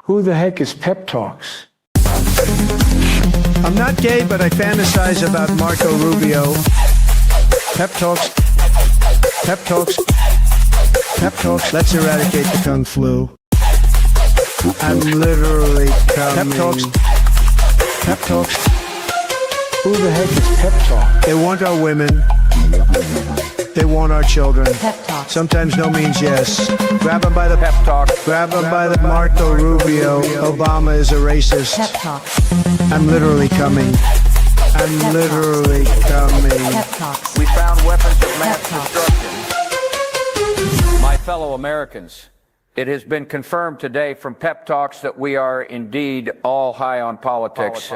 Who the heck is Pep Talks? I'm not gay, but I fantasize about Marco Rubio. Pep Talks. Pep Talks. Pep Talks. Let's eradicate the Kung Flu. I'm literally coming. Pep Talks. Pep Talks. Who the heck is Pep Talk? They want our women. They want our children. Pep Talk. Sometimes no means yes. Grab them by the pep talk. Grab them by the Marco Rubio. Obama is a racist. Pep Talk. I'm literally coming. I'm Pep literally coming. Pep Talks. We found weapons of mass Pep Talks. destruction. My fellow Americans, it has been confirmed today from Pep Talks that we are indeed all high on politics.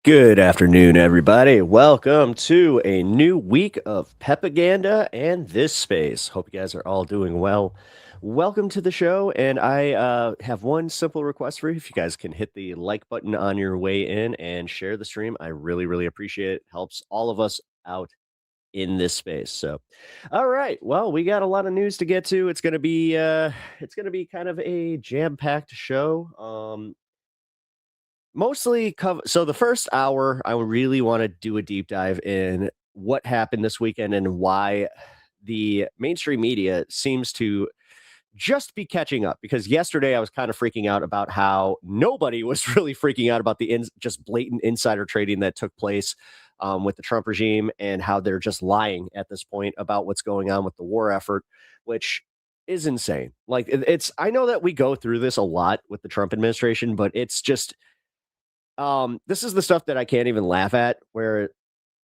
Good afternoon, everybody. Welcome to a new week of PEPAGANDA and this space. Hope you guys are all doing well. Welcome to the show, and I have one simple request for you. If you guys can hit the like button on your way in and share the stream, I really appreciate it. Helps all of us out in this space. So, all right. Well, we got a lot of news to get to. It's gonna be kind of a jam-packed show. Mostly cover. So the first hour, I really want to do a deep dive in what happened this weekend and why the mainstream media seems to just be catching up. Because yesterday I was kind of freaking out about how nobody was really freaking out about the just blatant insider trading that took place with the Trump regime and how they're just lying at this point about what's going on with the war effort, which is insane. Like it's, I know that we go through this a lot with the Trump administration, but it's just, this is the stuff that I can't even laugh at, where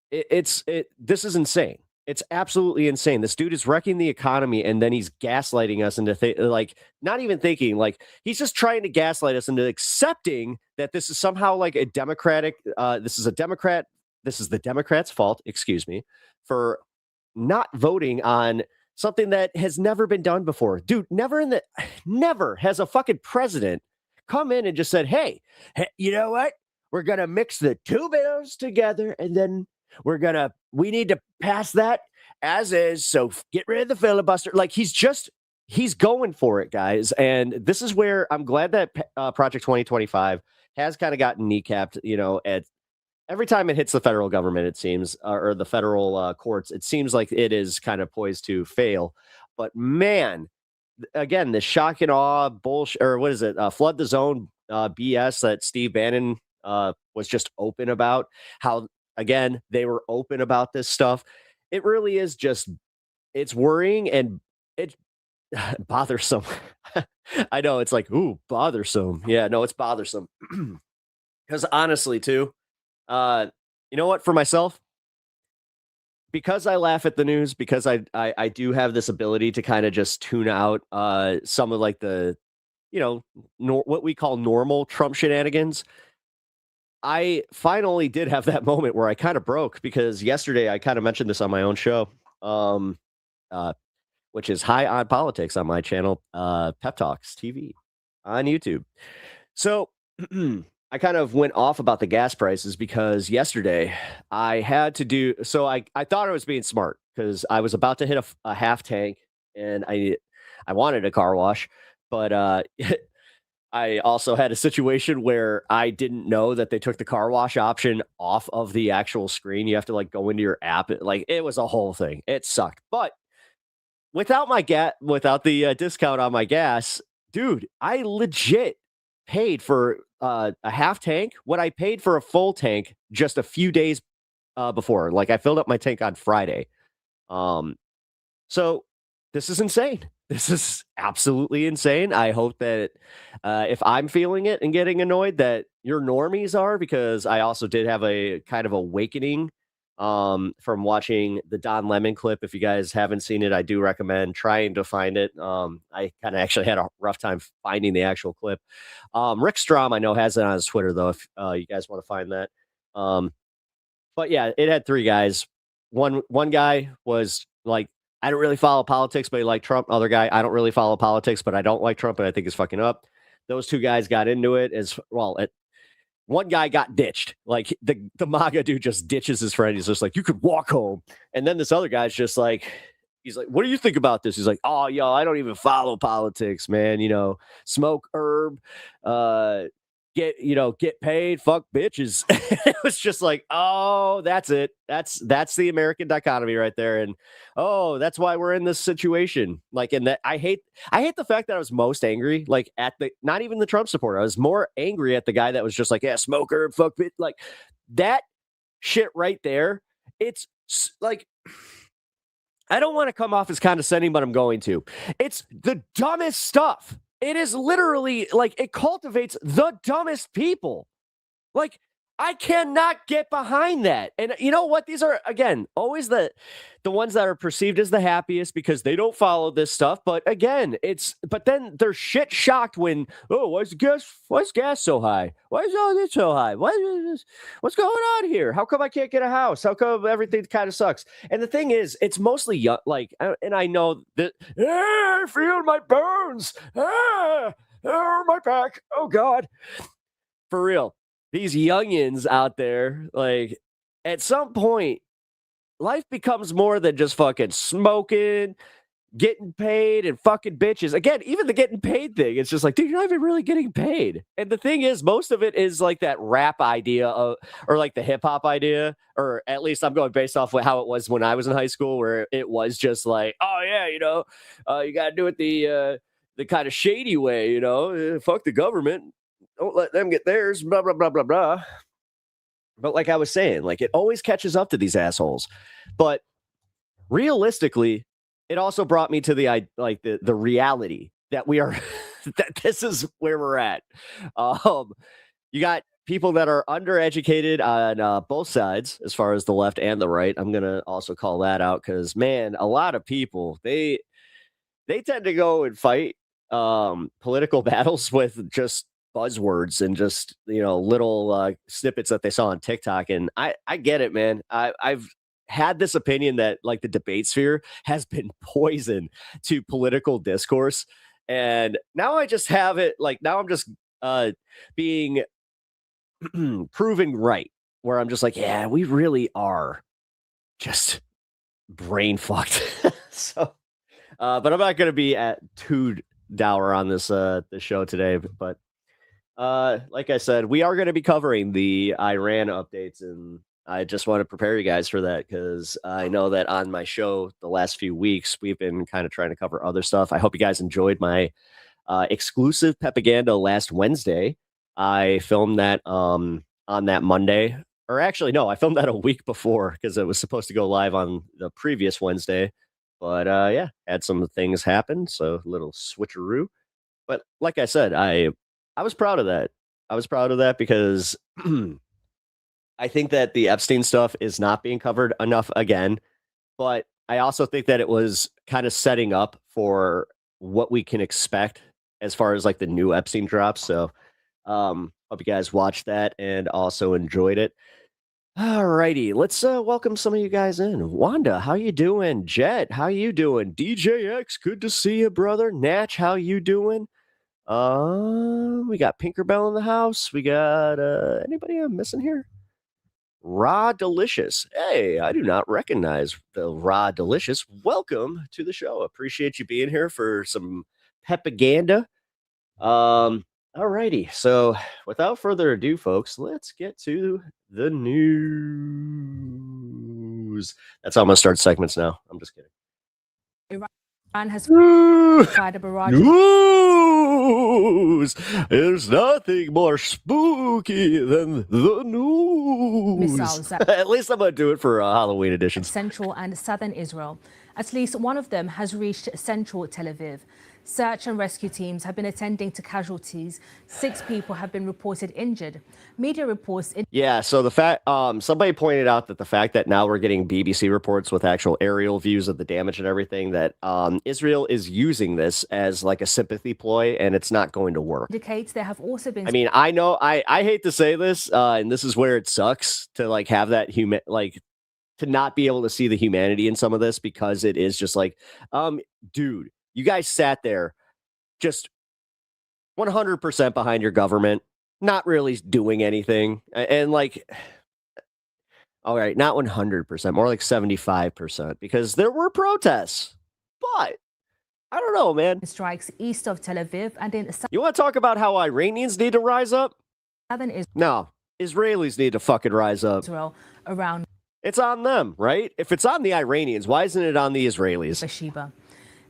this is insane. It's absolutely insane. This dude is wrecking the economy, and then he's gaslighting us into like not even thinking, like he's just trying to gaslight us into accepting that this is somehow like a democratic, this is the Democrats' fault, excuse me, for not voting on something that has never been done before. Dude, never has a fucking president come in and just said, hey, you know what? We're going to mix the two bills together, and then we need to pass that as is. So get rid of the filibuster. Like he's going for it, guys. And this is where I'm glad that Project 2025 has kind of gotten kneecapped, at every time it hits the federal government, it seems, or the federal courts, it seems like it is kind of poised to fail. But man, again, the shock and awe bullshit, or what is it? Flood the zone BS that Steve Bannon was just open about. How, again, they were open about this stuff. It really is just, it's worrying and it's bothersome. I know it's like, ooh, bothersome. Yeah, no, it's bothersome. Because honestly, too, you know what? For myself, because I laugh at the news, because I do have this ability to kind of just tune out some of like the, what we call normal Trump shenanigans. I finally did have that moment where I kind of broke, because yesterday I kind of mentioned this on my own show, which is High on Politics on my channel, Pep Talks TV on YouTube. So I kind of went off about the gas prices because yesterday I had to do, so I thought I was being smart because I was about to hit a half tank and I wanted a car wash, but I also had a situation where I didn't know that they took the car wash option off of the actual screen. You have to like go into your app. Like it was a whole thing. It sucked. But without the discount on my gas, dude, I legit paid for a half tank what I paid for a full tank just a few days before. Like I filled up my tank on Friday. So this is insane. This is absolutely insane. I hope that if I'm feeling it and getting annoyed, that your normies are, because I also did have a kind of awakening from watching the Don Lemon clip. If you guys haven't seen it, I do recommend trying to find it. I kind of actually had a rough time finding the actual clip. Rick Strom, I know, has it on his Twitter, though, if you guys want to find that. But yeah, it had three guys. One guy was like, I don't really follow politics, but he liked Trump. Other guy, I don't really follow politics, but I don't like Trump, and I think he's fucking up. Those two guys got into it as well. One guy got ditched. Like the MAGA dude just ditches his friend. He's just like, you could walk home. And then this other guy's just like, he's like, what do you think about this? He's like, oh, yo, I don't even follow politics, man. Smoke herb, get paid, fuck bitches. It was just like, oh, that's it. That's the American dichotomy right there. And oh, that's why we're in this situation. Like, and that I hate the fact that I was most angry, like at not even the Trump supporter. I was more angry at the guy that was just like, yeah, smoke herb, fuck bitch. Like that shit right there. It's like, I don't want to come off as condescending, but I'm going to. It's the dumbest stuff. It is literally like it cultivates the dumbest people. Like, I cannot get behind that. And you know what? These are, again, always the ones that are perceived as the happiest because they don't follow this stuff. But again, but then they're shit shocked when, oh, why is gas so high? Why is all this so high? What's going on here? How come I can't get a house? How come everything kind of sucks? And the thing is, it's mostly young, like, and I know that, I feel my bones. My back. Oh God. For real. These youngins out there, like, at some point, life becomes more than just fucking smoking, getting paid, and fucking bitches. Again, even the getting paid thing, it's just like, dude, you're not even really getting paid. And the thing is, most of it is like that rap idea or like the hip hop idea, or at least I'm going based off how it was when I was in high school, where it was just like, oh yeah, you got to do it the kind of shady way, fuck the government. Don't let them get theirs, blah, blah, blah, blah, blah. But like I was saying, like it always catches up to these assholes. But realistically, it also brought me to the reality that we are, that this is where we're at. You got people that are undereducated on both sides, as far as the left and the right. I'm going to also call that out because, man, a lot of people, they tend to go and fight political battles with just buzzwords and just little snippets that they saw on TikTok. And I get it, man. I've had this opinion that like the debate sphere has been poison to political discourse, and now I just have it like now I'm just being proven right, where I'm just like, yeah, we really are just brain fucked. So but I'm not going to be at too dour on this show today, but like I said, we are going to be covering the Iran updates, and I just want to prepare you guys for that because I know that on my show the last few weeks we've been kind of trying to cover other stuff. I hope you guys enjoyed my exclusive PEPAGANDA last Wednesday. I filmed that on that Monday, or actually no, I filmed that a week before because it was supposed to go live on the previous Wednesday. But yeah, had some things happen, so a little switcheroo. But like I said, I was proud of that. I was proud of that because I think that the Epstein stuff is not being covered enough again. But I also think that it was kind of setting up for what we can expect as far as like the new Epstein drops. So hope you guys watched that and also enjoyed it. All righty, let's welcome some of you guys in. Wanda, how you doing? Jet, how you doing? DJX, good to see you, brother. Natch, how you doing? We got Pinkerbell in the house. We got anybody I'm missing here? Raw Delicious. Hey, I do not recognize the Raw Delicious. Welcome to the show. Appreciate you being here for some PEPAGANDA. All righty. So without further ado, folks, let's get to the news. That's how I'm gonna start segments now. I'm just kidding. Iran has fired a barrage. News. There's nothing more spooky than the news. Missiles At least I'm gonna do it for Halloween edition. Central and southern Israel. At least one of them has reached central Tel Aviv. Search and rescue teams have been attending to casualties. 6 people have been reported injured. Media reports. Yeah, so the fact, somebody pointed out that the fact that now we're getting BBC reports with actual aerial views of the damage and everything, that Israel is using this as like a sympathy ploy, and it's not going to work. Indicates there have also been. I mean, I know, I hate to say this, and this is where it sucks to like have that to not be able to see the humanity in some of this, because it is just like, dude, you guys sat there just 100% behind your government, not really doing anything. And like, All right, not 100%, more like 75%, because there were protests. But I don't know, man. Strikes east of Tel Aviv and in You want to talk about how Iranians need to rise up? southern No, Israelis need to fucking rise up. Israel around It's on them, right? If it's on the Iranians, why isn't it on the Israelis? Beersheba.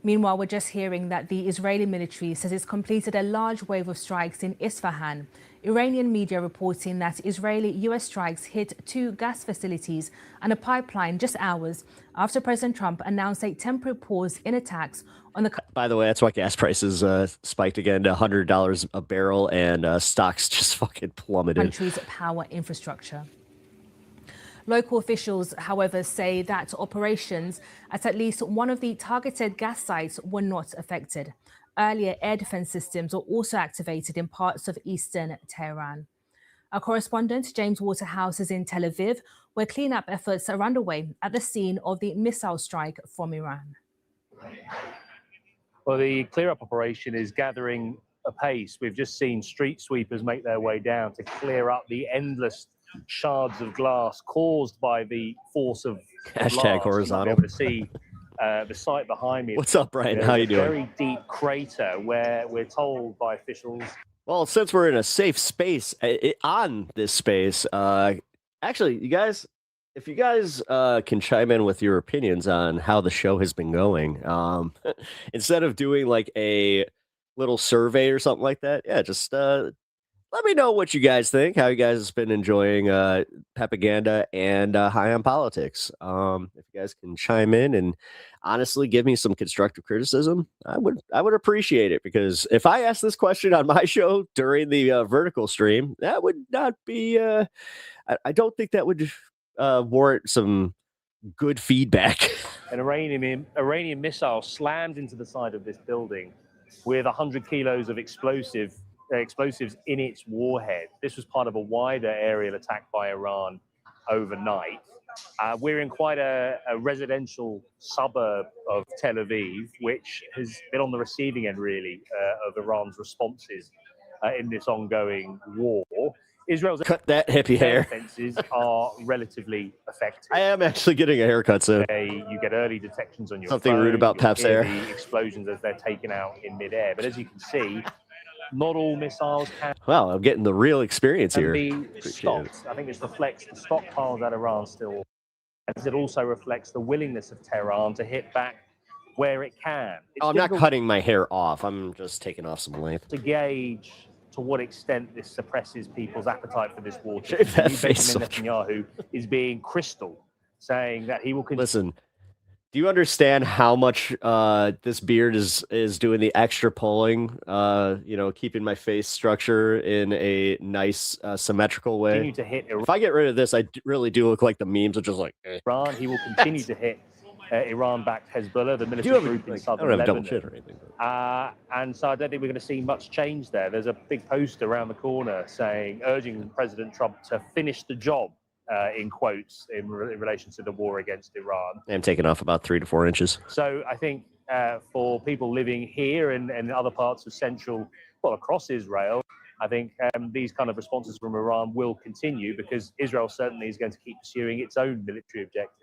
Meanwhile, we're just hearing that the Israeli military says it's completed a large wave of strikes in Isfahan. Iranian media reporting that Israeli-US strikes hit 2 gas facilities and a pipeline just hours after President Trump announced a temporary pause in attacks on the... By the way, that's why gas prices spiked again to $100 a barrel, and stocks just fucking plummeted. ...country's power infrastructure. Local officials, however, say that operations at least one of the targeted gas sites were not affected. Earlier, air defense systems were also activated in parts of eastern Tehran. Our correspondent, James Waterhouse, is in Tel Aviv, where cleanup efforts are underway at the scene of the missile strike from Iran. Well, the clear-up operation is gathering apace. We've just seen street sweepers make their way down to clear up the endless shards of glass caused by the force of Hashtag horizontal. You'll be able to see the site behind me. What's up, Brian? How you doing? A very deep crater where we're told by officials. Well, since we're in a safe space on this space, actually, you guys, if you guys can chime in with your opinions on how the show has been going, instead of doing like a little survey or something like that, yeah, just let me know what you guys think, how you guys have been enjoying PEPAGANDA and High on Politics. If you guys can chime in and honestly give me some constructive criticism, I would appreciate it, because if I asked this question on my show during the vertical stream, that would not be, I don't think that would warrant some good feedback. An Iranian missile slammed into the side of this building with 100 kilos of explosives in its warhead. This was part of a wider aerial attack by Iran overnight. We're in quite a residential suburb of Tel Aviv, which has been on the receiving end, really, of Iran's responses in this ongoing war. Israel's cut that hippie hair. Defenses are relatively effective. I am actually getting a haircut soon. You get early detections on your Something phone. rude about Pep's hair. The explosions as they're taken out in midair. But as you can see, not all missiles can. Wow, I'm getting the real experience here. Be stopped. I think this reflects the stockpile that Iran still, as it also reflects the willingness of Tehran to hit back where it can. I'm not cutting my hair off. I'm just taking off some length. To gauge to what extent this suppresses people's appetite for this war. Netanyahu is being crystal, saying that he will continue. Listen, do you understand how much this beard is doing the extra pulling, keeping my face structure in a nice symmetrical way? Continue to hit Iran. If I get rid of this, I really do look like the memes are just like Iran. He will continue to hit Iran-backed Hezbollah, the military group in southern Lebanon. I don't have double chin or anything. And so I don't think we're going to see much change there. There's a big poster around the corner urging President Trump to finish the job, in quotes, in relation to the war against Iran. I'm taking off about 3 to 4 inches. So I think for people living here and other parts of across Israel, I think these kind of responses from Iran will continue, because Israel certainly is going to keep pursuing its own military objectives.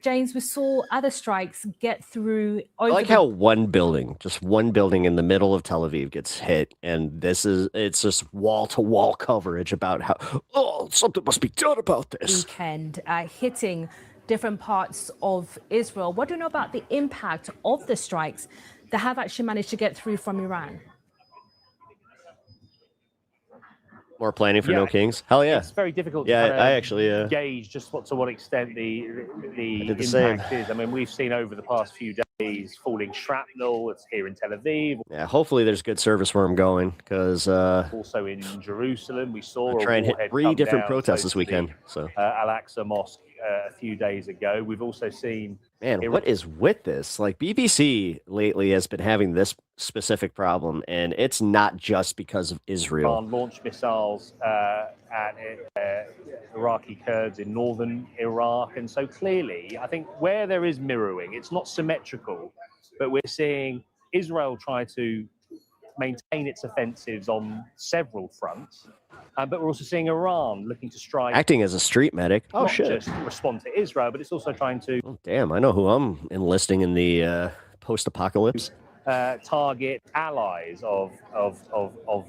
James, we saw other strikes get through. I like how one building in the middle of Tel Aviv gets hit, and it's just wall-to-wall coverage about how, something must be done about this. Weekend, hitting different parts of Israel. What do you know about the impact of the strikes that have actually managed to get through from Iran? More planning for No Kings? Hell yeah. It's very difficult to I actually gauge just to what extent the impact is. I mean, we've seen over the past few days falling shrapnel. It's here in Tel Aviv. Yeah, hopefully there's good service where I'm going, because also in Jerusalem, we saw try and hit 3 different protests this weekend. So Al-Aqsa Mosque a few days ago. We've also seen... Man, what is with this? Like, BBC lately has been having this specific problem, and it's not just because of Israel. Iran launched missiles at Iraqi Kurds in northern Iraq. And so clearly, I think where there is mirroring, it's not symmetrical, but we're seeing Israel try to maintain its offensives on several fronts. But we're also seeing Iran looking to strike. Acting as a street medic. Oh, not shit. just respond to Israel, but it's also trying to Oh, damn, I know who I'm enlisting in the post-apocalypse. target allies of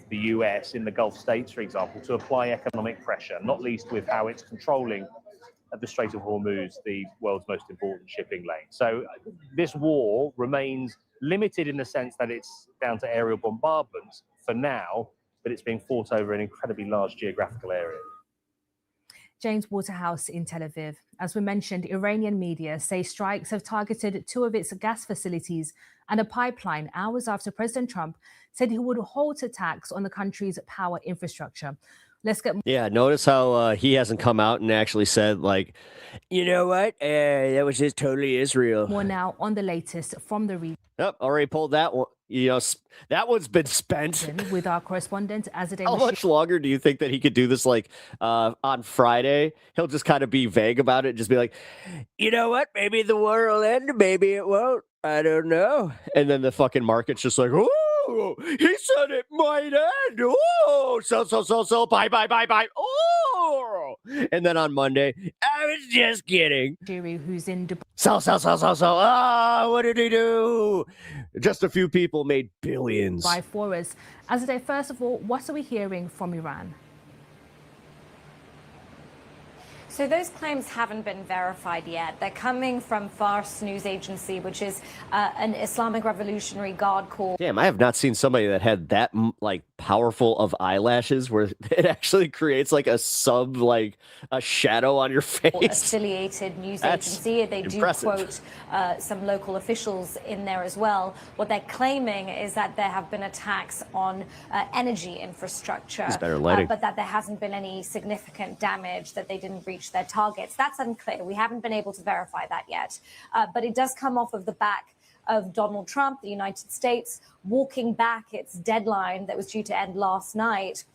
the US in the Gulf states, for example, to apply economic pressure, not least with how it's controlling the Strait of Hormuz, the world's most important shipping lane. So this war remains limited in the sense that it's down to aerial bombardments for now, but it's being fought over an incredibly large geographical area. James Waterhouse in Tel Aviv. As we mentioned, Iranian media say strikes have targeted 2 of its gas facilities and a pipeline hours after President Trump said he would halt attacks on the country's power infrastructure. Let's get more. Yeah, notice how he hasn't come out and actually said, like, you know what? That was just totally Israel. More now on the latest from the region. Yep, already pulled that one. You know, that one's been spent. With our correspondent, Azadeh. How much longer do you think that he could do this? Like on Friday, he'll just kind of be vague about it, just be like, you know what? Maybe the war will end, maybe it won't. I don't know. And then the fucking market's just like, oh, he said it might end. Oh, so, bye. Oh, and then on Monday, I was just kidding. Who's in Dubai. Sell. Ah, what did he do? Just a few people made billions. By for us. Azadeh, first of all, what are we hearing from Iran? So those claims haven't been verified yet. They're coming from Fars news agency, which is an Islamic Revolutionary Guard Corps. Damn, I have not seen somebody that had that like powerful of eyelashes where it actually creates like a a shadow on your face. Affiliated news agency. They impressive. do quote some local officials in there as well. What they're claiming is that there have been attacks on energy infrastructure, but that there hasn't been any significant damage, that they didn't reach their targets. That's unclear. We haven't been able to verify that yet. But it does come off of the back of Donald Trump, the United States, walking back its deadline that was due to end last night,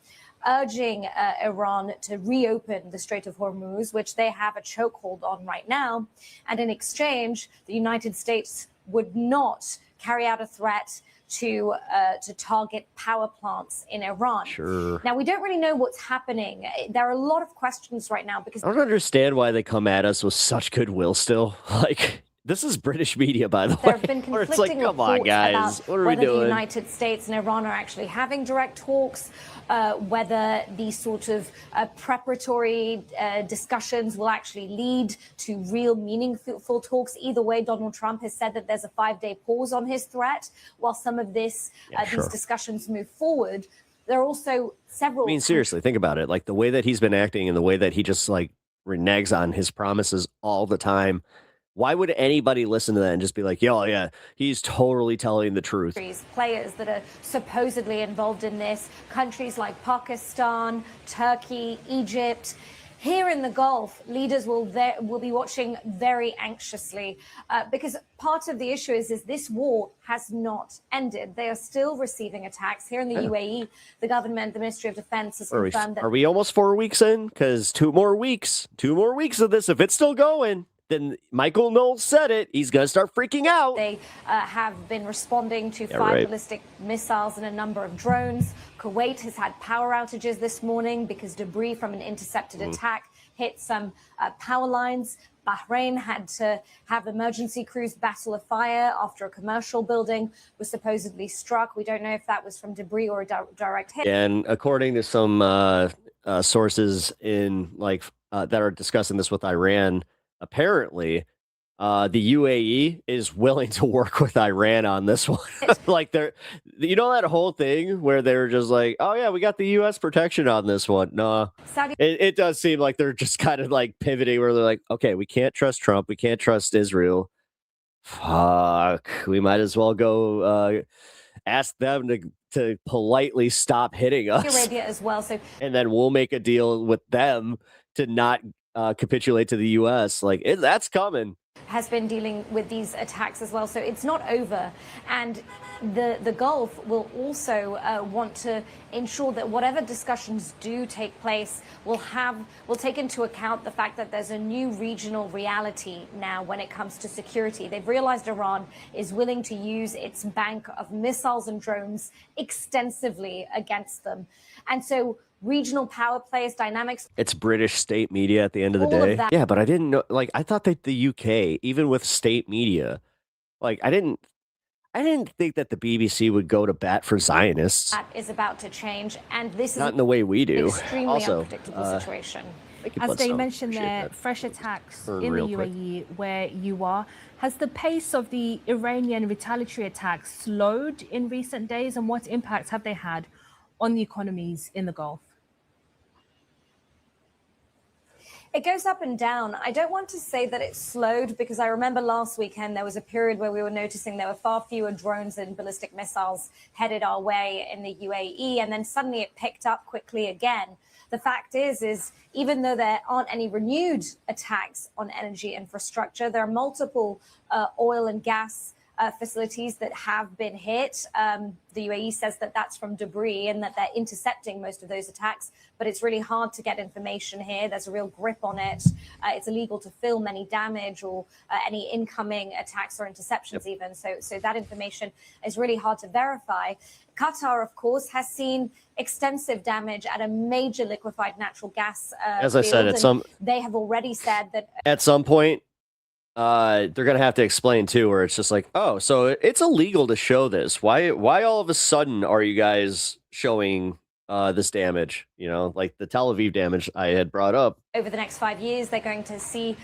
urging Iran to reopen the Strait of Hormuz, which they have a chokehold on right now. And in exchange, the United States would not carry out a threat to target power plants in Iran. Sure. Now, we don't really know what's happening. There are a lot of questions right now because I don't understand why they come at us with such goodwill still. Like, this is British media, by the way. There have been conflicting come on, reports guys. about What are we whether doing? the United States and Iran are actually having direct talks, whether these sort of preparatory discussions will actually lead to real meaningful talks. Either way, Donald Trump has said that there's a 5-day pause on his threat while some of these discussions move forward. There are also several. I mean, seriously, think about it. Like the way that he's been acting and the way that he just like reneges on his promises all the time. Why would anybody listen to that and just be like, yo, yeah, he's totally telling the truth? Players that are supposedly involved in this, countries like Pakistan, Turkey, Egypt. Here in the Gulf, leaders will be watching very anxiously because part of the issue is this war has not ended. They are still receiving attacks. Here in the UAE, the government, the Ministry of Defense has confirmed that. Are we almost 4 weeks in? Because 2 more weeks of this. If it's still going, then Michael Knowles said it. He's going to start freaking out. They have been responding to 5 ballistic missiles and a number of drones. Kuwait has had power outages this morning because debris from an intercepted attack hit some power lines. Bahrain had to have emergency crews battle a fire after a commercial building was supposedly struck. We don't know if that was from debris or a direct hit. And according to some sources in that are discussing this with Iran, apparently, the UAE is willing to work with Iran on this one. Like they're, you know, that whole thing where they're just like, oh yeah, we got the U.S. protection on this one. No, it does seem like they're just kind of like pivoting where they're like, okay, we can't trust Trump. We can't trust Israel. Fuck, we might as well go ask them to politely stop hitting us. Arabia as well. So, and then we'll make a deal with them to not capitulate to the U.S. Like that's coming. Has been dealing with these attacks as well, so it's not over. And the Gulf will also want to ensure that whatever discussions do take place will take into account the fact that there's a new regional reality now when it comes to security. They've realized Iran is willing to use its bank of missiles and drones extensively against them. And so regional power plays, dynamics. It's British state media at the end of the day. Yeah, but I didn't know, like, I thought that the UK, even with state media, like, I didn't think that the BBC would go to bat for Zionists. That is about to change, and this Not is in the way we do. extremely Also, unpredictable situation. As they mentioned there, fresh attacks in the UAE where you are. Has the pace of the Iranian retaliatory attacks slowed in recent days, and what impacts have they had on the economies in the Gulf? It goes up and down. I don't want to say that it's slowed, because I remember last weekend there was a period where we were noticing there were far fewer drones and ballistic missiles headed our way in the UAE, and then suddenly it picked up quickly again. The fact is even though there aren't any renewed attacks on energy infrastructure, there are multiple oil and gas facilities that have been hit. The UAE says that that's from debris and that they're intercepting most of those attacks, but it's really hard to get information here. There's a real grip on it. It's illegal to film any damage or any incoming attacks or interceptions even. So that information is really hard to verify. Qatar, of course, has seen extensive damage at a major liquefied natural gas as I said, they have already said that at some point, they're gonna have to explain too, where it's just like, oh, so it's illegal to show this. Why all of a sudden are you guys showing this damage? You know, like the Tel Aviv damage I had brought up. Over the next 5 years, they're going to see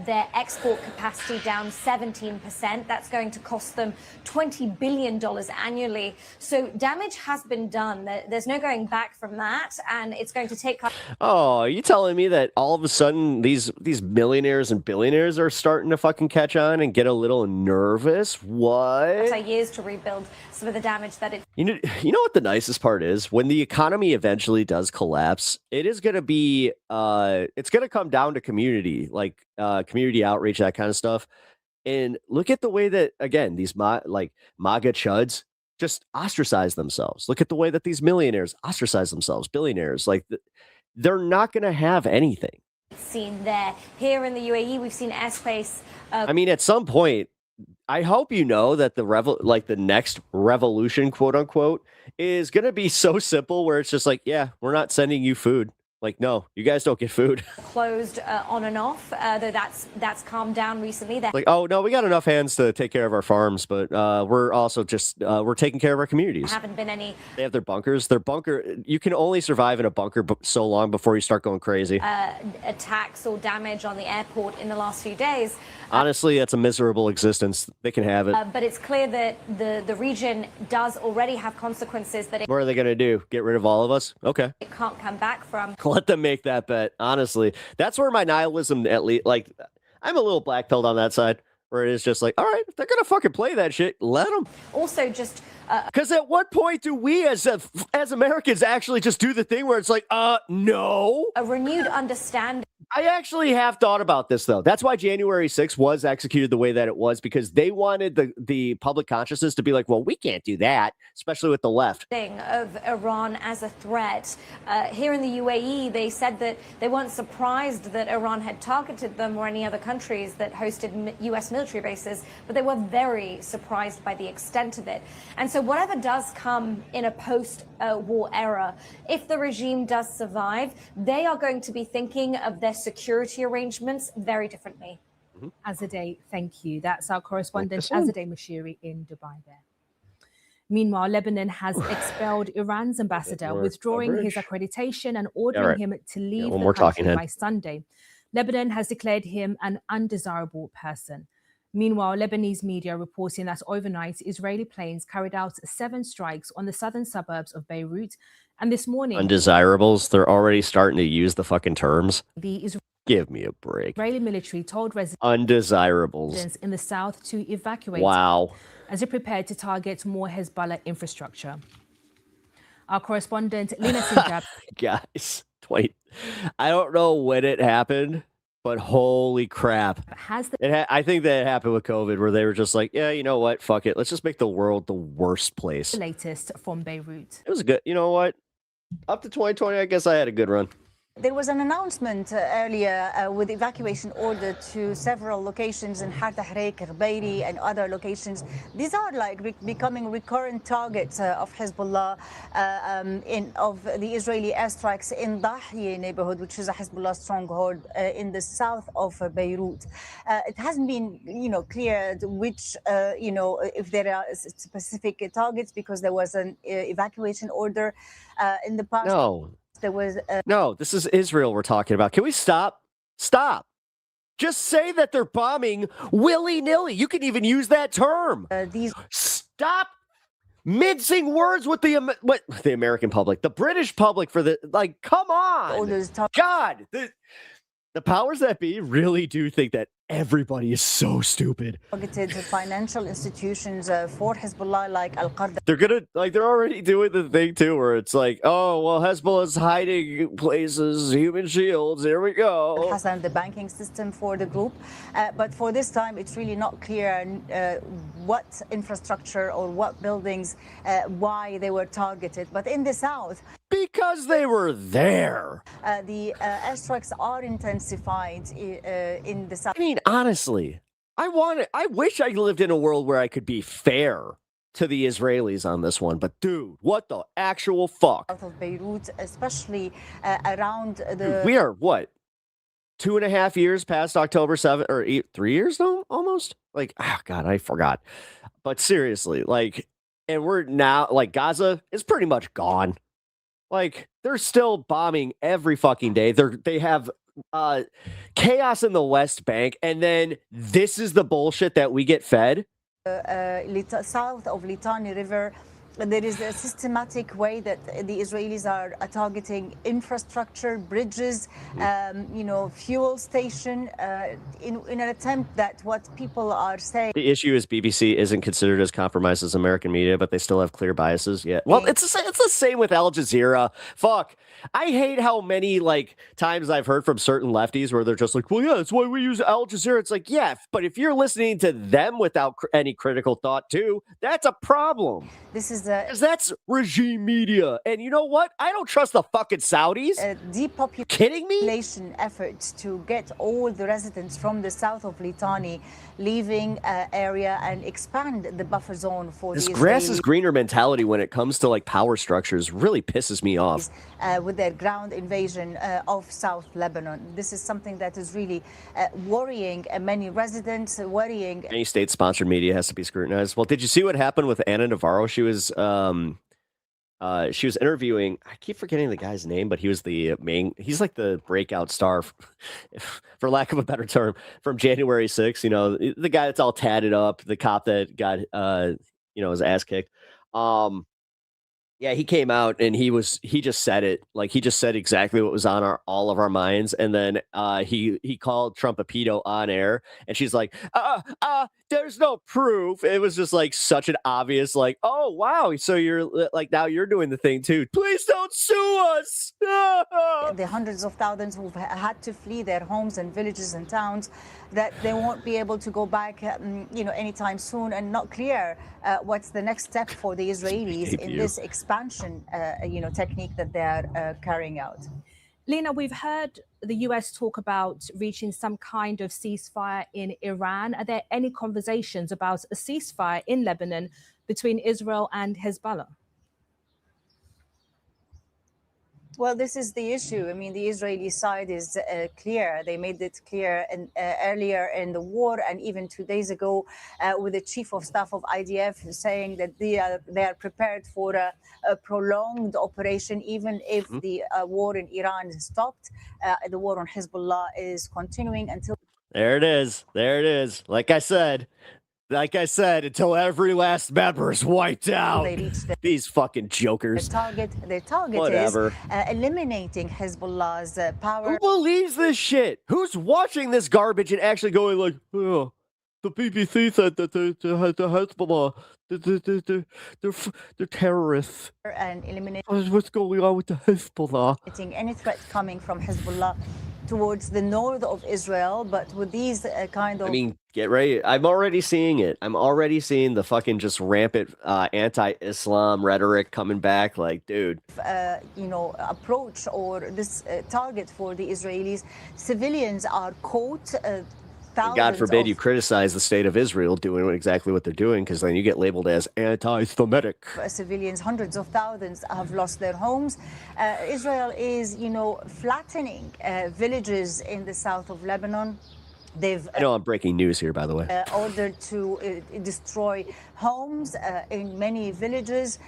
their export capacity down 17%. That's going to cost them $20 billion annually. So damage has been done. There's no going back from that, and it's going to take... Oh, are you telling me that all of a sudden these millionaires and billionaires are starting to fucking catch on and get a little nervous? What? Years to rebuild some of the damage that it... You know what the nicest part is? When the economy eventually does collapse, it is going to be... it's going to come down to community, like community outreach, that kind of stuff. And look at the way that, again, these MAGA chuds just ostracize themselves. Look at the way that these millionaires ostracize themselves, billionaires. Like, they're not going to have anything. Seen there. Here in the UAE, we've seen airspace. I mean, at some point, I hope you know that the next revolution, quote unquote, is going to be so simple where it's just like, yeah, we're not sending you food. Like, no, you guys don't get food. Closed on and off, though that's calmed down recently. Like, oh, no, we got enough hands to take care of our farms, but we're also just, we're taking care of our communities. Haven't been any... They have their bunkers. You can only survive in a bunker so long before you start going crazy. Attacks or damage on the airport in the last few days. Honestly, that's a miserable existence. They can have it. But it's clear that the region does already have consequences that what are they going to do? Get rid of all of us? Okay. It can't come back from. Let them make that bet. Honestly, that's where my nihilism, at least, like, I'm a little black pilled on that side, where it is just like, all right, if they're going to fucking play that shit, let them. Also, just because at what point do we as Americans actually just do the thing where it's like, no? A renewed understanding. I actually have thought about this, though. That's why January 6th was executed the way that it was, because they wanted the public consciousness to be like, well, we can't do that, especially with the left. Of Iran as a threat. Here in the UAE, they said that they weren't surprised that Iran had targeted them or any other countries that hosted U.S. military bases, but they were very surprised by the extent of it. And so whatever does come in a post-war era, if the regime does survive, they are going to be thinking of their security arrangements very differently. Azadeh, thank you. That's our correspondent, Azadeh Mashiri in Dubai there. Meanwhile, Lebanon has expelled Iran's ambassador, withdrawing his accreditation and ordering him to leave the country by Sunday. Lebanon has declared him an undesirable person. Meanwhile, Lebanese media reporting that overnight, Israeli planes carried out 7 strikes on the southern suburbs of Beirut. And this morning... Undesirables? They're already starting to use the fucking terms. Give me a break. Israeli military told residents... Undesirables. ...in the south to evacuate... Wow. ...as they prepared to target more Hezbollah infrastructure. Our correspondent, Lina Sinjab... Guys, I don't know when it happened, But holy crap. I think that happened with COVID where they were just like, yeah, you know what? Fuck it. Let's just make the world the worst place. The latest from Beirut. It was good. You know what? Up to 2020, I guess I had a good run. There was an announcement earlier with evacuation order to several locations in Har Tahrik, Erbeiri, and other locations. These are like becoming recurrent targets of Hezbollah, of the Israeli airstrikes in Dahieh neighborhood, which is a Hezbollah stronghold in the south of Beirut. It hasn't been, clear which, if there are specific targets because there was an evacuation order in the past. No. There was No, this is Israel we're talking about. Can we stop? Stop. Just say that they're bombing willy-nilly. You can even use that term. Stop mincing words with the American public, the British public for the come on. God, the powers that be really do think that everybody is so stupid. Targeted financial institutions for Hezbollah like Al-Qarda. They're already doing the thing too where it's like, oh, well, Hezbollah's hiding places, human shields, here we go. Hassan, the banking system for the group. But for this time, it's really not clear what infrastructure or what buildings, why they were targeted. But in the south, because they were there. The airstrikes are intensified in the south. I mean, honestly, I wish I lived in a world where I could be fair to the Israelis on this one. But dude, what the actual fuck? South of Beirut, especially around the... We are, what, 2.5 years past October 7th, or 3 years now, almost? Like, oh God, I forgot. But seriously, and we're now, Gaza is pretty much gone. They're still bombing every fucking day. They have chaos in the West Bank, and then this is the bullshit that we get fed. South of Litani River, there is a systematic way that the Israelis are targeting infrastructure, bridges, fuel station, in an attempt that what people are saying. The issue is BBC isn't considered as compromised as American media, but they still have clear biases. Yeah. Well, it's the same with Al Jazeera. Fuck. I hate how many times I've heard from certain lefties where they're just like, well, yeah, that's why we use Al Jazeera. It's like, yeah, but if you're listening to them without any critical thought too, that's a problem. This is because that's regime media. And you know what? I don't trust the fucking Saudis. Kidding me? Depopulation efforts to get all the residents from the south of Litani leaving area and expand the buffer zone for this the grass is greener mentality when it comes to power structures really pisses me off. With their ground invasion of South Lebanon. This is something that is really worrying many residents, worrying. Any state-sponsored media has to be scrutinized. Well, did you see what happened with Anna Navarro? She was interviewing, I keep forgetting the guy's name, but he's like the breakout star, for lack of a better term, from January 6th, the guy that's all tatted up, the cop that got, his ass kicked. Yeah, he came out and he just said it. He just said exactly what was on all of our minds. And then he called Trump a pedo on air. And she's like, there's no proof. It was just such an obvious, oh, wow. So you're now you're doing the thing too. Please don't sue us. The hundreds of thousands who've had to flee their homes and villages and towns, that they won't be able to go back, anytime soon, and not clear what's the next step for the Israelis in this expansion, technique that they're carrying out. Lena, we've heard the US talk about reaching some kind of ceasefire in Iran. Are there any conversations about a ceasefire in Lebanon between Israel and Hezbollah? Well, this is the issue. I mean, the Israeli side is clear. They made it clear earlier in the war, and even 2 days ago with the chief of staff of IDF saying that they are prepared for a prolonged operation, even if the war in Iran is stopped. The war on Hezbollah is continuing until... There it is. There it is. Like I said, until every last member is wiped out. These fucking jokers. Their target Whatever. Is eliminating Hezbollah's power. Who believes this shit? Who's watching this garbage and actually going oh, the BBC said that the Hezbollah, they're terrorists. And eliminating what's going on with the Hezbollah? Any threat coming from Hezbollah towards the north of Israel, but with these kind of... I mean, get ready. I'm already seeing it. I'm already seeing the fucking just rampant anti-Islam rhetoric coming back. Like, dude. Approach or this target for the Israelis. Civilians are caught. God forbid you criticize the state of Israel doing exactly what they're doing, because then you get labeled as anti-Semitic. Civilians, hundreds of thousands have lost their homes. Israel is, flattening villages in the south of Lebanon. I know I'm breaking news here, by the way. Ordered to destroy homes in many villages.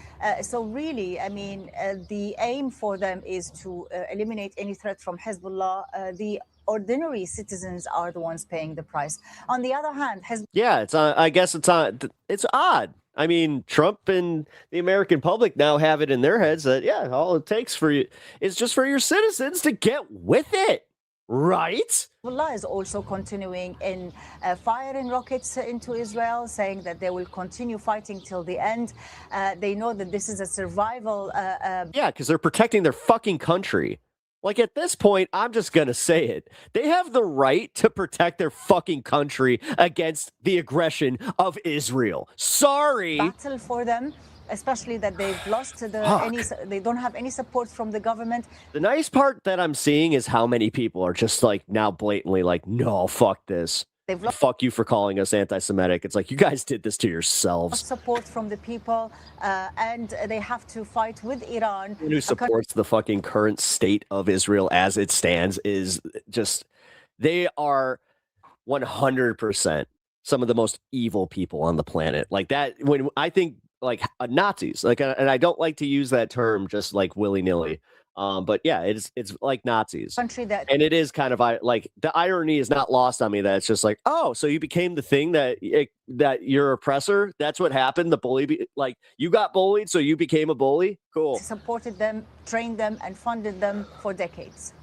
So really, I mean, the aim for them is to eliminate any threat from Hezbollah. The ordinary citizens are the ones paying the price. On the other hand, I guess it's odd. I mean, Trump and the American public now have it in their heads that, all it takes for you is just for your citizens to get with it. Right? Hezbollah is also continuing in firing rockets into Israel, saying that they will continue fighting till the end. They know that this is a survival. Because they're protecting their fucking country. Like, at this point, I'm just going to say it. They have the right to protect their fucking country against the aggression of Israel. Sorry. Battle for them. Especially that they've lost they don't have any support from the government. The nice part that I'm seeing is how many people are just like now blatantly like, no, fuck this. Fuck you for calling us anti-Semitic. It's like, you guys did this to yourselves. Support from the people, and they have to fight with Iran. Who supports the fucking current state of Israel as it stands is just, they are 100% some of the most evil people on the planet. Like that, when I think like Nazis, like, and I don't like to use that term just like willy-nilly. But yeah, it's like Nazis. Country that, and it is kind of like the irony is not lost on me that it's just like, oh, so you became the thing that you're oppressor. That's what happened. The bully, like you got bullied, so you became a bully. Cool. Supported them, trained them, and funded them for decades.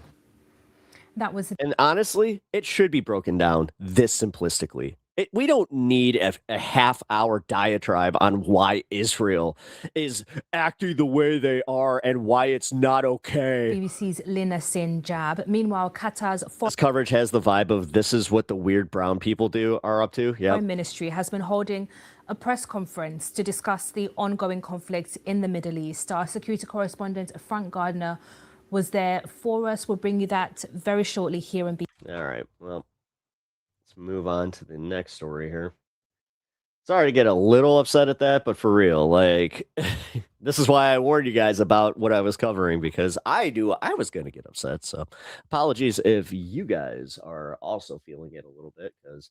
And honestly, it should be broken down this simplistically. We don't need a half-hour diatribe on why Israel is acting the way they are and why it's not okay. BBC's Lina Sin-Jab. Meanwhile, Qatar's this coverage has the vibe of this is what the weird brown people are up to. Yeah. Foreign Ministry has been holding a press conference to discuss the ongoing conflict in the Middle East. Our security correspondent Frank Gardner was there for us. We'll bring you that very shortly here in BBC. All right. Well, move on to the next story here. Sorry to get a little upset at that, but for real, like this is why I warned you guys about what I was covering, because I was going to get upset. So apologies if you guys are also feeling it a little bit, because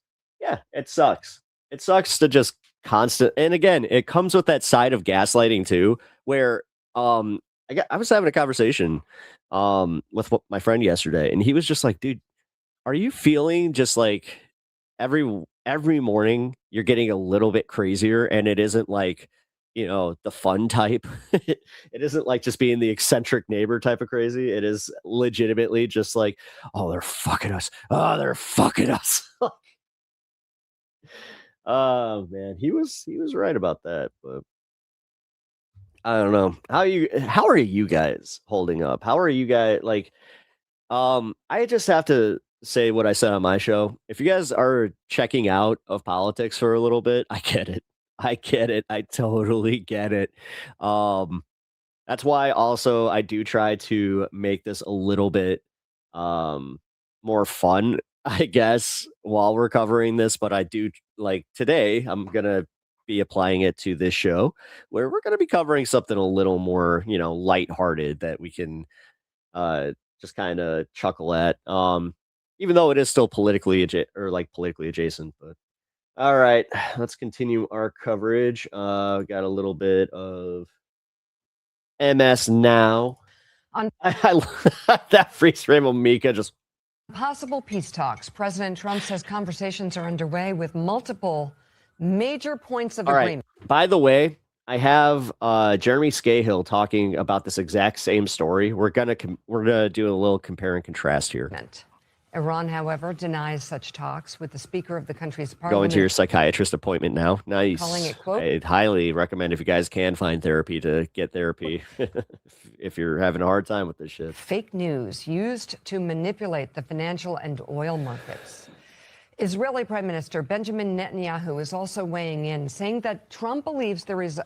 it sucks. It sucks to just and again, it comes with that side of gaslighting too, where I was having a conversation with my friend yesterday, and he was just like, dude, are you feeling just like every morning you're getting a little bit crazier, and it isn't like, the fun type. It isn't like just being the eccentric neighbor type of crazy. It is legitimately just like, oh, they're fucking us. Oh, they're fucking us. Oh man, he was right about that, but I don't know. How are you guys holding up? How are you guys like I just have to say what I said on my show. If you guys are checking out of politics for a little bit, I get it. I totally get it. That's why also I do try to make this a little bit more fun, I guess, while we're covering this. But I do, like today, I'm going to be applying it to this show where we're going to be covering something a little more, lighthearted that we can just kind of chuckle at. Even though it is still politically adjacent, but all right, let's continue our coverage. Got a little bit of MS now. That freeze frame of Mika just possible peace talks. President Trump says conversations are underway with multiple major points of agreement. Right. By the way, I have Jeremy Scahill talking about this exact same story. We're gonna do a little compare and contrast here. Iran, however, denies such talks, with the Speaker of the country's Going parliament to your psychiatrist appointment now. Nice. calling it, quote, I'd highly recommend, if you guys can find therapy, to get therapy if you're having a hard time with this shit. fake news used to manipulate the financial and oil markets. Israeli Prime Minister Benjamin Netanyahu is also weighing in, saying that Trump believes there is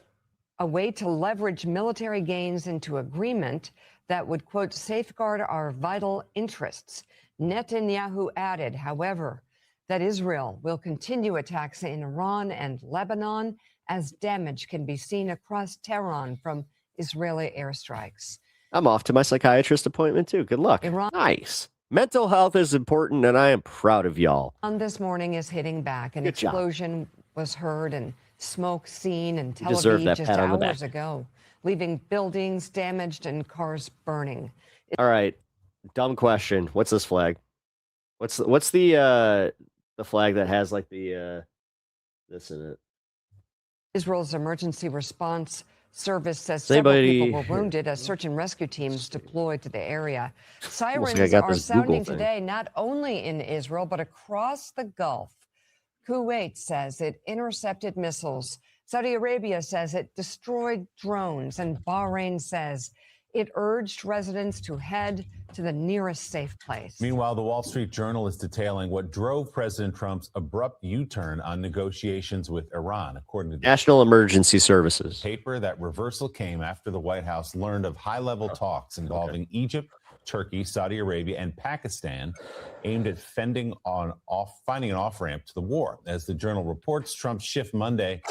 a way to leverage military gains into agreement that would, quote, safeguard our vital interests. Netanyahu added, however, that Israel will continue attacks in Iran and Lebanon as damage can be seen across Tehran from Israeli airstrikes. I'm off to my psychiatrist appointment too. Good luck. Iran. Nice. Mental health is important, and I am proud of y'all. On this morning is hitting back. An explosion was heard and smoke seen in Tel Aviv just hours ago, leaving buildings damaged and cars burning. All right. Dumb question. What's this flag? What's the flag that has like the this in it? Israel's emergency response service says several people were wounded as search and rescue teams deployed to the area. Sirens are sounding today not only in Israel but across the Gulf. Kuwait says it intercepted missiles. Saudi Arabia says it destroyed drones, and Bahrain says it urged residents to head to the nearest safe place. Meanwhile, the Wall Street Journal is detailing what drove President Trump's abrupt U-turn on negotiations with Iran, according to the National Emergency Services paper. That reversal came after the White House learned of high-level talks involving Egypt, Turkey, Saudi Arabia, and Pakistan aimed at finding an off-ramp to the war. As the Journal reports, Trump's shift Monday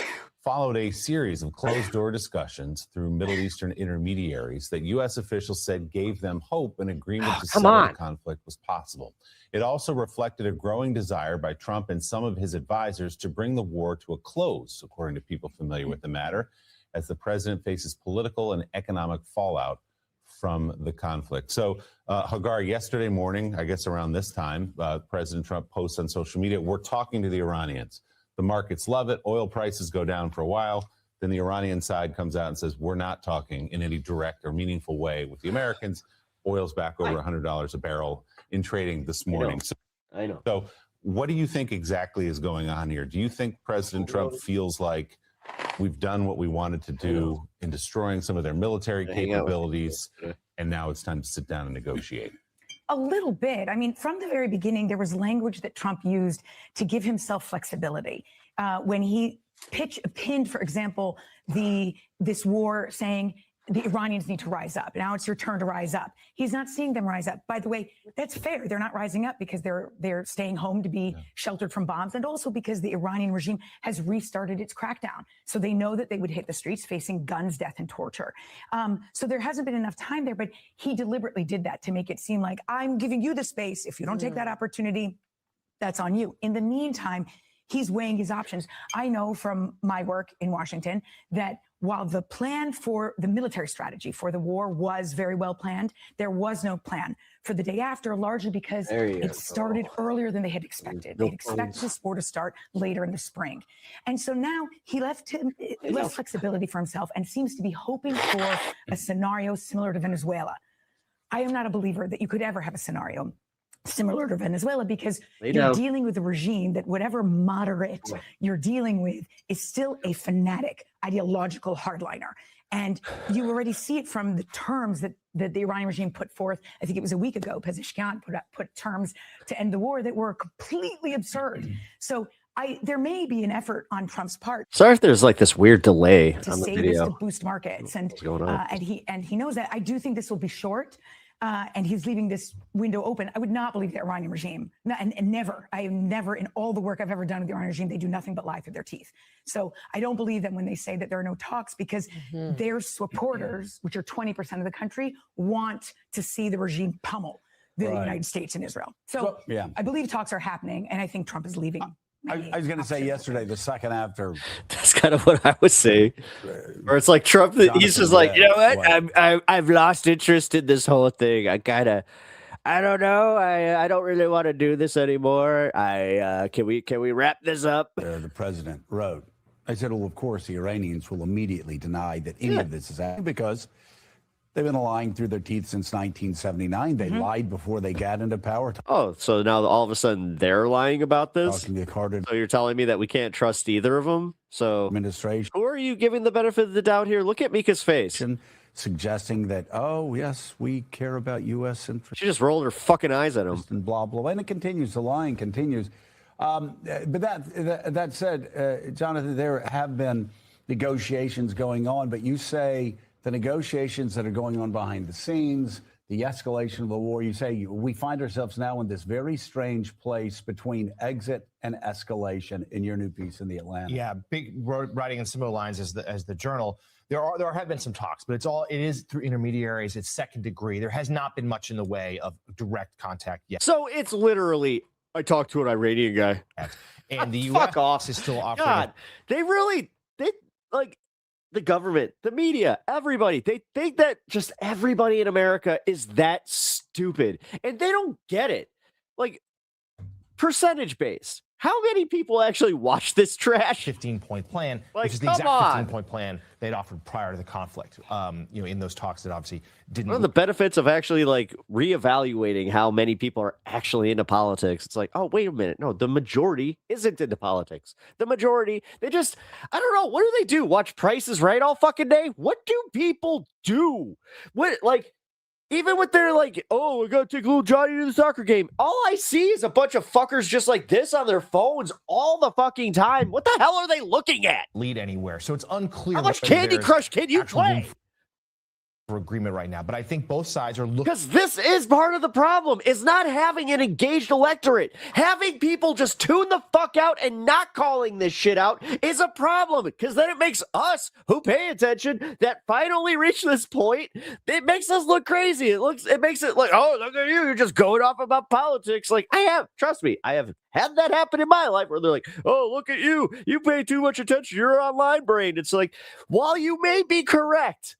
followed a series of closed-door discussions through Middle Eastern intermediaries that U.S. officials said gave them hope an agreement to settle the conflict was possible. It also reflected a growing desire by Trump and some of his advisors to bring the war to a close, according to people familiar with the matter, as the president faces political and economic fallout from the conflict. So, Hagar, yesterday morning, I guess around this time, President Trump posts on social media, "We're talking to the Iranians. The markets love it. Oil prices go down for a while. Then the Iranian side comes out and says, we're not talking in any direct or meaningful way with the Americans. Oil's back over $100 a barrel in trading this morning." I know. So what do you think exactly is going on here? Do you think President Trump feels like we've done what we wanted to do in destroying some of their military capabilities, and now it's time to sit down and negotiate? A little bit. I mean, from the very beginning, there was language that Trump used to give himself flexibility. When he pinned, for example, this war, saying the Iranians need to rise up. Now it's your turn to rise up. He's not seeing them rise up. By the way, that's fair. They're not rising up because they're staying home to be sheltered from bombs, and also because the Iranian regime has restarted its crackdown. So they know that they would hit the streets facing guns, death, and torture. So there hasn't been enough time there, but he deliberately did that to make it seem like, I'm giving you the space. If you don't take that opportunity, that's on you. In the meantime, he's weighing his options. I know from my work in Washington that while the plan for the military strategy for the war was very well planned, there was no plan for the day after, largely because it started earlier than they had expected. They'd expected this war to start later in the spring. And so now he left flexibility for himself and seems to be hoping for a scenario similar to Venezuela. I am not a believer that you could ever have a scenario similar to Venezuela, because you're dealing with a regime that, whatever moderate you're dealing with, is still a fanatic, ideological hardliner. And you already see it from the terms that the Iranian regime put forth. I think it was a week ago, Pezeshkian put terms to end the war that were completely absurd. So there may be an effort on Trump's part. Sorry if there's like this weird delay to on the say video. this to boost markets, and what's going on? And he knows that. I do think this will be short. And he's leaving this window open. I would not believe the Iranian regime, and never, I have never, in all the work I've ever done with the Iranian regime, they do nothing but lie through their teeth. So I don't believe them when they say that there are no talks, because their supporters, which are 20% of the country, want to see the regime pummel the United States and Israel. So I believe talks are happening, and I think Trump is leaving. I was going to say yesterday, the second after. That's kind of what I was saying. Or it's like Trump, he's just like, you know what? I've lost interest in this whole thing. I don't know. I don't really want to do this anymore. Can we wrap this up? The president wrote, I said, well, of course, the Iranians will immediately deny that any of this is happening, because They've been lying through their teeth since 1979. They lied before they got into power. Oh, so now all of a sudden they're lying about this? Talking to Carter. So you're telling me that we can't trust either of them? So Administration. who are you giving the benefit of the doubt here? Look at Mika's face. Suggesting that, oh, yes, we care about U.S. interests. She just rolled her fucking eyes at him. And blah, blah, blah. And it continues. The lying continues. But that said, Jonathan, there have been negotiations going on, but you say the negotiations that are going on behind the scenes, the escalation of the war, you say we find ourselves now in this very strange place between exit and escalation in your new piece in the Atlantic. Yeah, big writing in similar lines as the Journal. There have been some talks, but it is through intermediaries. It's second degree. There has not been much in the way of direct contact yet. So it's literally, I talked to an Iranian guy. And the Fuck U.S. off. is still offering. God, they like the government, the media, everybody. They think that just everybody in America is that stupid, and they don't get it. Like percentage based. How many people actually watch this trash? 15-point plan, Like, which is the come exact on. 15-point plan they'd offered prior to the conflict. In those talks that obviously didn't. One of the benefits of actually like reevaluating how many people are actually into politics. It's like, oh, wait a minute. No, the majority isn't into politics. The majority, I don't know. What do? Watch Price is Right all fucking day? What do people do? Even with their oh, I gotta take little Johnny to the soccer game. All I see is a bunch of fuckers just like this on their phones all the fucking time. What the hell are they looking at? Lead anywhere. So it's unclear. How much Candy Crush can you play? For agreement right now, but I think both sides are looking. Because this is part of the problem, is not having an engaged electorate. Having people just tune the fuck out and not calling this shit out is a problem, because then it makes us who pay attention that finally reach this point, it makes us look crazy. It makes it like, oh, look at you, you're just going off about politics. Like, trust me, I have had that happen in my life where they're like, oh, look at you pay too much attention, you're online brain. It's like, while you may be correct,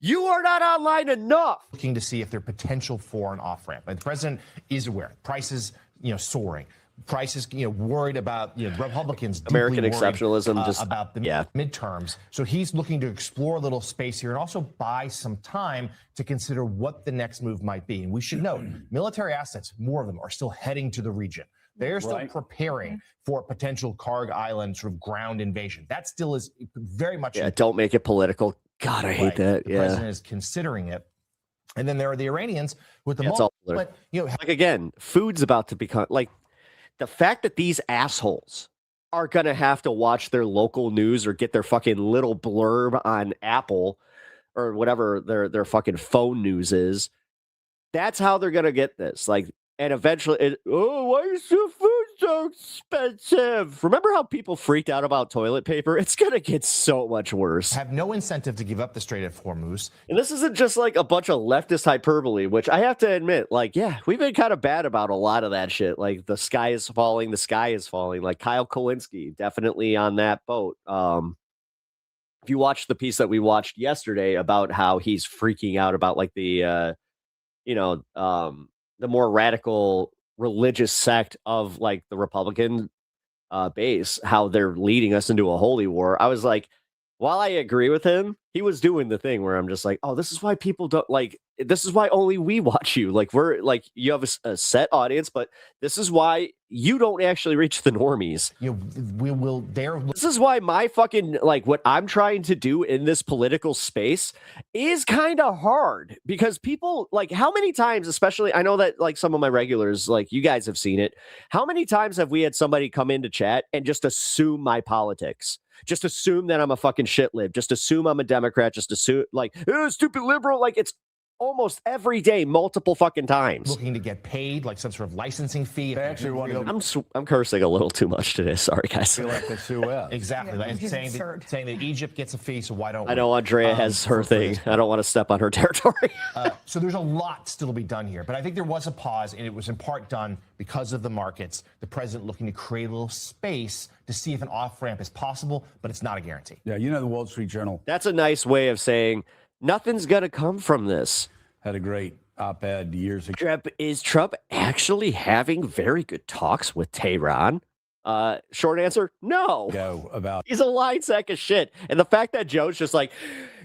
you are not online enough. Looking to see if there's potential for an off-ramp. And the president is aware. Prices, soaring. Prices, worried about, Republicans. American exceptionalism, about the midterms. So he's looking to explore a little space here and also buy some time to consider what the next move might be. And we should note, military assets, more of them, are still heading to the region. They're still preparing for potential Karg Island sort of ground invasion. That still is very much. Yeah, don't make it political. God, I hate that. The president is considering it. And then there are the Iranians with the but again, food's about to become the fact that these assholes are going to have to watch their local news or get their fucking little blurb on Apple or whatever their fucking phone news is. That's how they're going to get this. And eventually, why is the food so expensive? Remember how people freaked out about toilet paper? It's going to get so much worse. Have no incentive to give up the Strait of Hormuz. And this isn't just like a bunch of leftist hyperbole, which I have to admit, we've been kind of bad about a lot of that shit. Like, the sky is falling. Like Kyle Kowinski, definitely on that boat. If you watch the piece that we watched yesterday about how he's freaking out about the more radical religious sect of the Republican base, how they're leading us into a holy war. I was like, while I agree with him, he was doing the thing where I'm just like, oh, this is why people don't this is why only we watch you. We're you have a set audience, but this is why you don't actually reach the normies. This is why my fucking what I'm trying to do in this political space is kind of hard, because people how many times, especially I know that some of my regulars, you guys have seen it. How many times have we had somebody come into chat and just assume my politics? Just assume that I'm a fucking shit lib. Just assume I'm a Democrat. Just assume stupid liberal. It's almost every day, multiple fucking times. Looking to get paid, some sort of licensing fee. They actually want to. I'm cursing a little too much today. Sorry, guys. I feel like the Suez. Exactly. And saying that Egypt gets a fee, so why don't we? I know Andrea has her thing. I don't want to step on her territory. So there's a lot still to be done here. But I think there was a pause, and it was in part done because of the markets. The president looking to create a little space to see if an off-ramp is possible, but it's not a guarantee. Yeah, the Wall Street Journal. That's a nice way of saying nothing's going to come from this. Had a great op-ed years ago. Is Trump actually having very good talks with Tehran? Short answer, no. He's a lying sack of shit. And the fact that Joe's just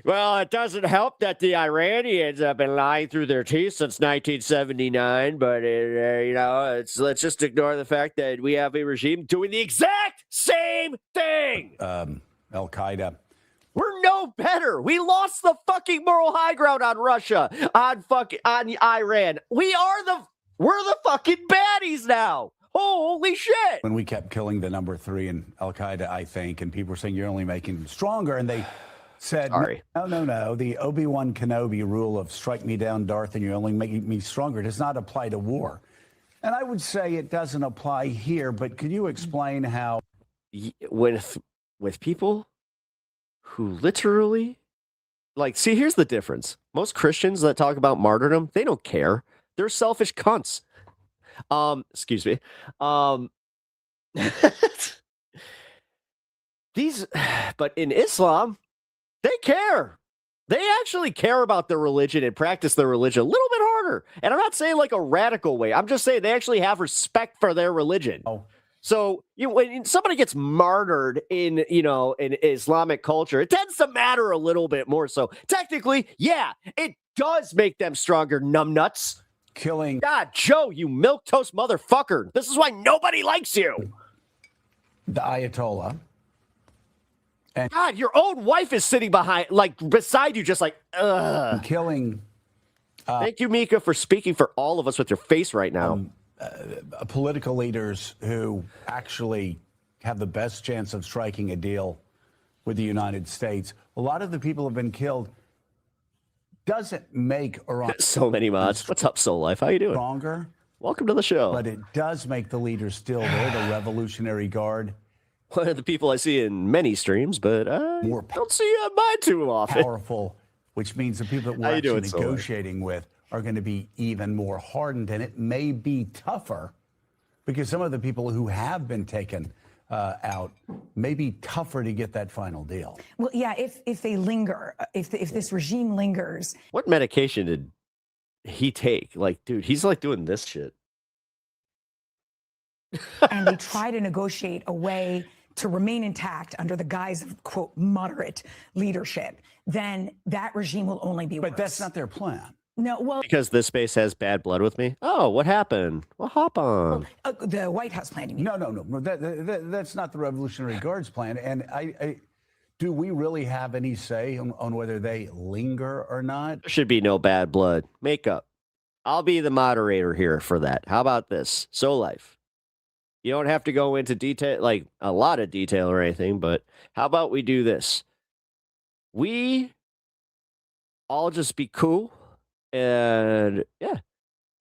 Well, it doesn't help that the Iranians have been lying through their teeth since 1979, but let's just ignore the fact that we have a regime doing the exact same thing. Al-Qaeda. We're no better. We lost the fucking moral high ground on Russia, on Iran. We're the fucking baddies now. Holy shit. When we kept killing the number 3 in Al-Qaeda, I think, and people were saying you're only making them stronger, and they said, no, the Obi-Wan Kenobi rule of strike me down, Darth, and you're only making me stronger does not apply to war. And I would say it doesn't apply here, but could you explain how... With people who literally... see, here's the difference. Most Christians that talk about martyrdom, they don't care. They're selfish cunts. Excuse me. But in Islam, they care. They actually care about their religion and practice their religion a little bit harder. And I'm not saying like a radical way. I'm just saying they actually have respect for their religion. Oh. So when somebody gets martyred in Islamic culture, it tends to matter a little bit more. So technically, yeah, it does make them stronger, numbnuts. Killing. God, Joe, you milquetoast motherfucker. This is why nobody likes you. The Ayatollah. And God, your own wife is sitting beside you, just like, ugh. Killing. Thank you, Mika, for speaking for all of us with your face right now. Political leaders who actually have the best chance of striking a deal with the United States. A lot of the people have been killed. Doesn't make Iran so many mods. What's up, Soul Life? How you doing? Stronger. Welcome to the show. But it does make the leaders still there, the Revolutionary Guard. One of the people I see in many streams, but I don't see you on mine too often. Powerful, which means the people that we're actually negotiating with are going to be even more hardened, and it may be tougher because some of the people who have been taken out may be tougher to get that final deal. Well, yeah, if they linger, if this regime lingers. What medication did he take? Dude, he's doing this shit. And they try to negotiate a way to remain intact under the guise of, quote, moderate leadership, then that regime will only be worse. But that's not their plan. No, well, because this space has bad blood with me. Oh, what happened? Well, hop on. The White House plan. You mean? No. That's not the Revolutionary Guard's plan. And do we really have any say on whether they linger or not? There should be no bad blood. Makeup. I'll be the moderator here for that. How about this? So Life. You don't have to go into detail, a lot of detail or anything, but how about we do this? We all just be cool. And yeah,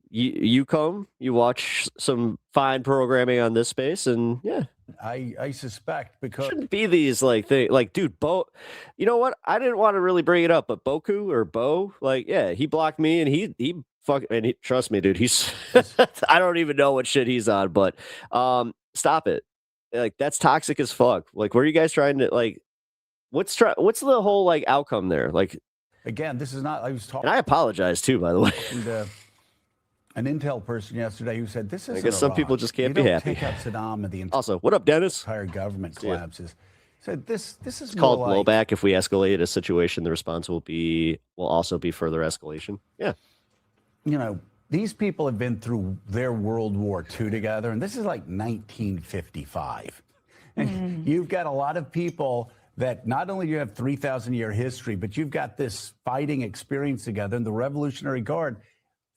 you come, you watch some fine programming on this space, and yeah, I suspect because shouldn't be these things dude, Bo. You know what? I didn't want to really bring it up, but Boku or Bo, yeah, he blocked me, and he trust me, dude. He's I don't even know what shit he's on, but stop it. That's toxic as fuck. What are you guys trying to What's the whole outcome there? Again, this is not. I was talking. And I apologize too, by the way. An intel person yesterday who said this is. I guess some people just can't be happy. Take out Saddam and the also, what up, Dennis? Entire government collapses. Said this is it's called blowback. If we escalate a situation, the response will also be further escalation. Yeah. These people have been through their World War II together, and this is 1955. And you've got a lot of people that not only you have 3,000-year history, but you've got this fighting experience together. And the Revolutionary Guard,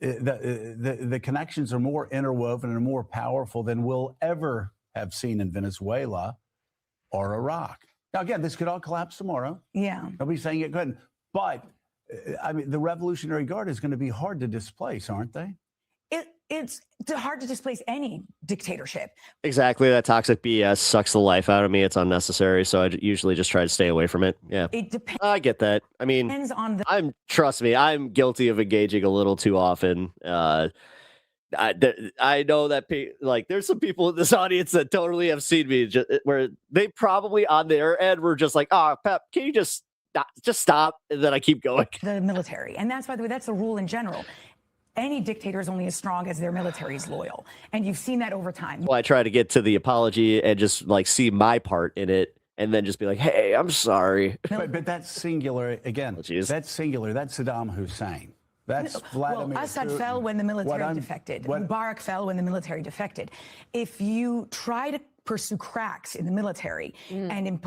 the connections are more interwoven and more powerful than we'll ever have seen in Venezuela or Iraq. Now, again, this could all collapse tomorrow. Yeah. Nobody's saying it couldn't. But, the Revolutionary Guard is going to be hard to displace, aren't they? It's hard to displace any dictatorship. Exactly. That toxic BS sucks the life out of me. It's unnecessary. So I usually just try to stay away from it. Yeah. It depends. I get that. I mean, depends on trust me, I'm guilty of engaging a little too often. I know that there's some people in this audience that totally have seen me where they probably on their end were just like, oh, Pep, can you just stop? And then I keep going. The military. And that's, by the way, that's the rule in general. Any dictator is only as strong as their military is loyal. And you've seen that over time. Well, I try to get to the apology and just see my part in it and then just be like, hey, I'm sorry. But that's singular again. That's singular. That's Saddam Hussein. That's Vladimir. Well, Assad Putin. fell when the military defected. Mubarak fell when the military defected. If you try to pursue cracks in the military and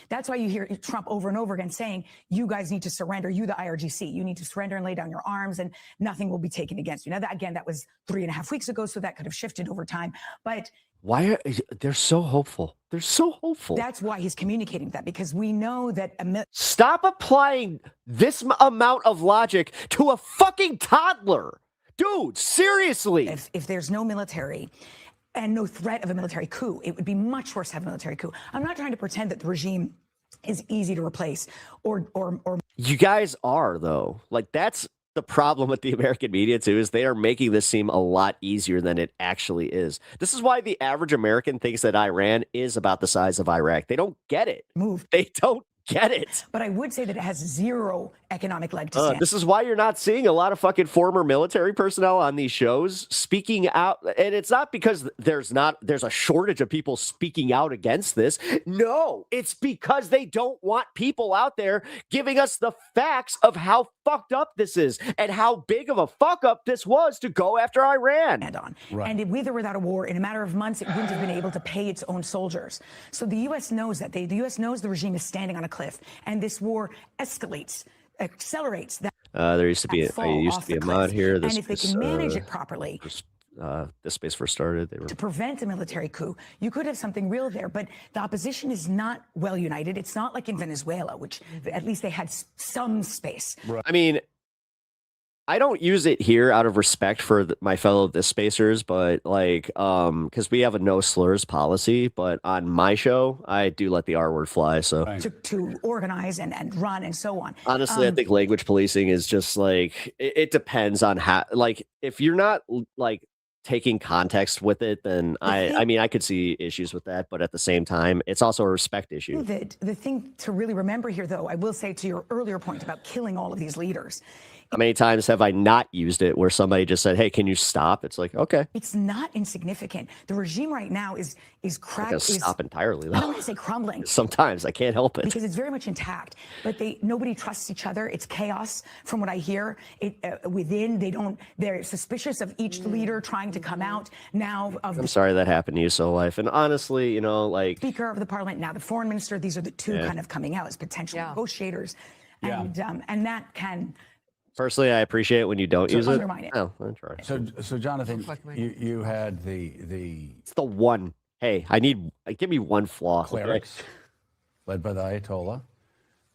that's why you hear Trump over and over again saying, you guys need to surrender, you the IRGC, you need to surrender and lay down your arms and nothing will be taken against you. Now that was 3.5 weeks ago, so that could have shifted over time. But why are they're so hopeful? They're so hopeful. That's why he's communicating that, because we know that stop applying this amount of logic to a fucking toddler. Dude, seriously. If there's no military and no threat of a military coup, it would be much worse to have a military coup. I'm not trying to pretend that the regime is easy to replace or you guys are, though. Like, that's the problem with the American media, too, is they are making this seem a lot easier than it actually is. This is why the average American thinks that Iran is about the size of Iraq. They don't get it. They don't get it. But I would say that it has zero economic leg to stand. This is why you're not seeing a lot of fucking former military personnel on these shows speaking out. And it's not because there's a shortage of people speaking out against this. No, it's because they don't want people out there giving us the facts of how fucked up this is and how big of a fuck up this was to go after Iran. And with or without a war, in a matter of months, it wouldn't have been able to pay its own soldiers. So the U.S. knows that. The U.S. knows the regime is standing on a cliff, and this war accelerates that. There used to be a mod here. And if they can manage it properly, this space first started. They were to prevent a military coup, you could have something real there. But the opposition is not well united. It's not like in Venezuela, which at least they had some space. I mean, I don't use it here out of respect for my fellow this spacers, but like, because we have a no slurs policy, but on my show, I do let the R word fly. So to organize and run and so on. Honestly, I think language policing is just like, it depends on how, like, if you're not like taking context with it, then I mean, I could see issues with that, but at the same time, it's also a respect issue. The thing to really remember here, though, I will say to your earlier point about killing all of these leaders. How many times have I not used it where somebody just said, hey, can you stop? It's like, okay. It's not insignificant. The regime right now is cracked. Stop entirely, though. I don't want to say crumbling. Sometimes I can't help it. Because it's very much intact. But nobody trusts each other. It's chaos from what I hear. Within, they're suspicious of each leader trying to come out now. I'm sorry that happened to you, so life. And honestly, you know, like. Speaker of the parliament, now the foreign minister, these are the two kind of coming out as potential negotiators. And that can. Personally, I appreciate it when you don't use it. Oh, I'll try. So Jonathan, you had the It's the one. Hey, give me one flaw. Clerics, led by the Ayatollah.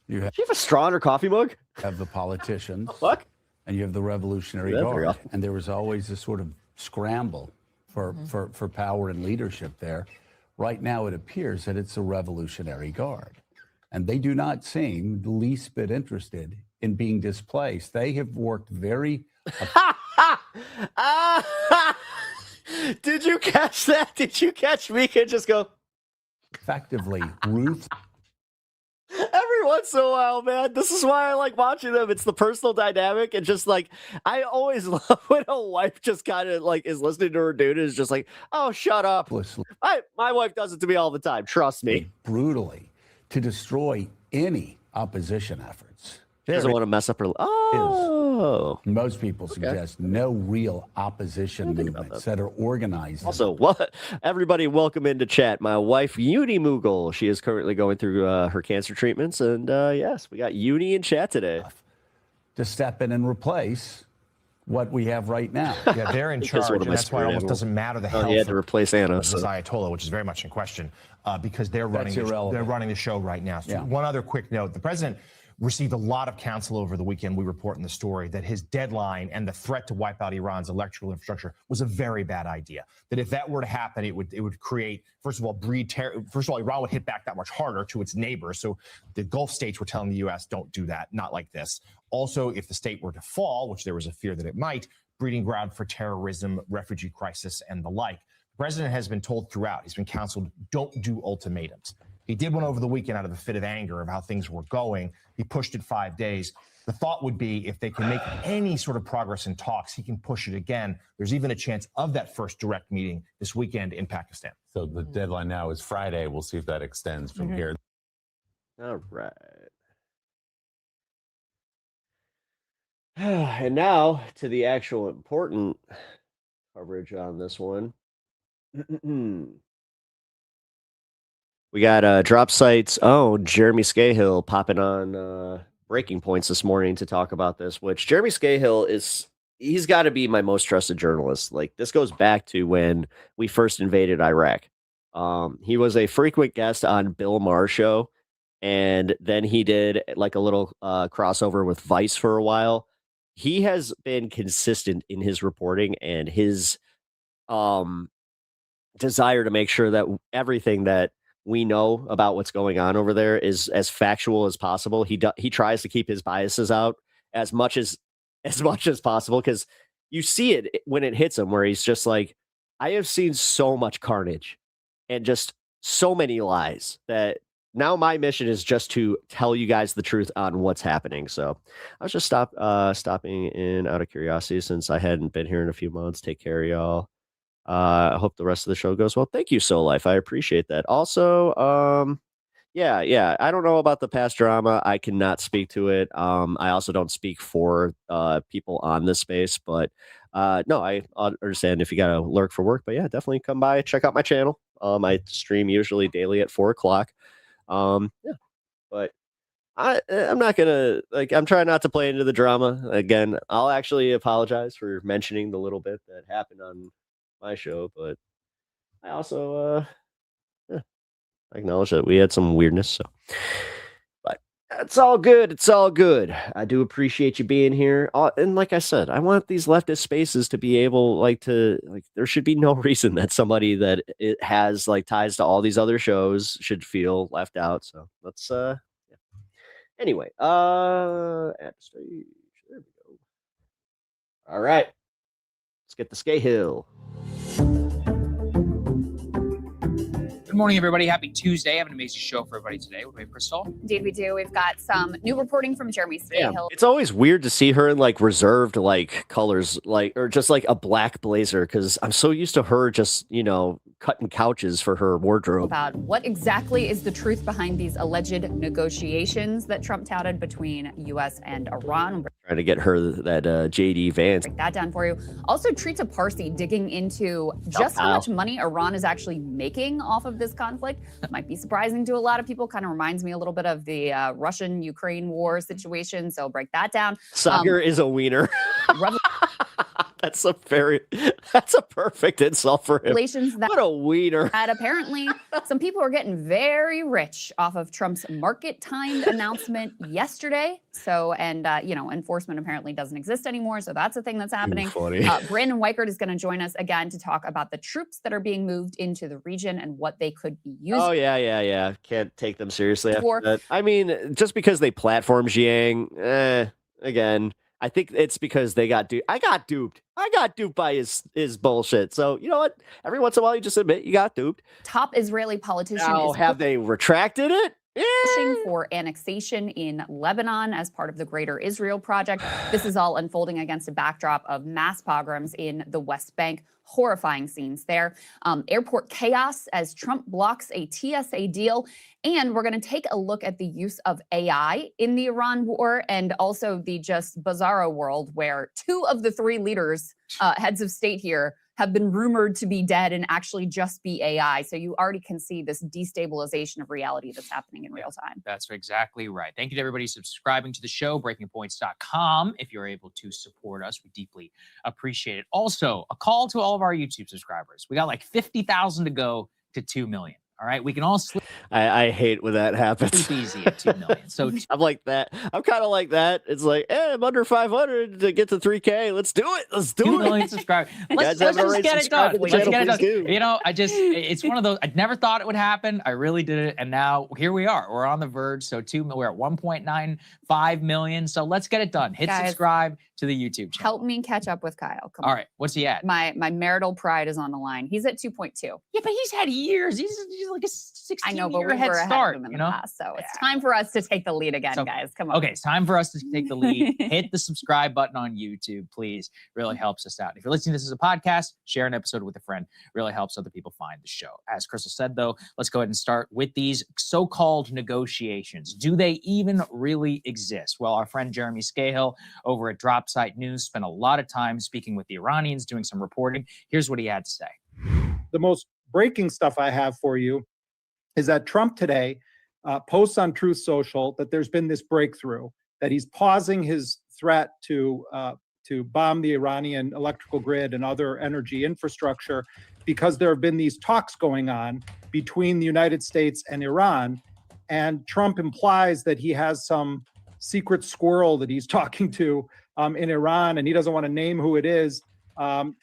Do you have a straw in her coffee mug? Have the politicians. Fuck. And you have the Revolutionary Guard. And there was always this sort of scramble for power and leadership there. Right now, it appears that it's the Revolutionary Guard. And they do not seem the least bit interested in being displaced. They have worked very. Did you catch that? Did you catch Mika just go? Effectively, Every once in a while, man. This is why I like watching them. It's the personal dynamic, and just like I always love when a wife just kind of like is listening to her dude and is just like, "Oh, shut up." My wife does it to me all the time. Trust me. Brutally to destroy any opposition efforts. She doesn't want to mess up her. Oh, most people suggest no real opposition movements that are organized. Also, everybody, welcome into chat. My wife, Uni Mughal. She is currently going through her cancer treatments, and yes, we got Uni in chat today to step in and replace what we have right now. Yeah, they're in charge, and that's why it almost doesn't matter the health. He had to replace Anna. Of Ayatollah, which is very much in question, because they're running the show right now. So one other quick note: the president received a lot of counsel over the weekend. We report in the story that his deadline and the threat to wipe out Iran's electrical infrastructure was a very bad idea. That if that were to happen, it would create, first of all, Iran would hit back that much harder to its neighbors. So the Gulf states were telling the U.S., don't do that, not like this. Also, if the state were to fall, which there was a fear that it might, breeding ground for terrorism, refugee crisis, and the like. The president has been told throughout, he's been counseled, don't do ultimatums. He did one over the weekend out of a fit of anger of how things were going. He pushed it 5 days. The thought would be if they can make any sort of progress in talks, he can push it again. There's even a chance of that first direct meeting this weekend in Pakistan. So the deadline now is Friday. We'll see if that extends from here. All right. And now to the actual important coverage on this one. We got Drop Site's own Jeremy Scahill popping on Breaking Points this morning to talk about this, which Jeremy Scahill he's got to be my most trusted journalist. Like, this goes back to when we first invaded Iraq. He was a frequent guest on Bill Maher's show, and then he did like a little crossover with Vice for a while. He has been consistent in his reporting and his desire to make sure that everything that we know about what's going on over there is as factual as possible. He tries to keep his biases out as much as possible, because you see it when it hits him, where he's just like, I have seen so much carnage and just so many lies that now my mission is just to tell you guys the truth on what's happening. So I was just stopping in out of curiosity, since I hadn't been here in a few months. Take care, y'all. I hope the rest of the show goes well. Thank you, So Life. I appreciate that. Also, yeah. I don't know about the past drama. I cannot speak to it. I also don't speak for people on this space, but no, I understand if you got to lurk for work. But yeah, definitely come by, check out my channel. I stream usually daily at 4:00. Yeah, but I'm not gonna I'm trying not to play into the drama. Again, I'll actually apologize for mentioning the little bit that happened on my show, but I also I acknowledge that we had some weirdness. So, but it's all good. It's all good. I do appreciate you being here. And like I said, I want these leftist spaces to be able there should be no reason that somebody that it has ties to all these other shows should feel left out. So let's yeah. Anyway, at stage. There we go. All right. Let's get the Scahill. Good morning, everybody. Happy Tuesday. I have an amazing show for everybody today. What do we have, Crystal? Indeed, we do. We've got some new reporting from Jeremy Scahill. It's always weird to see her in reserved colors, or just a black blazer, because I'm so used to her just, cutting couches for her wardrobe. About what exactly is the truth behind these alleged negotiations that Trump touted between U.S. and Iran. Trying to get her that JD Vance. Break that down for you. Also, Trita Parsi digging into just how much money Iran is actually making off of this conflict. Might be surprising to a lot of people. Kind of reminds me a little bit of the Russian-Ukraine war situation. So break that down. Soccer is a wiener. That's a perfect insult for him. What a wiener. That apparently some people are getting very rich off of Trump's market-timed announcement yesterday. So, and enforcement apparently doesn't exist anymore. So that's a thing that's happening. Brandon Weichert is going to join us again to talk about the troops that are being moved into the region and what they could be used. Oh, yeah. Can't take them seriously after that. I mean, just because they platform Jiang, again, I think it's because they got duped. I got duped by his bullshit. So, you know what? Every once in a while, you just admit you got duped. Top Israeli politician is have they retracted it? Pushing for annexation in Lebanon as part of the Greater Israel Project. This is all unfolding against a backdrop of mass pogroms in the West Bank. Horrifying scenes there. Airport chaos as Trump blocks a TSA deal. And we're going to take a look at the use of AI in the Iran war, and also the just bizarro world where 2 of the 3 leaders, heads of state here, have been rumored to be dead and actually just be AI. So you already can see this destabilization of reality that's happening in real time. That's exactly right. Thank you to everybody subscribing to the show, breakingpoints.com. If you're able to support us, we deeply appreciate it. Also, a call to all of our YouTube subscribers. We got 50,000 to go to 2 million. All right, we can all sleep. I hate when that happens. Easy at 2 million. So I'm like that. I'm kind of like that. It's like, hey, I'm under 500 to get to 3K. Let's do it. Let's do 2 it. 2 million subscribers. Let's just get it done. Let's get it done. It's one of those. I never thought it would happen. I really did it, and now here we are. We're on the verge. So we're at 1.95 million. So let's get it done. Hit subscribe to the YouTube channel. Help me catch up with Kyle. All right, what's he at? My marital pride is on the line. He's at 2.2. Yeah, but he's had years. He's like a 16-year I know, but we head were start. ahead of them in You the know, past, so it's time for us to take the lead again, So- guys. Come on. Okay, it's time for us to take the lead. Hit the subscribe button on YouTube, please. Really helps us out. If you're listening to this as a podcast, share an episode with a friend. Really helps other people find the show. As Crystal said, though, let's go ahead and start with these so-called negotiations. Do they even really exist? Well, our friend Jeremy Scahill over at DropSite News spent a lot of time speaking with the Iranians, doing some reporting. Here's what he had to say. The most breaking stuff I have for you is that Trump today posts on Truth Social that there's been this breakthrough, that he's pausing his threat to bomb the Iranian electrical grid and other energy infrastructure because there have been these talks going on between the United States and Iran. And Trump implies that he has some secret squirrel that he's talking to in Iran, and he doesn't want to name who it is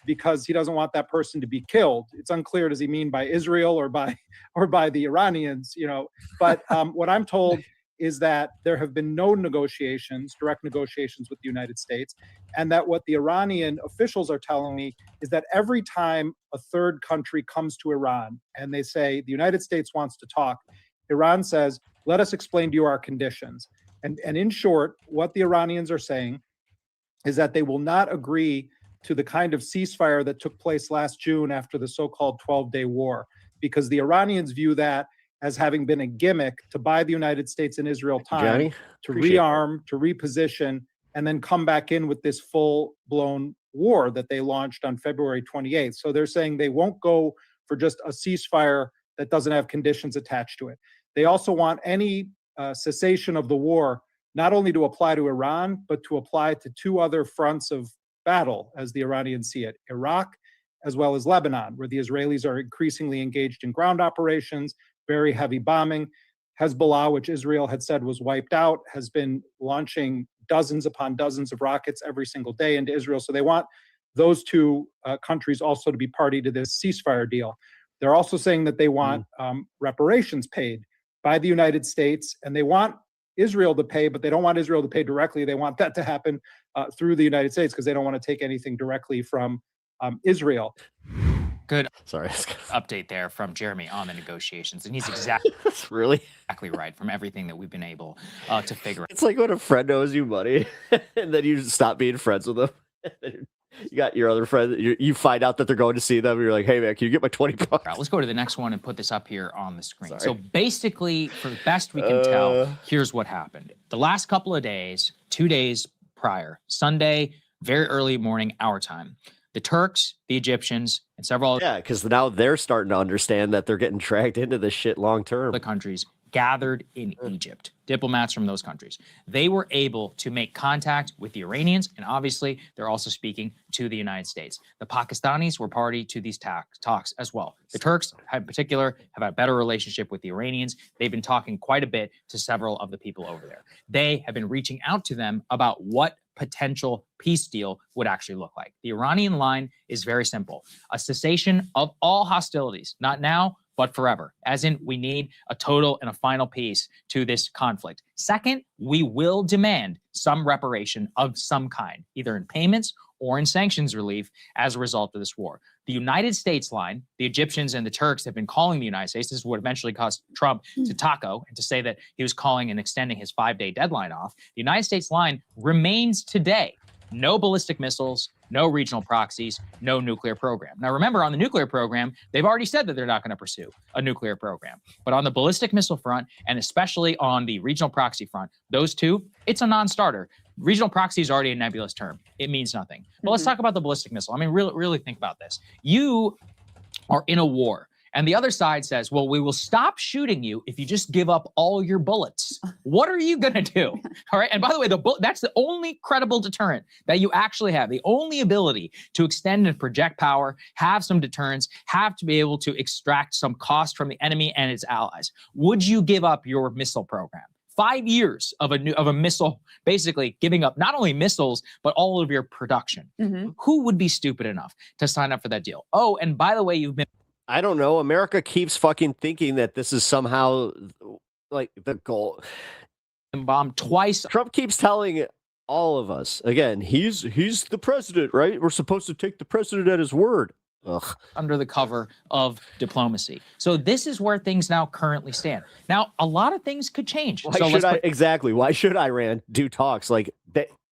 because he doesn't want that person to be killed. It's unclear, does he mean by Israel or by the Iranians, you know? But what I'm told is that there have been no negotiations, direct negotiations with the United States, and that what the Iranian officials are telling me is that every time a third country comes to Iran and they say the United States wants to talk, Iran says, let us explain to you our conditions. And in short, what the Iranians are saying is that they will not agree to the kind of ceasefire that took place last June after the so-called 12-day war, because the Iranians view that as having been a gimmick to buy the United States and Israel time Johnny, to rearm, to reposition, and then come back in with this full-blown war that they launched on February 28th. So they're saying they won't go for just a ceasefire that doesn't have conditions attached to it. They also want any cessation of the war not only to apply to Iran, but to apply to two other fronts of battle, as the Iranians see it, Iraq, as well as Lebanon, where the Israelis are increasingly engaged in ground operations, very heavy bombing. Hezbollah, which Israel had said was wiped out, has been launching dozens upon dozens of rockets every single day into Israel. So they want those two countries also to be party to this ceasefire deal. They're also saying that they want reparations paid by the United States, and they want Israel to pay, but they don't want Israel to pay directly. They want that to happen through the United States because they don't want to take anything directly from Israel. Good. Sorry. Update there from Jeremy on the negotiations, and he's exactly exactly right from everything that we've been able to figure out. It's like when a friend owes you money and then you stop being friends with them. You got your other friend, you find out that they're going to see them. And you're like, hey, man, can you get my $20? All right, let's go to the next one and put this up here on the screen. Sorry. So basically, for the best we can tell, here's what happened. The last couple of days, 2 days prior, Sunday, very early morning, our time, the Turks, the Egyptians, and several yeah, because now they're starting to understand that they're getting dragged into this shit long term. The countries gathered in Egypt, diplomats from those countries. They were able to make contact with the Iranians, and obviously they're also speaking to the United States. The Pakistanis were party to these talks as well. The Turks, in particular, have a better relationship with the Iranians. They've been talking quite a bit to several of the people over there. They have been reaching out to them about what potential peace deal would actually look like. The Iranian line is very simple: a cessation of all hostilities, not now, but forever. As in, we need a total and a final peace to this conflict. Second, we will demand some reparation of some kind, either in payments or in sanctions relief as a result of this war. The United States line, the Egyptians and the Turks have been calling the United States. This is what eventually caused Trump to taco and to say that he was calling and extending his 5-day deadline off. The United States line remains today. No ballistic missiles, no regional proxies, no nuclear program. Now, remember, on the nuclear program, they've already said that they're not going to pursue a nuclear program. But on the ballistic missile front, and especially on the regional proxy front, those two, it's a non-starter. Regional proxy is already a nebulous term. It means nothing. But let's talk about the ballistic missile. I mean, really think about this. You are in a war, and the other side says, well, we will stop shooting you if you just give up all your bullets. What are you going to do? All right. And by the way, that's the only credible deterrent that you actually have. The only ability to extend and project power, have some deterrence, have to be able to extract some cost from the enemy and its allies. Would you give up your missile program? 5 years of a missile, basically giving up not only missiles, but all of your production. Who would be stupid enough to sign up for that deal? Oh, and by the way, I don't know. America keeps fucking thinking that this is somehow like the goal. Bombed twice. Trump keeps telling all of us, again, he's the president, right? We're supposed to take the president at his word. under the cover of diplomacy. So this is where things now currently stand. Now, a lot of things could change. Exactly. Why should Iran do talks? Like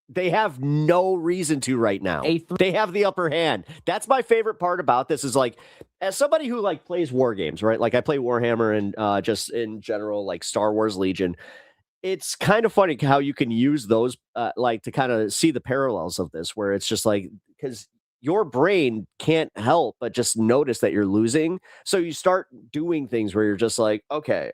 they have no reason to right now. They have the upper hand. That's my favorite part about this is like, as somebody who like plays war games, right? Like I play Warhammer and just in general, like Star Wars Legion. It's kind of funny how you can use those like to kind of see the parallels of this, where it's just like, because your brain can't help but just notice that you're losing. So you start doing things where you're just like, okay,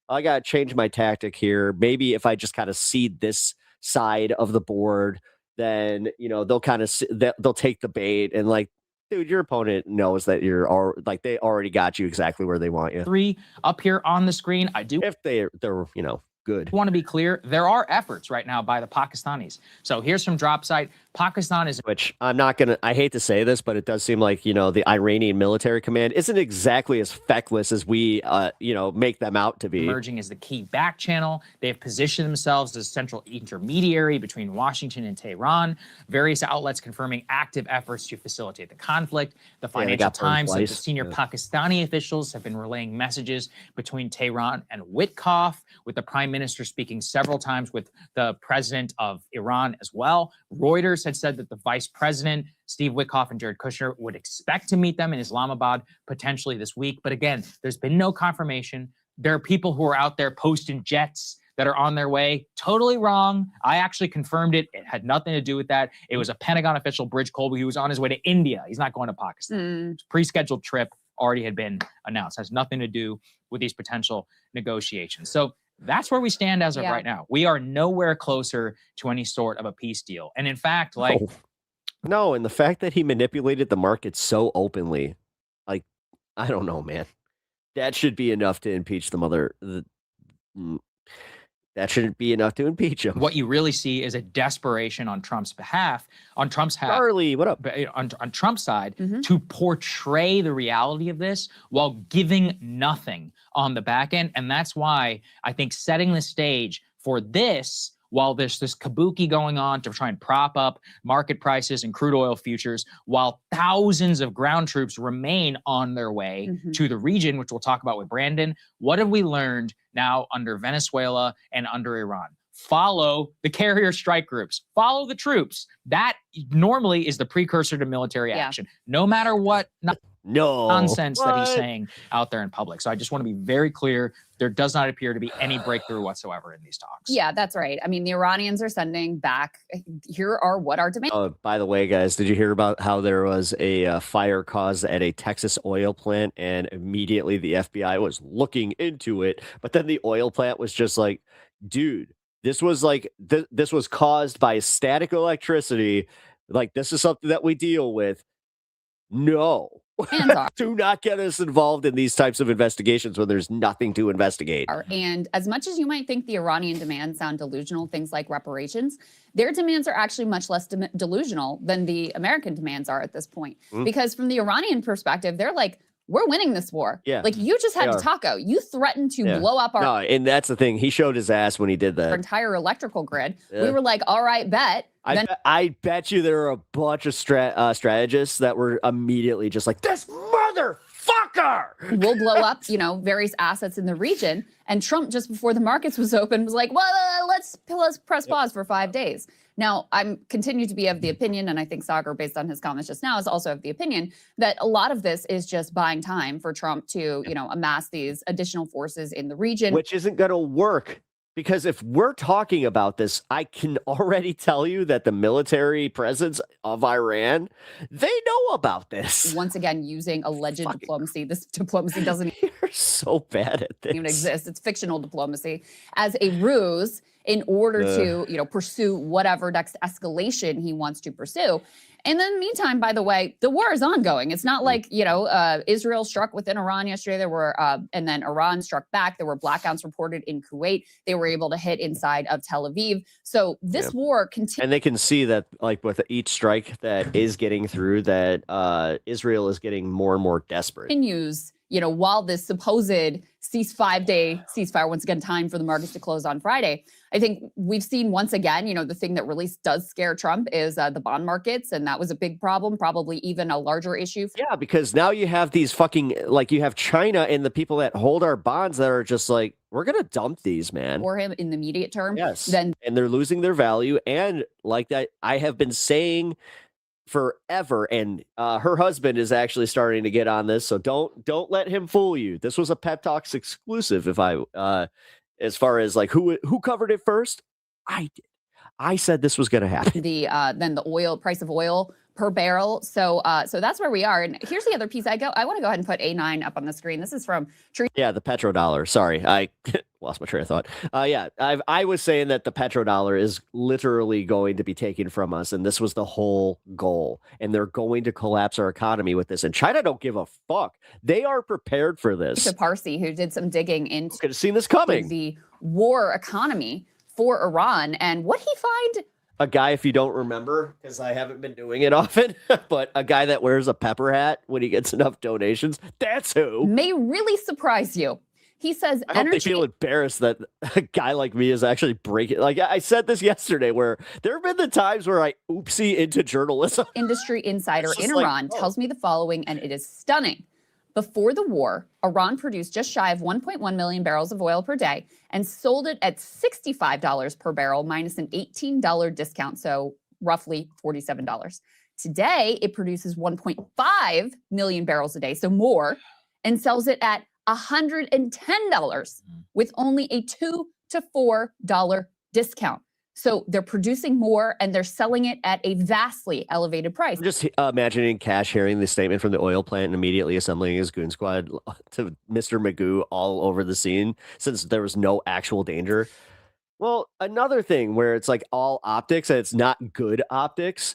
I got to change my tactic here. Maybe if I just kind of seed this side of the board, then, you know, they'll kind of, they'll take the bait and like, dude, your opponent knows that you're like, they already got you exactly where they want you. 3 up here on the screen. I do. If they're, you know, good. Want to be clear, there are efforts right now by the Pakistanis. So here's some drop site. Pakistan is, which I'm not gonna, I hate to say this, but it does seem like, you know, the Iranian military command isn't exactly as feckless as we you know, make them out to be. Emerging as the key back channel. They've positioned themselves as central intermediary between Washington and Tehran. Various outlets confirming active efforts to facilitate the conflict. The Financial Times said the senior Pakistani officials have been relaying messages between Tehran and Witkoff, with the prime minister speaking several times with the president of Iran as well. Reuters had said that the vice president, Steve Witkoff and Jared Kushner, would expect to meet them in Islamabad potentially this week. But again, there's been no confirmation. There are people who are out there posting jets that are on their way. Totally wrong. I actually confirmed it. It had nothing to do with that. It was a Pentagon official, Bridge Colby. He was on his way to India. He's not going to Pakistan. It's a pre-scheduled trip already had been announced. It has nothing to do with these potential negotiations. So that's where we stand as of right now. We are nowhere closer to any sort of a peace deal. And in fact, like... No, and the fact that he manipulated the market so openly, like, I don't know, man. That should be enough to impeach that shouldn't be enough to impeach him. What you really see is a desperation on Trump's behalf, Charlie, what up? On Trump's side, to portray the reality of this while giving nothing on the back end. And that's why I think setting the stage for this, while there's this kabuki going on to try and prop up market prices and crude oil futures, while thousands of ground troops remain on their way to the region, which we'll talk about with Brandon. What have we learned now under Venezuela and under Iran? Follow the carrier strike groups. Follow the troops. That normally is the precursor to military action. No matter what nonsense that he's saying out there in public. So I just want to be very clear. There does not appear to be any breakthrough whatsoever in these talks. Yeah, that's right. I mean, the Iranians are sending back, here are what our demands. Oh, by the way, guys, did you hear about how there was a fire caused at a Texas oil plant and immediately the FBI was looking into it, but then the oil plant was just like, dude, this was like, this was caused by static electricity. Like, this is something that we deal with. No. Do not get us involved in these types of investigations when there's nothing to investigate. And as much as you might think the Iranian demands sound delusional, things like reparations, their demands are actually much less delusional than the American demands are at this point. Because from the Iranian perspective, they're like, we're winning this war. Yeah, like you just had Taco. You threatened to blow up our... No, and that's the thing. He showed his ass when he did that. Our entire electrical grid. We were like, all right, bet. I bet you there are a bunch of strategists that were immediately just like, this motherfucker! We'll blow up, you know, various assets in the region. And Trump, just before the markets was open, was like, well, let's press pause for 5 days. Now, I'm continue to be of the opinion, and I think Sagar, based on his comments just now, is also of the opinion that a lot of this is just buying time for Trump to, you know, amass these additional forces in the region. Which isn't going to work. Because if we're talking about this, I can already tell you that the military presence of Iran, they know about this. Once again, using alleged diplomacy. This diplomacy doesn't You're so bad at this. even exist. It's fictional diplomacy as a ruse in order to, you know, pursue whatever next escalation he wants to pursue. And in the meantime, by the way, the war is ongoing. It's not like, you know, Israel struck within Iran yesterday. There were, and then Iran struck back. There were blackouts reported in Kuwait. They were able to hit inside of Tel Aviv. So this war continues. And they can see that, like, with each strike that is getting through, that Israel is getting more and more desperate. Continues while this supposed five-day ceasefire, once again, time for the markets to close on Friday, I think we've seen once again, the thing that really does scare Trump is the bond markets. And that was a big problem, probably even a larger issue. Yeah, because now you have these fucking, you have China and the people that hold our bonds that are just like, we're going to dump these, man. For him in the immediate term. Yes. And they're losing their value. And like that, I have been saying forever, and her husband is actually starting to get on this, so don't let him fool you. This was a Pep Talks exclusive. If I as far as who covered it first, I did. I said this was going to happen. Then the price of oil per barrel. So that's where we are. And here's the other piece. I want to go ahead and put A9 up on the screen. This is from Yeah, the petrodollar. Sorry, I lost my train of thought. I was saying that the petrodollar is literally going to be taken from us, and this was the whole goal. And they're going to collapse our economy with this. And China don't give a fuck. They are prepared for this. Parsi, who did some digging into could have seen this coming. The war economy for Iran, and what he find. A guy, if you don't remember, because I haven't been doing it often, but a guy that wears a pepper hat when he gets enough donations, that's who. May really surprise you. He says I hope they feel embarrassed that a guy like me is actually breaking. Like I said this yesterday, where there have been the times where I oopsie into journalism. Industry insider in Iran tells me the following, and it is stunning. Before the war, Iran produced just shy of 1.1 million barrels of oil per day and sold it at $65 per barrel minus an $18 discount, so roughly $47. Today, it produces 1.5 million barrels a day, so more, and sells it at $110 with only a $2 to $4 discount. So they're producing more and they're selling it at a vastly elevated price. I'm just imagining Cash hearing the statement from the oil plant and immediately assembling his goon squad to Mr. Magoo all over the scene since there was no actual danger. Well, another thing where it's like all optics and it's not good optics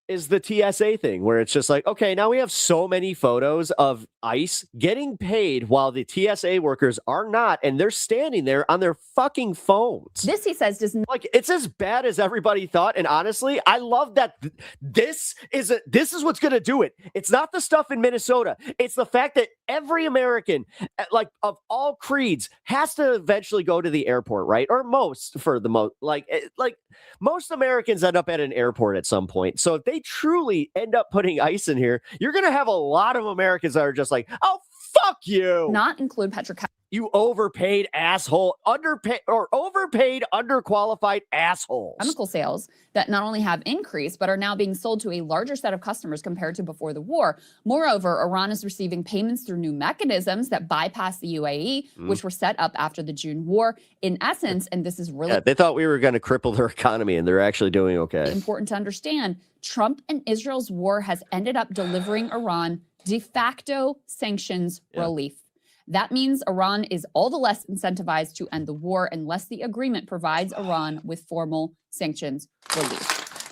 is the TSA thing where it's just like, okay, now we have so many photos of ICE getting paid while the TSA workers are not, and they're standing there on their fucking phones. This, he says, doesn't it's as bad as everybody thought. And honestly, I love that this is what's going to do it. It's not the stuff in Minnesota. It's the fact that every American, of all creeds, has to eventually go to the airport, right? Or most Americans end up at an airport at some point. So if they truly end up putting ICE in here, you're going to have a lot of Americans that are just like, oh, fuck you. Not include petrochemicals. You overpaid asshole, overpaid, underqualified assholes. Chemical sales that not only have increased, but are now being sold to a larger set of customers compared to before the war. Moreover, Iran is receiving payments through new mechanisms that bypass the UAE, which were set up after the June war. In essence, and this is really... they thought we were going to cripple their economy, and they're actually doing okay. Important to understand, Trump and Israel's war has ended up delivering Iran de facto sanctions relief. That means Iran is all the less incentivized to end the war unless the agreement provides Iran with formal sanctions relief.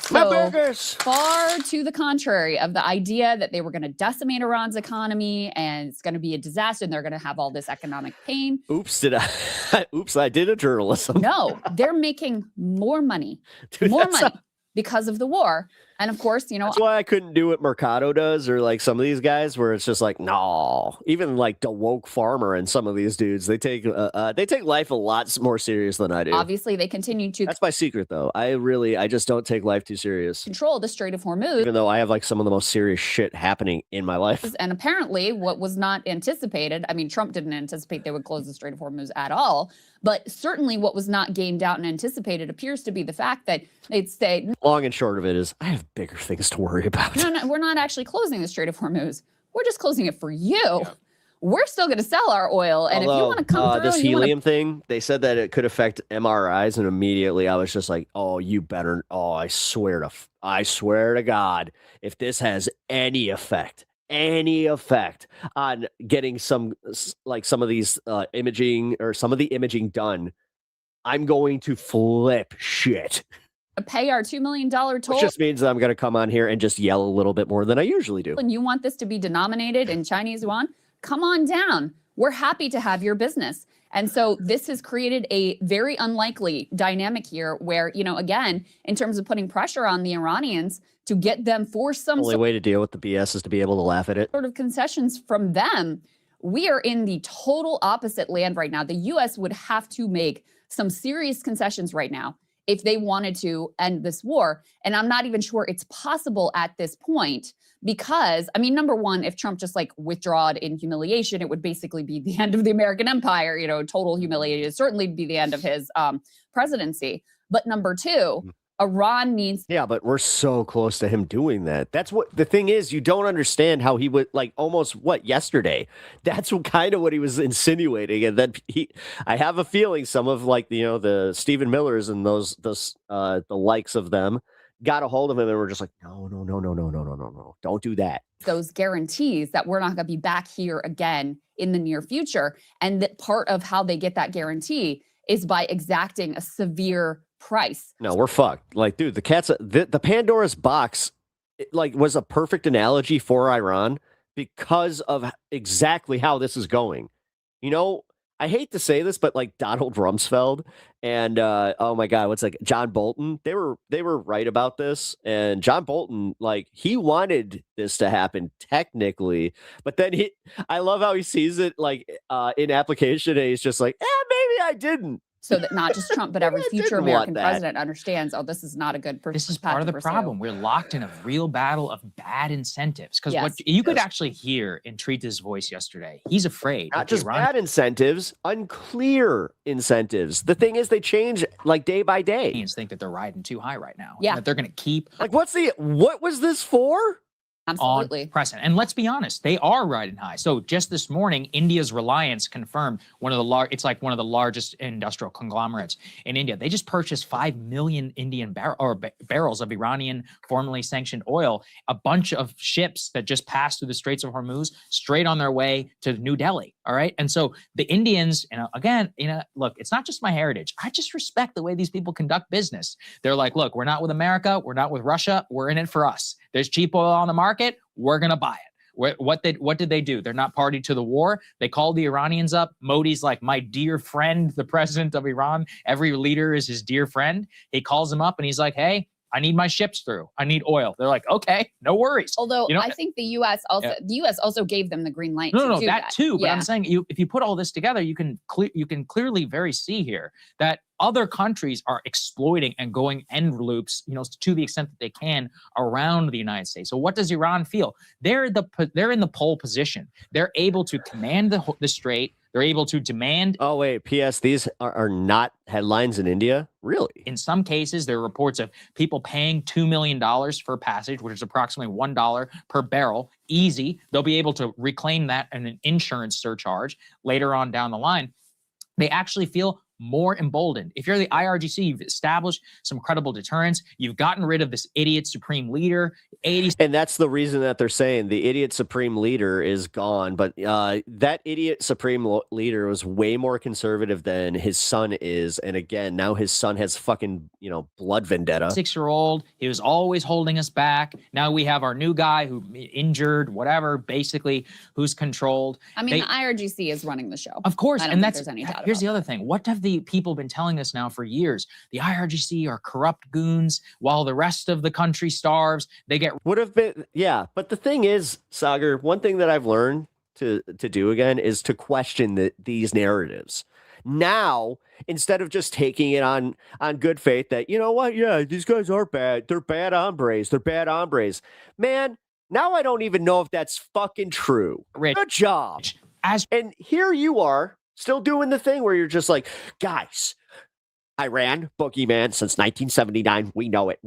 So far to the contrary of the idea that they were going to decimate Iran's economy and it's going to be a disaster and they're going to have all this economic pain. Oops, I did a journalism. No, they're making more money, because of the war. And of course, that's why I couldn't do what Mercado does or like some of these guys where it's just like, no, even like the woke farmer and some of these dudes, they take life a lot more serious than I do. Obviously, they continue to. That's my secret, though. I just don't take life too serious. Control the Strait of Hormuz. Even though I have like some of the most serious shit happening in my life. And apparently what was not anticipated, I mean, Trump didn't anticipate they would close the Strait of Hormuz at all. But certainly what was not gamed out and anticipated appears to be the fact that they'd say... Long and short of it is, I have bigger things to worry about. No, we're not actually closing the Strait of Hormuz. We're just closing it for you. Yeah. We're still going to sell our oil. And if you want to come through... This helium thing, they said that it could affect MRIs. And immediately I was just like, oh, you better... Oh, I swear to God, if this has any effect on getting some of these imaging or some of the imaging done, I'm going to flip shit. Pay our $2 million toll. Which just means that I'm going to come on here and just yell a little bit more than I usually do. And you want this to be denominated in Chinese yuan? Come on down. We're happy to have your business. And so this has created a very unlikely dynamic here where, again, in terms of putting pressure on the Iranians to get them for some only way to deal with the BS is to be able to laugh at it. sort of concessions from them, we are in the total opposite land right now. The U.S. would have to make some serious concessions right now if they wanted to end this war. And I'm not even sure it's possible at this point because, number one, if Trump just withdrawed in humiliation, it would basically be the end of the American empire, total humiliation. It'd certainly be the end of his presidency. But number two, Iran needs. Yeah, but we're so close to him doing that. That's what the thing is. You don't understand how he would almost yesterday. That's kind of what he was insinuating. And then I have a feeling some of the Stephen Millers and those the likes of them got a hold of him and were just like, no, don't do that. Those guarantees that we're not going to be back here again in the near future. And that part of how they get that guarantee is by exacting a severe price. No, we're fucked. Dude, the Pandora's box, was a perfect analogy for Iran because of exactly how this is going. I hate to say this, but Donald Rumsfeld and oh my God, John Bolton? They were right about this. And John Bolton, he wanted this to happen technically, but then I love how he sees it in application, and he's just maybe I didn't. So that not just Trump, but every future American president understands, this is not a good This is part of the problem. We're locked in a real battle of bad incentives. Because what you could actually hear in Treata's voice yesterday, he's afraid. Not just bad incentives, unclear incentives. The thing is, they change day by day. Iranians think that they're riding too high right now. Yeah. That they're going to keep. What was this for? Absolutely. On precedent. And let's be honest, they are riding high. So just this morning, India's Reliance confirmed one of the largest industrial conglomerates in India. They just purchased 5 million Indian barrels of Iranian formerly sanctioned oil, a bunch of ships that just passed through the Straits of Hormuz straight on their way to New Delhi. All right. And so the Indians, again, look, it's not just my heritage. I just respect the way these people conduct business. They're like, look, we're not with America. We're not with Russia. We're in it for us. There's cheap oil on the market. We're going to buy it. What did they do? They're not party to the war. They called the Iranians up. Modi's like, my dear friend, the president of Iran. Every leader is his dear friend. He calls them up and he's like, hey, I need my ships through. I need oil. They're like, okay, no worries. Although I think the U.S. also gave them the green light. No, that too. But I'm saying if you put all this together, you can clearly very see here that other countries are exploiting and going end loops, to the extent that they can around the United States. So what does Iran feel? They're in the pole position. They're able to command the strait. They're able to demand. Oh, wait. P.S. These are not headlines in India? Really? In some cases, there are reports of people paying $2 million for passage, which is approximately $1 per barrel. Easy. They'll be able to reclaim that in an insurance surcharge later on down the line. They actually feel more emboldened. If you're the IRGC, you've established some credible deterrence. You've gotten rid of this idiot supreme leader. And that's the reason that they're saying the idiot supreme leader is gone. But that idiot supreme leader was way more conservative than his son is. And again, now his son has fucking, blood vendetta. 6-year-old. He was always holding us back. Now we have our new guy who injured, whatever, basically, who's controlled. The IRGC is running the show. Of course. And there's any doubt. Here's the other thing. What have the people been telling us now for years? The IRGC are corrupt goons while the rest of the country starves. They get would have been, yeah. But the thing is, Sagar, one thing that I've learned to do again is to question these narratives. Now, instead of just taking it on good faith that, yeah, these guys are bad. They're bad hombres. Man, now I don't even know if that's fucking true. Good job. And here you are still doing the thing where you're just like, guys, Iran, boogeyman since 1979. We know it.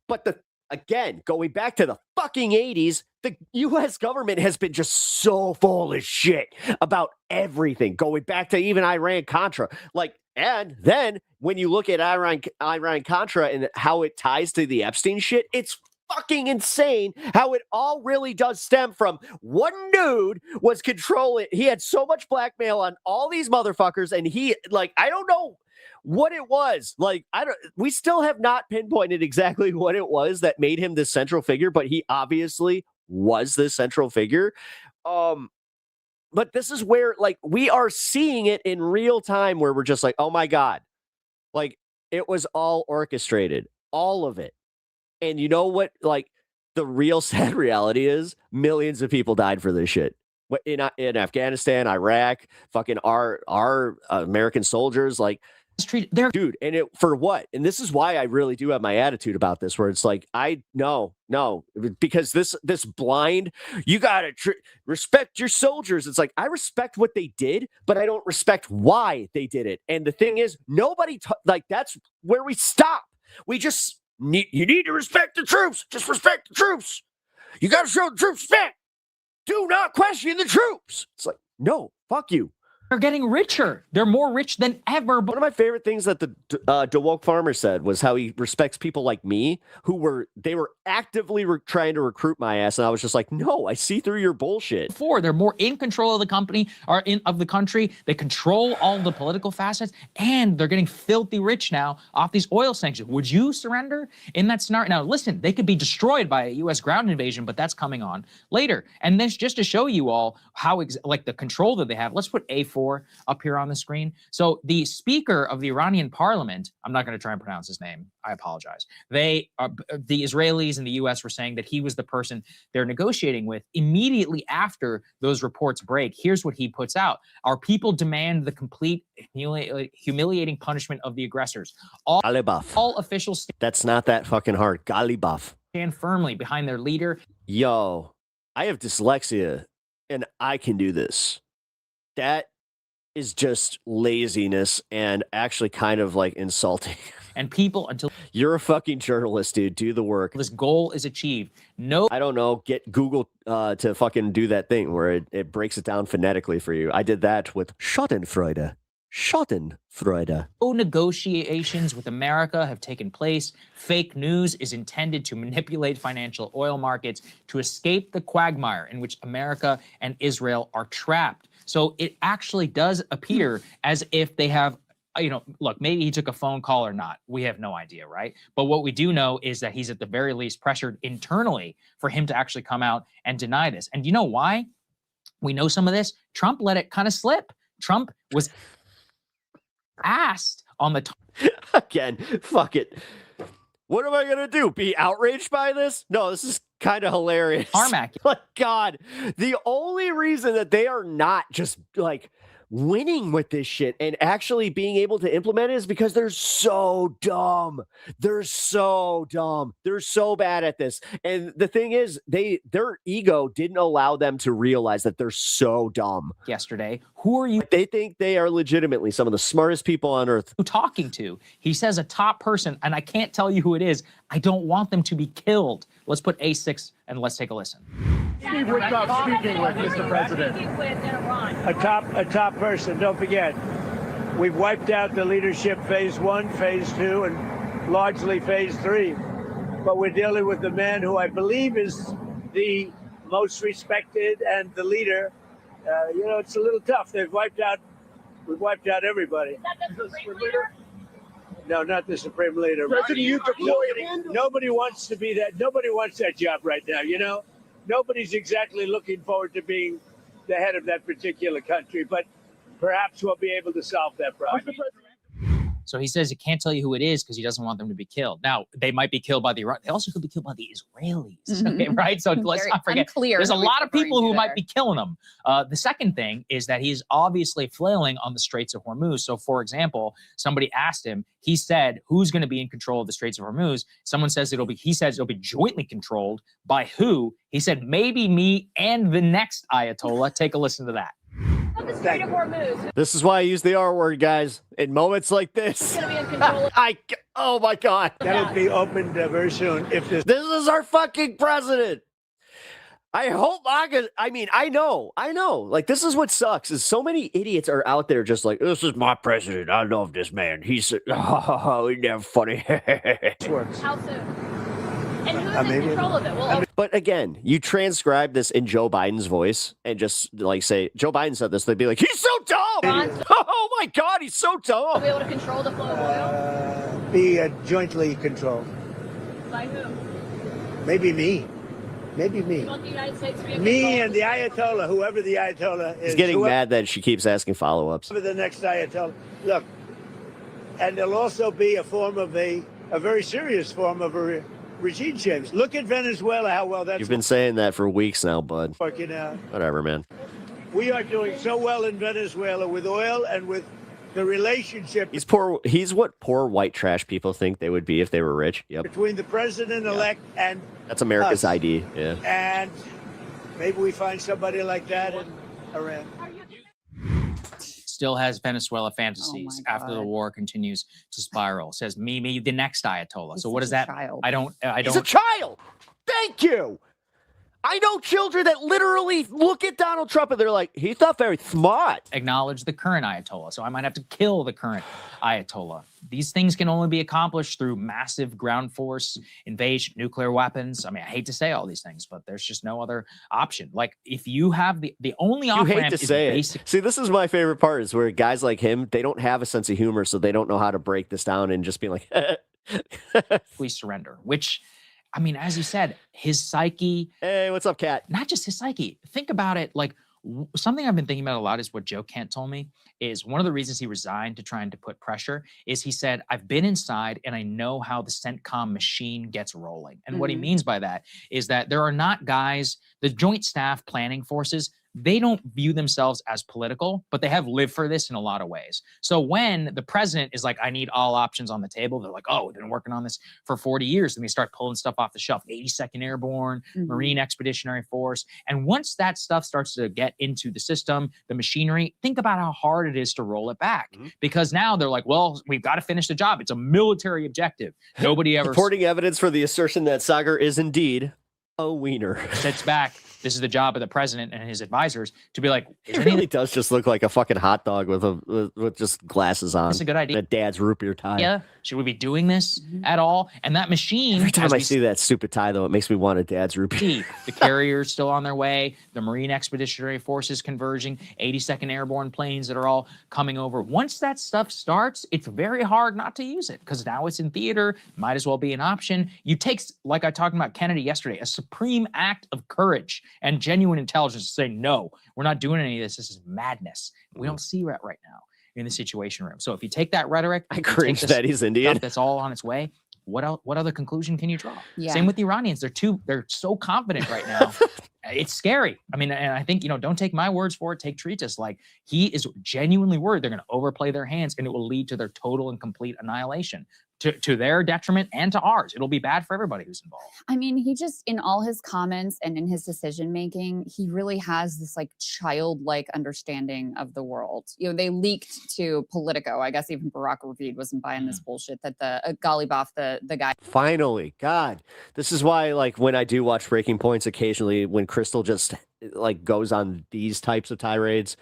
But again, going back to the fucking 80s, the U.S. government has been just so full of shit about everything, going back to even Iran-Contra. And then when you look at Iran-Contra and how it ties to the Epstein shit, it's fucking insane how it all really does stem from one dude was controlling. He had so much blackmail on all these motherfuckers, and he I don't know what it was. We still have not pinpointed exactly what it was that made him the central figure, but he obviously was the central figure. but this is where, like, we are seeing it in real time where we're just like, oh my God, like, it was all orchestrated, all of it. And you know what, like, the real sad reality is millions of people died for this shit. In Afghanistan, Iraq, fucking our American soldiers, like, dude, and it for what? And this is why I really do have my attitude about this, where it's like, no, because this blind, you gotta respect your soldiers. It's like, I respect what they did, but I don't respect why they did it. And the thing is, nobody like, that's where we stop. We just you need to respect the troops. Just respect the troops. You gotta show the troops respect. Do not question the troops. It's like, no, fuck you. They're getting richer. They're more rich than ever. One of my favorite things that the DeWoke farmer said was how he respects people like me who were actively trying to recruit my ass. And I was just like, no, I see through your bullshit. Before, they're more in control of the company or of the country. They control all the political facets, and they're getting filthy rich now off these oil sanctions. Would you surrender in that scenario? Now, listen, they could be destroyed by a U.S. ground invasion, but that's coming on later. And this just to show you all how like the control that they have. Let's put A4 up here on the screen. So the speaker of the Iranian parliament, I'm not going to try and pronounce his name, I apologize. The Israelis and the US were saying that he was the person they're negotiating with. Immediately after those reports break, here's what he puts out. Our people demand the complete humiliating punishment of the aggressors. All officials That's not that fucking hard. Galibaf. Stand firmly behind their leader. Yo, I have dyslexia and I can do this. That is just laziness and actually kind of like insulting. And people, until you're a fucking journalist, dude, do the work. This goal is achieved. No, I don't know. Get Google to fucking do that thing where it breaks it down phonetically for you. I did that with Schadenfreude. Schadenfreude. No negotiations with America have taken place. Fake news is intended to manipulate financial oil markets to escape the quagmire in which America and Israel are trapped. So it actually does appear as if they have, look, maybe he took a phone call or not. We have no idea, right? But what we do know is that he's at the very least pressured internally for him to actually come out and deny this. And you know why? We know some of this. Trump let it kind of slip. Trump was asked on the again, fuck it. What am I going to do? Be outraged by this? No, this is kind of hilarious. Tarmac. Like, God, the only reason that they are not just like winning with this shit and actually being able to implement it is because they're so dumb. They're so dumb. They're so bad at this. And the thing is, their ego didn't allow them to realize that they're so dumb. Yesterday, who are you? They think they are legitimately some of the smartest people on earth. Talking to? He says a top person, and I can't tell you who it is. I don't want them to be killed. Let's put A6 and let's take a listen. Steve Witkoff speaking with Mr. President. A top person. Don't forget, we've wiped out the leadership phase 1, phase 2, and largely phase 3. But we're dealing with the man who I believe is the most respected and the leader. It's a little tough. We've wiped out everybody. Is that the Supreme Leader? No, not the Supreme Leader. Nobody wants to be that. Nobody wants that job right now. Nobody's exactly looking forward to being the head of that particular country, but perhaps we'll be able to solve that problem. So he says he can't tell you who it is because he doesn't want them to be killed. Now, they might be killed by the Iranians. They also could be killed by the Israelis, okay, right? So let's not forget, there's a lot of people who might be killing them. The second thing is that he's obviously flailing on the Straits of Hormuz. So, for example, somebody asked him, he said, who's going to be in control of the Straits of Hormuz? Someone says he says it'll be jointly controlled by who? He said, maybe me and the next Ayatollah. Take a listen to that. The Strait of Hormuz. This is why I use the R word, guys. In moments like this, oh my God, that'll be opened very soon. If this is our fucking president. I hope I know. Like, this is what sucks is so many idiots are out there just like, this is my president. I love this man. He's never funny. How soon? And who's in control of it? Well, but again, you transcribe this in Joe Biden's voice and just like say, Joe Biden said this, they'd be like, he's so dumb. Oh my God, he's so dumb. Be able to control the flow of oil? Be jointly controlled. By who? Maybe me. Maybe me. Me and the Ayatollah, whoever the Ayatollah is. He's getting mad that she keeps asking follow-ups. For the next Ayatollah. Look, and there'll also be a form of a very serious form of a regime change. Look at Venezuela, how well that's You've been saying that for weeks now, bud. working out. Whatever, man. We are doing so well in Venezuela with oil and with the relationship He's poor. He's what poor white trash people think they would be if they were rich. Yep. between the president-elect and That's America's us. ID. Yeah. And maybe we find somebody like that in Iran. Still has Venezuela fantasies after the war continues to spiral. Says me, the next Ayatollah. So what is that? I don't. He's a child. Thank you. I know children that literally look at Donald Trump and they're like, he's not very smart. Acknowledge the current Ayatollah. So I might have to kill the current Ayatollah. These things can only be accomplished through massive ground force invasion, nuclear weapons. I mean, I hate to say all these things, but there's just no other option. Like, if you have the only You off-ramp hate to is say basic. it. See, this is my favorite part is where guys like him, they don't have a sense of humor, so they don't know how to break this down and just be like, please surrender, which, I mean, as you said, his psyche. Hey, what's up, Kat? Not just his psyche. Think about it. Like, something I've been thinking about a lot is what Joe Kent told me is one of the reasons he resigned to trying to put pressure is he said, I've been inside and I know how the CENTCOM machine gets rolling. And what he means by that is that there are not guys, the Joint Staff Planning Forces, they don't view themselves as political, but they have lived for this in a lot of ways. So when the president is like, I need all options on the table, they're like, oh, we've been working on this for 40 years. And they start pulling stuff off the shelf, 82nd Airborne, Marine Expeditionary Force. And once that stuff starts to get into the system, the machinery, think about how hard it is to roll it back. Because now they're like, well, we've got to finish the job. It's a military objective. Nobody ever Supporting evidence for the assertion that Sagar is indeed a wiener. sits back. This is the job of the president and his advisors to be like, It really does just look like a fucking hot dog with just glasses on. That's a good idea. A dad's root beer tie. yeah, should we be doing this at all? And that machine, Every time as I we see that stupid tie, though, it makes me want a dad's root beer. see, the carriers still on their way, the Marine Expeditionary Forces converging, 82nd Airborne planes that are all coming over. Once that stuff starts, it's very hard not to use it because now it's in theater, might as well be an option. You take, like I talked about Kennedy yesterday, a supreme act of courage and genuine intelligence to say, no, we're not doing any of this. This is madness. We don't see that right now in the Situation Room. So if you take that rhetoric, I cringe that he's Indian. that's all on its way. What else? What other conclusion can you draw? Yeah. Same with the Iranians. They're so confident right now. It's scary. I mean, and I think, don't take my words for it. Take Tritas. Like, he is genuinely worried they're going to overplay their hands and it will lead to their total and complete annihilation. To their detriment and to ours. It'll be bad for everybody who's involved. I mean, he just, in all his comments and in his decision making, he really has this like childlike understanding of the world. They leaked to Politico. I guess even Barack Ravid wasn't buying this bullshit that the Ghalibaf, the guy. Finally, God, this is why, like, when I do watch Breaking Points occasionally, when Crystal just like goes on these types of tirades,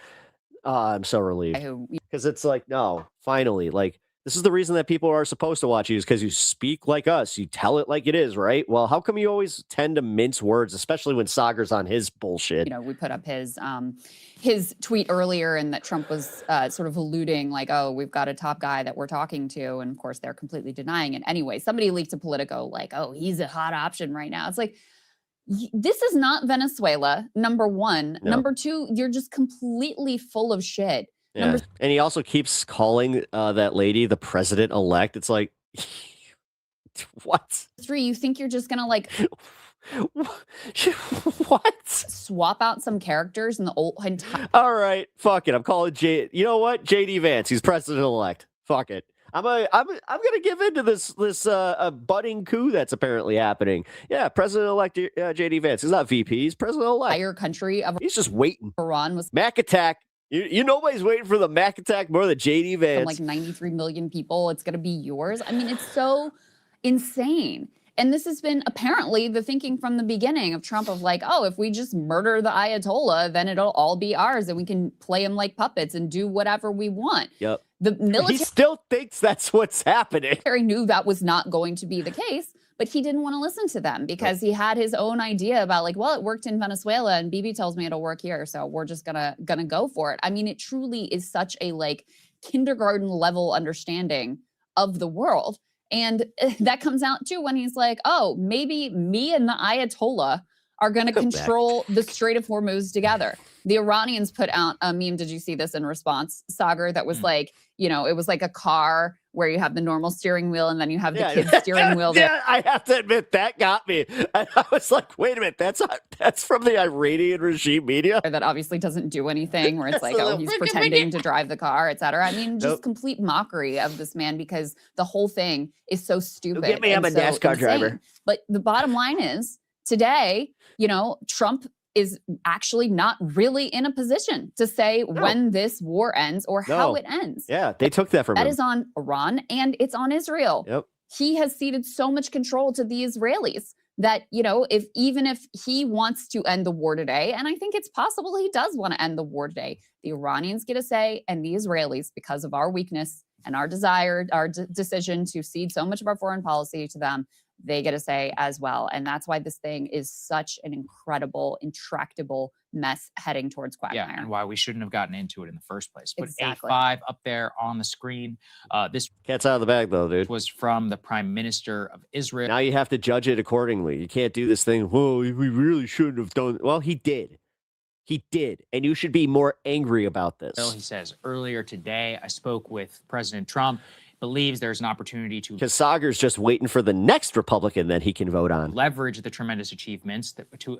I'm so relieved because it's like, no, finally, like. This is the reason that people are supposed to watch you is because you speak like us. You tell it like it is, right? Well, how come you always tend to mince words, especially when Sagar's on his bullshit? We put up his tweet earlier and that Trump was sort of alluding like, oh, we've got a top guy that we're talking to. And of course, they're completely denying it. Anyway, somebody leaked to Politico like, oh, he's a hot option right now. It's like, this is not Venezuela, number one. No. Number two, you're just completely full of shit. Yeah. And he also keeps calling that lady the president-elect. It's like, what? Three, you think you're just going to like... What? Swap out some characters in the old entire... All right, fuck it. I'm calling You know what? JD Vance. He's president-elect. Fuck it. I'm gonna give into this budding coup that's apparently happening. Yeah, President-elect JD Vance. He's not VP. He's president-elect. Entire country of He's just waiting. Iran was Mac attack. Nobody's waiting for the Mac attack more than JD Vance. From like 93 million people. It's gonna be yours. I mean, it's so insane. And this has been apparently the thinking from the beginning of Trump of like, oh, if we just murder the Ayatollah, then it'll all be ours and we can play him like puppets and do whatever we want. Yep. The military He still thinks that's what's happening. Knew that was not going to be the case, but he didn't want to listen to them because he had his own idea about like, well, it worked in Venezuela and Bibi tells me it'll work here, so we're just gonna go for it. I mean, it truly is such a like kindergarten level understanding of the world. And that comes out too when he's like, oh, maybe me and the Ayatollah are going to control the Strait of Hormuz together. The Iranians put out a meme. Did you see this in response, Sagar? That was like, you know, it was like a car where you have the normal steering wheel and then you have the kid's steering wheel. Yeah, I have to admit that got me. I was like, wait a minute, that's from the Iranian regime media. That obviously doesn't do anything. Where it's like, oh, he's pretending to drive the car, etc. I mean, just complete mockery of this man because the whole thing is so stupid. Get me, I'm a NASCAR driver. But the bottom line is today, you know, Trump is actually not really in a position to say when this war ends or how it ends. Yeah, they took that from him. That is on Iran and it's on Israel. Yep. He has ceded so much control to the Israelis that, you know, even if he wants to end the war today, and I think it's possible he does want to end the war today, the Iranians get a say and the Israelis, because of our weakness and our decision to cede so much of our foreign policy to them, they get a say as well. And that's why this thing is such an incredible, intractable mess heading towards quagmire. Yeah, and why we shouldn't have gotten into it in the first place. Put A5 up there on the screen. This cat's out of the bag, though, dude. Was from the Prime Minister of Israel. Now you have to judge it accordingly. You can't do this thing, whoa, we really shouldn't have done. Well, he did. He did. And you should be more angry about this. He says, earlier today, I spoke with President Trump. Believes there's an opportunity to because Sagar's just waiting for the next Republican that he can vote on. Leverage the tremendous achievements to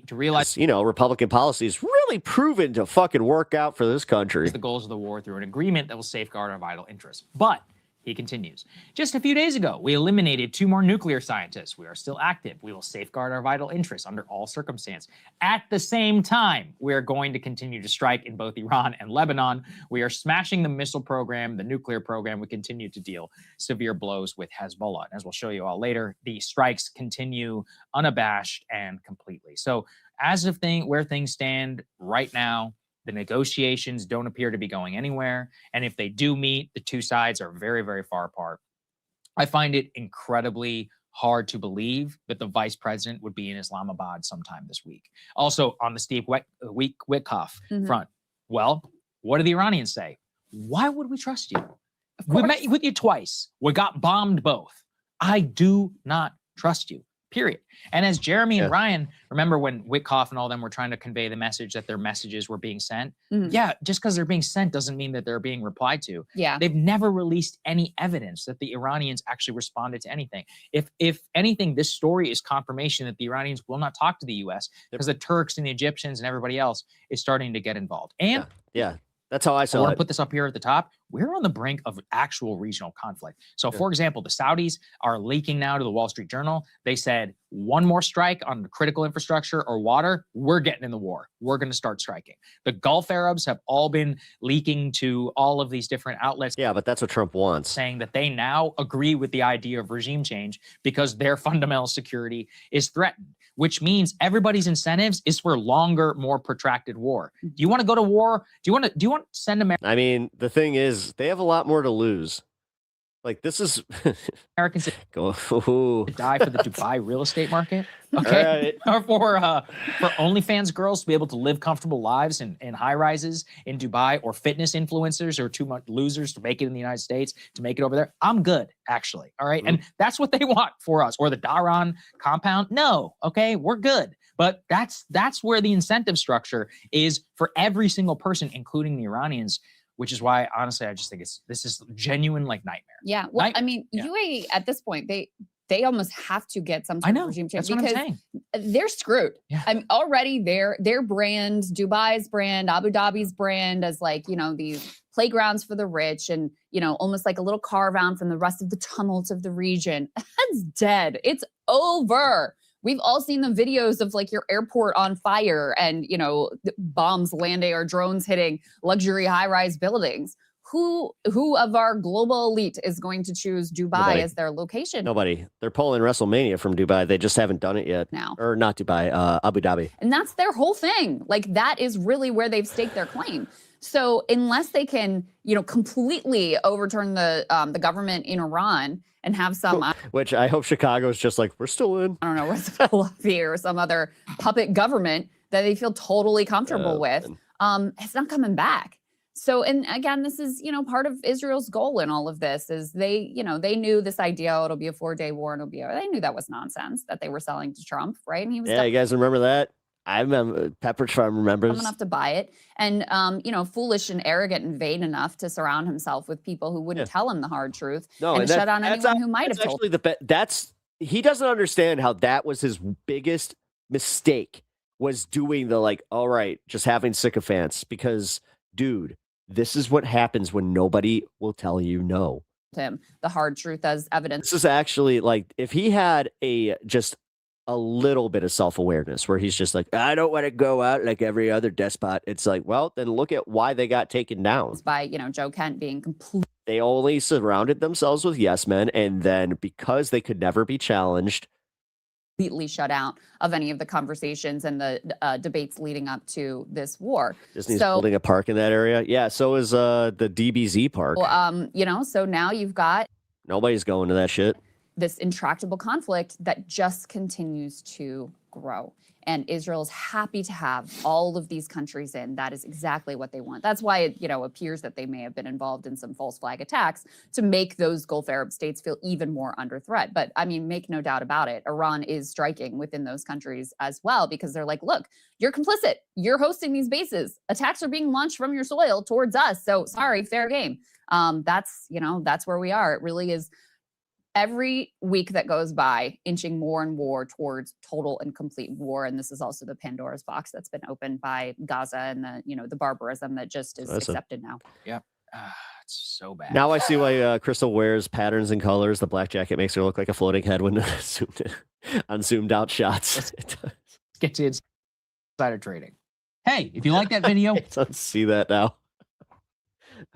realize, you know, Republican policy is really proven to fucking work out for this country. The goals of the war through an agreement that will safeguard our vital interests. But he continues, just a few days ago, we eliminated 2 more nuclear scientists. We are still active. We will safeguard our vital interests under all circumstances. At the same time, we are going to continue to strike in both Iran and Lebanon. We are smashing the missile program, the nuclear program. We continue to deal severe blows with Hezbollah. And as we'll show you all later, the strikes continue unabashed and completely. So as of where things stand right now, the negotiations don't appear to be going anywhere. And if they do meet, the two sides are very, very far apart. I find it incredibly hard to believe that the vice president would be in Islamabad sometime this week. Also, on the Steve Witkoff front, well, what do the Iranians say? Why would we trust you? We met with you twice. We got bombed both. I do not trust you. Period. And as Jeremy and Ryan, remember when Witkoff and all them were trying to convey the message that their messages were being sent? Yeah, just because they're being sent doesn't mean that they're being replied to. Yeah. They've never released any evidence that the Iranians actually responded to anything. If anything, this story is confirmation that the Iranians will not talk to the U.S. because the Turks and the Egyptians and everybody else is starting to get involved. And that's how I saw I want it. to put this up here at the top. We're on the brink of actual regional conflict. So, for example, the Saudis are leaking now to the Wall Street Journal. They said, one more strike on critical infrastructure or water, we're getting in the war. We're going to start striking. The Gulf Arabs have all been leaking to all of these different outlets. Yeah, but that's what Trump wants. Saying that they now agree with the idea of regime change because their fundamental security is threatened, which means everybody's incentives is for longer, more protracted war. Do you want to go to war? Do you want to send America? I mean, the thing is, they have a lot more to lose. Like, this is Americans to die for the Dubai real estate market, okay? Or for OnlyFans girls to be able to live comfortable lives in high rises in Dubai, or fitness influencers or too much losers to make it in the United States, to make it over there. I'm good, actually. All right, and that's what they want for us. Or the Dhahran compound. No, okay, we're good. But that's where the incentive structure is for every single person, including the Iranians. Which is why, honestly, I just think this is genuine nightmare. Yeah. Well, I mean, UAE at this point, they almost have to get some sort of regime change because they're screwed. Yeah. I mean, already their brand, Dubai's brand, Abu Dhabi's brand, as like, you know, these playgrounds for the rich and, you know, almost like a little carve out from the rest of the tumult of the region. That's dead. It's over. We've all seen the videos of like your airport on fire and, you know, bombs landing or drones hitting luxury high-rise buildings. Who of our global elite is going to choose Dubai as their location? Nobody. They're pulling WrestleMania from Dubai. They just haven't done it yet. Now. Or not Dubai, Abu Dhabi. And that's their whole thing. Like, that is really where they've staked their claim. So unless they can, you know, completely overturn the government in Iran and have some, which I hope Chicago's just like, we're still in. I don't know, Fluffy or some other puppet government that they feel totally comfortable with. It's not coming back. So, and again, this is, part of Israel's goal in all of this is they knew this idea, it'll be a 4-day war and they knew that was nonsense that they were selling to Trump, right? And he was you guys remember that? I remember Pepper Trump remembers. Dumb enough to buy it, and foolish and arrogant and vain enough to surround himself with people who wouldn't tell him the hard truth and shut down anyone who might have told. He doesn't understand how that was his biggest mistake, was doing the all right, just having sycophants, because dude, this is what happens when nobody will tell you no. Him the hard truth as evidence. This is actually if he had just a little bit of self-awareness where he's just I don't want to go out like every other despot. It's well, then look at why they got taken down. By, Joe Kent being complete. They only surrounded themselves with yes men, and then because they could never be challenged, completely shut out of any of the conversations and the debates leading up to this war. Disney's building a park in that area. Yeah, so is the DBZ park. Well, so now you've got nobody's going to that shit. This intractable conflict that just continues to grow. And Israel is happy to have all of these countries in. That is exactly what they want. That's why it, appears that they may have been involved in some false flag attacks to make those Gulf Arab states feel even more under threat. But I mean, make no doubt about it, Iran is striking within those countries as well, because they're look, you're complicit. You're hosting these bases. Attacks are being launched from your soil towards us. So sorry, fair game. That's where we are. It really is. Every week that goes by, inching more and more towards total and complete war. And this is also the Pandora's box that's been opened by Gaza and the barbarism that just is accepted now. Yep. It's so bad. Now I see why Crystal wears patterns and colors. The black jacket makes her look like a floating head when on zoomed out shots. Let's get to insider trading. Hey, if you like that video. Let's see that now.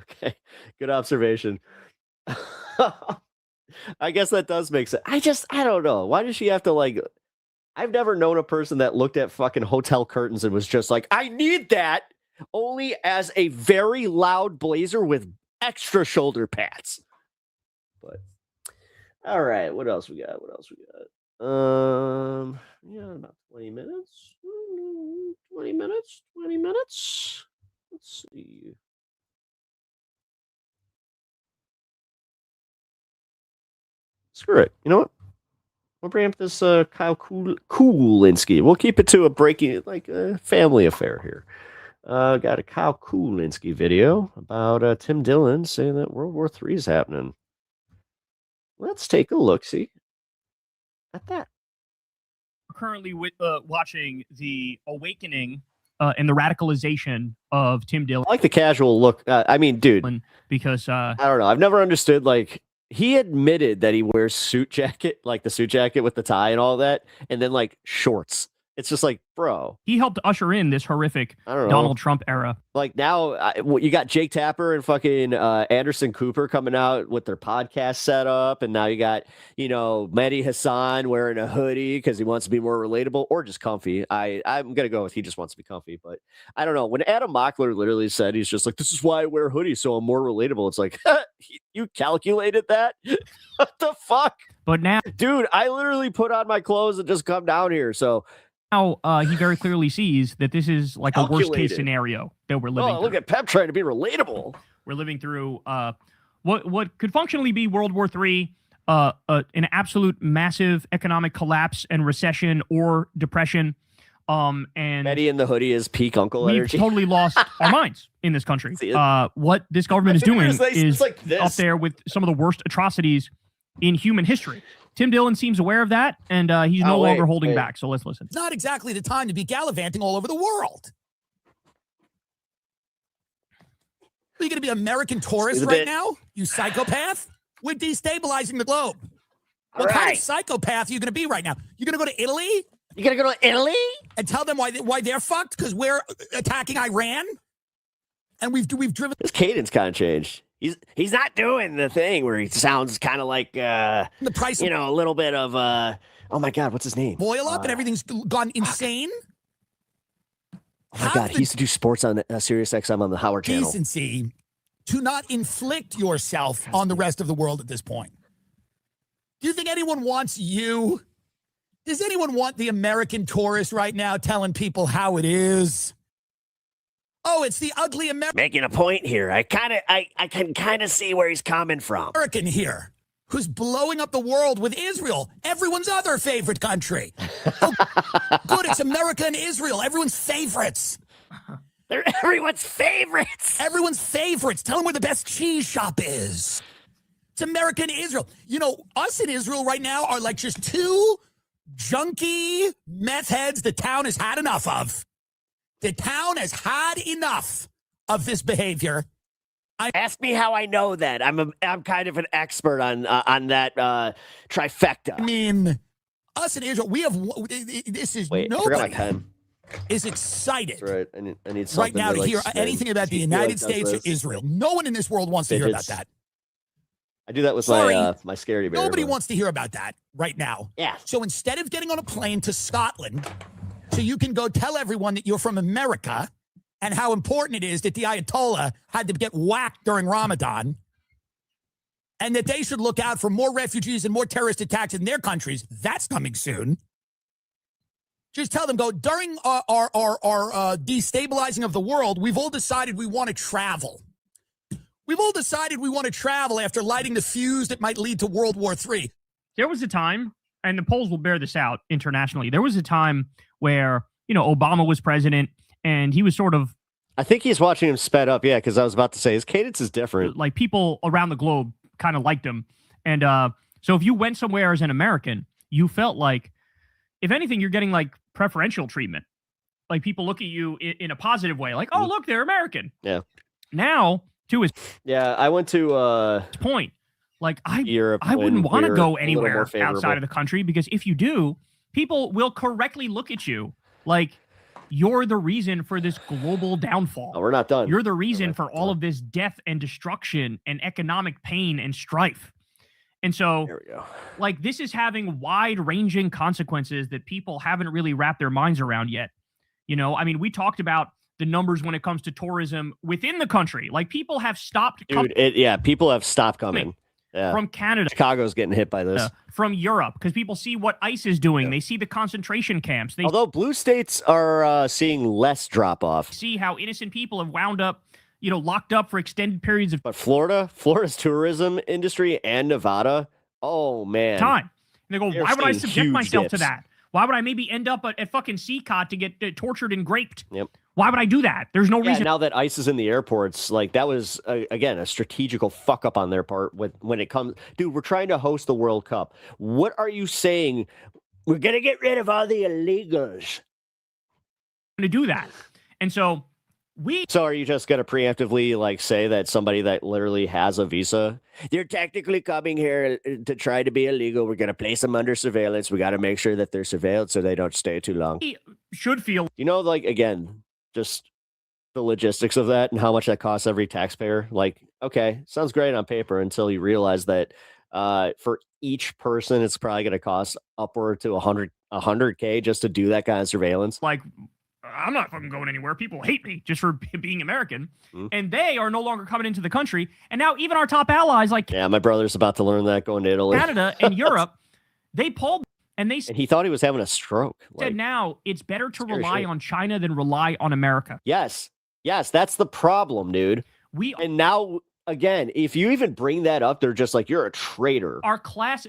Okay. Good observation. I guess that does make sense. I don't know. Why does she have to I've never known a person that looked at fucking hotel curtains and was just I need that only as a very loud blazer with extra shoulder pads. But all right, what else we got? About 20 minutes. 20 minutes. Let's see. Screw it. You know what? We'll bring up this Kyle Kulinski. We'll keep it to a breaking, a family affair here. Got a Kyle Kulinski video about Tim Dillon saying that World War III is happening. Let's take a look-see at that. We're currently watching the awakening and the radicalization of Tim Dillon. I like the casual look. I mean, dude. Because I don't know. I've never understood, he admitted that he wears suit jacket, the suit jacket with the tie and all that, and then shorts. It's just bro. He helped usher in this horrific Donald Trump era. Now, you got Jake Tapper and fucking Anderson Cooper coming out with their podcast set up, and now you got, Mehdi Hassan wearing a hoodie because he wants to be more relatable or just comfy. I'm gonna go with he just wants to be comfy, but I don't know. When Adam Mockler literally said he's just this is why I wear hoodies so I'm more relatable. It's you calculated that? What the fuck? But now, dude, I literally put on my clothes and just come down here. So. Now he very clearly sees that this is a worst case scenario that we're living through. Look at Pep trying to be relatable. We're living through what could functionally be World War III, an absolute massive economic collapse and recession or depression. And Eddie in the hoodie is peak uncle energy. We've totally lost our minds in this country. What this government is doing is up there with some of the worst atrocities in human history. Tim Dillon seems aware of that, and he's no longer holding back. So let's listen. It's not exactly the time to be gallivanting all over the world. Are you going to be an American tourist right now, you psychopath? We're destabilizing the globe. What kind of psychopath are you going to be right now? You're going to go to Italy? You're going to go to Italy? And tell them why they're fucked? Because we're attacking Iran? And we've driven... His cadence kind of changed. He's not doing the thing where he sounds kind of the price, a little bit of oh my god, what's his name? Boil up and everything's gone insane. Oh my god, he used to do sports on Sirius XM on the Howard Channel. Decency to not inflict yourself on the rest of the world at this point. Do you think anyone wants you? Does anyone want the American tourist right now telling people how it is? Oh, it's the ugly American. Making a point here. I can kind of see where he's coming from. American here, who's blowing up the world with Israel, everyone's other favorite country. Oh, good, it's America and Israel, everyone's favorites. They're everyone's favorites. Everyone's favorites. Tell them where the best cheese shop is. It's America and Israel. You know, us in Israel right now are like just two junky meth heads the town has had enough of. The town has had enough of this behavior. Ask me how I know that. I'm kind of an expert on that trifecta. I mean, us in Israel, we have this is Wait, I forgot my nobody pen. is excited That's right. I need right something now to like hear spin. anything about the United States or Israel. No one in this world wants to hear about that. I do that with Sorry, my scary bear. Nobody wants to hear about that right now. Yeah. So instead of getting on a plane to Scotland, so you can go tell everyone that you're from America and how important it is that the Ayatollah had to get whacked during Ramadan and that they should look out for more refugees and more terrorist attacks in their countries. That's coming soon. Just tell them, during our destabilizing of the world, we've all decided we want to travel. We've all decided we want to travel after lighting the fuse that might lead to World War III. There was a time, and the polls will bear this out internationally, there was a time where, you know, Obama was president, and he was sort of... I think he's watching him sped up, yeah, because I was about to say, his cadence is different. Like, people around the globe kind of liked him. And so if you went somewhere as an American, you felt like, if anything, you're getting, like, preferential treatment. Like, people look at you in a positive way, like, oh, look, they're American. Yeah. Now... Yeah, I went to point. Like Europe. I wouldn't want to go anywhere favorable. outside of the country, because if you do, people will correctly look at you like you're the reason for this global downfall. Oh, we're not done. You're the reason for all of this death and destruction and economic pain and strife. And so, there we go. Like, this is having wide-ranging consequences that people haven't really wrapped their minds around yet. You know, I mean, we talked about the numbers when it comes to tourism within the country. Like, people have stopped. Dude, people have stopped coming. Yeah. From Canada. Chicago's getting hit by this. From Europe, because people see what ICE is doing. Yeah. They see the concentration camps. Although blue states are seeing less drop-off. See how innocent people have wound up, you know, locked up for extended periods of... But Florida's tourism industry and Nevada, oh, man. Time. And they go, why would I subject myself to that? Why would I maybe end up at fucking CCOT to get tortured and raped? Yep. Why would I do that? There's no reason. Now that ICE is in the airports, like, that was, again, a strategical fuck up on their part when it comes. Dude, we're trying to host the World Cup. What are you saying? We're going to get rid of all the illegals. To do that. And so So are you just going to preemptively, like, say that somebody that literally has a visa, they're technically coming here to try to be illegal. We're going to place them under surveillance. We got to make sure that they're surveilled so they don't stay too long. He should feel. You know, like, again, just the logistics of that and how much that costs every taxpayer. Like, okay, sounds great on paper until you realize that for each person, it's probably going to cost upward to $100K just to do that kind of surveillance. Like, I'm not fucking going anywhere. People hate me just for being American. And they are no longer coming into the country. And now even our top allies, like... Yeah, my brother's about to learn that going to Italy. Canada and Europe, they pulled... And he thought he was having a stroke. Said now it's better to rely on China than rely on America. Yes, that's the problem, dude. And now, again, if you even bring that up, they're just like, you're a traitor.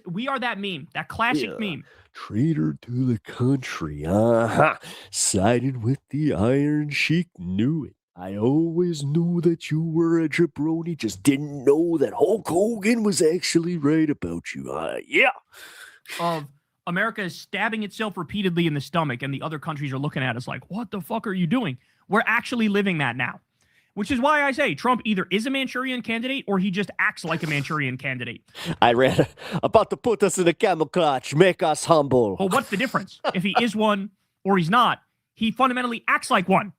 We are that meme, that classic meme. Traitor to the country. Sided with the Iron Sheik, knew it. I always knew that you were a jabroni, just didn't know that Hulk Hogan was actually right about you. Yeah. America is stabbing itself repeatedly in the stomach, and the other countries are looking at us like, what the fuck are you doing? We're actually living that now, which is why I say Trump either is a Manchurian candidate or he just acts like a Manchurian candidate. I read about to put us in a camouflage, make us humble. Well, what's the difference? If he is one or he's not, he fundamentally acts like one.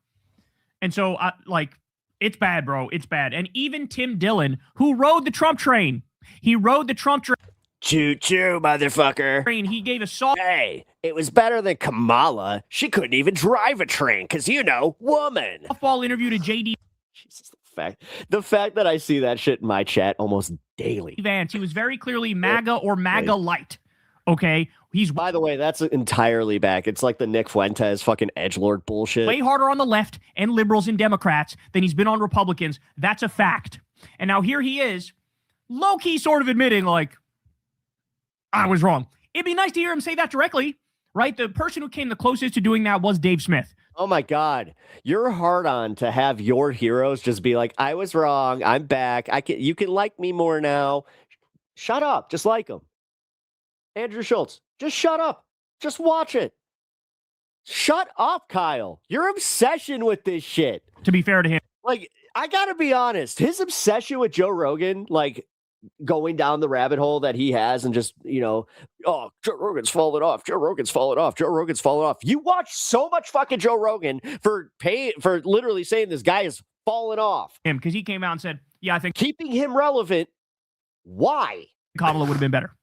And so, it's bad, bro. It's bad. And even Tim Dillon, who rode the Trump train, Choo-choo, motherfucker. He gave a soft... Hey, it was better than Kamala. She couldn't even drive a train because, you know, woman. Softball interview to JD. Jesus, the fact that I see that shit in my chat almost daily. Vance, he was very clearly MAGA or MAGA light. Okay, he's by the way, that's entirely back. It's like the Nick Fuentes fucking edgelord bullshit. Way harder on the left and liberals and Democrats than he's been on Republicans. That's a fact. And now here he is, low-key sort of admitting, like, I was wrong. It'd be nice to hear him say that directly, right? The person who came the closest to doing that was Dave Smith. Oh my God. You're hard on to have your heroes just be like, I was wrong. I'm back. You can like me more now. Shut up. Just like him. Andrew Schultz, just shut up. Just watch it. Shut up, Kyle. Your obsession with this shit. To be fair to him. Like, I gotta be honest. His obsession with Joe Rogan, like, going down the rabbit hole that he has and just, oh, Joe Rogan's falling off. Joe Rogan's falling off. Joe Rogan's falling off. You watch so much fucking Joe Rogan for literally saying this guy is falling off. Him, because he came out and said, yeah, I think keeping him relevant. Why? Kamala would have been better.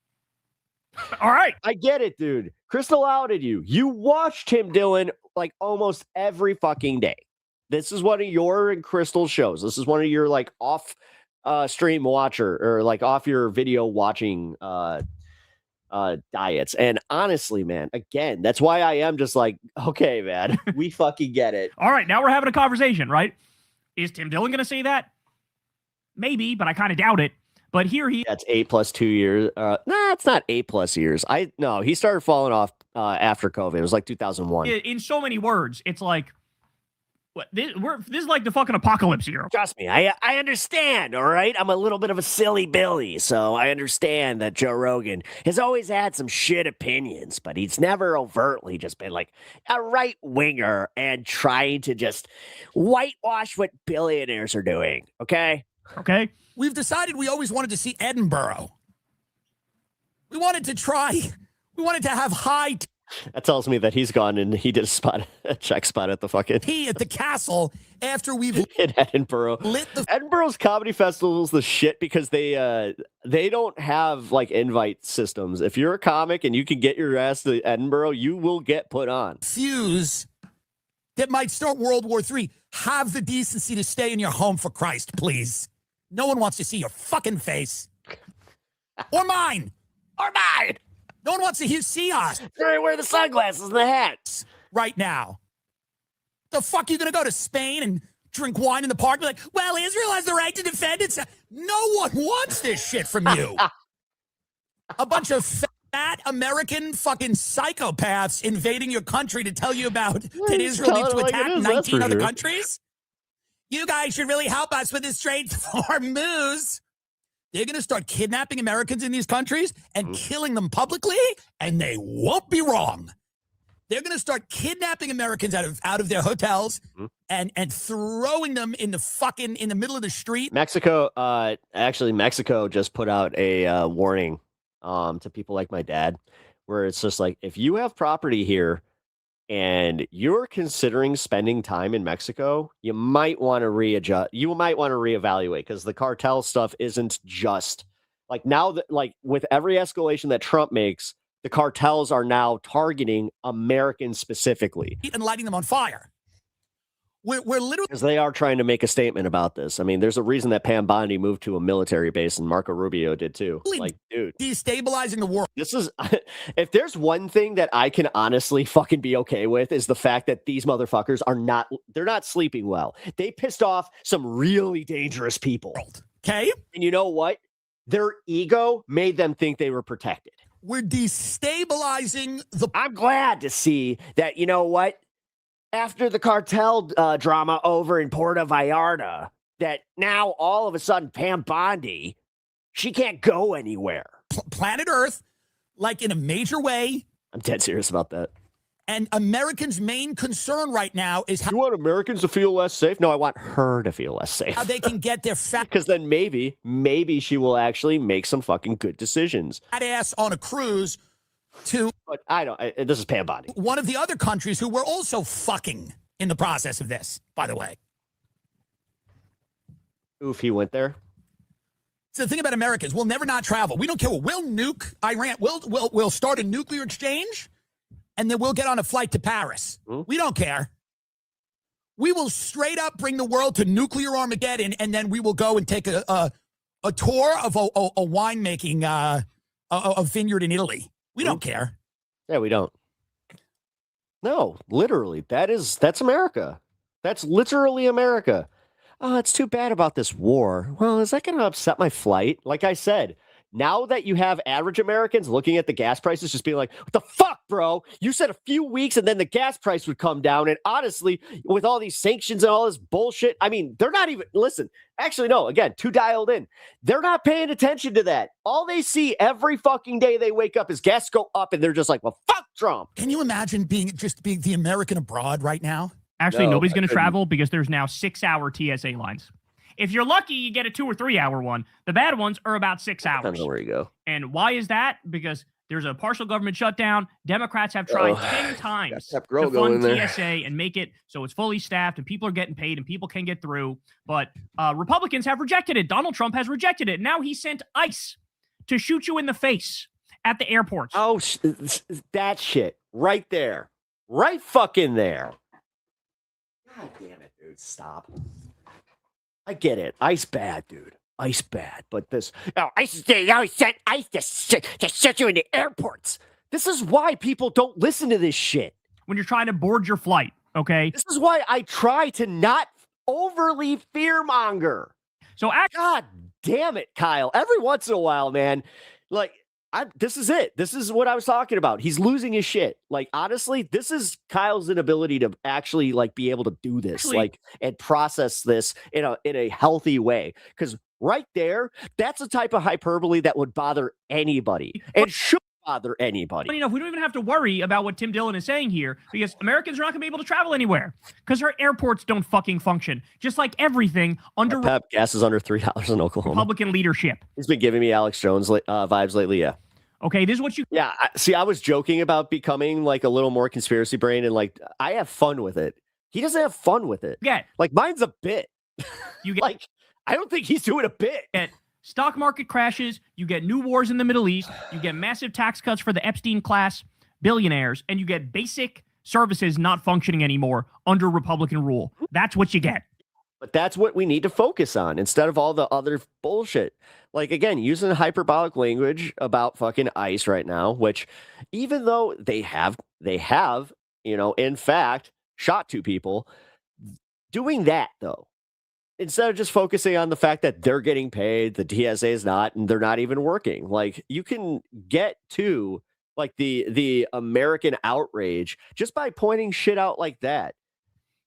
All right. I get it, dude. Crystal outed you. You watched Tim Dillon like almost every fucking day. This is one of your and Crystal shows. This is one of your like off stream watcher or like off your video watching diets. And honestly, man, again, that's why I am just like, okay, man, we fucking get it. All right. Now we're having a conversation, right? Is Tim Dillon going to say that? Maybe, but I kind of doubt it. But here he... That's 8 + 2 years. Nah, it's not 8+ years. No, he started falling off after COVID. It was like 2001. In so many words, it's like, what? This is like the fucking apocalypse here. Trust me, I understand, all right? I'm a little bit of a silly Billy, so I understand that Joe Rogan has always had some shit opinions, but he's never overtly just been like a right-winger and trying to just whitewash what billionaires are doing, okay? Okay. We've decided we always wanted to see Edinburgh. We wanted to have high that tells me that he's gone and he did a check spot at the fucking tea at the castle after we've in Edinburgh. Edinburgh's comedy festival is the shit because they don't have like invite systems. If you're a comic and you can get your ass to Edinburgh, you will get put on. Fuse that might start World War III. Have the decency to stay in your home, for Christ, please. No one wants to see your fucking face. Or mine. Or mine. No one wants to see us. Wear the sunglasses and the hats. Right now. The fuck are you going to go to Spain and drink wine in the park? Be like, well, Israel has the right to defend itself. No one wants this shit from you. A bunch of fat American fucking psychopaths invading your country to tell you about that Israel needs to attack 19 other countries? You guys should really help us with this trade for moose. They're going to start kidnapping Americans in these countries and killing them publicly, and they won't be wrong. They're going to start kidnapping Americans out of their hotels and throwing them in the middle of the street. Mexico just put out a warning to people like my dad, where it's just like, if you have property here and you're considering spending time in Mexico, you might want to readjust. You might want to reevaluate, because the cartel stuff isn't just like now that, like, with every escalation that Trump makes, the cartels are now targeting Americans specifically and lighting them on fire. We're literally, because they are trying to make a statement about this. I mean, there's a reason that Pam Bondi moved to a military base, and Marco Rubio did too. Like, dude, destabilizing the world. This is, if there's one thing that I can honestly fucking be okay with, is the fact that these motherfuckers they're not sleeping well. They pissed off some really dangerous people. Okay. And you know what? Their ego made them think they were protected. We're destabilizing I'm glad to see that, you know what? After the cartel drama over in Puerto Vallarta, that now all of a sudden Pam Bondi, she can't go anywhere. Planet Earth, like in a major way. I'm dead serious about that. And Americans' main concern right now is how... You want Americans to feel less safe? No, I want her to feel less safe. How they can get their fat... Because then maybe she will actually make some fucking good decisions. Fat ass on a cruise to... But this is Pam Bondi. One of the other countries who were also fucking in the process of this, by the way. Oof, he went there. So the thing about Americans, we'll never not travel. We don't care. We'll nuke Iran. We'll start a nuclear exchange, and then we'll get on a flight to Paris. We don't care. We will straight up bring the world to nuclear Armageddon, and then we will go and take a tour of a winemaking a vineyard in Italy. We don't care. Yeah, we don't. No, literally, that's America. That's literally America. Oh, it's too bad about this war. Well, is that going to upset my flight? Like I said, now that you have average Americans looking at the gas prices, just being like, what the fuck, bro? You said a few weeks and then the gas price would come down. And honestly, with all these sanctions and all this bullshit, I mean, they're not even, listen, actually, no, again, too dialed in. They're not paying attention to that. All they see every fucking day they wake up is gas go up and they're just like, well, fuck Trump. Can you imagine being the American abroad right now? Actually, nobody's going to travel because there's now 6-hour TSA lines. If you're lucky, you get a 2 or 3 hour one. The bad ones are about 6 hours. Depends on where you go. And why is that? Because there's a partial government shutdown. Democrats have tried 10 times to fund TSA and make it so it's fully staffed and people are getting paid and people can get through. But Republicans have rejected it. Donald Trump has rejected it. Now he sent ICE to shoot you in the face at the airports. Oh, that shit right there. Right fucking there. God damn it, dude. Stop. I get it. Ice bad, dude. Ice bad. But this, ICE sent ICE to shut you in the airports. This is why people don't listen to this shit. When you're trying to board your flight, okay? This is why I try to not overly fearmonger. So, God damn it, Kyle. Every once in a while, man, like, this is it. This is what I was talking about. He's losing his shit. Like, honestly, this is Kyle's inability to actually like be able to do this, and process this in a healthy way. Because right there, that's the type of hyperbole that would bother anybody and should bother anybody. But, we don't even have to worry about what Tim Dillon is saying here because Americans are not going to be able to travel anywhere because our airports don't fucking function. Just like everything under gas is under $3 in Oklahoma. Republican leadership. He's been giving me Alex Jones vibes lately. Yeah. Okay, this is what you... Yeah, see, I was joking about becoming like a little more conspiracy brain and like I have fun with it. He doesn't have fun with it. Yeah. Like mine's a bit. You get like I don't think he's doing a bit. Stock market crashes, you get new wars in the Middle East, you get massive tax cuts for the Epstein class billionaires, and you get basic services not functioning anymore under Republican rule. That's what you get. But that's what we need to focus on instead of all the other bullshit. Like, again, using hyperbolic language about fucking ICE right now, which even though they have, in fact, shot 2 people, doing that, though, instead of just focusing on the fact that they're getting paid, the TSA is not, and they're not even working. Like, you can get to, like, the American outrage just by pointing shit out like that.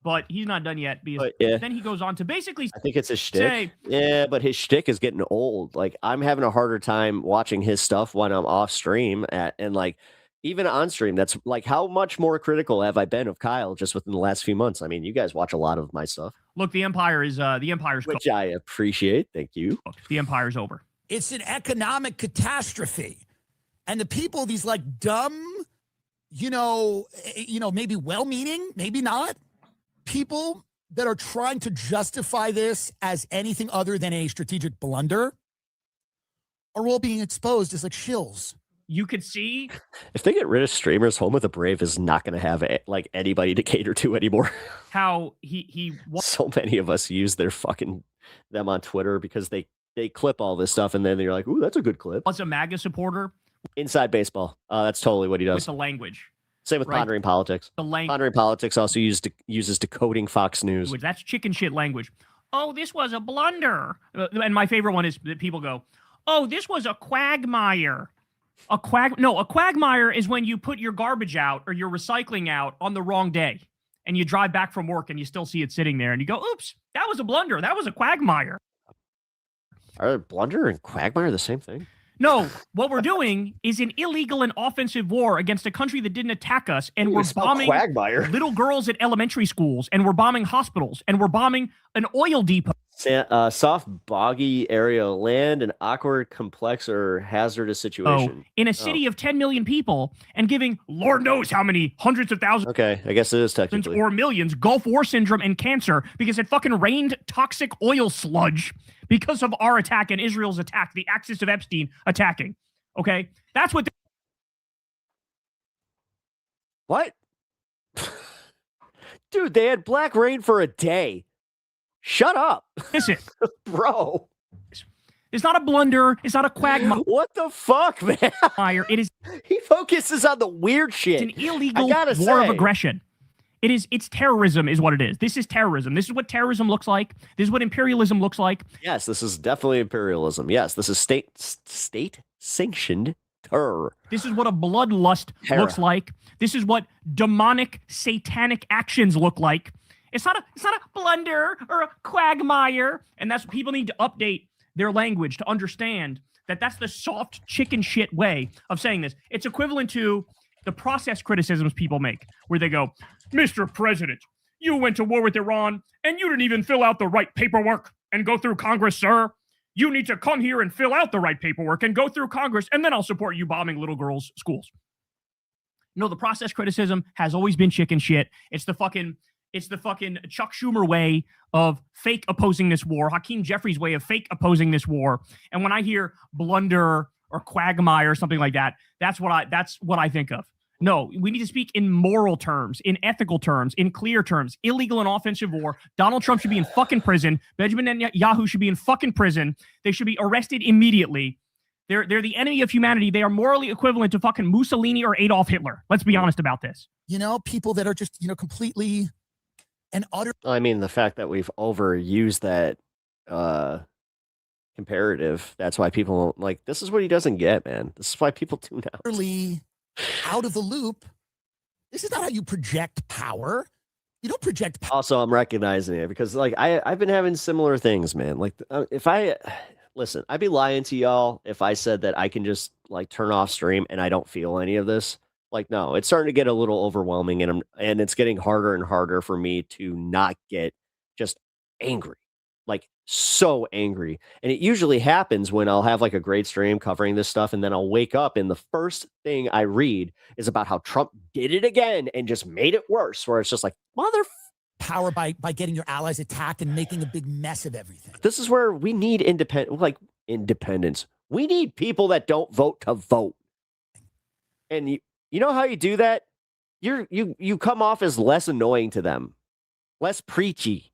But he's not done yet because then he goes on to basically I think it's a shtick. Yeah, but his shtick is getting old. Like, I'm having a harder time watching his stuff when I'm off stream and like even on stream. That's like, how much more critical have I been of Kyle just within the last few months? I mean, you guys watch a lot of my stuff. Look, the Empire's which I appreciate. Thank you. Look, the Empire's over. It's an economic catastrophe. And the people, these like dumb, maybe well-meaning, maybe not, people that are trying to justify this as anything other than a strategic blunder are all being exposed as like shills. You could see if they get rid of streamers, Home of the Brave is not going to have like anybody to cater to anymore. How he so many of us use them on Twitter because they clip all this stuff and then you're like, ooh, that's a good clip. Was a MAGA supporter. Inside baseball. That's totally what he does. With the language. Same with Pondering Politics. Pondering Politics also uses decoding Fox News. That's chicken shit language. Oh, this was a blunder. And my favorite one is that people go, oh, this was a quagmire. A quagmire is when you put your garbage out or your recycling out on the wrong day and you drive back from work and you still see it sitting there and you go, oops, that was a blunder. That was a quagmire. Are blunder and quagmire the same thing? No, what we're doing is an illegal and offensive war against a country that didn't attack us, and we're bombing little girls at elementary schools, and we're bombing hospitals, and we're bombing an oil depot. Soft, boggy area of land, an awkward, complex, or hazardous situation. In a city of 10 million people, and giving Lord knows how many hundreds of thousands. Okay, I guess it is technically. Or millions, Gulf War syndrome and cancer, because it fucking rained toxic oil sludge because of our attack and Israel's attack, the axis of Epstein attacking. Okay? That's what... What? Dude, they had black rain for a day. Shut up. Listen. Bro. It's not a blunder. It's not a quagmire. What the fuck, man? It is. He focuses on the weird shit. It's an illegal war of aggression. It's terrorism is what it is. This is terrorism. This is what terrorism looks like. This is what imperialism looks like. Yes, this is definitely imperialism. Yes, this is state sanctioned terror. This is what a bloodlust looks like. This is what demonic satanic actions look like. It's not a blunder or a quagmire. And that's people need to update their language to understand that that's the soft chicken shit way of saying this. It's equivalent to the process criticisms people make, where they go, Mr. President, you went to war with Iran and you didn't even fill out the right paperwork and go through Congress, sir. You need to come here and fill out the right paperwork and go through Congress, and then I'll support you bombing little girls' schools. No, the process criticism has always been chicken shit. It's the fucking Chuck Schumer way of fake opposing this war, Hakeem Jeffries' way of fake opposing this war. And when I hear blunder or quagmire or something like that, that's what I think of. No, we need to speak in moral terms, in ethical terms, in clear terms. Illegal and offensive war. Donald Trump should be in fucking prison. Benjamin Netanyahu should be in fucking prison. They should be arrested immediately. They're the enemy of humanity. They are morally equivalent to fucking Mussolini or Adolf Hitler. Let's be honest about this. People that are just, completely and utter. I mean, the fact that we've overused that comparative, that's why people this is what he doesn't get, man. This is why people tune out. Utterly out of the loop. This is not how you project power. You don't project power. Also, I'm recognizing it because I've been having similar things, man. Listen, I'd be lying to y'all if I said that I can just turn off stream and I don't feel any of this. No, it's starting to get a little overwhelming, and it's getting harder and harder for me to not get just angry, so angry. And it usually happens when I'll have a great stream covering this stuff, and then I'll wake up and the first thing I read is about how Trump did it again and just made it worse, where it's just power by getting your allies attacked and making a big mess of everything. This is where we need independence. We need people that don't vote to vote. And you know how you do that? You come off as less annoying to them, less preachy.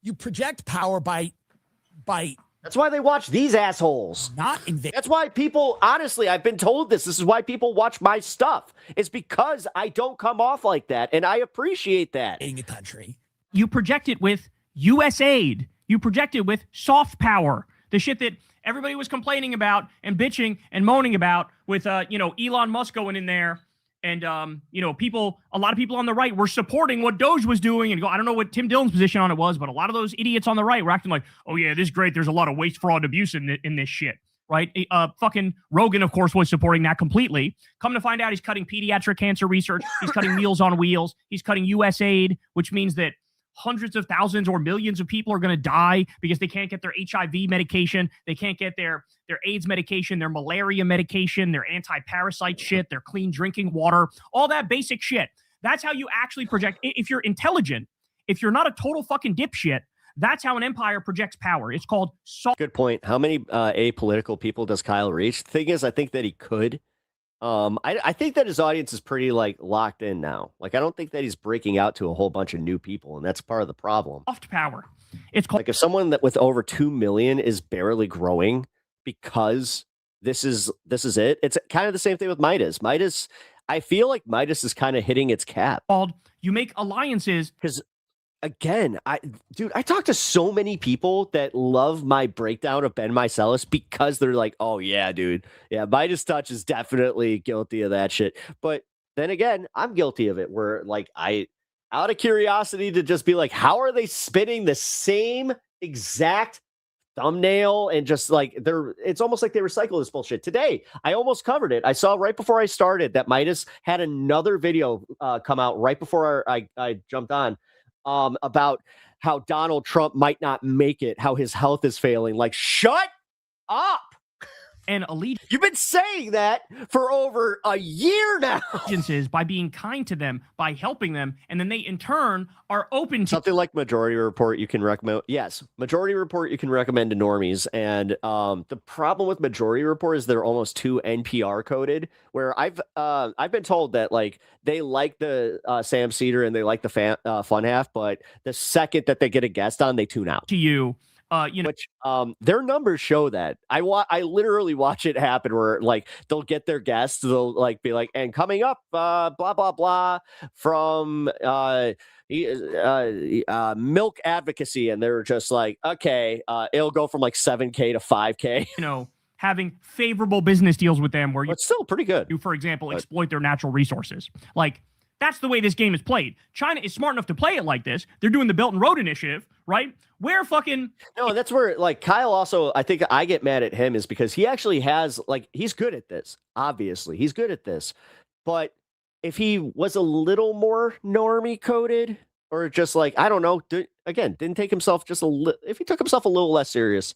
You project power by. That's why they watch these assholes. That's why people, honestly, I've been told this. This is why people watch my stuff. It's because I don't come off like that, and I appreciate that. In a country. You project it with U.S. aid. You project it with soft power. The shit that everybody was complaining about and bitching and moaning about with, Elon Musk going in there. And, a lot of people on the right were supporting what Doge was doing. And I don't know what Tim Dillon's position on it was, but a lot of those idiots on the right were acting like, oh, yeah, this is great. There's a lot of waste, fraud, abuse in this shit, right? Fucking Rogan, of course, was supporting that completely. Come to find out, he's cutting pediatric cancer research. He's cutting Meals on Wheels. He's cutting U.S. aid, which means that hundreds of thousands or millions of people are going to die because they can't get their HIV medication. They can't get their AIDS medication, their malaria medication, their anti-parasite shit, their clean drinking water, all that basic shit. That's how you actually project. If you're intelligent, if you're not a total fucking dipshit, that's how an empire projects power. It's called Good point. How many apolitical people does Kyle reach? The thing is, I think that he could. I think that his audience is pretty locked in now. I don't think that he's breaking out to a whole bunch of new people, and that's part of the problem. Soft power. It's called if someone that with over 2 million is barely growing because this is it. It's kind of the same thing with Midas. I feel like Midas is kind of hitting its cap. You make alliances because. Again, I talk to so many people that love my breakdown of Ben Meiselas because they're like, oh, yeah, dude. Yeah, Midas Touch is definitely guilty of that shit. But then again, I'm guilty of it where out of curiosity to just be like, how are they spinning the same exact thumbnail and just it's almost like they recycle this bullshit. Today, I almost covered it. I saw right before I started that Midas had another video come out right before I jumped on. About how Donald Trump might not make it, how his health is failing. Shut up. And allegiance. You've been saying that for over a year now. Allegiances by being kind to them, by helping them, and then they in turn are open to something like Majority Report. You can recommend. Yes, Majority Report you can recommend to normies. And the problem with Majority Report is they're almost too NPR coded. Where I've been told that they like the Sam Cedar and they like the fun half, but the second that they get a guest on, they tune out. To you. Which their numbers show that. I literally watch it happen where like they'll get their guests, they'll like be like, and coming up, blah blah blah from milk advocacy, and they're just like, okay, it'll go from like 7K to 5K. Having favorable business deals with them where it's still pretty good. You, for example, exploit their natural resources. Like, that's the way this game is played. China is smart enough to play it like this. They're doing the Belt and Road Initiative, right? Where fucking... No, that's where, like, Kyle also, I think I get mad at him is because he actually has, like, he's good at this. Obviously, he's good at this. But if he was a little more normie coded, or just like, I don't know, didn't take himself just a little... If he took himself a little less serious,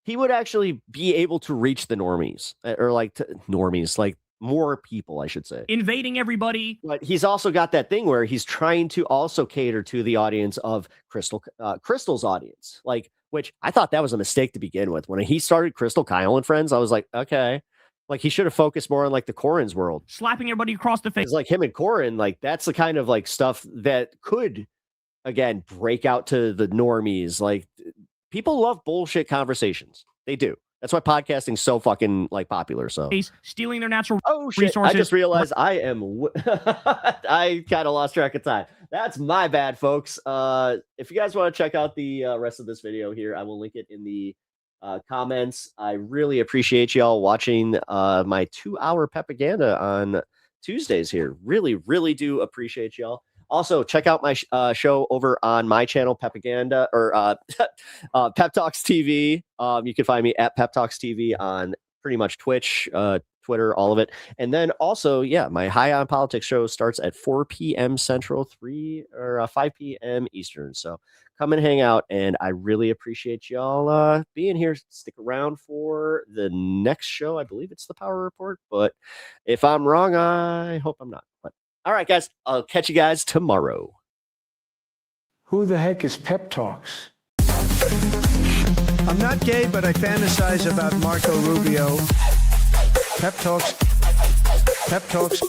he would actually be able to reach the normies, or like normies, like more people, I should say. Invading everybody. But he's also got that thing where he's trying to also cater to the audience of Crystal's audience, like, which I thought that was a mistake to begin with. When he started Crystal, Kyle, and Friends, I was like, okay, like he should have focused more on like the Corin's world. Slapping everybody across the face. Like him and Corin, like that's the kind of like stuff that could, again, break out to the normies. Like, people love bullshit conversations. They do. That's why podcasting's so fucking like popular. So stealing their natural resources. I just realized I kind of lost track of time. That's my bad, folks. If you guys want to check out the rest of this video here, I will link it in the comments. I really appreciate y'all watching my 2-hour Pepaganda on Tuesdays here. Really, really do appreciate y'all. Also, check out my show over on my channel, Pepaganda, or Pep Talks TV. You can find me at Pep Talks TV on pretty much Twitch, Twitter, all of it. And then also, yeah, my High on Politics show starts at 4 p.m. Central, 5 p.m. Eastern. So come and hang out, and I really appreciate y'all being here. Stick around for the next show. I believe it's the Power Report, but if I'm wrong, I hope I'm not. But all right, guys, I'll catch you guys tomorrow. Who the heck is Pep Talks? I'm not gay, but I fantasize about Marco Rubio. Pep Talks. Pep Talks.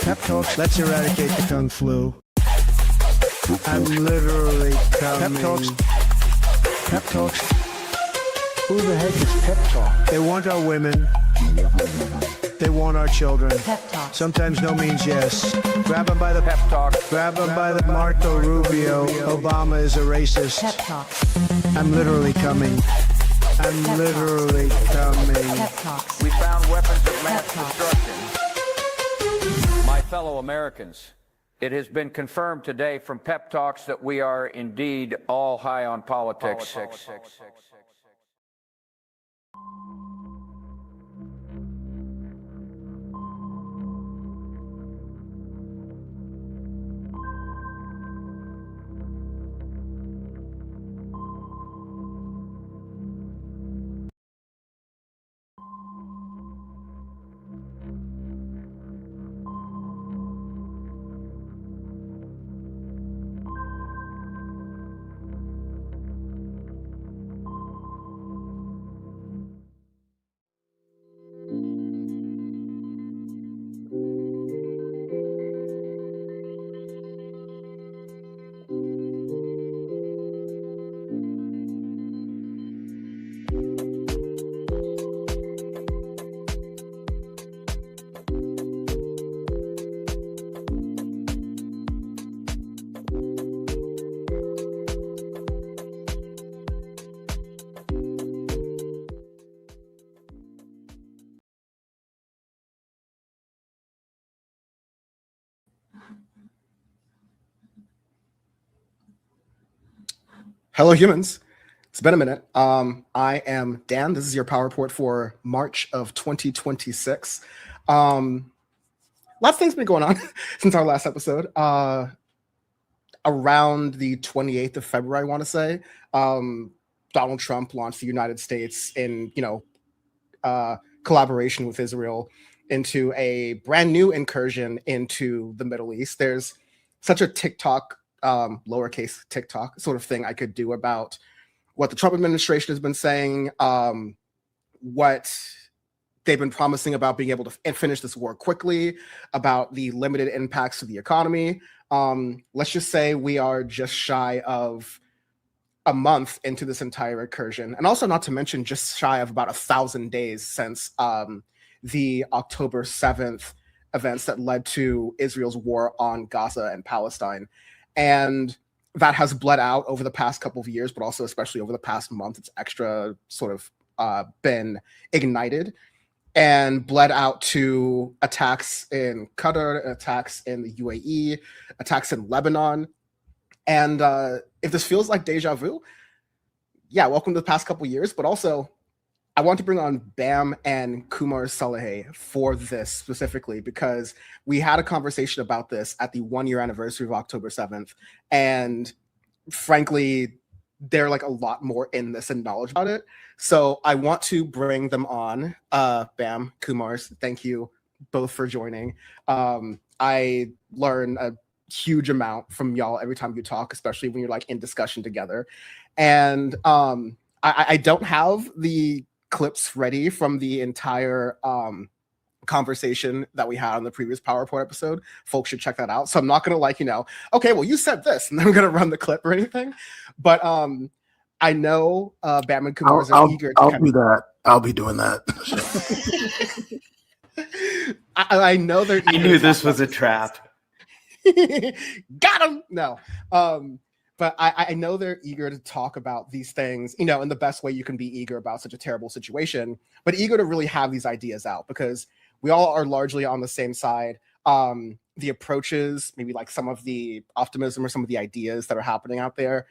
Pep Talks. Let's eradicate the Kung Flu. I'm literally coming. Pep Talks. Pep Talks. Who the heck is Pep Talk? They want our women. They want our children. Pep talk. Sometimes no means yes. Grab them by the pep talk. Grab them by the Marco Rubio. Obama is a racist. Pep talk. I'm literally coming. I'm literally coming. Pep talks. We found weapons of mass destruction. My fellow Americans, it has been confirmed today from Pep Talks that we are indeed all high on politics. Hello, humans. It's been a minute. I am Dan. This is your Power Report for March of 2026. Lots of things been going on since our last episode. Around the 28th of February, I want to say, Donald Trump launched the United States in, collaboration with Israel into a brand new incursion into the Middle East. There's such a TikTok, lowercase TikTok sort of thing I could do about what the Trump administration has been saying, what they've been promising about being able to finish this war quickly, about the limited impacts to the economy. Let's just say we are just shy of a month into this entire incursion, and also not to mention just shy of about 1,000 days since the October 7th events that led to Israel's war on Gaza and Palestine. And that has bled out over the past couple of years, but also especially over the past month, it's extra sort of been ignited and bled out to attacks in Qatar, attacks in the UAE, attacks in Lebanon. And if this feels like deja vu, yeah, welcome to the past couple of years, but also I want to bring on Bam and Kumar Salehi for this specifically because we had a conversation about this at the 1-year anniversary of October 7th. And frankly, they're like a lot more in this and knowledge about it. So I want to bring them on. Bam, Kumar, thank you both for joining. I learn a huge amount from y'all every time you talk, especially when you're like in discussion together. And I don't have the clips ready from the entire conversation that we had on the previous PowerPoint episode. Folks should check that out. So I'm not gonna like, okay, well, you said this, and I'm gonna run the clip or anything. But I know Bam and Kumar are eager to I'll do that. I'll be doing that. I know they're eager. I knew this was a trap. Got him. No. But I know they're eager to talk about these things, in the best way you can be eager about such a terrible situation, but eager to really have these ideas out because we all are largely on the same side. The approaches, maybe like some of the optimism or some of the ideas that are happening out there,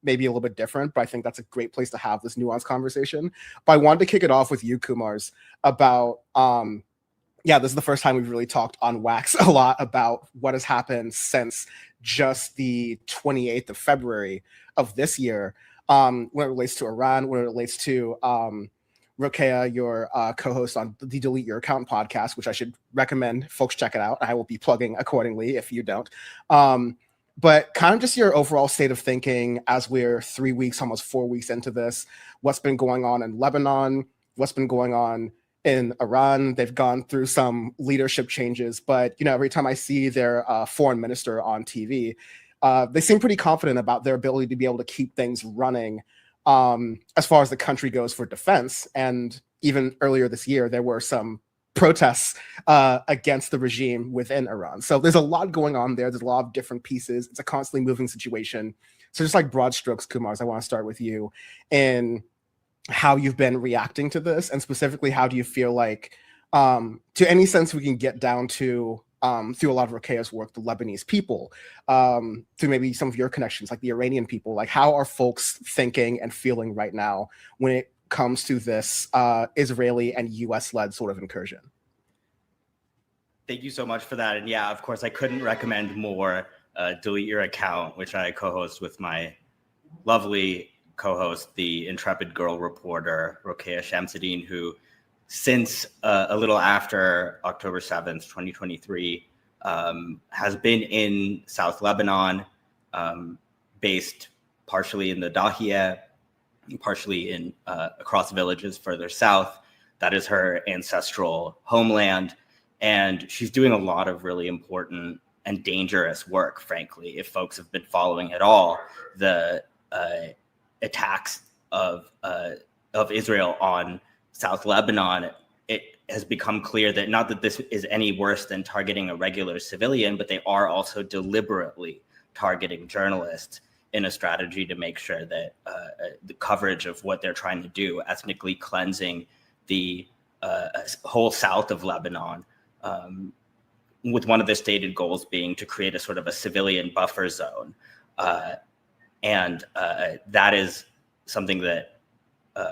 maybe a little bit different, but I think that's a great place to have this nuanced conversation. But I wanted to kick it off with you, Kumars, about this is the first time we've really talked on Wax a lot about what has happened since just the 28th of February of this year, when it relates to Iran, when it relates to Rokeya, your co-host on the Delete Your Account podcast, which I should recommend folks check it out. I will be plugging accordingly if you don't. But kind of just your overall state of thinking as we're 3 weeks, almost 4 weeks into this, what's been going on in Lebanon, what's been going on in Iran. They've gone through some leadership changes, but every time I see their foreign minister on TV, they seem pretty confident about their ability to be able to keep things running as far as the country goes for defense. And even earlier this year, there were some protests against the regime within Iran. So there's a lot going on there. There's a lot of different pieces. It's a constantly moving situation. So just like broad strokes, Kumars, I want to start with you and how you've been reacting to this, and specifically how do you feel like to any sense we can get down to through a lot of Rokeya's work, the Lebanese people, to maybe some of your connections like the Iranian people, like how are folks thinking and feeling right now when it comes to this Israeli and US led sort of incursion? Thank you so much for that. And yeah, of course I couldn't recommend more Delete Your Account, which I co-host with my lovely co-host, the intrepid girl reporter, Rokeya Shamsuddin, who since a little after October 7th, 2023, has been in South Lebanon, based partially in the Dahiya, partially in across villages further south. That is her ancestral homeland. And she's doing a lot of really important and dangerous work, frankly. If folks have been following at all, the attacks of Israel on South Lebanon, it has become clear that not that this is any worse than targeting a regular civilian, but they are also deliberately targeting journalists in a strategy to make sure that the coverage of what they're trying to do, ethnically cleansing the whole south of Lebanon, with one of the stated goals being to create a sort of a civilian buffer zone. And that is something that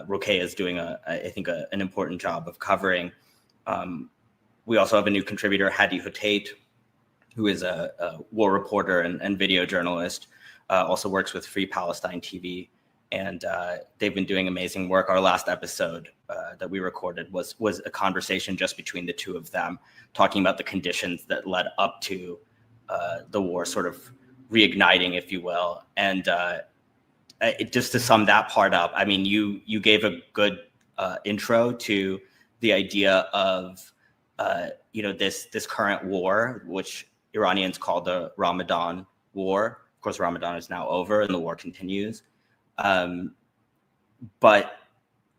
Rokeya is doing, I think, an important job of covering. We also have a new contributor, Hadi Hotate, who is a war reporter and video journalist, also works with Free Palestine TV. And they've been doing amazing work. Our last episode that we recorded was a conversation just between the two of them, talking about the conditions that led up to the war sort of reigniting, if you will. And just to sum that part up, I mean, you gave a good intro to the idea of this current war, which Iranians call the Ramadan war. Of course, Ramadan is now over and the war continues. But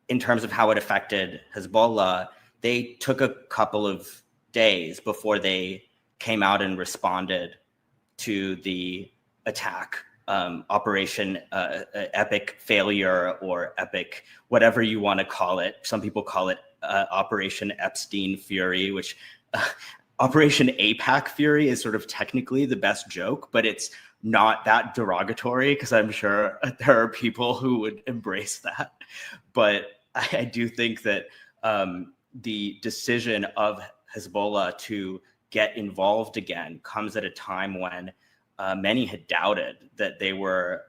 in terms of how it affected Hezbollah, they took a couple of days before they came out and responded to the attack. Operation Epic Failure, or Epic, whatever you want to call it. Some people call it Operation Epstein Fury, which Operation APAC Fury is sort of technically the best joke, but it's not that derogatory, because I'm sure there are people who would embrace that. But I do think that the decision of Hezbollah to get involved again comes at a time when many had doubted that they were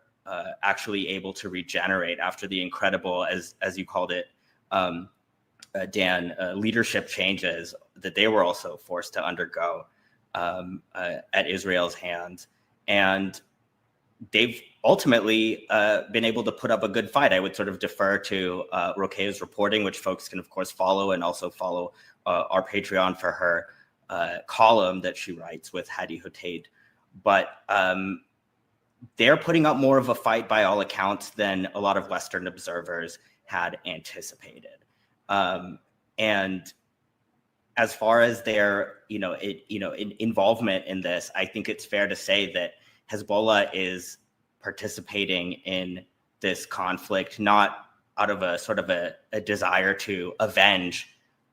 actually able to regenerate after the incredible, as you called it, Dan, leadership changes that they were also forced to undergo at Israel's hands. And they've ultimately been able to put up a good fight. I would sort of defer to Rokea's reporting, which folks can, of course, follow, and also follow our Patreon for her column that she writes with Hadi Hotaid. But they're putting up more of a fight by all accounts than a lot of Western observers had anticipated. And as far as their, involvement in this, I think it's fair to say that Hezbollah is participating in this conflict not out of a sort of a desire to avenge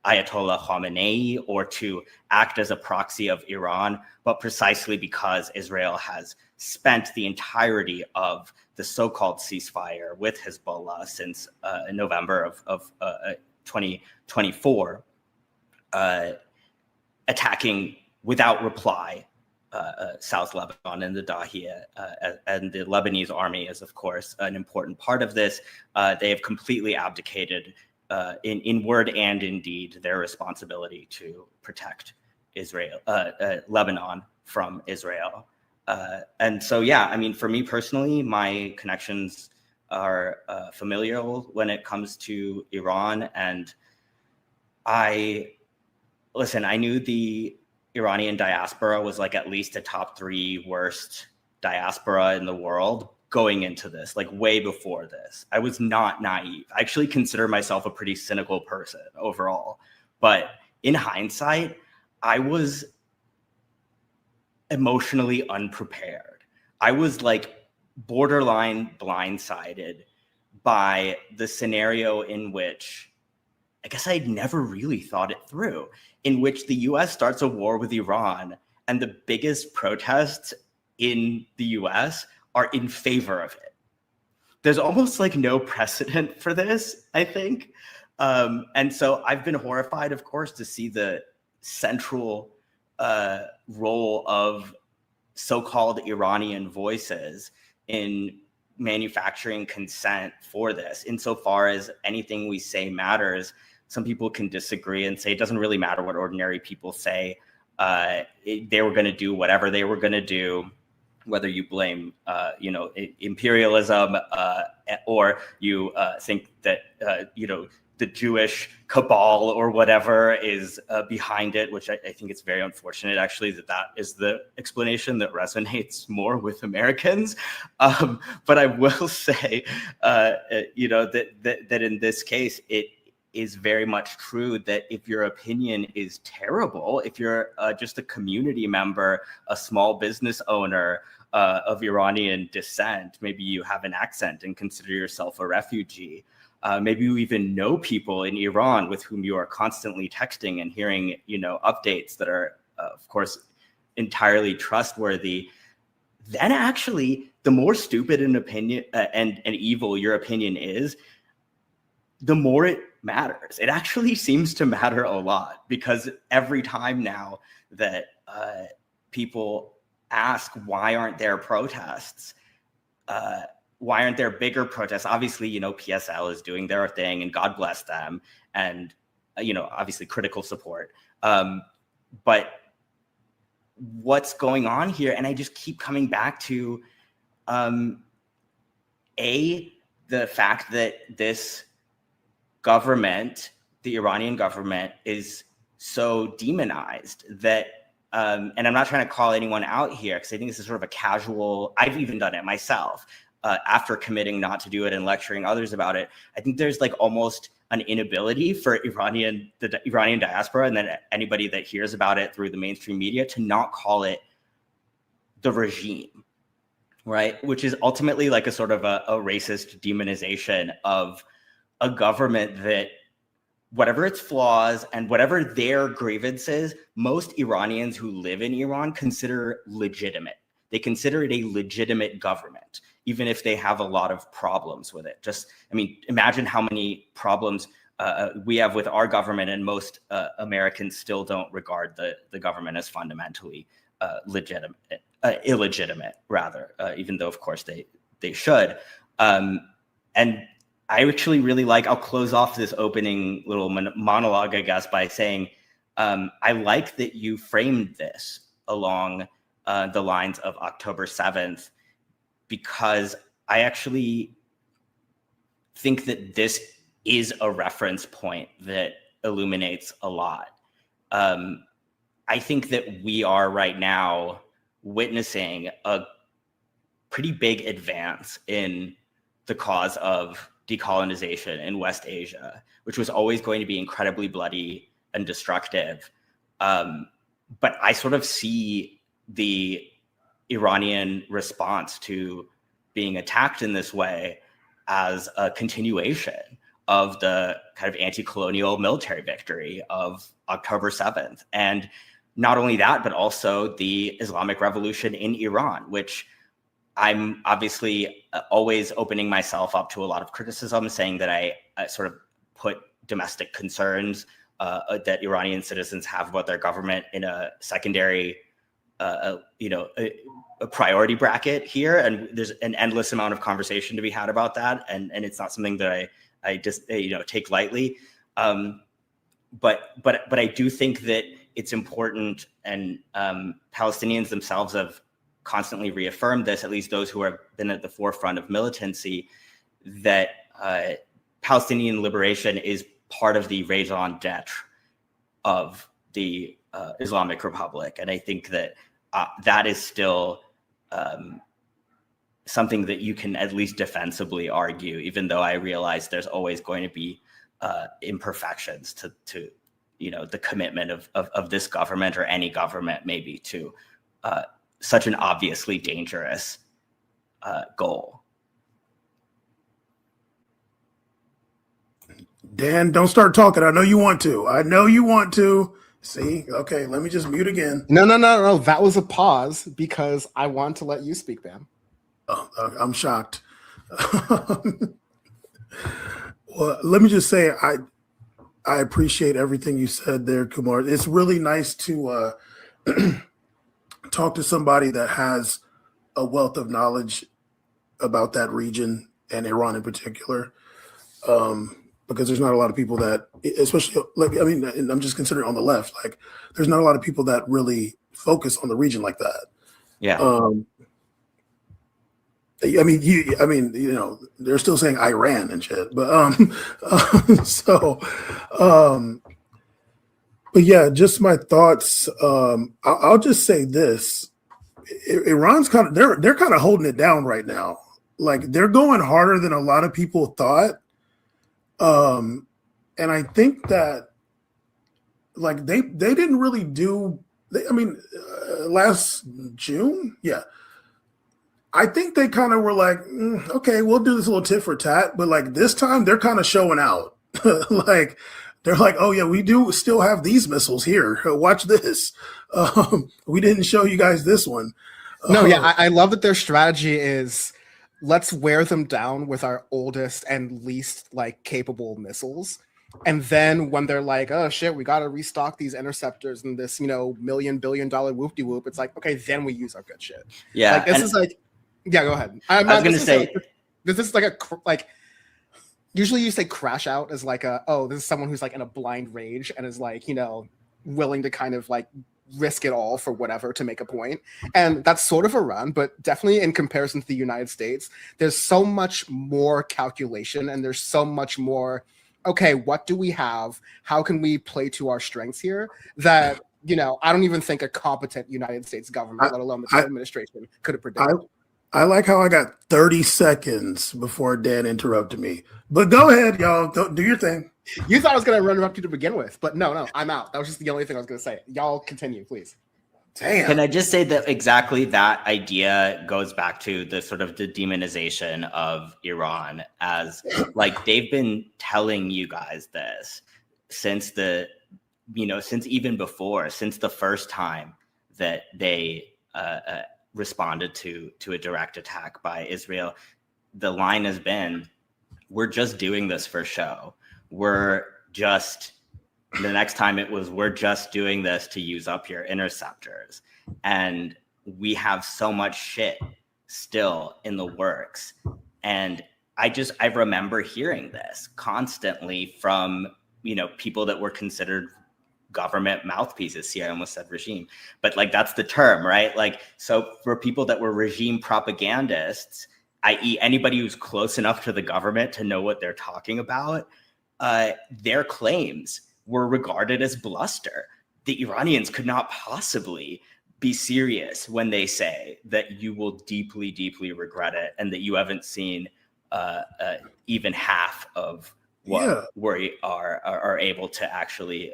Ayatollah Khamenei or to act as a proxy of Iran, but precisely because Israel has spent the entirety of the so-called ceasefire with Hezbollah since November of 2024, attacking without reply South Lebanon and the Dahiyya, and the Lebanese army is, of course, an important part of this. They have completely abdicated in word and in deed their responsibility to protect Lebanon from Israel. And so, yeah, I mean, for me personally, my connections are familial when it comes to Iran. And I knew the Iranian diaspora was like at least a top 3 worst diaspora in the world going into this, like way before this. I was not naive. I actually consider myself a pretty cynical person overall. But in hindsight, I was emotionally unprepared. I was like borderline blindsided by the scenario in which I guess I'd never really thought it through, in which the US starts a war with Iran and the biggest protests in the US are in favor of it. There's almost like no precedent for this, I think. And so I've been horrified, of course, to see the central role of so-called Iranian voices in manufacturing consent for this. Insofar as anything we say matters, some people can disagree and say it doesn't really matter what ordinary people say. They were going to do whatever they were going to do, whether you blame, imperialism or you think that, the Jewish cabal or whatever is behind it, which I think it's very unfortunate, actually, that is the explanation that resonates more with Americans. But I will say, that in this case, it is very much true that if your opinion is terrible, if you're just a community member, a small business owner of Iranian descent, maybe you have an accent and consider yourself a refugee. Maybe you even know people in Iran with whom you are constantly texting and hearing, updates that are, of course, entirely trustworthy. Then actually, the more stupid an opinion and evil your opinion is, the more it matters. It actually seems to matter a lot, because every time now that people ask, why aren't there protests? Why aren't there bigger protests? Obviously, PSL is doing their thing, and God bless them. And, obviously critical support. But what's going on here? And I just keep coming back to, the fact that this government, the Iranian government, is so demonized that, and I'm not trying to call anyone out here, because I think this is sort of a casual, I've even done it myself. after committing not to do it and lecturing others about it. I think there's like almost an inability for the Iranian diaspora and then anybody that hears about it through the mainstream media to not call it the regime, right? Which is ultimately like a sort of a racist demonization of a government that, whatever its flaws and whatever their grievances, most Iranians who live in Iran consider legitimate. They consider it a legitimate government, even if they have a lot of problems with it. Just, I mean, imagine how many problems we have with our government, and most Americans still don't regard the government as fundamentally illegitimate, rather, even though, of course, they should. And I actually really like, I'll close off this opening little monologue, I guess, by saying, I like that you framed this along the lines of October 7th, because I actually think that this is a reference point that illuminates a lot. I think that we are right now witnessing a pretty big advance in the cause of decolonization in West Asia, which was always going to be incredibly bloody and destructive. But I sort of see the Iranian response to being attacked in this way as a continuation of the kind of anti-colonial military victory of October 7th. And not only that, but also the Islamic Revolution in Iran, which I'm obviously always opening myself up to a lot of criticism, saying that I sort of put domestic concerns that Iranian citizens have about their government in a secondary a priority bracket here, and there's an endless amount of conversation to be had about that, and it's not something that I just take lightly. But I do think that it's important, and Palestinians themselves have constantly reaffirmed this, at least those who have been at the forefront of militancy, that Palestinian liberation is part of the raison d'etre of the Islamic Republic, and I think that that is still something that you can at least defensively argue, even though I realize there's always going to be imperfections to the commitment of this government, or any government maybe, to such an obviously dangerous goal. Dan, don't start talking. I know you want to. See, okay, let me just mute again. No. That was a pause because I want to let you speak, Bam. Oh, I'm shocked. Well, let me just say, I appreciate everything you said there, Kumar. It's really nice to talk to somebody that has a wealth of knowledge about that region and Iran in particular. Because there's not a lot of people that, especially, and I'm just considering on the left, like, there's not a lot of people that really focus on the region like that. Yeah. They're still saying Iran and shit, but but yeah, just my thoughts. I'll just say this: Iran's they're kind of holding it down right now. Like, they're going harder than a lot of people thought. And I think that, like, they didn't really do, last June. Yeah. I think they kind of were like, okay, we'll do this little tit for tat. But like this time they're kind of showing out. Like, they're like, oh yeah, we do still have these missiles here. Watch this. We didn't show you guys this one. No, yeah, I love that their strategy is, let's wear them down with our oldest and least like capable missiles. And then when they're like, oh shit, we got to restock these interceptors and this, $1 million billion whoop-de-whoop. It's like, okay, then we use our good shit. Yeah. Like, this is like, yeah, go ahead. I was going to say, this is like usually you say crash out as like this is someone who's like in a blind rage and is like, willing to kind of like risk it all for whatever to make a point. And that's sort of a run, but definitely in comparison to the United States, there's so much more calculation and there's so much more, okay, what do we have? How can we play to our strengths here? That, I don't even think a competent United States government, let alone the Trump administration, could have predicted. I like how I got 30 seconds before Dan interrupted me. But go ahead, y'all. Go, do your thing. You thought I was going to interrupt you to begin with, but no, I'm out. That was just the only thing I was going to say. Y'all continue, please. Damn. Can I just say that exactly that idea goes back to the sort of the demonization of Iran as like they've been telling you guys this since the, since even before, since the first time that they responded to a direct attack by Israel. The line has been, we're just doing this for show. The next time it was, we're just doing this to use up your interceptors. And we have so much shit still in the works. And I remember hearing this constantly from, people that were considered government mouthpieces. See, I almost said regime, but like, that's the term, right? Like, so for people that were regime propagandists, i.e. anybody who's close enough to the government to know what they're talking about, their claims were regarded as bluster. The Iranians could not possibly be serious when they say that you will deeply, deeply regret it and that you haven't seen even half of what we are able to actually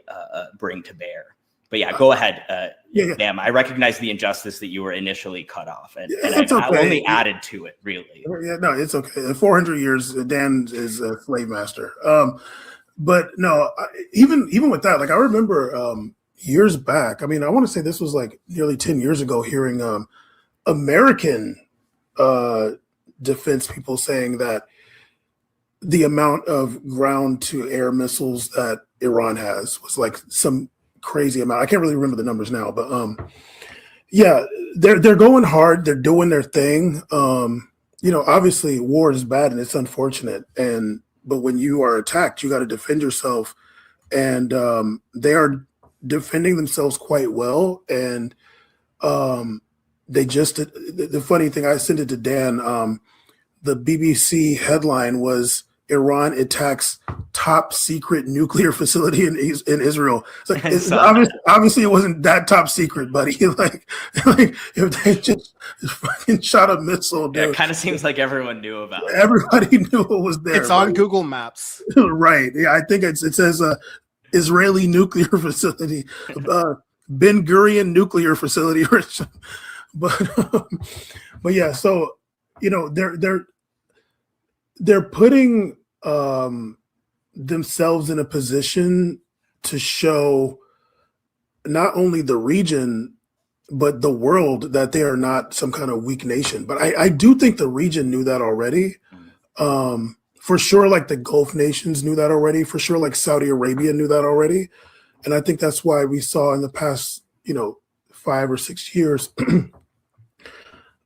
bring to bear. But yeah, go ahead. Damn, I recognize the injustice that you were initially cut off, and I only added to it, really. Yeah, no, it's okay. 400 years, Dan is a slave master. But no, even with that, like I remember years back. I mean, I want to say this was like nearly 10 years ago. Hearing American defense people saying that the amount of ground-to-air missiles that Iran has was like some crazy amount. I can't really remember the numbers now, but yeah, they're going hard. They're doing their thing. Obviously, war is bad and it's unfortunate, but when you are attacked, you got to defend yourself, and they are defending themselves quite well. And they just, the funny thing, I sent it to Dan. The BBC headline was Iran attacks top secret nuclear facility in Israel. It's like obviously it wasn't that top secret, buddy. like if they just fucking shot a missile, dude, it kind of seems like everyone knew about it. Everybody knew it was there. It's on Google Maps. Right. Yeah, I think it says Israeli nuclear facility, Ben Gurion nuclear facility. But yeah, so they're putting themselves in a position to show not only the region but the world that they are not some kind of weak nation. But I do think the region knew that already. For sure, like the Gulf nations knew that already. For sure, like Saudi Arabia knew that already. And I think that's why we saw in the past, 5 or 6 years,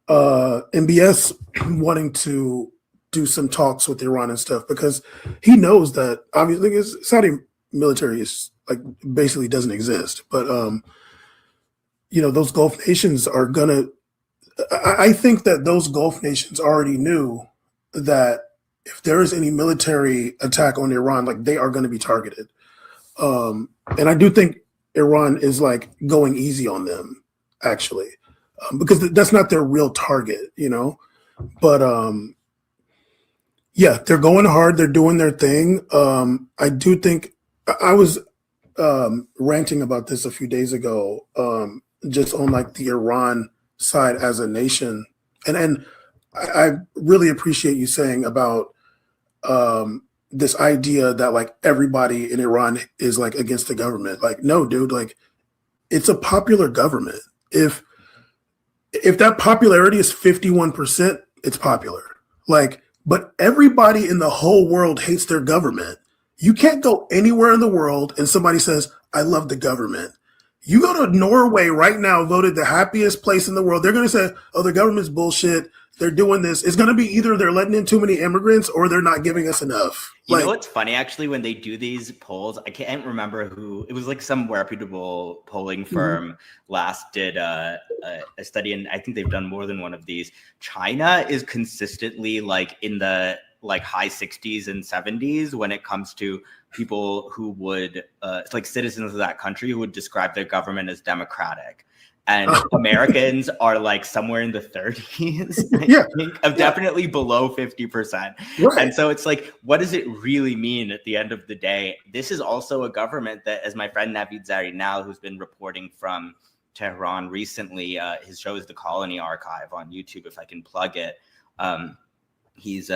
MBS wanting to do some talks with Iran and stuff, because he knows that obviously Saudi military is like basically doesn't exist. But those Gulf nations are gonna. I think that those Gulf nations already knew that if there is any military attack on Iran, like they are going to be targeted. And I do think Iran is like going easy on them, actually, because that's not their real target, But yeah, they're going hard. They're doing their thing. I do think I was ranting about this a few days ago, just on like the Iran side as a nation. And I really appreciate you saying about this idea that like everybody in Iran is like against the government. Like, no, dude, like it's a popular government. If that popularity is 51%, it's popular. Like, but everybody in the whole world hates their government. You can't go anywhere in the world and somebody says, I love the government. You go to Norway right now, voted the happiest place in the world. They're going to say, oh, the government's bullshit. They're doing this. It's going to be either they're letting in too many immigrants or they're not giving us enough. You know what's funny, actually, when they do these polls, I can't remember who, it was like some reputable polling firm last did a study, and I think they've done more than one of these. China is consistently like in the like high 60s and 70s when it comes to people who would, like citizens of that country who would describe their government as democratic. And Americans are like somewhere in the 30s, I think, of definitely below 50%. Right. And so it's like, what does it really mean at the end of the day? This is also a government that, as my friend Navid Zarinal, who's been reporting from Tehran recently, his show is The Colony Archive on YouTube, if I can plug it. He's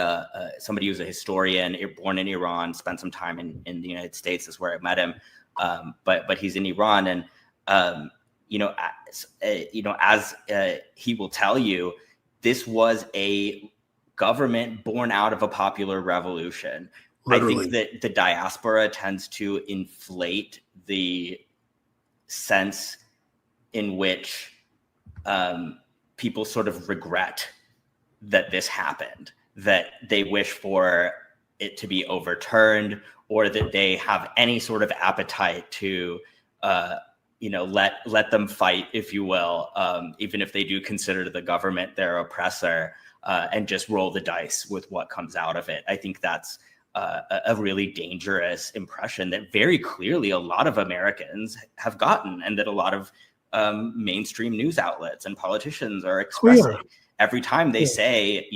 somebody who's a historian, born in Iran, spent some time in the United States. That's where I met him. But he's in Iran, and as he will tell you, this was a government born out of a popular revolution. Literally. I think that the diaspora tends to inflate the sense in which people sort of regret that this happened, that they wish for it to be overturned, or that they have any sort of appetite to let them fight, if you will, even if they do consider the government their oppressor, and just roll the dice with what comes out of it. I think that's a really dangerous impression that very clearly a lot of Americans have gotten, and that a lot of mainstream news outlets and politicians are expressing. Every time they say,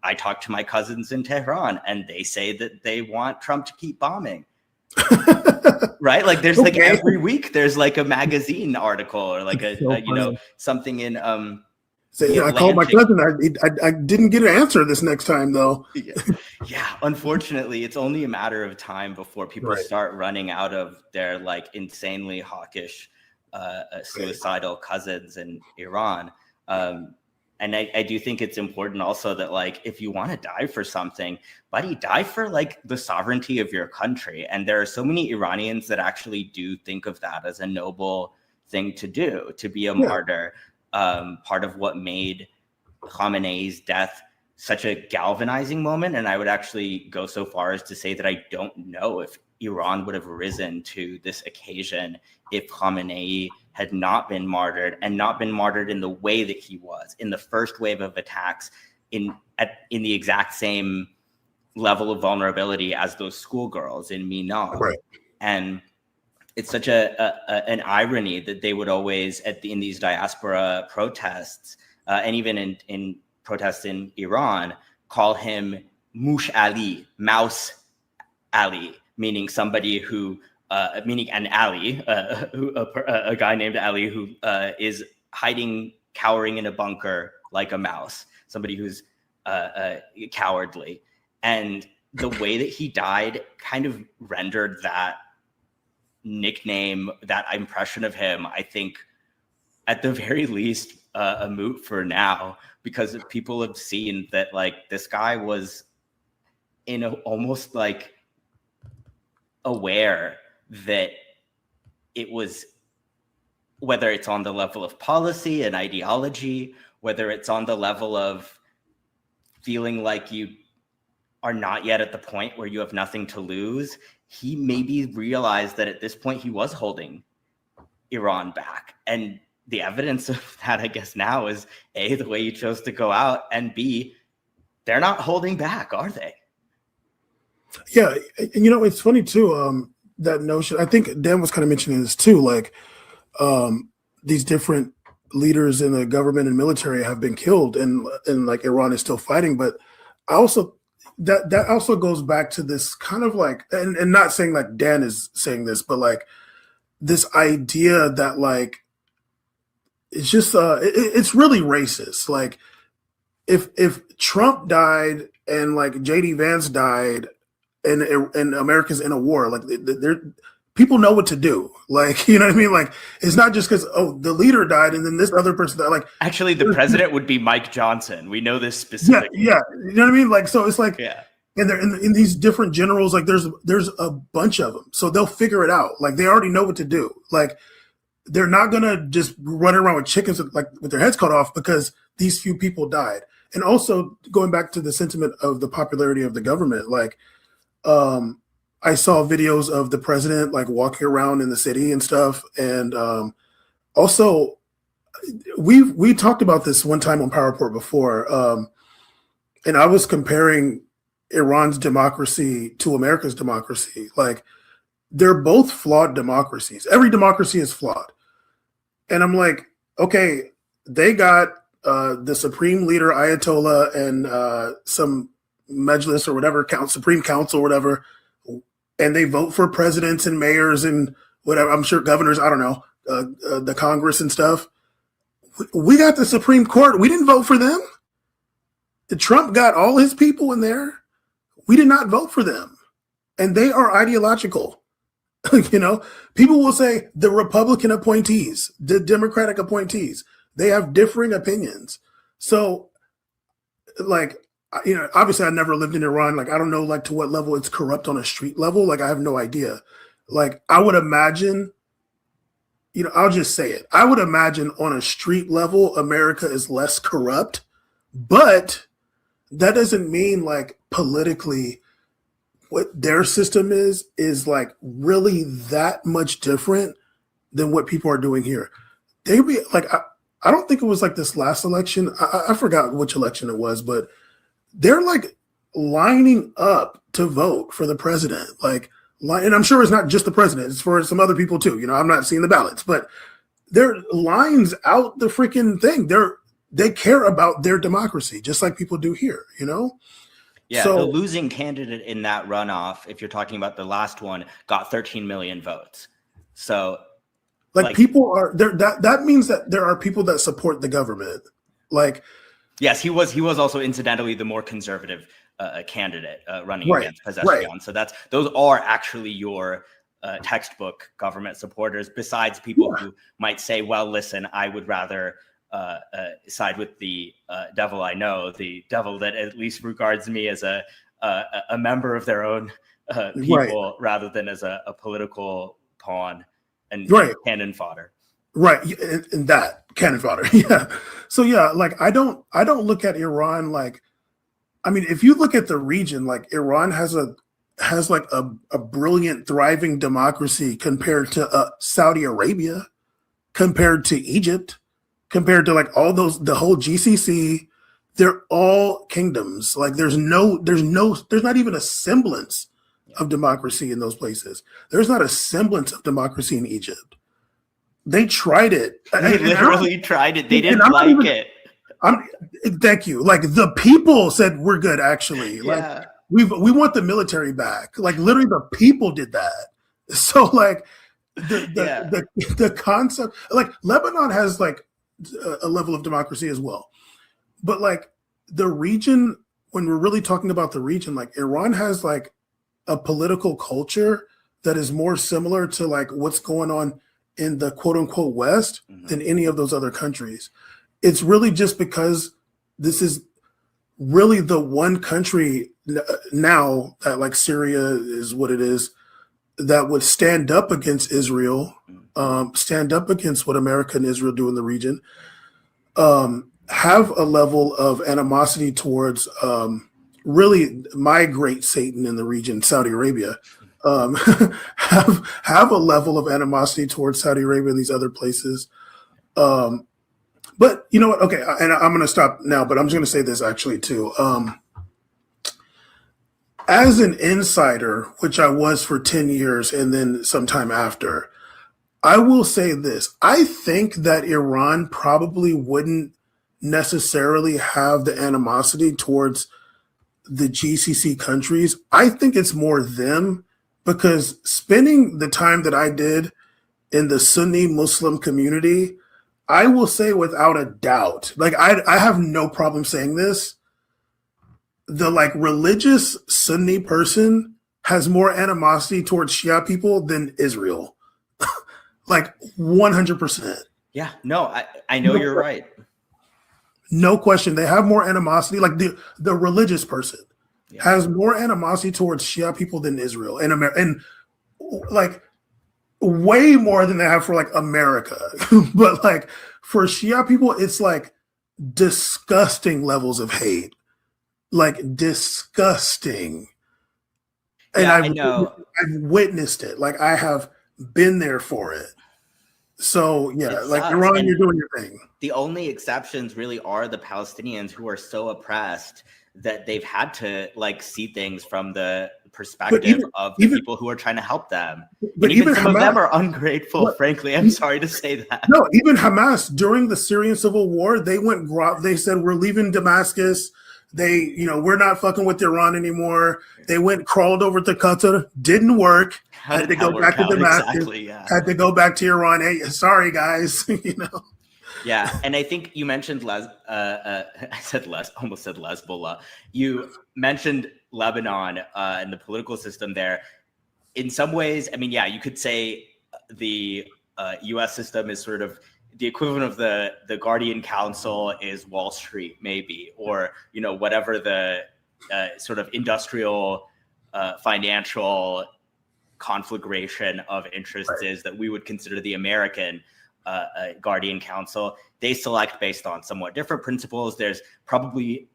I talk to my cousins in Tehran and they say that they want Trump to keep bombing. Right? Like there's like every week there's like a magazine article or like something in I called my cousin. I didn't get an answer this next time though. Yeah, unfortunately, it's only a matter of time before people start running out of their like insanely hawkish suicidal cousins in Iran. And I do think it's important also that, like, if you want to die for something, buddy, die for like the sovereignty of your country. And there are so many Iranians that actually do think of that as a noble thing to do, to be a martyr. Part of what made Khamenei's death such a galvanizing moment. And I would actually go so far as to say that I don't know if Iran would have risen to this occasion if Khamenei had not been martyred, and not been martyred in the way that he was in the first wave of attacks, in the exact same level of vulnerability as those schoolgirls in Mina. Right. And it's such an irony that they would always in these diaspora protests, and even in protests in Iran, call him Mush Ali, Mouse Ali, meaning somebody who meaning an Ali, a guy named Ali who is hiding, cowering in a bunker like a mouse, somebody who's cowardly. And the way that he died kind of rendered that nickname, that impression of him, I think, at the very least, a moot for now, because people have seen that, like, this guy was almost like aware that it was, whether it's on the level of policy and ideology, whether it's on the level of feeling like you are not yet at the point where you have nothing to lose, he maybe realized that at this point he was holding Iran back. And the evidence of that, I guess, now is A, the way you chose to go out, and B, they're not holding back, are they? Yeah, it's funny too, that notion. I think Dan was kind of mentioning this too, like these different leaders in the government and military have been killed, and like Iran is still fighting. But I also that also goes back to this kind of like, and not saying like Dan is saying this, but like this idea that like it's just it's really racist. Like if Trump died and like JD Vance died, and America's in a war, like people know what to do. Like, you know what I mean? Like, it's not just because, the leader died and then this other person died. Like, actually, the president would be Mike Johnson. We know this specifically. Yeah, you know what I mean? Like, so it's like, and they're in these different generals, like there's a bunch of them. So they'll figure it out. Like, they already know what to do. Like, they're not going to just run around with chickens with their heads cut off because these few people died. And also, going back to the sentiment of the popularity of the government, like, I saw videos of the president like walking around in the city and stuff. And also we talked about this one time on Power Report before. And I was comparing Iran's democracy to America's democracy. Like, they're both flawed democracies. Every democracy is flawed. And I'm like, okay, they got the supreme leader Ayatollah and some Majlis or whatever, Supreme Council or whatever, and they vote for presidents and mayors and whatever. I'm sure governors. I don't know, the Congress and stuff. We got the Supreme Court. We didn't vote for them. Trump got all his people in there. We did not vote for them, and they are ideological. You know, people will say the Republican appointees, the Democratic appointees, they have differing opinions. So, like, you know, obviously I never lived in Iran. Like, I don't know, like, to what level it's corrupt on a street level. Like, I have no idea. Like, I would imagine, you know, I'll just say it. I would imagine on a street level, America is less corrupt, but that doesn't mean, like, politically what their system is like really that much different than what people are doing here. They be like, I don't think it was like this last election. I forgot which election it was, but they're like lining up to vote for the president. Like, and I'm sure it's not just the president, it's for some other people too. You know, I'm not seeing the ballots, but their lines out the freaking thing. They care about their democracy, just like people do here, you know? Yeah, so, the losing candidate in that runoff, if you're talking about the last one, got 13 million votes. So, like people are there. That means that there are people that support the government. Like, yes, he was also incidentally the more conservative candidate running against Pezeshkian. Right. So those are actually your textbook government supporters. Besides people who might say, "Well, listen, I would rather." Side with the devil I know, the devil that at least regards me as a member of their own people rather than as a political pawn and cannon fodder. Right, and that cannon fodder. Yeah. So yeah, like I don't look at Iran like, I mean, if you look at the region, like Iran has like a brilliant, thriving democracy compared to Saudi Arabia, compared to Egypt, compared to like all those, the whole GCC. They're all kingdoms. Like there's not even a semblance of democracy in those places. There's not a semblance of democracy in Egypt. They tried it. They literally tried it. They didn't like it. Thank you. Like the people said, we're good, actually. Yeah. Like we want the military back. Like literally the people did that. So like the concept, like Lebanon has like a level of democracy as well. But like the region, when we're really talking about the region, like Iran has like a political culture that is more similar to like what's going on in the quote unquote West than any of those other countries. It's really just because this is really the one country now that like Syria is what it is, that would stand up against Israel, stand up against what America and Israel do in the region, have a level of animosity towards really my great Satan in the region, Saudi Arabia, have a level of animosity towards Saudi Arabia and these other places. But you know what? Okay, and I'm going to stop now, but I'm just going to say this actually too. As an insider, which I was for 10 years and then sometime after, I will say this. I think that Iran probably wouldn't necessarily have the animosity towards the GCC countries. I think it's more them, because spending the time that I did in the Sunni Muslim community, I will say without a doubt, like I have no problem saying this, the like religious Sunni person has more animosity towards Shia people than Israel. Like 100%. Yeah, no, I know you're right. No question. They have more animosity. Like the religious person has more animosity towards Shia people than Israel and America, and like way more than they have for like America. But like for Shia people, it's like disgusting levels of hate. Like disgusting. And Yeah, I've I know. witnessed it. Like I have been there for it. So yeah, It like sucks. Iran, And you're doing your thing. the only exceptions really are the Palestinians, who are so oppressed that they've had to like see things from the perspective of the people who are trying to help them. But even some of them are ungrateful, frankly. I'm sorry to say that. No, even Hamas during the Syrian civil war, they said, we're leaving Damascus. We're not fucking with Iran anymore. They crawled over to Qatar, didn't work. Had to go back to Damascus. Exactly, yeah. Had to go back to Iran. Hey, sorry guys, Yeah, and I think you mentioned almost said Hezbollah. You mentioned Lebanon and the political system there. In some ways, I mean, yeah, you could say the U.S. system is sort of the equivalent of the Guardian Council is Wall Street, maybe, or whatever the sort of industrial, financial conflagration of interests is that we would consider the American Guardian Council. They select based on somewhat different principles. There's probably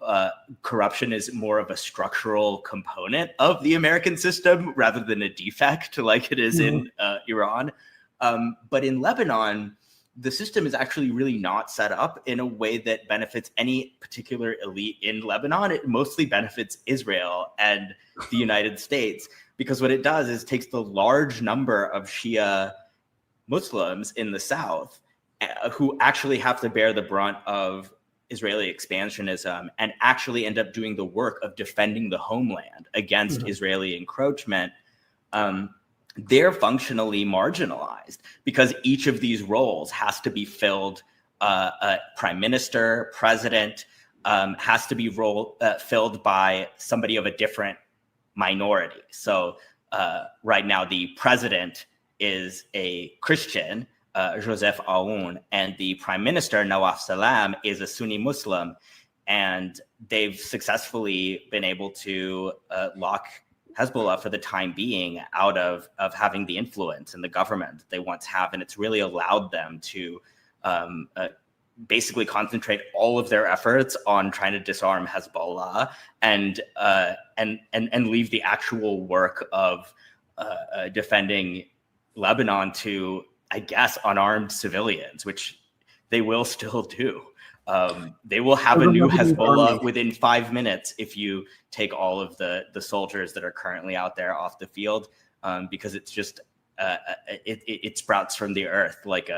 corruption is more of a structural component of the American system rather than a defect like it is in Iran. But in Lebanon, the system is actually really not set up in a way that benefits any particular elite in Lebanon. It mostly benefits Israel and the United States, because what it does is takes the large number of Shia Muslims in the South who actually have to bear the brunt of Israeli expansionism and actually end up doing the work of defending the homeland against Israeli encroachment. They're functionally marginalized because each of these roles has to be filled. Prime minister, president has to be filled by somebody of a different minority. So right now, the president is a Christian, Joseph Aoun, and the prime minister, Nawaf Salam, is a Sunni Muslim. And they've successfully been able to lock Hezbollah for the time being out of having the influence in the government that they once have. And it's really allowed them to basically concentrate all of their efforts on trying to disarm Hezbollah and leave the actual work of defending Lebanon to, I guess, unarmed civilians, which they will still do. They will have a new Hezbollah within 5 minutes if you take all of the soldiers that are currently out there off the field, because it's just it sprouts from the earth like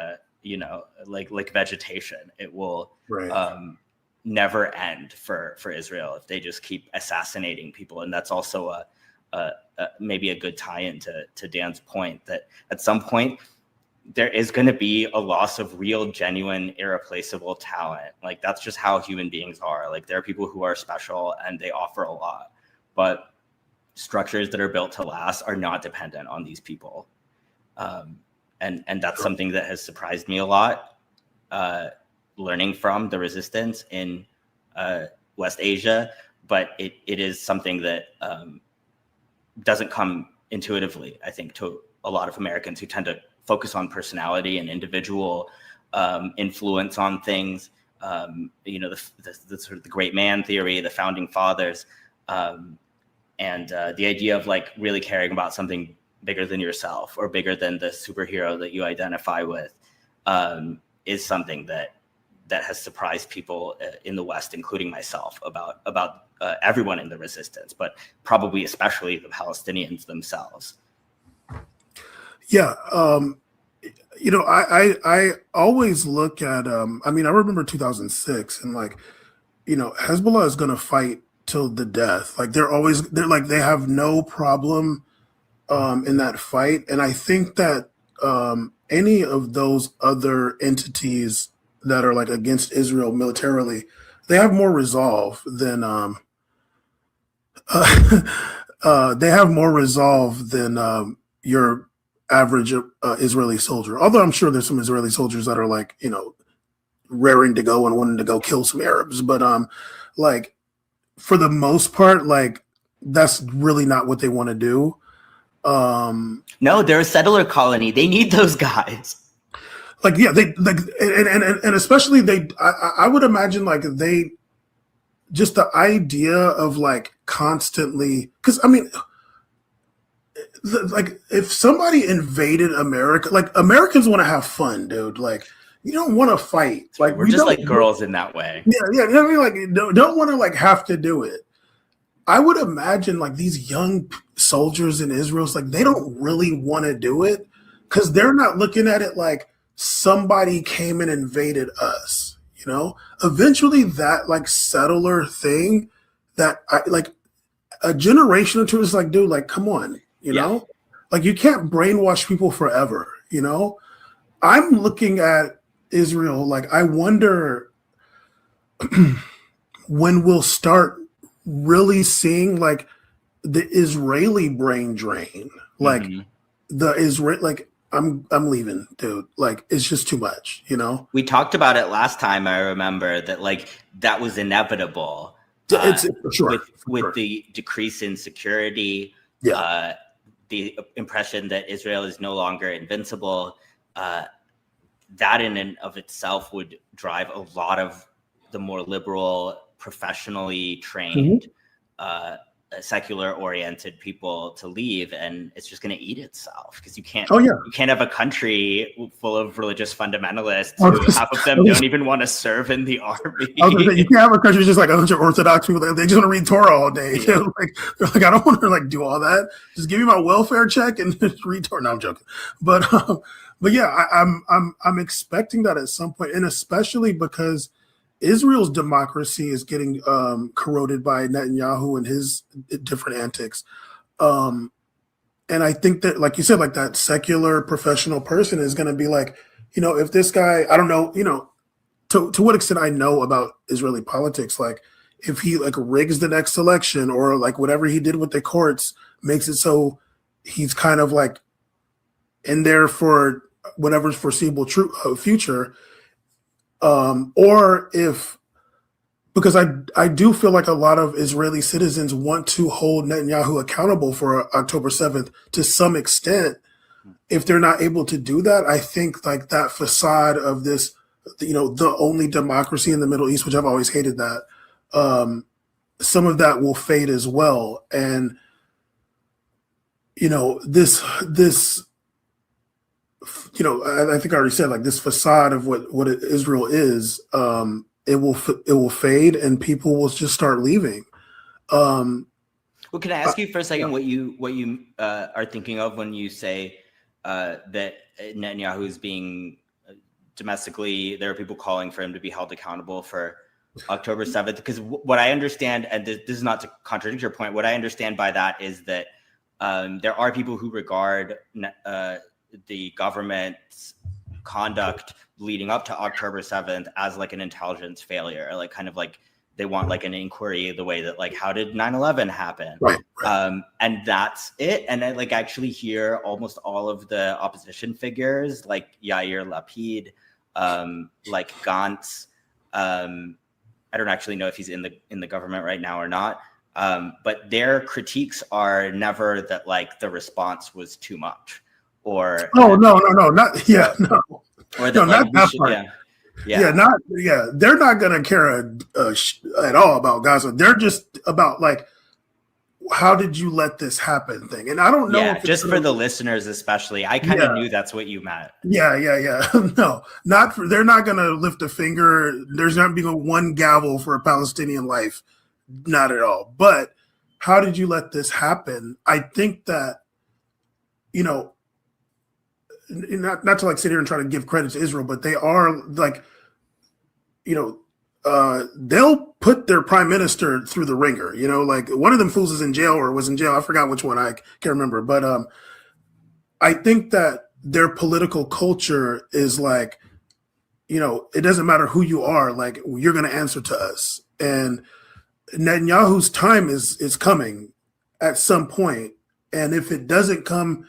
like vegetation. It will never end for Israel if they just keep assassinating people. And that's also maybe a good tie-in to Dan's point that at some point there is going to be a loss of real, genuine, irreplaceable talent. Like, that's just how human beings are. Like, there are people who are special and they offer a lot, but structures that are built to last are not dependent on these people. And that's something that has surprised me a lot, learning from the resistance in West Asia, but it is something that doesn't come intuitively, I think, to a lot of Americans who tend to focus on personality and individual influence on things. The sort of the great man theory, the founding fathers, and the idea of like really caring about something bigger than yourself or bigger than the superhero that you identify with is something that has surprised people in the West, including myself, about everyone in the resistance, but probably especially the Palestinians themselves. Yeah. I always look at, I remember 2006 and Hezbollah is going to fight till the death. Like they have no problem in that fight. And I think that any of those other entities that are against Israel militarily, they have more resolve than your average Israeli soldier. Although I'm sure there's some Israeli soldiers that are raring to go and wanting to go kill some Arabs, but for the most part, that's really not what they want to do. No, they're a settler colony. They need those guys. And especially I would imagine they just the idea of constantly, because if somebody invaded America, Americans want to have fun, dude. You don't want to fight. We're just like girls in that way. Yeah. Don't want to have to do it. I would imagine like these young soldiers in Israel, it's like they don't really want to do it because they're not looking at it like somebody came and invaded us. You know, eventually that like settler thing that like a generation or two is like, dude, like, come on, you know, like you can't brainwash people forever. You know, I'm looking at Israel like I wonder when we'll start really seeing like the Israeli brain drain, like the Israel, like I'm leaving, dude. Like it's just too much, you know. We talked about it last time. I remember that like that was inevitable. It's for sure with the decrease in security, the impression that Israel is no longer invincible. That in and of itself would drive a lot of the more liberal, professionally trained, secular-oriented people to leave, and it's just going to eat itself because you can't. You can't have a country full of religious fundamentalists who half of them don't even want to serve in the army. You can't have a country just like a bunch of Orthodox people. They just want to read Torah all day. They're like, I don't want to like do all that. Just give me my welfare check and read Torah. No, I'm joking, but yeah, I'm expecting that at some point, and especially because Israel's democracy is getting corroded by Netanyahu and his different antics. And I think that, like you said, like that secular professional person is going to be like, you know, if this guy, I don't know, you know, to what extent I know about Israeli politics, like if he like rigs the next election or like whatever he did with the courts makes it so he's kind of like in there for whatever's foreseeable future. Or if, because I do feel like a lot of Israeli citizens want to hold Netanyahu accountable for October 7th to some extent. If they're not able to do that, I think like that facade of this, you know, the only democracy in the Middle East, which I've always hated that, some of that will fade as well. And, you know, this, you know, I think I already said like this facade of what Israel is, it will fade and people will just start leaving. Well, can I ask you for a second what you are thinking of when you say that Netanyahu is being domestically, there are people calling for him to be held accountable for October 7th? Because what I understand, and this is not to contradict your point, what I understand by that is that there are people who regard the government's conduct leading up to October 7th as like an intelligence failure, like kind of like they want like an inquiry the way that like, how did 9/11 happen? Right. And that's it. And I like actually hear almost all of the opposition figures like Yair Lapid, like Gantz. I don't actually know if he's in the government right now or not. But their critiques are never that like the response was too much. Or no, not not or no, not that part. They're not gonna care at all about Gaza. They're just about like, how did you let this happen thing? And I don't know. Yeah, just for the listeners, especially, I kind of knew that's what you meant. Yeah. No, they're not gonna lift a finger. There's not being one gavel for a Palestinian life, not at all. But how did you let this happen? I think that, you know, not to like sit here and try to give credit to Israel, but they are like, you know, they'll put their prime minister through the ringer. You know, like one of them fools is in jail or was in jail. I forgot which one. I can't remember. But I think that their political culture is like, you know, it doesn't matter who you are. Like you're going to answer to us. And Netanyahu's time is coming at some point. And if it doesn't come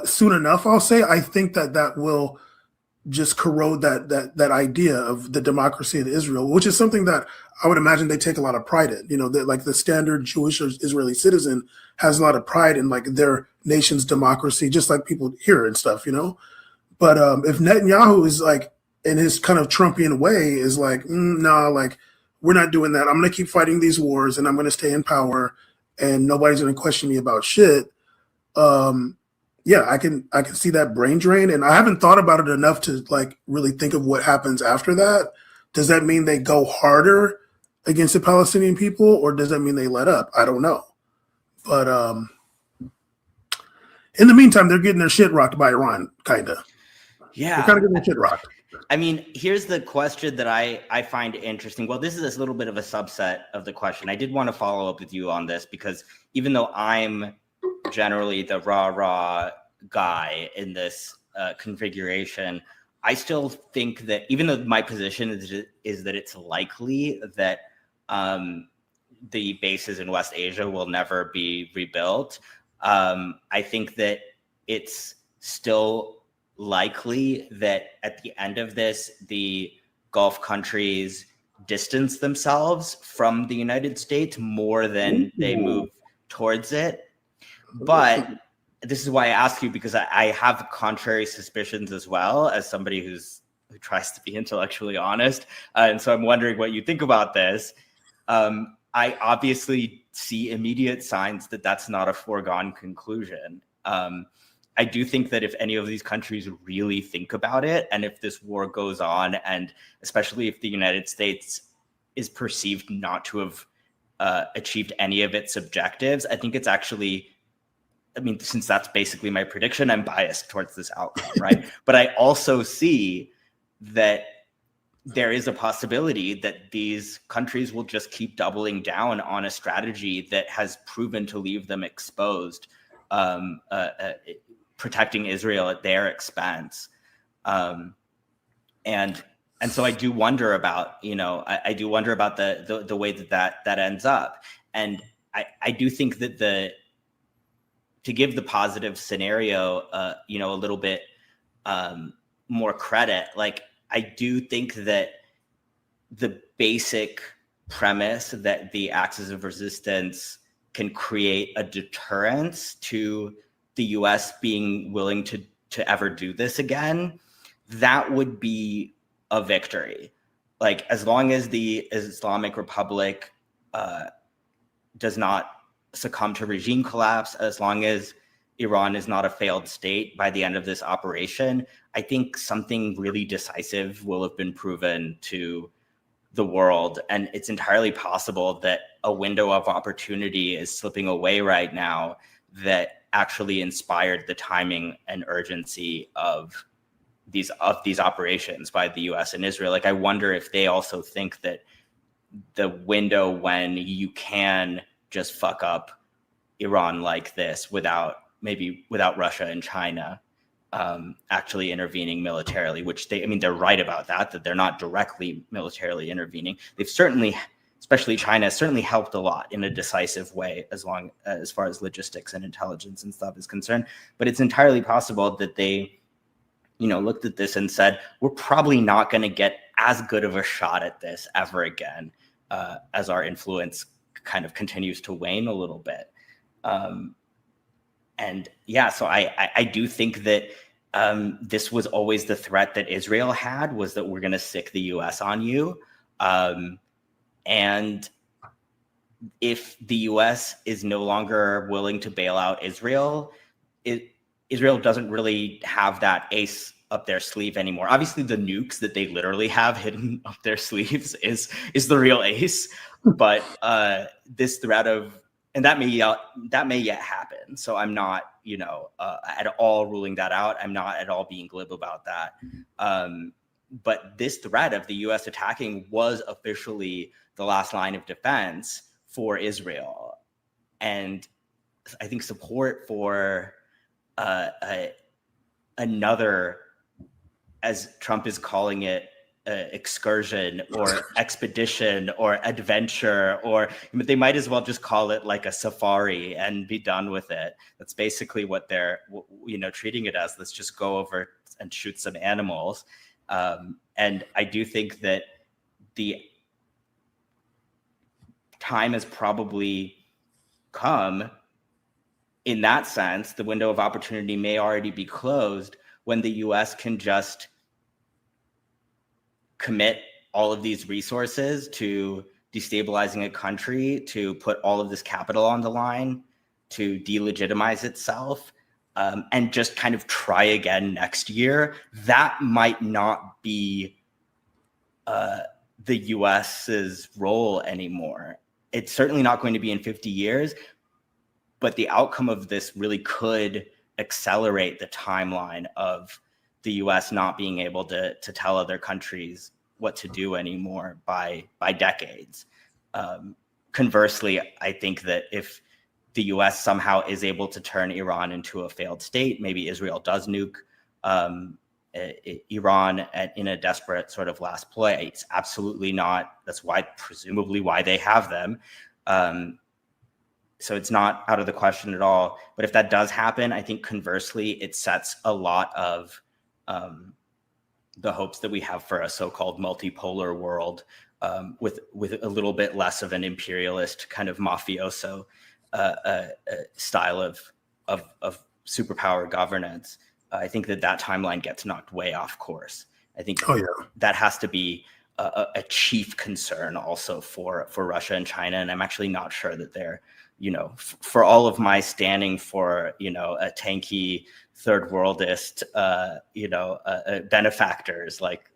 soon enough, I'll say, I think that will just corrode that idea of the democracy of Israel, which is something that I would imagine they take a lot of pride in. You know, that like the standard Jewish or Israeli citizen has a lot of pride in like their nation's democracy, just like people here and stuff, you know. But if Netanyahu is like in his kind of Trumpian way is like, no, like we're not doing that. I'm going to keep fighting these wars and I'm going to stay in power and nobody's going to question me about shit. Yeah, I can see that brain drain, and I haven't thought about it enough to like really think of what happens after that. Does that mean they go harder against the Palestinian people, or does that mean they let up? I don't know. But in the meantime, they're getting their shit rocked by Iran, kind of. Yeah. They're kind of getting their shit rocked. I mean, here's the question that I find interesting. Well, this is a little bit of a subset of the question. I did want to follow up with you on this because even though I'm generally the rah guy in this configuration, I still think that even though my position is that it's likely that the bases in West Asia will never be rebuilt, I think that it's still likely that at the end of this, the Gulf countries distance themselves from the United States more than they move towards it. But this is why I ask you, because I have contrary suspicions as well, as somebody who tries to be intellectually honest. And so I'm wondering what you think about this. I obviously see immediate signs that that's not a foregone conclusion. I do think that if any of these countries really think about it, and if this war goes on, and especially if the United States is perceived not to have achieved any of its objectives, I think it's actually, I mean, since that's basically my prediction, I'm biased towards this outcome, right? But I also see that there is a possibility that these countries will just keep doubling down on a strategy that has proven to leave them exposed, protecting Israel at their expense. And so I do wonder about, I do wonder about the way that ends up. And I do think that to give the positive scenario, a little bit more credit, like I do think that the basic premise that the axis of resistance can create a deterrence to the US being willing to ever do this again, that would be a victory. Like, as long as the Islamic Republic does not succumb to regime collapse, as long as Iran is not a failed state by the end of this operation, I think something really decisive will have been proven to the world. And it's entirely possible that a window of opportunity is slipping away right now that actually inspired the timing and urgency of these operations by the US and Israel. Like, I wonder if they also think that the window when you can just fuck up Iran like this without Russia and China actually intervening militarily, which they're right about that they're not directly militarily intervening. They've certainly, especially China, certainly helped a lot in a decisive way as far as logistics and intelligence and stuff is concerned. But it's entirely possible that they, looked at this and said, we're probably not going to get as good of a shot at this ever again, as our influence kind of continues to wane a little bit. And yeah, so I do think that this was always the threat that Israel had, was that we're going to sick the US on you. And if the US is no longer willing to bail out Israel, Israel doesn't really have that ace up their sleeve anymore. Obviously, the nukes that they literally have hidden up their sleeves is the real ace. But this threat of, and that may yet happen. So I'm not, at all ruling that out. I'm not at all being glib about that. But this threat of the US attacking was officially the last line of defense for Israel. And I think support for another, as Trump is calling it, excursion or expedition or adventure, or they might as well just call it like a safari and be done with it. That's basically what they're, treating it as. Let's just go over and shoot some animals. And I do think that the time has probably come in that sense. The window of opportunity may already be closed when the US can just commit all of these resources to destabilizing a country, to put all of this capital on the line, to delegitimize itself, and just kind of try again next year. That might not be the US's role anymore. It's certainly not going to be in 50 years, but the outcome of this really could accelerate the timeline of the US not being able to tell other countries what to do anymore by decades. Conversely, I think that if the US somehow is able to turn Iran into a failed state, maybe Israel does nuke Iran in a desperate sort of last play. It's absolutely not, that's presumably why they have them. So it's not out of the question at all. But if that does happen, I think conversely, it sets a lot of the hopes that we have for a so-called multipolar world with a little bit less of an imperialist kind of mafioso style of superpower governance. I think that timeline gets knocked way off course. I think that has to be a chief concern also for Russia and China. And I'm actually not sure that they're, for all of my standing for, a tanky third worldist, benefactors like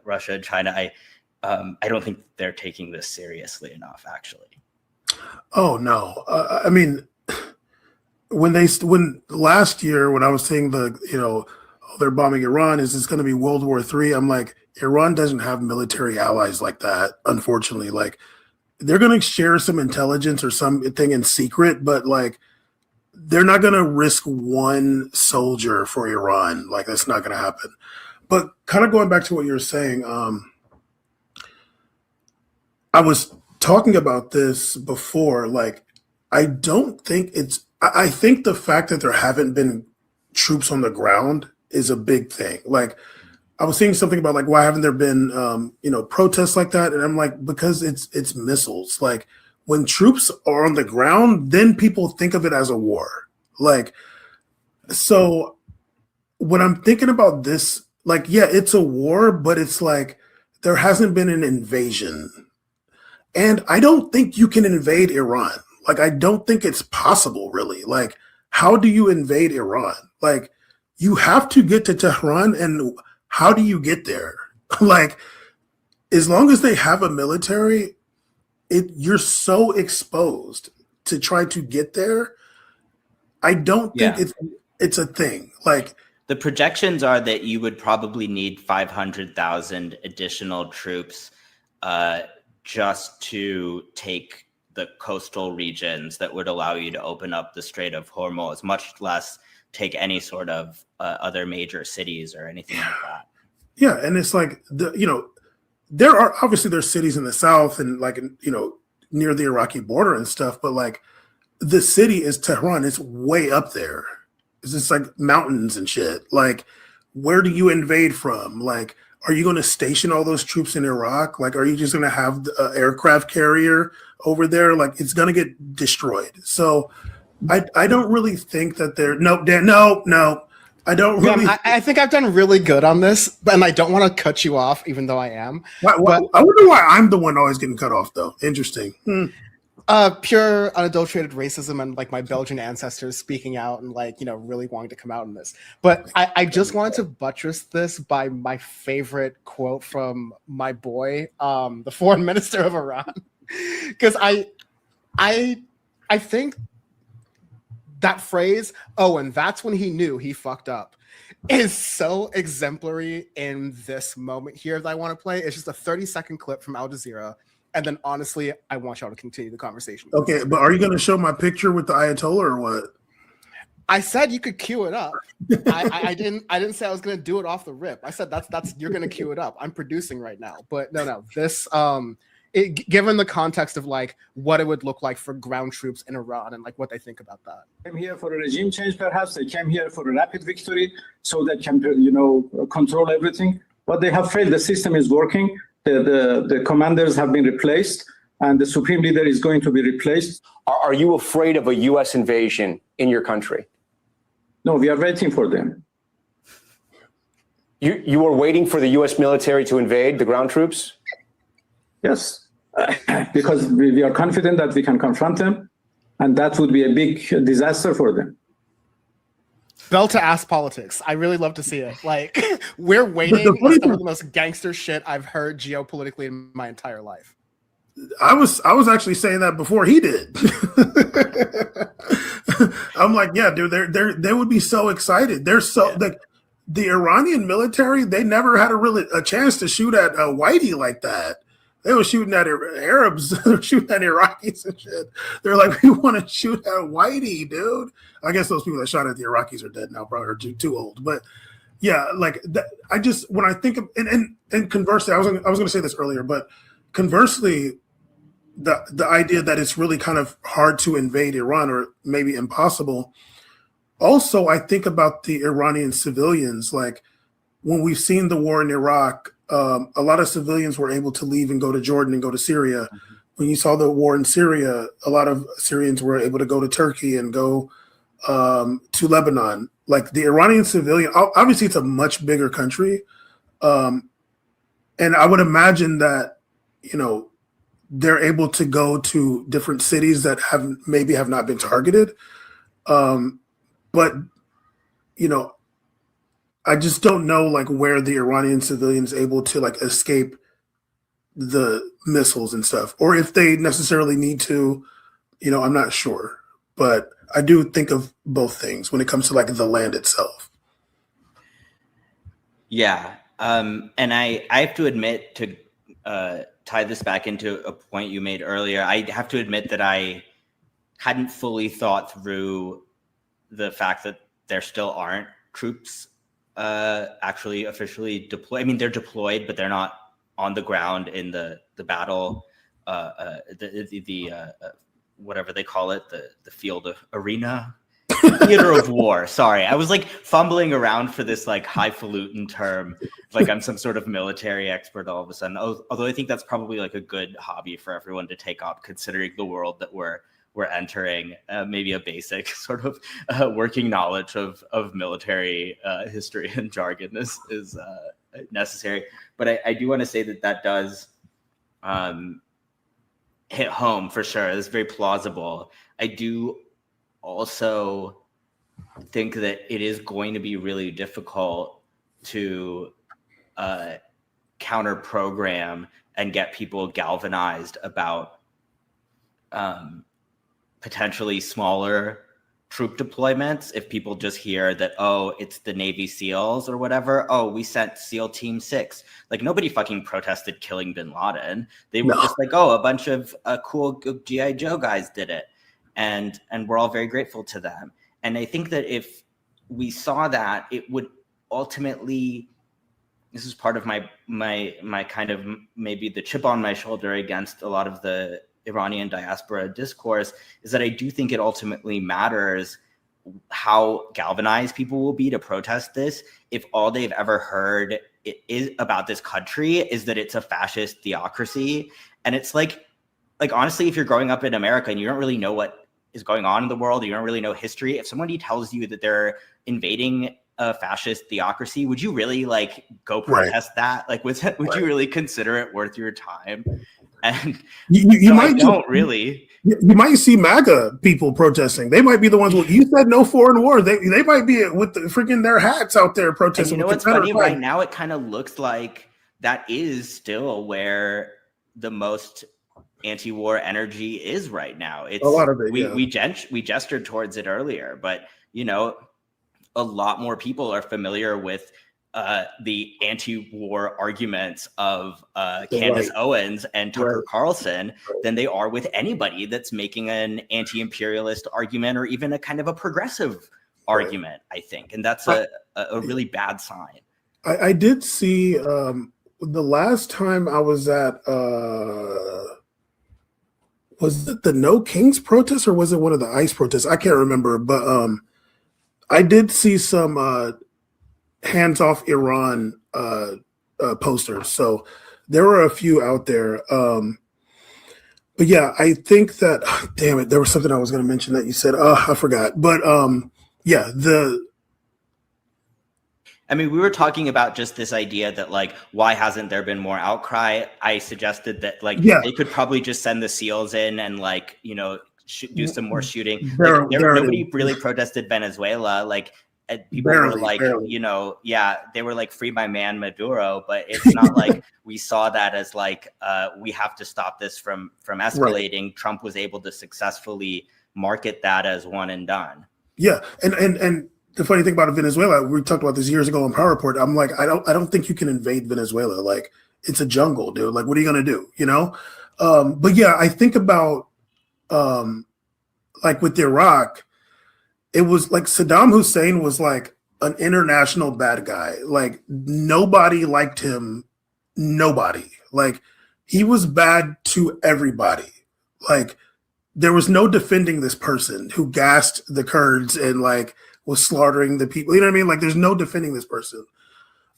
Russia and China, I don't think they're taking this seriously enough, actually. Oh no, I mean, when last year when I was saying they're bombing Iran, is this going to be World War III? I'm like, Iran doesn't have military allies like that, unfortunately. Like, they're going to share some intelligence or something in secret, but like, they're not going to risk one soldier for Iran. Like, that's not going to happen. But kind of going back to what you were saying, I was talking about this before. Like, I don't think I think the fact that there haven't been troops on the ground is a big thing. Like, I was seeing something about like, why haven't there been, protests like that? And I'm like, because it's missiles. Like, when troops are on the ground, then people think of it as a war. Like, so when I'm thinking about this, like, yeah, it's a war, but it's like, there hasn't been an invasion. And I don't think you can invade Iran. Like, I don't think it's possible, really. Like, how do you invade Iran? Like, you have to get to Tehran, and how do you get there? Like, as long as they have a military, you're so exposed to try to get there. I don't think it's a thing. Like, the projections are that you would probably need 500,000 additional troops just to take the coastal regions that would allow you to open up the Strait of Hormuz, much less take any sort of other major cities or anything like that. Yeah, and it's like, there are obviously there's cities in the south and like, near the Iraqi border and stuff, but like, the city is Tehran. It's way up there. It's just like mountains and shit. Like, where do you invade from? Like, are you going to station all those troops in Iraq? Like, are you just going to have an aircraft carrier over there? Like, it's going to get destroyed. So I don't really think that they're no. I don't really. I think I've done really good on this, and I don't want to cut you off, even though I am. But I wonder why I'm the one always getting cut off, though. Interesting. Pure unadulterated racism and like my Belgian ancestors speaking out and like, really wanting to come out in this. But I just wanted to buttress this by my favorite quote from my boy, the foreign minister of Iran, because I think that phrase, "oh, and that's when he knew he fucked up," is so exemplary in this moment here that I want to play. It's just a 30-second clip from Al Jazeera. And then honestly, I want y'all to continue the conversation. Okay, but are you going to show my picture with the Ayatollah or what? I said you could cue it up. I didn't say I was going to do it off the rip. I said that's you're going to cue it up. I'm producing right now. But no. This given the context of like what it would look like for ground troops in Iran and like what they think about that. Came here for a regime change, perhaps. They came here for a rapid victory so they can, control everything. But they have failed. The system is working. The commanders have been replaced, and the supreme leader is going to be replaced. Are you afraid of a U.S. invasion in your country? No, we are waiting for them. You are waiting for the U.S. military to invade the ground troops? Yes, because we are confident that we can confront them, and that would be a big disaster for them. Bell to ass politics. I really love to see it. Like, we're waiting on some of the most gangster shit I've heard geopolitically in my entire life. I was actually saying that before he did. I'm like, yeah, dude, they would be so excited. They're so like the Iranian military. They never had a chance to shoot at Whitey like that. They were shooting at Arabs, they were shooting at Iraqis and shit. They're like, we want to shoot at Whitey, dude. I guess those people that shot at the Iraqis are dead now, probably are too old. But yeah, like that, I just when I think of and conversely, I was going to say this earlier, but conversely, the idea that it's really kind of hard to invade Iran or maybe impossible. Also, I think about the Iranian civilians. Like when we've seen the war in Iraq, a lot of civilians were able to leave and go to Jordan and go to Syria. Mm-hmm. When you saw the war in Syria, a lot of Syrians were able to go to Turkey and go to Lebanon. Like the Iranian civilian, obviously it's a much bigger country. And I would imagine that, you know, they're able to go to different cities that have not been targeted. But, you know, I just don't know like where the Iranian civilian is able to like escape the missiles and stuff, or if they necessarily need to, you know, I'm not sure. But I do think of both things when it comes to like the land itself. Yeah. And I have to admit, to tie this back into a point you made earlier, I have to admit that I hadn't fully thought through the fact that there still aren't troops actually officially deployed. I mean, they're deployed, but they're not on the ground in the battle, whatever they call it, the field of arena, theater of war. Sorry, I was like fumbling around for this like highfalutin term, like I'm some sort of military expert all of a sudden. Although I think that's probably like a good hobby for everyone to take up, considering the world that we're entering. Maybe a basic sort of working knowledge of military history and jargon is necessary. But I do want to say that does hit home for sure. It's very plausible. I do also think that it is going to be really difficult to counter program and get people galvanized about potentially smaller troop deployments. If people just hear that, oh, it's the Navy SEALs or whatever, oh, we sent SEAL Team 6. Like nobody fucking protested killing bin Laden. They were just like, oh, a bunch of cool G.I. Joe guys did it. And we're all very grateful to them. And I think that if we saw that, it would ultimately, this is part of my kind of maybe the chip on my shoulder against a lot of the Iranian diaspora discourse, is that I do think it ultimately matters how galvanized people will be to protest this if all they've ever heard is about this country is that it's a fascist theocracy. And it's like honestly, if you're growing up in America and you don't really know what is going on in the world, you don't really know history, if somebody tells you that they're invading a fascist theocracy, would you really like go protest that? Like would you really consider it worth your time? And you might don't really. You might see MAGA people protesting. They might be the ones. You said no foreign war. They might be with the freaking their hats out there protesting. And you know what's funny? Right now, it kind of looks like that is still where the most anti-war energy is right now. It's a lot of it. We gestured towards it earlier, but you know, a lot more people are familiar with the anti-war arguments of Candace Owens and Tucker Carlson than they are with anybody that's making an anti-imperialist argument or even a kind of a progressive argument, I think. And that's a really bad sign. I did see the last time I was at, was it the No Kings protest or was it one of the ICE protests? I can't remember, but I did see some hands off Iran posters. So there were a few out there. But yeah, I think that, damn it, there was something I was going to mention that you said, I forgot. But yeah, I mean, we were talking about just this idea that like, why hasn't there been more outcry? I suggested that like, they could probably just send the SEALs in and like, you know, do some more shooting. Nobody really protested Venezuela. Like, and people were like, you know, yeah, they were like, free my man Maduro, but it's not like we saw that as like, we have to stop this from escalating. Right. Trump was able to successfully market that as one and done. Yeah, and the funny thing about Venezuela, we talked about this years ago on Power Report. I'm like, I don't think you can invade Venezuela. Like, it's a jungle, dude. Like, what are you gonna do? You know? But yeah, I think about like with Iraq, it was like Saddam Hussein was like an international bad guy. Like, nobody liked him. Nobody. Like, he was bad to everybody. Like, there was no defending this person who gassed the Kurds and like was slaughtering the people. You know what I mean? Like, there's no defending this person.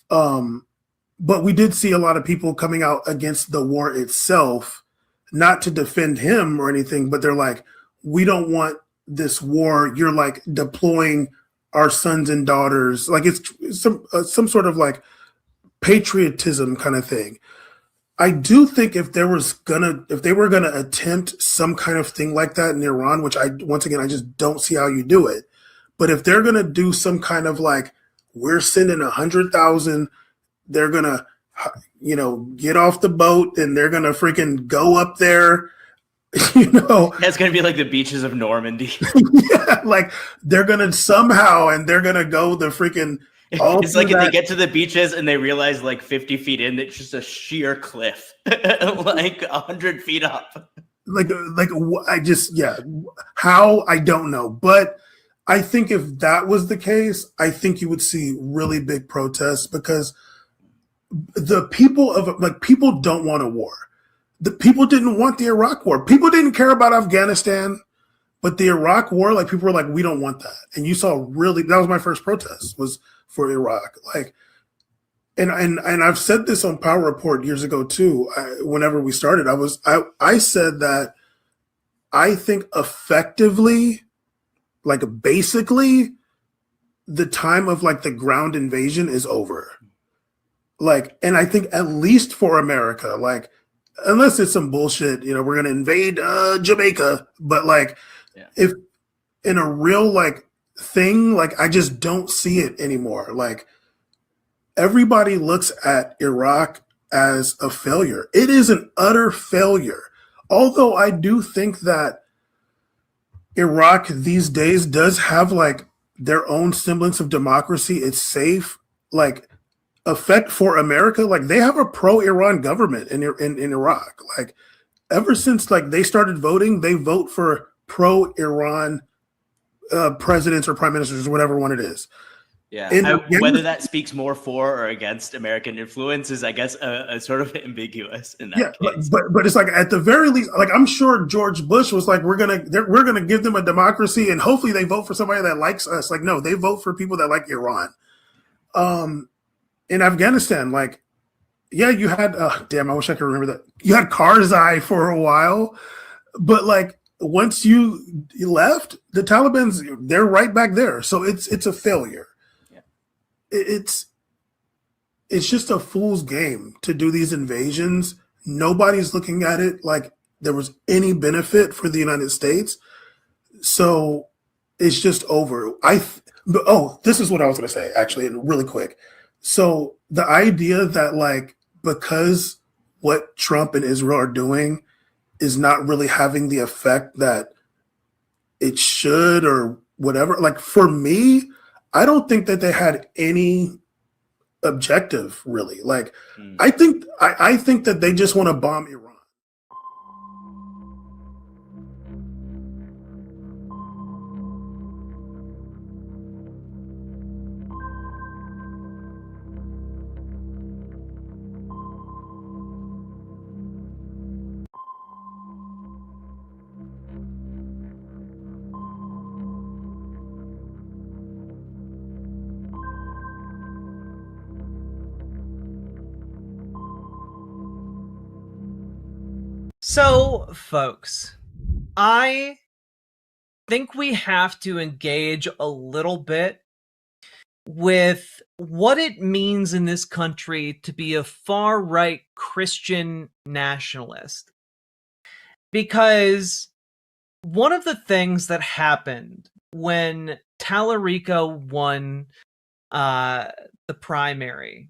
But we did see a lot of people coming out against the war itself, not to defend him or anything, but they're like, we don't want this war. You're like deploying our sons and daughters. Like, it's some sort of like patriotism kind of thing. I do think if they were gonna attempt some kind of thing like that in Iran, which I just don't see how you do it. But if they're gonna do some kind of like, we're sending 100,000, they're gonna, you know, get off the boat and they're gonna freaking go up there, you know. It's gonna be like the beaches of Normandy. Yeah, like they're gonna somehow, and they're gonna go the freaking. It's like if they get to the beaches and they realize like 50 feet in, it's just a sheer cliff, like 100 feet up. How, I don't know. But I think if that was the case, I think you would see really big protests, because the people don't want a war. The people didn't want the Iraq war. People didn't care about Afghanistan, but the Iraq war, like, people were like, we don't want that. And you saw that was my first protest, was for Iraq. Like, and I've said this on Power Report years ago too. Whenever we started, I said that I think effectively, like basically, the time of like the ground invasion is over. Like, and I think at least for America, like, unless it's some bullshit, you know, we're gonna invade Jamaica, but like, if in a real like thing, like, I just don't see it anymore. Like, everybody looks at Iraq as a failure. It is an utter failure. Although I do think that Iraq these days does have like their own semblance of democracy. It's safe. Like, effect for America, like, they have a pro-Iran government in Iraq. Like, ever since like they started voting, they vote for pro-Iran presidents or prime ministers or whatever one it is. Yeah, whether that speaks more for or against American influence is, I guess, a sort of ambiguous in that case. But it's like, at the very least, like, I'm sure George Bush was like, we're gonna give them a democracy and hopefully they vote for somebody that likes us. Like, no, they vote for people that like Iran. In Afghanistan, like, yeah, you had damn, I wish I could remember that. You had Karzai for a while, but like, once you left, the Taliban's, they're right back there. So it's a failure. Yeah. It's just a fool's game to do these invasions. Nobody's looking at it like there was any benefit for the United States. So it's just over. This is what I was going to say, actually, and really quick. So the idea that, like, because what Trump and Israel are doing is not really having the effect that it should or whatever. Like, for me, I don't think that they had any objective, really. Like, I think that they just want to bomb Iran. So, folks, I think we have to engage a little bit with what it means in this country to be a far-right Christian nationalist. Because one of the things that happened when Tallarico won the primary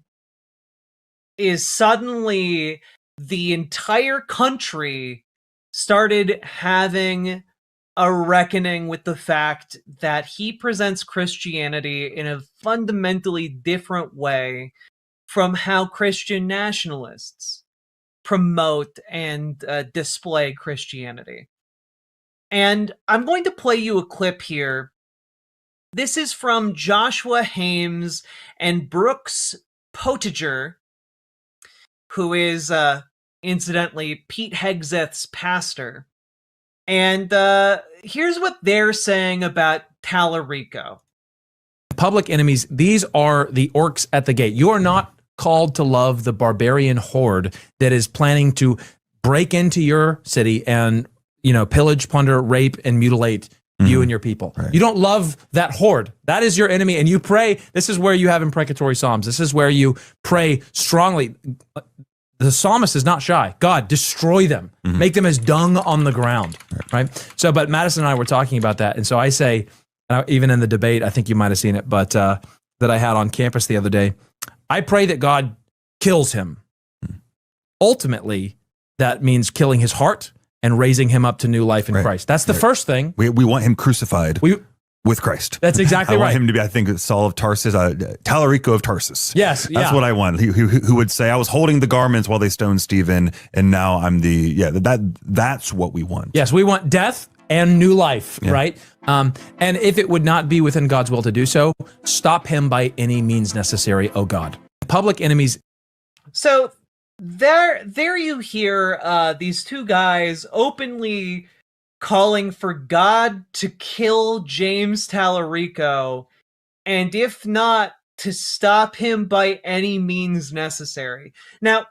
is suddenly the entire country started having a reckoning with the fact that he presents Christianity in a fundamentally different way from how Christian nationalists promote and display Christianity. And I'm going to play you a clip here. This is from Joshua Hames and Brooks Potiger, who is, incidentally, Pete Hegseth's pastor. And here's what they're saying about Tallarico. Public enemies, these are the orcs at the gate. You are not called to love the barbarian horde that is planning to break into your city and, pillage, plunder, rape, and mutilate you and your people. Right. You don't love that horde. That is your enemy. And you pray. This is where you have imprecatory psalms. This is where you pray strongly. The psalmist is not shy. God, destroy them. Make them as dung on the ground. Right? So, but Madison and I were talking about that. And so I say, even in the debate, I think you might have seen it, but that I had on campus the other day, I pray that God kills him. Ultimately, that means killing his heart and raising him up to new life in Christ. That's the first thing. We want him crucified with Christ. That's exactly I right. want him to be, I think, Saul of Tarsus, Tallarico of Tarsus. Yes, That's what I want. Who would say, I was holding the garments while they stoned Stephen, and now I'm that's what we want. Yes, we want death and new life, right? And if it would not be within God's will to do so, stop him by any means necessary, oh God. Public enemies. So there you hear these two guys openly calling for God to kill James Tallarico, and if not, to stop him by any means necessary. Now,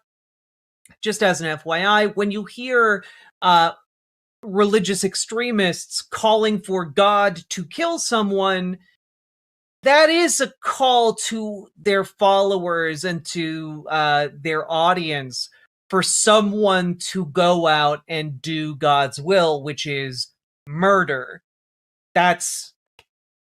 just as an FYI, when you hear religious extremists calling for God to kill someone, that is a call to their followers and to their audience for someone to go out and do God's will, which is murder. That's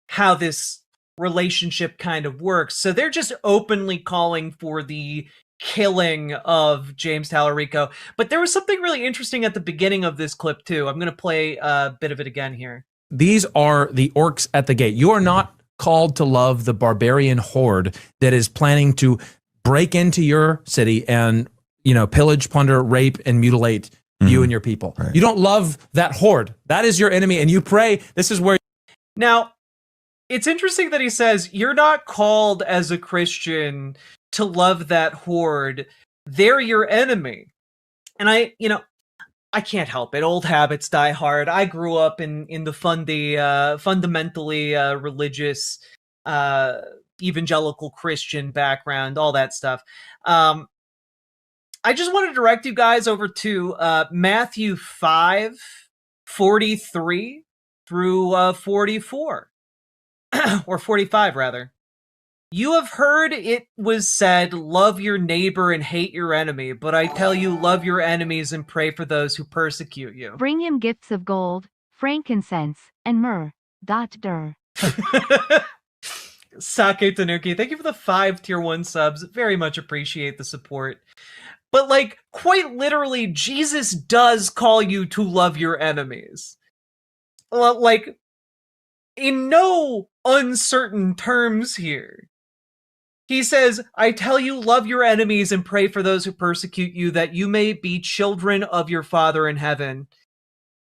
how this relationship kind of works. So they're just openly calling for the killing of James Tallarico. But there was something really interesting at the beginning of this clip too. I'm going to play a bit of it again here. These are the orcs at the gate. You are not called to love the barbarian horde that is planning to break into your city and, pillage, plunder, rape, and mutilate you and your people. Right. You don't love that horde. That is your enemy. And you pray. This is where. Now, it's interesting that he says, you're not called as a Christian to love that horde. They're your enemy. And I can't help it. Old habits die hard. I grew up in the fundamentally religious, evangelical Christian background, all that stuff. I just want to direct you guys over to Matthew 5:43 through 44, or 45 rather. You have heard it was said, love your neighbor and hate your enemy. But I tell you, love your enemies and pray for those who persecute you. Bring him gifts of gold, frankincense, and myrrh. Sake Tanuki, thank you for the 5 tier 1 subs. Very much appreciate the support. But quite literally, Jesus does call you to love your enemies. In no uncertain terms here. He says, I tell you, love your enemies and pray for those who persecute you, that you may be children of your Father in heaven.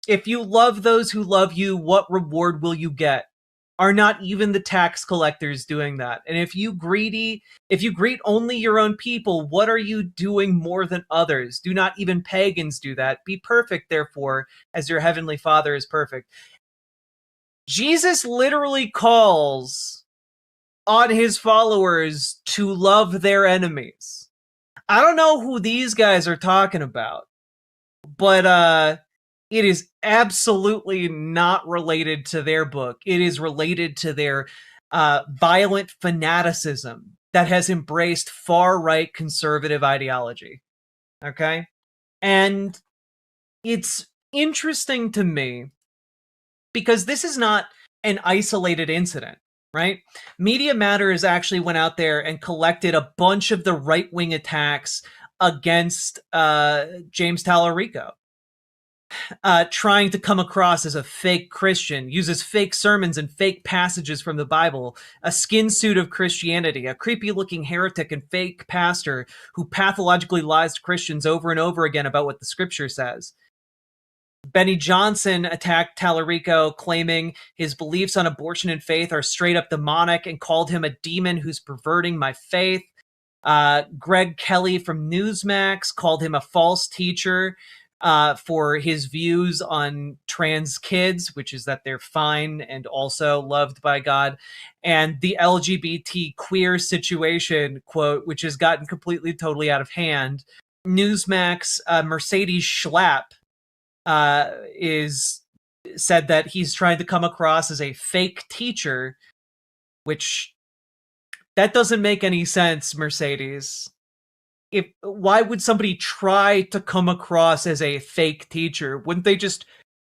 If you love those who love you, what reward will you get? Are not even the tax collectors doing that? And if you greet only your own people, what are you doing more than others? Do not even pagans do that. Be perfect, therefore, as your heavenly Father is perfect. Jesus literally calls on his followers to love their enemies. I don't know who these guys are talking about, but it is absolutely not related to their book. It is related to their violent fanaticism that has embraced far-right conservative ideology. Okay? And it's interesting to me because this is not an isolated incident. right? Media Matters actually went out there and collected a bunch of the right-wing attacks against James Tallarico, trying to come across as a fake Christian, uses fake sermons and fake passages from the Bible, a skin suit of Christianity, a creepy-looking heretic and fake pastor who pathologically lies to Christians over and over again about what the scripture says. Benny Johnson attacked Tallarico, claiming his beliefs on abortion and faith are straight up demonic, and called him a demon who's perverting my faith. Greg Kelly from Newsmax called him a false teacher for his views on trans kids, which is that they're fine and also loved by God, and the LGBT queer situation, quote, which has gotten completely, totally out of hand. Newsmax, Mercedes Schlapp, is said that he's trying to come across as a fake teacher, which that doesn't make any sense, Mercedes. Why would somebody try to come across as a fake teacher? Wouldn't they just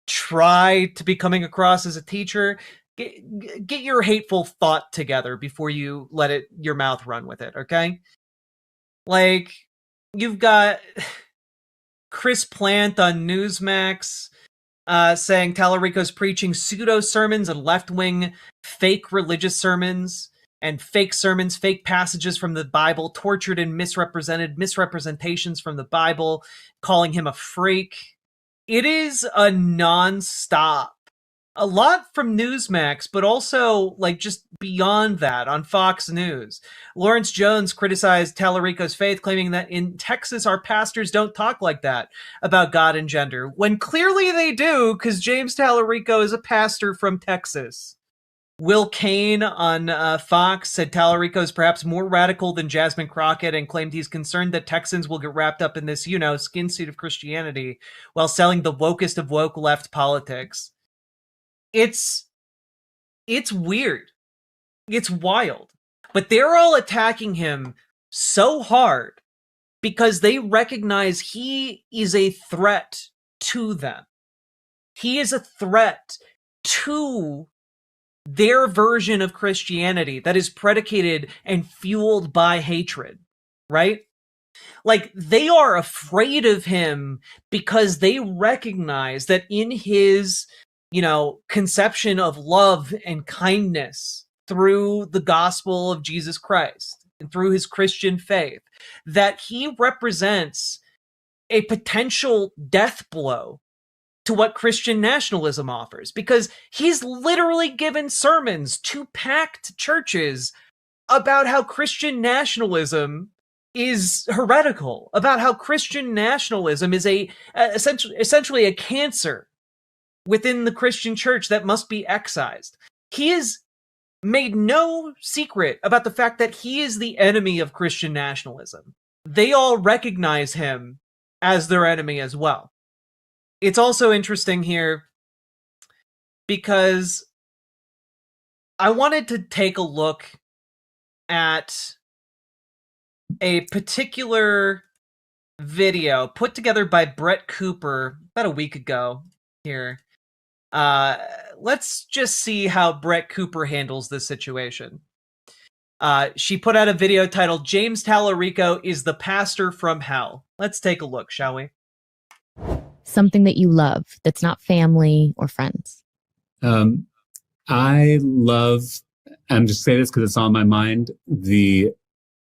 try to be coming across as a teacher? Get your hateful thought together before you let your mouth run with it, okay? Like, you've got Chris Plant on Newsmax saying Tallarico's preaching pseudo-sermons and left-wing fake religious sermons and fake sermons, fake passages from the Bible, tortured and misrepresentations from the Bible, calling him a freak. It is a non-stop. A lot from Newsmax, but also like just beyond that on Fox News. Lawrence Jones criticized Tallarico's faith, claiming that in Texas, our pastors don't talk like that about God and gender, when clearly they do, because James Tallarico is a pastor from Texas. Will Cain on Fox said Tallarico is perhaps more radical than Jasmine Crockett, and claimed he's concerned that Texans will get wrapped up in this, skin suit of Christianity while selling the wokest of woke left politics. It's weird. It's wild. But they're all attacking him so hard because they recognize he is a threat to them. He is a threat to their version of Christianity that is predicated and fueled by hatred, right? Like, they are afraid of him because they recognize that in his conception of love and kindness through the gospel of Jesus Christ and through his Christian faith, that he represents a potential death blow to what Christian nationalism offers, because he's literally given sermons to packed churches about how Christian nationalism is heretical, about how Christian nationalism is essentially a cancer within the Christian church that must be excised. He has made no secret about the fact that he is the enemy of Christian nationalism. They all recognize him as their enemy as well. It's also interesting here because I wanted to take a look at a particular video put together by Brett Cooper about a week ago here. Let's just see how Brett Cooper handles this situation. She put out a video titled "James Tallarico is the Pastor from Hell." Let's take a look, shall we? Something that you love that's not family or friends. I love, I'm just saying this because it's on my mind, the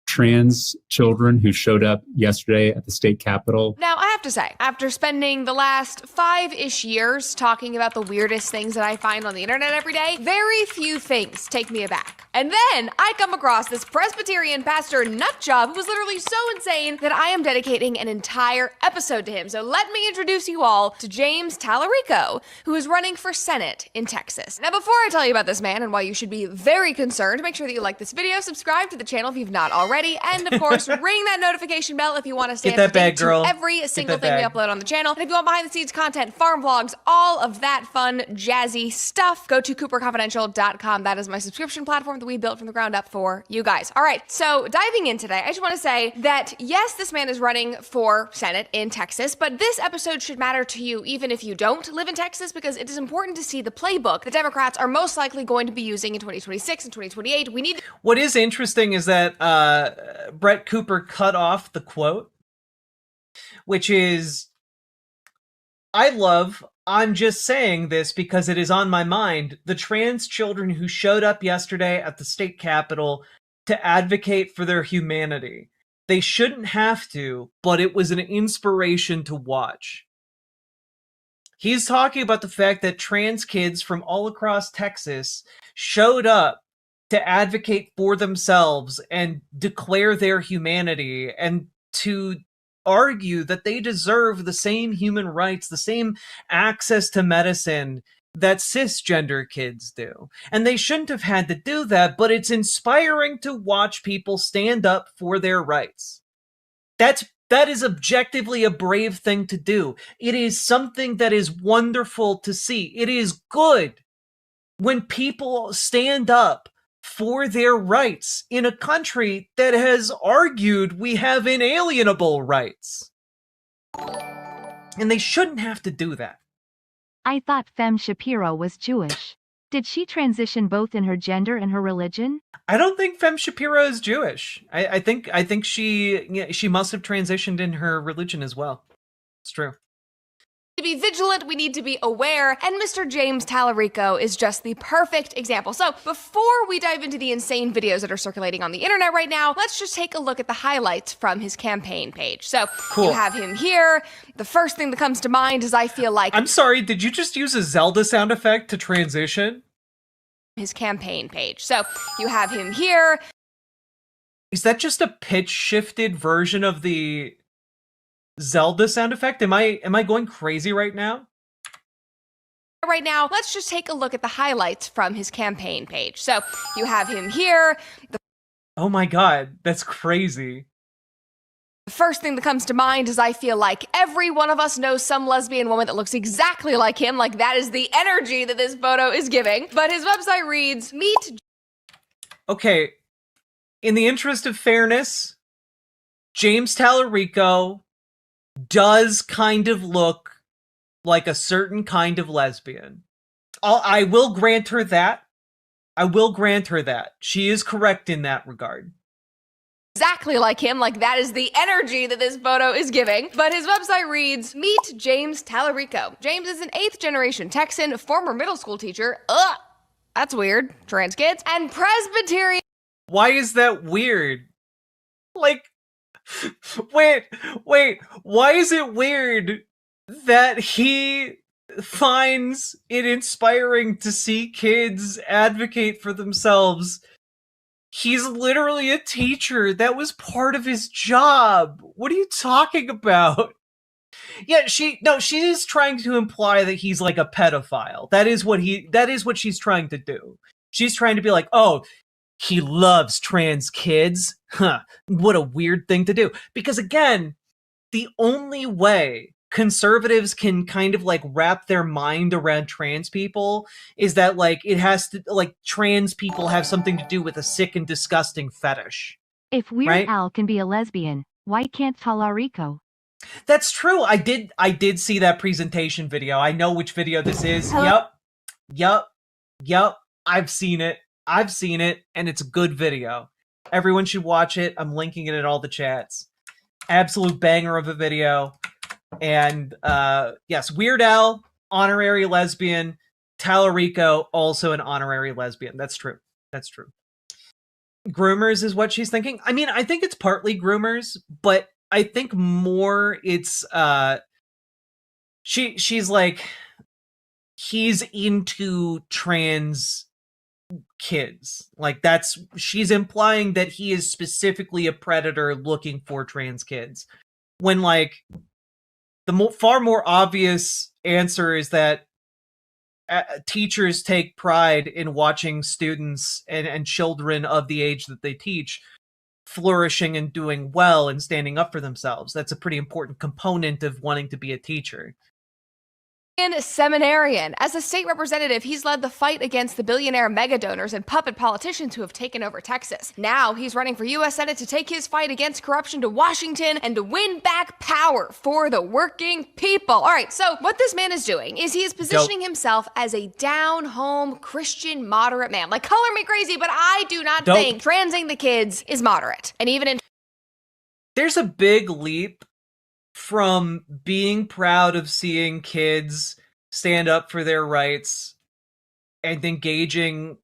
trans children who showed up yesterday at the state capitol. Now, I have to say, after spending the last 5-ish years talking about the weirdest things that I find on the internet every day, very few things take me aback. And then I come across this Presbyterian pastor nutjob who was literally so insane that I am dedicating an entire episode to him. So let me introduce you all to James Tallarico, who is running for Senate in Texas. Now, before I tell you about this man and why you should be very concerned, make sure that you like this video, subscribe to the channel if you've not already, already. And of course, ring that notification bell if you want to stay Get up that to date bag, girl. to every single that thing we bag. upload on the channel. And if you want behind the scenes content, farm vlogs, all of that fun, jazzy stuff, go to cooperconfidential.com. That is my subscription platform that we built from the ground up for you guys. All right, so diving in today, I just want to say that yes, this man is running for Senate in Texas, but this episode should matter to you even if you don't live in Texas, because it is important to see the playbook the Democrats are most likely going to be using in 2026 and 2028. We need. What is interesting is that Brett Cooper cut off the quote, which is, I'm just saying this because it is on my mind, the trans children who showed up yesterday at the state capitol to advocate for their humanity. They shouldn't have to, but it was an inspiration to watch. He's talking about the fact that trans kids from all across Texas showed up to advocate for themselves and declare their humanity and to argue that they deserve the same human rights, the same access to medicine that cisgender kids do. And they shouldn't have had to do that, but it's inspiring to watch people stand up for their rights. That is objectively a brave thing to do. It is something that is wonderful to see. It is good when people stand up for their rights in a country that has argued we have inalienable rights. And they shouldn't have to do that. I thought Femme Shapiro was Jewish. Did she transition both in her gender and her religion? I don't think Femme Shapiro is Jewish. I think she must have transitioned in her religion as well. It's true. To be vigilant, we need to be aware, and Mr. James Tallarico is just the perfect example. So before we dive into the insane videos that are circulating on the internet right now, let's just take a look at the highlights from his campaign page. So cool. You have him here. The first thing that comes to mind is I feel like... I'm sorry, did you just use a Zelda sound effect to transition? His campaign page. So you have him here. Is that just a pitch shifted version of the Zelda sound effect? Am I going crazy right now? Right now, let's just take a look at the highlights from his campaign page. So you have him here. Oh my god, that's crazy. The first thing that comes to mind is I feel like every one of us knows some lesbian woman that looks exactly like him. Like that is the energy that this photo is giving. But his website reads, meet... Okay, in the interest of fairness, James Tallarico does kind of look like a certain kind of lesbian. I will grant her that. I will grant her that. She is correct in that regard. Exactly like him, like that is the energy that this photo is giving. But his website reads, meet James Tallarico. James is an 8th generation Texan, former middle school teacher. Ugh, that's weird. Trans kids. And Presbyterian. Why is that weird? Like, wait, why is it weird that he finds it inspiring to see kids advocate for themselves? He's literally a teacher. That was part of his job. What are you talking about? Yeah, she is trying to imply that he's like a pedophile. That is what she's trying to do. She's trying to be like, oh, he loves trans kids. Huh. What a weird thing to do. Because again, the only way conservatives can kind of like wrap their mind around trans people is that like it has to like trans people have something to do with a sick and disgusting fetish. If Weird Al can be a lesbian, why can't Tallarico? That's true. I did see that presentation video. I know which video this is. Yup. I've seen it, and it's a good video. Everyone should watch it. I'm linking it in all the chats. Absolute banger of a video. And yes, Weird Al, honorary lesbian. Tallarico, also an honorary lesbian. That's true. Groomers is what she's thinking. I mean, I think it's partly groomers, but I think more it's she's like, he's into trans kids. Like she's implying that he is specifically a predator looking for trans kids. When like the far more obvious answer is that teachers take pride in watching students and children of the age that they teach flourishing and doing well and standing up for themselves. That's a pretty important component of wanting to be a teacher. Seminarian. As a state representative, he's led the fight against the billionaire mega donors and puppet politicians who have taken over Texas. Now he's running for U.S. Senate to take his fight against corruption to Washington and to win back power for the working people. All right, so what this man is doing is he is positioning himself as a down-home Christian moderate man. Like, color me crazy, but I do not think transing the kids is moderate. And even in... There's a big leap from being proud of seeing kids stand up for their rights and engaging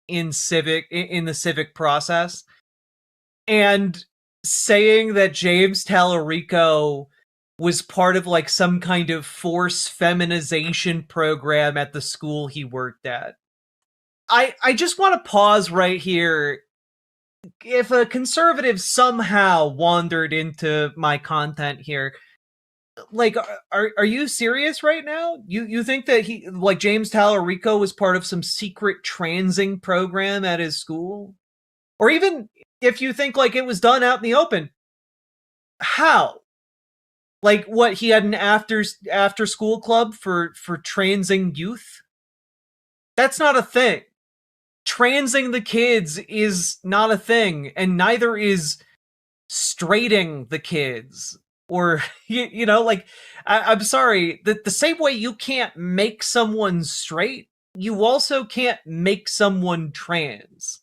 in the civic process, and saying that James Tallarico was part of like some kind of forced feminization program at the school he worked at. I just want to pause right here. If a conservative somehow wandered into my content here, like, are you serious right now? You think that he, like, James Tallarico was part of some secret transing program at his school? Or even if you think like it was done out in the open, how? Like, what, he had an after school club for transing youth? That's not a thing. Transing the kids is not a thing, and neither is straighting the kids. Or, you know, like, I'm sorry, the same way you can't make someone straight, you also can't make someone trans.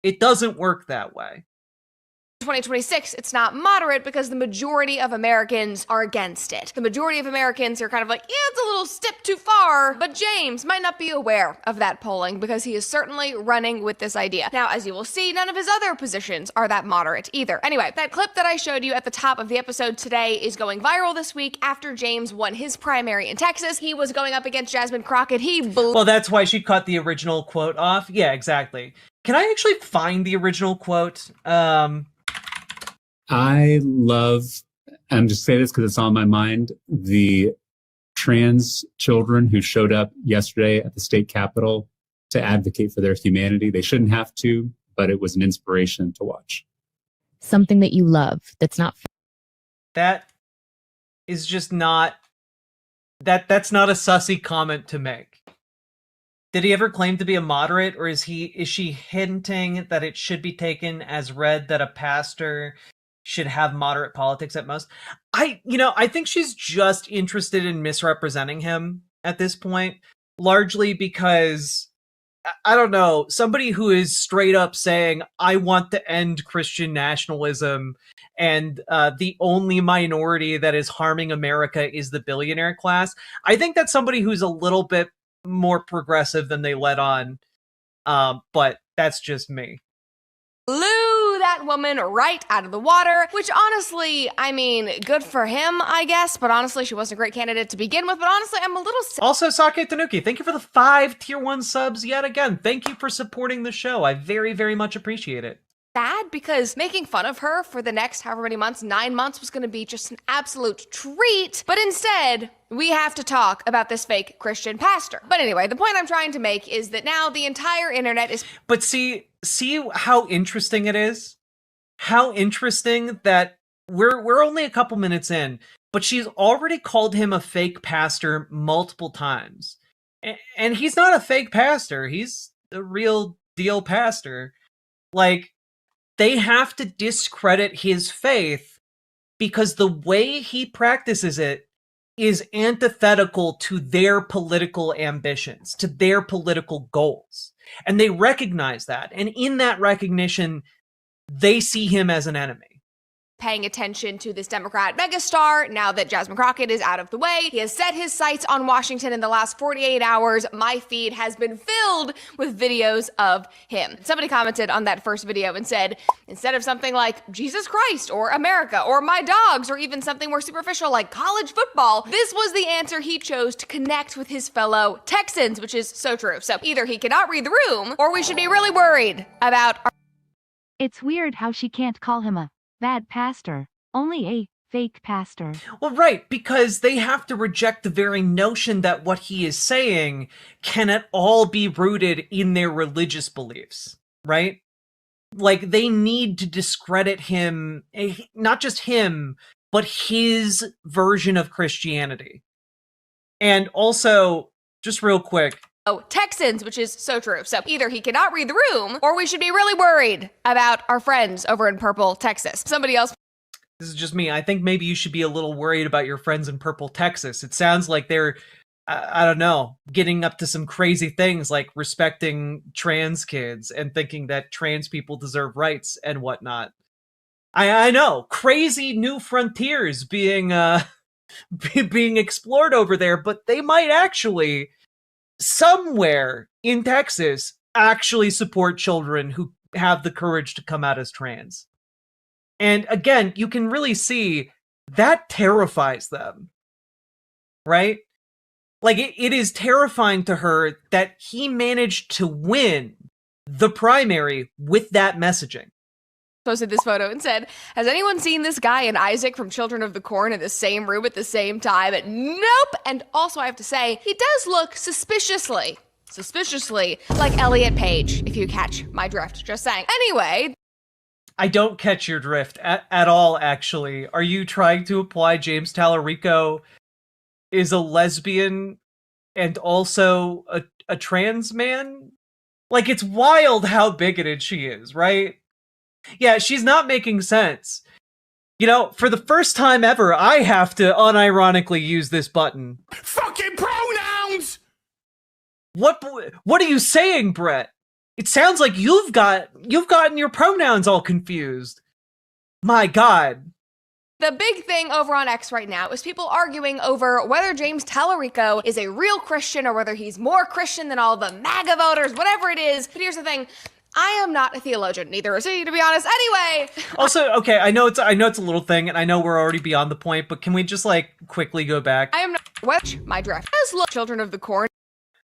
It doesn't work that way. 2026, it's not moderate because the majority of Americans are against it. The majority of Americans are kind of like, yeah, it's a little step too far, but James might not be aware of that polling because he is certainly running with this idea. Now, as you will see, none of his other positions are that moderate either. Anyway, that clip that I showed you at the top of the episode today is going viral this week after James won his primary in Texas. He was going up against Jasmine Crockett. Well, that's why she cut the original quote off. Yeah, exactly. Can I actually find the original quote? I love, I'm just saying this because it's on my mind, the trans children who showed up yesterday at the state capitol to advocate for their humanity. They shouldn't have to, but it was an inspiration to watch. Something that you love that's not... That is just not... That's not a sussy comment to make. Did he ever claim to be a moderate, or is she hinting that it should be taken as read that a pastor should have moderate politics at most? I think she's just interested in misrepresenting him at this point, largely because, I don't know, somebody who is straight up saying, I want to end Christian nationalism, and the only minority that is harming America is the billionaire class. I think that's somebody who's a little bit more progressive than they let on, but that's just me. Blew that woman right out of the water, which honestly, I mean, good for him, I guess, but honestly, she wasn't a great candidate to begin with, but honestly, I'm a little... Also, Sake Tanuki, thank you for the 5 tier 1 subs yet again. Thank you for supporting the show. I very, very much appreciate it. Sad because making fun of her for the next however many months, 9 months, was going to be just an absolute treat. But instead, we have to talk about this fake Christian pastor. But anyway, the point I'm trying to make is that now the entire internet is... But see how interesting it is? How interesting that we're only a couple minutes in, but she's already called him a fake pastor multiple times. And he's not a fake pastor. He's the real deal pastor. Like, they have to discredit his faith because the way he practices it is antithetical to their political ambitions, to their political goals. And they recognize that. And in that recognition, they see him as an enemy. Paying attention to this Democrat megastar now that Jasmine Crockett is out of the way. He has set his sights on Washington in the last 48 hours. My feed has been filled with videos of him. Somebody commented on that first video and said, instead of something like Jesus Christ or America or my dogs or even something more superficial like college football, this was the answer he chose to connect with his fellow Texans, which is so true. So either he cannot read the room or we should be really worried about our... It's weird how she can't call him a bad pastor, only a fake pastor. Well, right, because they have to reject the very notion that what he is saying can at all be rooted in their religious beliefs, right? Like, they need to discredit him, not just him, but his version of Christianity. And also, just real quick. Oh, Texans, which is so true. So either he cannot read the room, or we should be really worried about our friends over in Purple, Texas. Somebody else. This is just me. I think maybe you should be a little worried about your friends in Purple, Texas. It sounds like they're, I don't know, getting up to some crazy things like respecting trans kids and thinking that trans people deserve rights and whatnot. I know, crazy new frontiers being being explored over there, but they might actually, somewhere in Texas, actually support children who have the courage to come out as trans. And again, you can really see that terrifies them, right? Like, it is terrifying to her that he managed to win the primary with that messaging. Posted this photo and said, has anyone seen this guy and Isaac from Children of the Corn in the same room at the same time? Nope. And also, I have to say, he does look suspiciously like Elliot Page, if you catch my drift. Just saying. Anyway. I don't catch your drift at all, actually. Are you trying to imply James Tallarico is a lesbian and also a trans man? Like, it's wild how bigoted she is, right? Yeah, she's not making sense. You know, for the first time ever, I have to unironically use this button. Fucking pronouns! What are you saying, Brett? It sounds like you've gotten your pronouns all confused. My God. The big thing over on X right now is people arguing over whether James Tallarico is a real Christian or whether he's more Christian than all the MAGA voters, whatever it is. But here's the thing. I am not a theologian, neither is he, to be honest. Anyway. Also, okay, I know it's a little thing, and I know we're already beyond the point, but can we just, like, quickly go back? I am not. Watch my draft. As look, Children of the Corn.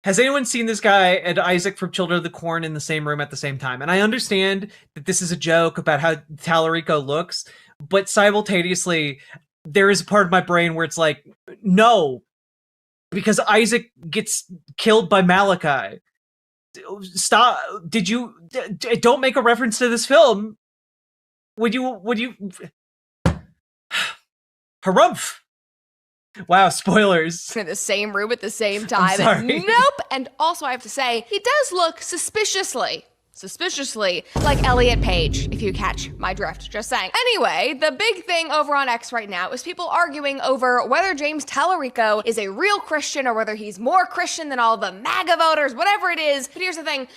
Has anyone seen this guy and Isaac from Children of the Corn in the same room at the same time? And I understand that this is a joke about how Tallarico looks, but simultaneously, there is a part of my brain where it's like, no, because Isaac gets killed by Malachi. Stop. Don't make a reference to this film. Would you harumph. Wow, spoilers. In the same room at the same time. Sorry. Nope. And also, I have to say, he does look suspiciously like Elliot Page, if you catch my drift. Just saying. Anyway, the big thing over on X right now is people arguing over whether James Tallarico is a real Christian or whether he's more Christian than all the MAGA voters, whatever it is. But here's the thing.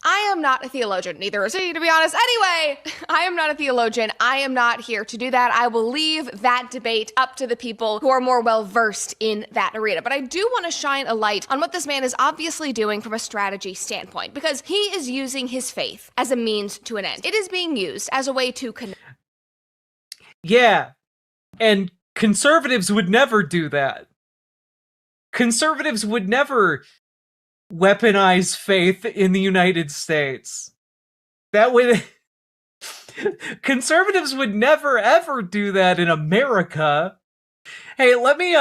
I am not a theologian, neither is he, to be honest. Anyway, I am not a theologian. I am not here to do that. I will leave that debate up to the people who are more well-versed in that arena. But I do want to shine a light on what this man is obviously doing from a strategy standpoint, because he is using his faith as a means to an end. It is being used as a way to connect. Yeah, and conservatives would never do that. Conservatives would never weaponize faith in the United States. That would conservatives would never ever do that in America. Hey, let me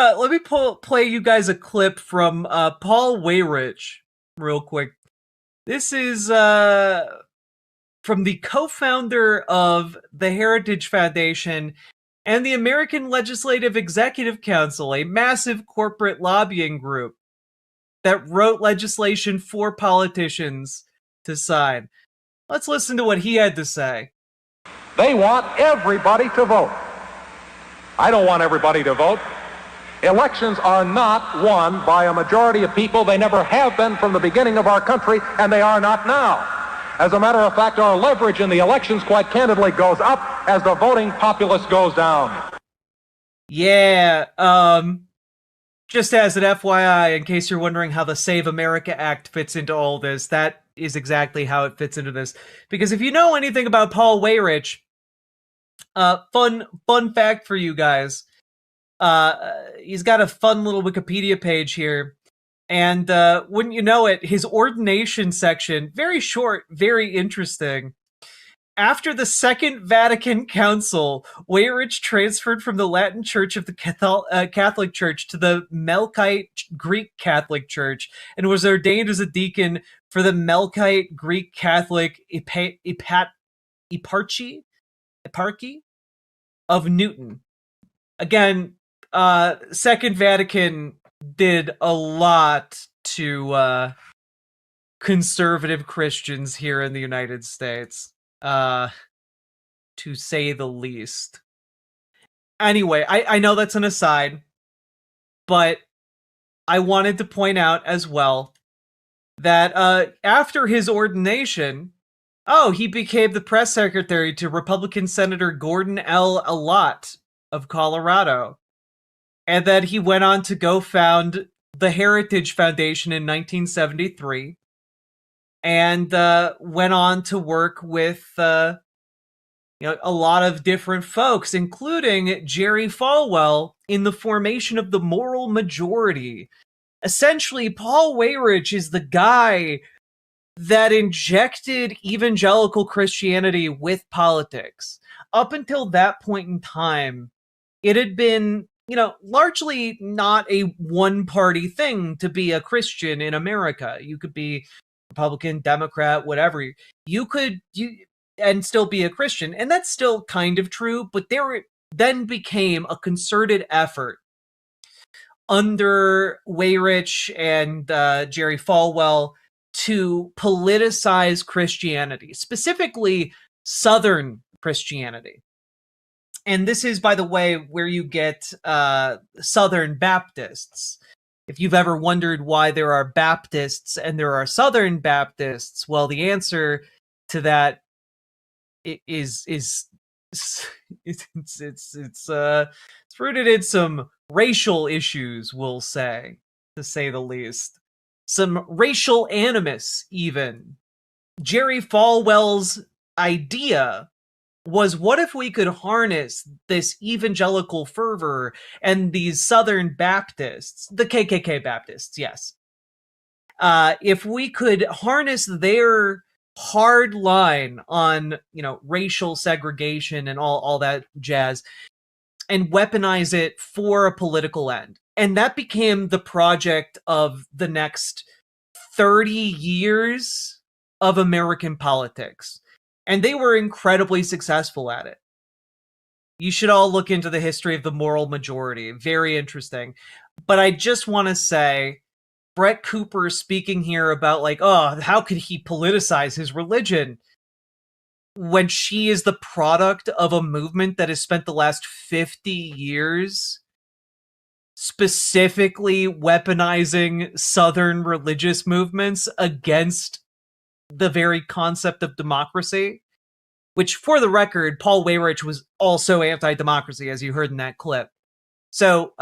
play you guys a clip from Paul Weyrich real quick. This is from the co-founder of the Heritage Foundation and the American Legislative Executive Council, a massive corporate lobbying group that wrote legislation for politicians to sign. Let's listen to what he had to say. They want everybody to vote. I don't want everybody to vote. Elections are not won by a majority of people. They never have been from the beginning of our country, and they are not now. As a matter of fact, our leverage in the elections, quite candidly, goes up as the voting populace goes down. Yeah, just as an FYI, in case you're wondering how the Save America Act fits into all this, that is exactly how it fits into this. Because if you know anything about Paul Weyrich, fun fact for you guys, he's got a fun little Wikipedia page here. And wouldn't you know it, his ordination section, very short, very interesting. After the Second Vatican Council, Weyrich transferred from the Latin Church of the Catholic Church to the Melkite Greek Catholic Church and was ordained as a deacon for the Melkite Greek Catholic Eparchy of Newton. Again, Second Vatican did a lot to conservative Christians here in the United States, to say the least. Anyway, I know that's an aside, but I wanted to point out as well that after his ordination, he became the press secretary to Republican Senator Gordon L. Allott of Colorado. And then he went on to go found the Heritage Foundation in 1973 and went on to work with a lot of different folks, including Jerry Falwell, in the formation of the moral majority. Essentially, Paul Weyrich is the guy that injected evangelical Christianity with politics. Up until that point in time, it had been, largely not a one-party thing to be a Christian in America. You could be Republican, Democrat, whatever. You and still be a Christian. And that's still kind of true, but there then became a concerted effort under Weyrich and Jerry Falwell to politicize Christianity, specifically Southern Christianity. And this is, by the way, where you get Southern Baptists. If you've ever wondered why there are Baptists and there are Southern Baptists, well, the answer to that is it's rooted in some racial issues, we'll say, to say the least. Some racial animus, even. Jerry Falwell's idea was, what if we could harness this evangelical fervor and these Southern Baptists, the KKK Baptists, yes. If we could harness their hard line on, racial segregation and all that jazz and weaponize it for a political end. And that became the project of the next 30 years of American politics. And they were incredibly successful at it. You should all look into the history of the moral majority. Very interesting. But I just want to say, Brett Cooper speaking here about how could he politicize his religion when she is the product of a movement that has spent the last 50 years specifically weaponizing Southern religious movements against the very concept of democracy, which, for the record, Paul Weyrich was also anti-democracy, as you heard in that clip. So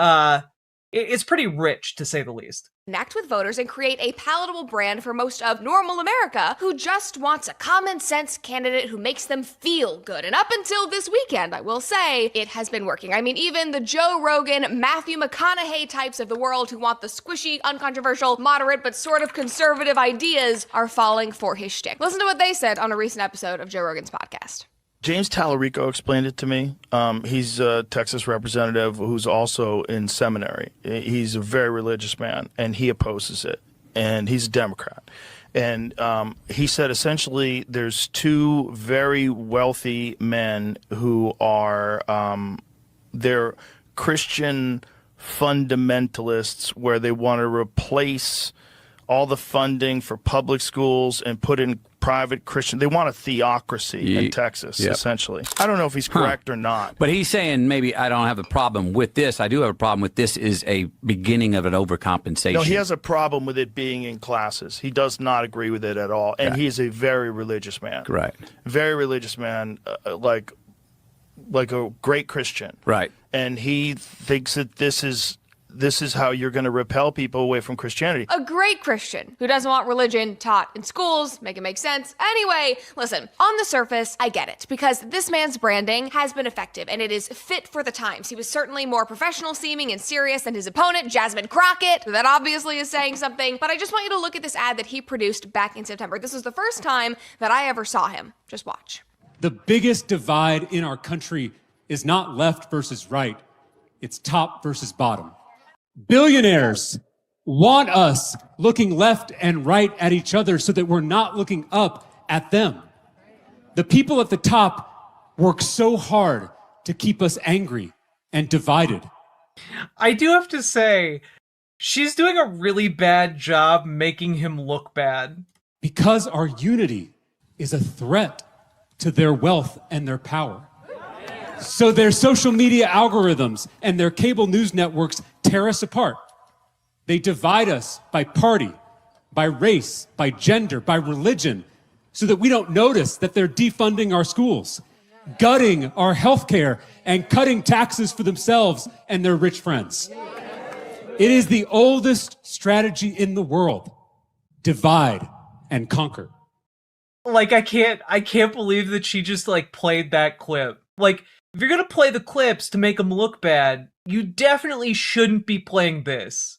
it's pretty rich, to say the least. Connect with voters and create a palatable brand for most of normal America who just wants a common sense candidate who makes them feel good. And up until this weekend, I will say, it has been working. I mean, even the Joe Rogan, Matthew McConaughey types of the world who want the squishy, uncontroversial, moderate, but sort of conservative ideas are falling for his shtick. Listen to what they said on a recent episode of Joe Rogan's podcast. James Tallarico explained it to me. He's a Texas representative who's also in seminary. He's a very religious man, and he opposes it. And he's a Democrat. And he said essentially there's two very wealthy men who are they're Christian fundamentalists where they want to replace all the funding for public schools and put in private Christian. They want a theocracy in Texas, essentially. I don't know if he's correct or not. But he's saying maybe I don't have a problem with this. I do have a problem with this is a beginning of an overcompensation. No, he has a problem with it being in classes. He does not agree with it at all. And he is a very religious man. Right. Very religious man, like a great Christian. Right. And he thinks that this is how you're going to repel people away from Christianity. A great Christian who doesn't want religion taught in schools. Make it make sense. Anyway, listen, on the surface, I get it, because this man's branding has been effective and it is fit for the times. He was certainly more professional seeming and serious than his opponent, Jasmine Crockett. That obviously is saying something, but I just want you to look at this ad that he produced back in September. This was the first time that I ever saw him. Just watch. The biggest divide in our country is not left versus right. It's top versus bottom. Billionaires want us looking left and right at each other so that we're not looking up at them. The people at the top work so hard to keep us angry and divided. I do have to say, she's doing a really bad job making him look bad. Because our unity is a threat to their wealth and their power. So their social media algorithms and their cable news networks tear us apart. They divide us by party, by race, by gender, by religion, so that we don't notice that they're defunding our schools, gutting our healthcare, and cutting taxes for themselves and their rich friends. It is the oldest strategy in the world. Divide and conquer. Like, I can't believe that she just, like, played that clip. Like, if you're gonna play the clips to make them look bad, you definitely shouldn't be playing this.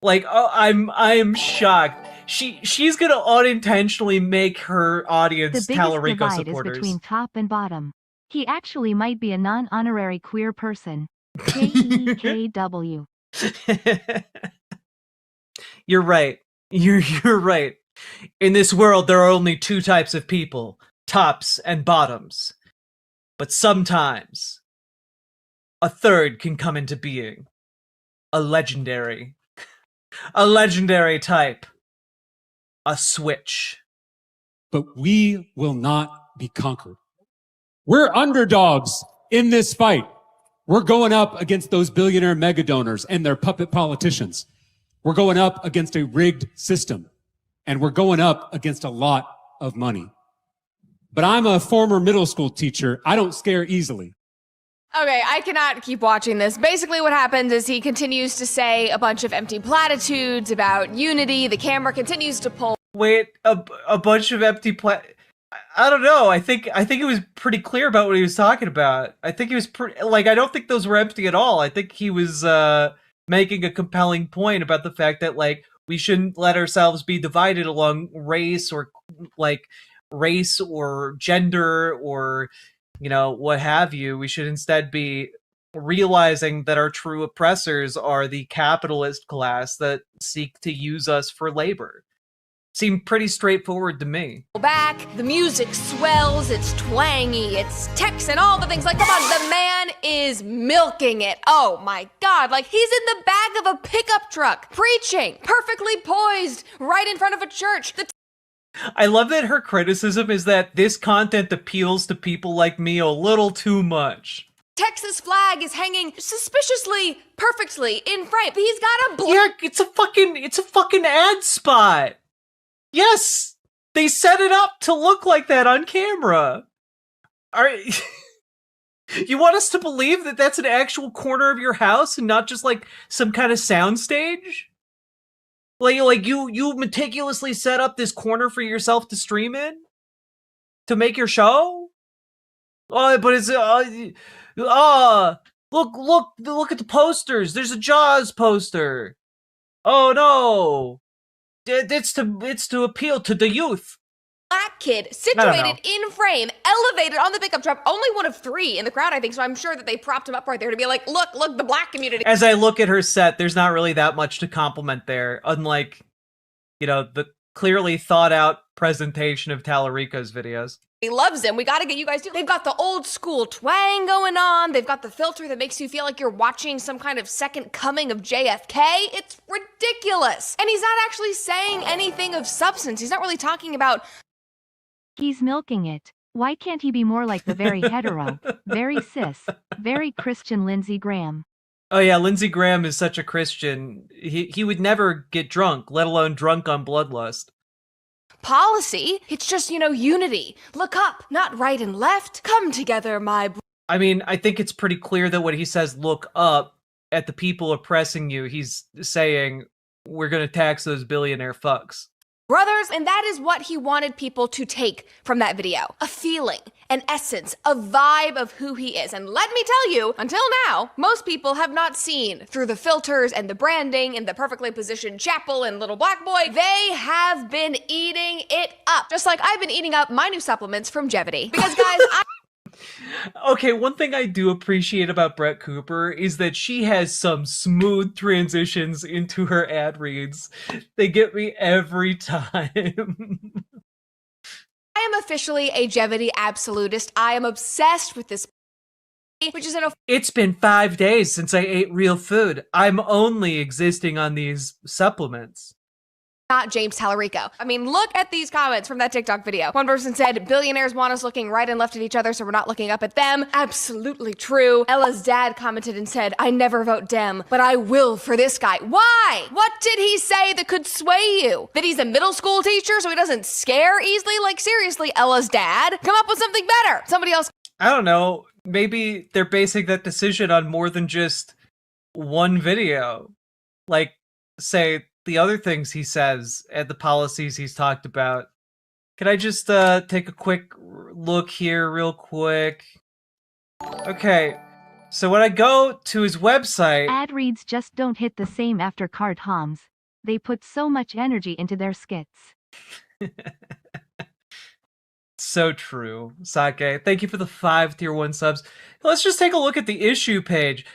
Like, oh, I'm shocked. She's gonna unintentionally make her audience The Talarico biggest divide supporters. is between top and bottom. He actually might be a non-honorary queer person. KEKW. You're right. You're right. In this world, there are only two types of people, tops and bottoms. But sometimes, a third can come into being. A legendary type. A switch. But we will not be conquered. We're underdogs in this fight. We're going up against those billionaire mega donors and their puppet politicians. We're going up against a rigged system. And we're going up against a lot of money. But I'm a former middle school teacher. I don't scare easily. Okay, I cannot keep watching this. Basically what happens is he continues to say a bunch of empty platitudes about unity. The camera continues to pull. Wait, a bunch of empty I don't know. I think it was pretty clear about what he was talking about. I think he was I don't think those were empty at all. I think he was making a compelling point about the fact that, like, we shouldn't let ourselves be divided along race or gender or, you know, what have you. We should instead be realizing that our true oppressors are the capitalist class that seek to use us for labor. Seemed pretty straightforward to me. Back, the music swells, it's twangy, it's Texan, all the things. Like, come on, the man is milking it. Oh my God, like he's in the back of a pickup truck, preaching, perfectly poised, right in front of a church. I love that her criticism is that this content appeals to people like me a little too much. Texas flag is hanging suspiciously, perfectly in frame. He's got a yeah, it's a fucking ad spot. Yes, they set it up to look like that on camera. You want us to believe that that's an actual corner of your house and not just like some kind of soundstage? Like you meticulously set up this corner for yourself to stream in? To make your show? Oh, but it's look at the posters. There's a Jaws poster. Oh no. It's to appeal to the youth. Black kid situated in frame, elevated on the pickup truck, only one of three in the crowd, I think, so I'm sure that they propped him up right there to be like, look, the black community. As I look at her set, there's not really that much to compliment there, unlike, you know, the clearly thought out presentation of Talarico's videos. He loves him. We got to get you guys to. They've got the old school twang going on. They've got the filter that makes you feel like you're watching some kind of second coming of JFK. It's ridiculous. And he's not actually saying anything of substance. He's not really talking about. He's milking it. Why can't he be more like the very hetero, very cis, very Christian Lindsey Graham? Oh yeah, Lindsey Graham is such a Christian. He would never get drunk, let alone drunk on bloodlust. Policy, it's just, you know, unity. Look up, not right and left. Come together, my. I mean, I think it's pretty clear that when he says look up at the people oppressing you, he's saying we're going to tax those billionaire fucks. Brothers, and that is what he wanted people to take from that video. A feeling, an essence, a vibe of who he is. And let me tell you, until now, most people have not seen through the filters and the branding and the perfectly positioned chapel and little black boy. They have been eating it up. Just like I've been eating up my new supplements from Jevity. Because guys, Okay, one thing I do appreciate about Brett Cooper is that she has some smooth transitions into her ad reads. They get me every time. I am officially a Jevity absolutist. I am obsessed with this, which is It's been 5 days since I ate real food. I'm only existing on these supplements. not James Tallarico. I mean, look at these comments from that TikTok video. One person said, billionaires want us looking right and left at each other, so we're not looking up at them. Absolutely true. Ella's dad commented and said, I never vote Dem, but I will for this guy. Why? What did he say that could sway you? That he's a middle school teacher so he doesn't scare easily? Like, seriously, Ella's dad? Come up with something better. Somebody else. I don't know. Maybe they're basing that decision on more than just one video. Like, say, the other things he says and the policies he's talked about. Can I just take a quick look here real quick? Okay, so when I go to his website... Ad reads just don't hit the same after card homs. They put so much energy into their skits. So true, Sake. Thank you for the 5 tier 1 subs. Let's just take a look at the issue page.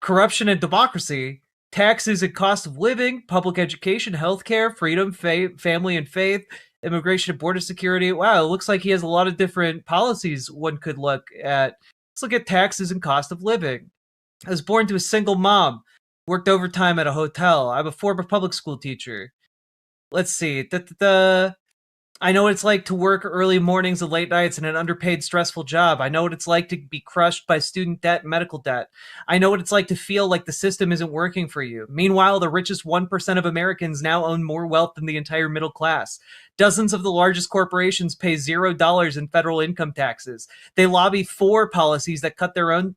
Corruption and democracy. Taxes and cost of living, public education, healthcare, freedom, family and faith, immigration and border security. Wow, it looks like he has a lot of different policies one could look at. Let's look at taxes and cost of living. I was born to a single mom, worked overtime at a hotel. I'm a former public school teacher. Let's see. I know what it's like to work early mornings and late nights in an underpaid, stressful job. I know what it's like to be crushed by student debt and medical debt. I know what it's like to feel like the system isn't working for you. Meanwhile, the richest 1% of Americans now own more wealth than the entire middle class. Dozens of the largest corporations pay $0 in federal income taxes. They lobby for policies that cut their own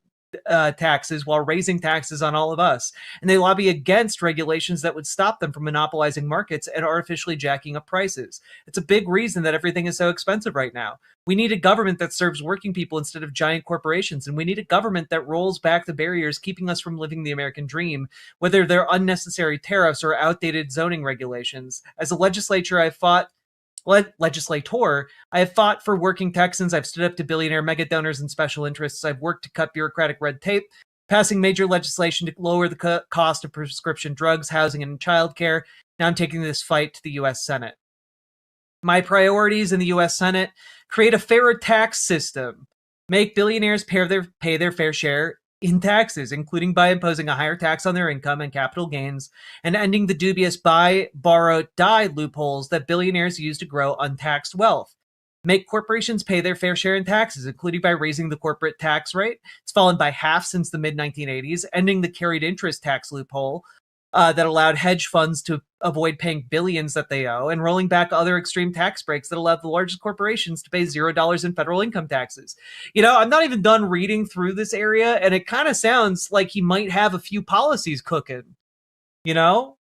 taxes while raising taxes on all of us. And they lobby against regulations that would stop them from monopolizing markets and artificially jacking up prices. It's a big reason that everything is so expensive right now. We need a government that serves working people instead of giant corporations. And we need a government that rolls back the barriers keeping us from living the American dream, whether they're unnecessary tariffs or outdated zoning regulations. As a legislator, I have fought for working Texans. I've stood up to billionaire mega donors and special interests. I've worked to cut bureaucratic red tape, passing major legislation to lower the cost of prescription drugs, housing, and childcare. Now I'm taking this fight to the U.S. Senate. My priorities in the U.S. Senate: create a fairer tax system, make billionaires pay their fair share in taxes, including by imposing a higher tax on their income and capital gains, and ending the dubious buy, borrow, die loopholes that billionaires use to grow untaxed wealth. Make corporations pay their fair share in taxes, including by raising the corporate tax rate. It's fallen by half since the mid-1980s, ending the carried interest tax loophole that allowed hedge funds to avoid paying billions that they owe, and rolling back other extreme tax breaks that allowed the largest corporations to pay $0 in federal income taxes. You know, I'm not even done reading through this area, and it kind of sounds like he might have a few policies cooking. You know,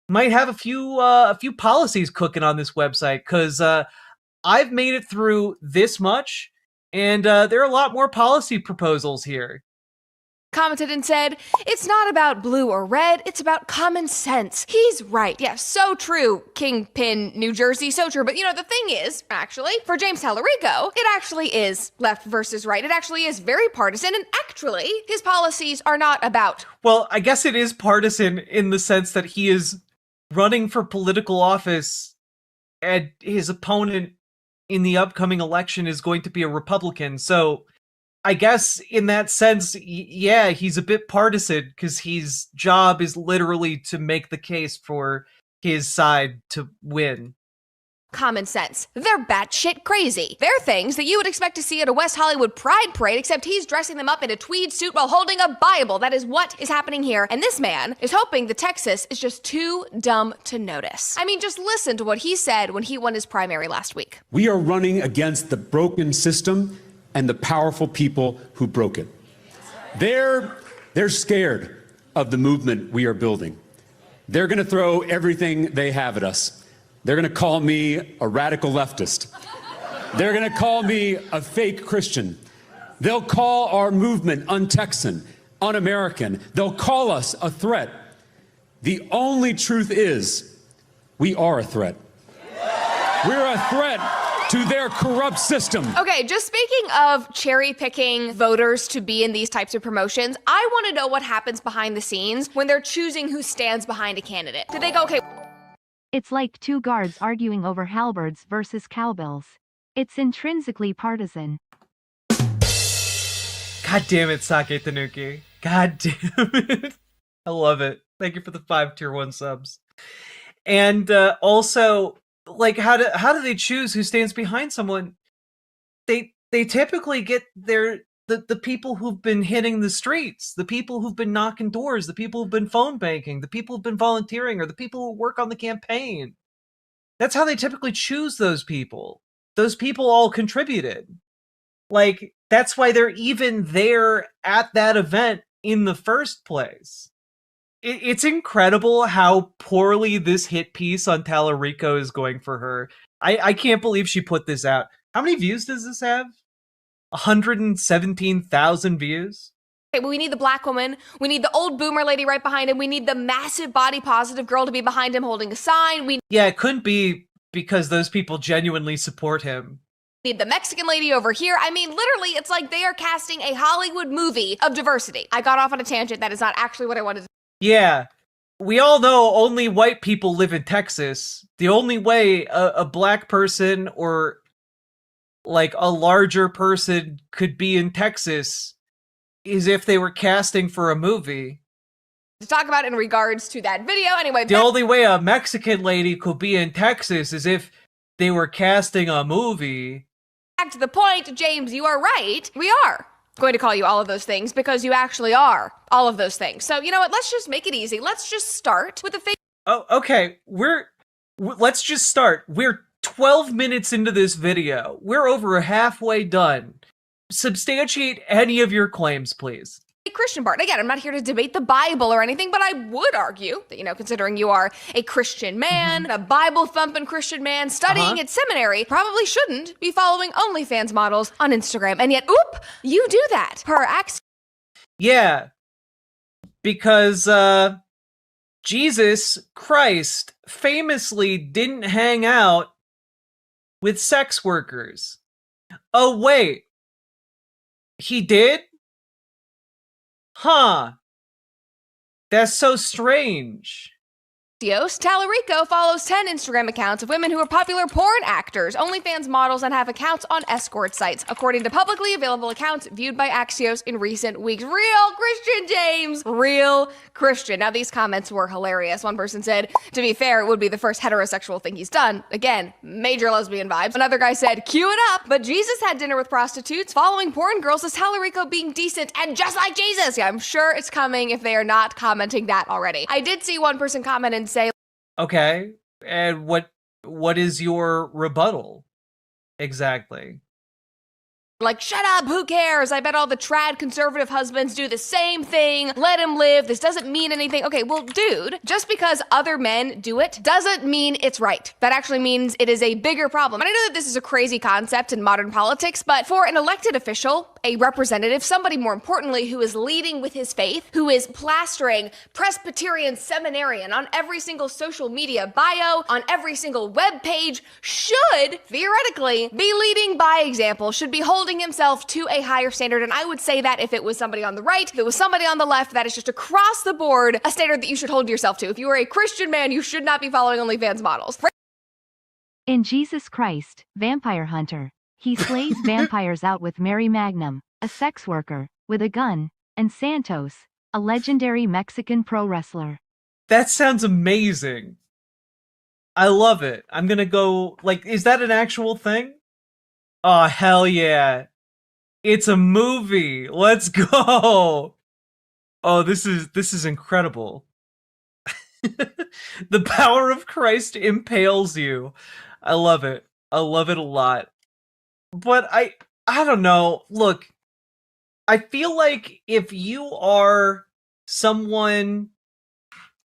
might have a few policies cooking on this website, because I've made it through this much, and there are a lot more policy proposals here. Commented and said, it's not about blue or red, it's about common sense. He's right. Yeah, so true, Kingpin, New Jersey, so true. But you know, the thing is, actually, for James Tallarico, it actually is left versus right. It actually is very partisan, and actually, his policies are not about... Well, I guess it is partisan in the sense that he is running for political office, and his opponent in the upcoming election is going to be a Republican, so... I guess in that sense, yeah, he's a bit partisan because his job is literally to make the case for his side to win. Common sense. They're batshit crazy. They're things that you would expect to see at a West Hollywood Pride Parade, except he's dressing them up in a tweed suit while holding a Bible. That is what is happening here. And this man is hoping that Texas is just too dumb to notice. I mean, just listen to what he said when he won his primary last week. We are running against the broken system and the powerful people who broke it. They're scared of the movement we are building. They're going to throw everything they have at us. They're going to call me a radical leftist. They're going to call me a fake Christian. They'll call our movement un-Texan, un-American. They'll call us a threat. The only truth is, we are a threat. We're a threat to their corrupt system. Okay, just speaking of cherry-picking voters to be in these types of promotions, I want to know what happens behind the scenes when they're choosing who stands behind a candidate. Do they go, okay, It's like two guards arguing over halberds versus cowbells. It's intrinsically partisan. God damn it, Sake Tanuki. God damn it. I love it. Thank you for the 5 tier 1 subs. And also, like, how do they choose who stands behind someone? They typically get the people who've been hitting the streets, the people who've been knocking doors, the people who've been phone banking, the people who've been volunteering, or the people who work on the campaign. That's how they typically choose those people. Those people all contributed. Like, that's why they're even there at that event in the first place. It's incredible how poorly this hit piece on Tallarico is going for her. I can't believe she put this out. How many views does this have? 117,000 views? Okay, well, we need the black woman. We need the old boomer lady right behind him. We need the massive body positive girl to be behind him holding a sign. We Yeah, it couldn't be because those people genuinely support him. need the Mexican lady over here. I mean, literally, it's like they are casting a Hollywood movie of diversity. I got off on a tangent. That is not actually what I wanted to. Yeah, we all know only white people live in Texas. The only way a black person or like a larger person could be in Texas is if they were casting for a movie. To talk about in regards to that video. Anyway, The only way a Mexican lady could be in Texas is if they were casting a movie. back to the point, James, you are right. We are going to call you all of those things because you actually are all of those things. So, you know what? Let's just make it easy. Let's just start with the face. Oh, okay. Let's just start. We're 12 minutes into this video. We're over halfway done. Substantiate any of your claims, please. Christian part. Again, I'm not here to debate the Bible or anything, but I would argue that, you know, considering you are a Christian man, a Bible-thumping Christian man studying at seminary, probably shouldn't be following OnlyFans models on Instagram. And yet, oop, you do that per Axios. Yeah. Because, Jesus Christ famously didn't hang out with sex workers. Oh, wait. He did? Huh. That's so strange. Tallarico follows 10 Instagram accounts of women who are popular porn actors, OnlyFans models, and have accounts on escort sites, according to publicly available accounts viewed by Axios in recent weeks. Real Christian, James! Real Christian. Now, these comments were hilarious. One person said, to be fair, it would be the first heterosexual thing he's done. Again, major lesbian vibes. Another guy said, cue it up, but Jesus had dinner with prostitutes. Following porn girls is Tallarico being decent and just like Jesus. Yeah, I'm sure it's coming if they are not commenting that already. I did see one person comment and say, Okay, and what is your rebuttal exactly? like, shut up, who cares? I bet all the trad conservative husbands do the same thing. Let him live. This doesn't mean anything. Okay, well, dude, just because other men do it doesn't mean it's right. That actually means it is a bigger problem. And I know that this is a crazy concept in modern politics, but for an elected official, a representative, somebody more importantly who is leading with his faith, who is plastering Presbyterian seminarian on every single social media bio, on every single web page, should theoretically be leading by example, should be holding himself to a higher standard. And I would say that if it was somebody on the right, if it was somebody on the left, that is just across the board a standard that you should hold yourself to. If you are a Christian man, you should not be following OnlyFans models. In Jesus Christ, Vampire Hunter, he slays vampires out with Mary Magnum, a sex worker, with a gun, and Santos, a legendary Mexican pro wrestler. That sounds amazing. I love it. I'm gonna go, like, is that an actual thing? Oh, hell yeah. It's a movie. Let's go. Oh, this is incredible. The power of Christ impales you. I love it. I love it a lot. But I don't know. Look, I feel like if you are someone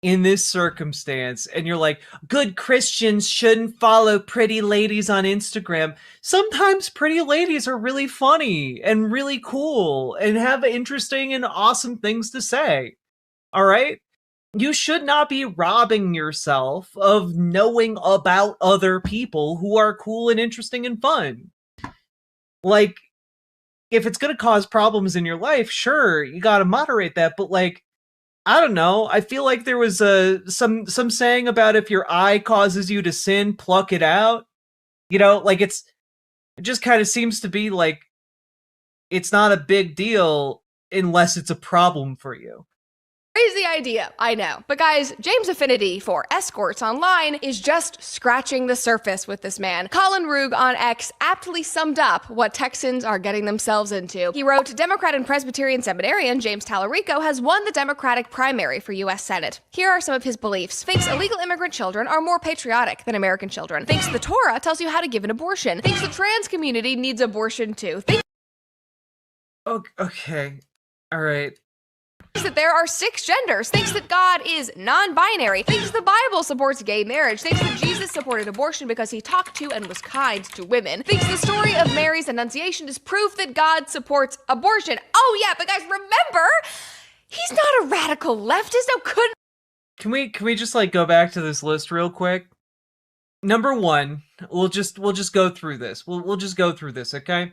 in this circumstance and you're like, good Christians shouldn't follow pretty ladies on Instagram, sometimes pretty ladies are really funny and really cool and have interesting and awesome things to say. All right? You should not be robbing yourself of knowing about other people who are cool and interesting and fun. Like, if it's going to cause problems in your life, sure, you got to moderate that, but like, I don't know. I feel like there was some saying about if your eye causes you to sin, pluck it out. You know, like it just kind of seems to be like it's not a big deal unless it's a problem for you. Crazy idea, I know. But guys, James' affinity for escorts online is just scratching the surface with this man. Colin Roog on X aptly summed up what Texans are getting themselves into. He wrote, Democrat and Presbyterian seminarian James Tallarico has won the Democratic primary for U.S. Senate. Here are some of his beliefs. Thinks illegal immigrant children are more patriotic than American children. Thinks the Torah tells you how to give an abortion. Thinks the trans community needs abortion too. Okay. All right. Thinks that there are 6 genders, thinks that God is non-binary, thinks the Bible supports gay marriage, thinks that Jesus supported abortion because he talked to and was kind to women, thinks the story of Mary's Annunciation is proof that God supports abortion. Oh yeah, but guys, remember, he's not a radical leftist. No, couldn't. Can we just like go back to this list real quick? Number 1, we'll just go through this. We'll just go through this, okay?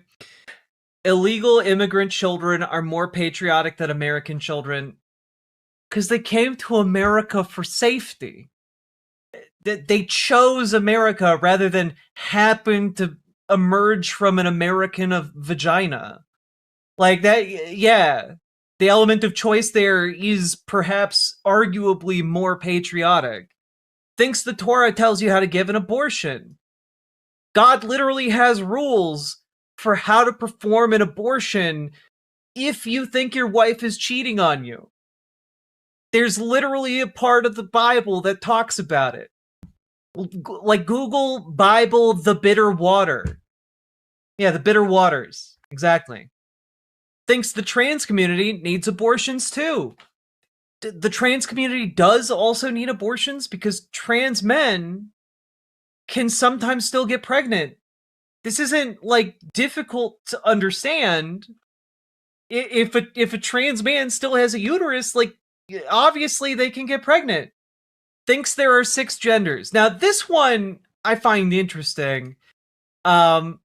Illegal immigrant children are more patriotic than American children because they came to America for safety. They chose America rather than happen to emerge from an American of vagina. Like that, yeah. The element of choice there is perhaps arguably more patriotic. Thinks the Torah tells you how to give an abortion. God literally has rules for how to perform an abortion if you think your wife is cheating on you. There's literally a part of the Bible that talks about it. Like Google Bible, the bitter water. Yeah, the bitter waters. Exactly. Thinks the trans community needs abortions too. The trans community does also need abortions because trans men can sometimes still get pregnant. This isn't like difficult to understand. If a trans man still has a uterus, like obviously they can get pregnant. Thinks there are 6 genders. Now this one I find interesting. I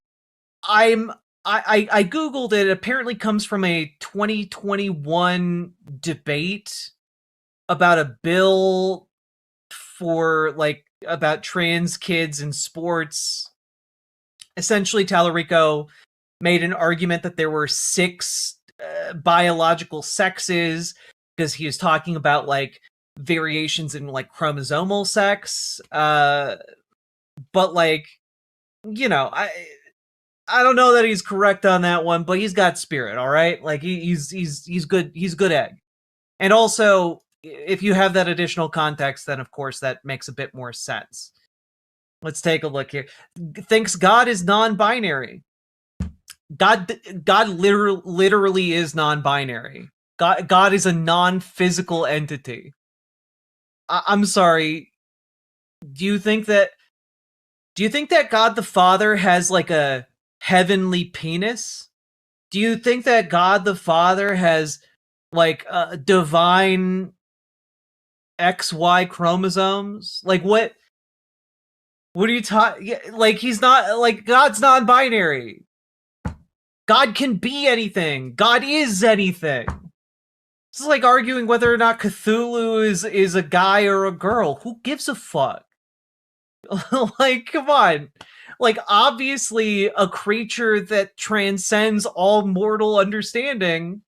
googled it. It apparently comes from a 2021 debate about a bill for like about trans kids in sports. Essentially, Tallarico made an argument that there were 6 biological sexes because he was talking about like variations in like chromosomal sex. But like, you know, I don't know that he's correct on that one, but he's got spirit, all right? Like he's good. He's good egg. And also, if you have that additional context, then of course that makes a bit more sense. Let's take a look here. Thinks God is non-binary. God literally is non-binary. God is a non-physical entity. I'm sorry. Do you think that God the Father has like a heavenly penis? Do you think that God the Father has like divine XY chromosomes? Like what? What are you talking? Like he's not like God's non-binary. God can be anything. God is anything. This is like arguing whether or not Cthulhu is a guy or a girl. Who gives a fuck? Like, come on. Like, obviously, a creature that transcends all mortal understanding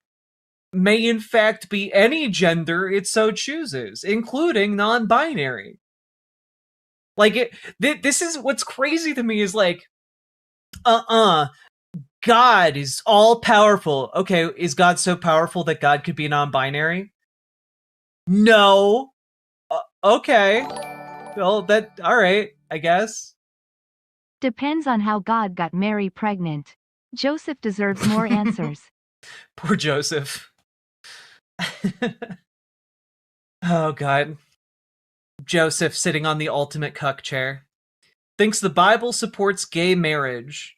may in fact be any gender it so chooses, including non-binary. Like, this is what's crazy to me is like, God is all powerful. Okay, is God so powerful that God could be non-binary? No. Okay. Well, all right, I guess. Depends on how God got Mary pregnant. Joseph deserves more answers. Poor Joseph. Oh, God. Joseph sitting on the ultimate cuck chair. Thinks the Bible supports gay marriage.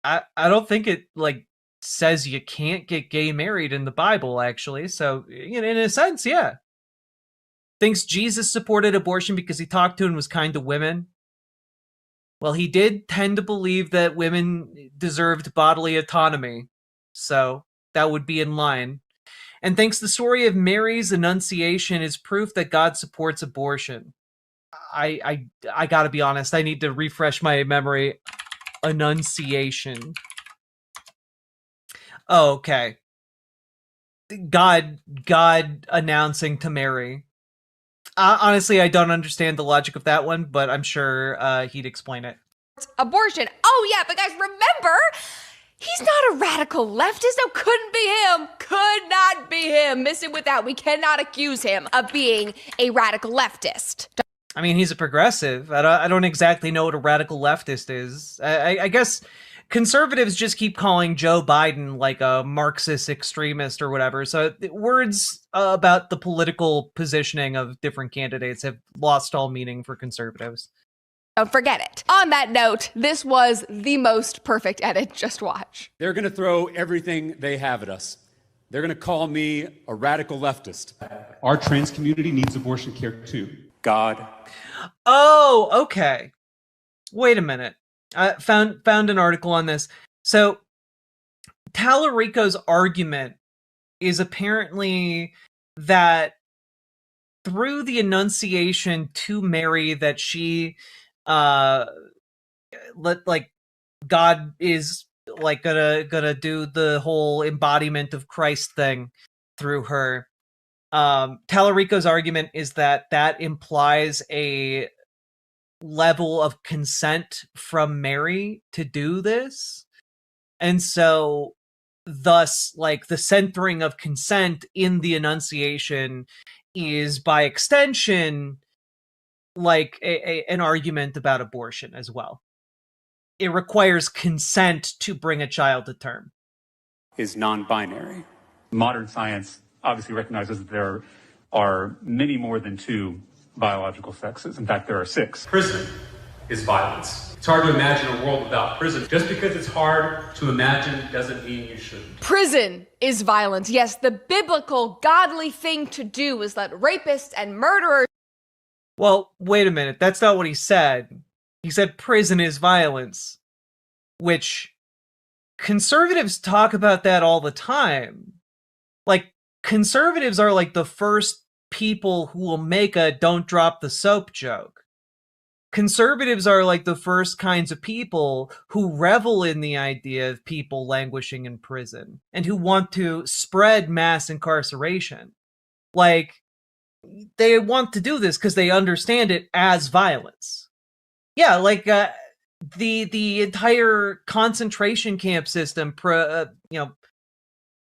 I don't think it, like, says you can't get gay married in the Bible, actually. So, in a sense, yeah. Thinks Jesus supported abortion because he talked to and was kind to women. Well, he did tend to believe that women deserved bodily autonomy. So, that would be in line. and thinks the story of Mary's Annunciation is proof that God supports abortion. I gotta be honest, I need to refresh my memory. Annunciation. Oh, okay. God announcing to Mary. Honestly, I don't understand the logic of that one, but I'm sure he'd explain it. Abortion. Oh yeah, but guys, remember, he's not a radical leftist. No, couldn't be him. Could not be him. Miss him with that. We cannot accuse him of being a radical leftist. I mean, he's a progressive. I don't exactly know what a radical leftist is. I guess conservatives just keep calling Joe Biden like a Marxist extremist or whatever. So words about the political positioning of different candidates have lost all meaning for conservatives. Don't forget it. On that note, this was the most perfect edit. Just watch. They're going to throw everything they have at us. They're going to call me a radical leftist. Our trans community needs abortion care too. God. Oh, okay. Wait a minute. I found an article on this. So Tallarico's argument is apparently that through the Annunciation to Mary that she like God is like gonna do the whole embodiment of Christ thing through her. Tallarico's argument is that implies a level of consent from Mary to do this. And so thus, like, the centering of consent in the Annunciation is by extension like an argument about abortion as well. It requires consent to bring a child to term. Is non-binary. Modern science obviously recognizes that there are many more than two biological sexes. In fact, there are 6. Prison is violence. It's hard to imagine a world without prison. Just because it's hard to imagine doesn't mean you shouldn't. Prison is violence. Yes, the biblical, godly thing to do is let rapists and murderers. Well, wait a minute. That's not what he said. He said prison is violence, which conservatives talk about that all the time. Like, conservatives are like the first people who will make a don't drop the soap joke. Conservatives are like the first kinds of people who revel in the idea of people languishing in prison and who want to spread mass incarceration. Like, they want to do this because they understand it as violence. Yeah, like the entire concentration camp system,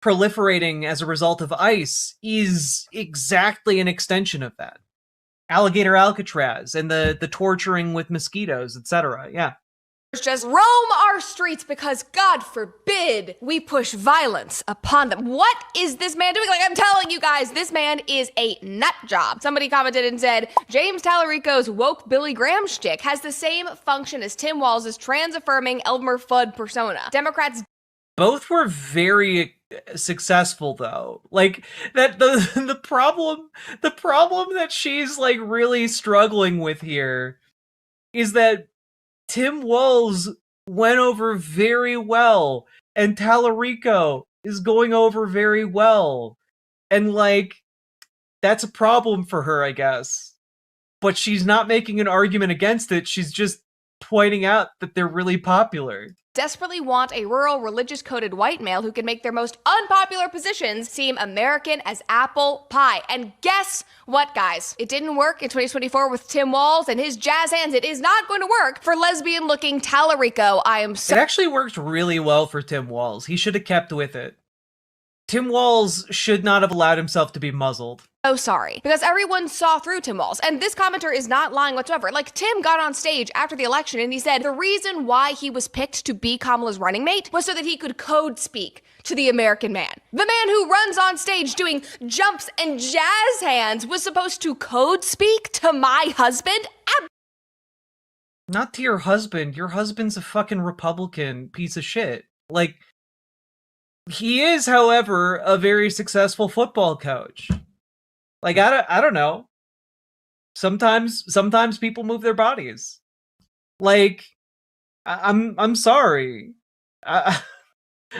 proliferating as a result of ICE is exactly an extension of that. Alligator Alcatraz and the torturing with mosquitoes, etc. Yeah. Just roam our streets because, God forbid, we push violence upon them. What is this man doing? Like, I'm telling you guys, this man is a nut job. Somebody commented and said, James Tallarico's woke Billy Graham shtick has the same function as Tim Walz's trans-affirming Elmer Fudd persona. Democrats both were very successful, though. Like, that the problem that she's like really struggling with here is that Tim Walz went over very well and Tallarico is going over very well, and like, that's a problem for her, I guess. But she's not making an argument against it. She's just pointing out that they're really popular. Desperately want a rural, religious-coded white male who can make their most unpopular positions seem American as apple pie. And guess what, guys? It didn't work in 2024 with Tim Walz and his jazz hands. It is not going to work for lesbian-looking Tallarico. It actually worked really well for Tim Walz. He should have kept with it. Tim Walz should not have allowed himself to be muzzled. So sorry, because everyone saw through Tim Walz, and this commenter is not lying whatsoever. Like, Tim got on stage after the election and he said the reason why he was picked to be Kamala's running mate was so that he could code speak to the American man. The man who runs on stage doing jumps and jazz hands was supposed to code speak to my husband? Not to your husband. Your husband's a fucking Republican piece of shit. Like, he is, however, a very successful football coach. Like, I don't know. Sometimes people move their bodies. Like, I'm sorry.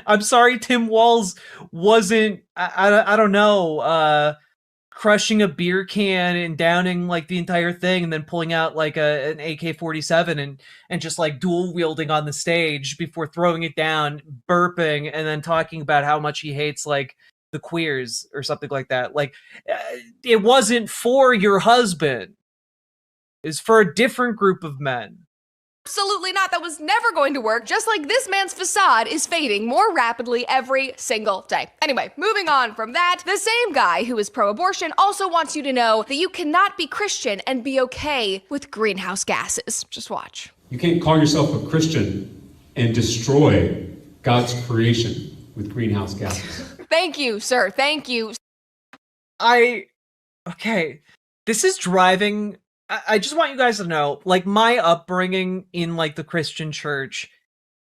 I'm sorry Tim Walz wasn't, I don't know, crushing a beer can and downing like the entire thing and then pulling out like an AK-47 and just like dual wielding on the stage before throwing it down, burping, and then talking about how much he hates like the queers or something like that. Like, it wasn't for your husband. It's for a different group of men. Absolutely not. That was never going to work. Just like this man's facade is fading more rapidly every single day. Anyway, moving on from that, the same guy who is pro-abortion also wants you to know that you cannot be Christian and be okay with greenhouse gases. Just watch. You can't call yourself a Christian and destroy God's creation with greenhouse gases. Thank you, sir. Thank you. Okay, this is driving... I just want you guys to know, like, my upbringing in, like, the Christian church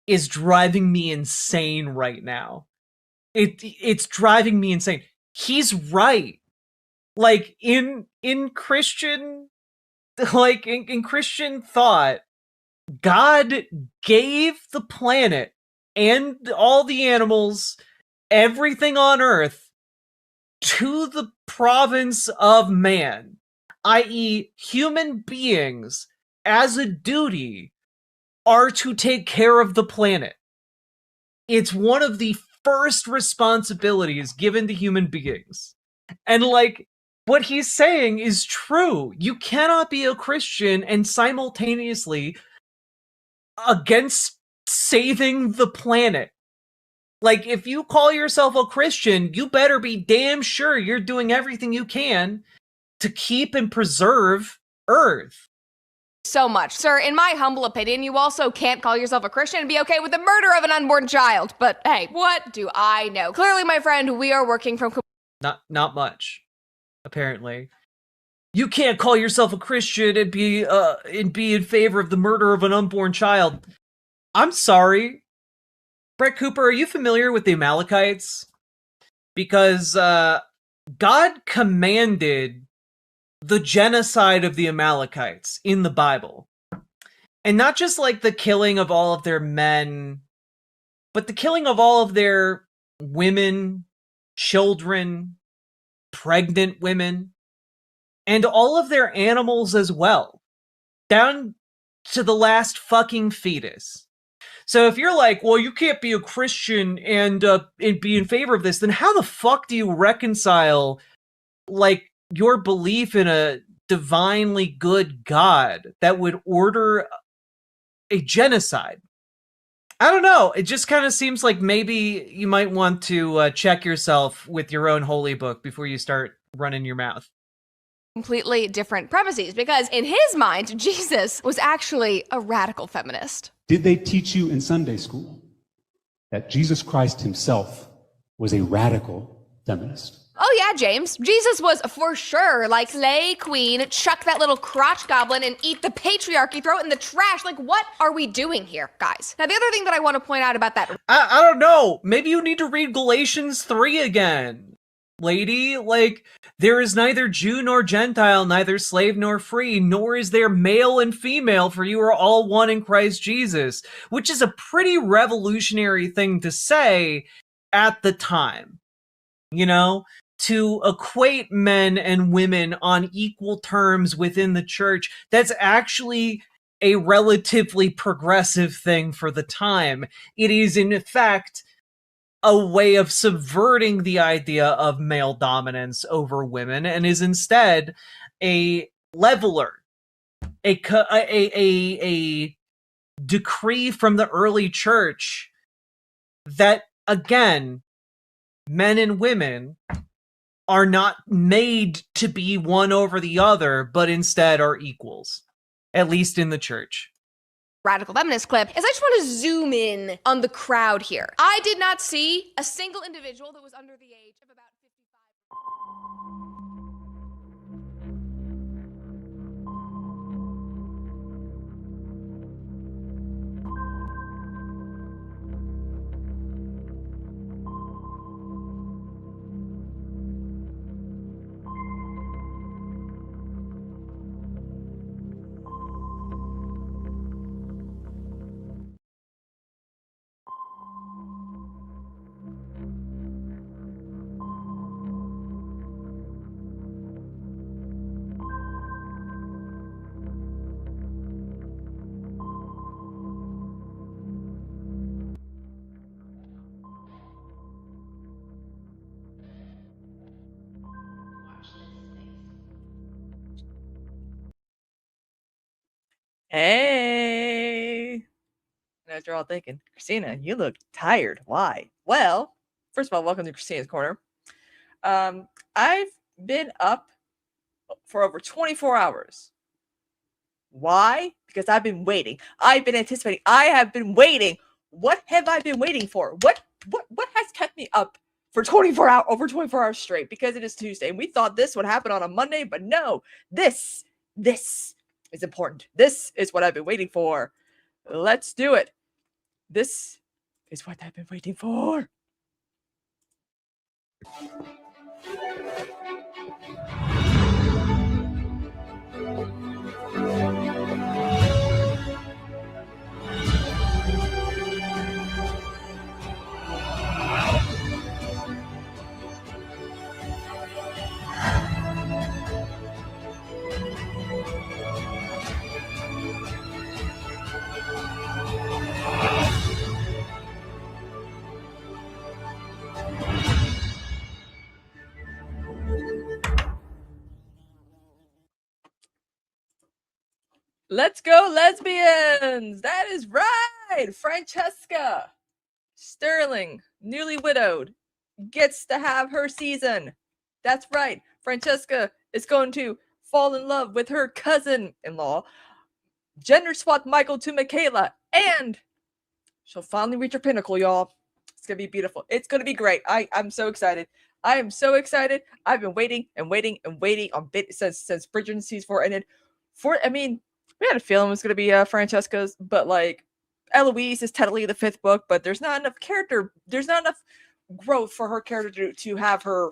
is driving me insane right now. It's driving me insane. He's right. Like, in Christian, like, in Christian thought, God gave the planet and all the animals, everything on Earth, to the province of man. I.e., human beings, as a duty, are to take care of the planet. It's one of the first responsibilities given to human beings. And, like, what he's saying is true. You cannot be a Christian and simultaneously against saving the planet. Like, if you call yourself a Christian, you better be damn sure you're doing everything you can to keep and preserve Earth. So much. Sir, in my humble opinion, you also can't call yourself a Christian and be okay with the murder of an unborn child. But hey, what do I know? Clearly, my friend, we are working from... Not much, apparently. You can't call yourself a Christian and be in favor of the murder of an unborn child. I'm sorry. Brett Cooper, are you familiar with the Amalekites? Because God commanded the genocide of the Amalekites in the Bible. And not just like the killing of all of their men, but the killing of all of their women, children, pregnant women, and all of their animals as well, down to the last fucking fetus. So if you're like, well, you can't be a Christian and be in favor of this, then how the fuck do you reconcile, like, your belief in a divinely good God that would order a genocide? I don't know. It just kind of seems like maybe you might want to check yourself with your own holy book before you start running your mouth. Completely different premises, because in his mind, Jesus was actually a radical feminist. Did they teach you in Sunday school that Jesus Christ himself was a radical feminist? Oh yeah, James. Jesus was for sure like slay queen, chuck that little crotch goblin and eat the patriarchy, throw it in the trash. Like, what are we doing here, guys? Now, the other thing that I want to point out about that... I don't know. Maybe you need to read Galatians 3 again, lady. Like, there is neither Jew nor Gentile, neither slave nor free, nor is there male and female, for you are all one in Christ Jesus, which is a pretty revolutionary thing to say at the time, you know? To equate men and women on equal terms within the church, that's actually a relatively progressive thing for the time. It is, in fact, a way of subverting the idea of male dominance over women, and is instead a leveler, a decree from the early church that, again, men and women are not made to be one over the other, but instead are equals, at least in the church. Radical feminist clip is I just want to zoom in on the crowd here. I did not see a single individual that was under the age of about 55. Hey. I know what you're all thinking. Kristina, you look tired. Why? Well, first of all, welcome to Kristina's Corner. I've been up for over 24 hours. Why? Because I've been waiting. I've been anticipating. I have been waiting. What have I been waiting for? What has kept me up for 24 hours, over 24 hours straight? Because it is Tuesday, and we thought this would happen on a Monday, but no. This is important. This is what I've been waiting for. Let's do it. This is what I've been waiting for. Let's go, lesbians! That is right! Francesca Sterling, newly widowed, gets to have her season. That's right. Francesca is going to fall in love with her cousin-in-law, gender swap Michael to Michaela, and she'll finally reach her pinnacle, y'all. It's going to be beautiful. It's going to be great. I'm so excited. I am so excited. I've been waiting and waiting and waiting on since Bridgerton season 4 ended. We had a feeling it was going to be Francesca's, but like Eloise is technically the 5th book, but there's not enough growth for her character to have her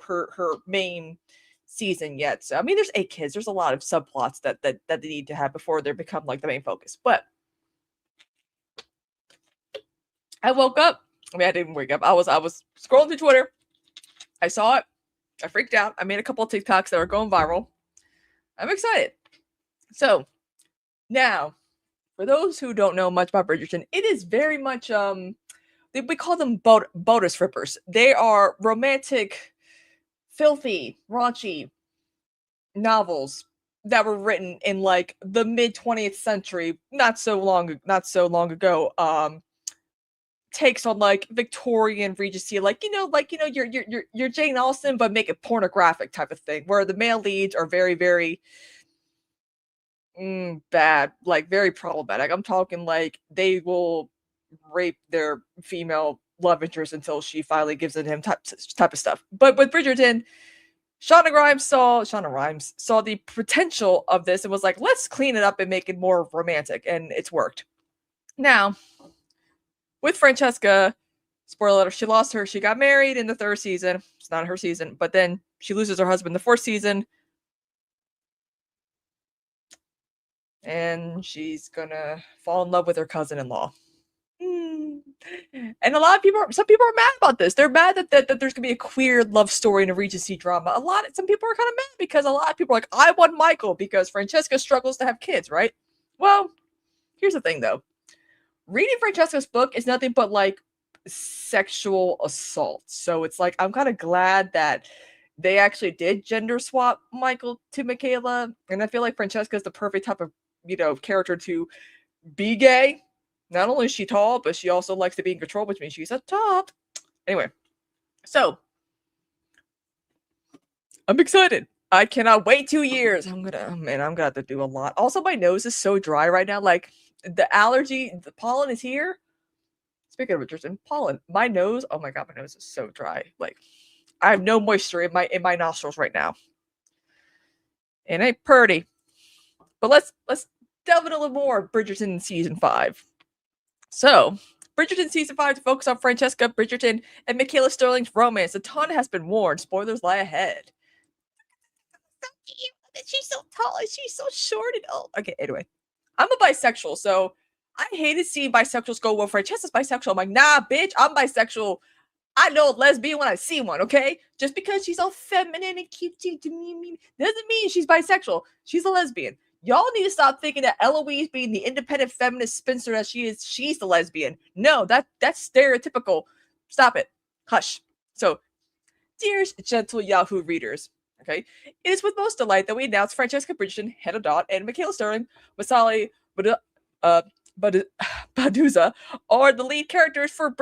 main season yet. So I mean, there's 8 kids. There's a lot of subplots that they need to have before they become like the main focus. But I woke up. I mean, I didn't wake up. I was scrolling through Twitter. I saw it. I freaked out. I made a couple of TikToks that are going viral. I'm excited. So now, for those who don't know much about Bridgerton, it is very much we call them Bodice rippers. They are romantic, filthy, raunchy novels that were written in like the mid 20th century, not so long ago. Takes on like Victorian Regency, like your Jane Austen, but make it pornographic type of thing, where the male leads are very, very bad, like very problematic. I'm talking like they will rape their female love interest until she finally gives it to him, type of stuff. But with Bridgerton, Shonda Rhimes saw the potential of this and was like, let's clean it up and make it more romantic, and it's worked. Now, with Francesca, spoiler alert, she got married in the 3rd season. It's not her season, but then she loses her husband in the 4th season. And she's gonna fall in love with her cousin-in-law. And some people are mad about this. They're mad that there's gonna be a queer love story in a Regency drama. Some people are kind of mad because a lot of people are like, I want Michael because Francesca struggles to have kids, right? Well, here's the thing though. Reading Francesca's book is nothing but like sexual assault. So it's like, I'm kind of glad that they actually did gender swap Michael to Michaela. And I feel like Francesca is the perfect type of, character to be gay. Not only is she tall, but she also likes to be in control, which means she's a top. Anyway, so I'm excited. I cannot wait 2 years. I'm gonna have to do a lot. Also, my nose is so dry right now. Like the pollen is here. Speaking of Bridgerton, pollen, my nose. Oh my god, my nose is so dry. Like I have no moisture in my nostrils right now. It ain't pretty. But let's delve in a little more Bridgerton season 5. So, Bridgerton season 5 to focus on Francesca Bridgerton and Michaela Sterling's romance. A ton has been warned. Spoilers lie ahead. So cute. She's so tall and she's so short. Okay, anyway. I'm a bisexual, so I hated seeing bisexuals go, well, Francesca's bisexual. I'm like, nah, bitch, I'm bisexual. I know a lesbian when I see one, okay? Just because she's all feminine and cutesy to me doesn't mean she's bisexual. She's a lesbian. Y'all need to stop thinking that Eloise, being the independent feminist spinster that she is, she's the lesbian. No, that's stereotypical. Stop it. Hush. So, dear gentle Yahoo readers, okay? It is with most delight that we announce Francesca Bridgerton, Hedda Dot, and Michaela Sterling, Masali Baduza are the lead characters for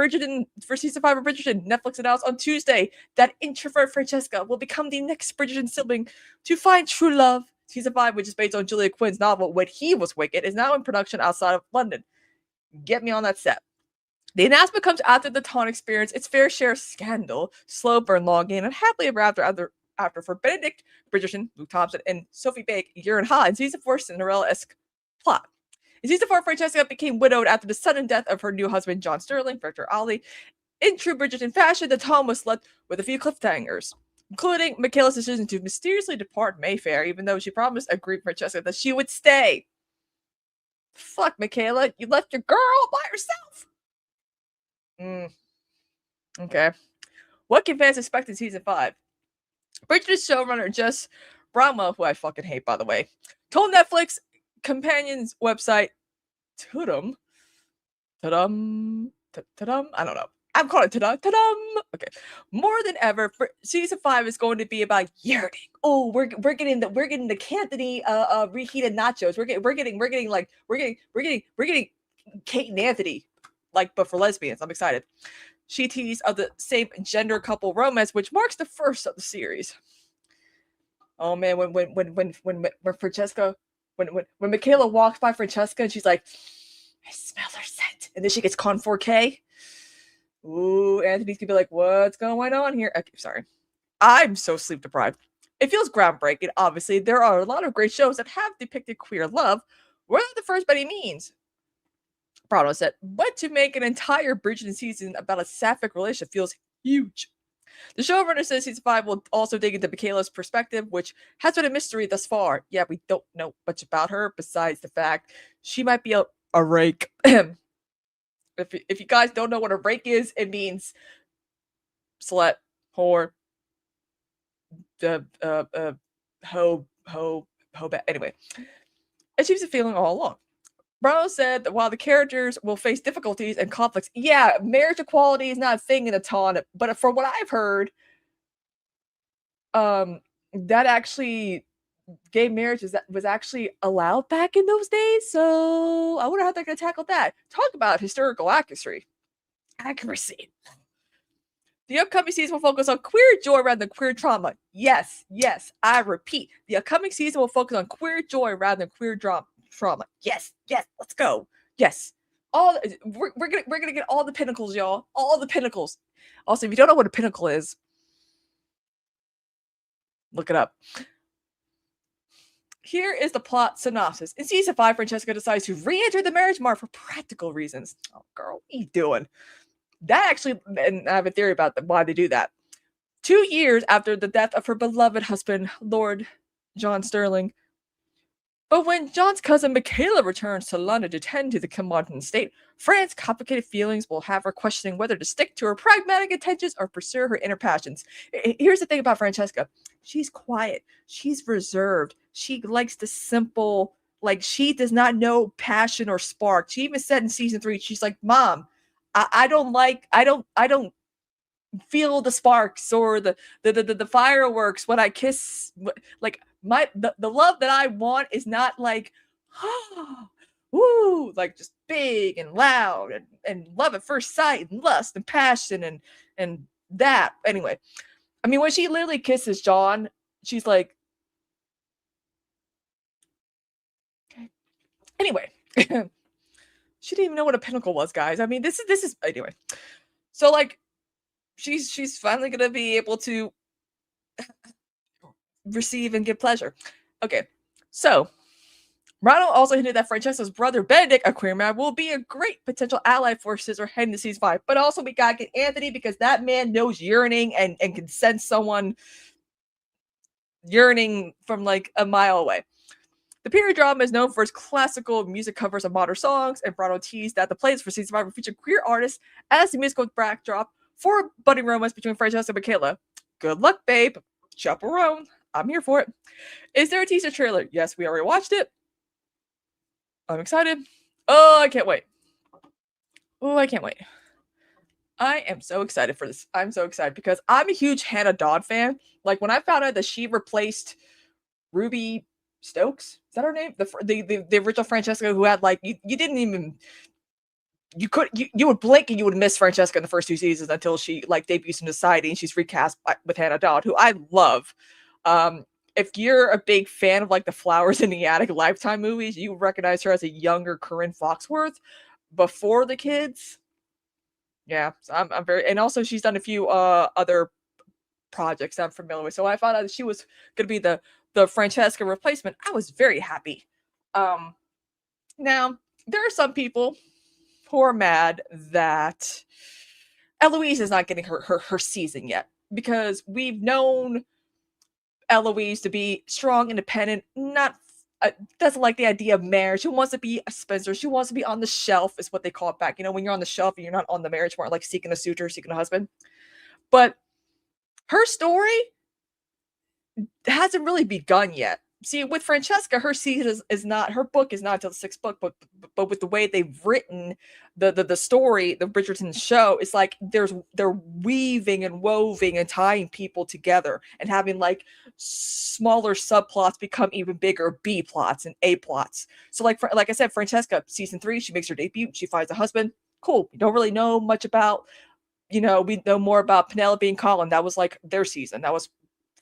season 5 of Bridgerton. Netflix announced on Tuesday that introvert Francesca will become the next Bridgerton sibling to find true love. Season 5, which is based on Julia Quinn's novel When He Was Wicked, is now in production outside of London. Get me on that set. The announcement comes after the Ton experienced its fair share of scandal, slow burn, long game, and happily ever after for Benedict Bridgerton, Luke Thompson, and Sophie Bake, year and high in season 4 Cinderella-esque plot. In season 4, Francesca became widowed after the sudden death of her new husband, John Sterling, Victor Ali. In true Bridgerton fashion, the Tom was left with a few cliffhangers, including Michaela's decision to mysteriously depart Mayfair, even though she promised a Greek Francesca that she would stay. Fuck, Michaela, you left your girl by herself. Okay. What can fans expect in season 5? Bridgerton showrunner Jess Bramwell, who I fucking hate, by the way, told Netflix companion's website, Tudum, I don't know. I'm calling it Tudum. Okay. More than ever, season 5 is going to be about yearning. Oh, we're getting the Canthony reheated nachos. We're getting Kate and Anthony, like, but for lesbians. I'm excited. She teased of the same gender couple romance, which marks the first of the series. Oh man, when Francesca, when Michaela walks by Francesca and she's like, I smell her scent, and then she gets con 4K. Ooh, Anthony's gonna be like, what's going on here? Okay, sorry. I'm so sleep deprived. It feels groundbreaking. Obviously, there are a lot of great shows that have depicted queer love. We're not the first by any means. Bravo said, but to make an entire Bridgerton season about a sapphic relationship feels huge. The showrunner says season 5 will also dig into Michaela's perspective, which has been a mystery thus far. Yeah, we don't know much about her besides the fact she might be a rake. If you guys don't know what a rake is, it means slut, whore, anyway. And she's a feeling all along. Bravo said that while the characters will face difficulties and conflicts, yeah, marriage equality is not a thing in a ton, but from what I've heard, that actually gay marriage was actually allowed back in those days. So I wonder how they're going to tackle that. Talk about historical accuracy. The upcoming season will focus on queer joy rather than queer trauma. Yes, I repeat. The upcoming season will focus on queer joy rather than queer trauma. Yes, let's go. Yes. We're gonna get all the pinnacles, y'all. All the pinnacles. Also, if you don't know what a pinnacle is, look it up. Here is the plot synopsis. In season 5, Francesca decides to re-enter the marriage mart for practical reasons. Oh, girl, what are you doing? That actually, and I have a theory about why they do that. 2 years after the death of her beloved husband, Lord John Sterling. But when John's cousin Michaela returns to London to tend to the Kilmartin estate, Fran's complicated feelings will have her questioning whether to stick to her pragmatic intentions or pursue her inner passions. Here's the thing about Francesca. She's quiet. She's reserved. She likes the simple, like, she does not know passion or spark. She even said in season 3, she's like, Mom, I don't feel the sparks or the fireworks when I kiss. Like, the love that I want is not like, woo, like just big and loud and love at first sight and lust and passion and that. Anyway, I mean, when she literally kisses John, she's like, okay. Anyway, she didn't even know what a pinnacle was, guys. I mean, this is anyway. So like, she's finally gonna be able to receive and give pleasure. Okay, so Ronald also hinted that Francesca's brother Benedict, a queer man, will be a great potential ally for Scissor heading to season 5. But also we gotta get Anthony because that man knows yearning and can sense someone yearning from like a mile away. The period drama is known for its classical music covers of modern songs, and Ronald teased that the plays for season 5 will feature queer artists as the musical backdrop for a budding romance between Francesca and Michaela. Good luck, babe. Chaperone. I'm here for it. Is there a teaser trailer? Yes, we already watched it. I'm excited. Oh, I can't wait. Oh, I can't wait. I am so excited for this. I'm so excited because I'm a huge Hannah Dodd fan. Like, when I found out that she replaced Ruby Stokes. Is that her name? The original Francesca who had like you didn't even you would blink and you would miss Francesca in the first 2 seasons until she like debuts in Society and she's recast with Hannah Dodd, who I love. If you're a big fan of like the Flowers in the Attic Lifetime movies, you recognize her as a younger Corinne Foxworth before the kids. Yeah, so I'm very, and also she's done a few other projects I'm familiar with. So I found out that she was gonna be the Francesca replacement. I was very happy. Now there are some people who are mad that Eloise is not getting her season yet because we've known Eloise to be strong, independent, not doesn't like the idea of marriage. She wants to be a spinster. She wants to be on the shelf, is what they call it back. You know, when you're on the shelf and you're not on the marriage market, like seeking a suitor, seeking a husband. But her story hasn't really begun yet. See, with Francesca, her season is not, her book is not until the 6th book, but with the way they've written the story, the Bridgerton show, it's like they're weaving and woving and tying people together and having like smaller subplots become even bigger B plots and A plots. So like I said, Francesca, season 3, she makes her debut, she finds a husband. Cool. We don't really know much about, we know more about Penelope and Colin. That was like their season. That was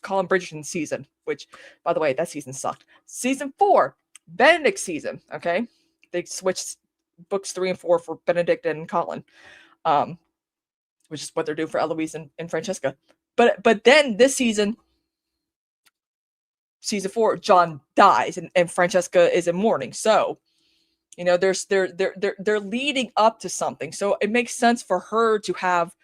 Colin Bridgerton's season, which, by the way, that season sucked. Season 4, Benedict's season, okay? They switched books 3 and 4 for Benedict and Colin, which is what they're doing for Eloise and Francesca. But then this season 4, John dies and Francesca is in mourning. So, they're leading up to something. So it makes sense for her to have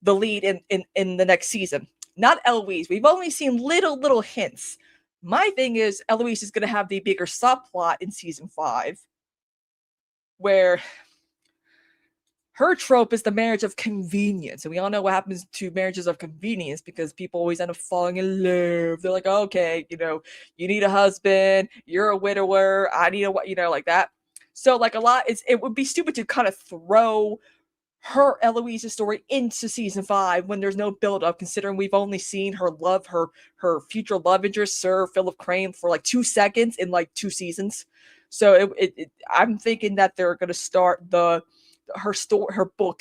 the lead in the next season. Not Eloise. We've only seen little hints. My thing is Eloise is going to have the bigger subplot in season 5, where her trope is the marriage of convenience. And we all know what happens to marriages of convenience because people always end up falling in love. They're like, okay, you need a husband, you're a widower, I need a, like that. So like it would be stupid to kind of throw her Eloise's story into season 5 when there's no build-up, considering we've only seen her future love interest, Sir Philip Crane, for like 2 seconds in like 2 seasons. So I'm thinking that they're going to start her storyline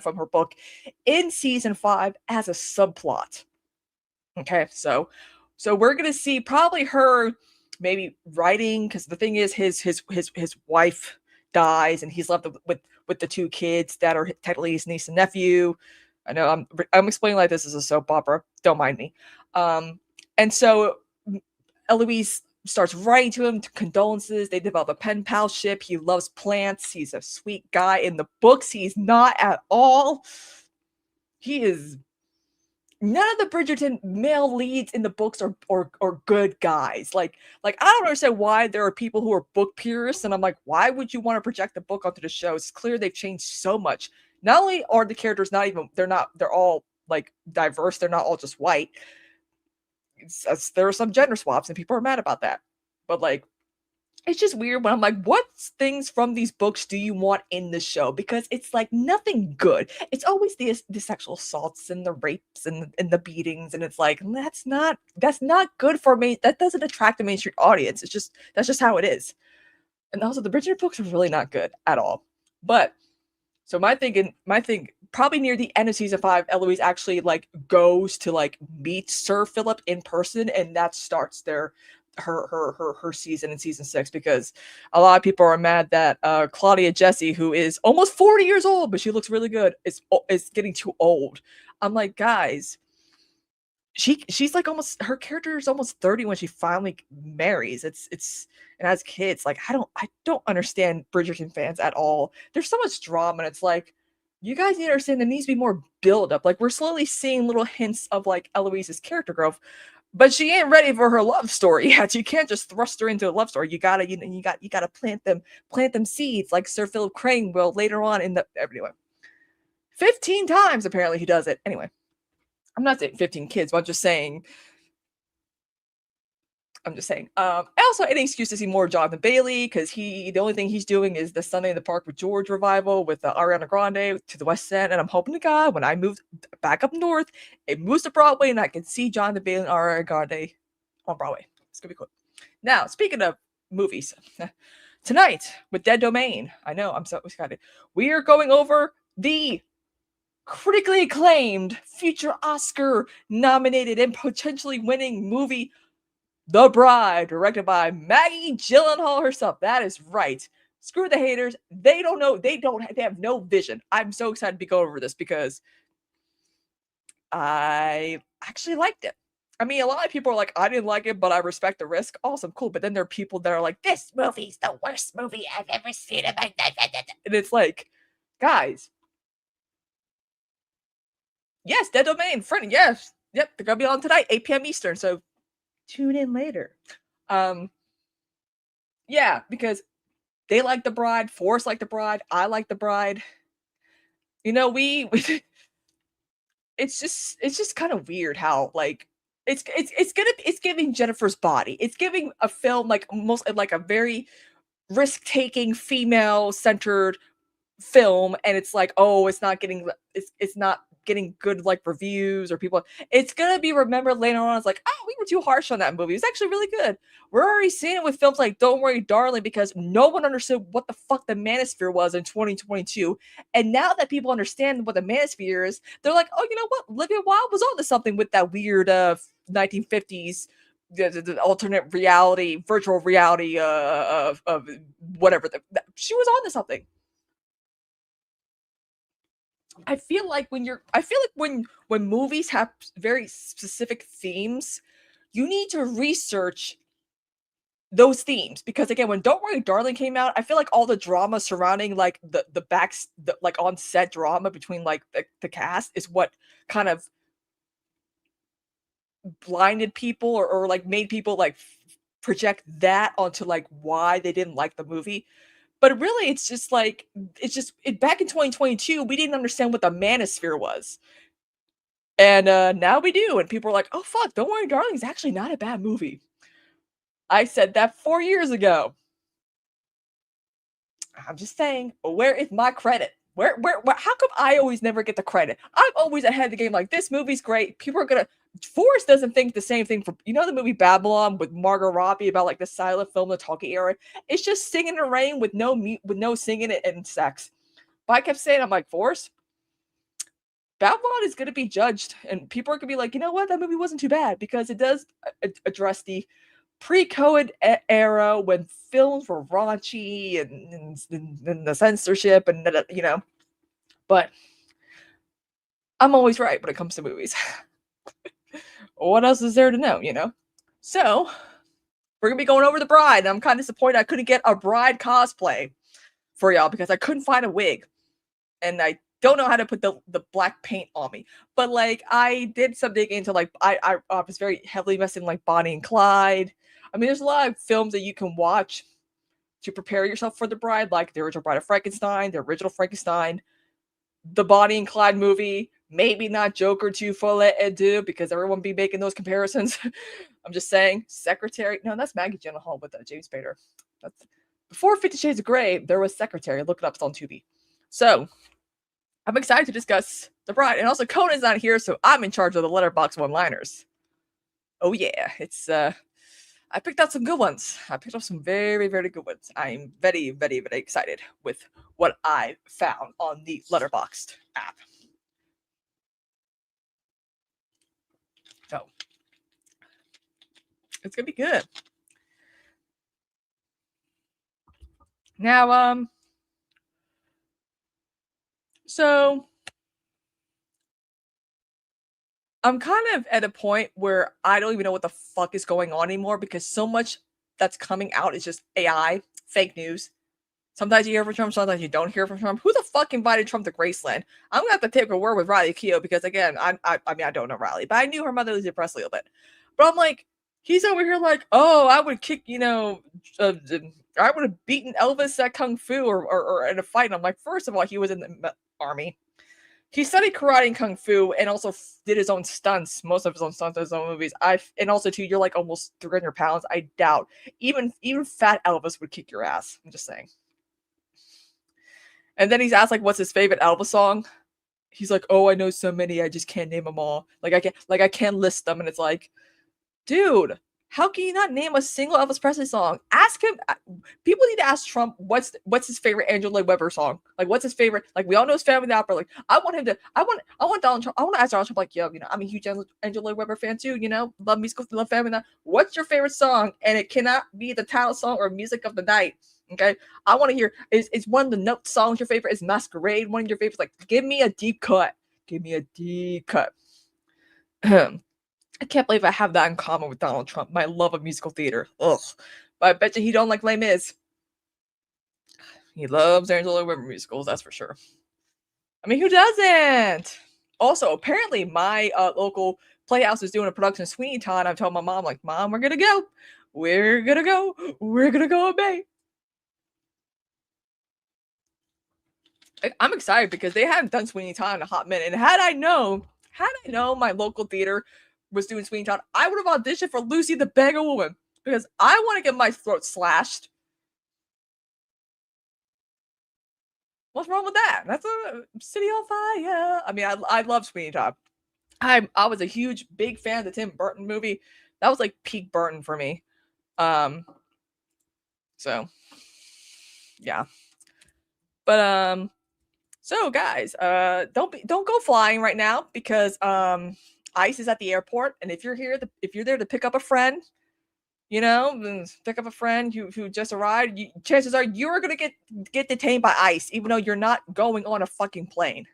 from her book in season 5 as a subplot. Okay, so we're going to see probably her maybe writing, because the thing is his wife dies and he's left with the 2 kids that are technically his niece and nephew. I know I'm explaining like this is a soap opera. Don't mind me. And so Eloise starts writing to him condolences. They develop a pen palship. He loves plants. He's a sweet guy. In the books, he's not at all. He is. None of the Bridgerton male leads in the books are good guys. Like I don't understand why there are people who are book purists, and I'm like, why would you want to project the book onto the show? It's clear they've changed so much. Not only are the characters they're all like diverse, they're not all just white. There are some gender swaps, and people are mad about that. But like, it's just weird when I'm like, what things from these books do you want in the show? Because it's like nothing good. It's always the sexual assaults and the rapes and the beatings, and it's like that's not good for me. That doesn't attract a mainstream audience. That's just how it is. And also the Bridgerton books are really not good at all. But so my thing probably near the end of season 5, Eloise actually like goes to like meet Sir Philip in person, and that starts her season in season 6, because a lot of people are mad that Claudia Jessie, who is almost 40 years old but she looks really good, is getting too old. I'm like, guys, she's like almost, her character is almost 30 when she finally marries. It's and has kids. Like I don't understand Bridgerton fans at all. There's so much drama, and it's like, you guys need to understand there needs to be more build up. Like we're slowly seeing little hints of like Eloise's character growth, but she ain't ready for her love story yet. You can't just thrust her into a love story. You gotta plant them seeds like Sir Philip Crane will later on in the anyway. 15 times apparently he does it. Anyway, I'm not saying 15 kids, but I'm just saying. Also, any excuse to see more Jonathan Bailey, because the only thing he's doing is the Sunday in the Park with George revival with Ariana Grande to the West End, and I'm hoping to God when I move back up north, it moves to Broadway, and I can see Jonathan Bailey and Ariana Grande on Broadway. It's gonna be cool. Now, speaking of movies, tonight with Dead Domain, I know, I'm so excited. We are going over the critically acclaimed, future Oscar nominated and potentially winning movie, The Bride, directed by Maggie Gyllenhaal herself. That is right. Screw the haters. They don't know. They have no vision. I'm so excited to be going over this because I actually liked it. I mean, a lot of people are like, I didn't like it, but I respect the risk. Awesome, cool. But then there are people that are like, this movie's the worst movie I've ever seen. And it's like, guys, yes, Dead Domain, friend, yes. Yep, they're going to be on tonight, 8 p.m. Eastern. So tune in later. Yeah, because they like The Bride, Forrest like The Bride, I like The Bride. You know, we it's just kind of weird how like it's giving Jennifer's Body. It's giving a film like almost like a very risk-taking, female-centered film, and it's like, oh, it's not getting good like reviews or people. It's gonna be remembered later on as like, oh, we were too harsh on that movie. It's actually really good. We're already seeing it with films like Don't Worry, Darling, because no one understood what the fuck the manosphere was in 2022. And now that people understand what the manosphere is, they're like, oh, you know what? Olivia Wilde was onto something with that weird 1950s the alternate reality, virtual reality of whatever. She was onto something. I feel like when movies have very specific themes, you need to research those themes, because again, when Don't Worry, Darling came out, I feel like all the drama surrounding like the like on set drama between like the cast is what kind of blinded people or like made people like project that onto like why they didn't like the movie. But really, it's just like, back in 2022, we didn't understand what the manosphere was. And now we do. And people are like, oh, fuck, Don't Worry, Darling is actually not a bad movie. I said that 4 years ago. I'm just saying, where is my credit? Where, how come I always never get the credit? I'm always ahead of the game. Like, this movie's great. People are gonna. Forrest doesn't think the same thing. You know the movie Babylon with Margot Robbie about like the silent film, the talkie era. It's just singing in the rain with no singing and sex. But I kept saying, I'm like, Forrest, Babylon is gonna be judged, and people are gonna be like, you know what, that movie wasn't too bad because it does address the pre-COVID era when films were raunchy and the censorship and you know. But I'm always right when it comes to movies. What else is there to know, you know? So we're gonna be going over The Bride. And I'm kind of disappointed I couldn't get a bride cosplay for y'all because I couldn't find a wig, and I don't know how to put the black paint on me. But like I did some digging into like I was very heavily invested in like Bonnie and Clyde. I mean, there's a lot of films that you can watch to prepare yourself for The Bride, like The Original Bride of Frankenstein, The Original Frankenstein, the Bonnie and Clyde movie, maybe not Joker 2 Folie à Deux, because everyone be making those comparisons. I'm just saying. Secretary, no, that's Maggie Gyllenhaal with James Spader. That's before 50 Shades of Grey, there was Secretary. Look it up, it's on Tubi. So I'm excited to discuss The Bride. And also Conan's not here, so I'm in charge of the Letterboxd one-liners. Oh yeah, it's I picked out some good ones. I picked up some very, very good ones. I'm very, very, very excited with what I found on the Letterboxd app. So it's gonna be good. Now, so I'm kind of at a point where I don't even know what the fuck is going on anymore, because so much that's coming out is just AI, fake news. Sometimes you hear from Trump, sometimes you don't hear from Trump. Who the fuck invited Trump to Graceland? I'm gonna have to take a word with Riley Keough, because again, I mean, I don't know Riley, but I knew her mother, Lisa Presley, a little bit. But I'm like, he's over here like, oh, I would kick, you know, I would have beaten Elvis at Kung Fu or in a fight. And I'm like, first of all, he was in the army. He studied karate and kung fu, and also did his own stunts, most of his own stunts in his own movies. And also too, you're like almost 300 pounds. I doubt even fat Elvis would kick your ass. I'm just saying. And then he's asked like, what's his favorite Elvis song? He's like, oh, I know so many, I just can't name them all. Like I can't list them. And it's like, dude, How can you not name a single Elvis Presley song? Ask him. People need to ask Trump what's his favorite Andrew Lloyd Webber song. Like, what's his favorite? Like, we all know his Family of the Opera. Like, I want Donald Trump. I want to ask Donald Trump, like, yo, I'm a huge Andrew Lloyd Webber fan too. Love musical, love family. What's your favorite song? And it cannot be the title song or music of the night. Okay, I want to hear is one of the note songs your favorite? Is Masquerade one of your favorites? Like, give me a deep cut. Give me a deep cut. I can't believe I have that in common with Donald Trump. My love of musical theater. Ugh. But I bet you he don't like Les Mis. He loves Andrew Lloyd Webber musicals, that's for sure. I mean, who doesn't? Also, apparently my local playhouse is doing a production of Sweeney Todd. I'm telling my mom, like, Mom, we're gonna go. We're gonna go. We're gonna go obey. I'm excited because they haven't done Sweeney Todd in a hot minute. And had I known my local theater was doing Sweeney Todd, I would have auditioned for Lucy the Beggar Woman because I want to get my throat slashed. What's wrong with that? That's a city on fire. I mean, I love Sweeney Todd. I was a huge, big fan of the Tim Burton movie. That was like peak Burton for me. So yeah. But so guys, don't go flying right now because ICE is at the airport, and if you're there to pick up a friend, pick up a friend who just arrived, chances are you're gonna get detained by ICE, even though you're not going on a fucking plane.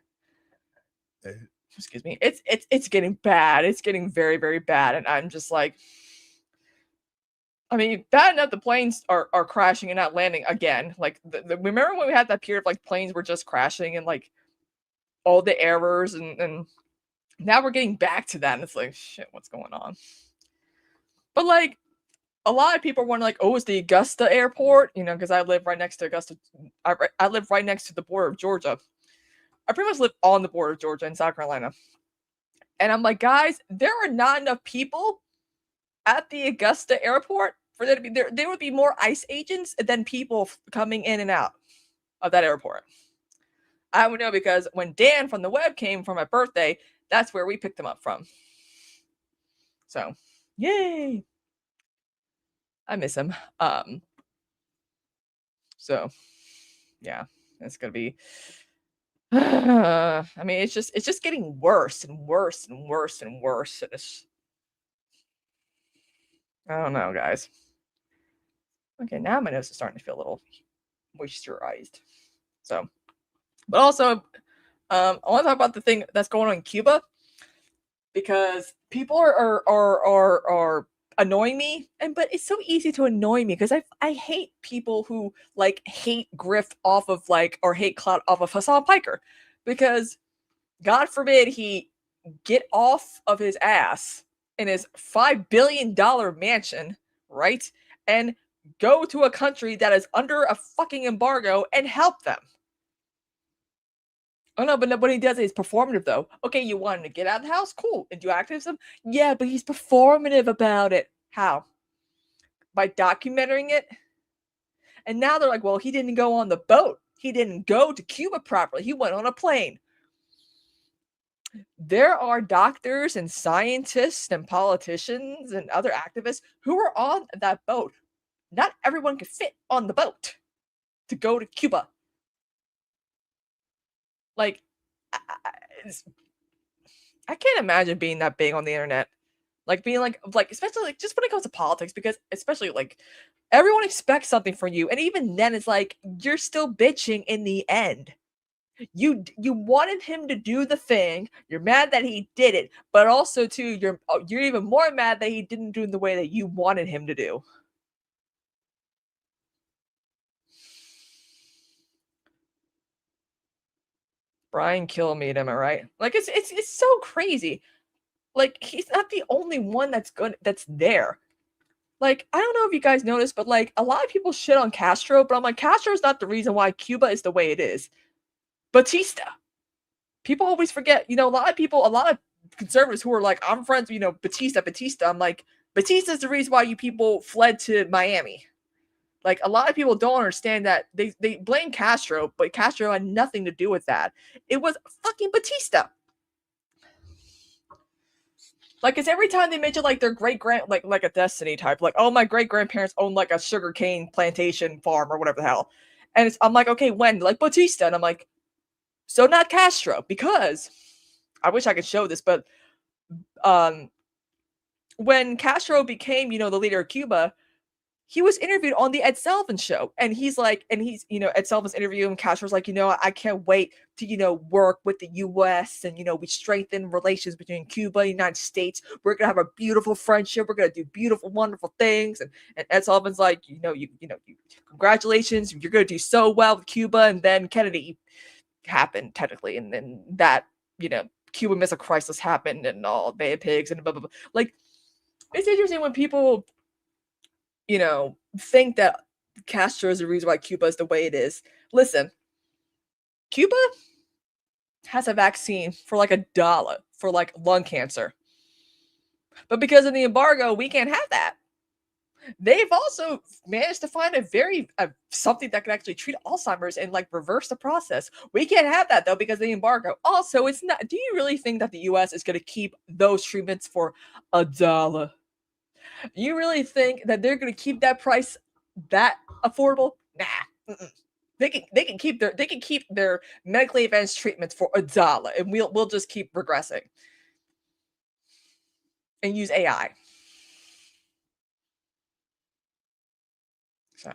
Excuse me. It's getting bad. It's getting very, very bad, and I'm just like, I mean, bad enough the planes are crashing and not landing again. Like, remember when we had that period of like planes were just crashing and like all the errors and now we're getting back to that, and it's like, shit, what's going on? But like, a lot of people are wondering, like, oh, is the Augusta airport? Because I live right next to Augusta. I live right next to the border of Georgia. I pretty much live on the border of Georgia and South Carolina. And I'm like, guys, there are not enough people at the Augusta airport for there to be there would be more ICE agents than people coming in and out of that airport. I would know because when Dan from the web came for my birthday, that's where we picked him up from. So, yay. I miss him. So yeah, it's gonna be I mean, it's just getting worse and worse and worse and worse. I don't know, guys. Okay, now my nose is starting to feel a little moisturized. So, but also, I want to talk about the thing that's going on in Cuba because people are annoying me, but it's so easy to annoy me because I hate people who like hate grift off of like or hate clout off of Hassan Piker because God forbid he get off of his ass in his $5 billion mansion, right? And go to a country that is under a fucking embargo and help them. Oh no, but what he does is performative though. Okay, you want him to get out of the house? Cool. And do activism? Yeah, but he's performative about it. How? By documenting it? And now they're like, well, he didn't go on the boat. He didn't go to Cuba properly. He went on a plane. There are doctors and scientists and politicians and other activists who are on that boat. Not everyone could fit on the boat to go to Cuba. Like, I can't imagine being that big on the internet. Like, being like, especially like just when it comes to politics, because especially like everyone expects something from you. And even then it's like, you're still bitching in the end. You wanted him to do the thing. You're mad that he did it, but also too, you're even more mad that he didn't do it the way that you wanted him to do. Brian Kilmeade, am I right? Like it's so crazy. Like he's not the only one that's there. Like I don't know if you guys noticed, but like a lot of people shit on Castro, but I'm like, Castro is not the reason why Cuba is the way it is. Batista. People always forget, a lot of conservatives who are like, I'm friends, Batista. I'm like, Batista is the reason why you people fled to Miami. Like, a lot of people don't understand that they blame Castro, but Castro had nothing to do with that. It was fucking Batista. Like, it's every time they mention like their like a Destiny type, like, oh, my great grandparents owned like a sugarcane plantation farm or whatever the hell, and I'm like, okay, when? Like Batista, and I'm like, so not Castro, because I wish I could show this, but when Castro became, the leader of Cuba, he was interviewed on the Ed Sullivan show, and he's Ed Sullivan's interviewing Castro's like, I can't wait to, work with the U.S. and, we strengthen relations between Cuba and the United States. We're going to have a beautiful friendship. We're going to do beautiful, wonderful things. And Ed Sullivan's like, congratulations. You're going to do so well with Cuba. And then Kennedy happened technically. And then that, Cuban Missile Crisis happened and all Bay of Pigs and blah, blah, blah. Like, it's interesting when people, think that Castro is the reason why Cuba is the way it is. Listen, Cuba has a vaccine for like $1 for like lung cancer. But because of the embargo, we can't have that. They've also managed to find something that can actually treat Alzheimer's and like reverse the process. We can't have that though because of the embargo. Also, it's not. Do you really think that the US is going to keep those treatments for $1? You really think that they're going to keep that price that affordable? Nah. Mm-mm. They can keep their medically advanced treatments for $1, and we'll just keep regressing and use AI. So,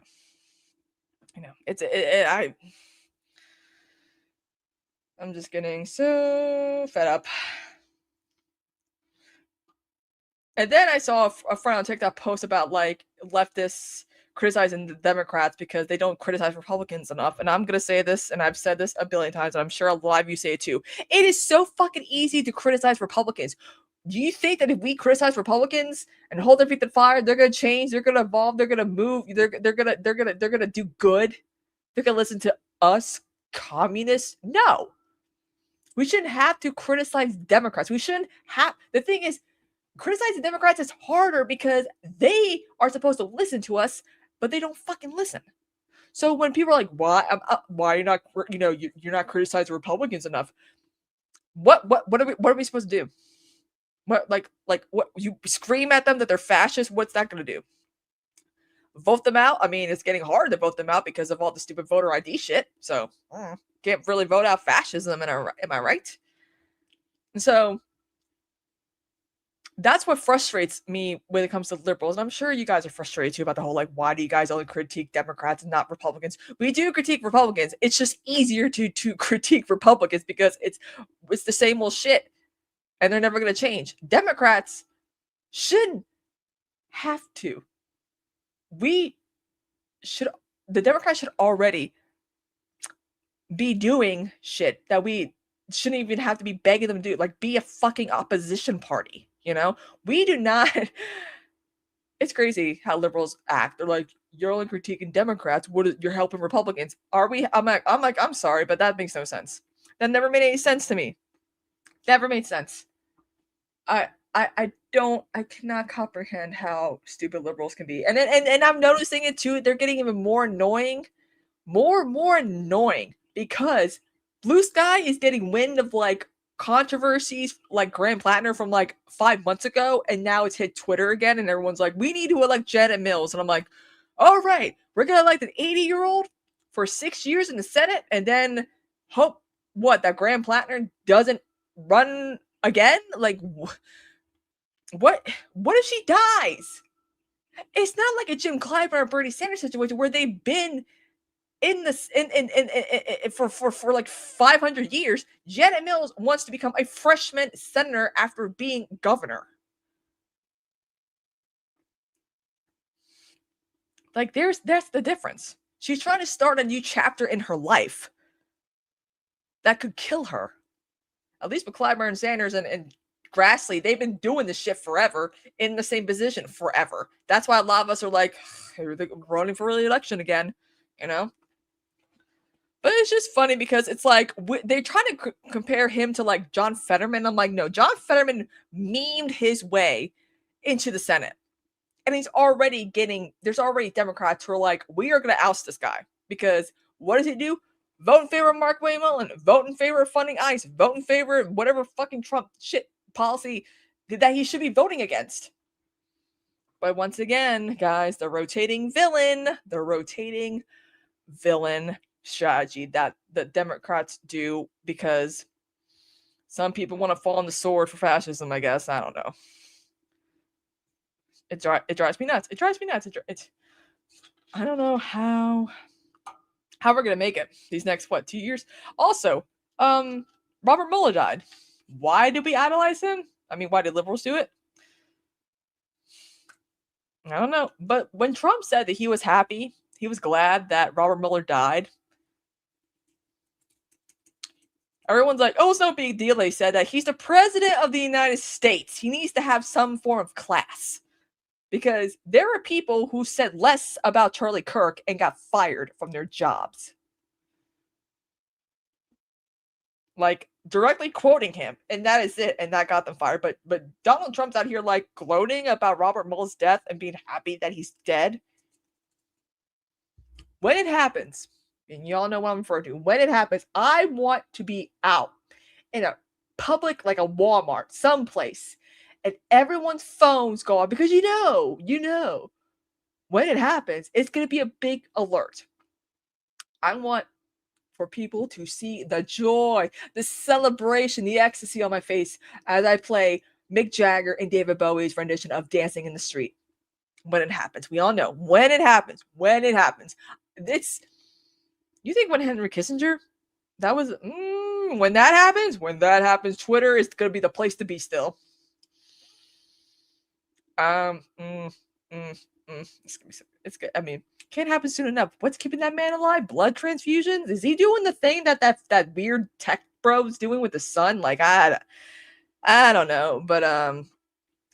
I'm just getting so fed up. And then I saw a friend on TikTok post about like leftists criticizing the Democrats because they don't criticize Republicans enough. And I'm going to say this, and I've said this a billion times, and I'm sure a lot of you say it too. It is so fucking easy to criticize Republicans. Do you think that if we criticize Republicans and hold their feet to the fire, they're going to change, they're going to evolve, they're going to move, they're going to do good? They're going to listen to us communists? No. We shouldn't have to criticize Democrats. We shouldn't have. The thing is, criticizing Democrats is harder because they are supposed to listen to us, but they don't fucking listen. So when people are like, "Why are you not? You're not criticizing Republicans enough." What are we supposed to do? What what you scream at them that they're fascists? What's that going to do? Vote them out? I mean, it's getting hard to vote them out because of all the stupid voter ID shit. So can't really vote out fascism. Am I right? And so. That's what frustrates me when it comes to liberals. And I'm sure you guys are frustrated too about the whole, like, why do you guys only critique Democrats and not Republicans? We do critique Republicans. It's just easier to critique Republicans because it's the same old shit. And they're never going to change. Democrats shouldn't have to. The Democrats should already be doing shit that we shouldn't even have to be begging them to do. Like, be a fucking opposition party. We do not. It's crazy how liberals act. They're like, you're only critiquing Democrats. You're helping Republicans? Are we? I'm sorry, but that makes no sense. That never made any sense to me. Never made sense. I cannot comprehend how stupid liberals can be. And I'm noticing it too. They're getting even more annoying, more annoying because Blue Sky is getting wind of like controversies like Graham Plattner from like 5 months ago, and now it's hit Twitter again, and everyone's like, we need to elect Janet Mills. And I'm like, all right, we're gonna elect an 80-year-old for 6 years in the Senate and then hope that Graham Plattner doesn't run again? Like, what if she dies? It's not like a Jim Clyburn or Bernie Sanders situation where they've been in this for like 500 years. Janet Mills wants to become a freshman senator after being governor. Like, that's the difference. She's trying to start a new chapter in her life that could kill her. At least with Clyburn, Sanders, and Grassley, they've been doing this shit forever in the same position forever. That's why a lot of us are like, hey, they're running for re-election again, But it's just funny because it's like they try to compare him to like John Fetterman. I'm like, no, John Fetterman memed his way into the Senate. And there's already Democrats who are like, we are going to oust this guy. Because what does he do? Vote in favor of Mark Wayne Mullen. Vote in favor of funding ICE. Vote in favor of whatever fucking Trump shit policy that he should be voting against. But once again, guys, the rotating villain strategy that the Democrats do, because some people want to fall on the sword for fascism, I guess. I don't know. It drives me nuts. It drives me nuts. I don't know how we're going to make it these next, 2 years? Also, Robert Mueller died. Why did we idolize him? I mean, why did liberals do it? I don't know. But when Trump said that he was happy, he was glad that Robert Mueller died, everyone's like, oh, it's no big deal. They said that he's the president of the United States. He needs to have some form of class. Because there are people who said less about Charlie Kirk and got fired from their jobs. Like, directly quoting him. And that is it. And that got them fired. But Donald Trump's out here, like, gloating about Robert Mueller's death and being happy that he's dead. When it happens, and y'all know what I'm referring to, when it happens, I want to be out in a public, like a Walmart, someplace, and everyone's phones go on, because you know, when it happens, it's going to be a big alert. I want for people to see the joy, the celebration, the ecstasy on my face as I play Mick Jagger and David Bowie's rendition of Dancing in the Street. When it happens, we all know when it happens. You think when Henry Kissinger, that was, when that happens, Twitter is going to be the place to be still. It's good. I mean, can't happen soon enough. What's keeping that man alive? Blood transfusions? Is he doing the thing that weird tech bro's doing with the sun? Like, I don't know, but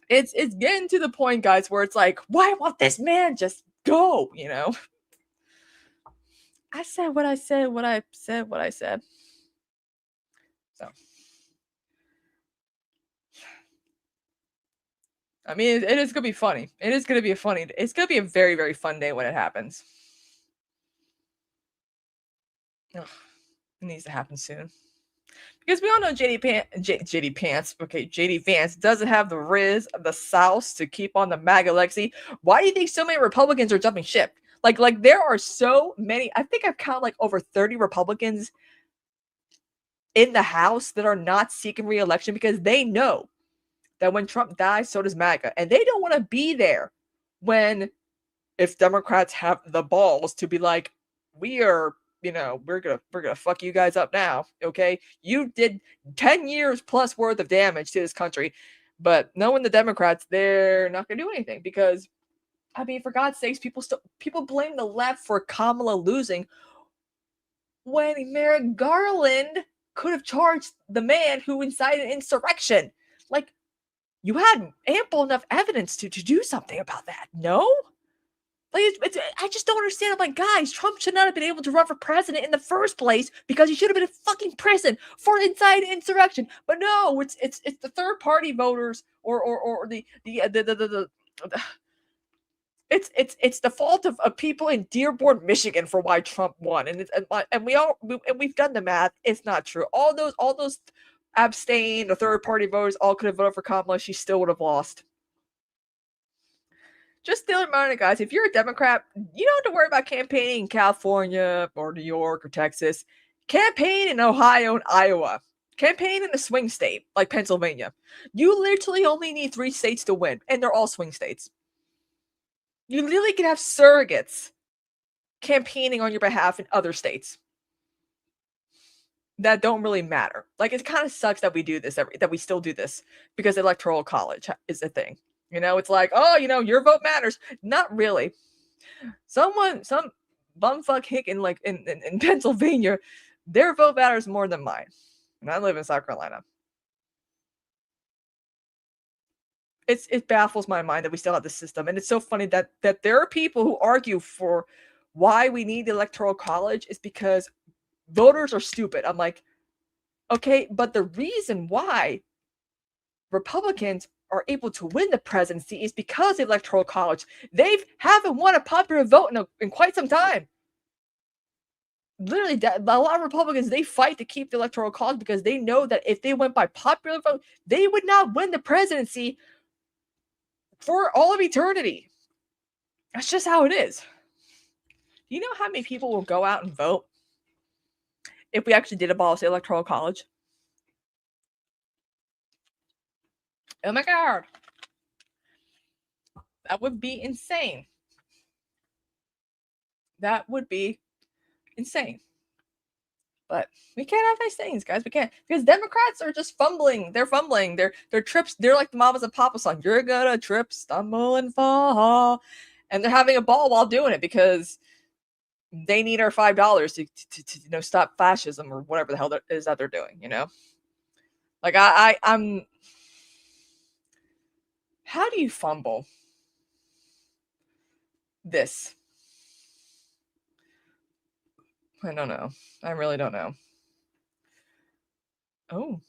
it's getting to the point, guys, where it's like, why won't this man just go? You know, I said what I said. So. I mean, it is going to be funny. It's going to be a very, very fun day when it happens. Ugh, it needs to happen soon. Because we all know JD Vance doesn't have the riz, the sauce to keep on the MAGA legacy. Why do you think so many Republicans are jumping ship? Like there are so many. I think I've counted like over 30 Republicans in the House that are not seeking re-election because they know that when Trump dies, so does MAGA. And they don't want to be there if Democrats have the balls to be like, we're gonna fuck you guys up now. Okay. You did 10 years plus worth of damage to this country, but knowing the Democrats, they're not gonna do anything because, I mean, for God's sakes, people blame the left for Kamala losing when Merrick Garland could have charged the man who incited insurrection. Like, you had ample enough evidence to do something about that. No? Like, I just don't understand. I'm like, guys, Trump should not have been able to run for president in the first place because he should have been in fucking prison for inciting insurrection. But no, it's the third party voters or it's the fault of people in Dearborn, Michigan for why Trump won. And we've done the math. It's not true. All those abstained or third party voters all could have voted for Kamala. She still would have lost. Just still remember, guys, if you're a Democrat, you don't have to worry about campaigning in California or New York or Texas. Campaign in Ohio and Iowa. Campaign in a swing state like Pennsylvania. You literally only need 3 states to win, and they're all swing states. You literally can have surrogates campaigning on your behalf in other states that don't really matter. Like, it kind of sucks that we do this, that we still do this because electoral college is a thing. You know, it's like, oh, your vote matters. Not really. Some bumfuck hick in Pennsylvania, their vote matters more than mine. And I live in South Carolina. It baffles my mind that we still have this system. And it's so funny that there are people who argue for why we need the electoral college is because voters are stupid. I'm like, okay, but the reason why Republicans are able to win the presidency is because the electoral college. They haven't won a popular vote in quite some time. literally, a lot of Republicans, they fight to keep the Electoral College because they know that if they went by popular vote, they would not win the presidency for all of eternity. That's just how it is. Do you know how many people will go out and vote if we actually did abolish the Electoral College? Oh my God. That would be insane. That would be insane. But we can't have nice things, guys. We can't, because Democrats are just fumbling. They're fumbling. They're trips. They're like the Mamas and Papas song. You're gonna trip, stumble, and fall, and they're having a ball while doing it because they need our $5 to stop fascism or whatever the hell it is that they're doing. Like I'm. How do you fumble this? I don't know. I really don't know. Oh,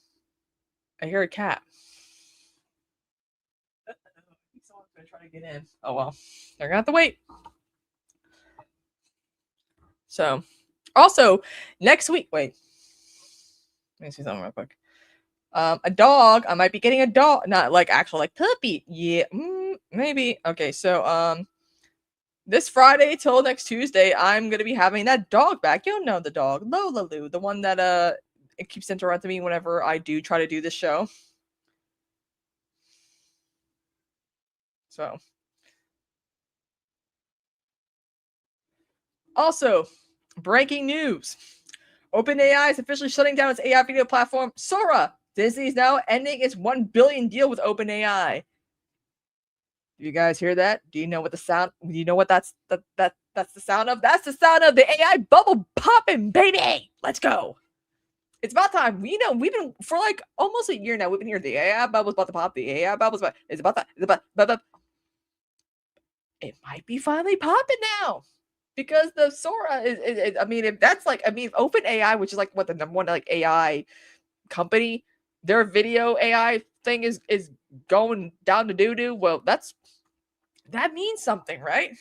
I hear a cat. Someone's gonna try to get in. Oh well, they're gonna have to wait. So, also next week. Wait, let me see something real quick. A dog. I might be getting a dog, not like actual like puppy. Yeah, maybe. Okay, so this Friday till next Tuesday, I'm gonna be having that dog back. You'll know the dog, Lola Lou, the one that it keeps interrupting me whenever I do try to do this show. So, also, breaking news: OpenAI is officially shutting down its AI video platform, Sora. Disney is now ending its $1 billion deal with OpenAI. Do you guys hear that? Do you know what the sound? Do you know what that's the sound of? That's the sound of the AI bubble popping, baby. Let's go. It's about time. We've been for like almost a year now. We've been hearing the AI bubble's about to pop. The AI bubble's about. It's about that. It's about. It might be finally popping now, because the Sora is I mean, if that's like, I mean, OpenAI, which is like what the number one like AI company, their video AI thing is going down to doo-doo. Well, that means something, right?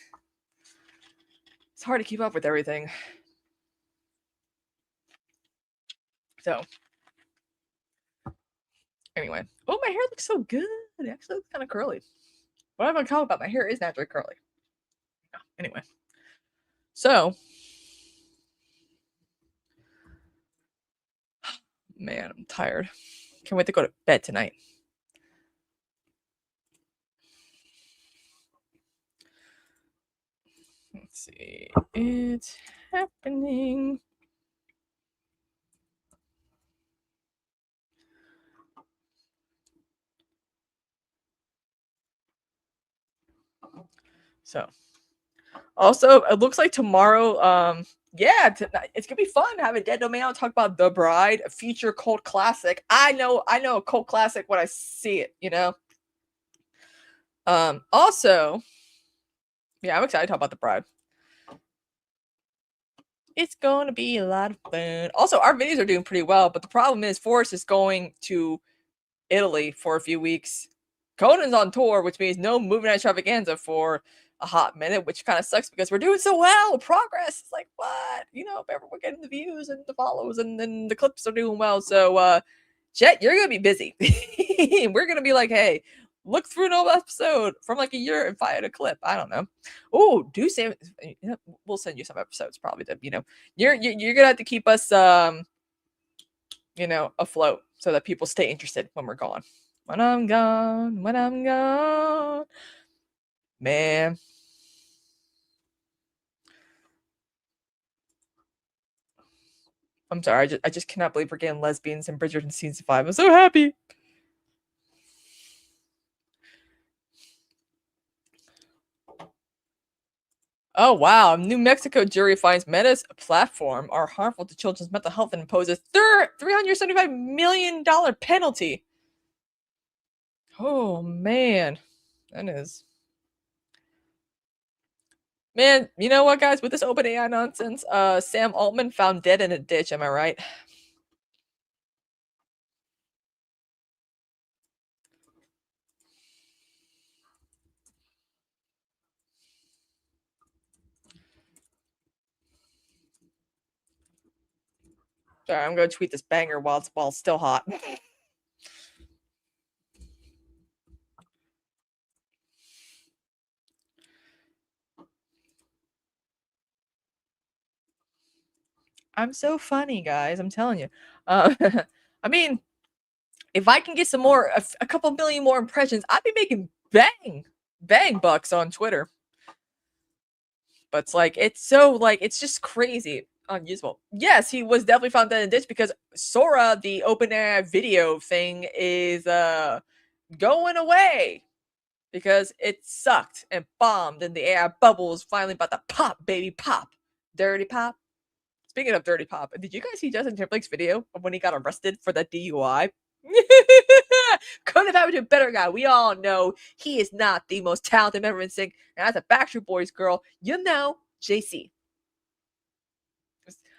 It's hard to keep up with everything. So, anyway. Oh, my hair looks so good. It actually looks kind of curly. What I'm going to talk about, my hair is naturally curly. Anyway. So, man, I'm tired. Can't wait to go to bed tonight. Let's see. It's happening. So, also, it looks like tomorrow, yeah, it's gonna be fun having Dead Domain out talk about The Bride, a future cult classic. I know a cult classic when I see it, Also, yeah, I'm excited to talk about The Bride. It's gonna be a lot of fun. Also, our videos are doing pretty well, but the problem is Forrest is going to Italy for a few weeks. Conan's on tour, which means no movie night extravaganza for a hot minute, which kind of sucks because we're doing so well. Progress. It's like, what? We're getting the views and the follows, and then the clips are doing well. So, Jet, you're gonna be busy. We're gonna be like, hey, look through an old episode from like a year and find a clip. I don't know. Oh, we'll send you some episodes probably. You're gonna have to keep us afloat so that people stay interested when we're gone. When I'm gone, man. I'm sorry, I just cannot believe we're getting lesbians in Bridgerton season 5. I'm so happy. Oh wow! New Mexico jury finds Meta's platform are harmful to children's mental health and imposes $375 million penalty. Oh man, that is. Man, you know what, guys? With this OpenAI nonsense, Sam Altman found dead in a ditch. Am I right? Sorry, I'm going to tweet this banger while it's still hot. I'm so funny, guys. I'm telling you. I mean, if I can get some more, a couple million more impressions, I'd be making bang bucks on Twitter. But it's like, it's so like, it's just crazy unusable. Yes, he was definitely found dead in a ditch because Sora, the open air video thing, is going away because it sucked and bombed and the AI bubble is finally about to pop, baby, pop. Dirty pop. Speaking of dirty pop, did you guys see Justin Timberlake's video of when he got arrested for that DUI? Couldn't have happened to a better guy. We all know he is not the most talented member in sync. And as a Backstreet Boys girl, you know JC.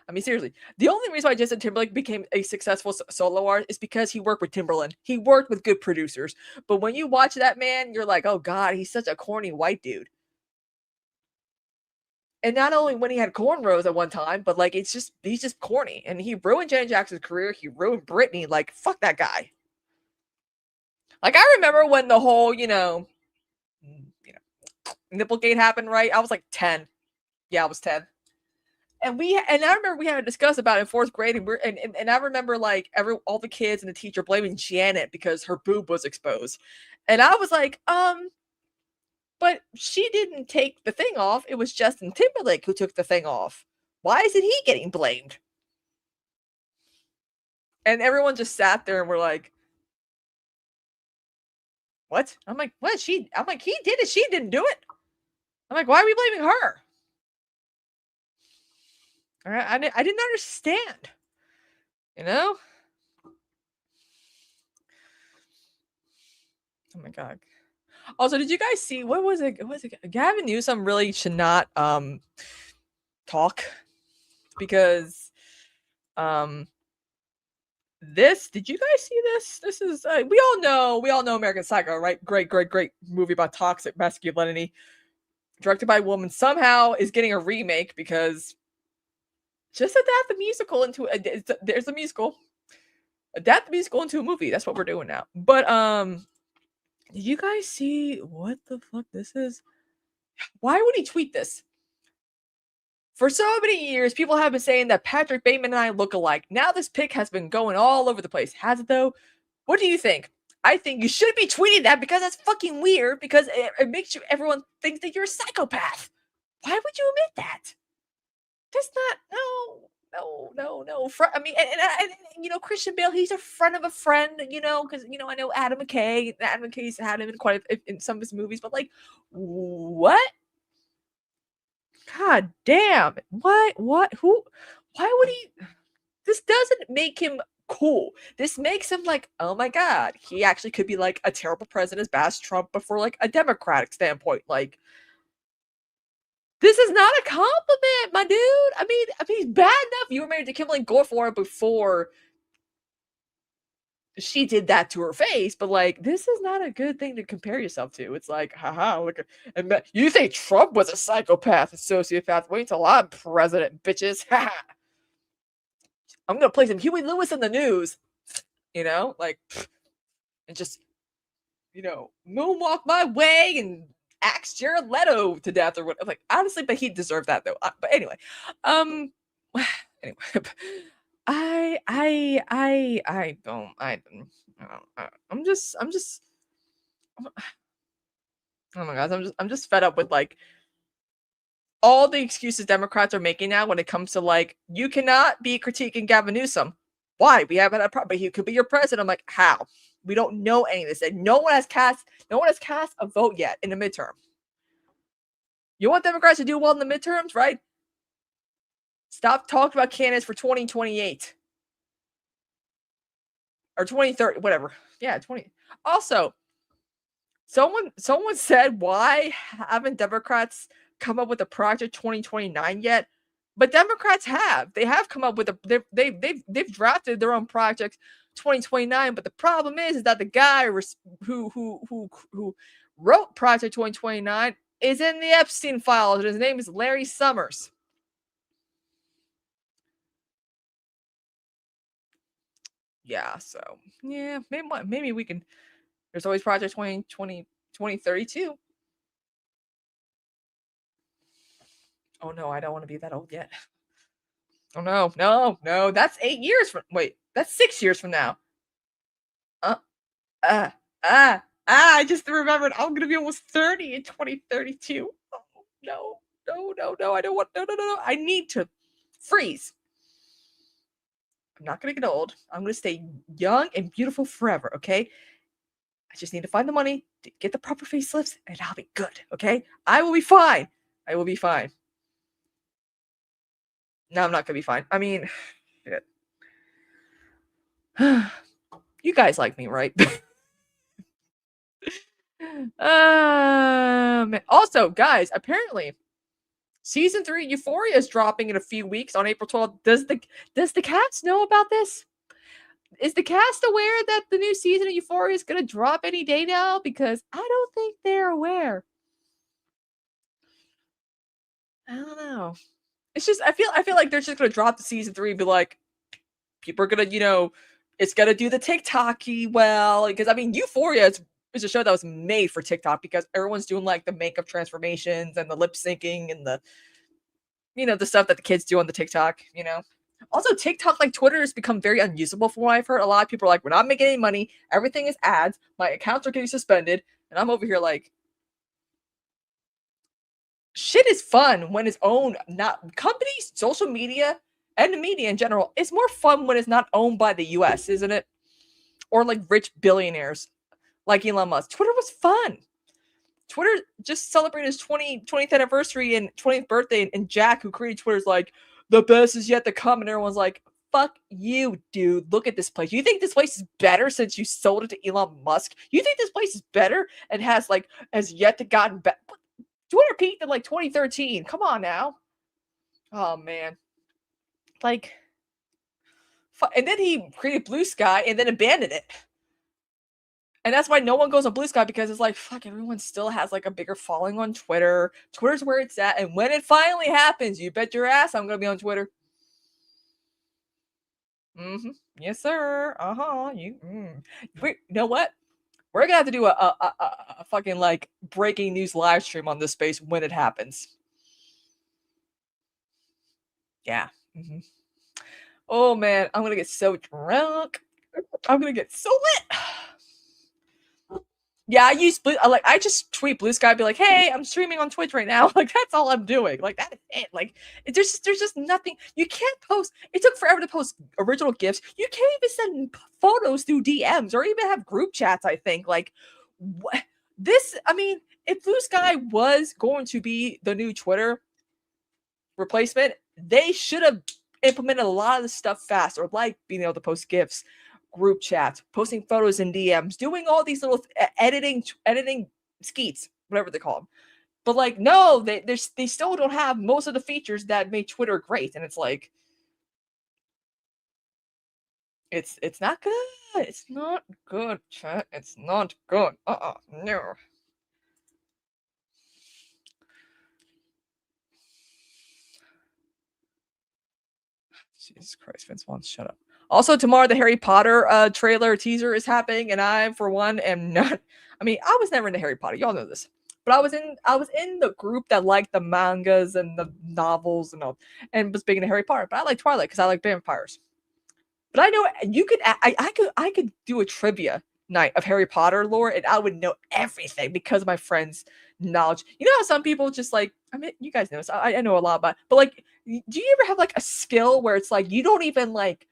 I mean, seriously, the only reason why Justin Timberlake became a successful solo artist is because he worked with Timberland. He worked with good producers. But when you watch that man, you're like, oh God, he's such a corny white dude. And not only when he had cornrows at one time, but like he's just corny. And he ruined Janet Jackson's career. He ruined Britney. Like, fuck that guy. Like, I remember when the whole, Nipplegate happened, right? I was like 10. Yeah, I was 10. And I remember we had to discuss about it in 4th grade, and I remember like all the kids and the teacher blaming Janet because her boob was exposed. And I was like, but she didn't take the thing off. It was Justin Timberlake who took the thing off. Why isn't he getting blamed? And everyone just sat there and were like, what? I'm like, what? I'm like, he did it. She didn't do it. I'm like, why are we blaming her? All right, I didn't understand. Oh my God. Also, did you guys see what was it? Gavin Newsom really should not talk because did you guys see this? This is we all know American Psycho, right? Great movie about toxic masculinity, directed by a woman, somehow is getting a remake because just adapt the musical into there's a musical. Adapt the musical into a movie. That's what we're doing now. But did you guys see what the fuck this is? Why would he tweet this? For so many years, people have been saying that Patrick Bateman and I look alike. Now this pic has been going all over the place. Has it though? What do you think? I think you should be tweeting that because that's fucking weird because it makes everyone think that you're a psychopath. Why would you admit that? That's not, no. I mean, and Christian Bale, he's a friend of a friend, because, I know Adam McKay's had him in some of his movies, but like, what? God damn. What? Who? Why would he? This doesn't make him cool. This makes him like, oh my God, he actually could be like a terrible president as bad as Trump, but for like a Democratic standpoint, like, this is not a compliment, my dude. I mean, he's bad enough. You were married to Kimberly Guilfoyle before she did that to her face, but like, this is not a good thing to compare yourself to. It's like, haha, look, and you think Trump was a psychopath, a sociopath? Wait till I'm president, bitches. I'm gonna play some Huey Lewis in the news, like, and just, moonwalk my way and axe Jared Leto to death or whatever. Like, honestly, but he deserved that though. But anyway, I don't. I'm just. Oh my God, I'm just fed up with like all the excuses Democrats are making now when it comes to like, you cannot be critiquing Gavin Newsom. Why? We haven't had a problem, but he could be your president. I'm like, how? We don't know any of this. And no one has cast a vote yet in the midterm. You want Democrats to do well in the midterms, right? Stop talking about candidates for 2028 or 2030, whatever. Yeah, 20. Also, someone said, why haven't Democrats come up with a project 2029 yet? But Democrats have. They have come up with they've drafted their own projects 2029. But the problem is that the guy who wrote Project 2029 is in the Epstein files, and his name is Larry Summers. yeah, so yeah, maybe we can. There's always Project 2032. Oh no, I don't want to be that old yet. Oh no, that's 8 years from. Wait, that's 6 years from now. I just remembered I'm gonna be almost 30 in 2032. Oh no, I don't want no. I need to freeze. I'm not gonna get old. I'm gonna stay young and beautiful forever, okay? I just need to find the money to get the proper facelifts and I'll be good, okay? I will be fine. I will be fine. No, I'm not gonna be fine. I mean, shit. You guys like me, right? Also, guys, apparently season 3 Euphoria is dropping in a few weeks on April 12th. Does the cast know about this? Is the cast aware that the new season of Euphoria is going to drop any day now? Because I don't think they're aware. I don't know. It's just I feel like they're just going to drop the season 3 and be like, people are going to, it's going to do the TikTok-y well. Because, I mean, Euphoria is a show that was made for TikTok because everyone's doing, like, the makeup transformations and the lip syncing and the, the stuff that the kids do on the TikTok, Also, TikTok, like Twitter, has become very unusable from what I've heard. A lot of people are like, we're not making any money. Everything is ads. My accounts are getting suspended. And I'm over here like, shit is fun when it's owned, not companies, social media, and the media in general. It's more fun when it's not owned by the US, isn't it? Or like rich billionaires like Elon Musk. Twitter was fun. Twitter just celebrated his 20th anniversary and 20th birthday. And Jack, who created Twitter, is like, the best is yet to come. And everyone's like, fuck you, dude. Look at this place. You think this place is better since you sold it to Elon Musk? You think this place is better and has yet to gotten better? Twitter peaked in like 2013. Come on now. Oh, man. Like, and then he created Blue Sky and then abandoned it. And that's why no one goes on Blue Sky, because it's like, fuck, everyone still has like a bigger following on Twitter. Twitter's where it's at. And when it finally happens, you bet your ass I'm going to be on Twitter. Yes, sir. You know what? We're going to have to do a fucking like breaking news live stream on this space when it happens. Yeah. Oh, man. I'm going to get so drunk. I'm going to get so lit. Yeah, I just tweet Blue Sky, be like, hey, I'm streaming on Twitch right now. Like, that's all I'm doing. Like, that is it. Like, there's just nothing. You can't post. It took forever to post original GIFs. You can't even send photos through DMs or even have group chats, I think. Like, what? If Blue Sky was going to be the new Twitter replacement, they should have implemented a lot of the stuff faster, like being able to post GIFs, group chats, posting photos in DMs, doing all these little editing skeets, whatever they call them. But like, no, they still don't have most of the features that made Twitter great. And it's like, it's not good. It's not good, chat. It's not good. No. Jesus Christ, Vince Vaughn, shut up. Also, tomorrow the Harry Potter trailer teaser is happening, and I, for one, am not. I was never into Harry Potter. Y'all know this, but I was in the group that liked the mangas and the novels and all, and was big into Harry Potter. But I like Twilight because I like vampires. But I know you could. I could do a trivia night of Harry Potter lore, and I would know everything because of my friends' knowledge. You know how some people just like. You guys know this. I know a lot about. But like, do you ever have like a skill where it's like you don't even like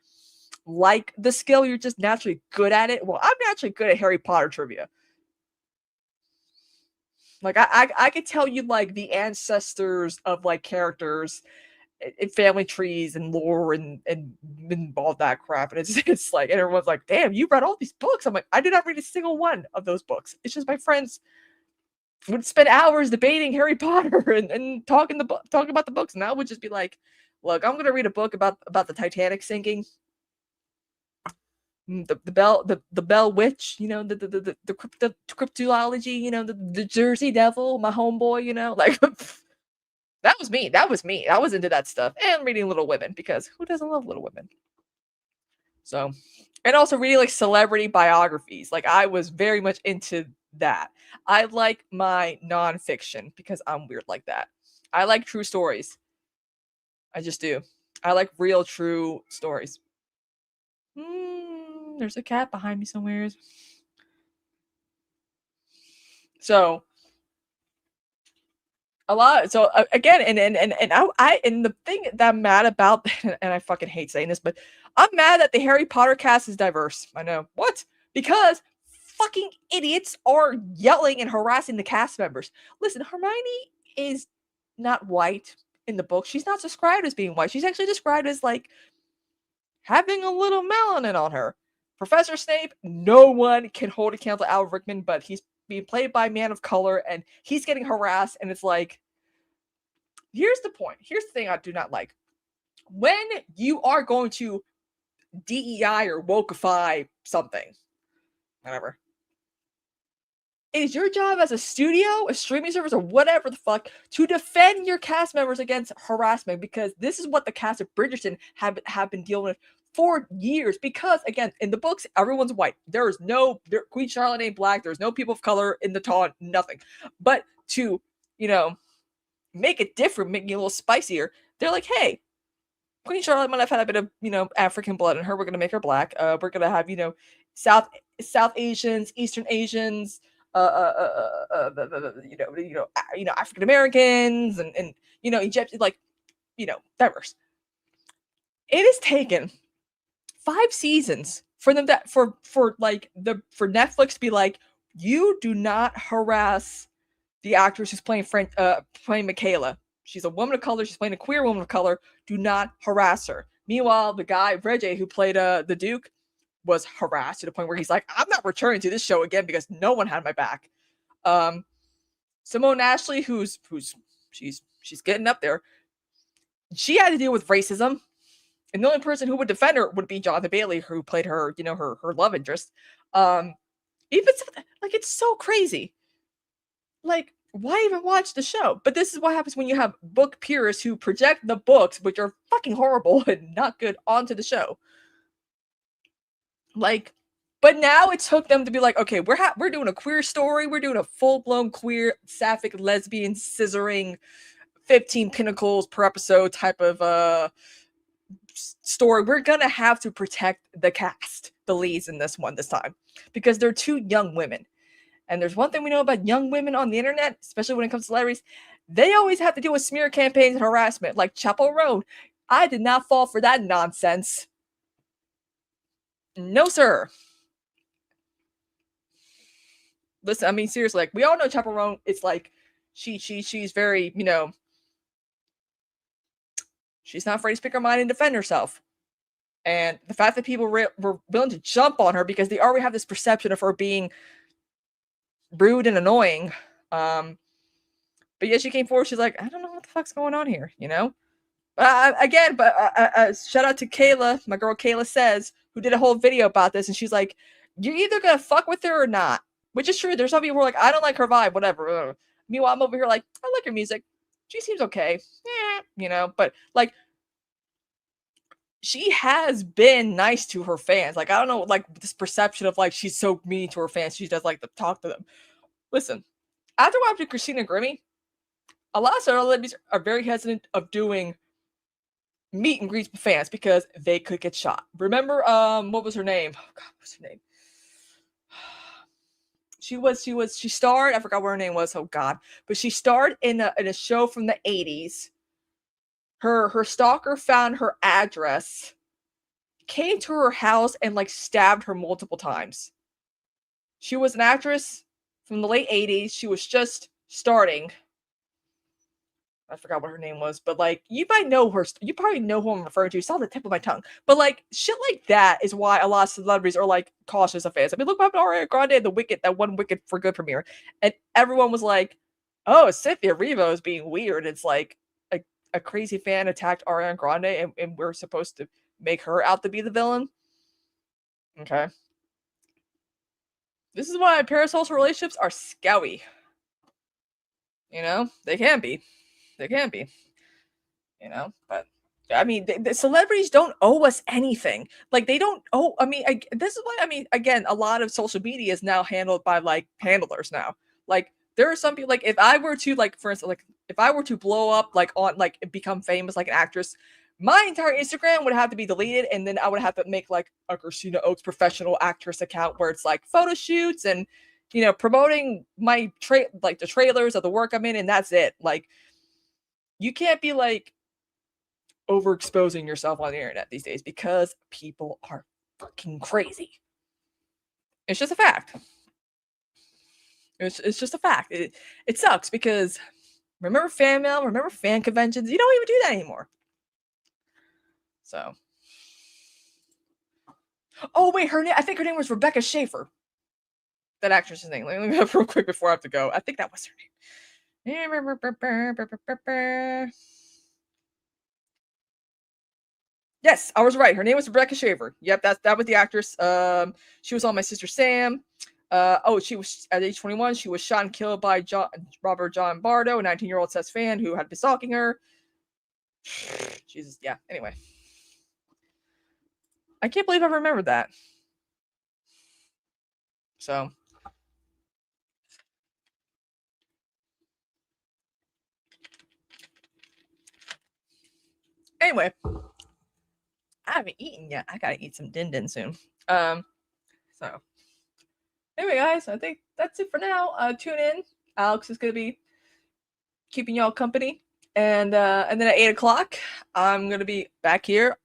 the skill, you're just naturally good at it? Well, I'm naturally good at Harry Potter trivia. Like I could tell you like the ancestors of like characters and family trees and lore and all that crap, and it's like, and everyone's like, damn, you read all these books. I'm like, I did not read a single one of those books. It's just my friends would spend hours debating Harry Potter and talking about the books, and I would just be like, look, I'm gonna read a book about the Titanic sinking. The Bell Witch, the cryptology, the Jersey Devil, my homeboy, like that was me. I was into that stuff, and reading Little Women, because who doesn't love Little Women? So, and also reading like celebrity biographies. Like I was very much into that. I like my nonfiction because I'm weird like that. I like true stories. I just do. I like real true stories. There's a cat behind me somewhere. So a lot. So again, and I and the thing that I'm mad about, and I fucking hate saying this, but I'm mad that the Harry Potter cast is diverse. I know what, because fucking idiots are yelling and harassing the cast members. Listen, Hermione is not white in the book. She's not described as being white. She's actually described as like having a little melanin on her. Professor Snape, no one can hold a candle to Alan Rickman, but he's being played by a man of color and he's getting harassed. And it's like, here's the point. Here's the thing I do not like. When you are going to DEI or wokeify something, whatever, it is your job as a studio, a streaming service, or whatever the fuck to defend your cast members against harassment, because this is what the cast of Bridgerton have been dealing with for years. Because again, in the books, everyone's white. There is no Queen Charlotte ain't black. There's no people of color in the taunt. Nothing. But to make it different, make it a little spicier, they're like, hey, Queen Charlotte might have had a bit of African blood in her. We're gonna make her black. We're gonna have South Asians, Eastern Asians, African Americans, and Egyptian, like diverse. It has taken 5 seasons for them for Netflix to be like, you do not harass the actress who's playing Michaela. She's a woman of color. She's playing a queer woman of color. Do not harass her. Meanwhile, the guy Reggie who played the Duke was harassed to the point where he's like, I'm not returning to this show again because no one had my back. Simone Ashley, she's getting up there. She had to deal with racism, and the only person who would defend her would be Jonathan Bailey, who played her, her love interest. Even like, it's so crazy. Like, why even watch the show? But this is what happens when you have book purists who project the books, which are fucking horrible and not good, onto the show. Like, but now it took them to be like, okay, we're doing a queer story. We're doing a full-blown queer, sapphic, lesbian, scissoring, 15 pinnacles per episode type of story. We're gonna have to protect the cast, the leads in this time, because they're 2 young women. And there's one thing we know about young women on the internet, especially when it comes to celebrities, they always have to deal with smear campaigns and harassment, like Chapel Roan. I did not fall for that nonsense. No, sir. Listen, I mean, seriously, like, we all know Chapel Roan. It's like she's very, she's not afraid to speak her mind and defend herself. And the fact that people were willing to jump on her because they already have this perception of her being rude and annoying. But yeah, she came forward. She's like, I don't know what the fuck's going on here, shout out to Kayla, my girl Kayla Says, who did a whole video about this, and she's like, you're either gonna fuck with her or not, which is true. There's some people who are like, I don't like her vibe, whatever. Meanwhile, I'm over here like, I like her music. She seems okay. But like, she has been nice to her fans. Like, I don't know, like, this perception of like she's so mean to her fans. She does like to talk to them. Listen, after watching Christina Grimmie, a lot of celebrities are very hesitant of doing meet and greets with fans because they could get shot. Remember, what was her name? Oh God, what's her name? She starred, I forgot what her name was. Oh God, but she starred in a show from the 80s. Her stalker found her address, came to her house, and like stabbed her multiple times. She was an actress from the late 80s. She was just starting. I forgot what her name was, but like, you might know her. You probably know who I'm referring to. It's on the tip of my tongue. But like, shit like that is why a lot of celebrities are like cautious of fans. I mean, look what happened to Ariana Grande at the Wicked, that one Wicked for Good premiere, and everyone was like, "Oh, Cynthia Erivo is being weird." It's like a crazy fan attacked Ariana Grande, and we're supposed to make her out to be the villain. Okay, this is why parasocial relationships are scowy. They can be. They can be, but I mean, the celebrities don't owe us anything. Like, they don't owe. I mean, this is what I mean. Again, a lot of social media is now handled by like handlers now. Like, there are some people. Like, if I were to, like, for instance, like if I were to blow up, like on, like, become famous, like an actress, my entire Instagram would have to be deleted, and then I would have to make like a Kristina Oaks professional actress account where it's like photo shoots and, you know, promoting my like the trailers of the work I'm in, and that's it. Like, you can't be like overexposing yourself on the internet these days because people are fucking crazy. It's just a fact. It's just a fact. It sucks because remember fan mail, remember fan conventions? You don't even do that anymore. So, oh wait, her name, I think her name was Rebecca Schaefer. That actress's name. Let me go real quick before I have to go. I think that was her name. Yes, I was right. Her name was Rebecca Schaefer. Yep, that was the actress. She was on My Sister Sam. She was at age 21. She was shot and killed by Robert John Bardo, a 19-year-old Sets fan who had been stalking her. Jesus, yeah. Anyway, I can't believe I remembered that. So, anyway, I haven't eaten yet. I gotta eat some din din soon. So anyway, guys, I think that's it for now. Tune in. Alex is gonna be keeping y'all company, and then at 8 o'clock, I'm gonna be back here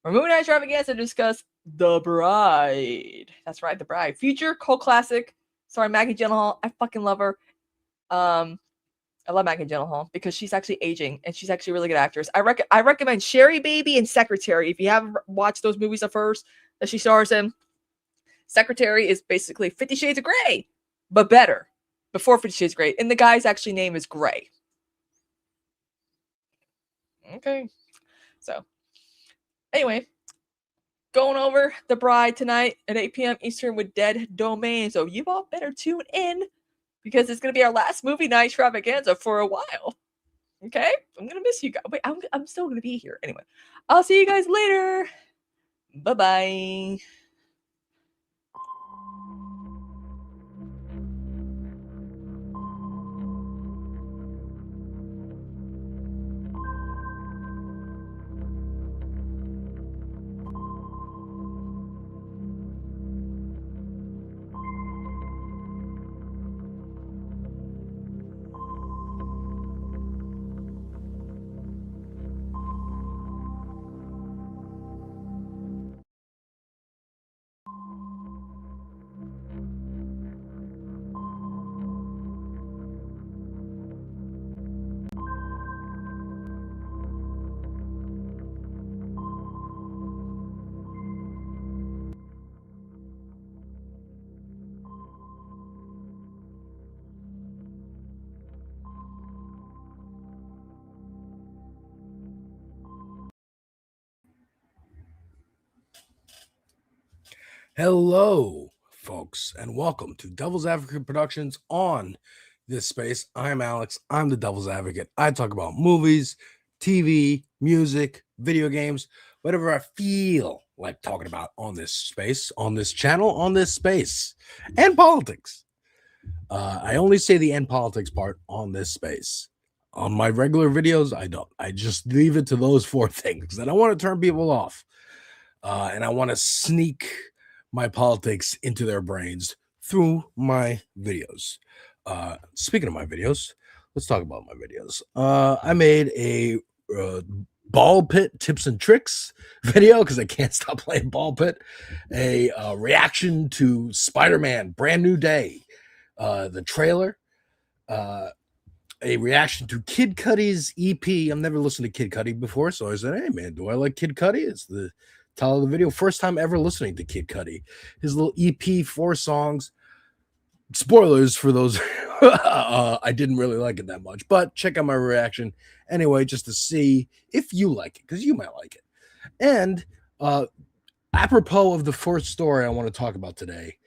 for Movie Night Extravaganza to discuss The Bride. That's right, The Bride, future cult classic. Sorry, Maggie Gyllenhaal. I fucking love her. I love Maggie Gyllenhaal because she's actually aging and she's actually a really good actress. I recommend Sherry Baby and Secretary. If you haven't watched those movies of hers that she stars in, Secretary is basically 50 Shades of Grey, but better. Before 50 Shades of Grey. And the guy's actually name is Grey. Okay. So, anyway, going over The Bride tonight at 8 p.m. Eastern with Dead Domain. So you all better tune in because it's going to be our last movie night extravaganza for a while. Okay? I'm going to miss you guys. Wait, I'm still going to be here. Anyway, I'll see you guys later. Bye-bye. Hello, folks, and welcome to Devil's Advocate Productions on this space. I'm Alex. I'm the Devil's Advocate. I talk about movies, TV, music, video games, whatever I feel like talking about on this space, on this channel, on this space, and politics. I only say the and politics part on this space. On my regular videos, I don't. I just leave it to those four things. And I want to turn people off. And I want to sneak my politics into their brains through my videos. Speaking of my videos, let's talk about my videos. I made a ball pit tips and tricks video because I can't stop playing ball pit. A reaction to Spider-Man Brand New Day, the trailer. A reaction to Kid Cudi's EP. I've never listened to Kid Cudi before, so I said, hey man, do I like Kid Cudi? It's the title of the video. First time ever listening to Kid Cudi. His little EP, 4 songs. Spoilers for those. I didn't really like it that much, but check out my reaction anyway, just to see if you like it, because you might like it. And apropos of the first story I want to talk about today,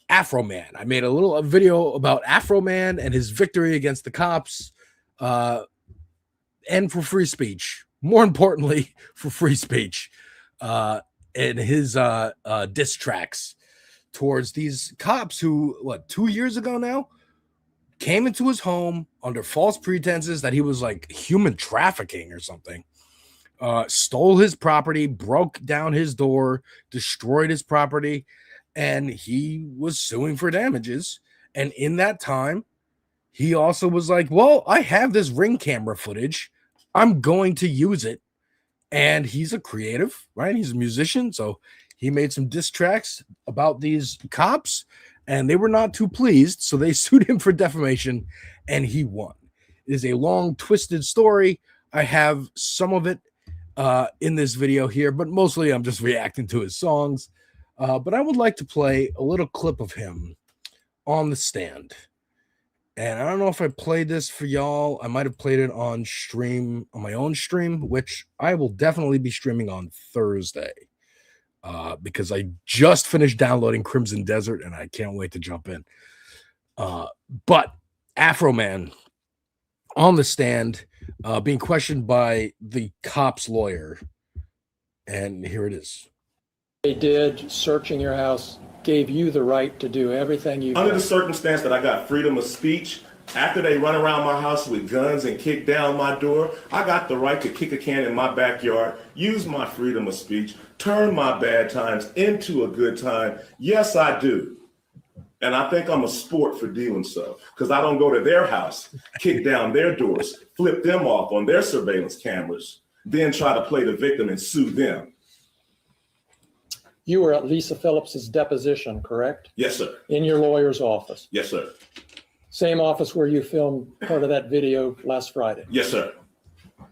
Afro Man. I made a video about Afro Man and his victory against the cops and for free speech more importantly, for free speech, in his diss tracks towards these cops who, 2 years ago now, came into his home under false pretenses that he was like human trafficking or something, stole his property, broke down his door, destroyed his property, and he was suing for damages. And in that time, he also was like, well, I have this Ring camera footage. I'm going to use it. And he's a creative, right? He's a musician. So he made some diss tracks about these cops, and they were not too pleased. So they sued him for defamation, and he won. It is a long, twisted story. I have some of it in this video here, but mostly I'm just reacting to his songs. But I would like to play a little clip of him on the stand. And I don't know if I played this for y'all. I might have played it on stream, on my own stream, which I will definitely be streaming on Thursday. Because I just finished downloading Crimson Desert and I can't wait to jump in. But Afro Man on the stand, being questioned by the cop's lawyer. And here it is. They did, searching your house, gave you the right to do everything you Under the circumstance that I got freedom of speech, after they run around my house with guns and kick down my door, I got the right to kick a can in my backyard, use my freedom of speech, turn my bad times into a good time. Yes, I do. And I think I'm a sport for doing so, because I don't go to their house, kick down their doors, flip them off on their surveillance cameras, then try to play the victim and sue them. You were at Lisa Phillips's deposition, correct? Yes, sir. In your lawyer's office? Yes, sir. Same office where you filmed part of that video last Friday? Yes, sir.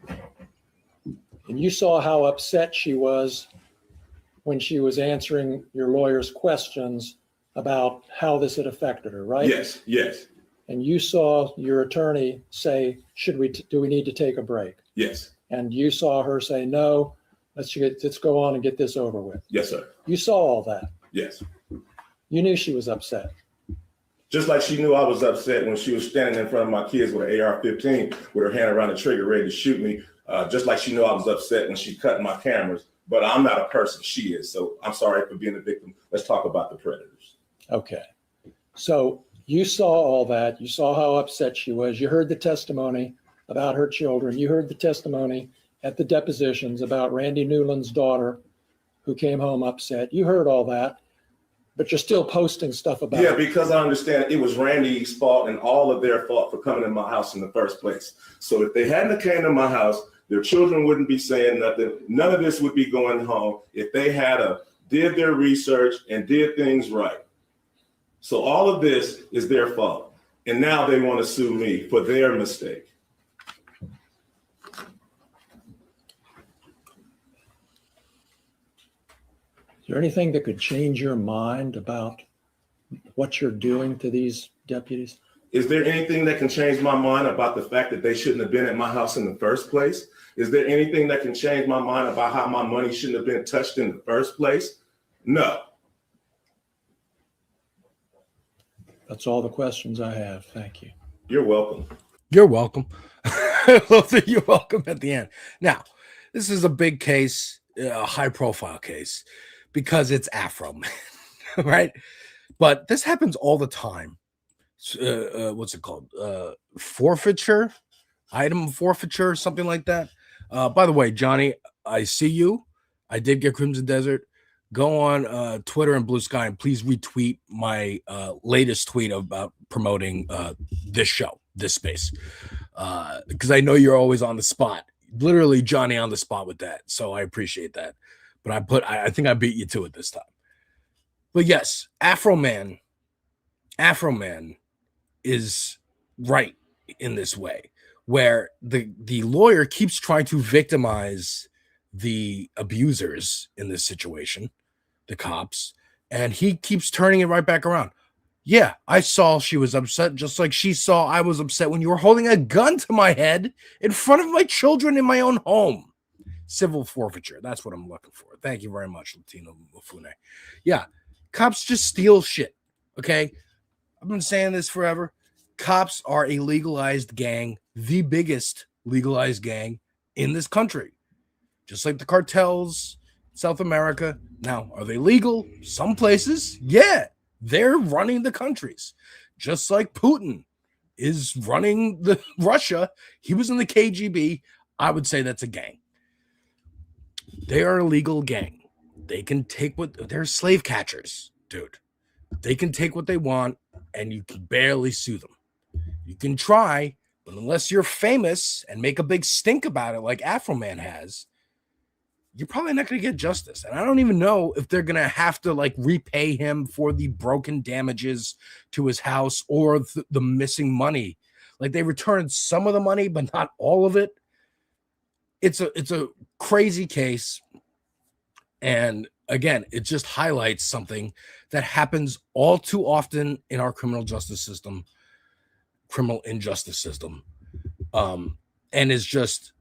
And you saw how upset she was when she was answering your lawyer's questions about how this had affected her, right? Yes, yes. And you saw your attorney say, do we need to take a break? Yes. And you saw her say, no, let's go on and get this over with. Yes, sir. You saw all that. Yes. You knew she was upset. Just like she knew I was upset when she was standing in front of my kids with an AR-15 with her hand around the trigger ready to shoot me. Just like she knew I was upset when she cut my cameras. But I'm not a person. She is. So I'm sorry for being a victim. Let's talk about the predators. Okay. So you saw all that. You saw how upset she was. You heard the testimony about her children. You heard the testimony at the depositions about Randy Newland's daughter who came home upset. You heard all that, but you're still posting stuff about it. Yeah, because I understand it was Randy's fault and all of their fault for coming in my house in the first place. So if they hadn't came to my house, their children wouldn't be saying nothing. None of this would be going home if they had did their research and did things right. So all of this is their fault. And now they want to sue me for their mistake. Is there anything that could change your mind about what you're doing to these deputies? Is there anything that can change my mind about the fact that they shouldn't have been at my house in the first place? Is there anything that can change my mind about how my money shouldn't have been touched in the first place? No. That's all the questions I have. Thank you. You're welcome. You're welcome. I love that you're welcome at the end. Now, this is a big case, a high profile case, because it's Afro Man, right? But this happens all the time. What's it called? Forfeiture, item forfeiture, something like that. By the way, Johnny, I see you. I did get Crimson Desert. Go on Twitter and Blue Sky and please retweet my latest tweet about promoting this show, this space, because I know you're always on the spot. Literally, Johnny on the spot with that. So I appreciate that. But I think I beat you to it this time. But yes, Afro Man is right in this way, where the lawyer keeps trying to victimize the abusers in this situation, the cops, and he keeps turning it right back around. Yeah, I saw she was upset, just like she saw I was upset when you were holding a gun to my head in front of my children in my own home. Civil forfeiture. That's what I'm looking for. Thank you very much, Latino Mufune. Yeah, cops just steal shit. Okay, I've been saying this forever. Cops are a legalized gang, the biggest legalized gang in this country. just like the cartels, South America. Now, are they legal? Some places, yeah, they're running the countries, just like Putin is running the Russia. He was in the KGB. I would say that's a gang. They are a legal gang. They can take what they're slave catchers, dude. They can take what they want, and you can barely sue them. You can try, but unless you're famous and make a big stink about it, like Afro Man has, you're probably not going to get justice. And I don't even know if they're going to have to like repay him for the broken damages to his house or the missing money. Like they returned some of the money, but not all of it. It's a crazy case. And again, it just highlights something that happens all too often in our criminal injustice system, and is just,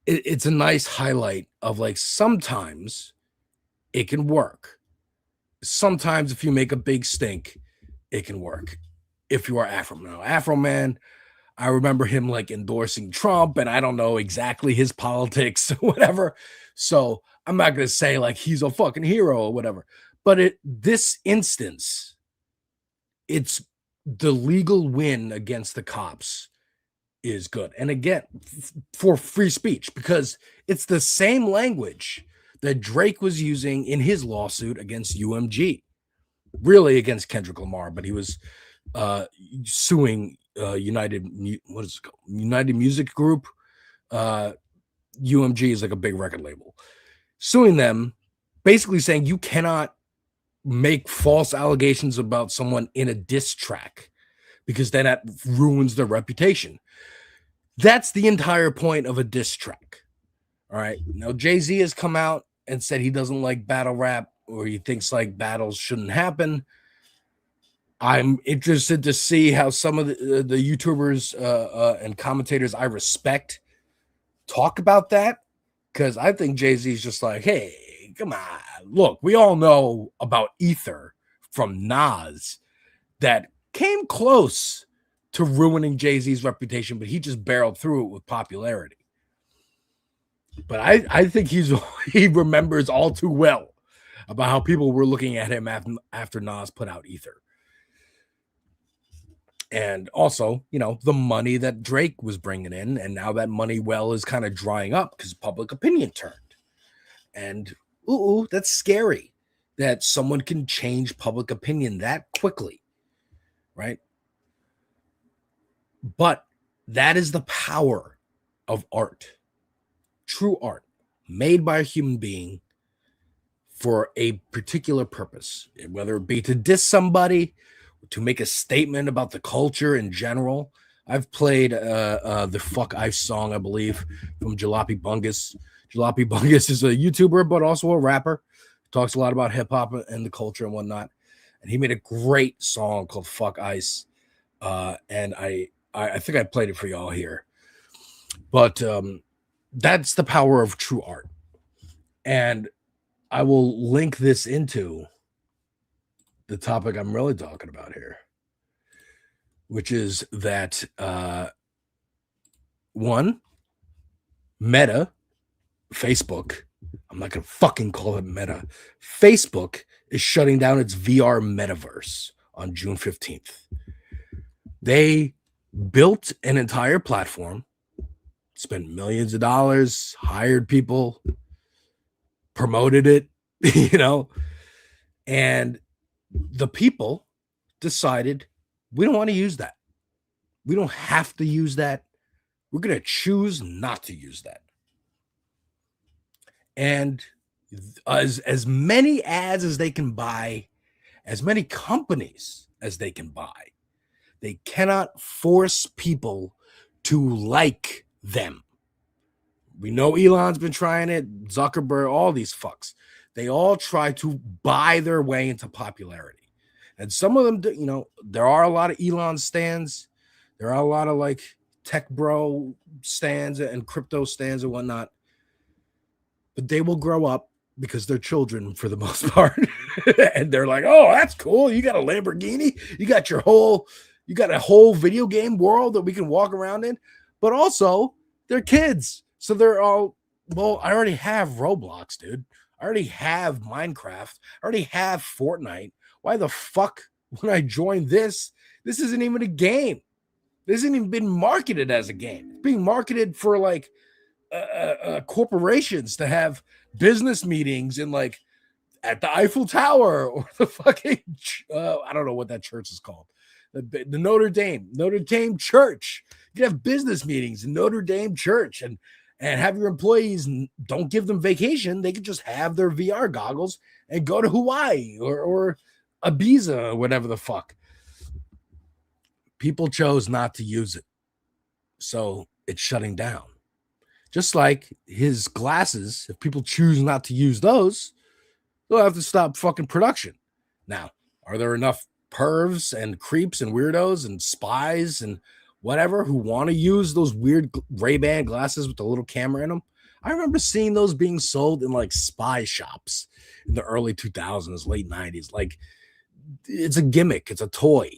it's a nice highlight of like sometimes it can work. Sometimes if you make a big stink, it can work. If you are Afro Man, I remember him like endorsing Trump, and I don't know exactly his politics or whatever. So I'm not going to say like he's a fucking hero or whatever. But this instance, it's the legal win against the cops is good. And again, for free speech, because it's the same language that Drake was using in his lawsuit against UMG, really against Kendrick Lamar, but he was suing United Music Group. UMG is like a big record label, suing them, basically saying you cannot make false allegations about someone in a diss track because then that ruins their reputation. That's the entire point of a diss track. All right. Now, Jay-Z has come out and said he doesn't like battle rap, or he thinks like battles shouldn't happen. I'm interested to see how some of the YouTubers and commentators I respect talk about that, because I think Jay-Z is just like, hey, come on. Look, we all know about Ether from Nas that came close to ruining Jay-Z's reputation, but he just barreled through it with popularity. But I think he remembers all too well about how people were looking at him after Nas put out Ether. And also, you know, the money that Drake was bringing in, and now that money well is kind of drying up because public opinion turned. And that's scary that someone can change public opinion that quickly, right? But that is the power of art. True art, made by a human being for a particular purpose, whether it be to diss somebody, to make a statement about the culture in general. I've played the Fuck Ice song, I believe, from Jalopy Bungus. Jalopy Bungus is a YouTuber, but also a rapper. Talks a lot about hip hop and the culture and whatnot. And he made a great song called Fuck Ice. And I think I played it for y'all here. But that's the power of true art. And I will link this into the topic I'm really talking about here, which is that one, Meta, Facebook, I'm not going to fucking call it Meta, Facebook is shutting down its VR metaverse on June 15th. They built an entire platform, spent millions of dollars, hired people, promoted it, you know, and the people decided we don't want to use that. We don't have to use that. We're going to choose not to use that. And as many ads as they can buy, as many companies as they can buy, they cannot force people to like them. We know Elon's been trying it, Zuckerberg, all these fucks. They all try to buy their way into popularity. And some of them, you know, there are a lot of Elon stands. There are a lot of like tech bro stands and crypto stands and whatnot. But they will grow up because they're children for the most part. And they're like, oh, that's cool. You got a Lamborghini. You got a whole video game world that we can walk around in. But also, they're kids. So they're all, well, I already have Roblox, dude. I already have Minecraft. I already have Fortnite. Why the fuck when I join this isn't even a game. This hasn't even been marketed as a game. It's being marketed for like corporations to have business meetings in like at the Eiffel Tower or the fucking I don't know what that church is called, the Notre Dame Church. You can have business meetings in Notre Dame Church and have your employees, don't give them vacation. They can just have their VR goggles and go to Hawaii or Ibiza or whatever the fuck. People chose not to use it, so it's shutting down. Just like his glasses, if people choose not to use those, they'll have to stop fucking production. Now, are there enough pervs and creeps and weirdos and spies and whatever who want to use those weird Ray-Ban glasses with the little camera in them? I remember seeing those being sold in like spy shops in the early 2000s, late 90s. Like, it's a gimmick, it's a toy.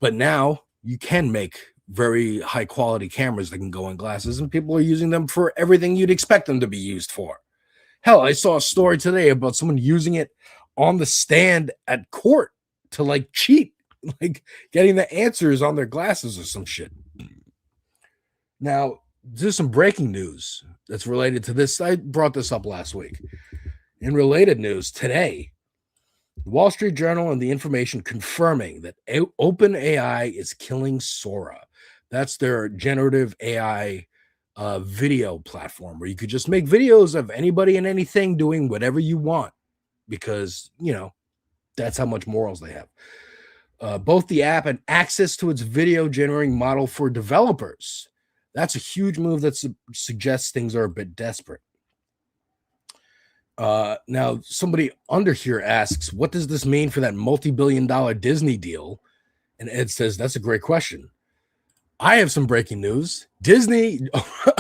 But now you can make very high quality cameras that can go in glasses, and people are using them for everything you'd expect them to be used for. Hell, I saw a story today about someone using it on the stand at court to like cheat, like getting the answers on their glasses or some shit. Now, there's some breaking news that's related to this. I brought this up last week. In related news today, the Wall Street Journal and The Information confirming that OpenAI is killing Sora. That's their generative AI video platform where you could just make videos of anybody and anything doing whatever you want because, you know, that's how much morals they have. Both the app and access to its video generating model for developers. That's a huge move that suggests things are a bit desperate. Now, somebody under here asks, what does this mean for that multi-billion-dollar Disney deal? And Ed says, that's a great question. I have some breaking news. Disney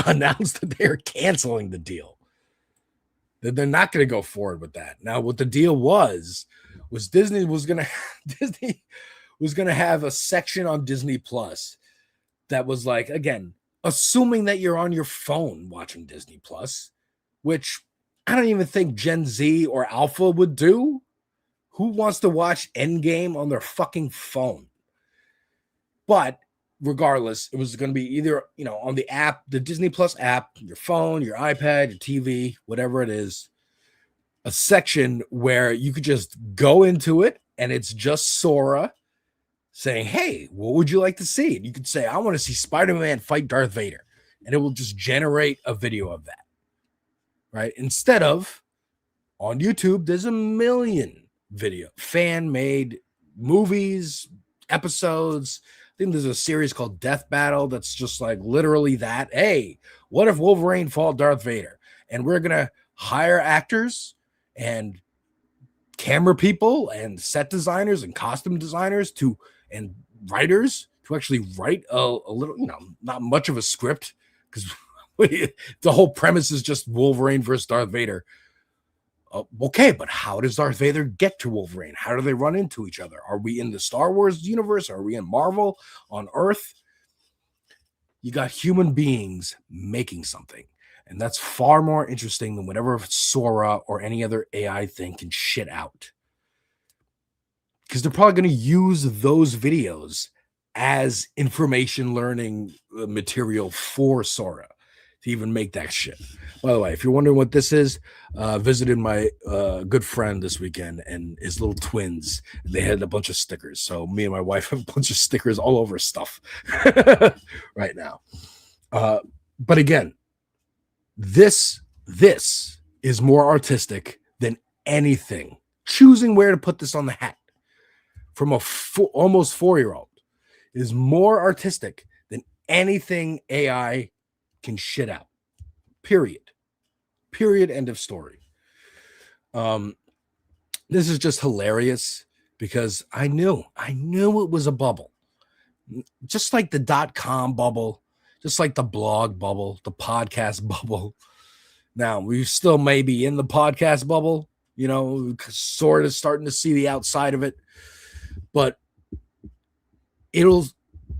announced that they are canceling the deal. That they're not going to go forward with that. Now, what the deal was Disney was going to have a section on Disney Plus that was like, again, assuming that you're on your phone watching Disney Plus, which I don't even think Gen Z or Alpha would do. Who wants to watch Endgame on their fucking phone? But regardless, it was going to be either, you know, on the app, the Disney Plus app, your phone, your iPad, your TV, whatever it is, a section where you could just go into it and it's just Sora saying, hey, what would you like to see? And you could say, I want to see Spider-Man fight Darth Vader. And it will just generate a video of that. Right? Instead of on YouTube, there's a million video fan-made movies, episodes. I think there's a series called Death Battle that's just like literally that. Hey, what if Wolverine fought Darth Vader? And we're gonna hire actors and camera people and set designers and costume designers and writers to actually write a little, you know, not much of a script because the whole premise is just Wolverine versus Darth Vader. Okay, but how does Darth Vader get to Wolverine? How do they run into each other? Are we in the Star Wars universe? Are we in Marvel on Earth? You got human beings making something, and that's far more interesting than whatever Sora or any other AI thing can shit out. Because they're probably going to use those videos as information learning material for Sora to even make that shit. By the way, if you're wondering what this is, visited my good friend this weekend and his little twins. They had a bunch of stickers. So me and my wife have a bunch of stickers all over stuff right now. But again, this is more artistic than anything. Choosing where to put this on the hat from a almost 4-year-old is more artistic than anything AI can shit out. Period. End of story. This is just hilarious because I knew it was a bubble. Just like the .com bubble, just like the blog bubble, the podcast bubble. Now, we still may be in the podcast bubble, you know, sort of starting to see the outside of it, but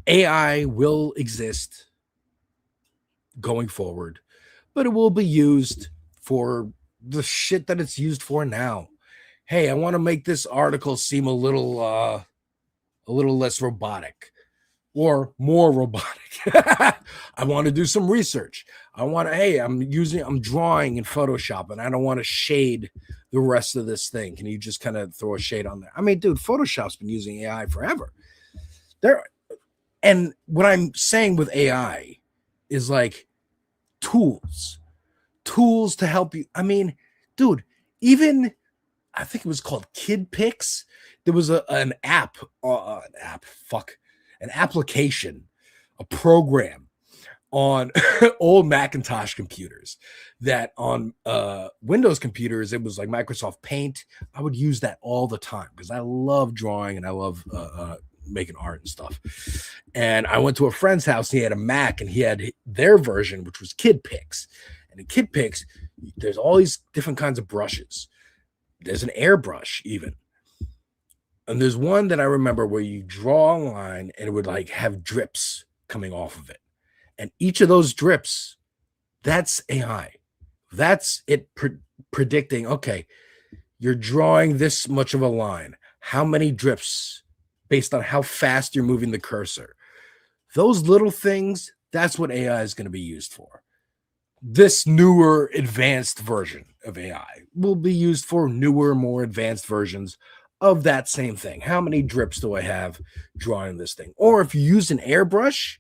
AI will exist going forward. but it will be used for the shit that it's used for now. Hey, I want to make this article seem a little less robotic or more robotic. I want to do some research. I'm drawing in Photoshop and I don't want to shade the rest of this thing. Can you just kind of throw a shade on there? I mean, dude, Photoshop's been using AI forever. And what I'm saying with AI is like tools to help you. I mean, dude, even I think it was called Kid Pix. There was an application, a program on old Macintosh computers that on Windows computers, it was like Microsoft Paint. I would use that all the time because I love drawing and I love making art and stuff. And I went to a friend's house and he had a Mac and he had their version, which was Kid Pix. And in Kid Pix, there's all these different kinds of brushes. There's an airbrush even. And there's one that I remember where you draw a line and it would like have drips coming off of it. And each of those drips, that's AI. That's it predicting, okay, you're drawing this much of a line. How many drips based on how fast you're moving the cursor? Those little things, that's what AI is going to be used for. This newer, advanced version of AI will be used for newer, more advanced versions of that same thing. How many drips do I have drawing this thing? Or if you use an airbrush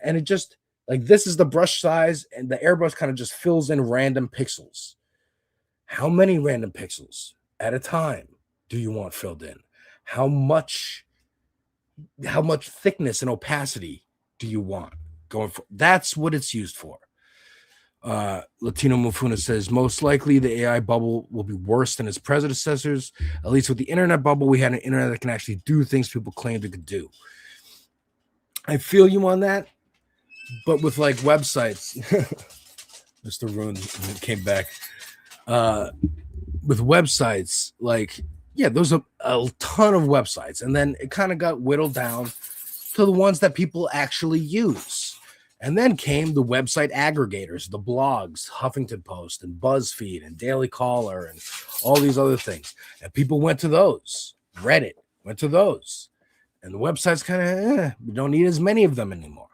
and it just, like this is the brush size and the airbrush kind of just fills in random pixels. How many random pixels at a time do you want filled in? How much thickness and opacity do you want going for? That's what it's used for. Latino Mufuna says, most likely the AI bubble will be worse than its predecessors. At least with the internet bubble, we had an internet that can actually do things people claimed it could do. I feel you on that. But with like websites, Mr. Rune came back. With websites, like, yeah, there's a ton of websites. And then it kind of got whittled down to the ones that people actually use. And then came the website aggregators, the blogs, Huffington Post and BuzzFeed and Daily Caller and all these other things. And people went to those. Reddit went to those. And the websites kind of, we don't need as many of them anymore.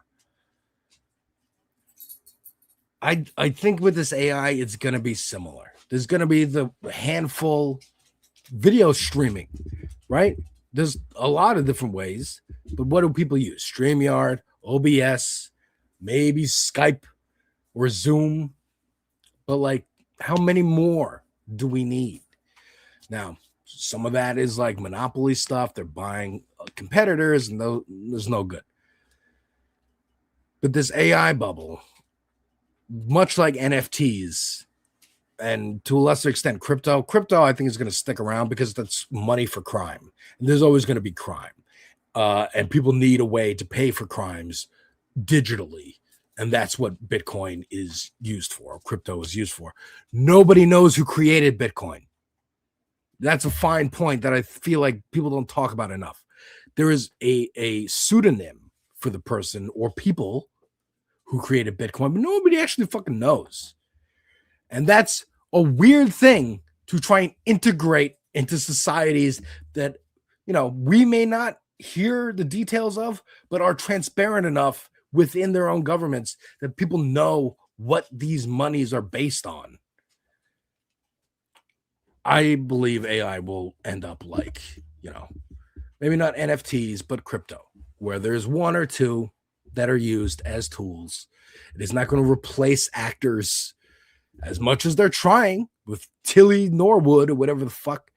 I think with this AI, it's going to be similar. There's going to be the handful video streaming, right? There's a lot of different ways. But what do people use? StreamYard, OBS, maybe Skype or Zoom. But like, how many more do we need? Now, some of that is like monopoly stuff. They're buying competitors and there's no good. But this AI bubble, much like NFTs and to a lesser extent crypto, I think is going to stick around because that's money for crime. And there's always going to be crime. And people need a way to pay for crimes digitally. And that's what Bitcoin is used for. Crypto is used for. Nobody knows who created Bitcoin. That's a fine point that I feel like people don't talk about enough. There is a pseudonym for the person or people who created Bitcoin, but nobody actually fucking knows. And that's a weird thing to try and integrate into societies that, you know, we may not hear the details of, but are transparent enough within their own governments that people know what these monies are based on. I believe AI will end up like, you know, maybe not NFTs, but crypto, where there's one or two that are used as tools. It is not going to replace actors as much as they're trying with Tilly Norwood or whatever the fuck,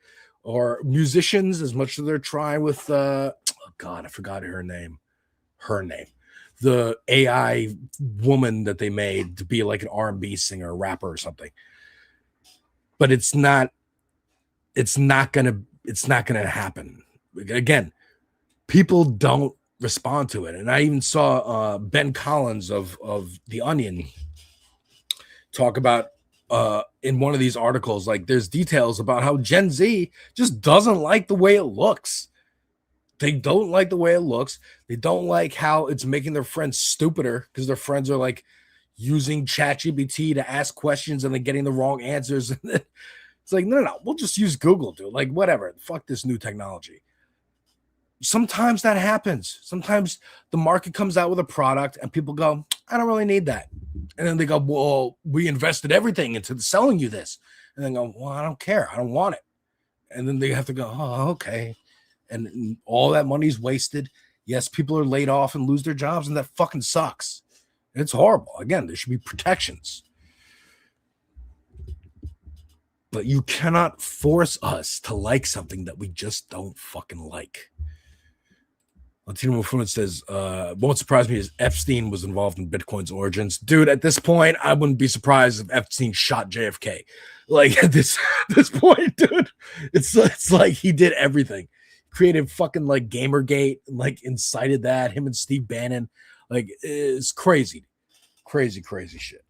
or musicians as much as they're trying with, oh God, I forgot her name. The AI woman that they made to be like an R&B singer, rapper or something. But it's not going to happen. Again, people don't respond to it. And I even saw Ben Collins of The Onion talk about in one of these articles, like there's details about how Gen Z just doesn't like the way it looks. They don't like the way it looks. They don't like how it's making their friends stupider because their friends are like using ChatGPT to ask questions and then getting the wrong answers. It's like, no, we'll just use Google, dude. Like, whatever. Fuck this new technology. Sometimes that happens. Sometimes the market comes out with a product and people go, I don't really need that. And then they go, well, we invested everything into selling you this. And then go, well, I don't care. I don't want it. And then they have to go, oh, okay. And all that money's wasted. Yes, people are laid off and lose their jobs, and that fucking sucks. And it's horrible. Again, there should be protections. But you cannot force us to like something that we just don't fucking like. Latino Fluent says, won't surprise me as Epstein was involved in Bitcoin's origins. Dude, at this point, I wouldn't be surprised if Epstein shot JFK. Like, at this point, dude, it's like he did everything. Created fucking, like, Gamergate, like, incited that, him and Steve Bannon. Like, it's crazy. Crazy shit.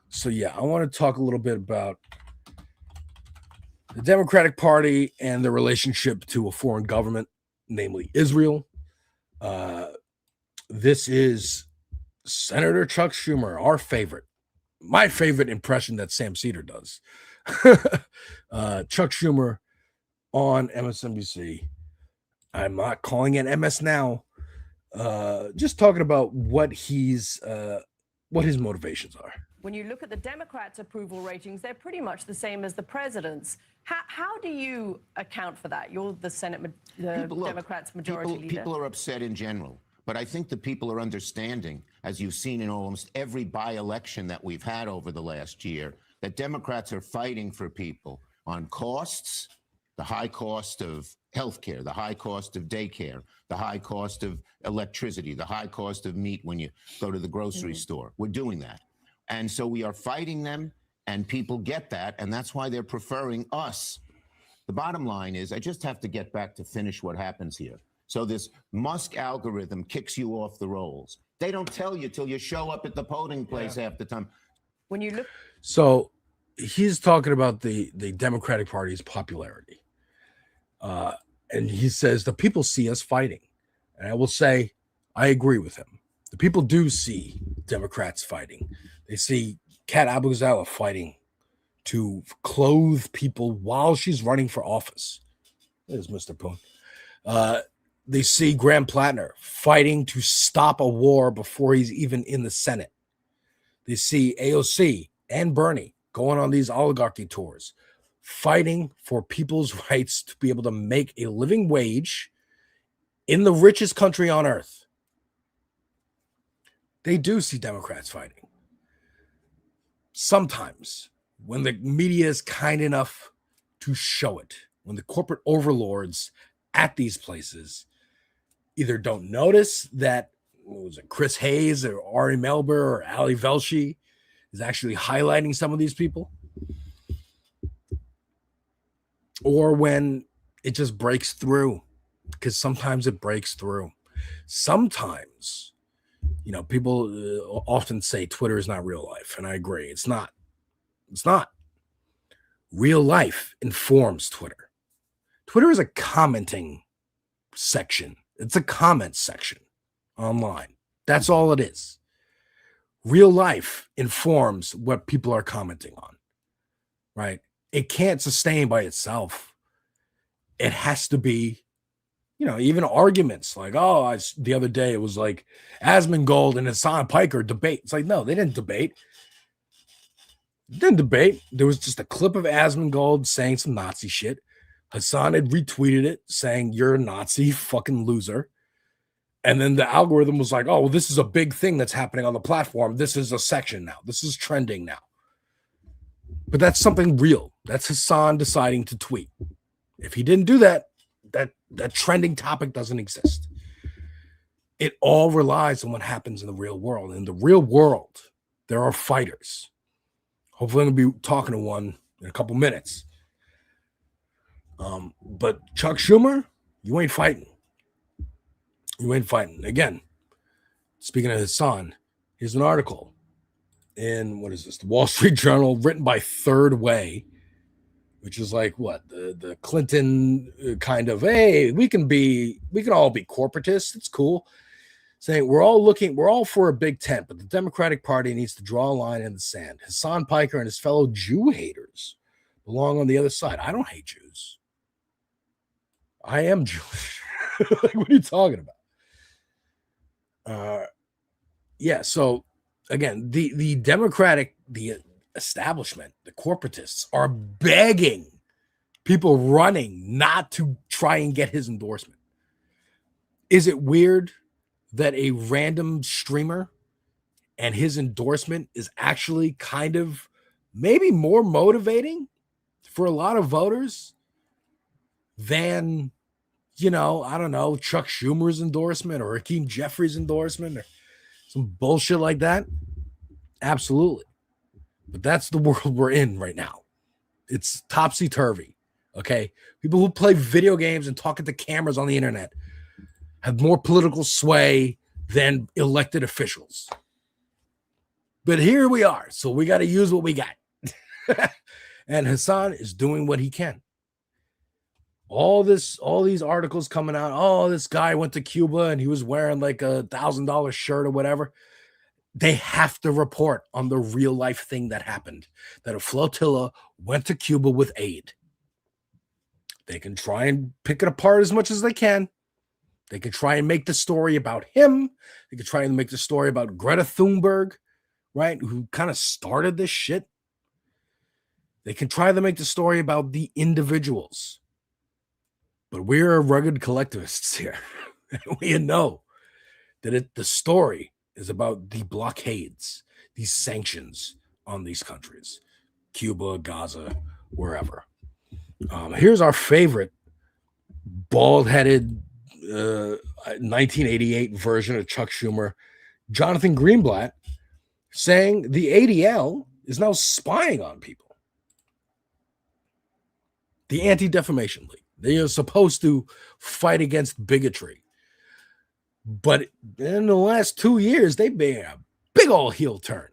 So, yeah, I want to talk a little bit about the Democratic Party and the relationship to a foreign government, namely Israel. This is Senator Chuck Schumer, our favorite. My favorite impression that Sam Cedar does. Chuck Schumer on MSNBC. I'm not calling it MS Now. Just talking about what his motivations are. When you look at the Democrats' approval ratings, they're pretty much the same as the president's. How do you account for that? You're the Democrats' majority leader. People are upset in general, but I think the people are understanding, as you've seen in almost every by-election that we've had over the last year, that Democrats are fighting for people on costs, the high cost of healthcare, the high cost of daycare, the high cost of electricity, the high cost of meat when you go to the grocery store. We're doing that. And so we are fighting them, and people get that, and that's why they're preferring us. The bottom line is, I just have to get back to finish what happens here. So this Musk algorithm kicks you off the rolls. They don't tell you till you show up at the polling place half the time. When you look, So he's talking about the Democratic Party's popularity. And he says the people see us fighting. And I will say, I agree with him. The people do see Democrats fighting. They see Kat Abou-Gazala fighting to clothe people while she's running for office. There's Mr. Poon. They see Graham Plattner fighting to stop a war before he's even in the Senate. They see AOC and Bernie going on these oligarchy tours, fighting for people's rights to be able to make a living wage in the richest country on earth. They do see Democrats fighting. Sometimes, when the media is kind enough to show it, when the corporate overlords at these places either don't notice that, what was it, Chris Hayes or Ari Melber or Ali Velshi is actually highlighting some of these people, or when it just breaks through, because sometimes it breaks through. Sometimes, you know, people often say Twitter is not real life, and I agree. It's not. It's not. Real life informs Twitter. Twitter is a commenting section. It's a comment section online. That's all it is. Real life informs what people are commenting on, right? It can't sustain by itself. It has to be, you know, even arguments like, the other day it was like Asmongold and Hassan Piker debate. It's like, no, they didn't debate. There was just a clip of Asmongold saying some Nazi shit. Hassan had retweeted it saying, you're a Nazi, fucking loser. And then the algorithm was like, oh, well, this is a big thing that's happening on the platform. This is a section now. This is trending now. But that's something real. That's Hassan deciding to tweet. If he didn't do that, that trending topic doesn't exist. It all relies on what happens in the real world. In the real world, there are fighters. Hopefully I'm going to be talking to one in a couple minutes. But Chuck Schumer, you ain't fighting. You ain't fighting. Again, speaking of his son, here's an article in, what is this, the Wall Street Journal, written by Third Way, which is like what, the Clinton kind of, hey, we can all be corporatists. It's cool. saying we're all for a big tent, but the Democratic Party needs to draw a line in the sand. Hassan Piker and his fellow Jew haters belong on the other side. I don't hate Jews. I am Jewish. Like, what are you talking about? Yeah, so again, the Democratic, the establishment, the corporatists are begging people running not to try and get his endorsement. Is it weird that a random streamer and his endorsement is actually kind of maybe more motivating for a lot of voters than, I don't know, Chuck Schumer's endorsement or Hakeem Jeffries' endorsement or some bullshit like that? Absolutely. But that's the world we're in right now. It's topsy-turvy, okay? People who play video games and talk at the cameras on the internet have more political sway than elected officials. But here we are, so we got to use what we got. And Hassan is doing what he can. All these articles coming out, oh, this guy went to Cuba and he was wearing like $1,000 shirt or whatever. They have to report on the real life thing that happened, that a flotilla went to Cuba with aid. They can try and pick it apart as much as they can. They can try and make the story about him. They can try and make the story about Greta Thunberg, right, who kind of started this shit. They can try to make the story about the individuals. But we're rugged collectivists here. We know that the story is about the blockades, these sanctions on these countries, Cuba, Gaza, wherever. Here's our favorite bald-headed 1988 version of Chuck Schumer, Jonathan Greenblatt, saying the ADL is now spying on people. The Anti-Defamation League. They are supposed to fight against bigotry. But in the last 2 years, they've made a big old heel turn.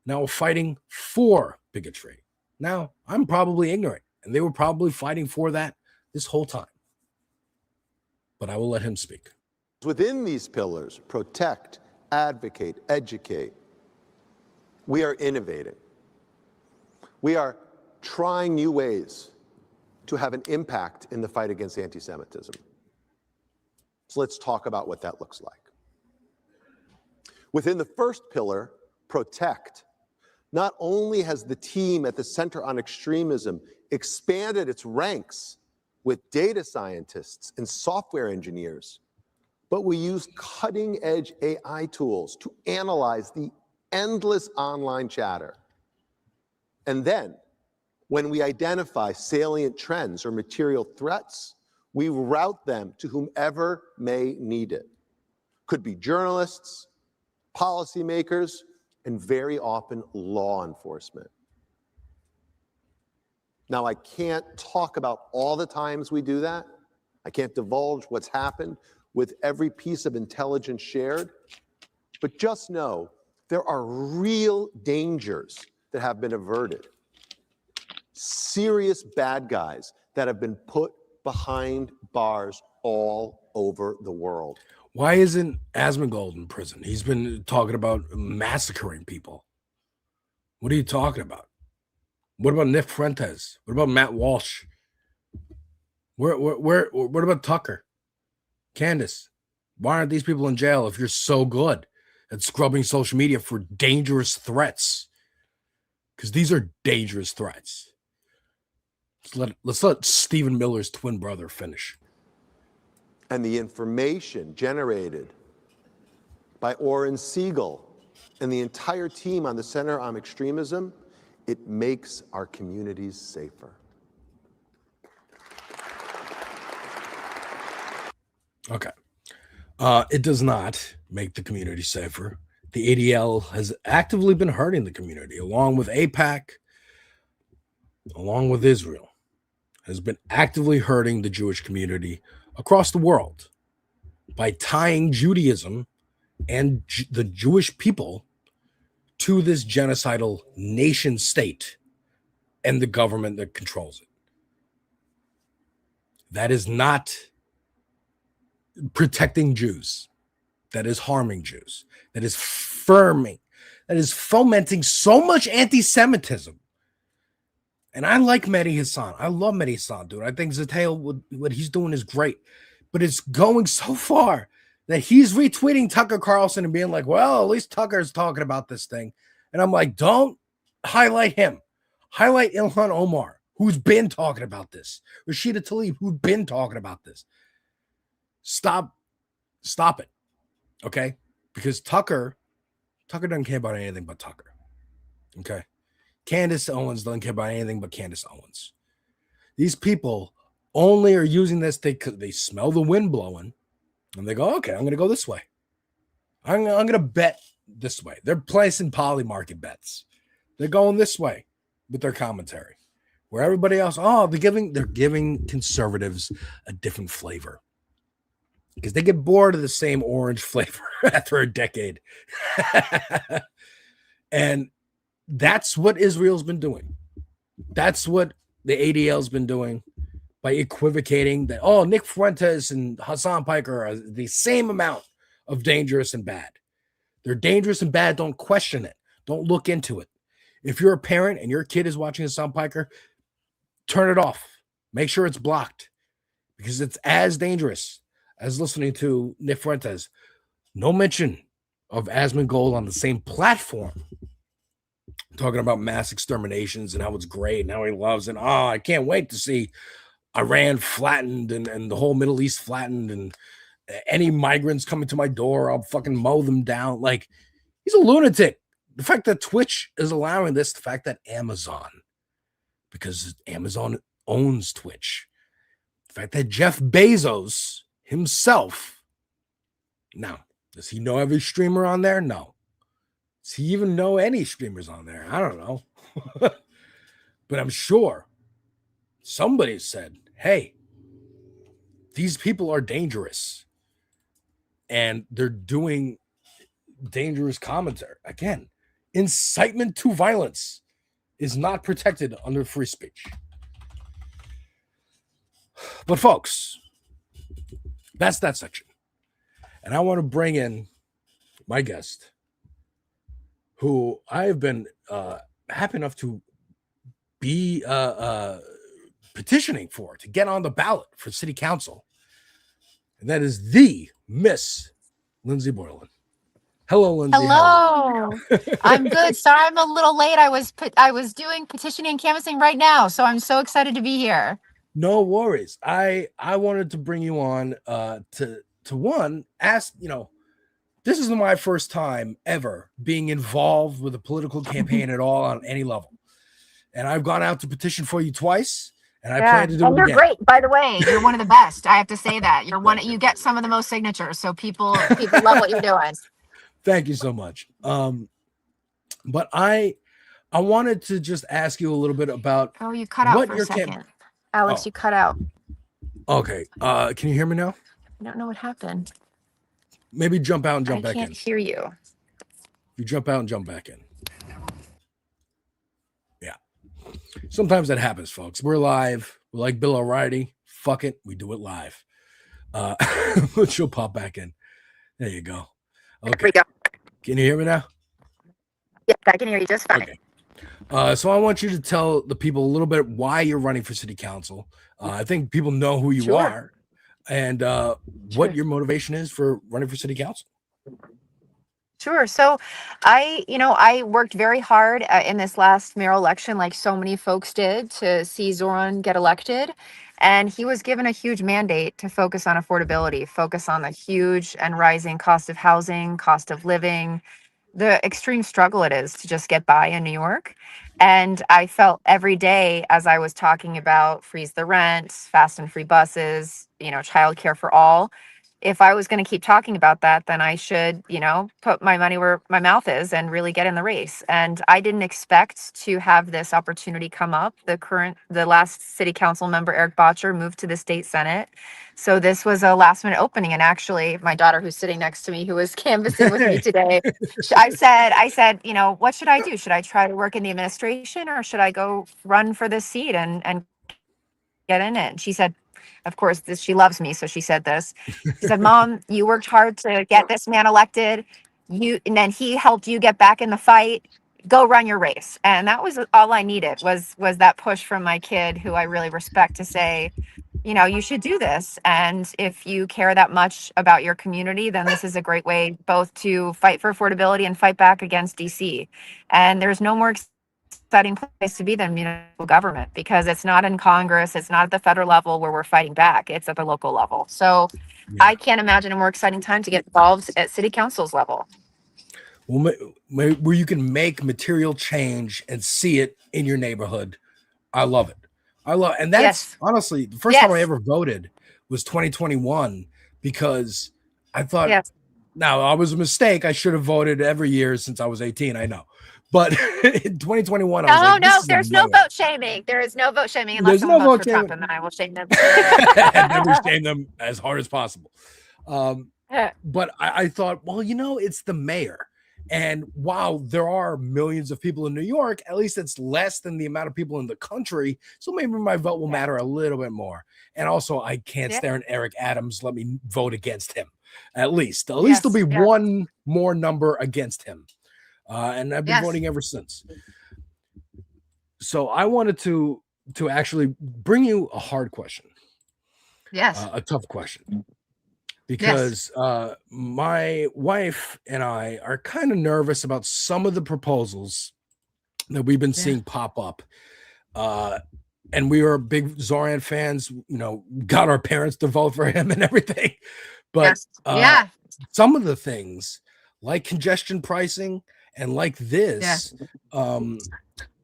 Now we're fighting for bigotry. Now, I'm probably ignorant, and they were probably fighting for that this whole time. But I will let him speak. Within these pillars, protect, advocate, educate, we are innovating. We are trying new ways to have an impact in the fight against anti-Semitism. So let's talk about what that looks like. Within the first pillar, protect, not only has the team at the Center on Extremism expanded its ranks with data scientists and software engineers, but we use cutting-edge AI tools to analyze the endless online chatter. And then, when we identify salient trends or material threats, we route them to whomever may need it. Could be journalists, policymakers, and very often law enforcement. Now, I can't talk about all the times we do that. I can't divulge what's happened with every piece of intelligence shared, but just know there are real dangers that have been averted. Serious bad guys that have been put behind bars all over the world. Why isn't Asmongold in prison? He's been talking about massacring people. What are you talking about? What about Nick Fuentes? What about Matt Walsh? What about Tucker? Candace? Why aren't these people in jail if you're so good at scrubbing social media for dangerous threats? Because these are dangerous threats. Let's let Stephen Miller's twin brother finish. And the information generated by Oren Siegel and the entire team on the Center on Extremism, it makes our communities safer. Okay. It does not make the community safer. The ADL has actively been hurting the community, along with AIPAC, along with Israel, has been actively hurting the Jewish community across the world by tying Judaism and the Jewish people to this genocidal nation state and the government that controls it. That is not protecting Jews. that is harming Jews, that is fomenting so much anti-Semitism. And I like Mehdi Hassan. I love Mehdi Hassan, dude. I think Zateo, what he's doing is great. But it's going so far that he's retweeting Tucker Carlson and being like, well, at least Tucker's talking about this thing. And I'm like, don't highlight him. Highlight Ilhan Omar, who's been talking about this. Rashida Tlaib, who's been talking about this. Stop it. Okay? Because Tucker doesn't care about anything but Tucker. Okay? Candace Owens doesn't care about anything but Candace Owens. These people only are using this because they smell the wind blowing and they go, okay, I'm going to go this way. I'm going to bet this way. They're placing poly market bets. They're going this way with their commentary. Where everybody else, they're giving conservatives a different flavor. Because they get bored of the same orange flavor after a decade. And that's what Israel's been doing. That's what the ADL's been doing by equivocating that, Nick Fuentes and Hassan Piker are the same amount of dangerous and bad. They're dangerous and bad. Don't question it. Don't look into it. If you're a parent and your kid is watching Hassan Piker, turn it off. Make sure it's blocked because it's as dangerous as listening to Nick Fuentes. No mention of Asmongold on the same platform. Talking about mass exterminations and how it's great and how he loves it. I can't wait to see Iran flattened and the whole Middle East flattened and any migrants coming to my door, I'll fucking mow them down. Like, he's a lunatic. The fact that Twitch is allowing this, the fact that Amazon, because Amazon owns Twitch, the fact that Jeff Bezos himself, now, does he know every streamer on there? No. Does he even know any streamers on there? I don't know. But I'm sure somebody said, hey, these people are dangerous. And they're doing dangerous commentary. Again, incitement to violence is not protected under free speech. But folks, that's that section. And I want to bring in my guest, who I have been happy enough to be petitioning for to get on the ballot for city council. And that is the Miss Lindsay Boylan. Hello, Lindsay. Hello. I'm good. Sorry I'm a little late. I was doing petitioning and canvassing right now, so I'm so excited to be here. No worries. I wanted to bring you on to one, ask, this is my first time ever being involved with a political campaign at all on any level. And I've gone out to petition for you twice, and I plan to do it again. You're great, by the way. You're one of the best. I have to say that. You get some of the most signatures, so people love what you're doing. Thank you so much. But I wanted to just ask you a little bit about you cut out for a second. Alex, you cut out. Okay. Can you hear me now? I don't know what happened. Maybe jump out and jump back in. I can't hear you. You jump out and jump back in. Yeah. Sometimes that happens, folks. We're live. We're like Bill O'Reilly. Fuck it. We do it live. She'll pop back in. There you go. Okay. There we go. Can you hear me now? Yes, I can hear you just fine. Okay. So I want you to tell the people a little bit why you're running for city council. I think people know who you are. And what your motivation is for running for city council. Sure. So I worked very hard in this last mayoral election, like so many folks did, to see Zoran get elected. And he was given a huge mandate to focus on affordability, focus on the huge and rising cost of housing, cost of living, the extreme struggle it is to just get by in New York. And I felt every day as I was talking about freeze the rent, fast and free buses, childcare for all. If I was going to keep talking about that, then I should, put my money where my mouth is and really get in the race. And I didn't expect to have this opportunity come up. The last city council member, Eric Botcher, moved to the state senate. So this was a last minute opening. And actually my daughter, who's sitting next to me, who was canvassing with me today, I said, what should I do? Should I try to work in the administration or should I go run for this seat and get in it? And she said, of course, she loves me, so she said this. She said, "Mom, you worked hard to get this man elected. And then he helped you get back in the fight. Go run your race." And that was all I needed was that push from my kid, who I really respect, to say, you should do this. And if you care that much about your community, then this is a great way both to fight for affordability and fight back against DC. And there's no more exciting place to be than municipal government, because it's not in Congress, it's not at the federal level where we're fighting back, it's at the local level. So I can't imagine a more exciting time to get involved at city council's level. Well, where you can make material change and see it in your neighborhood. I love it. And that's honestly the first time I ever voted was 2021, because I thought, now I was a mistake. I should have voted every year since I was 18. I know, but in 2021, I was like, no, there's no vote shaming. There is no vote shaming unless someone votes for Trump, and then I will shame them. And never shame them as hard as possible. But I thought, well, it's the mayor. And while there are millions of people in New York, at least it's less than the amount of people in the country. So maybe my vote will matter a little bit more. And also, I can't stare at Eric Adams. Let me vote against him. At least there'll be one more number against him. And I've been voting ever since. So I wanted to actually bring you a hard question. A tough question. Because my wife and I are kind of nervous about some of the proposals that we've been seeing pop up. And we are big Zoran fans, got our parents to vote for him and everything. But some of the things like congestion pricing and like this,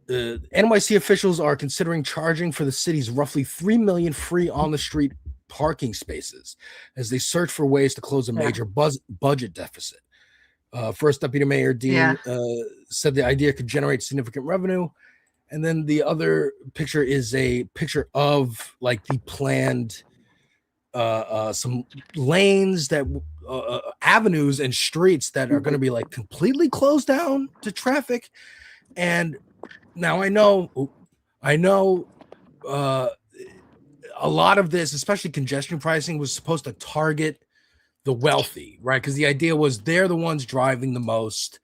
NYC officials are considering charging for the city's roughly 3 million free on the street parking spaces as they search for ways to close a major budget deficit. First Deputy Mayor Dean said the idea could generate significant revenue. And then the other picture is a picture of like the planned some lanes that avenues and streets that are going to be like completely closed down to traffic. And now I know a lot of this, especially congestion pricing, was supposed to target the wealthy, right? Because the idea was they're the ones driving the most.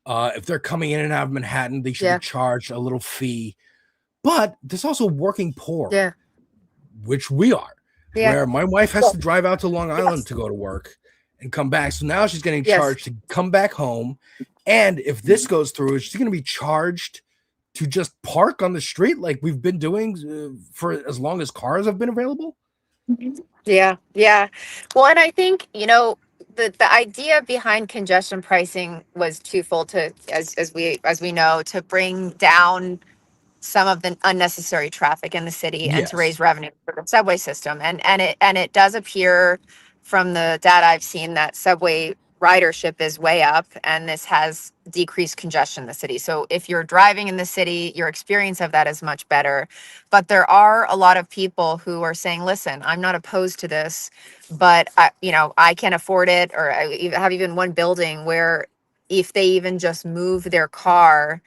If they're coming in and out of Manhattan, they should be charged a little fee. But there's also working poor, which we are, where my wife has to drive out to Long Island to go to work and come back. So now she's getting charged to come back home. And if this goes through, she's going to be charged to just park on the street like we've been doing for as long as cars have been available. Well, and I think, the idea behind congestion pricing was twofold, to, as we know, to bring down some of the unnecessary traffic in the city and to raise revenue for the subway system. And it does appear from the data I've seen that subway ridership is way up, and this has decreased congestion in the city. So if you're driving in the city, your experience of that is much better. But there are a lot of people who are saying, listen, I'm not opposed to this, but I can't afford it. Or I have even one building where if they even just move their car,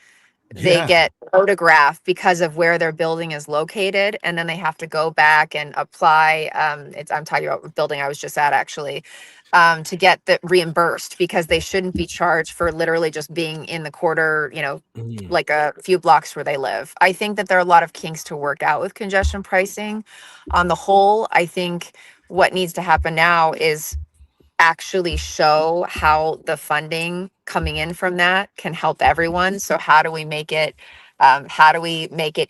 they get photographed because of where their building is located, and then they have to go back and apply. I'm talking about a building I was just at, actually, to get the reimbursed, because they shouldn't be charged for literally just being in the quarter, like a few blocks where they live. I think that there are a lot of kinks to work out with congestion pricing. On the whole, I think what needs to happen now is actually show how the funding coming in from that can help everyone. So how do we make it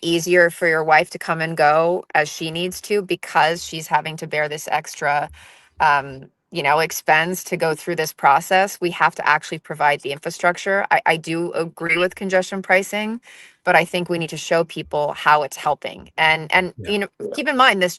easier for your wife to come and go as she needs to, because she's having to bear this extra expense to go through this process? We have to actually provide the infrastructure. I do agree with congestion pricing, but I think we need to show people how it's helping. And keep in mind, this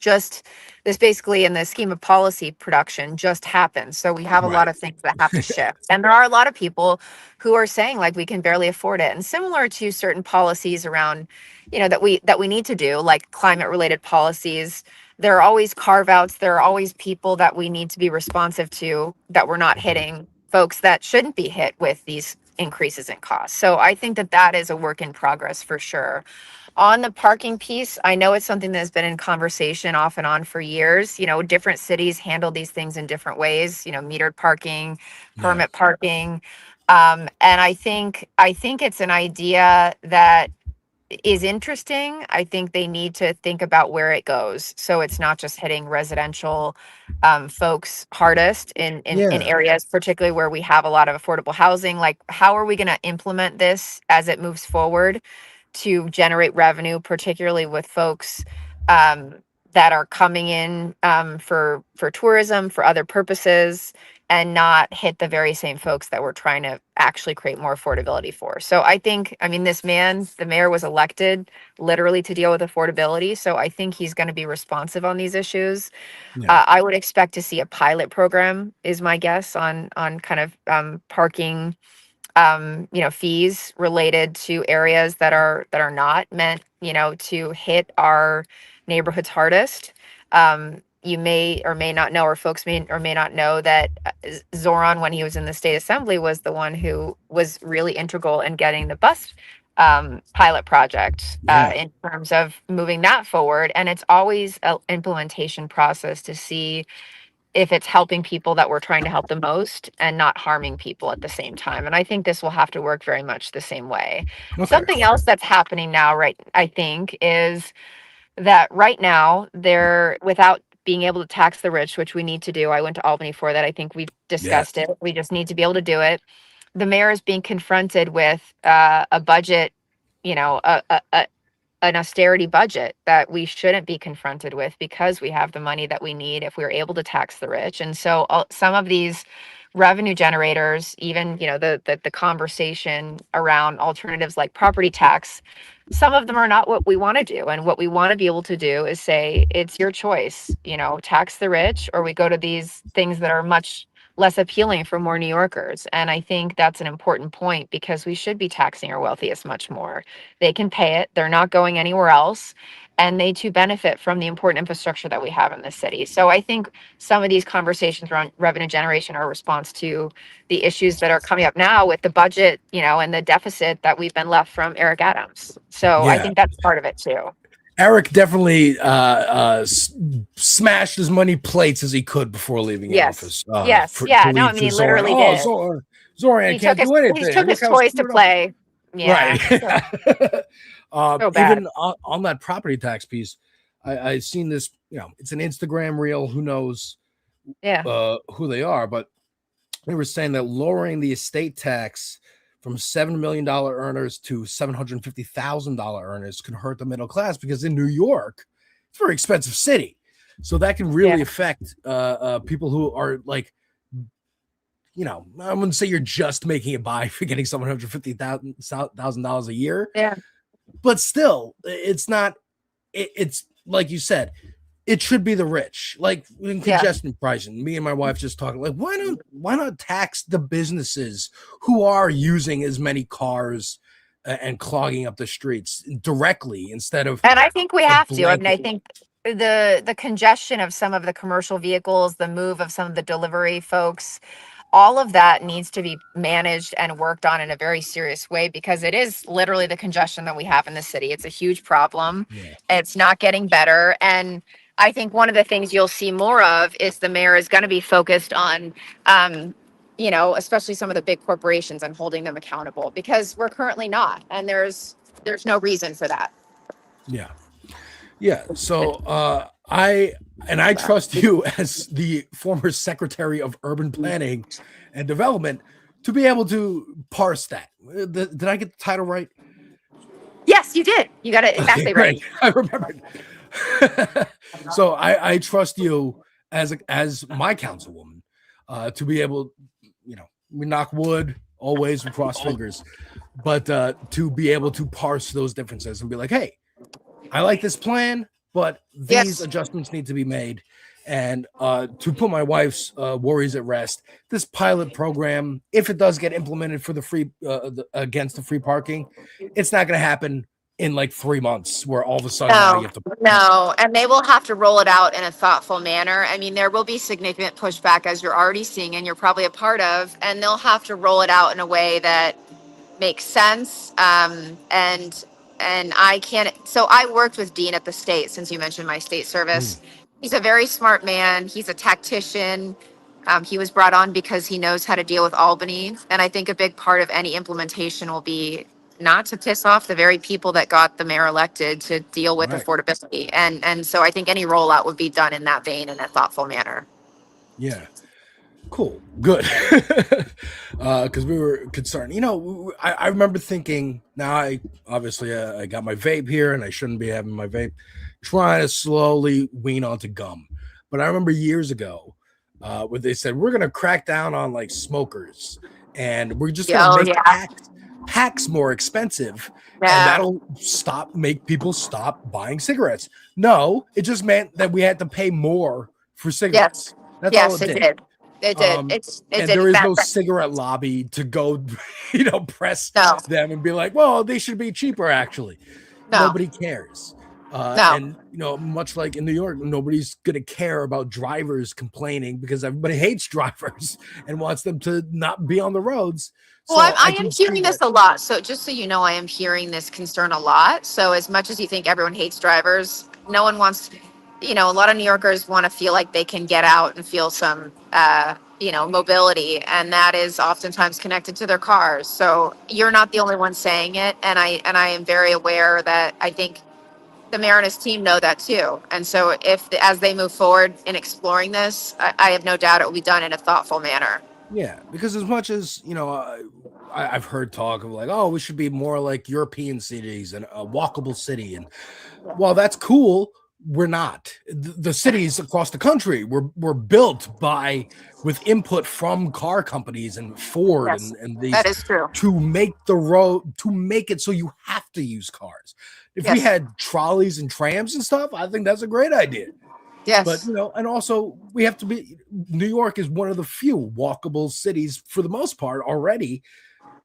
basically in the scheme of policy production just happened. So we have a lot of things that have to shift. And there are a lot of people who are saying like we can barely afford it. And similar to certain policies around, that we need to do, like climate related policies, there are always carve outs. There are always people that we need to be responsive to that we're not hitting, folks that shouldn't be hit with these increases in costs. So I think that is a work in progress for sure. On the parking piece, I know it's something that's been in conversation off and on for years. You know, different cities handle these things in different ways, you know, metered parking, permit parking. And I think it's an idea that is interesting. I think they need to think about where it goes. So it's not just hitting residential folks hardest in areas, particularly where we have a lot of affordable housing. Like, how are we going to implement this as it moves forward to generate revenue, particularly with folks that are coming in for tourism, for other purposes, and not hit the very same folks that we're trying to actually create more affordability for. So I think, I mean, the mayor was elected literally to deal with affordability. So I think he's going to be responsive on these issues. I would expect to see a pilot program, is my guess, on kind of parking, you know, fees related to areas that are not meant, you know, to hit our neighborhoods hardest. You may or may not know, or folks may or may not know, that Zoran, when he was in the state assembly, was the one who was really integral in getting the bus pilot project in terms of moving that forward. And it's always an implementation process to see if it's helping people that we're trying to help the most and not harming people at the same time. And I think this will have to work very much the same way. Okay. Something else that's happening now, right, I think, is that right now they're, without being able to tax the rich, which we need to do. I went to Albany for that. I think we've discussed it. We just need to be able to do it. The mayor is being confronted with a budget, you know, an austerity budget that we shouldn't be confronted with, because we have the money that we need if we're able to tax the rich. And so some of these revenue generators, even, you know, the conversation around alternatives like property tax, some of them are not what we want to do. And what we want to be able to do is say, it's your choice, you know, tax the rich, or we go to these things that are much less appealing for more New Yorkers. And I think that's an important point, because we should be taxing our wealthiest much more. They can pay it. They're not going anywhere else. And they too benefit from the important infrastructure that we have in the city. So I think some of these conversations around revenue generation are a response to the issues that are coming up now with the budget, you know, and the deficit that we've been left from Eric Adams. So I think that's part of it too. Eric definitely smashed as many plates as he could before leaving office. No, I mean, he literally did. Zoran can't do anything. He took his toys to play. Yeah. Right. So bad. Even on that property tax piece, I've seen this, you know, it's an Instagram reel. Who knows who they are, but they were saying that lowering the estate tax from $7 million earners to $750,000 earners can hurt the middle class, because in New York, it's a very expensive city. So that can really affect people who are like, you know, I wouldn't say you're just making it by for getting $750,000 a year. Yeah. But still, it's not, it's like you said, it should be the rich. Like in congestion pricing, me and my wife just talking, like, why not tax the businesses who are using as many cars and clogging up the streets directly instead of. And I think we have to. I mean, I think the congestion of some of the commercial vehicles, the move of some of the delivery folks, all of that needs to be managed and worked on in a very serious way, because it is literally the congestion that we have in the city. It's a huge problem. It's not getting better. And I think one of the things you'll see more of is the mayor is going to be focused on, you know, especially some of the big corporations, and holding them accountable, because we're currently not. And there's no reason for that. Yeah. Yeah. So I trust you as the former Secretary of Urban Planning and Development to be able to parse that. Did I get the title right? Yes, you did. You got it exactly right. I remembered. So I trust you as my councilwoman to be able, you know, we knock wood always, we cross fingers, but to be able to parse those differences and be like, hey, I like this plan, but these adjustments need to be made. And to put my wife's worries at rest, this pilot program, if it does get implemented for the free against the free parking, it's not going to happen in like 3 months where all of a sudden now you have to. No, and they will have to roll it out in a thoughtful manner. I mean, there will be significant pushback, as you're already seeing, and you're probably a part of, and they'll have to roll it out in a way that makes sense. And and I can't. So I worked with Dean at the state, since you mentioned my state service. He's a very smart man. He's a tactician. He was brought on because he knows how to deal with Albany. And I think a big part of any implementation will be not to piss off the very people that got the mayor elected, to deal with affordability. And so I think any rollout would be done in that vein, in a thoughtful manner. Yeah. Cool. Good. Because we were concerned. You know, I remember thinking, now I got my vape here and I shouldn't be having my vape, trying to slowly wean onto gum. But I remember years ago where they said, we're going to crack down on like smokers and we're just going to make packs more expensive. And that'll make people stop buying cigarettes. No, it just meant that we had to pay more for cigarettes. That's all it did. It did. And there is no cigarette lobby to go, press them and be like, well, they should be cheaper, actually. Nobody cares. And, much like in New York, nobody's going to care about drivers complaining because everybody hates drivers and wants them to not be on the roads. Well, I am hearing this a lot. So just so you know, I am hearing this concern a lot. So as much as you think everyone hates drivers, no one wants, a lot of New Yorkers want to feel like they can get out and feel some, mobility. And that is oftentimes connected to their cars. So you're not the only one saying it. And I am very aware that I think the mayor and his team know that too. And so as they move forward in exploring this, I have no doubt it will be done in a thoughtful manner. Yeah, because as much as, I've heard talk of like, oh, we should be more like European cities and a walkable city. And while that's cool, we're not. The cities across the country were built with input from car companies and Ford and these, that is true, to make the road, to make it so you have to use cars. If we had trolleys and trams and stuff, I think that's a great idea. Yes. But, and also we have to be, New York is one of the few walkable cities for the most part already,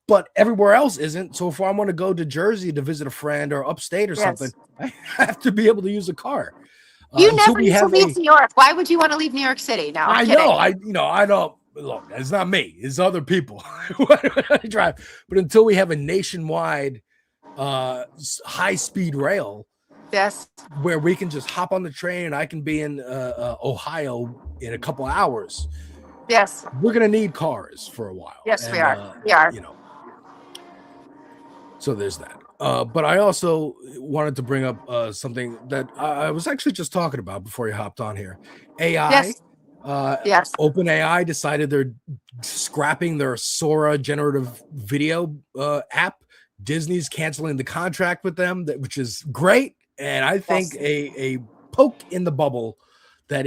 but everywhere else isn't. So if I want to go to Jersey to visit a friend or upstate or something, I have to be able to use a car. You never need to leave New York. Why would you want to leave New York City? No, I know. I don't. Look, it's not me. It's other people who drive. But until we have a nationwide high-speed rail, where we can just hop on the train and I can be in Ohio in a couple hours. Yes. We're going to need cars for a while. Yes, we are. We are. So there's that. But I also wanted to bring up something that I was actually just talking about before you hopped on here. AI. OpenAI decided they're scrapping their Sora generative video app. Disney's canceling the contract with them, which is great. And I think a poke in the bubble that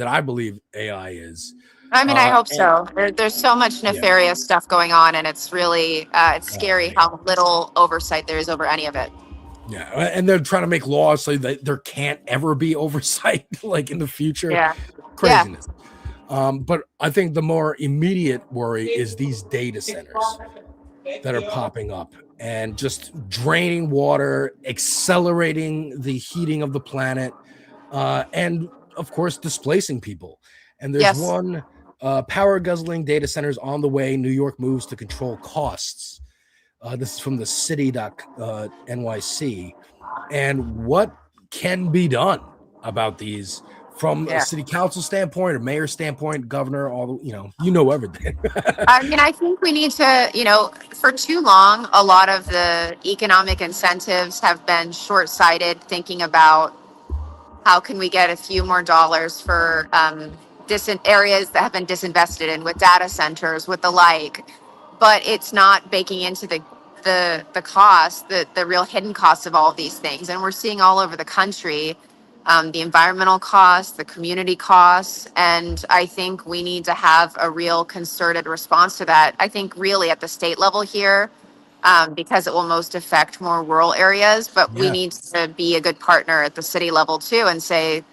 I believe AI is. I mean, I hope so. There's so much nefarious stuff going on, and it's really it's scary how little oversight there is over any of it. Yeah, and they're trying to make laws so that there can't ever be oversight, like in the future. Yeah, craziness. But I think the more immediate worry is these data centers that are popping up and just draining water, accelerating the heating of the planet, and of course displacing people. And there's one power guzzling data centers on the way. New York moves to control costs. This is from the city.nyc. And what can be done about these from a city council standpoint, a mayor standpoint, governor, all everything. I mean, I think we need to, for too long, a lot of the economic incentives have been short-sighted, thinking about how can we get a few more dollars for areas that have been disinvested in, with data centers, with the like, but it's not baking into the cost, the real hidden costs of all of these things. And we're seeing all over the country the environmental costs, the community costs, and I think we need to have a real concerted response to that. I think really at the state level here, because it will most affect more rural areas, but we need to be a good partner at the city level too and say,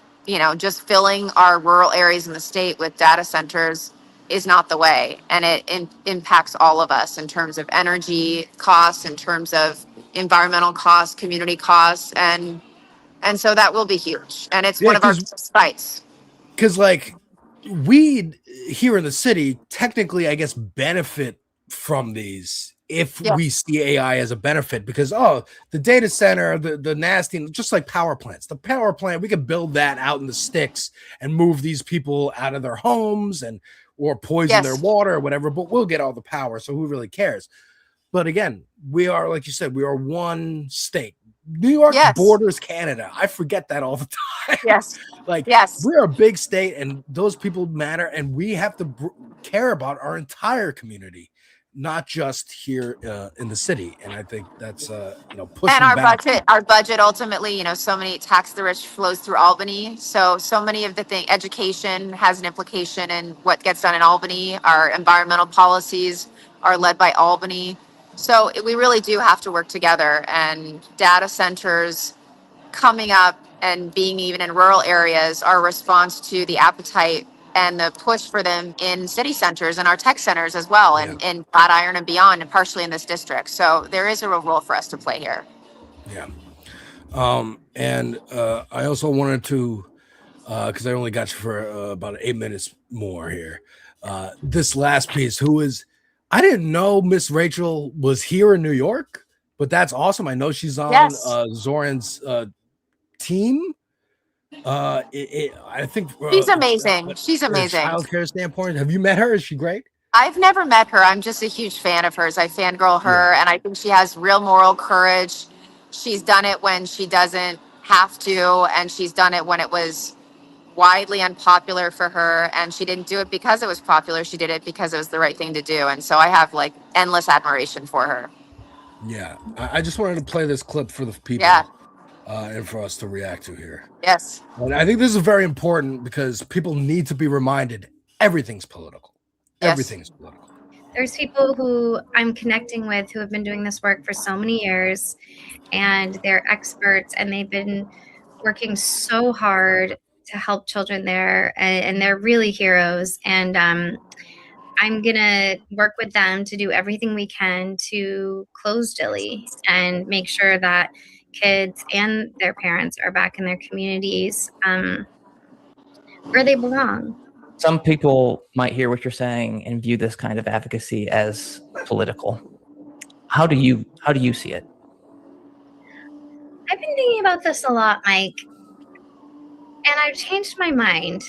just filling our rural areas in the state with data centers is not the way. And it impacts all of us in terms of energy costs, in terms of environmental costs, community costs, and so that will be huge. And it's one of our fights. Because we here in the city technically, I guess, benefit from these if we see AI as a benefit, because the data center, the nasty, just like power plants, the power plant, we could build that out in the sticks and move these people out of their homes or poison their water or whatever, but we'll get all the power, so who really cares? But again, we are, like you said, we are one state. New York borders Canada. I forget that all the time. Yes. We're a big state, and those people matter, and we have to care about our entire community, not just here in the city. And I think that's pushing And back. our budget ultimately, so many tax the rich flows through Albany. So many of the things, education has an implication in what gets done in Albany. Our environmental policies are led by Albany. So we really do have to work together, and data centers coming up and being even in rural areas are a response to the appetite and the push for them in city centers and our tech centers as well, and in Flatiron and beyond, and partially in this district. So there is a real role for us to play here. Yeah. And I also wanted to, because I only got you for about 8 minutes more here. This last piece, I didn't know Miss Rachel was here in New York, but that's awesome. I know she's on Zoran's team. I think She's amazing. She's amazing. Childcare standpoint, have you met her? Is she great? I've never met her. I'm just a huge fan of hers. I fangirl her, and I think she has real moral courage. She's done it when she doesn't have to, and she's done it when it was widely unpopular for her, and she didn't do it because it was popular. She did it because it was the right thing to do, and so I have endless admiration for her. Yeah, I just wanted to play this clip for the people, and for us to react to here. Yes, and I think this is very important because people need to be reminded everything's political. Everything's political. There's people who I'm connecting with who have been doing this work for so many years, and they're experts, and they've been working so hard to help children there, and they're really heroes. And I'm gonna work with them to do everything we can to close Dilly and make sure that kids and their parents are back in their communities where they belong. Some people might hear what you're saying and view this kind of advocacy as political. How do you see it? I've been thinking about this a lot, Mike, and I've changed my mind.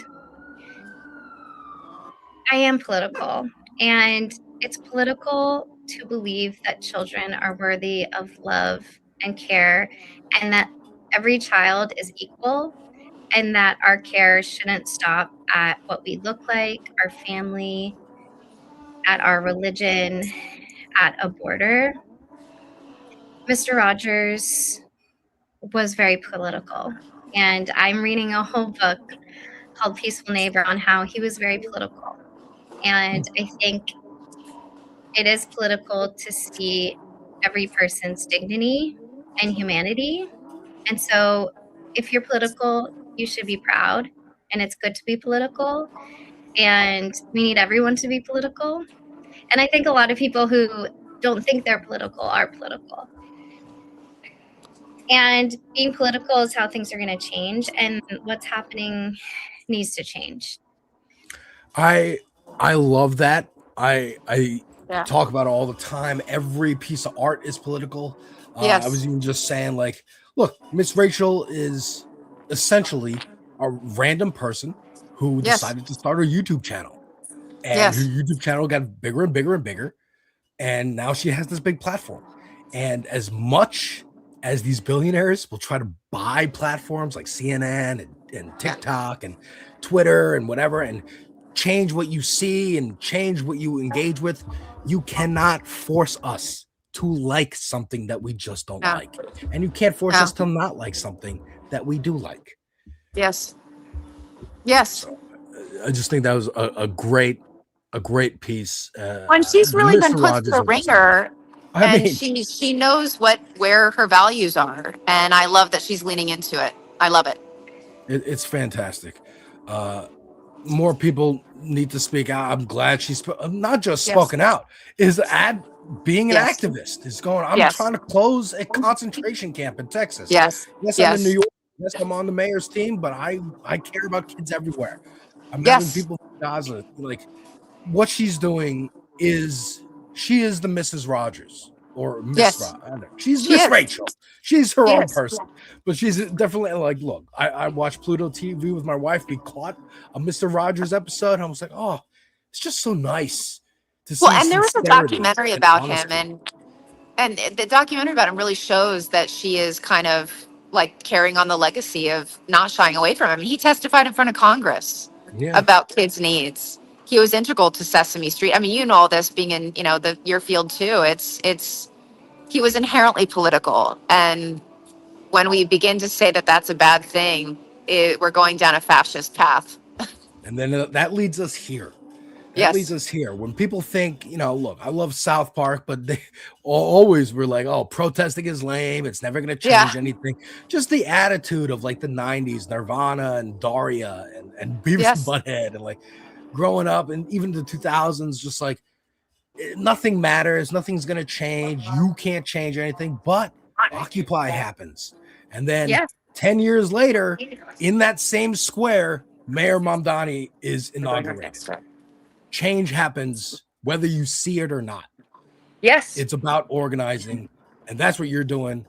I am political, and it's political to believe that children are worthy of love and care, and that every child is equal, and that our care shouldn't stop at what we look like, our family, at our religion, at a border. Mr. Rogers was very political, and I'm reading a whole book called Peaceful Neighbor on how he was very political. And I think it is political to see every person's dignity and humanity. And so if you're political, you should be proud, and it's good to be political, and we need everyone to be political. And I think a lot of people who don't think they're political are political. And being political is how things are going to change, and what's happening needs to change. I love that. I talk about it all the time. Every piece of art is political. I was even just saying, look, Miss Rachel is essentially a random person who decided to start a YouTube channel. And her YouTube channel got bigger and bigger and bigger. And now she has this big platform. And as much as these billionaires will try to buy platforms like CNN and TikTok and Twitter and whatever, and change what you see and change what you engage with, you cannot force us to like something that we just don't like. And you can't force us to not like something that we do like. Yes. So, I just think that was a great piece. When she's really been put through the ringer, and she knows where her values are, and I love that she's leaning into it. I love it. It's fantastic. More people need to speak out. I'm glad she's not just spoken out. Is being an activist is going. I'm trying to close a concentration camp in Texas. Yes, I'm in New York. Yes, I'm on the mayor's team, but I care about kids everywhere. I'm having people from Gaza. Like, what she's doing is she is the Mrs. Rogers or Miss Yes. She's She Miss is. Rachel. She's her She own is. person. But she's definitely like, look, I watched Pluto TV with my wife. We caught a Mr. Rogers episode. And I was like, oh, it's just so nice to see. Well, and there was a sincerity documentary and about honesty. him, and the documentary about him really shows that she is kind of like carrying on the legacy of not shying away from him. He testified in front of Congress about kids' needs. He was integral to Sesame Street. I mean, you know all this being in, you know, your field too. It's he was inherently political, and when we begin to say that that's a bad thing, we're going down a fascist path. And then that leads us here. Yes. Leads us here. When people think, you know, look, I love South Park, but they always were like, oh, protesting is lame. It's never going to change anything. Just the attitude of like the 90s, Nirvana and Daria and Beavis and Butthead, and like growing up, and even the 2000s, just like nothing matters. Nothing's going to change. You can't change anything, but Occupy happens. And then 10 years later, in that same square, Mayor Mamdani is inaugurated. Change happens whether you see it or not. Yes. It's about organizing, and that's what you're doing.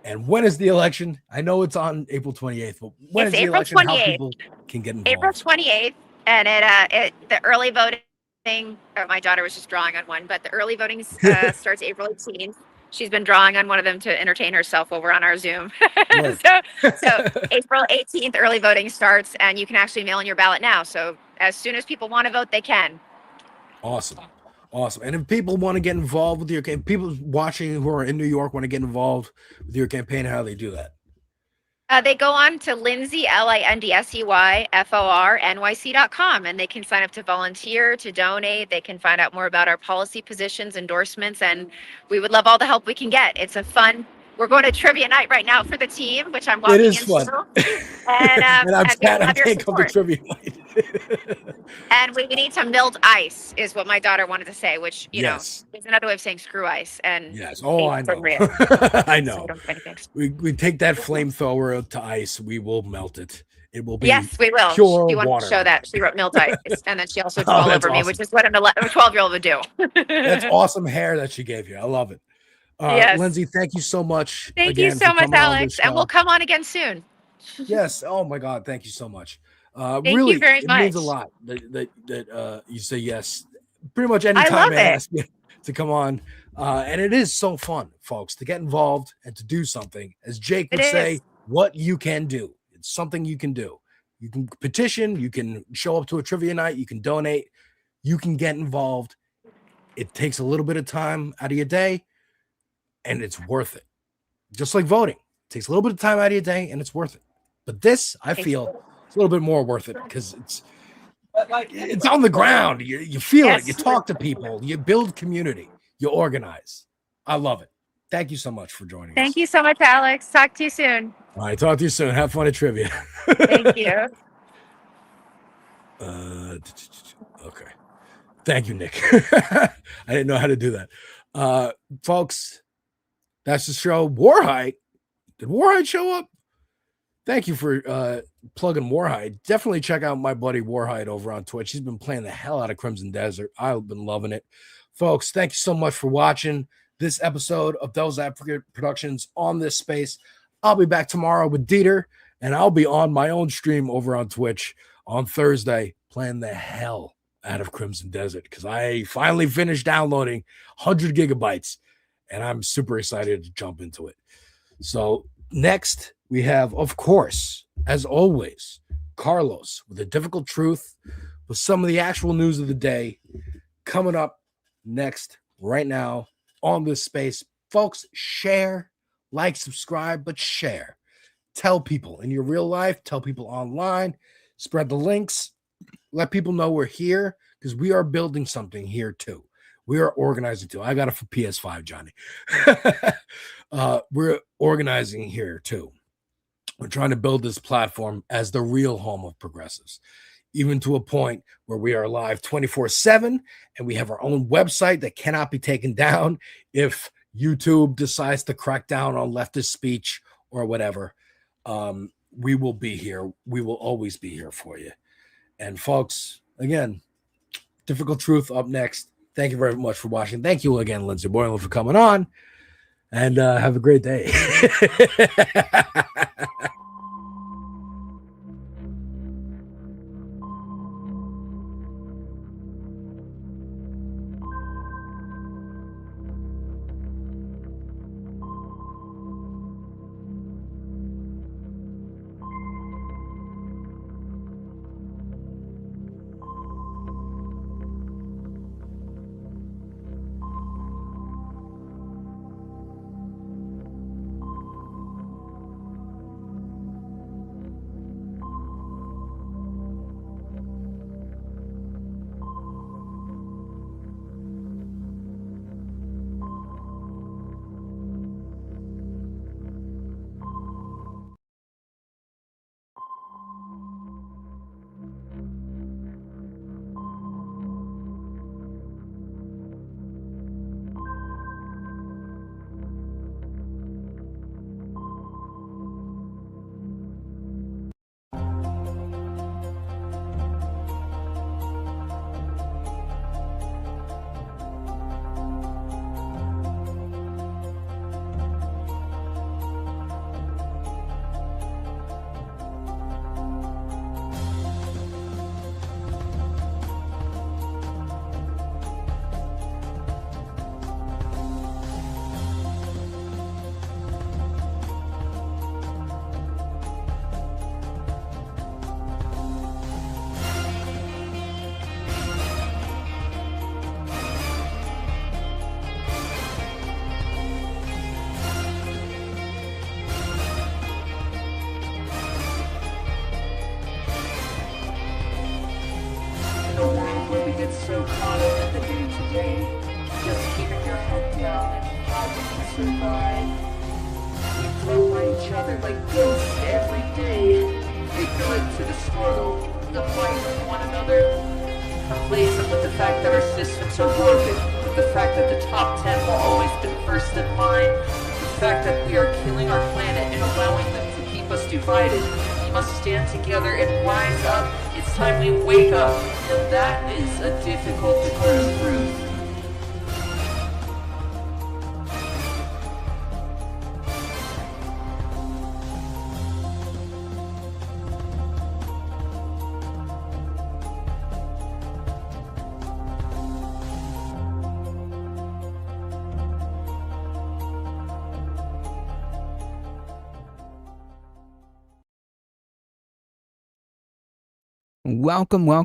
And when is the election? I know it's on April 28th, but when is the April election? 28th. How people can get involved? April 28th, and the early voting, my daughter was just drawing on one, but the early voting starts April 18th. She's been drawing on one of them to entertain herself while we're on our Zoom. So April 18th, early voting starts, and you can actually mail in your ballot now. So as soon as people want to vote, they can. Awesome. And if people want to get involved with your campaign, people watching who are in New York want to get involved with your campaign, how do they do that? They go on to Lindsay, LINDSEYFORNYC.com, and they can sign up to volunteer, to donate. They can find out more about our policy positions, endorsements, and we would love all the help we can get. It's a fun. We're going to trivia night right now for the team, which I'm walking into. Fun. And I'm sad I can't come to trivia night. And we need some milled ice, is what my daughter wanted to say, which, you know, is another way of saying screw ice. And I know. I know. We take that flamethrower to ice. We will melt it. It will be we will. Pure she wanted water. to show that. She wrote milled ice, and then she also drew all over me, which is what a 12-year-old would do. That's awesome hair that she gave you. I love it. Lindsay, thank you so much. Thank you so much, Alex. And we'll come on again soon. Yes. Oh my God. Thank you so much. Thank really, you very much. It means a lot that you say yes. Pretty much anytime I ask you to come on. And it is so fun, folks, to get involved and to do something. As Jake would say, what you can do. It's something you can do. You can petition. You can show up to a trivia night. You can donate. You can get involved. It takes a little bit of time out of your day, and it's worth it. Just like voting. It takes a little bit of time out of your day, and it's worth it. But this, I feel, it's a little bit more worth it because it's on the ground. You feel it. You talk to people. You build community. You organize. I love it. Thank you so much for joining us. Thank you so much, Alex. Talk to you soon. All right. Talk to you soon. Have fun at trivia. Thank you. Okay. Thank you, Nick. I didn't know how to do that. Folks, that's the show. Warhide. Did Warhide show up? Thank you for plugging Warhide. Definitely check out my buddy Warhide over on Twitch. He's been playing the hell out of Crimson Desert. I've been loving it. Folks, thank you so much for watching this episode of Devil's Advocate Productions on this space. I'll be back tomorrow with Dieter, and I'll be on my own stream over on Twitch on Thursday playing the hell out of Crimson Desert because I finally finished downloading 100 gigabytes, and I'm super excited to jump into it. So next, we have, of course, as always, Carlos with a difficult truth with some of the actual news of the day coming up next right now on this space. Folks, share, like, subscribe, but share. Tell people in your real life, tell people online, spread the links, let people know we're here because we are building something here too. We are organizing too. I got it for PS5, Johnny. We're organizing here too. We're trying to build this platform as the real home of progressives, even to a point where we are live 24/7 and we have our own website that cannot be taken down if YouTube decides to crack down on leftist speech or whatever. We will be here. We will always be here for you. And folks, again, Difficult Truth up next. Thank you very much for watching. Thank you again, Lindsay Boylan, for coming on. And have a great day. so caught up in the day-to-day, just keeping your head down and how we can survive. We float by each other like ghosts every day, ignorant to the struggle, the fight with one another, complacent with the fact that our systems are broken, with the fact that the top 10 will always be first in line, the fact that we are killing our planet and allowing them to keep us divided. We must stand together and rise up. It's time we wake up, and that is a difficult to clear through.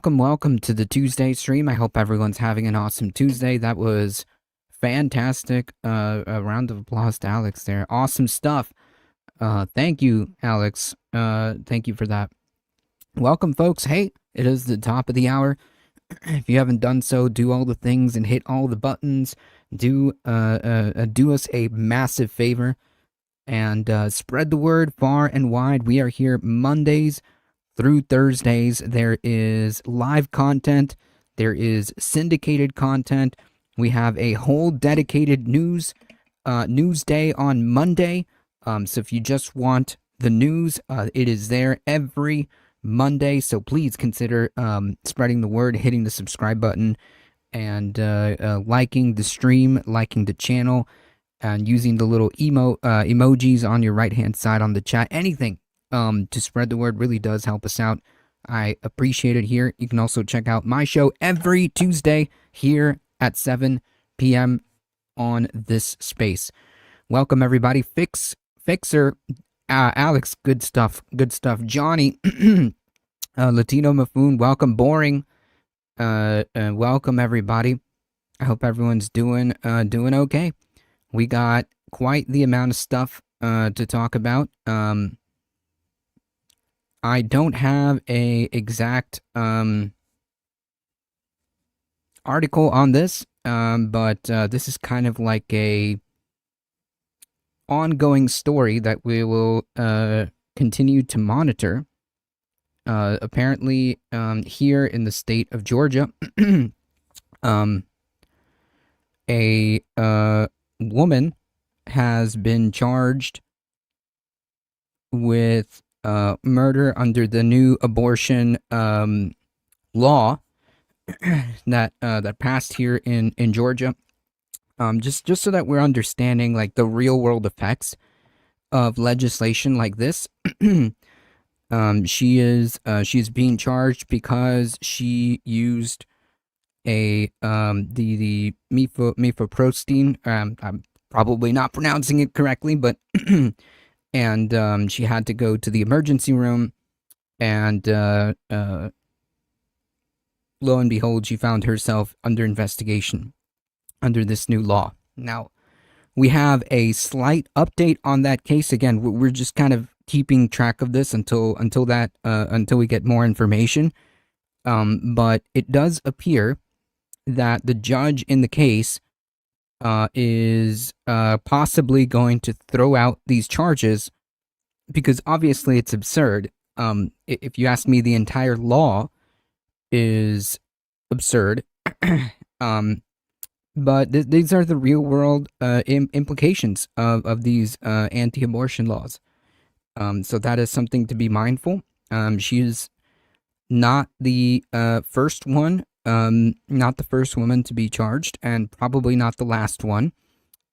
Welcome to the Tuesday stream. I hope everyone's having an awesome Tuesday. That was fantastic. A round of applause to Alex there. Awesome stuff. Thank you, Alex. Thank you for that. Welcome, folks. Hey, it is the top of the hour. If you haven't done so, do all the things and hit all the buttons. Do us a massive favor and spread the word far and wide. We are here Mondays through Thursdays. There is live content. There is syndicated content. We have a whole dedicated news day on Monday. So if you just want the news, it is there every Monday. So please consider spreading the word, hitting the subscribe button, and liking the stream, liking the channel, and using the little emojis on your right-hand side on the chat. Anything to spread the word really does help us out. I appreciate it here. You can also check out my show every Tuesday here at 7 p.m. on this space. Welcome, everybody. Fixer, Alex, good stuff. Johnny, Latino Mafoon, welcome. Boring, welcome, everybody. I hope everyone's doing okay. We got quite the amount of stuff to talk about. I don't have a exact article on this, but this is kind of like a ongoing story that we will continue to monitor. Apparently, here in the state of Georgia, a woman has been charged with murder under the new abortion law, that passed here in Georgia. Just so that we're understanding like the real world effects of legislation like this. She is being charged because she used the mifepristone. I'm probably not pronouncing it correctly, but and she had to go to the emergency room, and lo and behold, she found herself under investigation under this new law. Now, we have a slight update on that case. Again, we're just kind of keeping track of this until we get more information. But it does appear that the judge in the case is possibly going to throw out these charges because obviously it's absurd. If you ask me, the entire law is absurd. But these are the real world implications of these anti-abortion laws. So that is something to be mindful. She is not the first one, not the first woman to be charged, and probably not the last one.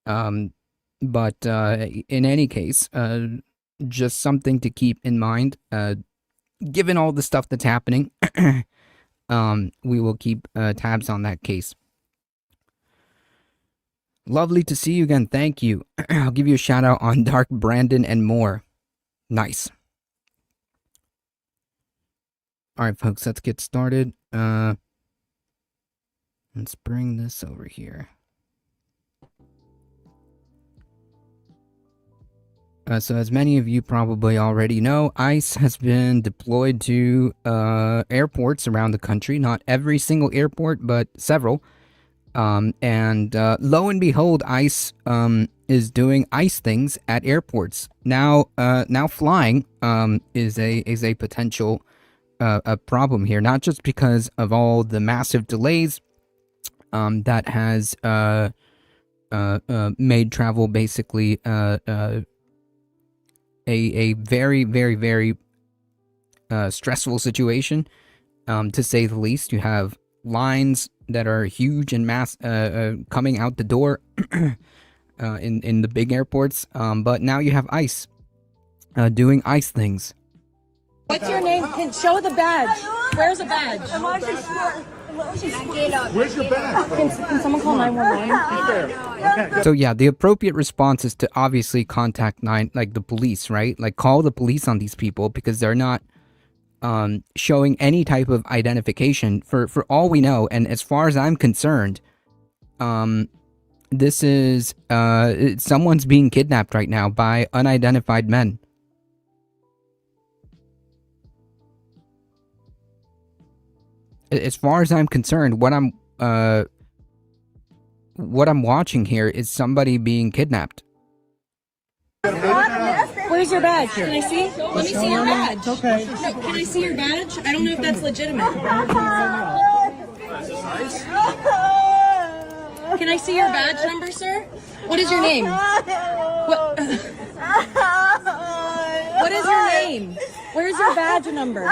But in any case, just something to keep in mind. Given all the stuff that's happening, we will keep tabs on that case. Lovely to see you again. Thank you. I'll give you a shout out on Dark Brandon and more. Nice. All right, folks, let's get started. Let's bring this over here. So as many of you probably already know, ICE has been deployed to airports around the country. Not every single airport, but several. And lo and behold, ICE is doing ICE things at airports. Now flying is a potential a problem here, not just because of all the massive delays that has made travel basically a very, very, very stressful situation, to say the least. You have lines that are huge and mass coming out the door in the big airports, but now you have ICE doing ICE things. What's your name? Show the badge. Where's the badge? Where's your bag? Can someone call 911? So yeah, the appropriate response is to obviously contact the police, right? Like call the police on these people because they're not showing any type of identification for all we know. And as far as I'm concerned, this is someone's being kidnapped right now by unidentified men. As far as I'm concerned, what I'm watching here is somebody being kidnapped. Where's your badge? Can I see? Let me see your badge. Okay. No, can I see your badge? I don't know if that's legitimate. Can I see your badge number, sir? What is your name? What is your name? Where's your badge number?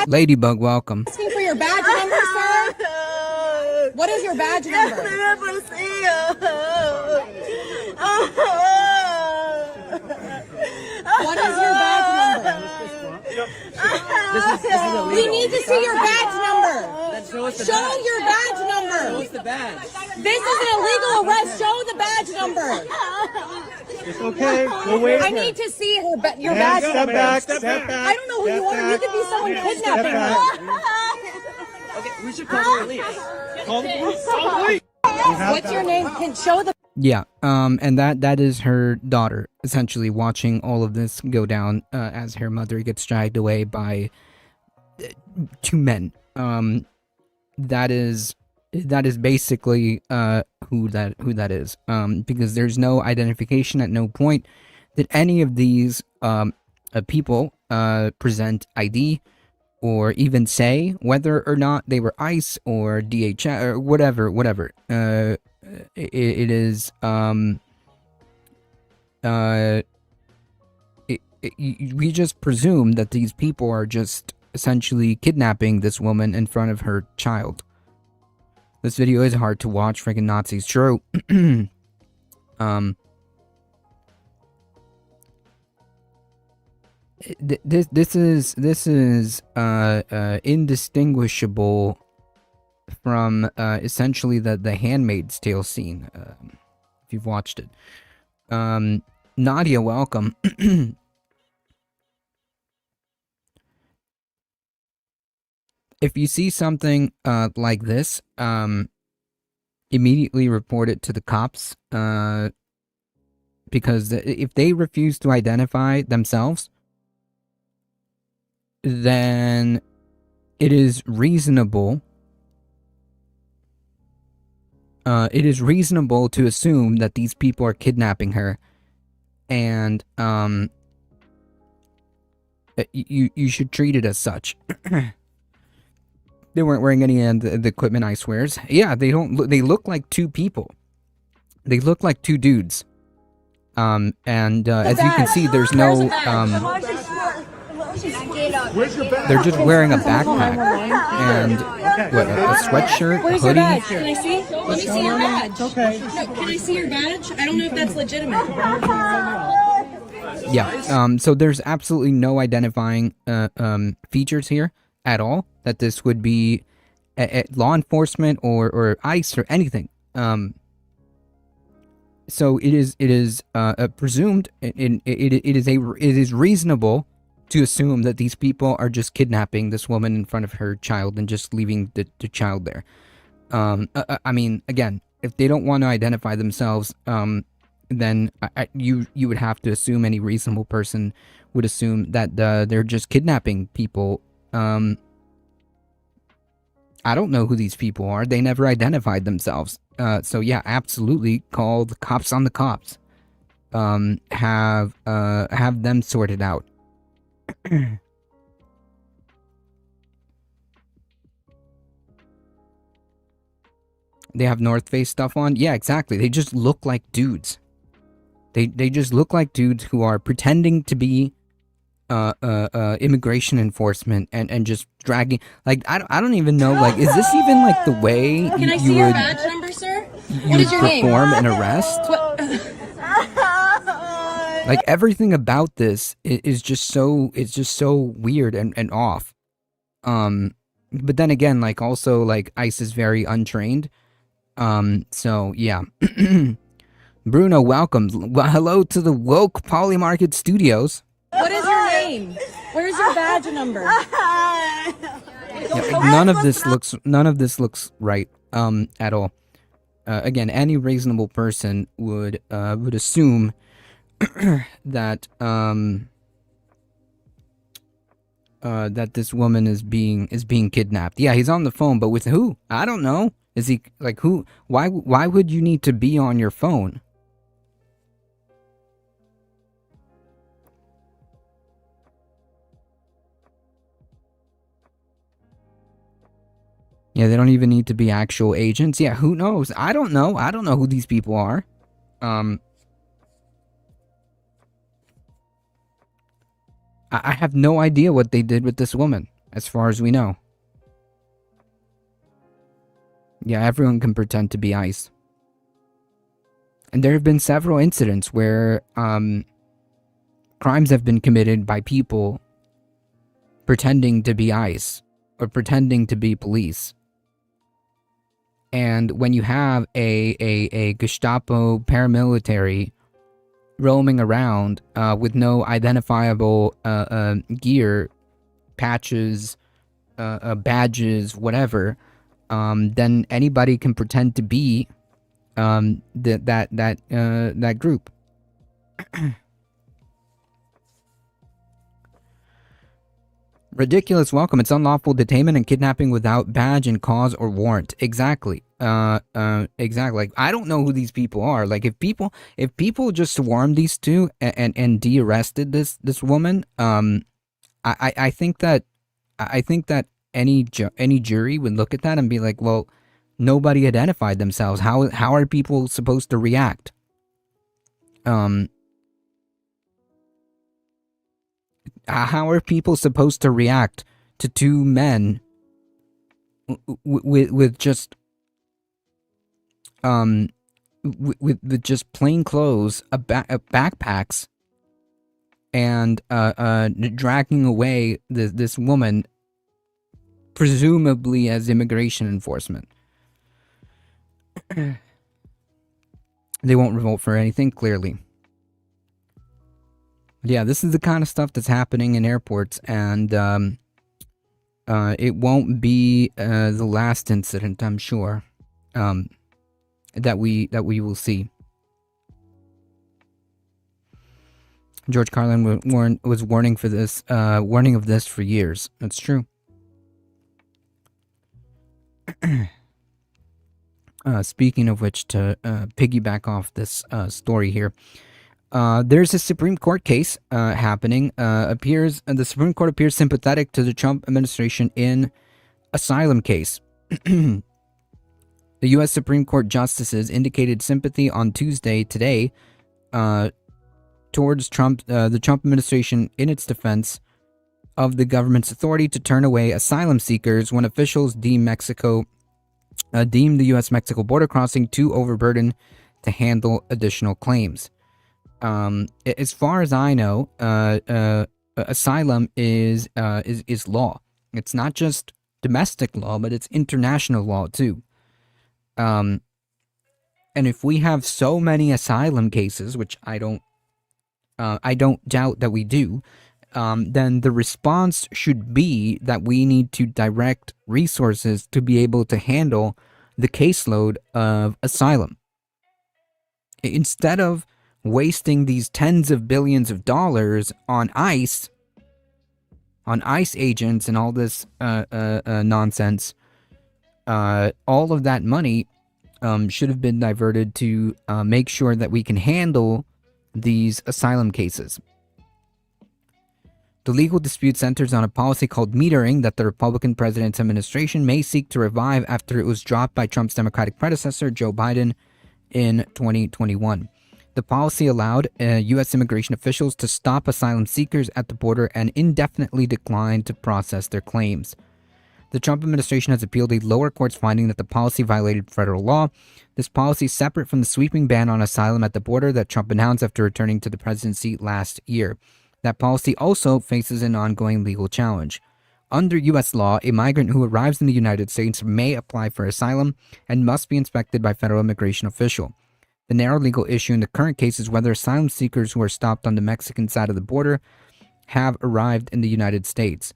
Ladybug, welcome. Asking for your badge number, sir? What is your badge number? What is your badge number? We need to see your badge number. Show your badge number. Show us the badge. This is an illegal arrest. Show the badge number. It's okay. We'll wait. I need to see your badge Step number. back. Step back. I don't know who you are. You could be someone kidnapping her. Okay, we should call the police. Call the police. Call the police. What's your name? Can show the. Yeah, and that is her daughter, essentially watching all of this go down as her mother gets dragged away by two men. That is basically who that is. Because there's no identification. At no point did any of these people present ID or even say whether or not they were ICE or DHS or whatever. It is we just presume that these people are just essentially kidnapping this woman in front of her child. This video is hard to watch, freaking Nazis. True. This is indistinguishable from essentially the Handmaid's Tale scene, if you've watched it. Nadia, welcome. If you see something like this, immediately report it to the cops, because if they refuse to identify themselves, then it is reasonable. It is reasonable to assume that these people are kidnapping her, and you should treat it as such. They weren't wearing any of the equipment, I swears. Yeah, they don't. They look like two people. They look like two dudes. And as you can see, there's no. They're just wearing a backpack and what, a sweatshirt, Where's hoodie. your badge? Can I see? Let me see your badge. Okay. No, can I see your badge? I don't know if that's legitimate. Yeah. So there's absolutely no identifying features here at all that this would be law enforcement or ICE or anything. So it is presumed it is reasonable to assume that these people are just kidnapping this woman in front of her child and just leaving the child there. I mean, again, if they don't want to identify themselves, then you would have to assume, any reasonable person would assume that they're just kidnapping people. I don't know who these people are. They never identified themselves. So yeah, absolutely call the cops on the cops. Have them sorted out. They have North Face stuff on? Yeah, exactly. They just look like dudes. They just look like dudes who are pretending to be immigration enforcement and just dragging, like, I don't even know, like, is this even like the way Can I you see your would badge number, sir? you What is would your name? perform an arrest? Like, everything about this is just so, it's just so weird and off. But then again, like, also, like, ICE is very untrained. So yeah. Bruno, welcome. Well, hello to the woke Poly Market Studios. What is your name? Where's your badge number? Yeah, none of this looks right at all. Again, any reasonable person would assume that that this woman is being kidnapped. Yeah, he's on the phone, but with who? I don't know. Is he, like, who? Why would you need to be on your phone? Yeah, they don't even need to be actual agents. Yeah, who knows? I don't know. I don't know who these people are. I have no idea what they did with this woman, as far as we know. Yeah, everyone can pretend to be ICE. And there have been several incidents where crimes have been committed by people pretending to be ICE or pretending to be police. And when you have a Gestapo paramilitary roaming around with no identifiable gear, patches, badges, whatever, then anybody can pretend to be that group. Ridiculous welcome. It's unlawful detainment and kidnapping without badge and cause or warrant. Exactly. Exactly. Like, I don't know who these people are. Like, if people just swarmed these two and de-arrested this woman, I think that any jury would look at that and be like, well, nobody identified themselves. How are people supposed to react? How are people supposed to react to two men with just with just plain clothes, backpacks, and dragging away this woman, presumably as immigration enforcement? They won't revolt for anything, clearly. Yeah, this is the kind of stuff that's happening in airports, and it won't be the last incident, I'm sure, that we will see. George Carlin was warning of this for years. That's true. Speaking of which, to piggyback off this story here, there's a Supreme Court case happening. The Supreme Court appears sympathetic to the Trump administration in asylum case. The U.S. Supreme Court justices indicated sympathy on Tuesday today towards the Trump administration in its defense of the government's authority to turn away asylum seekers when officials deemed the U.S.-Mexico border crossing too overburdened to handle additional claims. As far as I know, asylum is law. It's not just domestic law, but it's international law too. And if we have so many asylum cases, which I don't doubt that we do, then the response should be that we need to direct resources to be able to handle the caseload of asylum. Instead of wasting these tens of billions of dollars on ICE agents and all this nonsense, all of that money should have been diverted to make sure that we can handle these asylum cases. The legal dispute centers on a policy called metering that the Republican president's administration may seek to revive after it was dropped by Trump's Democratic predecessor, Joe Biden, in 2021. The policy allowed U.S. immigration officials to stop asylum seekers at the border and indefinitely decline to process their claims. The Trump administration has appealed a lower court's finding that the policy violated federal law. This policy is separate from the sweeping ban on asylum at the border that Trump announced after returning to the presidency last year. That policy also faces an ongoing legal challenge. Under U.S. law, a migrant who arrives in the United States may apply for asylum and must be inspected by a federal immigration official. The narrow legal issue in the current case is whether asylum seekers who are stopped on the Mexican side of the border have arrived in the United States.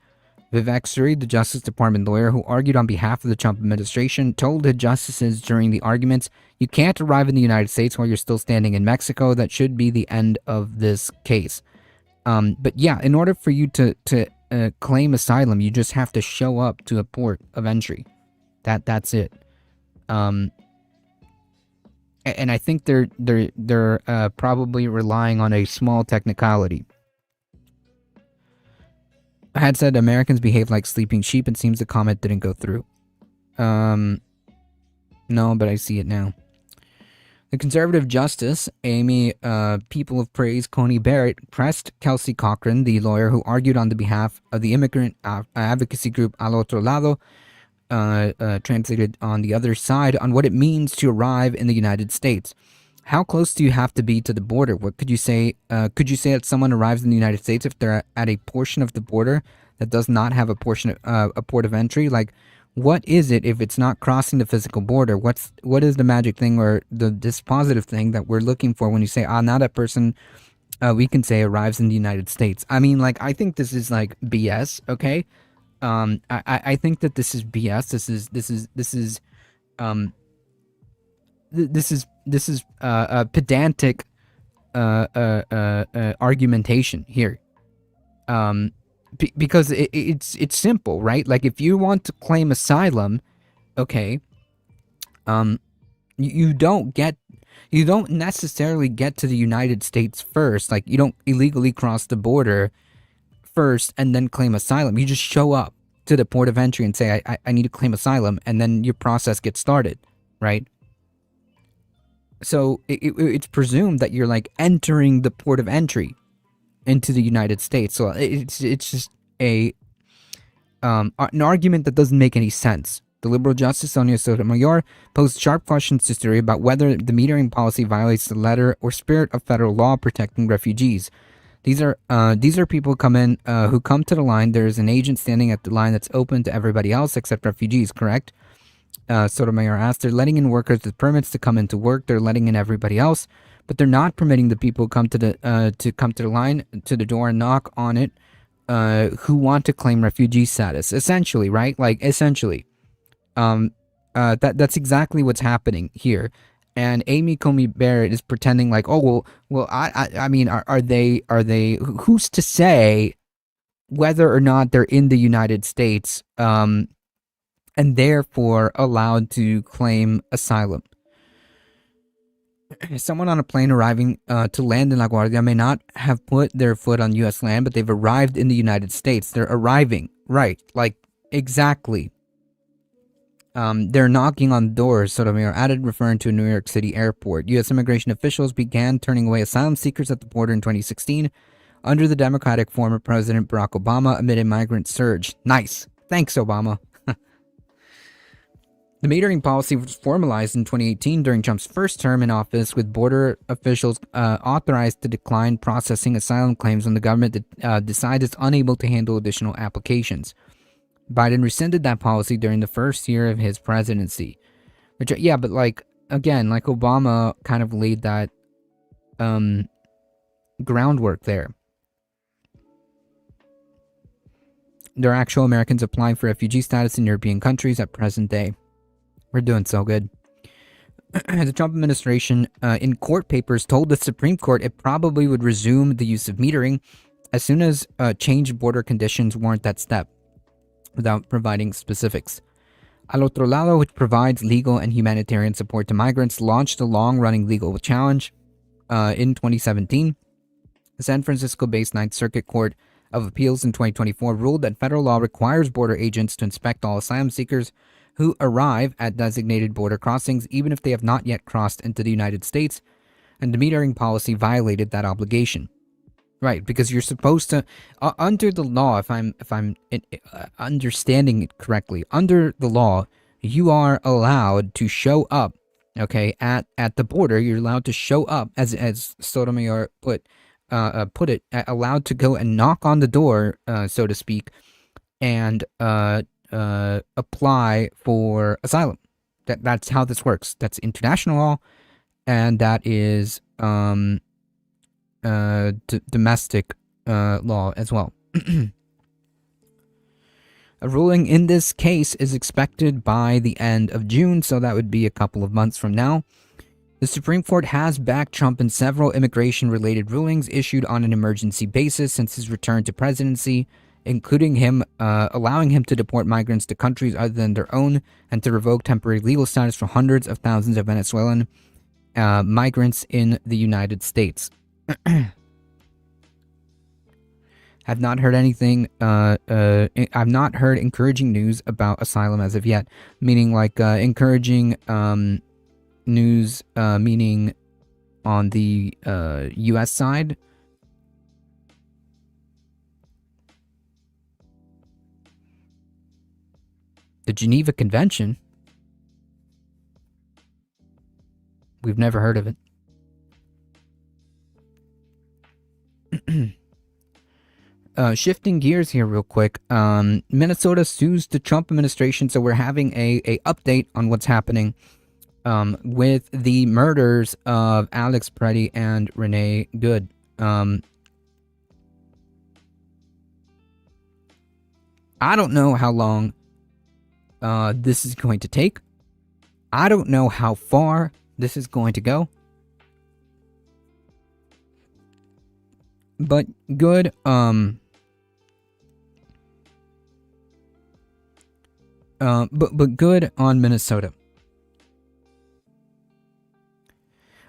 Vivek Suri, the Justice Department lawyer who argued on behalf of the Trump administration, told the justices during the arguments, "You can't arrive in the United States while you're still standing in Mexico. That should be the end of this case." But yeah, in order for you to claim asylum, you just have to show up to a port of entry. That's it. And I think they're probably relying on a small technicality. I had said Americans behave like sleeping sheep. It seems the comment didn't go through. No, but I see it now. The conservative justice, Amy People of Praise Coney Barrett, pressed Kelsey Cochran, the lawyer who argued on the behalf of the immigrant advocacy group Al Otro Lado, translated on the other side, on what it means to arrive in the United States. How close do you have to be to the border? What could you say? Could you say that someone arrives in the United States if they're at a portion of the border that does not have a port of entry? Like, what is it if it's not crossing the physical border? What is the magic thing or the dispositive thing that we're looking for when you say, now that person, we can say arrives in the United States? I mean, like, I think this is like BS. Okay, I think that this is BS. This is pedantic argumentation here. Because it's simple, right? Like, if you want to claim asylum, okay, you don't necessarily get to the United States first. Like, you don't illegally cross the border first and then claim asylum. You just show up to the port of entry and say, I need to claim asylum, and then your process gets started, right? So it's presumed that you're like entering the port of entry. into the United States. So it's just an argument that doesn't make any sense. The liberal Justice Sonia Sotomayor posed sharp questions to Syria about whether the metering policy violates the letter or spirit of federal law protecting refugees. These are people who come to the line. There's an agent standing at the line that's open to everybody else except refugees, correct? Sotomayor asked. They're letting in workers with permits to come into work. They're letting in everybody else, but they're not permitting the people who come to the line, to the door and knock on it, who want to claim refugee status. Essentially, right? Like essentially. That's exactly what's happening here. And Amy Coney Barrett is pretending like, oh, well, I mean, are they, who's to say whether or not they're in the United States, and therefore allowed to claim asylum? Someone on a plane arriving to land in LaGuardia may not have put their foot on U.S. land, but they've arrived in the United States. They're arriving, right? Like, exactly. They're knocking on doors, Sotomayor added, referring to a New York City airport. U.S. immigration officials began turning away asylum seekers at the border in 2016 under the Democratic former President Barack Obama amid a migrant surge. Nice. Thanks, Obama. The metering policy was formalized in 2018 during Trump's first term in office, with border officials authorized to decline processing asylum claims when the government decides it's unable to handle additional applications. Biden rescinded that policy during the first year of his presidency. Which, yeah, but like, again, like Obama kind of laid that groundwork there. There are actual Americans applying for refugee status in European countries at present day. We're doing so good. The Trump administration, in court papers, told the Supreme Court it probably would resume the use of metering as soon as changed border conditions warrant that step, without providing specifics. Al Otro Lado, which provides legal and humanitarian support to migrants, launched a long-running legal challenge in 2017. The San Francisco-based Ninth Circuit Court of Appeals in 2024 ruled that federal law requires border agents to inspect all asylum seekers who arrive at designated border crossings, even if they have not yet crossed into the United States, and the metering policy violated that obligation. Right, because you're supposed to, under the law, if I'm understanding it correctly, under the law, you are allowed to show up, okay, at the border. You're allowed to show up, as Sotomayor put it, allowed to go and knock on the door, so to speak, and apply for asylum. That's how this works. That's international law, and that is domestic law as well. A ruling in this case is expected by the end of June, so that would be a couple of months from now. The Supreme Court has backed Trump in several immigration-related rulings issued on an emergency basis since his return to presidency, including him allowing him to deport migrants to countries other than their own and to revoke temporary legal status for hundreds of thousands of Venezuelan migrants in the United States. I've not heard anything, I've not heard encouraging news about asylum as of yet, meaning like encouraging news, meaning on the US side. The Geneva Convention? We've never heard of it. Shifting gears here real quick. Minnesota sues the Trump administration, so we're having a update on what's happening with the murders of Alex Preddy and Renee Good. I don't know how long this is going to take. I don't know how far this is going to go. But good, but good on Minnesota.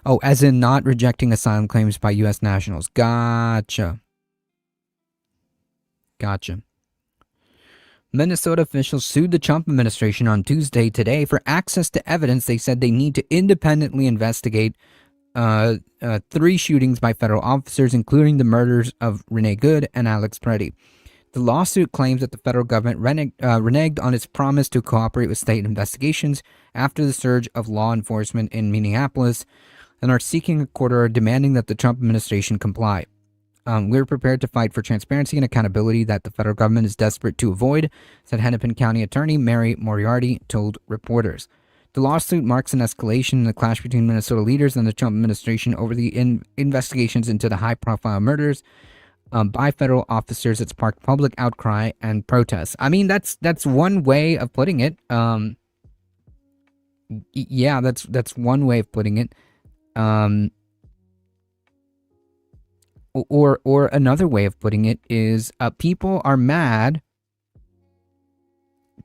Oh, as in not rejecting asylum claims by U.S. nationals. Gotcha. Minnesota officials sued the Trump administration on Tuesday today for access to evidence they said they need to independently investigate 3 shootings by federal officers, including the murders of Renee Good and Alex Preddy. The lawsuit claims that the federal government reneged on its promise to cooperate with state investigations after the surge of law enforcement in Minneapolis and are seeking a court order demanding that the Trump administration comply. We're prepared to fight for transparency and accountability that the federal government is desperate to avoid, said Hennepin County Attorney Mary Moriarty told reporters. The lawsuit marks an escalation in the clash between Minnesota leaders and the Trump administration over the investigations into the high-profile murders by federal officers. It sparked public outcry and protests. I mean, that's one way of putting it. Yeah, that's one way of putting it. Or another way of putting it is people are mad.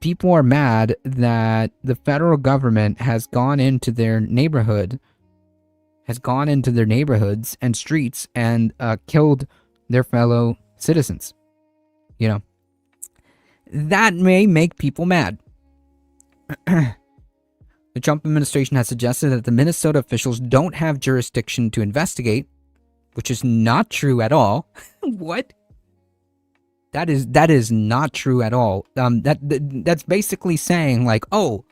People are mad that the federal government has gone into their neighborhoods and streets and killed their fellow citizens. You know, that may make people mad. The Trump administration has suggested that the Minnesota officials don't have jurisdiction to investigate, which is not true at all. What? That is not true at all. That's basically saying like, oh,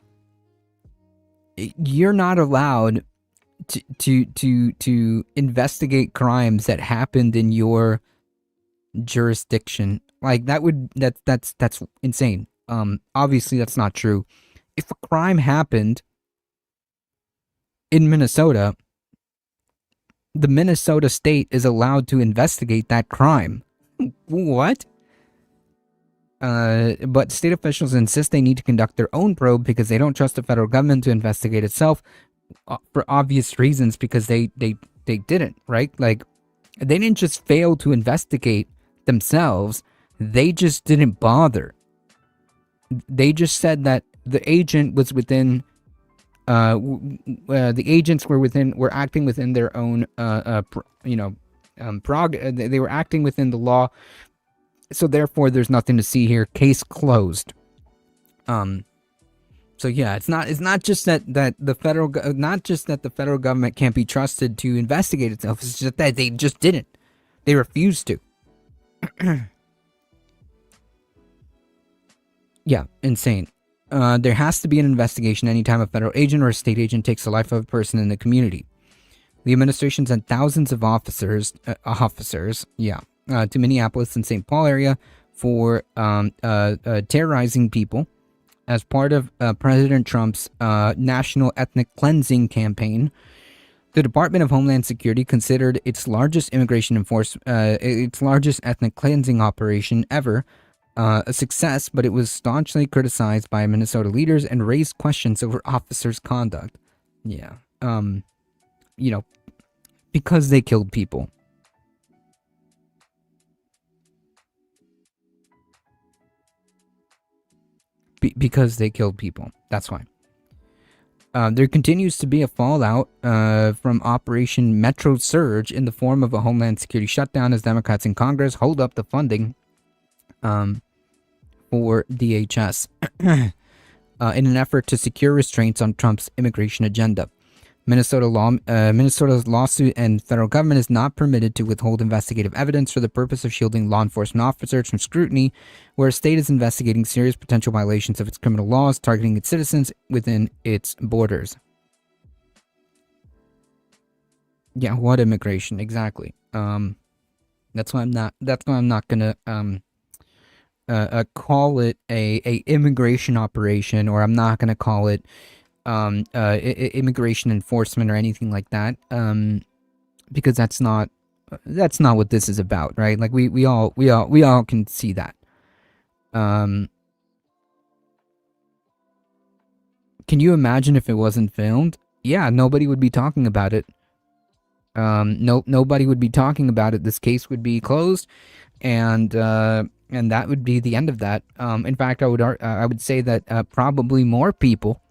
you're not allowed to investigate crimes that happened in your jurisdiction. Like that's insane. Obviously that's not true. If a crime happened in Minnesota, the Minnesota state is allowed to investigate that crime. What? But state officials insist they need to conduct their own probe because they don't trust the federal government to investigate itself for obvious reasons, because they didn't, right? Like, they didn't just fail to investigate themselves. They just didn't bother. They just said that the agent was within the agents were acting within their own they were acting within the law, so therefore there's nothing to see here, case closed. So yeah, it's not just that the federal government can't be trusted to investigate itself, it's just that they just didn't. They refused to. Yeah, insane. There has to be an investigation anytime a federal agent or a state agent takes the life of a person in the community. The administration sent thousands of officers, to Minneapolis and St. Paul area for terrorizing people as part of President Trump's national ethnic cleansing campaign. The Department of Homeland Security considered its largest its largest ethnic cleansing operation ever a success, but it was staunchly criticized by Minnesota leaders and raised questions over officers' conduct. Yeah. Because they killed people. Because they killed people. That's why. There continues to be a fallout from Operation Metro Surge in the form of a Homeland Security shutdown as Democrats in Congress hold up the funding for DHS in an effort to secure restraints on Trump's immigration agenda. Minnesota's lawsuit and federal government is not permitted to withhold investigative evidence for the purpose of shielding law enforcement officers from scrutiny, where a state is investigating serious potential violations of its criminal laws targeting its citizens within its borders. Yeah, what immigration exactly? That's why I'm not gonna call it a immigration operation, or I'm not gonna call it immigration enforcement or anything like that, because that's not what this is about, right? Like we all can see that. Can you imagine if it wasn't filmed? Yeah, nobody would be talking about it. Nobody would be talking about it. This case would be closed, and that would be the end of that. In fact, I would say that probably more people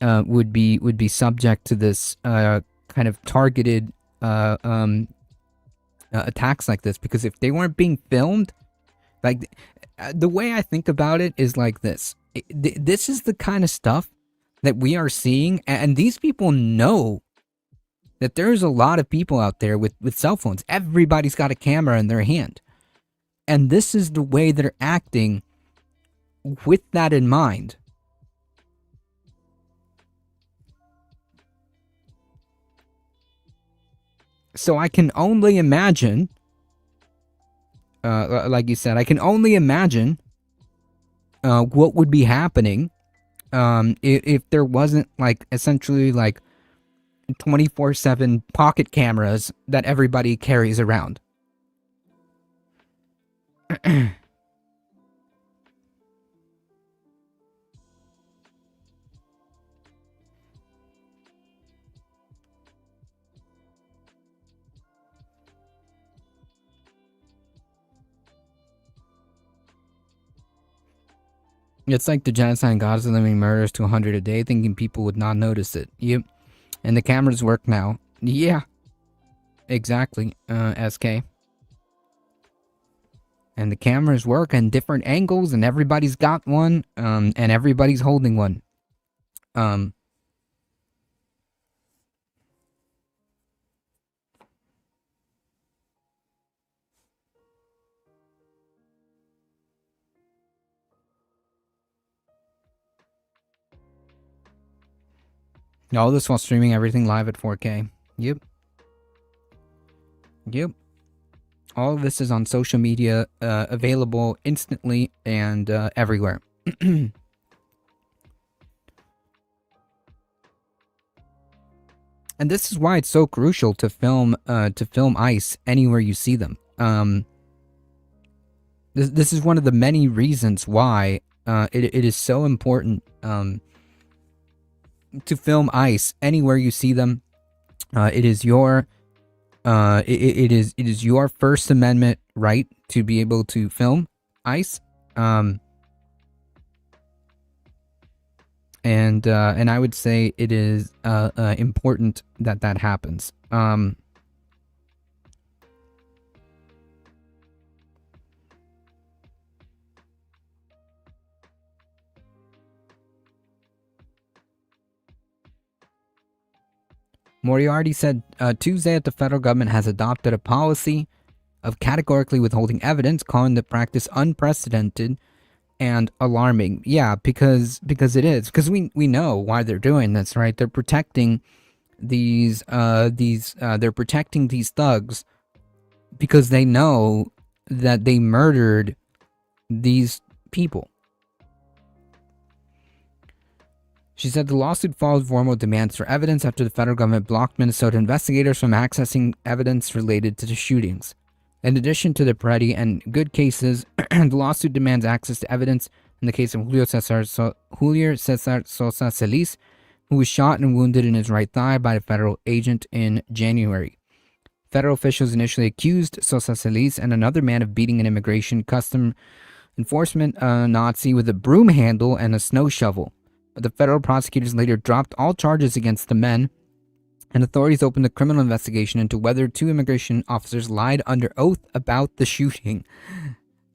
would be subject to this kind of targeted attacks like this, because if they weren't being filmed, like the way I think about it is like this. This is the kind of stuff that we are seeing, and these people know that there's a lot of people out there with cell phones. Everybody's got a camera in their hand. And this is the way they're acting with that in mind. So I can only imagine, like you said, I can only imagine what would be happening if there wasn't, like, essentially, like, 24/7 pocket cameras that everybody carries around. It's like the genocide in Gaza limiting murders to 100 a day, thinking people would not notice it. Yep. And the cameras work now. Yeah. Exactly, SK. And the cameras work in different angles, and everybody's got one, and everybody's holding one. All this while streaming everything live at 4K. Yep. Yep. All of this is on social media, available instantly and everywhere. And this is why it's so crucial to film ICE anywhere you see them. This is one of the many reasons why it is so important to film ICE anywhere you see them. It is your it is your First Amendment right to be able to film ICE. And I would say it is important that that happens. Moriarty said Tuesday that the federal government has adopted a policy of categorically withholding evidence, calling the practice unprecedented and alarming. Yeah, because it is. Because we know why they're doing this, right? They're protecting these thugs because they know that they murdered these people. She said the lawsuit follows formal demands for evidence after the federal government blocked Minnesota investigators from accessing evidence related to the shootings. In addition to the Peretti and Good cases, the lawsuit demands access to evidence in the case of Julio Cesar Sosa Celis, who was shot and wounded in his right thigh by a federal agent in January. Federal officials initially accused Sosa Celis and another man of beating an immigration custom enforcement Nazi with a broom handle and a snow shovel. But the federal prosecutors later dropped all charges against the men, and authorities opened a criminal investigation into whether two immigration officers lied under oath about the shooting.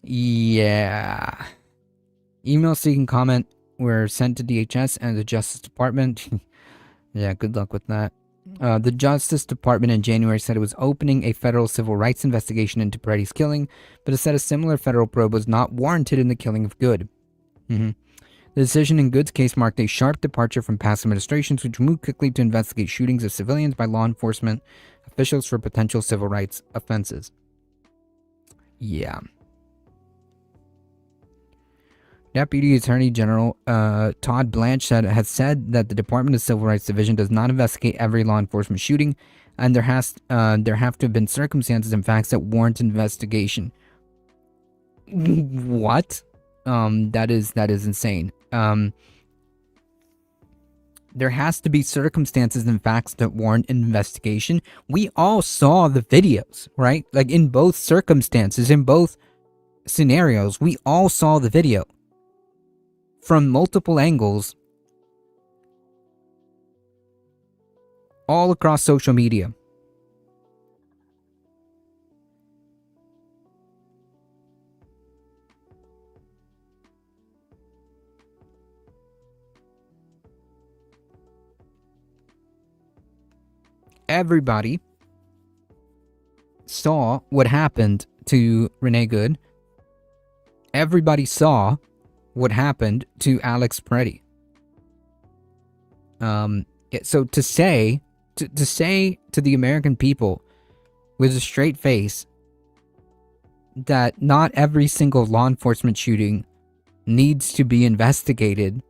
Yeah. Emails seeking comment were sent to DHS and the Justice Department. Yeah, good luck with that. The Justice Department in January said it was opening a federal civil rights investigation into Peretti's killing, but it said a similar federal probe was not warranted in the killing of Good. The decision in Good's case marked a sharp departure from past administrations, which moved quickly to investigate shootings of civilians by law enforcement officials for potential civil rights offenses. Yeah. Deputy Attorney General Todd Blanche has said that the Department of Civil Rights Division does not investigate every law enforcement shooting, and there have to have been circumstances and facts that warrant investigation. What? That is insane. There has to be circumstances and facts that warrant investigation. We all saw the videos, right? Like, in both circumstances, in both scenarios, we all saw the video from multiple angles all across social media. everybody saw what happened to Renee Good. Everybody saw what happened to Alex Preddy. So to say to the American people with a straight face that not every single law enforcement shooting needs to be investigated,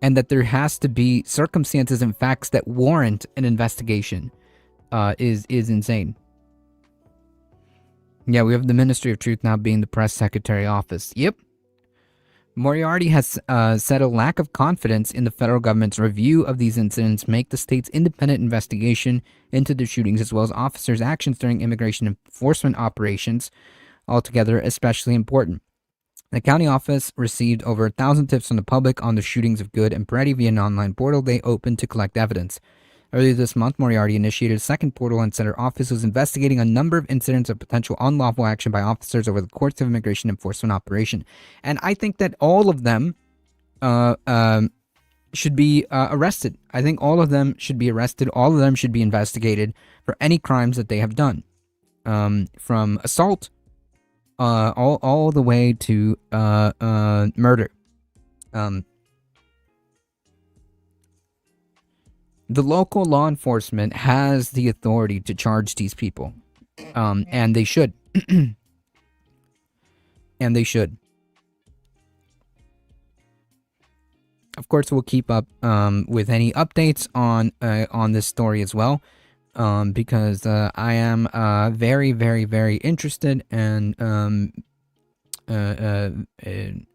and that there has to be circumstances and facts that warrant an investigation, is insane. Yeah, we have the Ministry of Truth now being the press secretary office. Yep. Moriarty has said a lack of confidence in the federal government's review of these incidents make the state's independent investigation into the shootings, as well as officers' actions during immigration enforcement operations, altogether especially important. The county office received over 1,000 tips from the public on the shootings of Good and Preddy via an online portal they opened to collect evidence. Earlier this month, Moriarty initiated a second portal and said her office was investigating a number of incidents of potential unlawful action by officers over the course of immigration enforcement operation. And I think that all of them should be arrested. I think all of them should be arrested. All of them should be investigated for any crimes that they have done. From assault all the way to murder. The local law enforcement has the authority to charge these people, and they should. And they should. Of course, we'll keep up with any updates on this story as well, because I am very, very, very interested and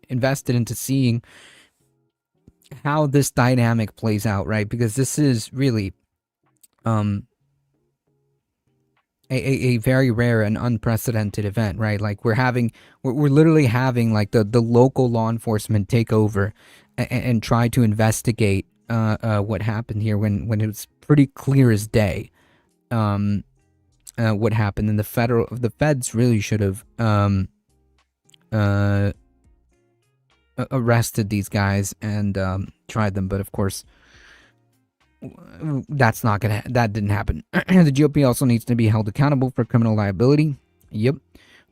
invested into seeing how this dynamic plays out, right? Because this is really a very rare and unprecedented event, right? Like we're literally having like the local law enforcement take over and try to investigate what happened here when it was pretty clear as day what happened. And the feds really should have arrested these guys and tried them, but of course that didn't happen. The GOP also needs to be held accountable for criminal liability. Yep.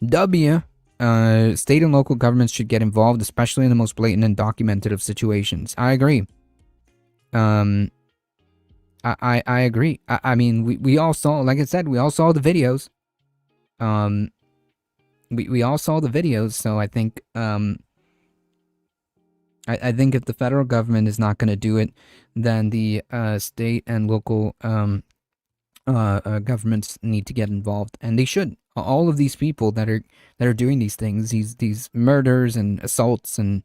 State and local governments should get involved, especially in the most blatant and documented of situations. I agree. I agree. I mean, we all saw, like I said, we all saw the videos. We all saw the videos, so I think I think if the federal government is not going to do it, then the state and local governments need to get involved, and they should. All of these people that are doing these things, these murders and assaults and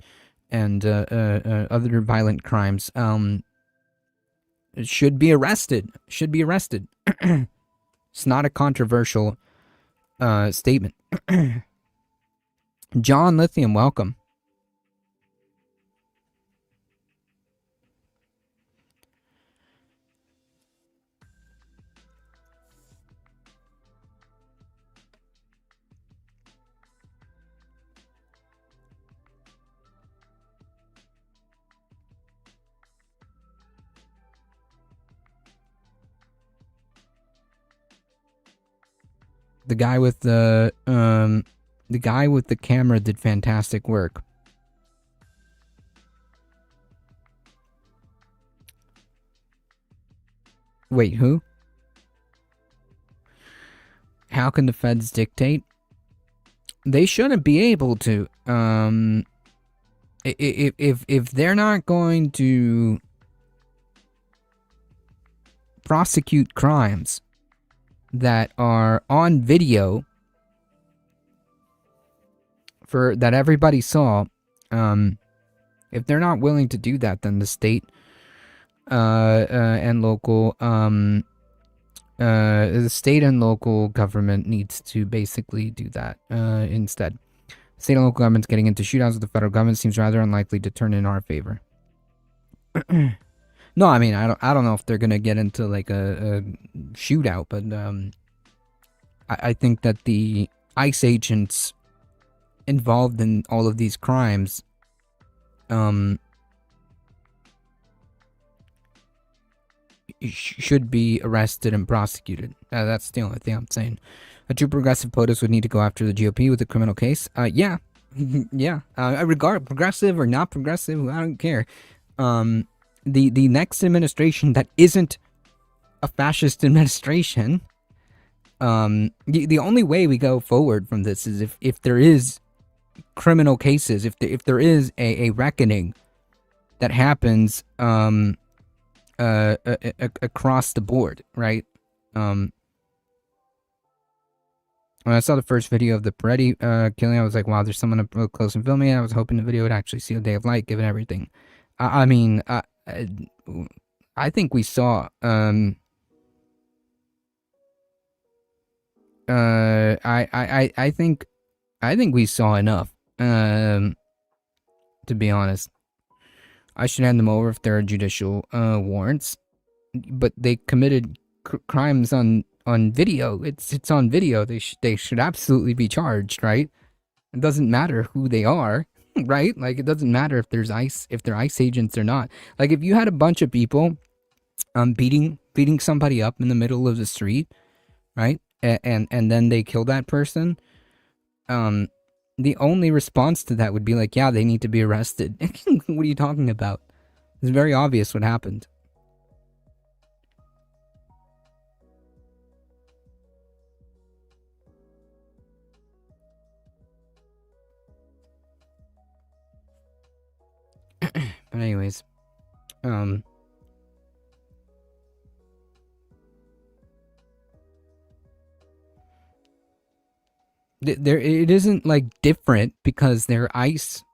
other violent crimes, should be arrested. Should be arrested. It's not a controversial statement. John Lithium, welcome. The guy with the camera did fantastic work. Wait, who? How can the feds dictate? They shouldn't be able to. If they're not going to prosecute crimes that are on video that everybody saw, if they're not willing to do that, then the state and local government needs to basically do that instead. State and local governments getting into shootouts with the federal government seems rather unlikely to turn in our favor. No, I mean, I don't know if they're gonna get into like a shootout, but I think that the ICE agents involved in all of these crimes, should be arrested and prosecuted. That's the only thing I'm saying. A true progressive POTUS would need to go after the GOP with a criminal case. Yeah. Yeah. I regard progressive or not progressive, I don't care. The next administration that isn't a fascist administration, the only way we go forward from this is if there is criminal cases, if there is a reckoning that happens across the board, right? When I saw the first video of the Peretti killing, I was like, wow, there's someone up real close and filming it. I was hoping the video would actually see a day of light, given everything. I think we saw I think we saw enough, to be honest. I should hand them over if there are judicial warrants, but they committed crimes on video. It's on video. They should absolutely be charged, right? It doesn't matter who they are, right? Like, it doesn't matter if they're ICE agents or not. Like, if you had a bunch of people beating somebody up in the middle of the street, right? And then they kill that person, the only response to that would be like, yeah, they need to be arrested. What are you talking about? It's very obvious what happened. But anyways, it isn't like different because they're ICE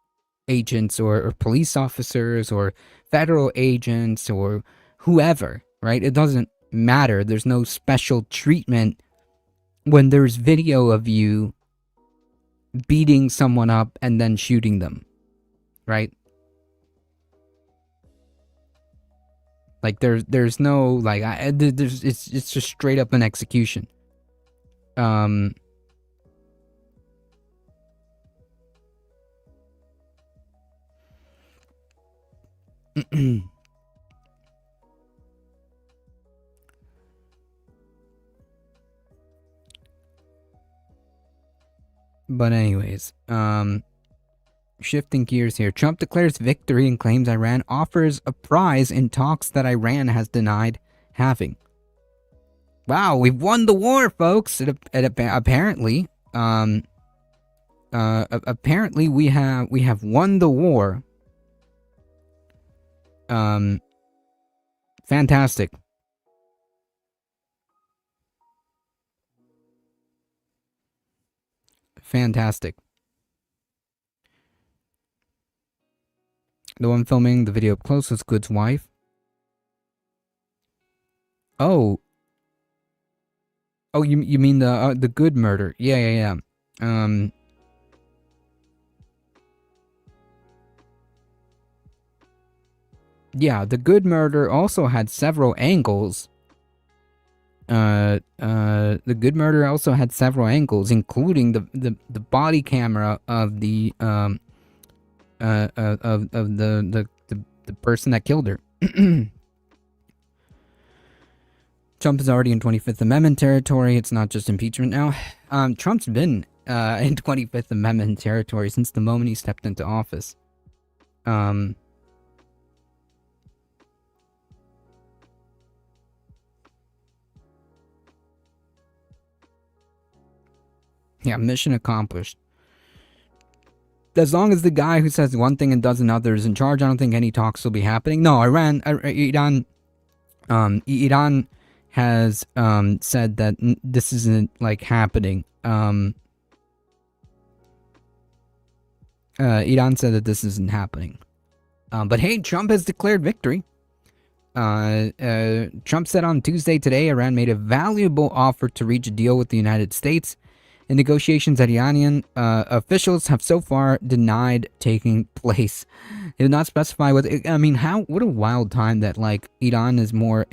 agents or police officers or federal agents or whoever, right? It doesn't matter. There's no special treatment when there's video of you beating someone up and then shooting them, right? Like there's no like it's just straight up an execution. But anyways, shifting gears here. Trump declares victory and claims Iran offers a prize in talks that Iran has denied having. Wow, we've won the war, folks. Apparently, apparently we have won the war. Fantastic. Fantastic. The one filming the video up close was Good's wife. Oh. Oh, you mean the Good murder? Yeah. Yeah, the Good murder also had several angles. The Good murder also had several angles, including the body camera of the person that killed her. Trump is already in 25th Amendment territory. It's not just impeachment now. Trump's been in 25th Amendment territory since the moment he stepped into office. Yeah, mission accomplished. As long as the guy who says one thing and does another is in charge, I don't think any talks will be happening. No, Iran has said that this isn't like happening. Iran said that this isn't happening. But hey, Trump has declared victory. Trump said on Tuesday today, Iran made a valuable offer to reach a deal with the United States. In negotiations that Iranian officials have so far denied taking place. It did not specify what. I mean, what a wild time that like Iran is a more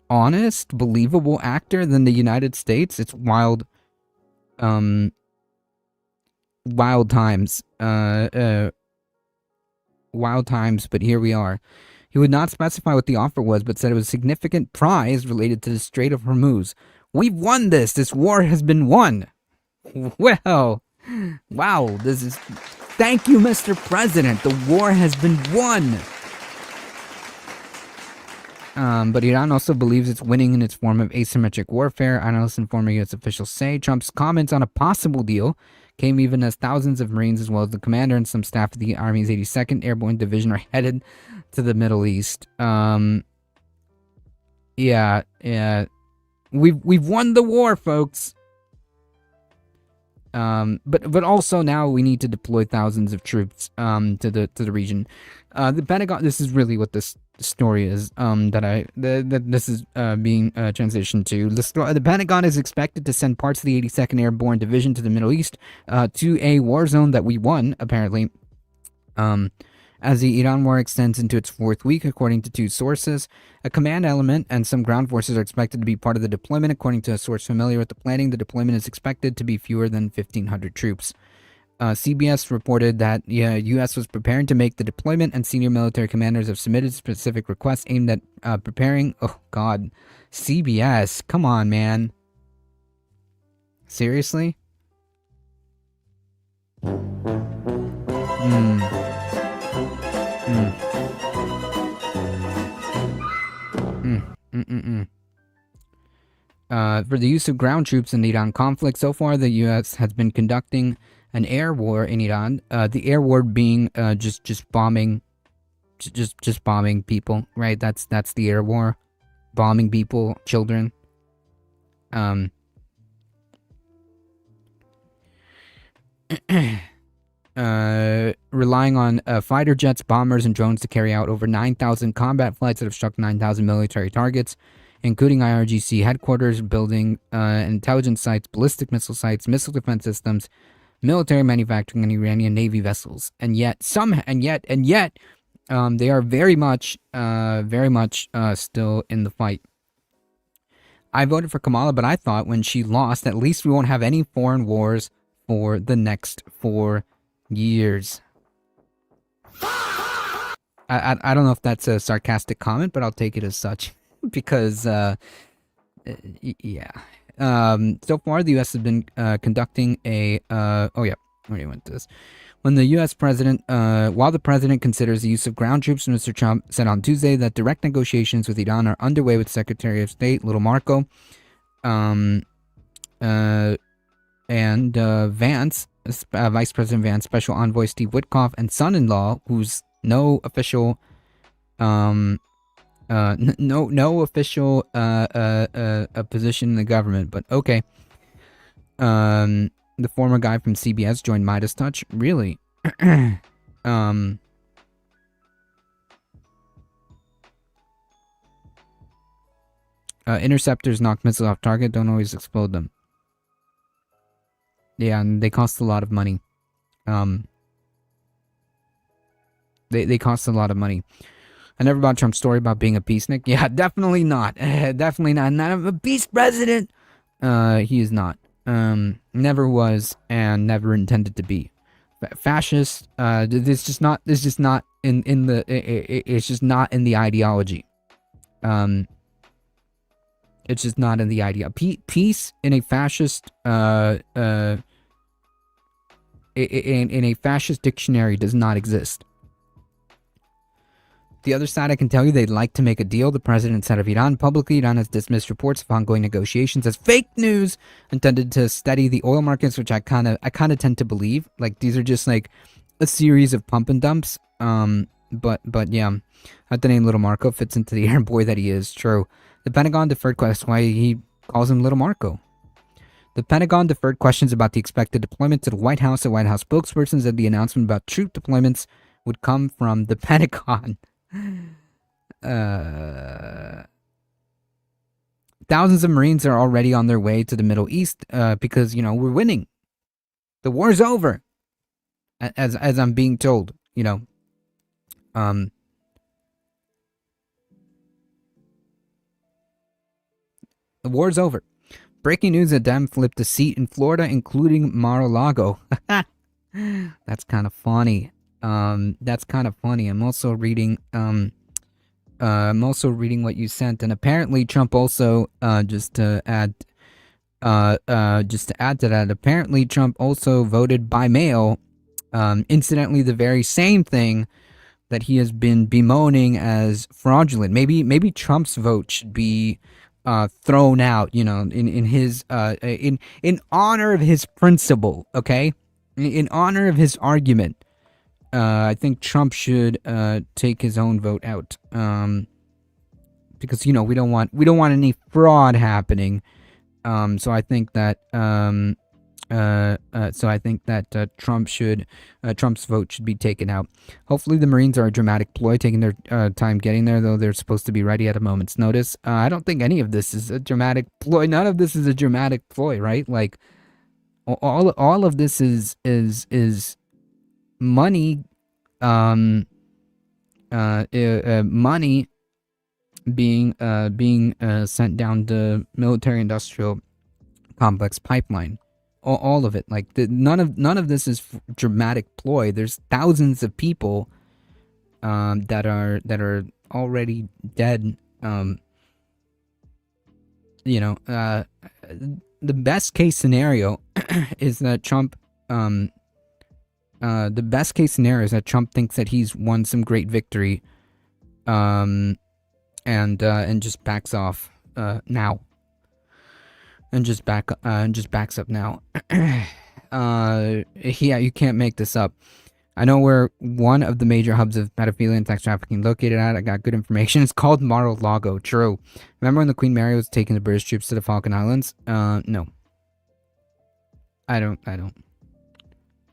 honest, believable actor than the United States. It's wild. wild times. Wild times, but here we are. He would not specify what the offer was, but said it was a significant prize related to the Strait of Hormuz. We've won this. This war has been won. Well, wow, this is... Thank you, Mr. President. The war has been won. But Iran also believes it's winning in its form of asymmetric warfare. Analysts and former U.S. officials say Trump's comments on a possible deal came even as thousands of Marines, as well as the commander and some staff of the Army's 82nd Airborne Division, are headed to the Middle East. Yeah. We've won the war, folks. But also now we need to deploy thousands of troops to the region. The Pentagon. This is really what this story is. That this is being transitioned to. The Pentagon is expected to send parts of the 82nd Airborne Division to the Middle East, to a war zone that we won, apparently. As the Iran war extends into its fourth week, according to two sources, a command element and some ground forces are expected to be part of the deployment. According to a source familiar with the planning, the deployment is expected to be fewer than 1,500 troops. CBS reported that U.S. was preparing to make the deployment, and senior military commanders have submitted specific requests aimed at preparing... Oh, God. CBS. Come on, man. Seriously? For the use of ground troops in the Iran conflict, so far the U.S. has been conducting an air war in Iran. The air war being just bombing, just bombing people, right? That's the air war, bombing people, children. Relying on fighter jets, bombers, and drones to carry out over 9,000 combat flights that have struck 9,000 military targets, including IRGC headquarters, building, intelligence sites, ballistic missile sites, missile defense systems, military manufacturing, and Iranian Navy vessels. And yet, they are very much still in the fight. I voted for Kamala, but I thought when she lost, at least we won't have any foreign wars for the next 4 years. I don't know if that's a sarcastic comment, but I'll take it as such. Because, yeah. So far, the U.S. has been conducting a... oh, yeah. I already went to this. When the U.S. president... while the president considers the use of ground troops, Mr. Trump said on Tuesday that direct negotiations with Iran are underway with Secretary of State Little Marco. And Vance, Vice President Vance, Special Envoy Steve Witkoff, and son-in-law, who's no official... no official position in the government, but okay. The former guy from CBS joined Midas Touch. Really? Interceptors knock missiles off target, don't always explode them. Yeah, and they cost a lot of money. They cost a lot of money. I never bought Trump's story about being a peacenik. Yeah, definitely not. Definitely not. Not a peace president. He is not. Never was, and never intended to be. Fascist. It's just not in the. It's just not in the ideology. It's just not in the idea. Peace in a fascist. In a fascist dictionary does not exist. The other side, I can tell you, they'd like to make a deal. The president said of Iran publicly. Iran has dismissed reports of ongoing negotiations as fake news intended to steady the oil markets, which I kind of tend to believe. Like, these are just like a series of pump and dumps. But yeah, that name Little Marco fits into the errand boy that he is. True. The Pentagon deferred questions. Why he calls him Little Marco. The Pentagon deferred questions about the expected deployment to the White House. A White House spokesperson said the announcement about troop deployments would come from the Pentagon. Thousands of Marines are already on their way to the Middle East because, we're winning. The war's over. As I'm being told, The war's over. Breaking news: a Dem flipped a seat in Florida, including Mar-a-Lago. That's kind of funny. That's kind of funny. I'm also reading what you sent, and apparently Trump also just to add to that, apparently Trump also voted by mail. Incidentally, the very same thing that he has been bemoaning as fraudulent. Maybe Trump's vote should be thrown out, in his in honor of his principle, okay? In honor of his argument. I think Trump should take his own vote out. Because we don't want any fraud happening. So I think that Trump's vote should be taken out. Hopefully the Marines are a dramatic ploy, taking their time getting there, though they're supposed to be ready at a moment's notice. I don't think any of this is a dramatic ploy. None of this is a dramatic ploy, right? Like all of this is money, money being sent down the military-industrial complex pipeline. All of it. Like none of this is dramatic ploy. There's thousands of people that are already dead. The best case scenario is that Trump. The best case scenario is that Trump thinks that he's won some great victory, and just backs off now. And just backs up now. Yeah, you can't make this up. I know where one of the major hubs of pedophilia and sex trafficking located at. I got good information. It's called Mar-a-Lago. True. Remember when the Queen Mary was taking the British troops to the Falkland Islands? No. I don't.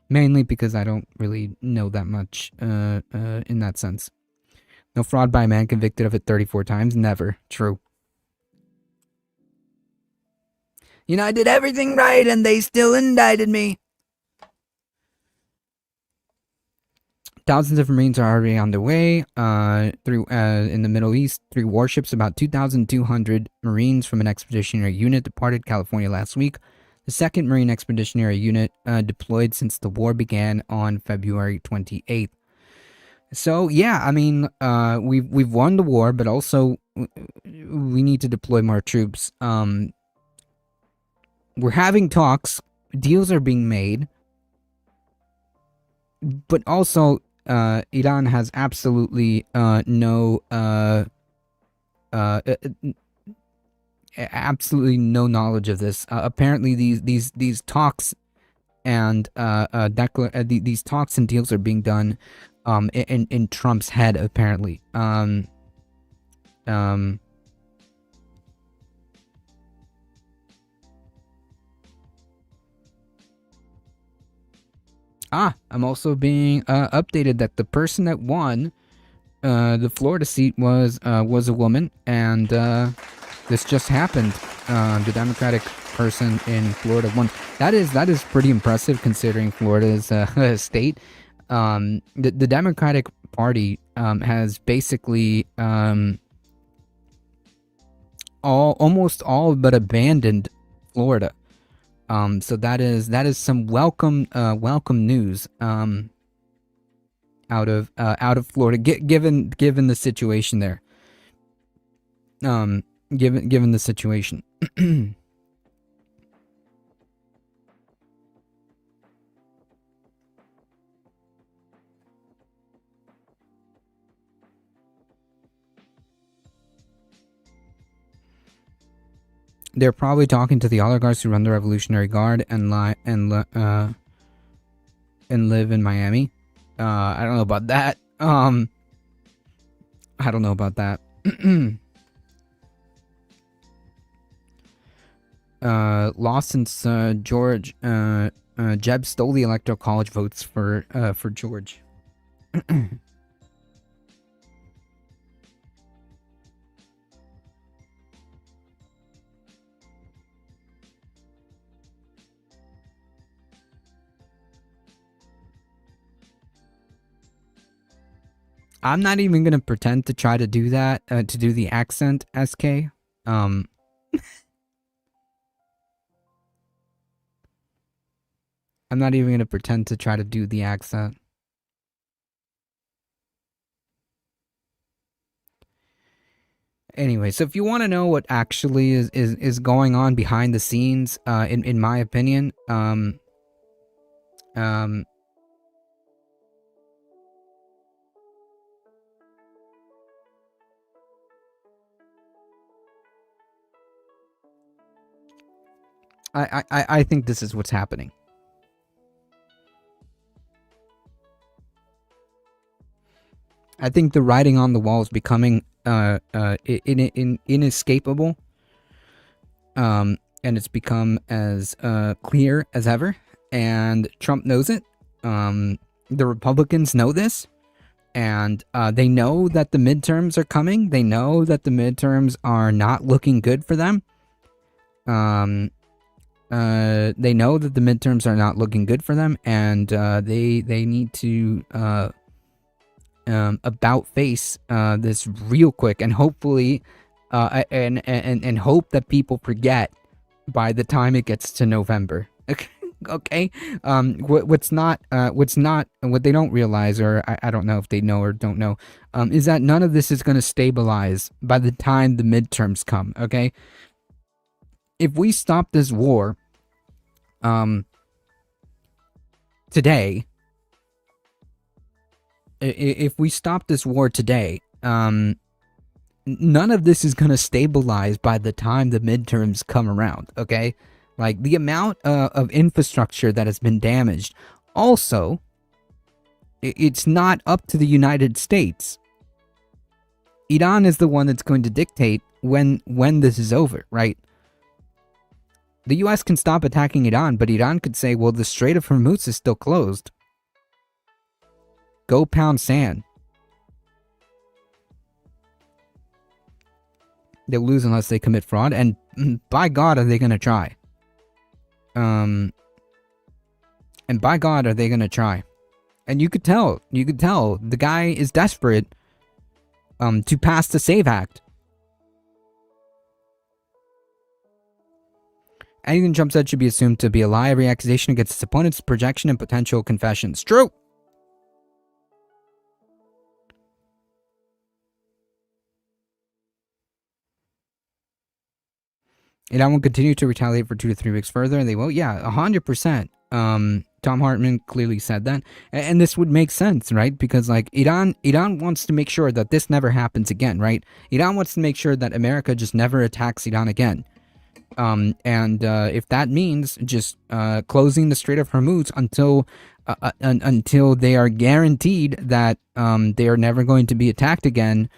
Mainly because I don't really know that much in that sense. No fraud by a man convicted of it 34 times. Never. True. I did everything right and they still indicted me. Thousands of Marines are already on their way through in the Middle East. 3 warships, about 2,200 Marines from an expeditionary unit departed California last week. The 2nd Marine Expeditionary Unit deployed since the war began on February 28th. So yeah, I mean, we've won the war, but also we need to deploy more troops. We're having talks, deals are being made, but also Iran has absolutely absolutely no knowledge of this. Apparently, these talks and these talks and deals are being done in Trump's head. Apparently, I'm also being updated that the person that won the Florida seat was a woman, and this just happened. The Democratic person in Florida won. That is pretty impressive considering Florida's state. The Democratic Party has basically almost all but abandoned Florida. So that is some welcome news out of Florida, given the situation there. Given the situation. They're probably talking to the oligarchs who run the Revolutionary Guard and live in Miami. I don't know about that. I don't know about that. Lost since George Jeb stole the Electoral College votes for George. I'm not even gonna pretend to try to do that, to do the accent, SK. I'm not even going to pretend to try to do the accent. Anyway, so if you want to know what actually is going on behind the scenes, in my opinion, I think this is what's happening. I think the writing on the wall is becoming inescapable, and it's become as clear as ever. And Trump knows it. The Republicans know this, and they know that the midterms are coming. They know that the midterms are not looking good for them. They know that the midterms are not looking good for them, and they need to about face this real quick, and hopefully and hope that people forget by the time it gets to November. Okay. What they don't realize, or I don't know if they know or don't know, is that none of this is going to stabilize by the time the midterms come. Okay. If we stop this war today, if we stop this war today, none of this is going to stabilize by the time the midterms come around, okay? Like, the amount of infrastructure that has been damaged. Also, it's not up to the United States. Iran is the one that's going to dictate when this is over, right? The US can stop attacking Iran, but Iran could say, well, the Strait of Hormuz is still closed. Go pound sand. They'll lose unless they commit fraud, and by God are they going to try. And by God are they going to try. And you could tell the guy is desperate to pass the SAVE Act. Anything Trump said should be assumed to be a lie. Every accusation against his opponent's projection and potential confessions. True. Iran will continue to retaliate for 2 to 3 weeks further, and they will. Yeah, 100%. Tom Hartman clearly said that, and this would make sense, right? Because like Iran wants to make sure that this never happens again, right? Iran wants to make sure that America just never attacks Iran again. And if that means just closing the Strait of Hormuz until they are guaranteed that they are never going to be attacked again,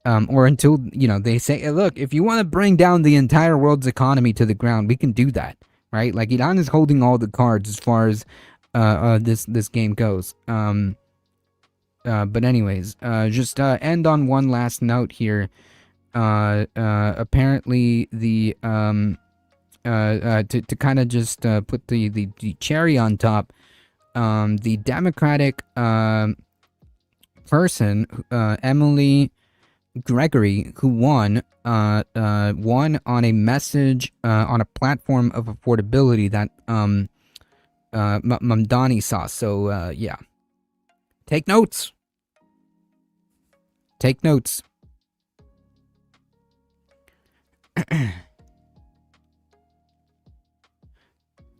or until, they say, hey, look, if you want to bring down the entire world's economy to the ground, we can do that, right? Like, Iran is holding all the cards as far as this game goes. But anyways, just end on one last note here. Apparently the to kind of just put the cherry on top, the Democratic person, Emily Gregory, who won on a message on a platform of affordability that Mamdani saw. So yeah, take notes. Take notes.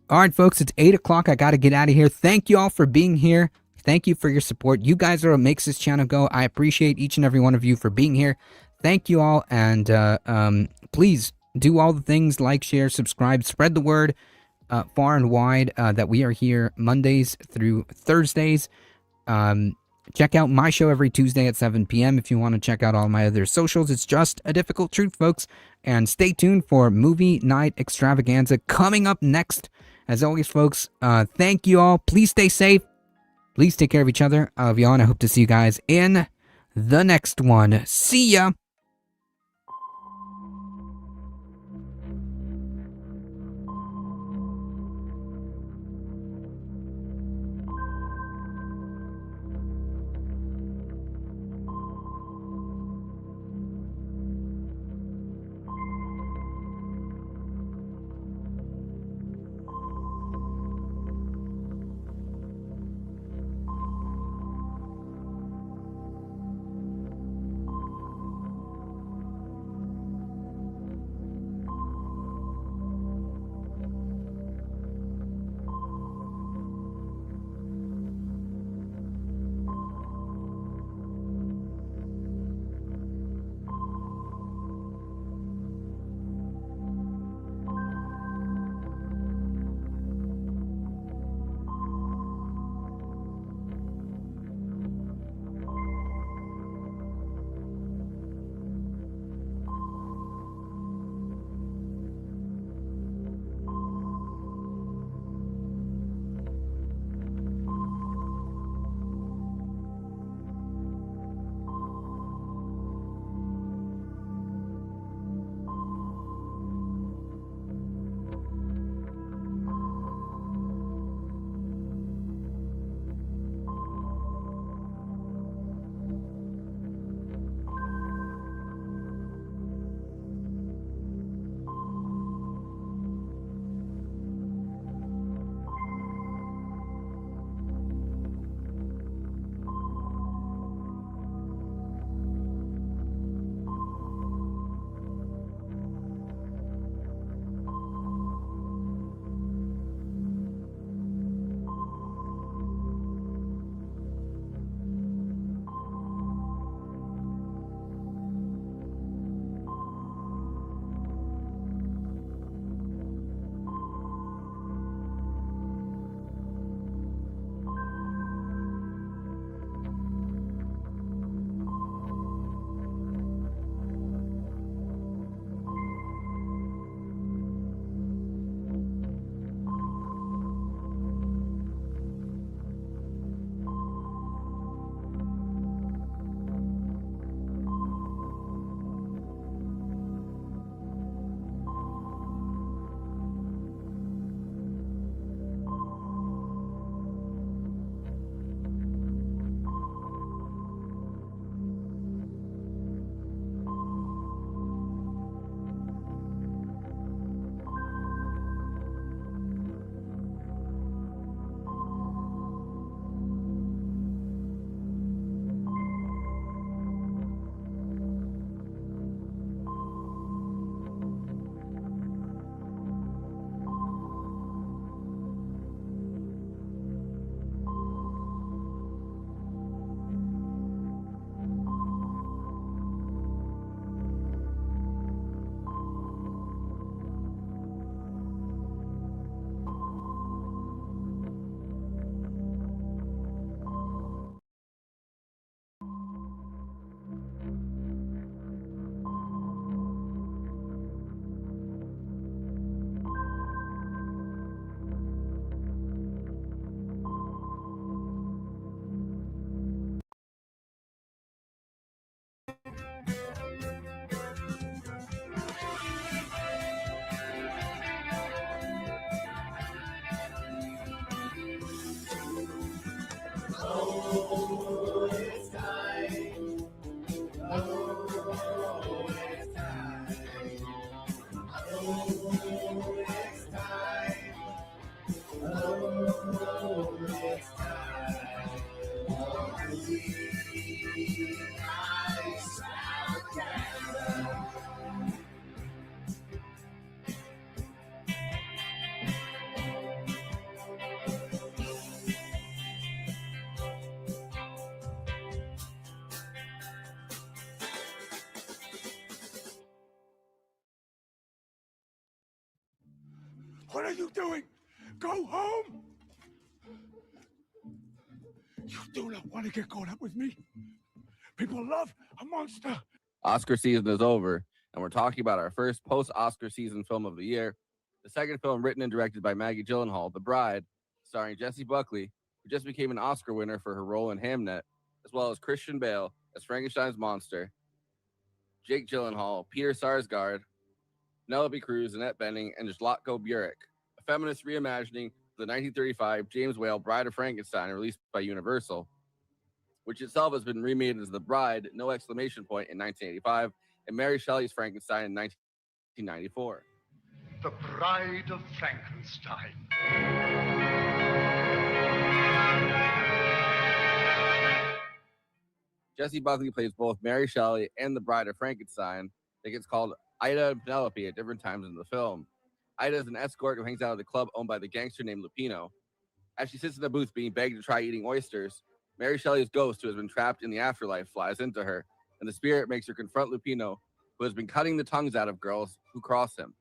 All right, folks, it's 8 o'clock. I got to get out of here. Thank you all for being here. Thank you for your support. You guys are what makes this channel go. I appreciate each and every one of you for being here. Thank you all, and please do all the things, like, share, subscribe, spread the word far and wide that we are here Mondays through Thursdays. Check out my show every Tuesday at 7 p.m. if you want to check out all my other socials. It's Just a Difficult Truth, folks. And stay tuned for Movie Night Extravaganza coming up next. As always, folks, thank you all. Please stay safe. Please take care of each other. I love you all, and I hope to see you guys in the next one. See ya! What are you doing? Go home! You do not want to get caught up with me. People love a monster. Oscar season is over, and we're talking about our first post-Oscar season film of the year. The second film written and directed by Maggie Gyllenhaal, The Bride, starring Jessie Buckley, who just became an Oscar winner for her role in Hamnet, as well as Christian Bale as Frankenstein's monster, Jake Gyllenhaal, Peter Sarsgaard, Penelope Cruz, Annette Bening, and Zlatko Buric, a feminist reimagining of the 1935 James Whale Bride of Frankenstein released by Universal, which itself has been remade as The Bride, no exclamation point, in 1985, and Mary Shelley's Frankenstein in 1994. The Bride of Frankenstein. Jessie Buckley plays both Mary Shelley and the Bride of Frankenstein. That gets called Ida and Penelope at different times in the film. Ida is an escort who hangs out at a club owned by the gangster named Lupino. As she sits in a booth being begged to try eating oysters, Mary Shelley's ghost, who has been trapped in the afterlife, flies into her, and the spirit makes her confront Lupino, who has been cutting the tongues out of girls who cross him.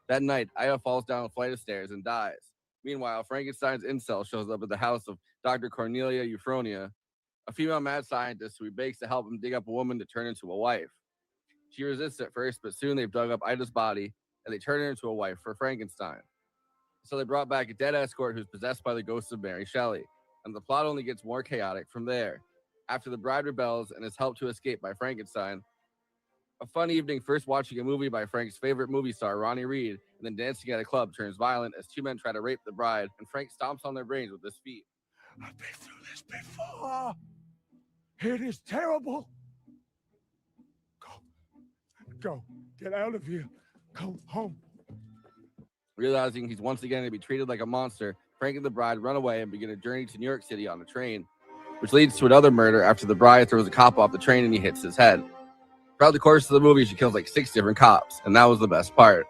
That night, Ida falls down a flight of stairs and dies. Meanwhile, Frankenstein's incel shows up at the house of Dr. Cornelia Euphronia, a female mad scientist who he begs to help him dig up a woman to turn into a wife. She resists at first, but soon they've dug up Ida's body, and they turn her into a wife for Frankenstein. So they brought back a dead escort who's possessed by the ghost of Mary Shelley, and the plot only gets more chaotic from there. After the bride rebels and is helped to escape by Frankenstein, a fun evening first watching a movie by Frank's favorite movie star, Ronnie Reed, and then dancing at a club turns violent as two men try to rape the bride, and Frank stomps on their brains with his feet. I've been through this before. It is terrible. Go. Get out of here. Go home. Realizing he's once again going to be treated like a monster, Frank and the bride run away and begin a journey to New York City on a train, which leads to another murder after the bride throws a cop off the train and he hits his head. Throughout the course of the movie, she kills like 6 different cops, and that was the best part.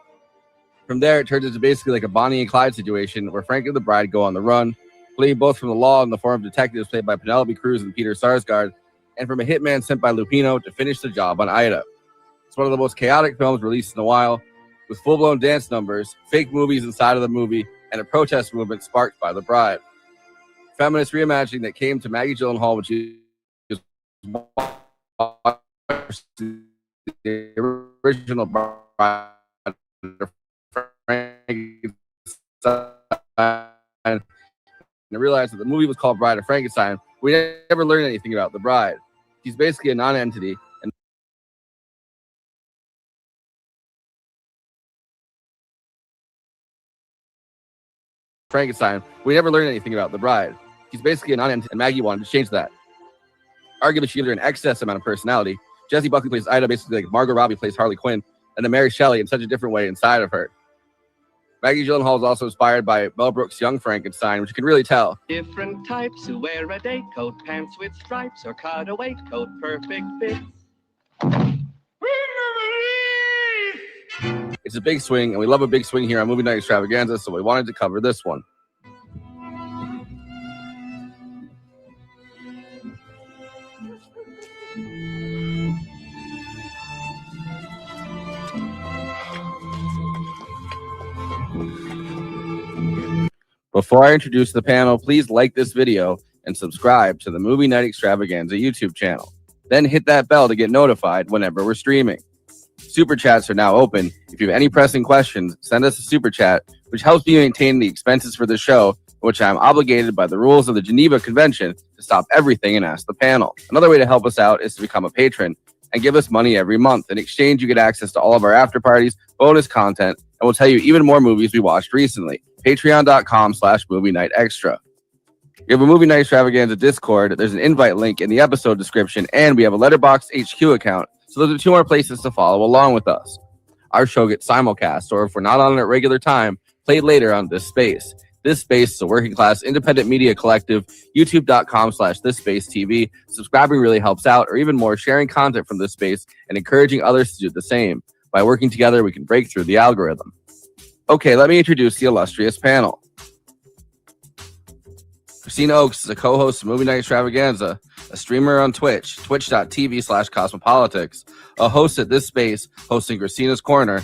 From there, it turns into basically like a Bonnie and Clyde situation where Frank and the bride go on the run, fleeing both from the law in the form of detectives played by Penelope Cruz and Peter Sarsgaard, and from a hitman sent by Lupino to finish the job on Ida. It's one of the most chaotic films released in a while, with full-blown dance numbers, fake movies inside of the movie, and a protest movement sparked by the bride. Feminist reimagining that came to Maggie Gyllenhaal, which is the original bride of Frankenstein, and I realized that the movie was called Bride of Frankenstein. We never learned anything about the bride. She's basically a non-entity, and Frankenstein. We never learned anything about the bride. She's basically a non-entity, and Maggie wanted to change that. Arguably, she gave her an excess amount of personality. Jessie Buckley plays Ida basically like Margot Robbie plays Harley Quinn, and then Mary Shelley in such a different way inside of her. Maggie Gyllenhaal is also inspired by Mel Brooks' Young Frankenstein, which you can really tell. Different types who wear a day coat, pants with stripes, or cutaway coat, perfect fits. It's a big swing, and we love a big swing here on Movie Night Extravaganza, so we wanted to cover this one. Before I introduce the panel, please like this video and subscribe to the Movie Night Extravaganza YouTube channel. Then hit that bell to get notified whenever we're streaming. Super chats are now open. If you have any pressing questions, send us a super chat, which helps me maintain the expenses for the show, which I'm obligated by the rules of the Geneva Convention to stop everything and ask the panel. Another way to help us out is to become a patron and give us money every month. In exchange, you get access to all of our after parties, bonus content, and we'll tell you even more movies we watched recently. Patreon.com/Movie Night Extra. We have a Movie Night Extravaganza Discord. There's an invite link in the episode description, and we have a Letterboxd HQ account. So those are 2 more places to follow along with us. Our show gets simulcast, or if we're not on at regular time, played later on This Space. This Space is a working class independent media collective, youtube.com/ThisSpaceTV. Subscribing really helps out, or even more, sharing content from This Space and encouraging others to do the same. By working together, we can break through the algorithm. Okay, let me introduce the illustrious panel. Kristina Oakes is a co-host of Movie Night Extravaganza, a streamer on Twitch, twitch.tv/Cosmopolitics, a host at This Space, hosting Kristina's Corner,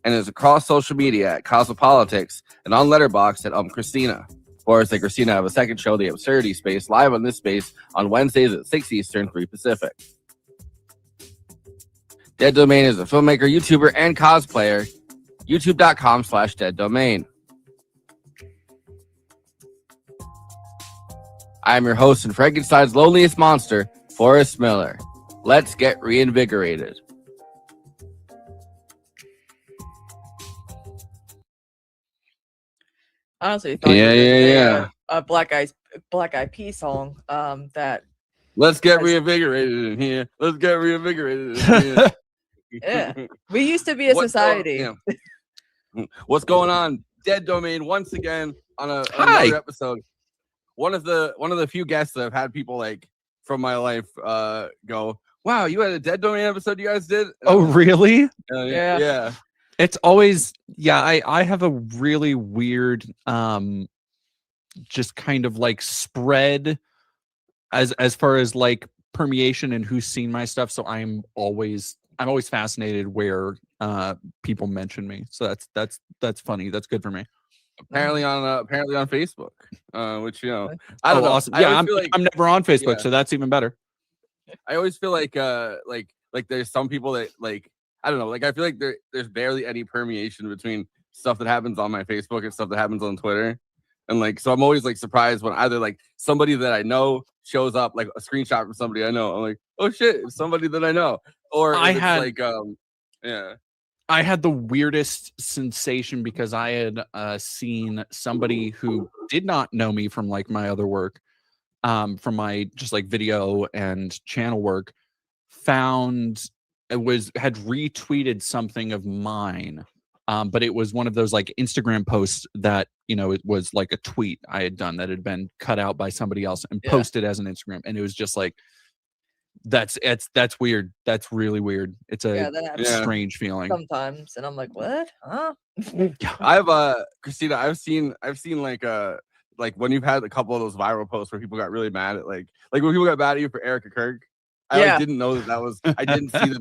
and is across social media at Cosmopolitics and on Letterboxd at Kristina. Forrest and Kristina have a second show, The Absurdity Space, live on this space on Wednesdays at 6 Eastern, 3 Pacific. Dead Domain is a filmmaker, YouTuber, and cosplayer. YouTube.com/deaddomain. I am your host and Frankenstein's loneliest monster, Forrest Miller. Let's get reinvigorated. Honestly, thought you were gonna say a Black Eyed Peas song. That Let's get reinvigorated in here. Let's get reinvigorated in here. yeah, we used to be a society. What's going on? Dead Domain once again on another episode. One of the few guests that I've had people like from my life go, wow, you had a Dead Domain episode you guys did? Oh, really? Yeah. It's always, I have a really weird, just kind of like spread as far as like permeation and who's seen my stuff. So I'm always fascinated where people mention me. So that's funny. That's good for me. Apparently on Facebook, which I don't know. Awesome. Yeah, I'm never on Facebook, so that's even better. I always feel like there's some people that like, I don't know, like I feel like there's barely any permeation between stuff that happens on my Facebook and stuff that happens on Twitter. And like, so I'm always like surprised when either like somebody that I know shows up, like a screenshot from somebody I know. I'm like, oh shit, it's somebody that I know. Or I had the weirdest sensation because I had seen somebody who did not know me from like my other work, from my just like video and channel work, had retweeted something of mine. But it was one of those like Instagram posts that, it was like a tweet I had done that had been cut out by somebody else and posted as an Instagram. And it was just like, that's weird. That's really weird. It's a strange feeling sometimes. And I'm like, what? Huh? I've Kristina, I've seen like when you've had a couple of those viral posts where people got really mad at like when people got mad at you for Erica Kirk. I didn't know that was I didn't see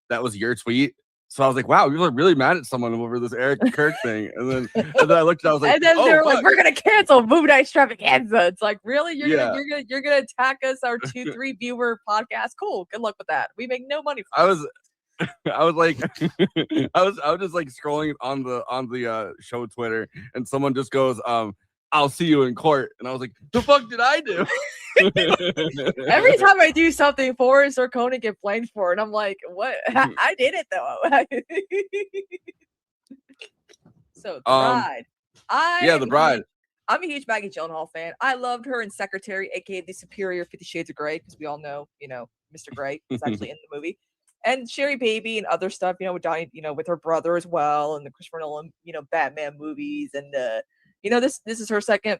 that was your tweet. So I was like, wow, people are really mad at someone over this Eric Kirk thing. And then I looked and I was like, and then they're like, we're gonna cancel Movie Night Extravaganza. It's like, really? You're gonna attack us, our 2-3 viewer podcast? Cool. Good luck with that. We make no money from I was like I was just like scrolling on the show Twitter and someone just goes, I'll see you in court. And I was like, the fuck did I do? Every time I do something, Forrest or Conan get blamed for it. I'm like, what? I did it though. So the Bride. The Bride. I'm a huge Maggie Gyllenhaal fan. I loved her in Secretary, aka the superior 50 Shades of Grey, because we all know, Mr. Grey is actually in the movie. And Sherry Baby and other stuff, with Donnie, with her brother as well, and the Christopher Nolan, Batman movies, and this is her second,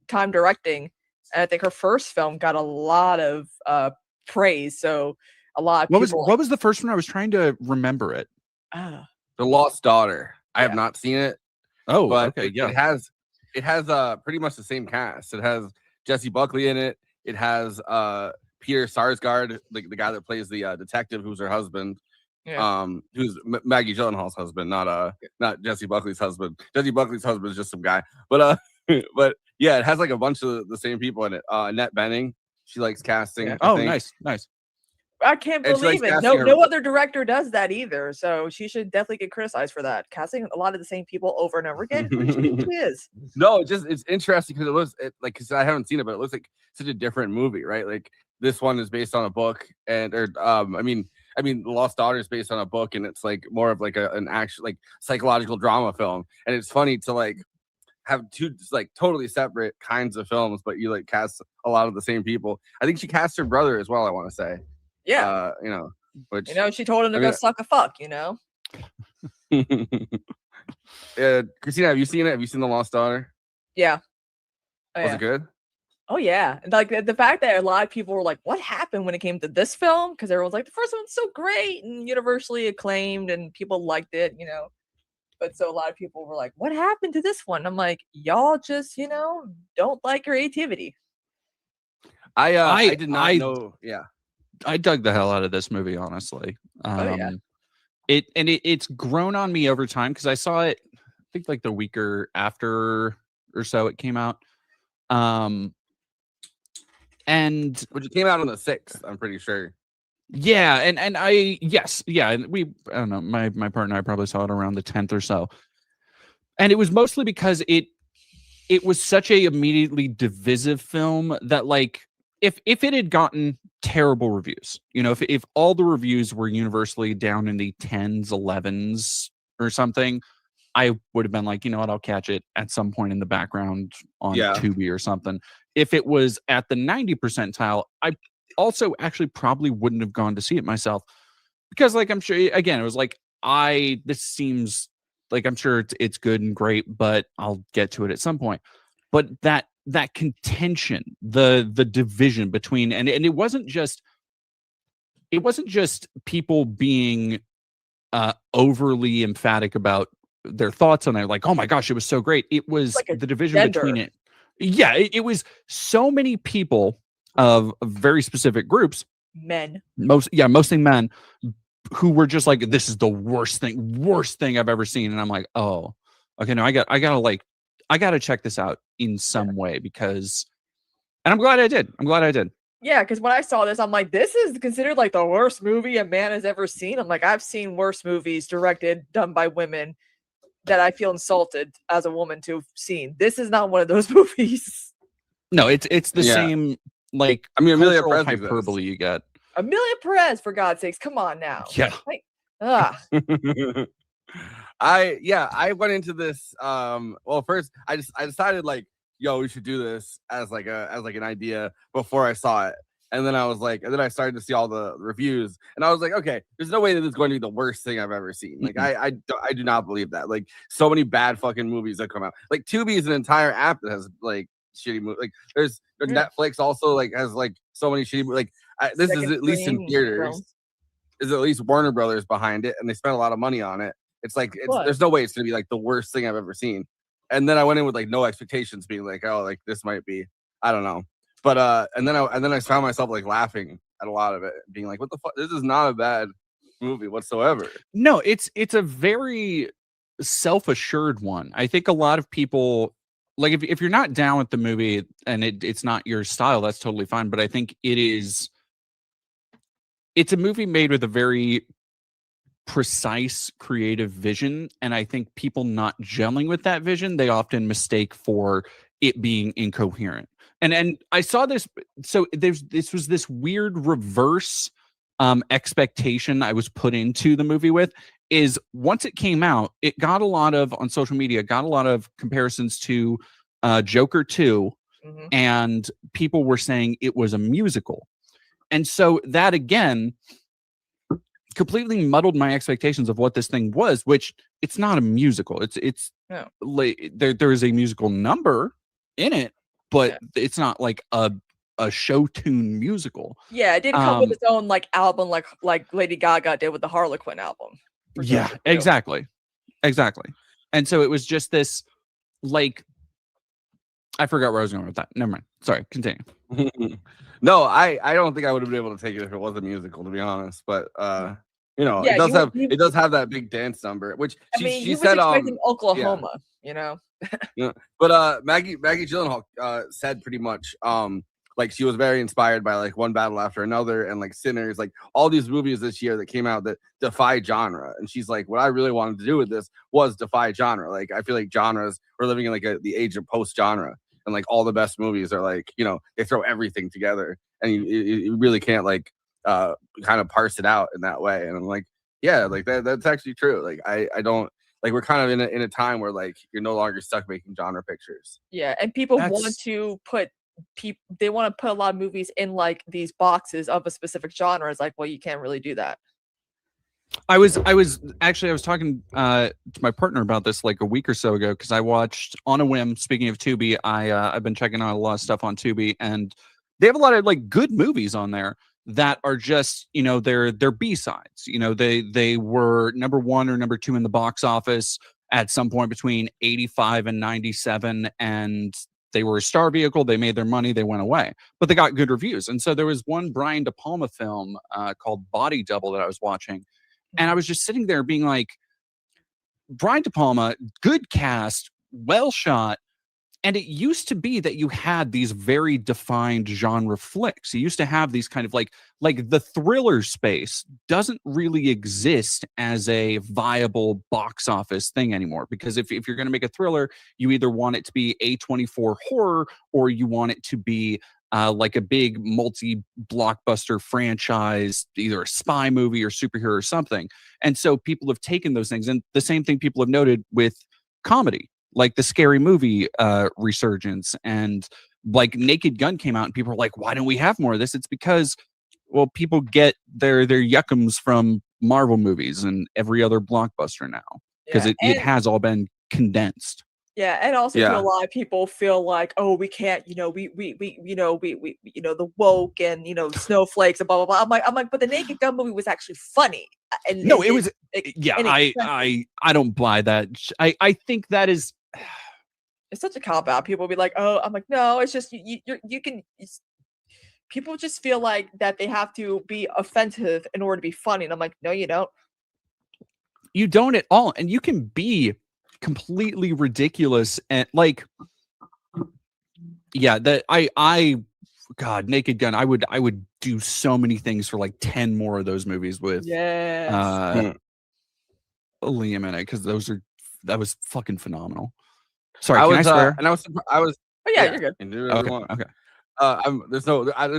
time directing. And I think her first film got a lot of praise. So a lot of people. What was the first one? I was trying to remember it. The Lost Daughter. I have not seen it. Oh, but okay, yeah. It has pretty much the same cast. It has Jesse Buckley in it. It has Peter Sarsgaard, the guy that plays the detective who's her husband. Yeah. Who's Maggie Gyllenhaal's husband, not Jesse Buckley's husband. Jesse Buckley's husband is just some guy. But yeah, it has like a bunch of the same people in it. Annette Bening, she likes casting. Yeah. Oh, nice. I can't believe it. No other director does that either. So she should definitely get criticized for that. Casting a lot of the same people over and over again. Who she is? No, it's interesting because it looks because I haven't seen it, but it looks like such a different movie, right? Like this one is based on a book, I mean, The Lost Daughter is based on a book, and it's like more of like an actual like psychological drama film. And it's funny to like have two like totally separate kinds of films, but you like cast a lot of the same people. I think she cast her brother as well, I want to say. Yeah. Which she told him to go suck a fuck, Kristina, have you seen it? Have you seen The Lost Daughter? Yeah. Was it good? Oh yeah. Like the fact that a lot of people were like, what happened when it came to this film? Because everyone's like, the first one's so great and universally acclaimed and people liked it, But so a lot of people were like, what happened to this one? I'm like, y'all just, don't like creativity. I did not know. Yeah. I dug the hell out of this movie, honestly. It's grown on me over time because I saw it, I think like the week or after or so it came out. And which it came out on the 6th, I'm pretty sure. Yeah, and and I don't know, my partner and I probably saw it around the 10th or so. And it was mostly because it was such a immediately divisive film that, like, if it had gotten terrible reviews, if all the reviews were universally down in the 10s, 11s or something, I would have been like, you know what, I'll catch it at some point in the background on Tubi or something. If it was at the 90 percentile, I also actually probably wouldn't have gone to see it myself because, like, I'm sure, again, it was like, this seems like, I'm sure it's good and great, but I'll get to it at some point. But that contention, the division between, and it wasn't just people being overly emphatic about their thoughts on it, like, oh my gosh, it was so great. It was like the division between it. Yeah, it was so many people of very specific groups, men, mostly men, who were just like, this is the worst thing I've ever seen. And I'm like, oh, okay, no, I gotta check this out in some way because, and I'm glad I did. Yeah, because when I saw this, I'm like, this is considered like the worst movie a man has ever seen. I'm like, I've seen worse movies done by women that I feel insulted as a woman to have seen. This is not one of those movies. No, it's the same, like, I mean, Amelia cultural Perez hyperbole you get. Amelia Perez, for God's sakes, come on now. Yeah. Like, I went into this. Well, first I decided, like, yo, we should do this as an idea before I saw it. And then I started to see all the reviews, and I was like, okay, there's no way that it's going to be the worst thing I've ever seen. Like, I do not believe that. Like, so many bad fucking movies that come out. Like, Tubi is an entire app that has, like, shitty movies. Like, there's Netflix also, like, has, like, so many shitty movies. Like, this is at least in theaters. Is at least Warner Brothers behind it, and they spent a lot of money on it. It's like, there's no way it's gonna be like the worst thing I've ever seen. And then I went in with like no expectations, being like, oh, like this might be, I don't know. But and then I found myself like laughing at a lot of it, being like, what the fuck? This is not a bad movie whatsoever. No, it's a very self-assured one. I think a lot of people, like, if you're not down with the movie and it's not your style, that's totally fine. But I think it's a movie made with a very precise creative vision, and I think people not gelling with that vision, they often mistake for it being incoherent. And I saw this, so this was this weird reverse expectation I was put into the movie with, is once it came out, it got a lot of, on social media, got a lot of comparisons to Joker 2, and people were saying it was a musical. And so that, again, completely muddled my expectations of what this thing was, which it's not a musical. It's like, there is a musical number in it, but it's not like a show tune musical. Yeah, it didn't come with its own like album, like Lady Gaga did with the Harlequin album. Yeah, exactly. And so it was just this, like, I forgot where I was going with that. Never mind. Sorry, continue. No, I don't think I would have been able to take it if it was a musical, to be honest. But Yeah, it does have that big dance number, which she said Oklahoma, you know. Yeah. But Maggie Gyllenhaal said pretty much like she was very inspired by like One Battle After Another and like Sinners, like all these movies this year that came out that defy genre. And she's like, what I really wanted to do with this was defy genre. Like, I feel like genres, we're living in like the age of post genre, and like all the best movies are like, you know, they throw everything together, and you really can't like kind of parse it out in that way. And I'm like, yeah, like that's actually true. Like I don't, like, we're kind of in a time where like you're no longer stuck making genre pictures. Yeah, and people want to put they want to put a lot of movies in like these boxes of a specific genre. It's like, well, you can't really do that. I was talking to my partner about this like a week or so ago, because I watched on a whim. Speaking of Tubi, I've been checking out a lot of stuff on Tubi, and they have a lot of like good movies on there that are just, you know, they're B-sides. You know, they were number 1 or number 2 in the box office at some point between 85 and 97, and they were a star vehicle. They made their money. They went away, but they got good reviews. And so there was one Brian De Palma film called Body Double that I was watching, And I was just sitting there being like, Brian De Palma, good cast, well shot. And it used to be that you had these very defined genre flicks. You used to have these kind of like the thriller space doesn't really exist as a viable box office thing anymore. Because if you're going to make a thriller, you either want it to be A24 horror or you want it to be like a big multi-blockbuster franchise, either a spy movie or superhero or something. And so people have taken those things. And the same thing people have noted with comedy, like the Scary Movie resurgence, and like Naked Gun came out and people were like, why don't we have more of this? It's because, well, people get their yuckums from Marvel movies and every other blockbuster now, because it has all been condensed. Yeah, and also a lot of people feel like, oh, we can't, we the woke and snowflakes and blah blah blah. I'm like, but the Naked Gun movie was actually funny. And no, it was. I don't buy that. I think that is. It's such a cop out. People will be like, oh, I'm like, no, it's just you can. People just feel like that they have to be offensive in order to be funny, and I'm like, no, you don't. You don't at all, and you can be completely ridiculous and like, yeah, that God, Naked Gun. I would do so many things for like 10 more of those movies with Liam in it, because that was fucking phenomenal. Sorry, can I swear? And I was. Oh yeah, you're good. Okay. There's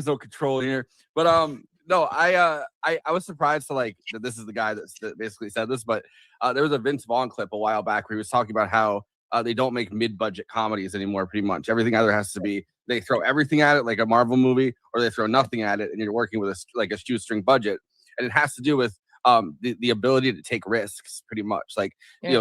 no control here, but no, I was surprised to like that this is the guy that basically said this, but there was a Vince Vaughn clip a while back where he was talking about how they don't make mid-budget comedies anymore. Pretty much everything either has to be they throw everything at it like a Marvel movie, or they throw nothing at it, and you're working with a shoestring budget, and it has to do with the ability to take risks. Pretty much like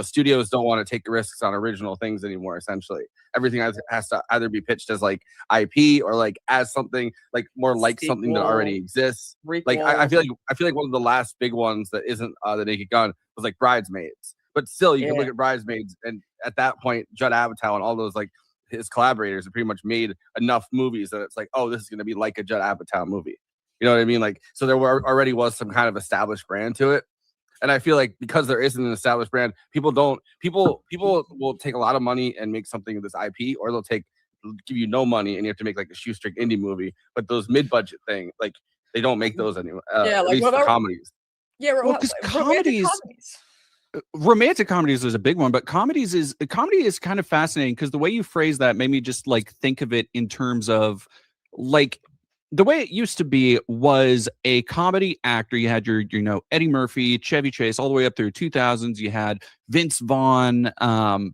studios don't want to take risks on original things anymore. Essentially, everything has to either be pitched as like IP or like as something like more like something that already exists. Like I feel like one of the last big ones that isn't the Naked Gun was like Bridesmaids. But still, you can look at Bridesmaids, and at that point, Judd Apatow and all those like his collaborators have pretty much made enough movies that it's like, oh, this is going to be like a Judd Apatow movie. You know what I mean? Like, so there already was some kind of established brand to it. And I feel like because there isn't an established brand, people will take a lot of money and make something of this IP, or they'll give you no money and you have to make like a shoestring indie movie. But those mid-budget thing, like they don't make those anymore. At least for comedies. Yeah, because romantic comedies is a big one, but comedy is kind of fascinating because the way you phrase that made me just like think of it in terms of like the way it used to be was a comedy actor. You had your Eddie Murphy, Chevy Chase, all the way up through 2000s. You had Vince Vaughn,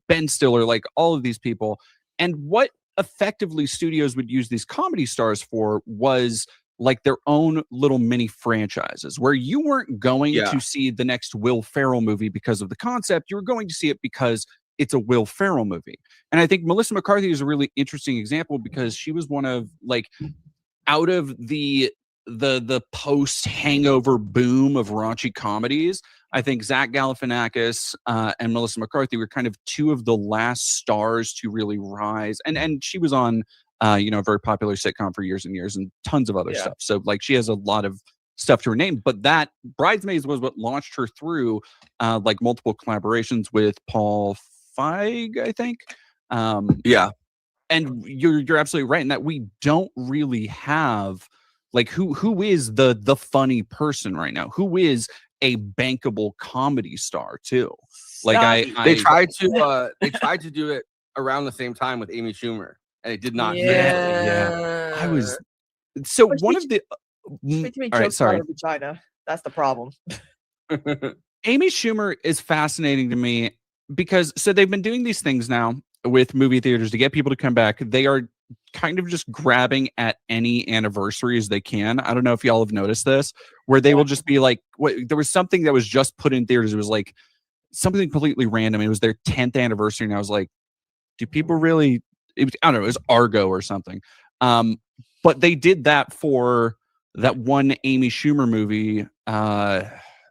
Ben Stiller, like all of these people. And what effectively studios would use these comedy stars for was like their own little mini franchises where you weren't going to see the next Will Ferrell movie because of the concept. You were going to see it because it's a Will Ferrell movie. And I think Melissa McCarthy is a really interesting example because she was one of like out of the post Hangover boom of raunchy comedies. I think Zach Galifianakis and Melissa McCarthy were kind of two of the last stars to really rise. And she was on a very popular sitcom for years and years and tons of other stuff. So like she has a lot of stuff to her name, but that Bridesmaids was what launched her through like multiple collaborations with Paul Feig, I think. And you're absolutely right in that we don't really have like who is the funny person right now? Who is a bankable comedy star too? Like they tried to do it around the same time with Amy Schumer, and it did not. I was so but one of the. All right, sorry. Vagina. That's the problem. Amy Schumer is fascinating to me because so they've been doing these things now with movie theaters to get people to come back. They are kind of just grabbing at any anniversary as they can. I don't know if y'all have noticed this, where they will just be like, there was something that was just put in theaters. It was like something completely random. It was their 10th anniversary. And I was like, do people really, I don't know, it was Argo or something. But they did that for that one Amy Schumer movie.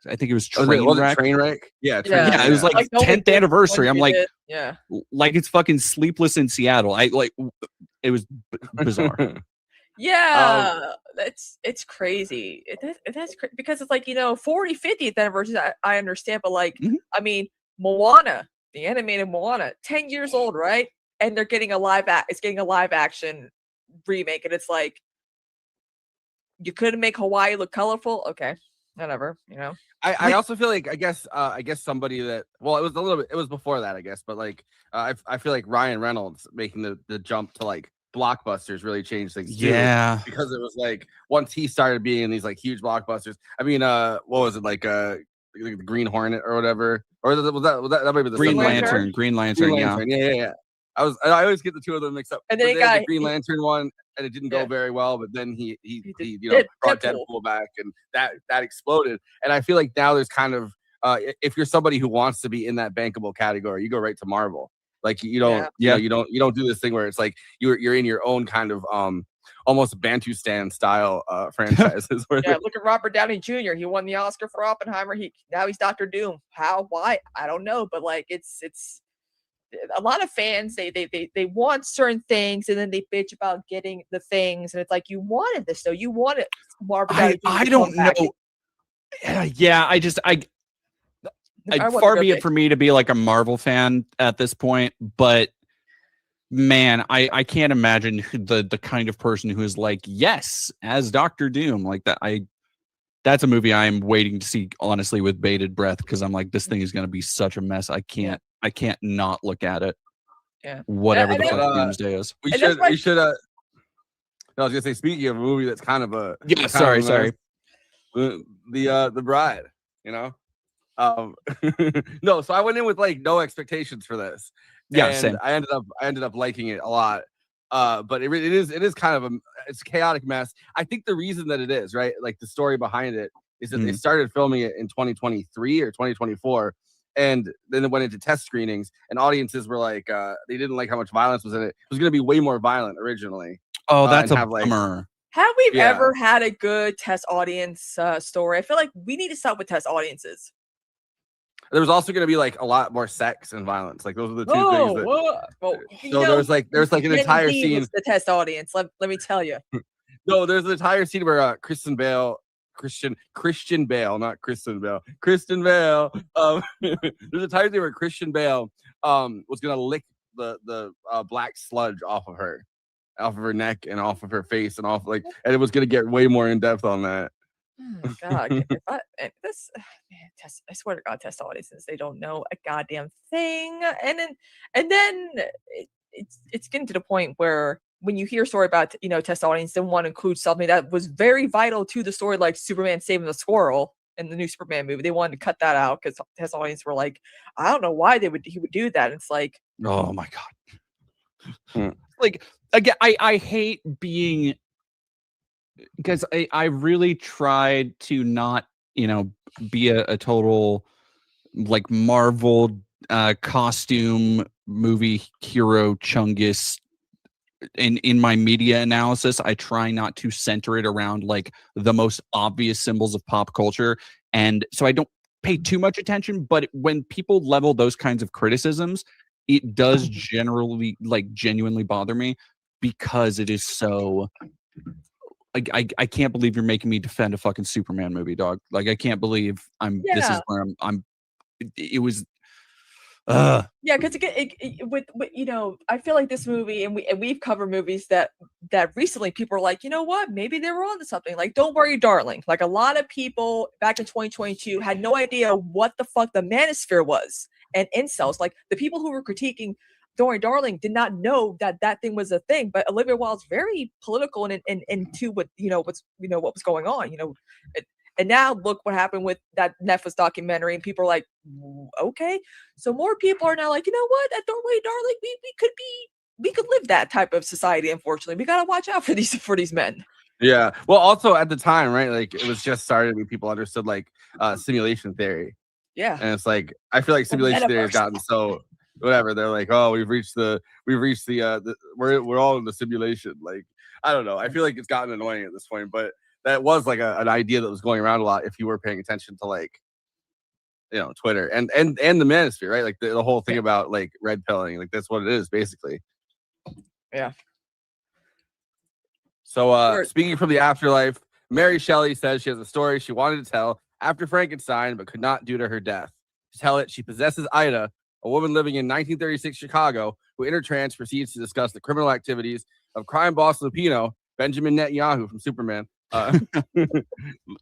I think it was Trainwreck. Yeah, it was like 10th anniversary. I'm like, like it's fucking Sleepless in Seattle. It was bizarre. Yeah, it's crazy. That's because it's like, 40, 50th anniversary. I understand, but like, I mean, Moana, the animated Moana, 10 years old, right? And they're getting it's getting a live action remake, and it's like, you couldn't make Hawaii look colorful. Okay, whatever. I also feel like I guess somebody that, well, it was a little bit, it was before that, I guess, but like I feel like Ryan Reynolds making the jump to like blockbusters really changed things too. Yeah. Because it was like once he started being in these like huge blockbusters. I mean, what was it, like the Green Hornet or whatever? Or was that might be the Green second one. Lantern. Green Lantern, yeah. Yeah. I always get the two of them mixed up. And then But it they had got the Green Lantern one, and it didn't go Yeah. very well. But then he did brought Deadpool. Deadpool back, and that exploded. And I feel like now there's kind of if you're somebody who wants to be in that bankable category, you go right to Marvel. Like you don't, you don't do this thing where it's like you're in your own kind of almost Bantustan style franchises. Where Yeah, look at Robert Downey Jr. He won the Oscar for Oppenheimer. Now he's Dr. Doom. How? Why? I don't know. But like, it's a lot of fans. They want certain things, and then they bitch about getting the things. And it's like, you wanted this, though. You wanted Robert Downey Jr. I to don't come back. know. Yeah, far be it for me to be like a Marvel fan at this point, but man, I can't imagine the kind of person who is like, yes, as Dr. Doom, like that. That's a movie I'm waiting to see, honestly, with bated breath, because I'm like, this thing is going to be such a mess. I can't not look at it. Yeah. Whatever the fuck Doomsday is. We should. I was gonna say, speaking of a movie that's kind of a sorry. The Bride, no, so I went in with like no expectations for this. Yeah, and same. I ended up liking it a lot. But it is kind of it's a chaotic mess. I think the reason that it is, right, like the story behind it is that they started filming it in 2023 or 2024, and then it went into test screenings, and audiences were like, they didn't like how much violence was in it. It was going to be way more violent originally. Oh, that's a bummer. Have we ever had a good test audience story? I feel like we need to stop with test audiences. There was also going to be like a lot more sex and violence. Like those are the two things. So there was like an entire scene. The test audience. Let me tell you. No, there's an entire scene where Christian Bale, not Kristen Bale. Kristen Bale. There's an entire scene where Christian Bale was going to lick the black sludge off of her neck and off of her face and and it was going to get way more in depth on that. Oh, God, I swear to God, test audiences, they don't know a goddamn thing. And then it's getting to the point where when you hear a story about, test audience, they want to include something that was very vital to the story, like Superman saving the squirrel in the new Superman movie. They wanted to cut that out because test audience were like, I don't know why he would do that. And it's like, oh my God. Like, again, I hate being, because I really tried to not, be a total like Marvel costume movie hero chungus in my media analysis. I try not to center it around like the most obvious symbols of pop culture. And so I don't pay too much attention, but when people level those kinds of criticisms, it does genuinely bother me, because it is so I can't believe you're making me defend a fucking Superman movie, dog. Like, I can't believe this is where it was. Yeah, because with I feel like this movie, and we've covered movies that recently people are like, you know what, maybe they were onto something. Like, Don't Worry, Darling. Like, a lot of people back in 2022 had no idea what the fuck the manosphere was, and incels. Like, the people who were critiquing Don't Worry, Darling did not know that thing was a thing. But Olivia Wilde's very political and into what what was going on. And now look what happened with that Netflix documentary, and people are like, okay. So more people are now like, you know what? At Don't Worry, Darling, we could live that type of society. Unfortunately, we gotta watch out for these men. Yeah. Well, also at the time, right? Like, it was just started when people understood like simulation theory. Yeah. And it's like, I feel like simulation theory has gotten so whatever. They're like, oh, we've reached the we're all in the simulation. Like, I don't know. I feel like it's gotten annoying at this point, but that was like an idea that was going around a lot if you were paying attention to like, Twitter and the manosphere, right? Like the whole thing about like red pilling, like that's what it is basically. Yeah. So speaking from the afterlife, Mary Shelley says she has a story she wanted to tell after Frankenstein, but could not due to her death. To tell it, she possesses Ida, a woman living in 1936 Chicago, who in her trance proceeds to discuss the criminal activities of crime boss Lupino, Benjamin Netanyahu from Superman.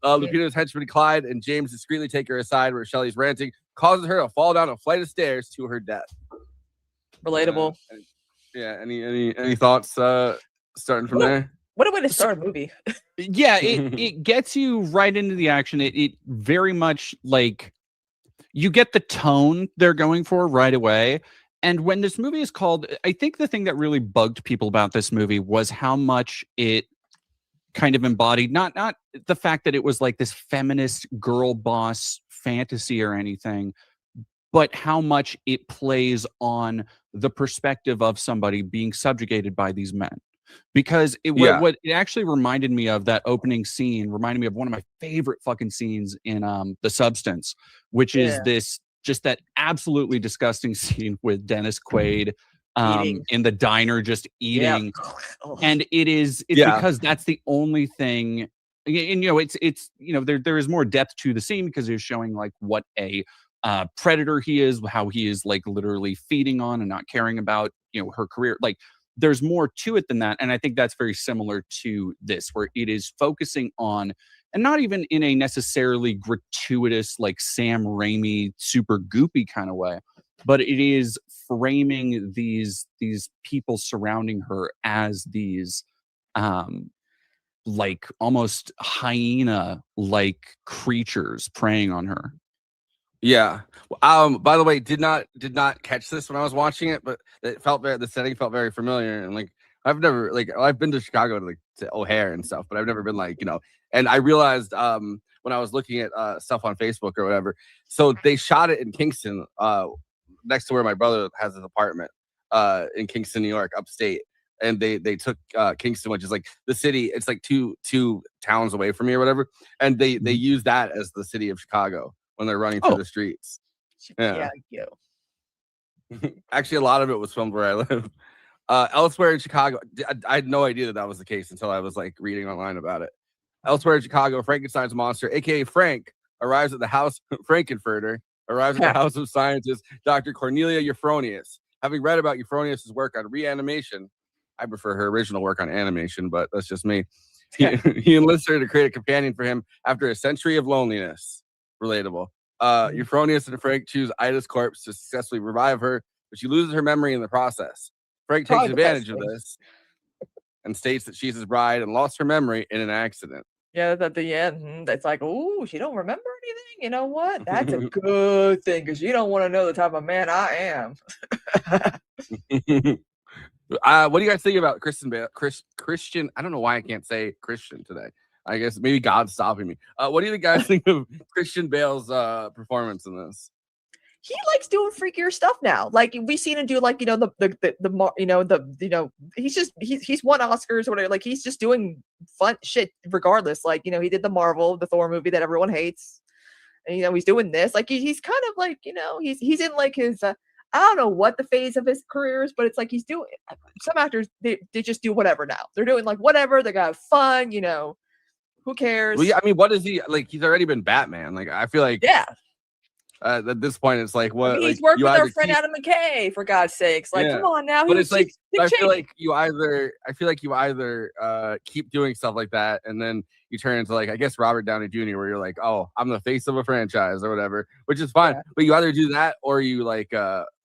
Lupino's henchman Clyde and James discreetly take her aside where Shelley's ranting causes her to fall down a flight of stairs to her death. Relatable. Any thoughts starting from there? What a way to start a movie. Yeah, it gets you right into the action. It very much like you get the tone they're going for right away. And when this movie is called, I think the thing that really bugged people about this movie was how much it kind of embodied not the fact that it was like this feminist girl boss fantasy or anything, but how much it plays on the perspective of somebody being subjugated by these men. Because what it actually reminded me of, that opening scene reminded me of one of my favorite fucking scenes in The Substance, which is just that absolutely disgusting scene with Dennis Quaid in the diner just eating. And it's because that's the only thing, and it's there is more depth to the scene because it's showing like what a predator he is, how he is like literally feeding on and not caring about her career. Like there's more to it than that. And I think that's very similar to this, where it is focusing on, and not even in a necessarily gratuitous, like Sam Raimi, super goopy kind of way, but it is framing these people surrounding her as these like almost hyena-like creatures preying on her. Yeah. By the way, did not catch this when I was watching it, but the setting felt very familiar. And like I've been to Chicago to O'Hare and stuff, but I've never been and I realized when I was looking at stuff on Facebook or whatever. So they shot it in Kingston, next to where my brother has his apartment, in Kingston, New York, upstate. And they took Kingston, which is like the city. It's like two towns away from me or whatever. And they use that as the city of Chicago when they're running through the streets. Yeah. Actually, a lot of it was filmed where I live. Elsewhere in Chicago, I had no idea that was the case until I was like reading online about it. Elsewhere in Chicago, Frankenstein's monster, aka Frank, arrives at the house. Frankenfurter arrives at the house of scientist Dr. Cornelia Euphronius. Having read about Euphronius' work on reanimation, I prefer her original work on animation, but that's just me. He enlists her to create a companion for him after a century of loneliness. Relatable. Euphronius and Frank choose Ida's corpse to successfully revive her, but she loses her memory in the process. Frank takes advantage of this and states that she's his bride and lost her memory in an accident. Yeah, at the end, it's like, oh, she don't remember anything. You know what? That's a good thing, because you don't want to know the type of man I am. What do you guys think about Christian? I don't know why I can't say Christian today. I guess maybe God's stopping me. What do you guys think of Christian Bale's performance in this? He likes doing freakier stuff now. Like we've seen him do, like he's won Oscars or whatever. Like he's just doing fun shit regardless. Like he did the Thor movie that everyone hates, and he's doing this. Like he's kind of like he's in like his I don't know what the phase of his career is, but it's like he's doing. Some actors they just do whatever now. They're doing like whatever. They got fun. Who cares? Well, yeah, I mean, what is he like? He's already been Batman. Like I feel like at this point, it's like what he's worked with our friend Adam McKay, for God's sakes. Like, come on now. But it's like I feel like you either keep doing stuff like that, and then you turn into like I guess Robert Downey Jr., where you're like, oh, I'm the face of a franchise or whatever, which is fine. But you either do that or you like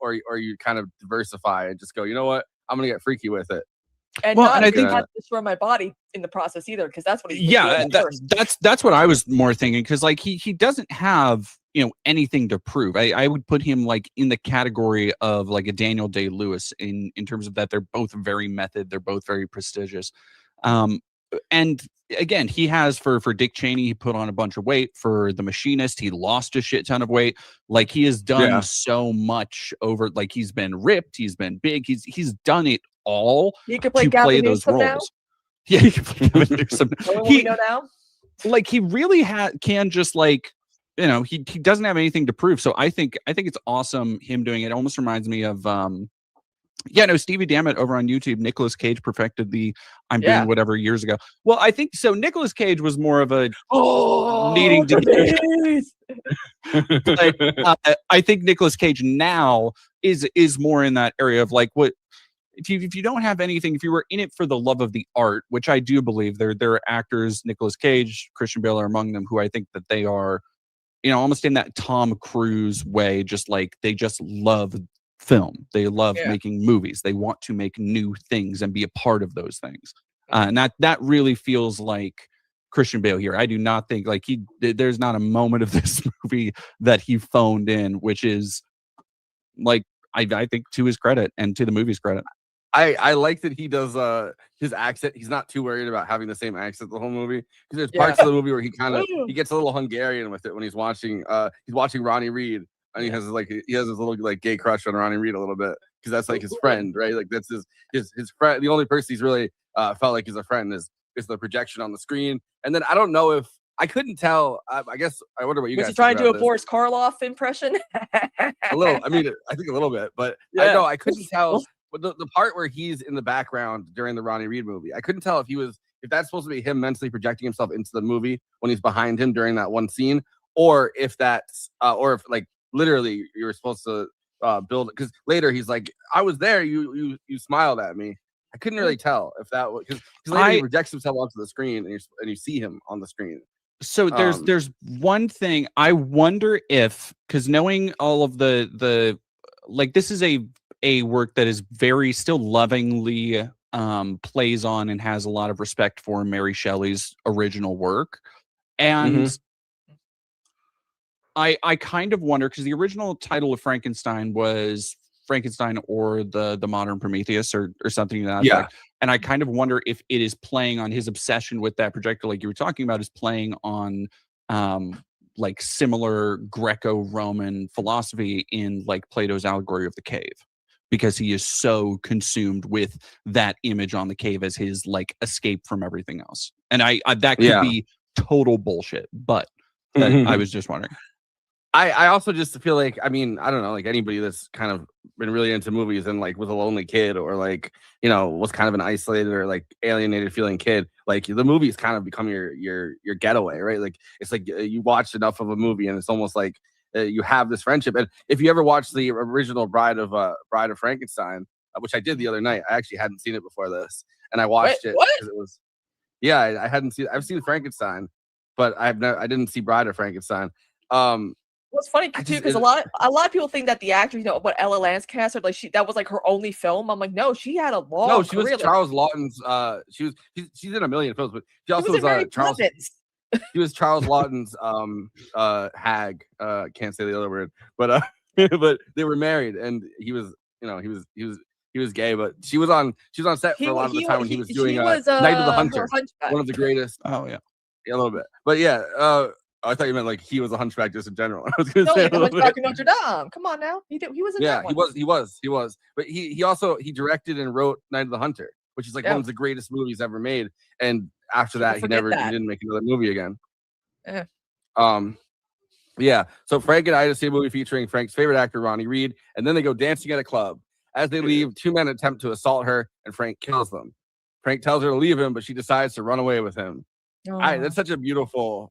or you kind of diversify and just go, you know what, I'm gonna get freaky with it. And I think not destroy my body in the process either, because that's what he's doing. That's what I was more thinking, because like he doesn't have anything to prove. I would put him like in the category of like a Daniel Day-Lewis in terms of that they're both very method, they're both very prestigious. And again, he has for Dick Cheney, he put on a bunch of weight. For The Machinist, he lost a shit ton of weight. Like he has done so much over, like he's been ripped, he's been big, he's done it all. He could play those roles. Now? Yeah, he can play Gavin Newsom. We know now. Like he really can just like he doesn't have anything to prove. So I think it's awesome him doing it. It almost reminds me of Yeah, no, Stevie Dammit over on YouTube, Nicolas Cage perfected the I'm Yeah. doing whatever years ago. Well, I think so. Nicolas Cage was more of a Oh, to please. but I think Nicolas Cage now is more in that area of like what if you don't have anything, if you were in it for the love of the art, which I do believe there are actors, Nicolas Cage, Christian Bale are among them, who I think that they are, almost in that Tom Cruise way, just like they just love film. They love making movies. They want to make new things and be a part of those things. And that really feels like Christian Bale here. I do not think like there's not a moment of this movie that he phoned in, which is like, I think to his credit and to the movie's credit. I like that he does his accent. He's not too worried about having the same accent the whole movie, because there's parts of the movie where he gets a little Hungarian with it when he's watching Ronnie Reed, and he has his little like gay crush on Ronnie Reed a little bit, because that's like his friend, right? Like that's his friend. The only person he's really felt like he's a friend is the projection on the screen. And then I don't know if I couldn't tell. I guess I wonder what you guys. Was he trying to do a Boris Karloff impression? A little. I mean, I think a little bit, but I couldn't tell. But the part where he's in the background during the Ronnie Reed movie, I couldn't tell if that's supposed to be him mentally projecting himself into the movie when he's behind him during that one scene, or if that's or if like literally you're supposed to build it, because later he's like, I was there, you smiled at me. I couldn't really tell if that was because later he projects himself onto the screen and you see him on the screen. So there's one thing I wonder if, because knowing all of the like, this is a work that is very still lovingly plays on and has a lot of respect for Mary Shelley's original work. And I kind of wonder, because the original title of Frankenstein was Frankenstein or the Modern Prometheus or something like that. Yeah. And I kind of wonder if it is playing on his obsession with that projector, like you were talking about, is playing on like similar Greco-Roman philosophy in like Plato's allegory of the cave, because he is so consumed with that image on the cave as his like escape from everything else. And I that could be total bullshit, but I was just wondering. I also just feel like, I mean, I don't know, like anybody that's kind of been really into movies and like was a lonely kid, or like, was kind of an isolated or like alienated feeling kid, like the movies kind of become your getaway, right? Like it's like you watch enough of a movie and it's almost like you have this friendship. And if you ever watched the original Bride of Frankenstein, which I did the other night, I actually hadn't seen it before this, and I watched it because it was, I hadn't seen. I've seen Frankenstein, but I didn't see Bride of Frankenstein. Well, it's funny too, because a lot of people think that the actor, what Ella Lancaster, like that was like her only film. I'm like, no, she had a long. No, she career, was Charles Laughton's. She's in a million films, but she also was Charles. He was Charles Laughton's hag. Can't say the other word, but but they were married, and he was gay, but she was on set for a lot of the time when he was doing Night of the Hunter, one of the greatest. Oh yeah, a little bit, but yeah. I thought you meant like he was a hunchback just in general. I was going to say the Hunchback of Notre Dame. Come on now, he was in that one. He was. But he also directed and wrote Night of the Hunter, which is like one of the greatest movies ever made. And after that, he didn't make another movie again. Yeah. So Frank and Ida see a movie featuring Frank's favorite actor, Ronnie Reed, and then they go dancing at a club. As they leave, two men attempt to assault her, and Frank kills them. Frank tells her to leave him, but she decides to run away with him. That's such a beautiful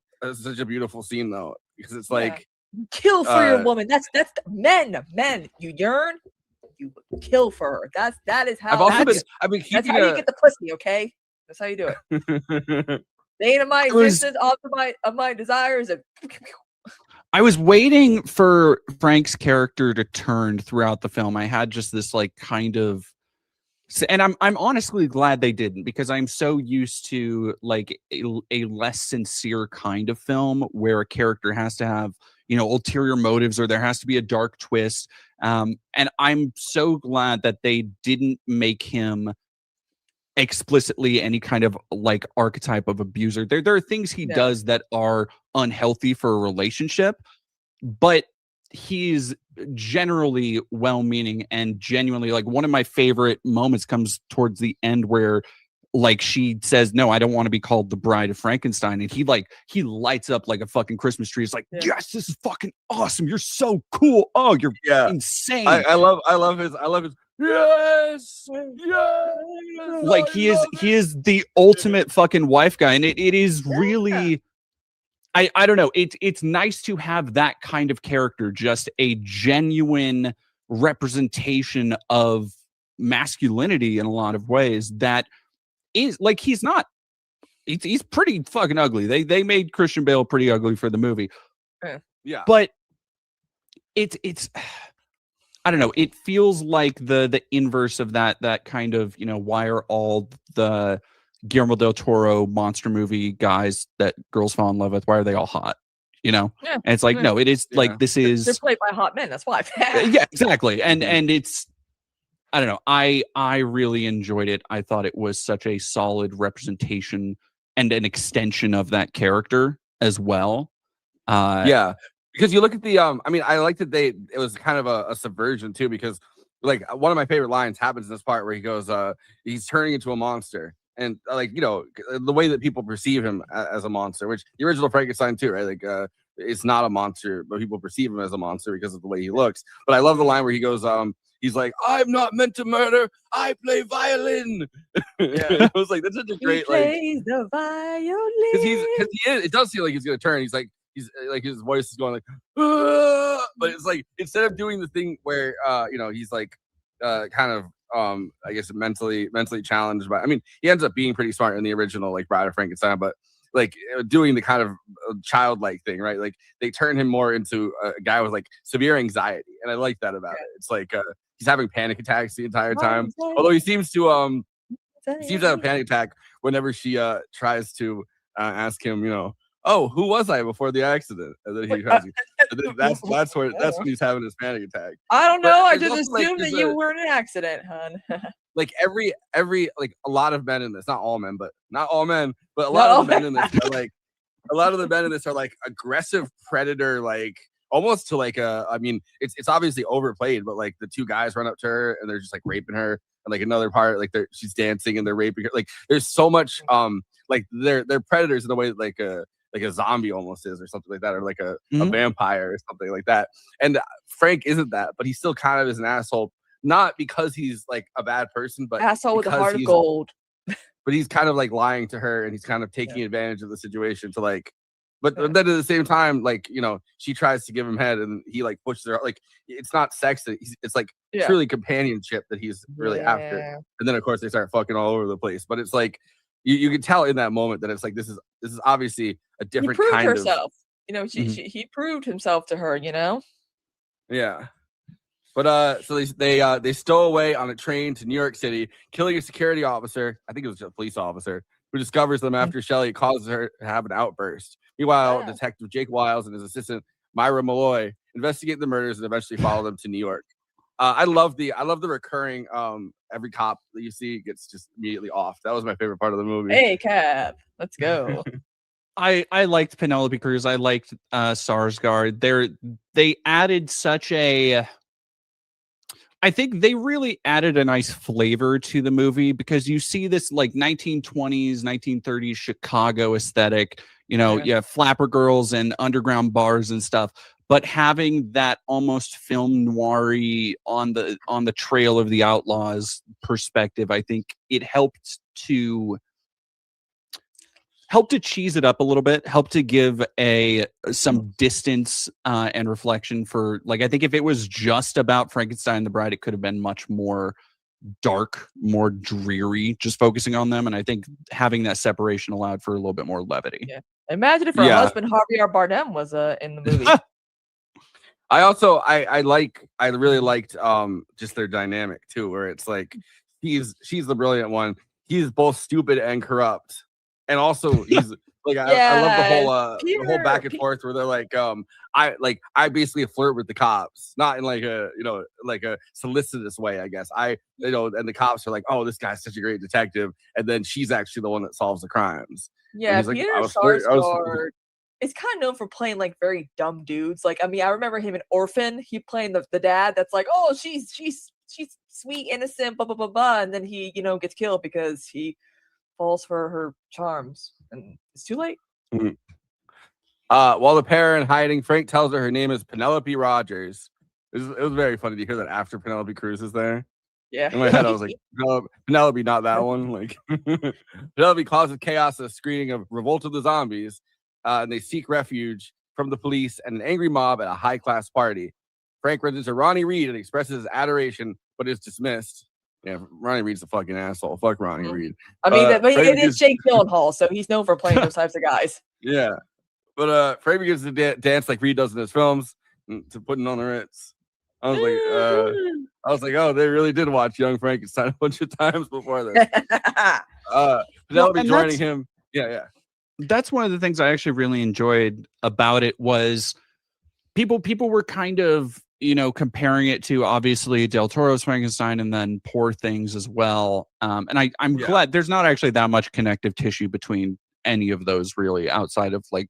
scene, though, because it's like kill for your woman. That's the men. You yearn, you kill for her. That is how. That's how you get the pussy. Okay, that's how you do it. They ain't of my existence, of my desires. And I was waiting for Frank's character to turn throughout the film. I had just this like kind of. And I'm honestly glad they didn't, because I'm so used to like a less sincere kind of film where a character has to have, ulterior motives, or there has to be a dark twist. And I'm so glad that they didn't make him explicitly any kind of like archetype of abuser. There are things he does that are unhealthy for a relationship, but he's generally well-meaning and genuinely, like, one of my favorite moments comes towards the end where like she says, no, I don't want to be called the Bride of Frankenstein, and he lights up like a fucking Christmas tree. It's like, yes, this is fucking awesome, you're so cool, oh, you're insane. I love his Yes, yes. Like he is the ultimate fucking wife guy, and it is really. I don't know. It's nice to have that kind of character, just a genuine representation of masculinity in a lot of ways. That is like he's pretty fucking ugly. They made Christian Bale pretty ugly for the movie. Yeah, but it's I don't know. It feels like the inverse of that kind of, why are all the Guillermo del Toro monster movie guys that girls fall in love with, why are they all hot? Yeah. And it's like, no, it is like, this They're is played by hot men. That's why. yeah, exactly. And it's, I don't know. I really enjoyed it. I thought it was such a solid representation and an extension of that character as well. Yeah, because you look at the I mean, I liked that it was kind of a subversion too, because like one of my favorite lines happens in this part where he goes he's turning into a monster, and the way that people perceive him as a monster, which the original Frankenstein too, right? Like it's not a monster, but people perceive him as a monster because of the way he looks. But I love the line where he goes he's like, I'm not meant to murder, I play violin. I was like, that's such a great plays the violin. because he is, it does seem like he's gonna turn. He's like his voice is going like, "Ah!" But it's like instead of doing the thing where he's like kind of I guess mentally challenged by. I mean, he ends up being pretty smart in the original like Bride of Frankenstein, but like doing the kind of childlike thing, right? Like they turn him more into a guy with like severe anxiety, and I like that about it. It's like he's having panic attacks the entire time, although he seems to have a panic attack whenever she tries to ask him, oh, who was I before the accident? And then that's when he's having his panic attack. I don't know. But I there's just also, assumed that you were in an accident, hon. like every like a lot of men in this, not all men, but a lot of the men in this are like aggressive predator, like almost to like I mean, it's obviously overplayed, but like the two guys run up to her and they're just like raping her, and like another part like she's dancing and they're raping her. Like there's so much like they're predators in a way that like a zombie almost is, or something like that, or like a vampire or something like that. And Frank isn't that, but he still kind of is an asshole, not because he's like a bad person, but asshole with a heart of gold. But he's kind of like lying to her, and he's kind of taking advantage of the situation to like. But then at the same time, like she tries to give him head, and he like pushes her. Like it's not sex; it's like truly companionship that he's really after. And then of course they start fucking all over the place. But it's like you can tell in that moment that it's like this is obviously a different he proved kind herself. of. He proved himself to her. Yeah. But so they stow away on a train to New York City, killing a security officer. I think it was a police officer who discovers them after Shelley causes her to have an outburst. Meanwhile, Detective Jake Wiles and his assistant Myra Malloy investigate the murders and eventually follow them to New York. I love the recurring every cop that you see gets just immediately off. That was my favorite part of the movie. Hey, Cap, let's go. I liked Penelope Cruz. I liked Sarsgaard. They added such a. I think they really added a nice flavor to the movie, because you see this like 1920s, 1930s Chicago aesthetic. You have flapper girls and underground bars and stuff, but having that almost film noir-y on the trail of the outlaws perspective, I think it helped to cheese it up a little bit, helped to give some distance and reflection for, like, I think if it was just about Frankenstein and the Bride, it could have been much more dark, more dreary, just focusing on them. And I think having that separation allowed for a little bit more levity. Yeah. Imagine if her husband Javier Bardem was in the movie. I really liked just their dynamic too, where it's like she's the brilliant one. He's both stupid and corrupt. And also he's like I love the whole back and forth where they're like I basically flirt with the cops, not in like a like a solicitous way, I guess. And the cops are like, oh, this guy's such a great detective, and then she's actually the one that solves the crimes. Yeah, like, Peter Sarsgaard is kind of known for playing like very dumb dudes. Like, I mean, I remember him in Orphan. He playing the dad that's like, oh, she's sweet, innocent, blah blah blah blah, and then he gets killed because he falls for her charms, and it's too late. While the pair are in hiding, Frank tells her name is Penelope Rogers. It was very funny to hear that after Penelope Cruz is there. Yeah. In my head, I was like, Penelope, not that one. Like, Penelope causes chaos at a screening of Revolt of the Zombies, and they seek refuge from the police and an angry mob at a high-class party. Frank runs into Ronnie Reed and expresses his adoration, but is dismissed. Yeah, Ronnie Reed's a fucking asshole. Fuck Ronnie Reed. I mean, but Frank it is Jake Gyllenhaal, so he's known for playing those types of guys. Yeah, but Frank begins to dance like Reed does in his films, to putting on the Ritz. I was like, oh, they really did watch Young Frankenstein a bunch of times before this. Penelope joining him. Yeah. That's one of the things I actually really enjoyed about it was people were kind of, comparing it to obviously Del Toro's Frankenstein and then Poor Things as well. And I'm glad there's not actually that much connective tissue between any of those really outside of like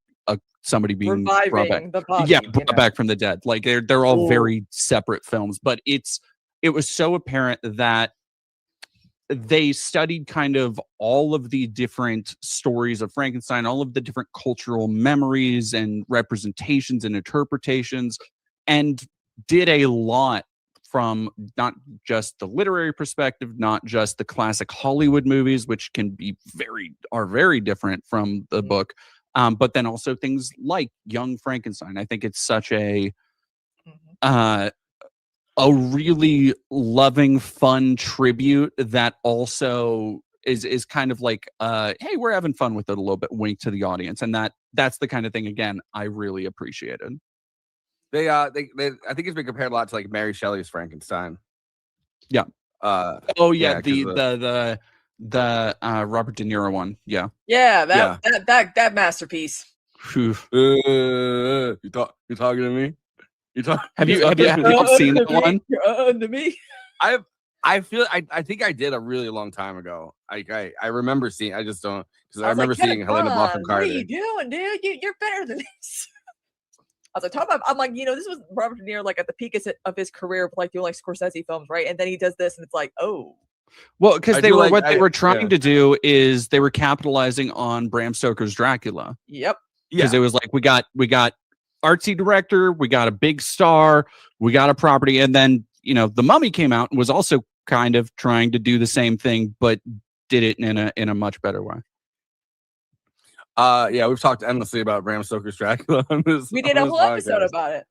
somebody being brought back. The body, brought back from the dead. Like they're all very separate films, but it was so apparent that they studied kind of all of the different stories of Frankenstein, all of the different cultural memories and representations and interpretations, and did a lot from not just the literary perspective, not just the classic Hollywood movies, which can be very different from the book, but then also things like Young Frankenstein. I think it's such a really loving, fun tribute that also is kind of like, hey, we're having fun with it a little bit, wink to the audience. And that's the kind of thing, again, I really appreciated. I think it's been compared a lot to like Mary Shelley's Frankenstein. Yeah. The Robert De Niro one. Yeah. Yeah, that masterpiece. You talking to me? Have you seen that one? To me. I think I did a really long time ago. I remember seeing. I just don't, because I remember seeing Helena Bonham Carter. What are you doing, dude? You're better than this. I was like, I'm like, this was Robert De Niro like at the peak of his career, like doing like Scorsese films, right? And then he does this, and it's like, oh. Well, because they were trying to do is they were capitalizing on Bram Stoker's Dracula. Yep. Because it was like we got artsy director, we got a big star, we got a property, and then The Mummy came out and was also kind of trying to do the same thing, but did it in a much better way. We've talked endlessly about Bram Stoker's Dracula on this. We did a whole episode about it.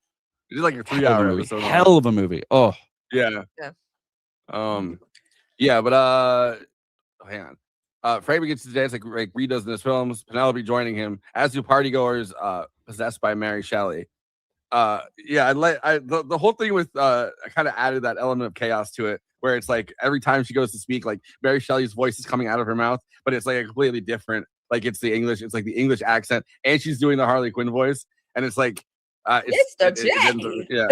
We did like a 3-hour episode. Hell of a movie. Oh. Yeah. Yeah. But hang on. Frank begins to dance like Reed does in his films. Penelope joining him, as do partygoers possessed by Mary Shelley. The whole thing with I kind of added that element of chaos to it, where it's like every time she goes to speak, like Mary Shelley's voice is coming out of her mouth, but it's like a completely different. Like it's the English accent, and she's doing the Harley Quinn voice, and it's like it's the Jack. Yeah.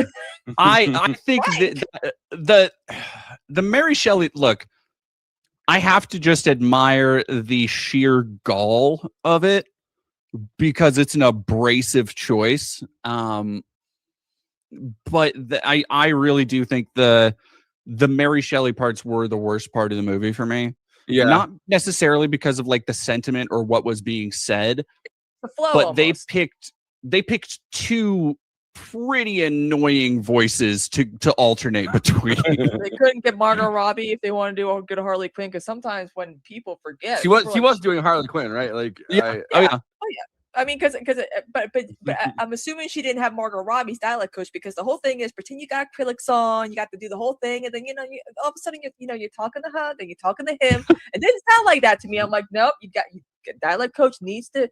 I think the Mary Shelley look. I have to just admire the sheer gall of it because it's an abrasive choice. But I really do think the Mary Shelley parts were the worst part of the movie for me. Yeah. Not necessarily because of like the sentiment or what was being said, the flow but almost. they picked two pretty annoying voices to alternate between. They couldn't get Margot Robbie if they want to do a good Harley Quinn, because sometimes when people forget, she was doing Harley Quinn, right? Like yeah. I mean, but I'm assuming she didn't have Margot Robbie's dialect coach, because the whole thing is pretend you got acrylics on, you got to do the whole thing, and then all of a sudden you're talking to her, then you're talking to him. It didn't sound like that to me. I'm like, nope, dialect coach needs to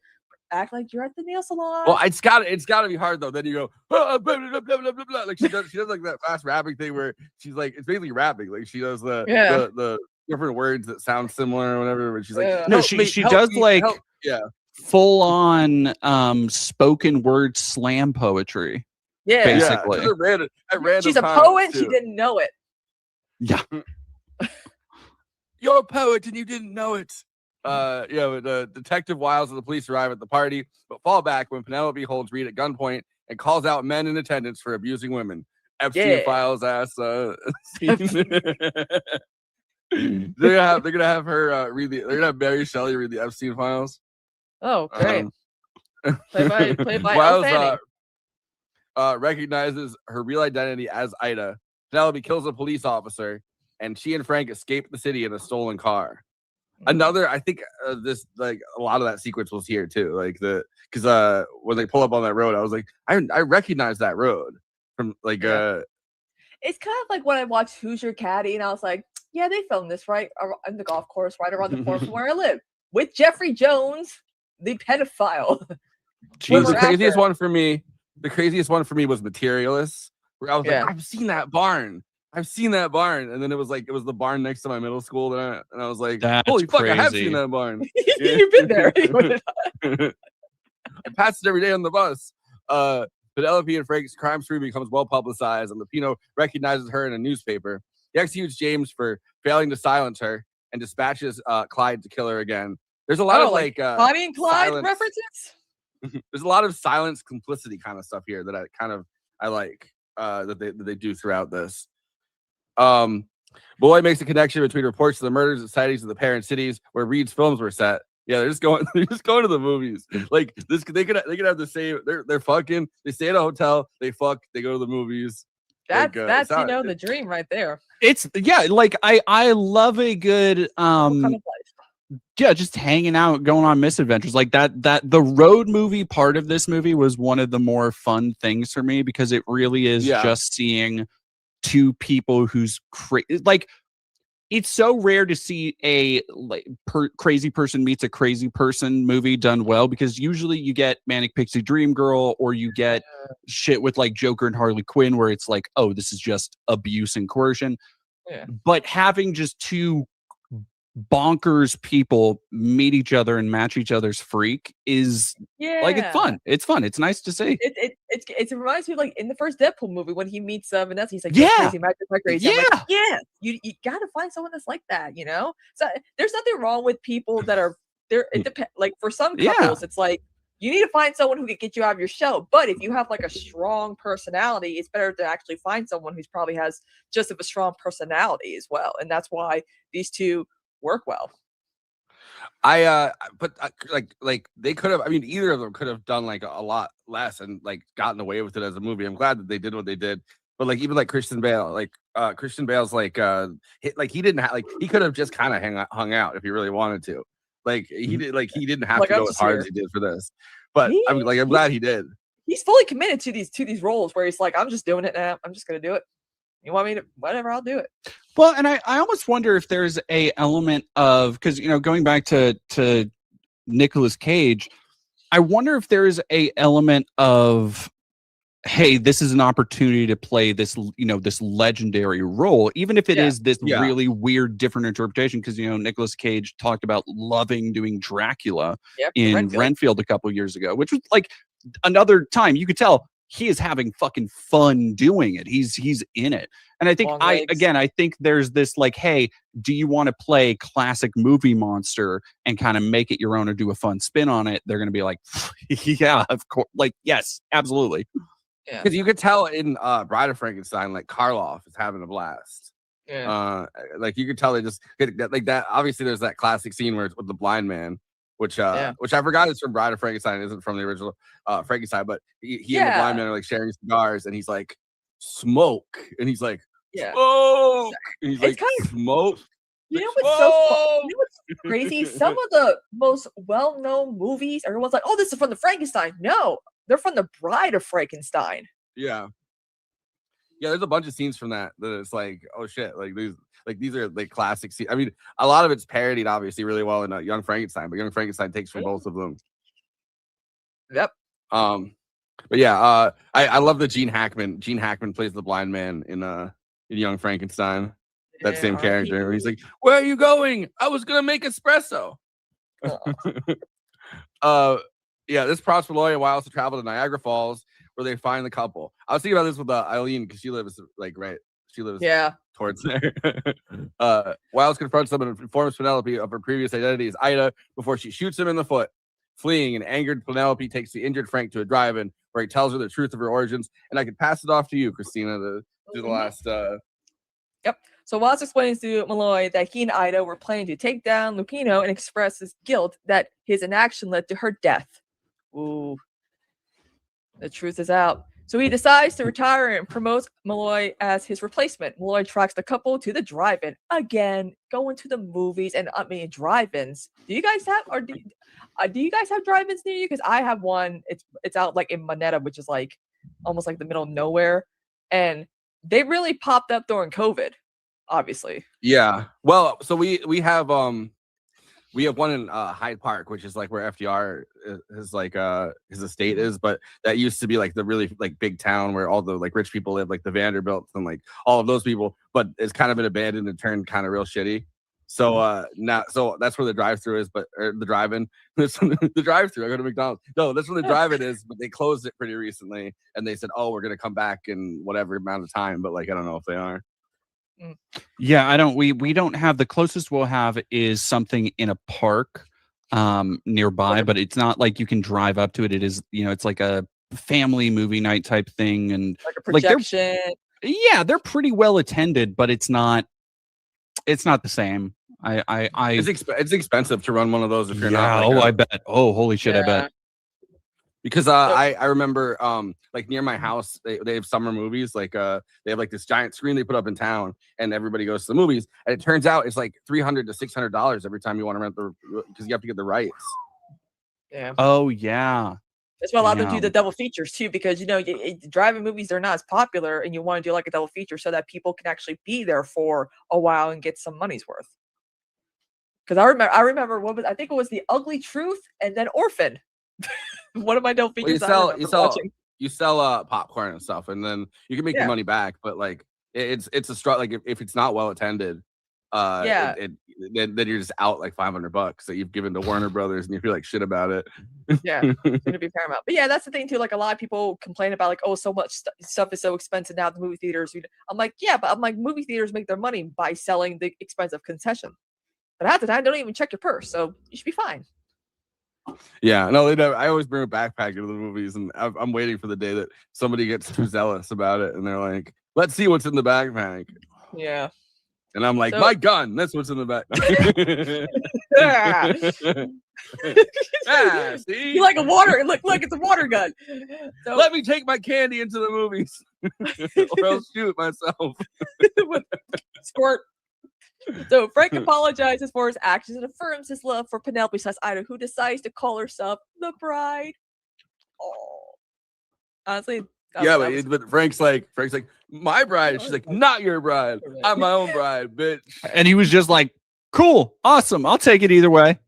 act like you're at the nail salon. Well, it's got to be hard though. Then you go blah, blah, blah, blah, blah, blah. Like she does like that fast rapping thing where she's like, it's basically rapping. Like she does the different words that sound similar or whatever. But she's like, no, she does like full on spoken word slam poetry. Yeah, basically. She's a poet. She didn't know it. Yeah. You're a poet and you didn't know it. But Detective Wiles and the police arrive at the party, but fall back when Penelope holds Reed at gunpoint and calls out men in attendance for abusing women. Epstein Files ass. They're gonna have her read they're gonna have Mary Shelley read the Epstein Files. Oh, great! Played by Wiles recognizes her real identity as Ida. Penelope kills a police officer, and she and Frank escape the city in a stolen car. Another, I think this like a lot of that sequence was here too, like because when they pull up on that road, I was like, I recognize that road from like It's kind of like when I watched Who's Your Caddy, and I was like, yeah, they filmed this right in the golf course right around the corner from where I live with Jeffrey Jones, the pedophile. the craziest one for me. The craziest one for me was Materialist, where I was like, I've seen that barn. And then it was the barn next to my middle school. And I was like, holy fuck, I have seen that barn. You've been there. I passed it every day on the bus. Penelope and Frank's crime spree becomes well publicized, and Lupino recognizes her in a newspaper. He executes James for failing to silence her and dispatches Clyde to kill her again. There's a lot of like Bonnie and Clyde references. There's a lot of silence complicity kind of stuff here that I like that they do throughout this. Boy makes a connection between reports of the murders at sightings of the parent cities where Reed's films were set. Yeah, they're just going to the movies. Like this, they could have the same. They're fucking. They stay at a hotel. They fuck. They go to the movies. That's the dream right there. It's like I love a good just hanging out, going on misadventures like that. The road movie part of this movie was one of the more fun things for me because it really is just seeing two people who's like. It's so rare to see a crazy person meets a crazy person movie done well because usually you get Manic Pixie Dream Girl or you get shit with like Joker and Harley Quinn where it's like, oh, this is just abuse and coercion. Yeah. But having just two bonkers people meet each other and match each other's freak is like it's fun. It's fun. It's nice to see. It reminds me of like in the first Deadpool movie when he meets Vanessa, he's like, crazy, crazy. Yeah, like, you gotta find someone that's like that, you know. So there's nothing wrong with people that are there. It depends. Like for some couples, it's like you need to find someone who can get you out of your shell. But if you have like a strong personality, it's better to actually find someone who's probably has just of a strong personality as well. And that's why these two work well. But they could have. I mean, either of them could have done like a lot less and like gotten away with it as a movie. I'm glad that they did what they did. But like even like Christian Bale, Christian Bale's he didn't have he could have just kind of hung out if he really wanted to. Like he didn't have to go as hard as he did for this. But I'm glad he did. He's fully committed to these roles where he's like, I'm just doing it now. I'm just gonna do it. You want me to whatever, I'll do it. Well, and I almost wonder if there's a element of because going back to Nicolas Cage, I wonder if there's a element of hey, this is an opportunity to play this this legendary role, even if it is this really weird different interpretation. Because Nicolas Cage talked about loving doing Dracula in Renfield a couple years ago, which was like another time you could tell he is having fucking fun doing it. He's in it. And I think I think there's this like, hey, do you want to play classic movie monster and kind of make it your own or do a fun spin on it? They're going to be like, yeah, of course. Like, yes, absolutely. Because you could tell in Bride of Frankenstein, like Karloff is having a blast. Yeah. Like you could tell they just like that. Obviously there's that classic scene where it's with the blind man. Which I forgot is from Bride of Frankenstein. It isn't from the original Frankenstein, but he and the blind man are like sharing cigars, and he's like, smoke, and he's like, smoke, and he's like, smoke. You know what's crazy? Some of the most well-known movies, everyone's like, oh, this is from the Frankenstein. No, they're from the Bride of Frankenstein. Yeah, there's a bunch of scenes from that it's like, oh shit, these are like classic scenes. I mean, a lot of it's parodied obviously really well in Young Frankenstein, but Young Frankenstein takes from both of them. Yep. But yeah, I love that Gene Hackman plays the blind man in Young Frankenstein. That same character. Where he's like, "Where are you going? I was gonna make espresso." This prompts Malloy and Wiles to travel to Niagara Falls, where they find the couple. I was thinking about this with Eileen because she lives towards there. Wiles confronts them and informs Penelope of her previous identity as Ida before she shoots him in the foot. Fleeing, an angered Penelope takes the injured Frank to a drive-in where he tells her the truth of her origins. And I could pass it off to you, Kristina, to do the last. Yep. So Wiles explains to Malloy that he and Ida were planning to take down Lupino and express his guilt that his inaction led to her death. Ooh. The truth is out. So he decides to retire and promotes Malloy as his replacement. Malloy tracks the couple to the drive-in again, going to the movies and drive-ins. Do you guys have do you guys have drive-ins near you? Because I have one. It's out like in Moneta, which is like almost like the middle of nowhere, and they really popped up during COVID, obviously. Yeah. Well, so we have one in Hyde Park, which is like where FDR is like his estate is, but that used to be like the really like big town where all the like rich people live, like the Vanderbilts and like all of those people, but it's kind of been abandoned and turned kind of real shitty. So now, so that's where the drive-through is, or the drive-in. The drive-through. I go to McDonald's. No, that's where the drive-in is, but they closed it pretty recently, and they said, "Oh, we're gonna come back in whatever amount of time," but like I don't know if they are. Yeah, I don't. We don't have, the closest we'll have is something in a park nearby, but it's not like you can drive up to it. It is, it's like a family movie night type thing, and like a projection. They're pretty well attended, but it's not the same. It's expensive to run one of those if you're not. Like, I bet. Oh, holy shit, I bet. Because I remember like near my house they have summer movies, like they have like this giant screen they put up in town and everybody goes to the movies, and it turns out it's like $300 to $600 every time you want to rent because you have to get the rights. Yeah. Oh yeah. That's why a lot of them do the double features too, because drive-in movies, they're not as popular, and you want to do like a double feature so that people can actually be there for a while and get some money's worth. Because I remember I think it was The Ugly Truth and then Orphan. One of my double features. You sell popcorn and stuff, and then you can make the money back. But like it's a struggle. Like if it's not well attended, then you're just out like $500 that you've given to Warner Brothers, and you feel like shit about it. Yeah, it's gonna be Paramount. But yeah, that's the thing too. Like a lot of people complain about like, oh, so much stuff is so expensive now at the movie theaters. I'm like, yeah, but I'm like, movie theaters make their money by selling the expensive concession. But half the time, they don't even check your purse, so you should be fine. Yeah, no, they never. I always bring a backpack into the movies, and I'm waiting for the day that somebody gets too zealous about it, and they're like, "Let's see what's in the backpack." Yeah. And I'm like, my gun. That's what's in the back. See? You like a water? Look, it's a water gun. So, let me take my candy into the movies, or I'll shoot myself. Squirt. So Frank apologizes for his actions and affirms his love for Penelope/Ida, who decides to call herself the bride. Oh, honestly. But Frank's like, my bride. She's like, not your bride. I'm my own bride, bitch. And he was just like, cool, awesome. I'll take it either way.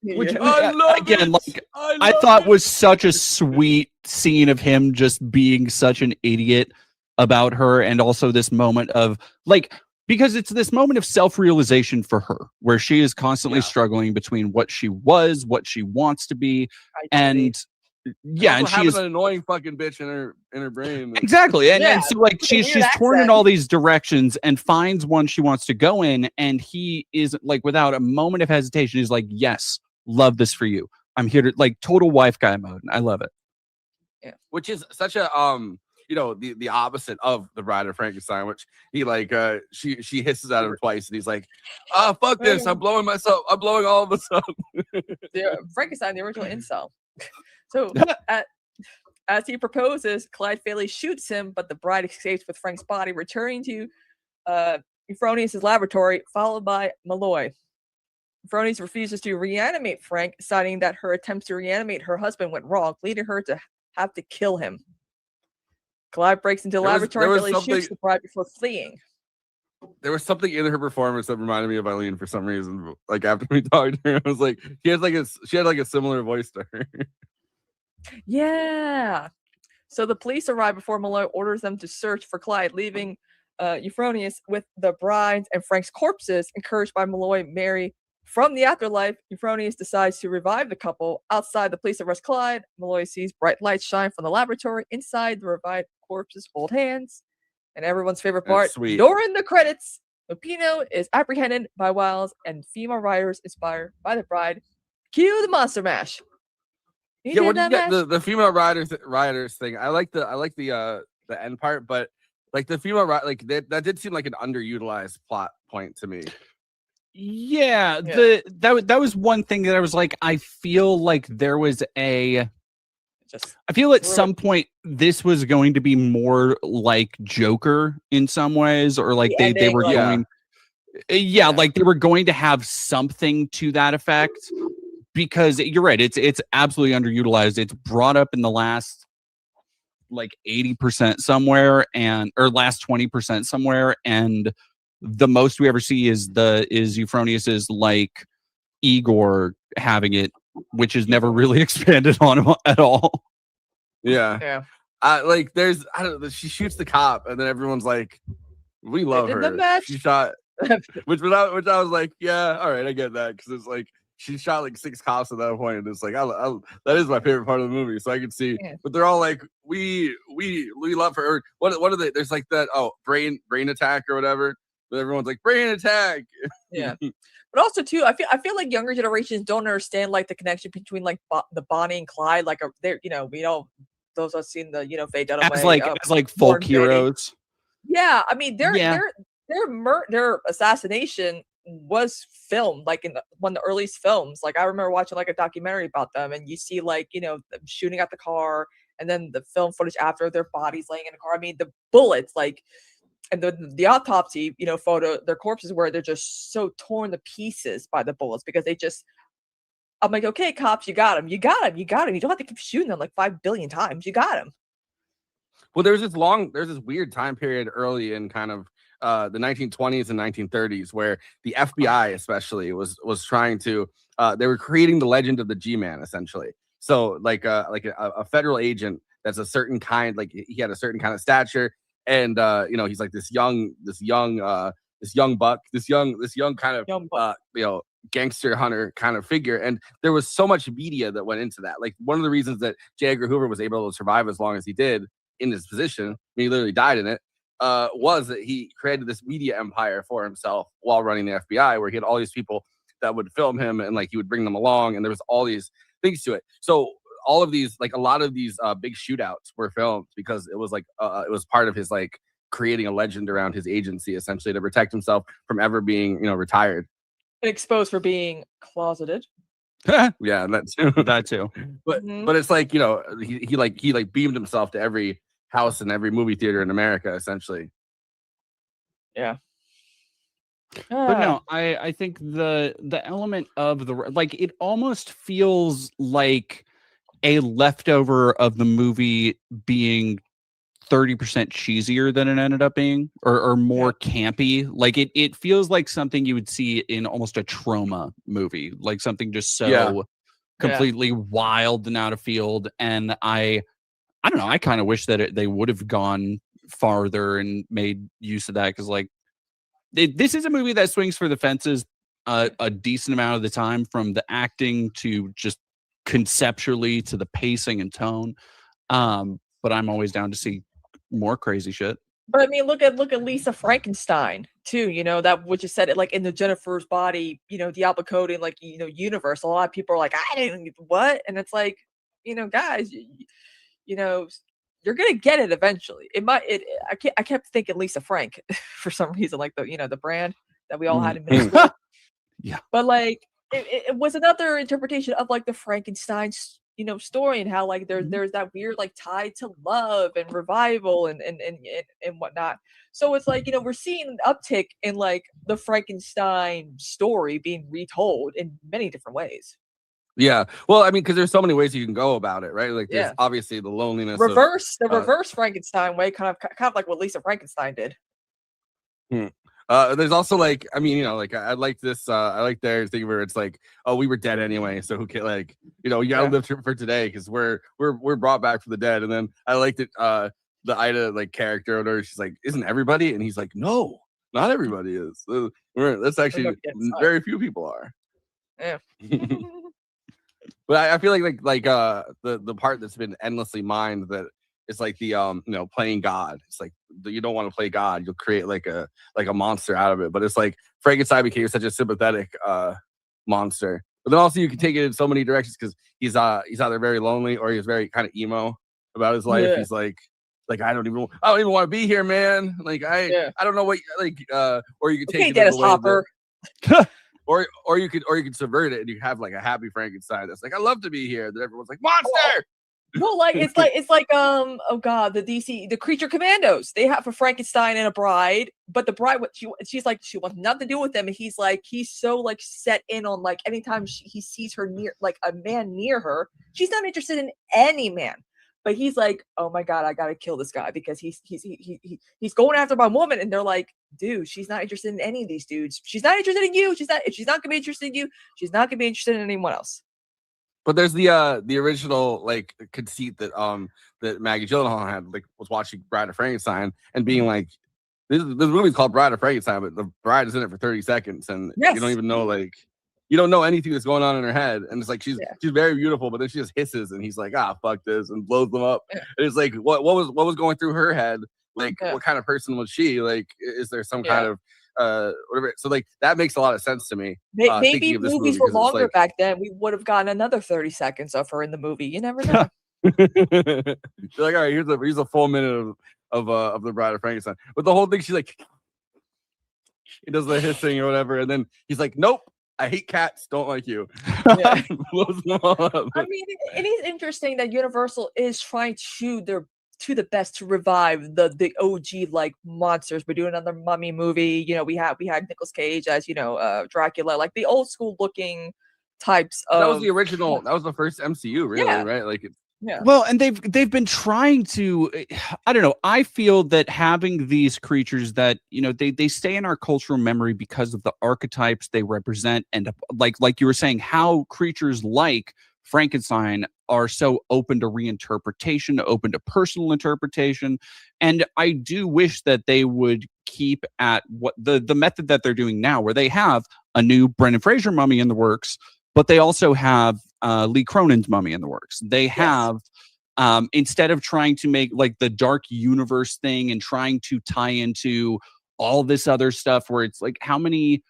Which I thought was such a sweet scene of him just being such an idiot about her, and also this moment of like, because it's this moment of self-realization for her, where she is constantly struggling between what she was, what she wants to be, and she is an annoying fucking bitch in her brain. Exactly, and so like she's torn in all these directions and finds one she wants to go in, and he is like, without a moment of hesitation, he's like, yes, love this for you. I'm here to, like, total wife guy mode. I love it. Yeah, which is such a the opposite of The Bride of Frankenstein, which he like she hisses at him twice, and he's like, fuck this, I'm blowing all of us up. Frankenstein, the original incel. So as he proposes, Clyde fatally shoots him, but the bride escapes with Frank's body, returning to Euphronius' laboratory, followed by Malloy. Euphronius refuses to reanimate Frank, citing that her attempts to reanimate her husband went wrong, leading her to have to kill him. Clyde breaks into the laboratory and shoots the bride before fleeing. There was something in her performance that reminded me of Eileen for some reason. Like after we talked to her, I was like, she had like a similar voice to her. Yeah. So the police arrive before Malloy orders them to search for Clyde, leaving Euphronius with the bride's and Frank's corpses. Encouraged by Malloy, Mary from the afterlife, Euphronius decides to revive the couple. Outside, the police arrest Clyde. Malloy sees bright lights shine from the laboratory. Inside, the revived corpses hold hands. And everyone's favorite part, during the credits, Lupino is apprehended by Wiles and female riders inspired by the bride. Cue the monster mash. What did you get the female riders thing? I like the end part, but like the female that did seem like an underutilized plot point to me. Yeah. That was one thing that I was like, I feel like there was a Just I feel at some point this was going to be more like Joker in some ways, or like The they were ending, like- going, yeah, like they were going to have something to that effect, because you're right, it's absolutely underutilized. It's brought up in the last like 80% somewhere, or last 20% somewhere, and the most we ever see is Euphronius's like Igor having it, which is never really expanded on at all. Yeah. Like there's, I don't know, she shoots the cop and then everyone's like, we love did the her. match. She shot, which I was like, yeah, all right, I get that, because it's like she shot like 6 cops at that point, and it's like that is my favorite part of the movie, so I can see. Yeah. But they're all like, we love her. What are they? There's like that brain attack or whatever. But everyone's like, brain attack. Yeah. But also too, I feel like younger generations don't understand like the connection between like the Bonnie and Clyde. Like they're, we know those I've seen the Faye Dunaway As like folk heroes. Yeah, I mean their assassination was filmed like in one of the earliest films. Like I remember watching like a documentary about them, and you see like them shooting at the car, and then the film footage after their bodies laying in the car. I mean the bullets like. And the autopsy, photo, their corpses where they're just so torn to pieces by the bullets because they just. I'm like, okay, cops, you got him. You don't have to keep shooting them like 5 billion times. You got him. Well, there's this weird time period early in kind of the 1920s and 1930s where the FBI especially was trying to. They were creating the legend of the G-Man essentially. So like a federal agent that's a certain kind, like he had a certain kind of stature. And he's like this young buck, this young kind of gangster hunter kind of figure. And there was so much media that went into that. Like one of the reasons that J. Edgar Hoover was able to survive as long as he did in his position, I mean, he literally died in it, was that he created this media empire for himself while running the FBI, where he had all these people that would film him and like he would bring them along, and there was all these things to it. So all of these, like a lot of these big shootouts were filmed because it was like it was part of his like creating a legend around his agency, essentially to protect himself from ever being retired And exposed for being closeted. Yeah, that too. But Mhm. but it's like he beamed himself to every house and every movie theater in America essentially. Yeah. But no, I think the element of it almost feels like a leftover of the movie being 30% cheesier than it ended up being, or more campy. Like it feels like something you would see in almost a trauma movie, like something just so completely wild and out of field. And I don't know, I kind of wish that they would have gone farther and made use of that, because like this is a movie that swings for the fences a decent amount of the time, from the acting to just conceptually to the pacing and tone. But I'm always down to see more crazy shit. But I mean, look at Lisa Frankenstein too. That what you said it like in the Jennifer's Body, Diablo Cody, like universe. A lot of people are like, I didn't what, and it's like, guys, you're gonna get it eventually. I kept thinking Lisa Frank for some reason, like the brand that we all had in middle school. Yeah. But like it was another interpretation of like the Frankenstein story, and how like there's that weird like tie to love and revival and whatnot. So it's like we're seeing an uptick in like the Frankenstein story being retold in many different ways. Yeah, well, I mean, because there's so many ways you can go about it, right? Like there's obviously the loneliness reverse Frankenstein way, kind of like what Lisa Frankenstein did. There's also like, I mean, like I like this. I like their thing where it's like, oh, we were dead anyway, so who can you gotta live for today because we're brought back from the dead. And then I liked it. The Ida like character owner, she's like, isn't everybody? And he's like, no, not everybody is. That's actually very few people are. Yeah. But I feel like the part that's been endlessly mined, that it's like the playing God. It's like you don't want to play God, you'll create like a monster out of it. But it's like Frankenstein became such a sympathetic monster. But then also you can take it in so many directions, because he's either very lonely or he's very kind of emo about his life. He's like I don't even want to be here, man. Like I don't know what or you could take it Dennis Hopper. Or you could subvert it and you have like a happy Frankenstein that's like, I love to be here. Then everyone's like, monster. Well, like it's like oh god, the Creature Commandos. They have a Frankenstein and a bride, but the bride she's like she wants nothing to do with them, and he's so like set in on like anytime he sees her near like a man near her, she's not interested in any man. But he's like, oh my god, I gotta kill this guy because he's going after my woman, and they're like, dude, she's not interested in any of these dudes. She's not interested in you. She's not gonna be interested in you. She's not gonna be interested in anyone else. But there's the original like conceit that that Maggie Gyllenhaal had, like was watching Bride of Frankenstein and being like, this movie's called Bride of Frankenstein, but the bride is in it for 30 seconds and you don't even know you don't know anything that's going on in her head, and it's like she's very beautiful, but then she just hisses, and he's like, fuck this, and blows them up. And it's like, what was going through her head? Like, what kind of person was she? Like, is there some kind of whatever? So like that makes a lot of sense to me. Maybe movies were longer back then. We would have gotten another 30 seconds of her in the movie. You never know. You're like, all right, here's a full minute of the Bride of Frankenstein. But the whole thing, she's like, he does the hissing or whatever, and then he's like, nope. I hate cats. Don't like you. Yeah. I mean, it is interesting that Universal is trying to the best to revive the OG like monsters. We're doing another Mummy movie. You know, we had Nicolas Cage as Dracula, like the old school looking types of. That was the original. That was the first MCU, really, right? Like it's. Yeah. Well, and they've been trying to, I don't know. I feel that having these creatures that, they stay in our cultural memory because of the archetypes they represent, and like you were saying, how creatures like Frankenstein are so open to reinterpretation, open to personal interpretation. And I do wish that they would keep at what the method that they're doing now, where they have a new Brendan Fraser mummy in the works, but they also have Lee Cronin's mummy in the works. They have, instead of trying to make like the dark universe thing and trying to tie into all this other stuff where it's like, how many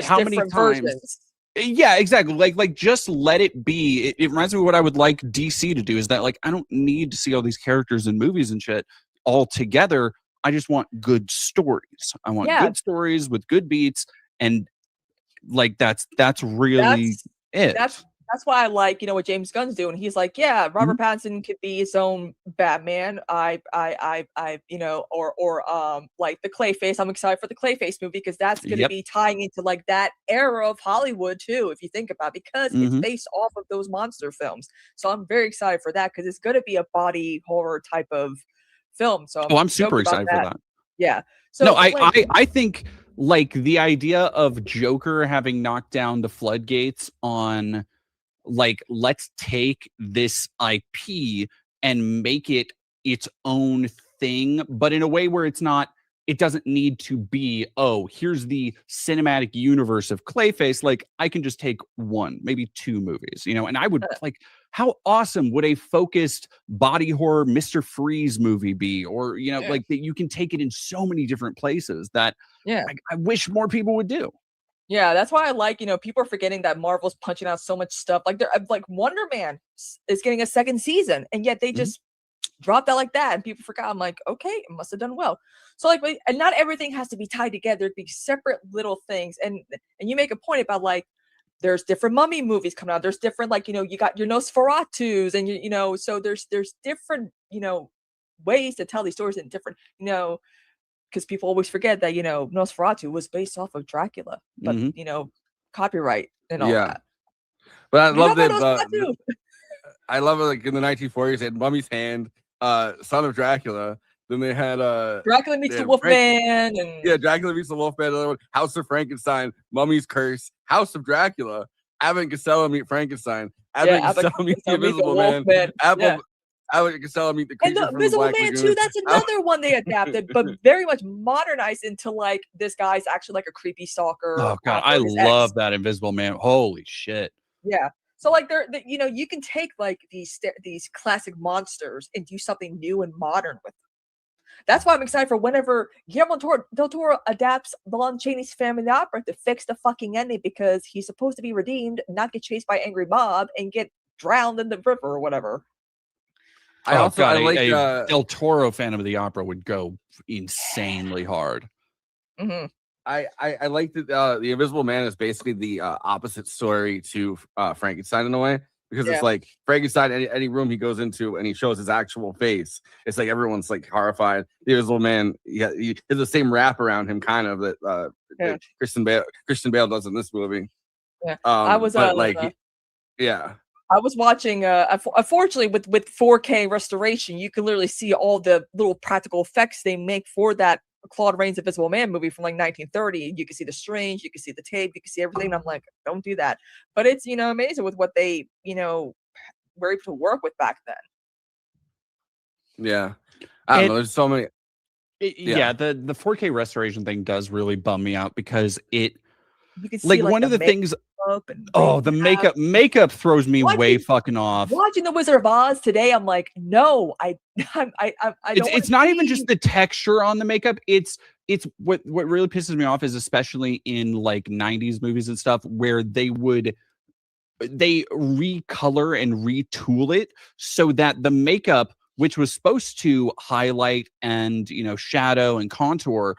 times? Versions. Yeah, exactly. Like just let it be. It reminds me of what I would like DC to do is that like, I don't need to see all these characters in movies and shit all together. I just want good stories. I want good stories with good beats, and like that's really it. That's why I like, what James Gunn's doing. He's like, Robert Pattinson could be his own Batman. Like the Clayface. I'm excited for the Clayface movie because that's going to be tying into like that era of Hollywood too, if you think about it, because it's based off of those monster films. So I'm very excited for that because it's going to be a body horror type of film. So I'm super excited for that. Yeah. So no, I think like the idea of Joker having knocked down the floodgates on like, let's take this IP and make it its own thing, but in a way where it doesn't need to be, here's the cinematic universe of Clayface. Like I can just take one, maybe two movies, and I would like, how awesome would a focused body horror Mr. Freeze movie be? Or, like that you can take it in so many different places that I wish more people would do. Yeah, that's why I like, people are forgetting that Marvel's punching out so much stuff. Like they're like Wonder Man is getting a second season, and yet they just dropped that like that, and people forgot. I'm like, okay, it must have done well. So like, and not everything has to be tied together. It'd be separate little things. And you make a point about like, there's different mummy movies coming out. There's different like, you got your Nosferatus, and so there's different ways to tell these stories in different because people always forget that Nosferatu was based off of Dracula, but copyright and all that. But I love that. I love it. Like in the 1940s, they had Mummy's Hand, Son of Dracula. Then they had Dracula meets the Wolfman, and Dracula meets the Wolfman. Another one, House of Frankenstein, Mummy's Curse, House of Dracula, Abbott and Costello meet Frankenstein, Abbott and Costello meet the Invisible Man, Abbott and Costello meet the creature from the Black Man Lagoon. too. That's another one they adapted, but very much modernized into like this guy's actually like a creepy stalker. Oh god, I love that Invisible Man. Holy shit. Yeah. So like you can take like these classic monsters and do something new and modern with them. That's why I'm excited for whenever Guillermo del Toro adapts the Lon Chaney's Family Opera to fix the fucking ending, because he's supposed to be redeemed, not get chased by angry mob and get drowned in the river or whatever. I like a Del Toro Phantom of the Opera would go insanely hard. Mm-hmm. I like that the Invisible Man is basically the opposite story to Frankenstein in a way, because Yeah. it's like Frankenstein, any room he goes into and he shows his actual face, it's like everyone's like horrified. There's little man, he has the same wrap around him, kind of that Kristen Bale does in this movie. Yeah. I was but like, yeah. I was watching. Unfortunately, with 4K restoration, you can literally see all the little practical effects they make for that Claude Rains Invisible Man movie from like 1930. You can see the strings, you can see the tape, you can see everything. And I'm like, don't do that. But it's amazing with what they were able to work with back then. Yeah, I don't know. There's so many. Yeah, the 4K restoration thing does really bum me out because it. You can Like see, one of the things. And Oh, the makeup throws me way fucking off. Watching The Wizard of Oz today, I'm like, no, I don't. It's not even just the texture on the makeup. It's what really pisses me off is especially in like 90s movies and stuff where they recolor and retool it so that the makeup, which was supposed to highlight and shadow and contour,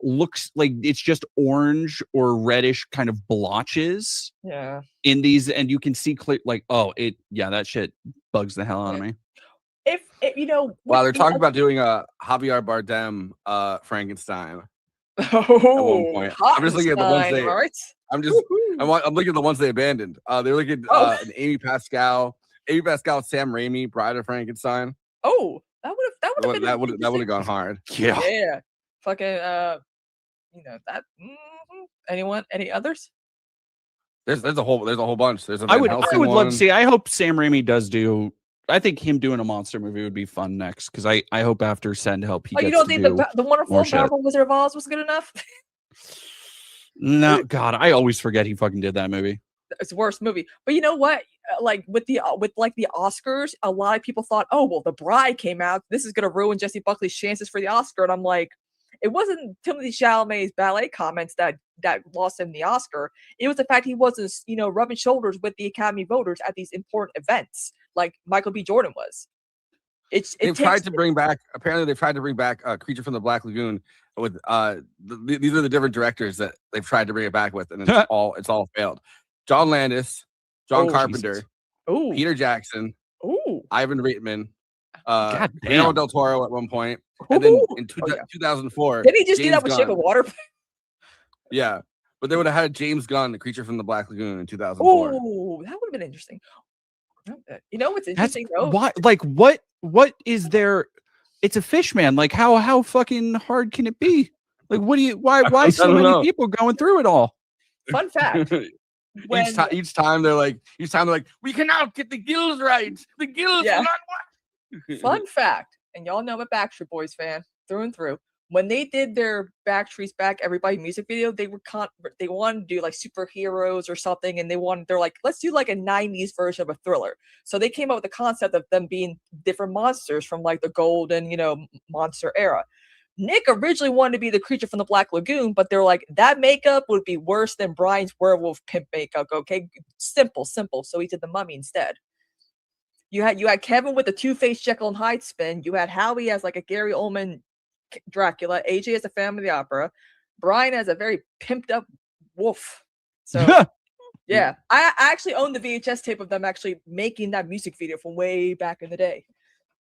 looks like it's just orange or reddish kind of blotches in these, and you can see clear like that shit bugs the hell out of me. If Wow, they're talking about doing a Javier Bardem Frankenstein at one point. I'm just looking at the ones they I'm looking at the ones they abandoned. They're looking at an Amy Pascal, Sam Raimi, Bride of Frankenstein. Oh, that would have gone hard. Yeah. Fucking that. Any others? There's a whole bunch. There's a I would Helsing love to one. see. I hope Sam Raimi does do. I think him doing a monster movie would be fun next because I hope after Send Help he gets You don't to think do the Wonderful more and Powerful Wizard of Oz was good enough? No, God, I always forget he fucking did that movie. It's the worst movie. But you know what? Like with the Oscars, a lot of people thought, oh well, The Bride came out. This is gonna ruin Jessie Buckley's chances for the Oscar. And I'm like, it wasn't Timothée Chalamet's ballet comments that lost him the Oscar. It was the fact he wasn't, rubbing shoulders with the Academy voters at these important events, like Michael B. Jordan was. They've tried to bring back Creature from the Black Lagoon with these are the different directors that they've tried to bring it back with, and it's all failed. John Landis, John Carpenter, Peter Jackson, Ivan Reitman, Guillermo del Toro at one point, and then in 2004, did he just do James that with Gunn. Shape of Water? Yeah, but they would have had James Gunn, The Creature from the Black Lagoon, in 2004. Oh, that would have been interesting. What's interesting though? Why? Like what is there? It's a fish, man. Like how fucking hard can it be? Like what do you? Why so many people going through it all? Fun fact. Each time they're like, we cannot get the gills right. The gills are not what. Fun fact, and y'all know I'm a Backstreet Boys fan through and through. When they did their Backstreet's Back Everybody music video, they wanted to do like superheroes or something, and they're like, let's do like a 90s version of a Thriller. So they came up with the concept of them being different monsters from like the golden, monster era. Nick originally wanted to be the Creature from the Black Lagoon, but they're like, that makeup would be worse than Brian's werewolf pimp makeup. Okay, simple. So he did the Mummy instead. You had Kevin with the Two-Faced Jekyll and Hyde spin. You had Howie as like a Gary Oldman Dracula. AJ as a Phantom of the Opera. Brian as a very pimped up wolf. So yeah, I actually own the VHS tape of them actually making that music video from way back in the day,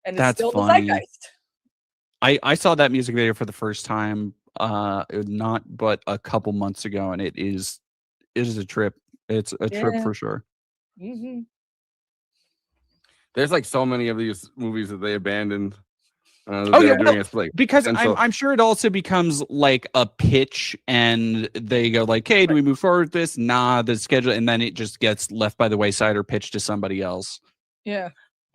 and it's still the zeitgeist. I saw that music video for the first time not but a couple months ago, and it is a trip. It's a trip for sure. Mm-hmm. There's like so many of these movies that they abandoned. Because I'm sure it also becomes like a pitch, and they go like, "Hey, do we move forward with this?" Nah, the schedule, and then it just gets left by the wayside or pitched to somebody else. Yeah.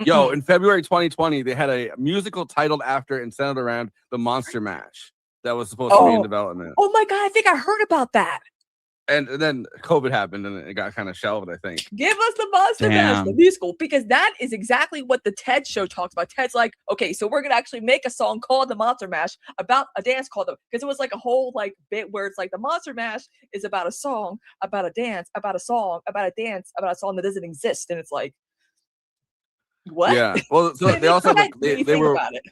Yo, in February 2020, they had a musical titled after and centered around the Monster Mash that was supposed to be in development. Oh my God, I think I heard about that. And then COVID happened and it got kind of shelved, I think. Give us the Monster Mash, the musical, because that is exactly what the TED show talks about. TED's like, okay, so we're gonna actually make a song called the Monster Mash about a dance called because it was like a whole like bit where it's like the Monster Mash is about a song, about a dance, about a song, about a dance, about a song that doesn't exist, and it's like, what? Yeah. Well, so they also they were about it.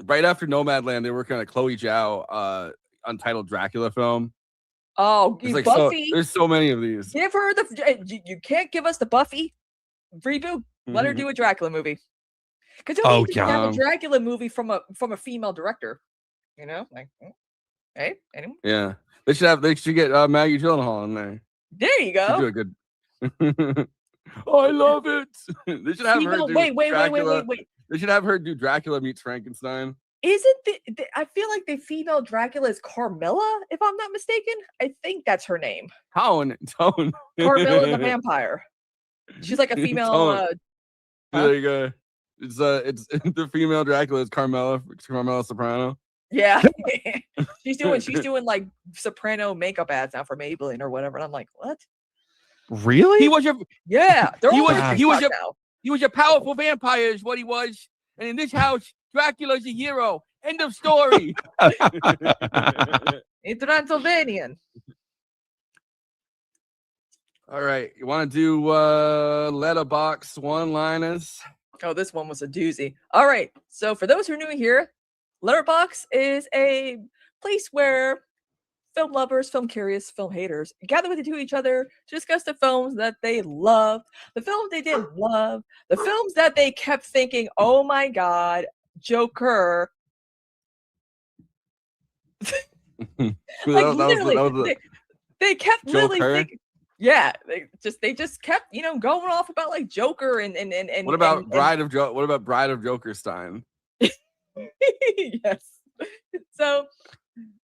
Right after Nomadland, they were working on a Chloe Zhao untitled Dracula film. Oh, like Buffy. there's so many of these. Give her you can't give us the Buffy. Reboot. Let her do a Dracula movie. Because Oh, you have yeah. a Dracula movie from a female director. You know, like, hey, anyone? Yeah, they should get Maggie Gyllenhaal in there. There you She'd go. do a good. I love it. They should have her Female- do wait, Dracula. wait. They should have her do Dracula meets Frankenstein. Isn't I feel like the female Dracula is Carmilla, if I'm not mistaken. I think that's her name. Tone. Carmilla the vampire. She's like a female. Tone. There you go. It's the female Dracula is Carmella Soprano. Yeah, she's doing like soprano makeup ads now for Maybelline or whatever, and I'm like, what? Really? He was your Yeah, they're he all was over he was TikTok your now. he was your powerful vampire is what he was, and in this house, Dracula's a hero. End of story. In Transylvanian. All right, you want to do letterbox one-liners? Oh, this one was a doozy. All right, so for those who are new here, Letterboxd is a place where film lovers, film curious, film haters gather with each other to discuss the films that they loved, the films they didn't love, the films that they kept thinking, oh my god, Joker. Like literally, they kept literally thinking, yeah, they just kept going off about like Joker and What about Bride of Jokerstein? Yes. So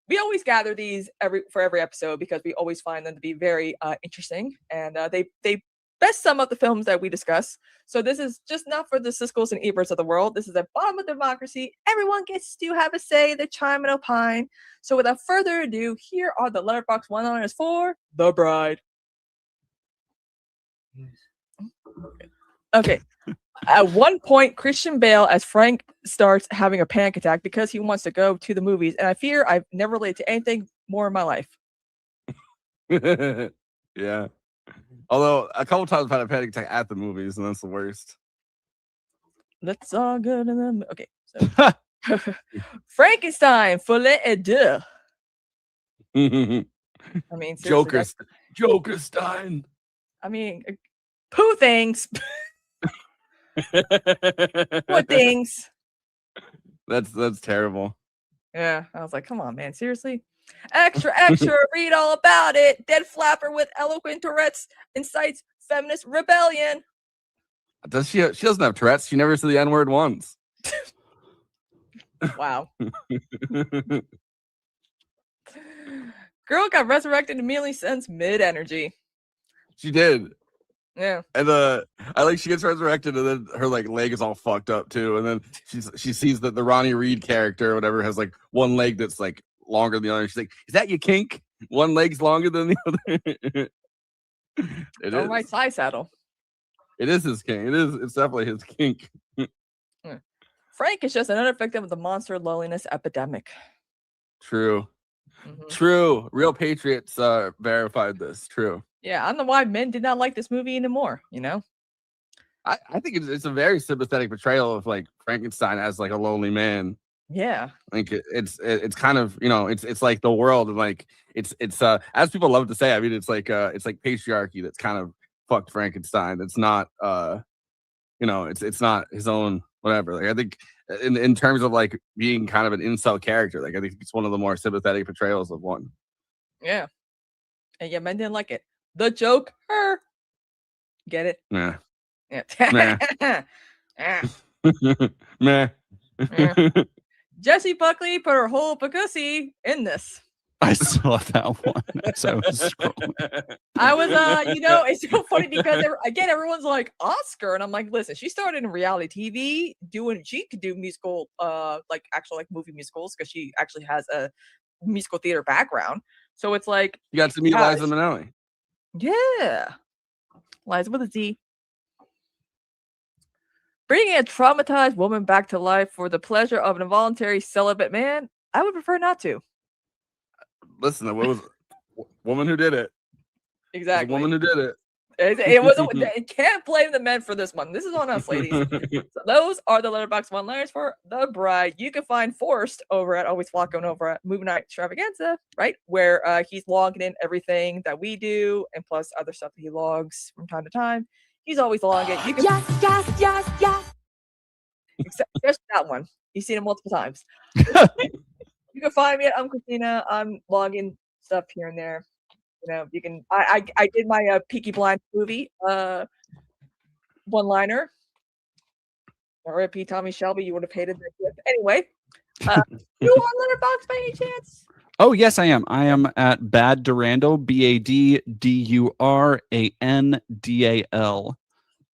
we always gather these for every episode because we always find them to be very interesting, and they best sum up the films that we discuss. So this is just not for the Siskel's and Eberts of the world. This is a bottom of democracy. Everyone gets to have a say, they chime and opine. So without further ado, here are the Letterboxd one-liners for The Bride. Okay. At one point, Christian Bale as Frank starts having a panic attack because he wants to go to the movies, and I fear I've never related to anything more in my life. Yeah. Although a couple times I've had a panic attack at the movies, and that's the worst. Let's all go to them. Okay, so Frankenstein, filet et deux. I mean, seriously, Jokerstein. I mean, poo things. What things? That's terrible. Yeah, I was like, come on, man, seriously. Extra, extra, read all about it. Dead flapper with eloquent Tourette's incites feminist rebellion. Does she doesn't have Tourette's. She never said the N-word once. Wow. Girl got resurrected immediately since mid-energy. She did. Yeah. And I like she gets resurrected and then her like leg is all fucked up too. And then she sees that the Ronnie Reed character or whatever has like one leg that's like longer than the other. She's like, is that your kink? One leg's longer than the other. It is. Right side saddle. It is his kink. It's definitely his kink. Frank is just another victim of the monster loneliness epidemic. True. True. Real patriots verified this. True. Yeah, I don't know why men did not like this movie anymore, I think it's a very sympathetic portrayal of like Frankenstein as like a lonely man. Yeah. Like it's kind of, it's like the world, and like it's as people love to say, I mean, it's like patriarchy that's kind of fucked Frankenstein. It's not it's not his own whatever. Like I think in terms of like being kind of an incel character, like I think it's one of the more sympathetic portrayals of one. Yeah. And yeah, men didn't like it. The Joker. Get it? Yeah. Yeah. Meh. Jessie Buckley put her whole pussy in this. I saw that one as I was scrolling. I was, it's so funny because again, everyone's like Oscar, and I'm like, listen, she started in reality TV she could do musical, like actual like movie musicals because she actually has a musical theater background. So it's like you got to meet Liza Minnelli. Yeah, Liza with a Z. Bringing a traumatized woman back to life for the pleasure of an involuntary celibate man, I would prefer not to. Listen, it was a woman who did it. Exactly. It was a woman who did it. It was. Can't blame the men for this one. This is on us, ladies. So those are the Letterboxd one-liners for The Bride. You can find Forrest over at Always Flocking over at Movie Night Extravaganza, right? Where he's logging in everything that we do and plus other stuff that he logs from time to time. He's always logging. You can Yes. except that one. You've seen it multiple times. You can find me at Kristina. I'm logging stuff here and there. You know, you can. I did my Peaky Blinders movie one-liner. R.I.P. Tommy Shelby. You would have hated that gift. Anyway, you on Letterboxd by any chance? Oh, yes, I am. I am at Bad Durandal, BADDURANDAL.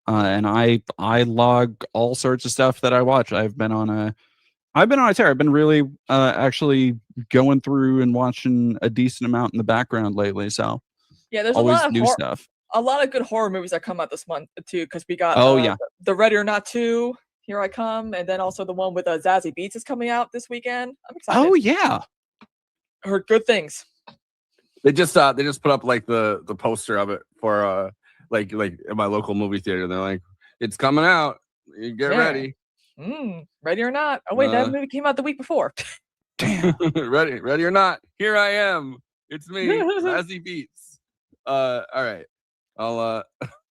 And I log all sorts of stuff that I watch. I've been on a tear. I've been really actually going through and watching a decent amount in the background lately. So Yeah, there's always a lot of new stuff. A lot of good horror movies that come out this month too, because we got the Ready or Not 2, Here I Come, and then also the one with Zazie Beetz is coming out this weekend. I'm excited. Oh yeah, heard good things. They just put up like the poster of it for like in my local movie theater. They're like, it's coming out. You get ready. Ready or Not. Oh wait, that movie came out the week before. Damn. ready or not. Here I am. It's me, Zazie Beetz. All right. I'll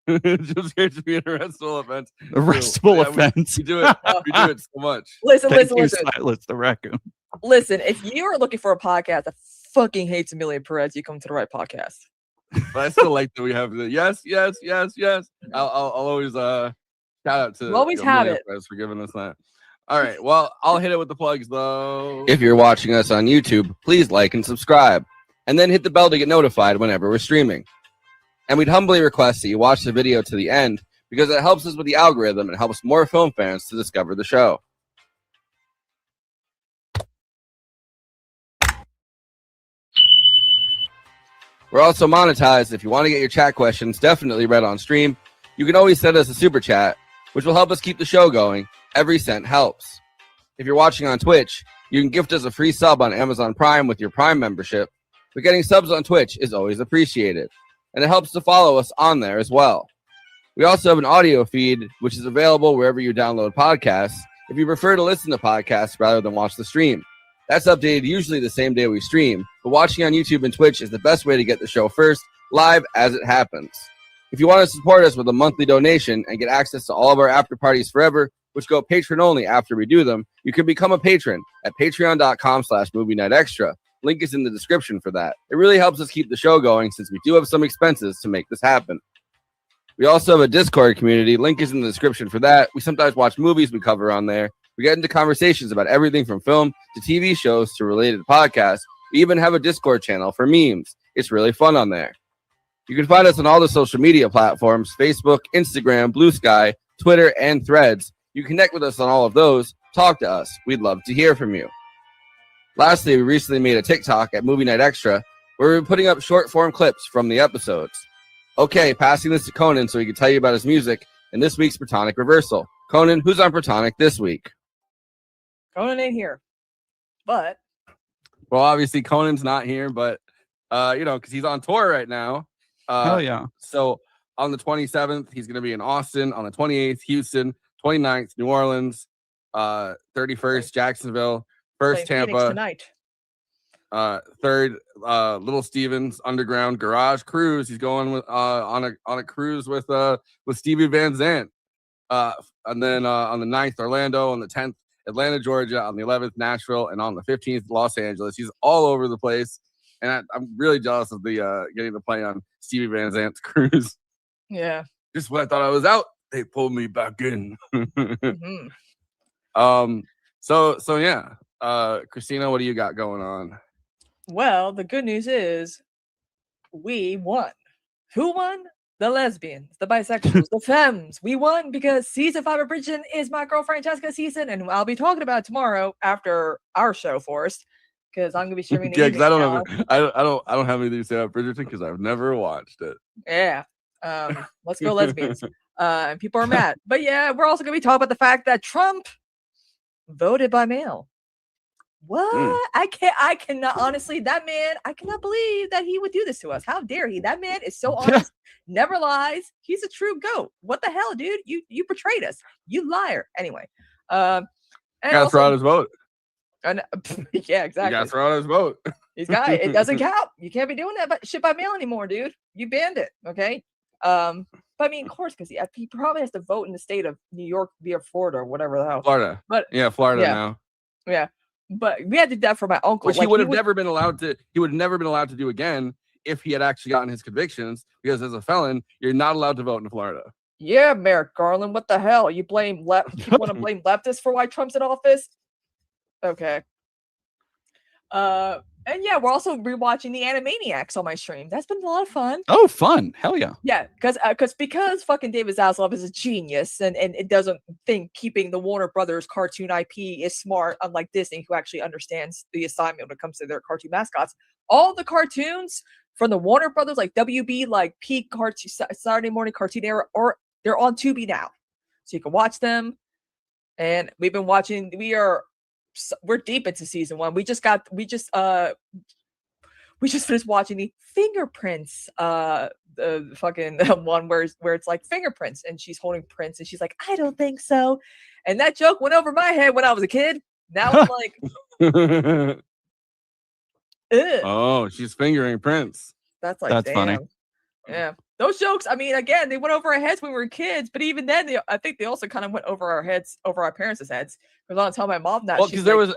just here to be an arrestable offense. Arrestable offense. We do it so much. Listen. Silas the raccoon. Listen, if you are looking for a podcast that fucking hates Amelia Perez, you come to the right podcast. But I still like that we have the yes. I'll always shout out to always have Amelia it Perez for giving us that. All right, well, I'll hit it with the plugs though. If you're watching us on YouTube, please like and subscribe, and then hit the bell to get notified whenever we're streaming. And we'd humbly request that you watch the video to the end because it helps us with the algorithm and helps more film fans to discover the show. We're also monetized. If you want to get your chat questions definitely read on stream, you can always send us a super chat, which will help us keep the show going. Every cent helps. If you're watching on Twitch, you can gift us a free sub on Amazon Prime with your Prime membership, but getting subs on Twitch is always appreciated, and it helps to follow us on there as well. We also have an audio feed, which is available wherever you download podcasts, if you prefer to listen to podcasts rather than watch the stream. That's updated usually the same day we stream, but watching on YouTube and Twitch is the best way to get the show first, live as it happens. If you want to support us with a monthly donation and get access to all of our after parties forever, which go patron only after we do them, you can become a patron at patreon.com/movie night extra. Link is in the description for that. It really helps us keep the show going since we do have some expenses to make this happen. We also have a Discord community. Link is in the description for that. We sometimes watch movies we cover on there. We get into conversations about everything from film to TV shows to related podcasts. We even have a Discord channel for memes. It's really fun on there. You can find us on all the social media platforms: Facebook, Instagram, Blue Sky, Twitter, and Threads. You connect with us on all of those. Talk to us. We'd love to hear from you. Lastly, we recently made a TikTok at Movie Night Extra where we're putting up short form clips from the episodes. Okay, passing this to Conan so he can tell you about his music in this week's Protonic Reversal. Conan, who's on Protonic this week? Conan ain't here, but well, obviously Conan's not here, but because he's on tour right now. Hell yeah! So on the 27th, he's going to be in Austin. On the 28th, Houston. 29th, New Orleans. 31st, Jacksonville. 1st, Tampa. Tonight. 3rd, Little Stevens Underground Garage Cruise. He's going with on a cruise with Stevie Van Zandt. And then on the 9th, Orlando. On the 10th, Atlanta, Georgia. On the 11th, Nashville, and on the 15th, Los Angeles. He's all over the place, and I'm really jealous of the getting to play on Stevie Van Zandt's cruise. Yeah. Just when I thought I was out, they pulled me back in. Mm-hmm. So yeah. Kristina, what do you got going on? Well, the good news is we won. Who won? The lesbians, the bisexuals, the femmes. We won because season 5 of Bridgerton is my girl Francesca's season, and I'll be talking about it tomorrow after our show, Forrest, because I'm gonna be streaming. Yeah, because I don't have anything to say about Bridgerton because I've never watched it. Yeah. Let's go lesbians. And people are mad, but yeah, we're also gonna be talking about the fact that Trump voted by mail. What? I cannot honestly, that man, I cannot believe that he would do this to us. How dare he? That man is so honest, never lies. He's a true goat. What the hell, dude? You betrayed us. You liar. Anyway. And got throw out his vote. Yeah, exactly. You got throw out his vote. It doesn't count. You can't be doing that shit by mail anymore, dude. You banned it, okay? But I mean, of course, because he probably has to vote in the state of New York via Florida or whatever the hell. Florida. But Yeah, Florida yeah, now. yeah. But we had to do that for my uncle. Which like, he would have never been allowed to. He would have never been allowed to do again if he had actually gotten his convictions. Because as a felon, you're not allowed to vote in Florida. Yeah, Merrick Garland, what the hell? You want to blame leftists for why Trump's in office? Okay. And yeah, we're also rewatching the Animaniacs on my stream. That's been a lot of fun. Oh, fun. Hell yeah. Yeah, because fucking David Zaslav is a genius and it doesn't think keeping the Warner Brothers cartoon IP is smart, unlike Disney, who actually understands the assignment when it comes to their cartoon mascots. All the cartoons from the Warner Brothers, like WB, like peak cartoon Saturday morning cartoon era, or they're on Tubi now, so you can watch them. And we've been watching. We're deep into season 1. We just finished watching the Fingerprints, the fucking one where it's like fingerprints, and she's holding prints, and she's like, I don't think so. And that joke went over my head when I was a kid. Now I'm like, ugh. Oh, she's fingering Prince. That's like, that's damn. funny. Yeah. Those jokes, I mean, again, they went over our heads when we were kids, but even then, I think they also kind of went over our heads, over our parents' heads. Because I was telling my mom that. Well, because there was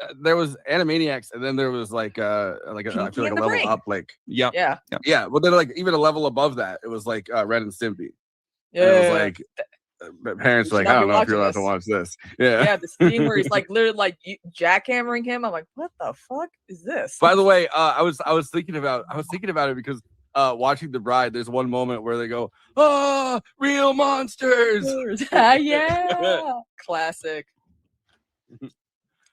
Animaniacs, and then there was like I feel like a level Brain. up, like Yeah. yeah. Well, then like even a level above that, it was like Ren and Stimpy. Yeah. And it was like parents were like, I don't know if you're allowed to watch this. Yeah. Yeah, the scene where he's like literally like jackhammering him. I'm like, what the fuck is this? By the way, I was thinking about it because watching The Bride, there's one moment where they go, "Oh, real monsters!" Yeah, classic.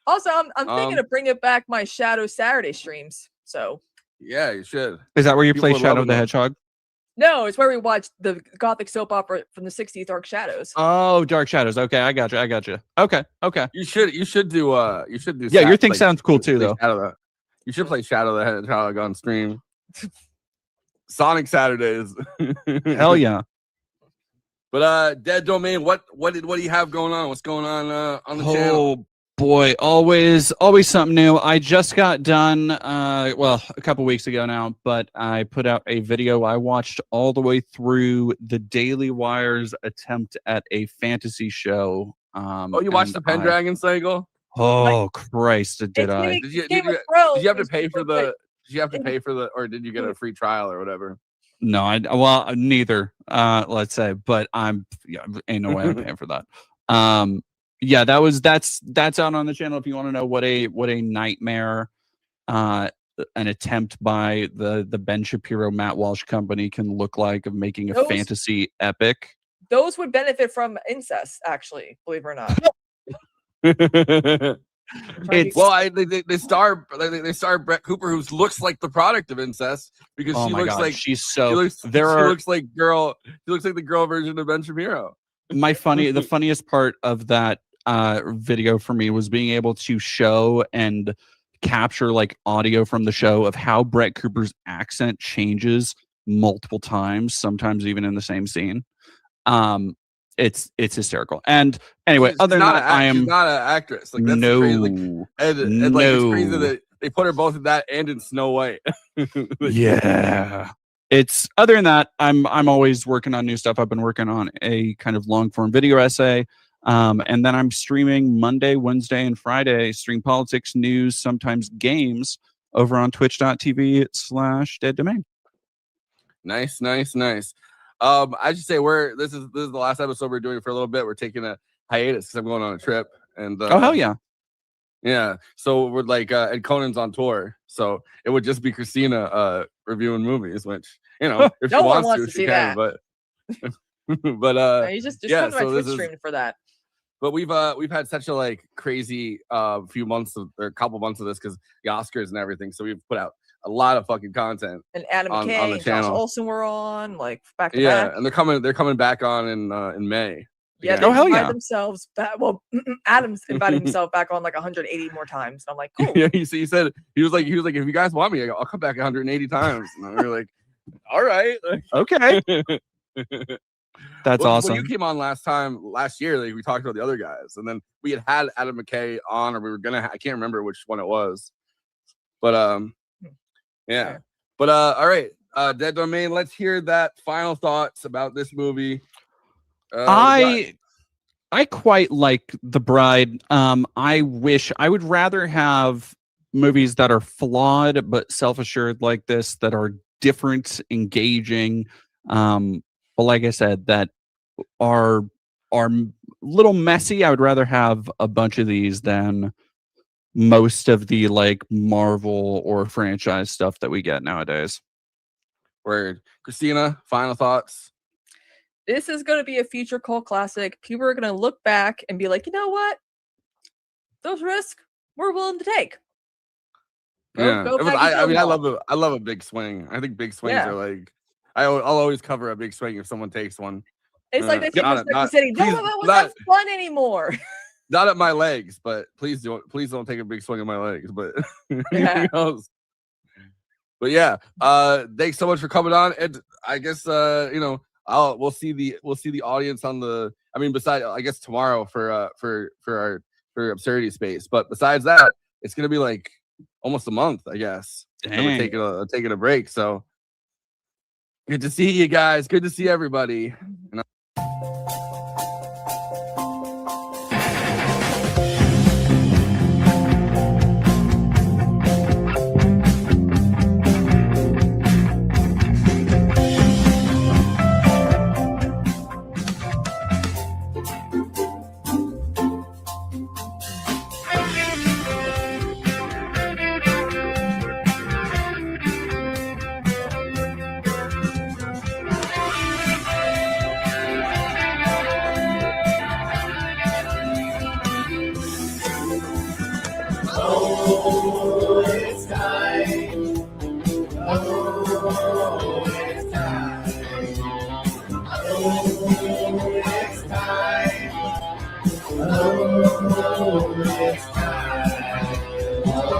Also, I'm thinking of bringing back my Shadow Saturday streams. So yeah, you should. Is that where you People play are Shadow loving the them. Hedgehog? no, it's where we watch the gothic soap opera from the 60s, Dark Shadows. Oh, Dark Shadows. Okay, I got you. Okay. You should do Yeah, your thing sounds cool too, though. You should play Shadow the Hedgehog on stream. Sonic Saturdays. Hell yeah. But Dead Domain, what do you have going on? What's going on the channel? Oh boy, always something new. I just got done well, a couple weeks ago now, but I put out a video. I watched all the way through the Daily Wire's attempt at a fantasy show. You watched the Pendragon cycle? Oh Christ, did I? Did you have to pay for the or did you get a free trial or whatever? No, neither. Let's say, but ain't no way I'm paying for that. Yeah, that's out on the channel if you want to know what a nightmare an attempt by the Ben Shapiro Matt Walsh company can look like of making a fantasy epic. Those would benefit from incest, actually, believe it or not. It's they star Brett Cooper, who looks like the product of incest because oh she my looks God, like she's so. She looks like the girl version of Ben Shapiro. The funniest part of that video for me was being able to show and capture like audio from the show of how Brett Cooper's accent changes multiple times, sometimes even in the same scene. It's hysterical. And anyway, she's other than that, she's not an actress. Like that's crazy. Like, and like it's crazy that they put her both in that and in Snow White. Yeah. It's other than that, I'm always working on new stuff. I've been working on a kind of long form video essay. And then I'm streaming Monday, Wednesday, and Friday, stream politics, news, sometimes games over on twitch.tv/Dead Domain. Nice. I should say this is the last episode we're doing for a little bit. We're taking a hiatus because I'm going on a trip. And oh hell yeah. Yeah. So we're like and Conan's on tour. So it would just be Kristina reviewing movies, which if no she one wants to to, see she that. can, but you just yeah, come to my so Twitch this stream for that. But we've had such a like crazy few months or a couple months of this because the Oscars and everything. So we've put out a lot of fucking content. And Adam on McKay the and channel. Josh Olsen were on like back to Yeah, back. and they're coming back on in May. Yeah, again. they Oh, hell invited yeah. themselves back. Well, Adam's invited himself back on like 180 more times. I'm like, cool. Yeah, he said he was like if you guys want me, I'll come back 180 times. And we were like, all right, Okay. That's awesome. When you came on last year, like we talked about the other guys, and then we had Adam McKay on, or we were gonna. I can't remember which one it was, but yeah. But all right, Dead Domain, let's hear that final thoughts about this movie. I quite like The Bride. I would rather have movies that are flawed but self-assured like this, that are different, engaging, but like I said, that are a little messy. I would rather have a bunch of these than most of the like Marvel or franchise stuff that we get nowadays. Word. Kristina, final thoughts? This is going to be a future cult classic. People are going to look back and be like, you know what? Those risks we're willing to take. Go Maggie I mean, Gyllenhaal. I love a big swing. I think big swings Yeah. are like, I'll always cover a big swing if someone takes one. It's like they take Not- a step not- and say, please, no, it was not- not fun anymore. Not at my legs, but please don't take a big swing at my legs. But Yeah. anything else. But yeah, thanks so much for coming on. And I guess we'll see the audience on the. I mean, besides, I guess tomorrow for Absurdity Space. But besides that, it's gonna be like almost a month, I guess. that we're taking a break. So good to see you guys. Good to see everybody. And Oh, it's time. Oh, it's time. Oh, it's time. Oh, it's time. Oh,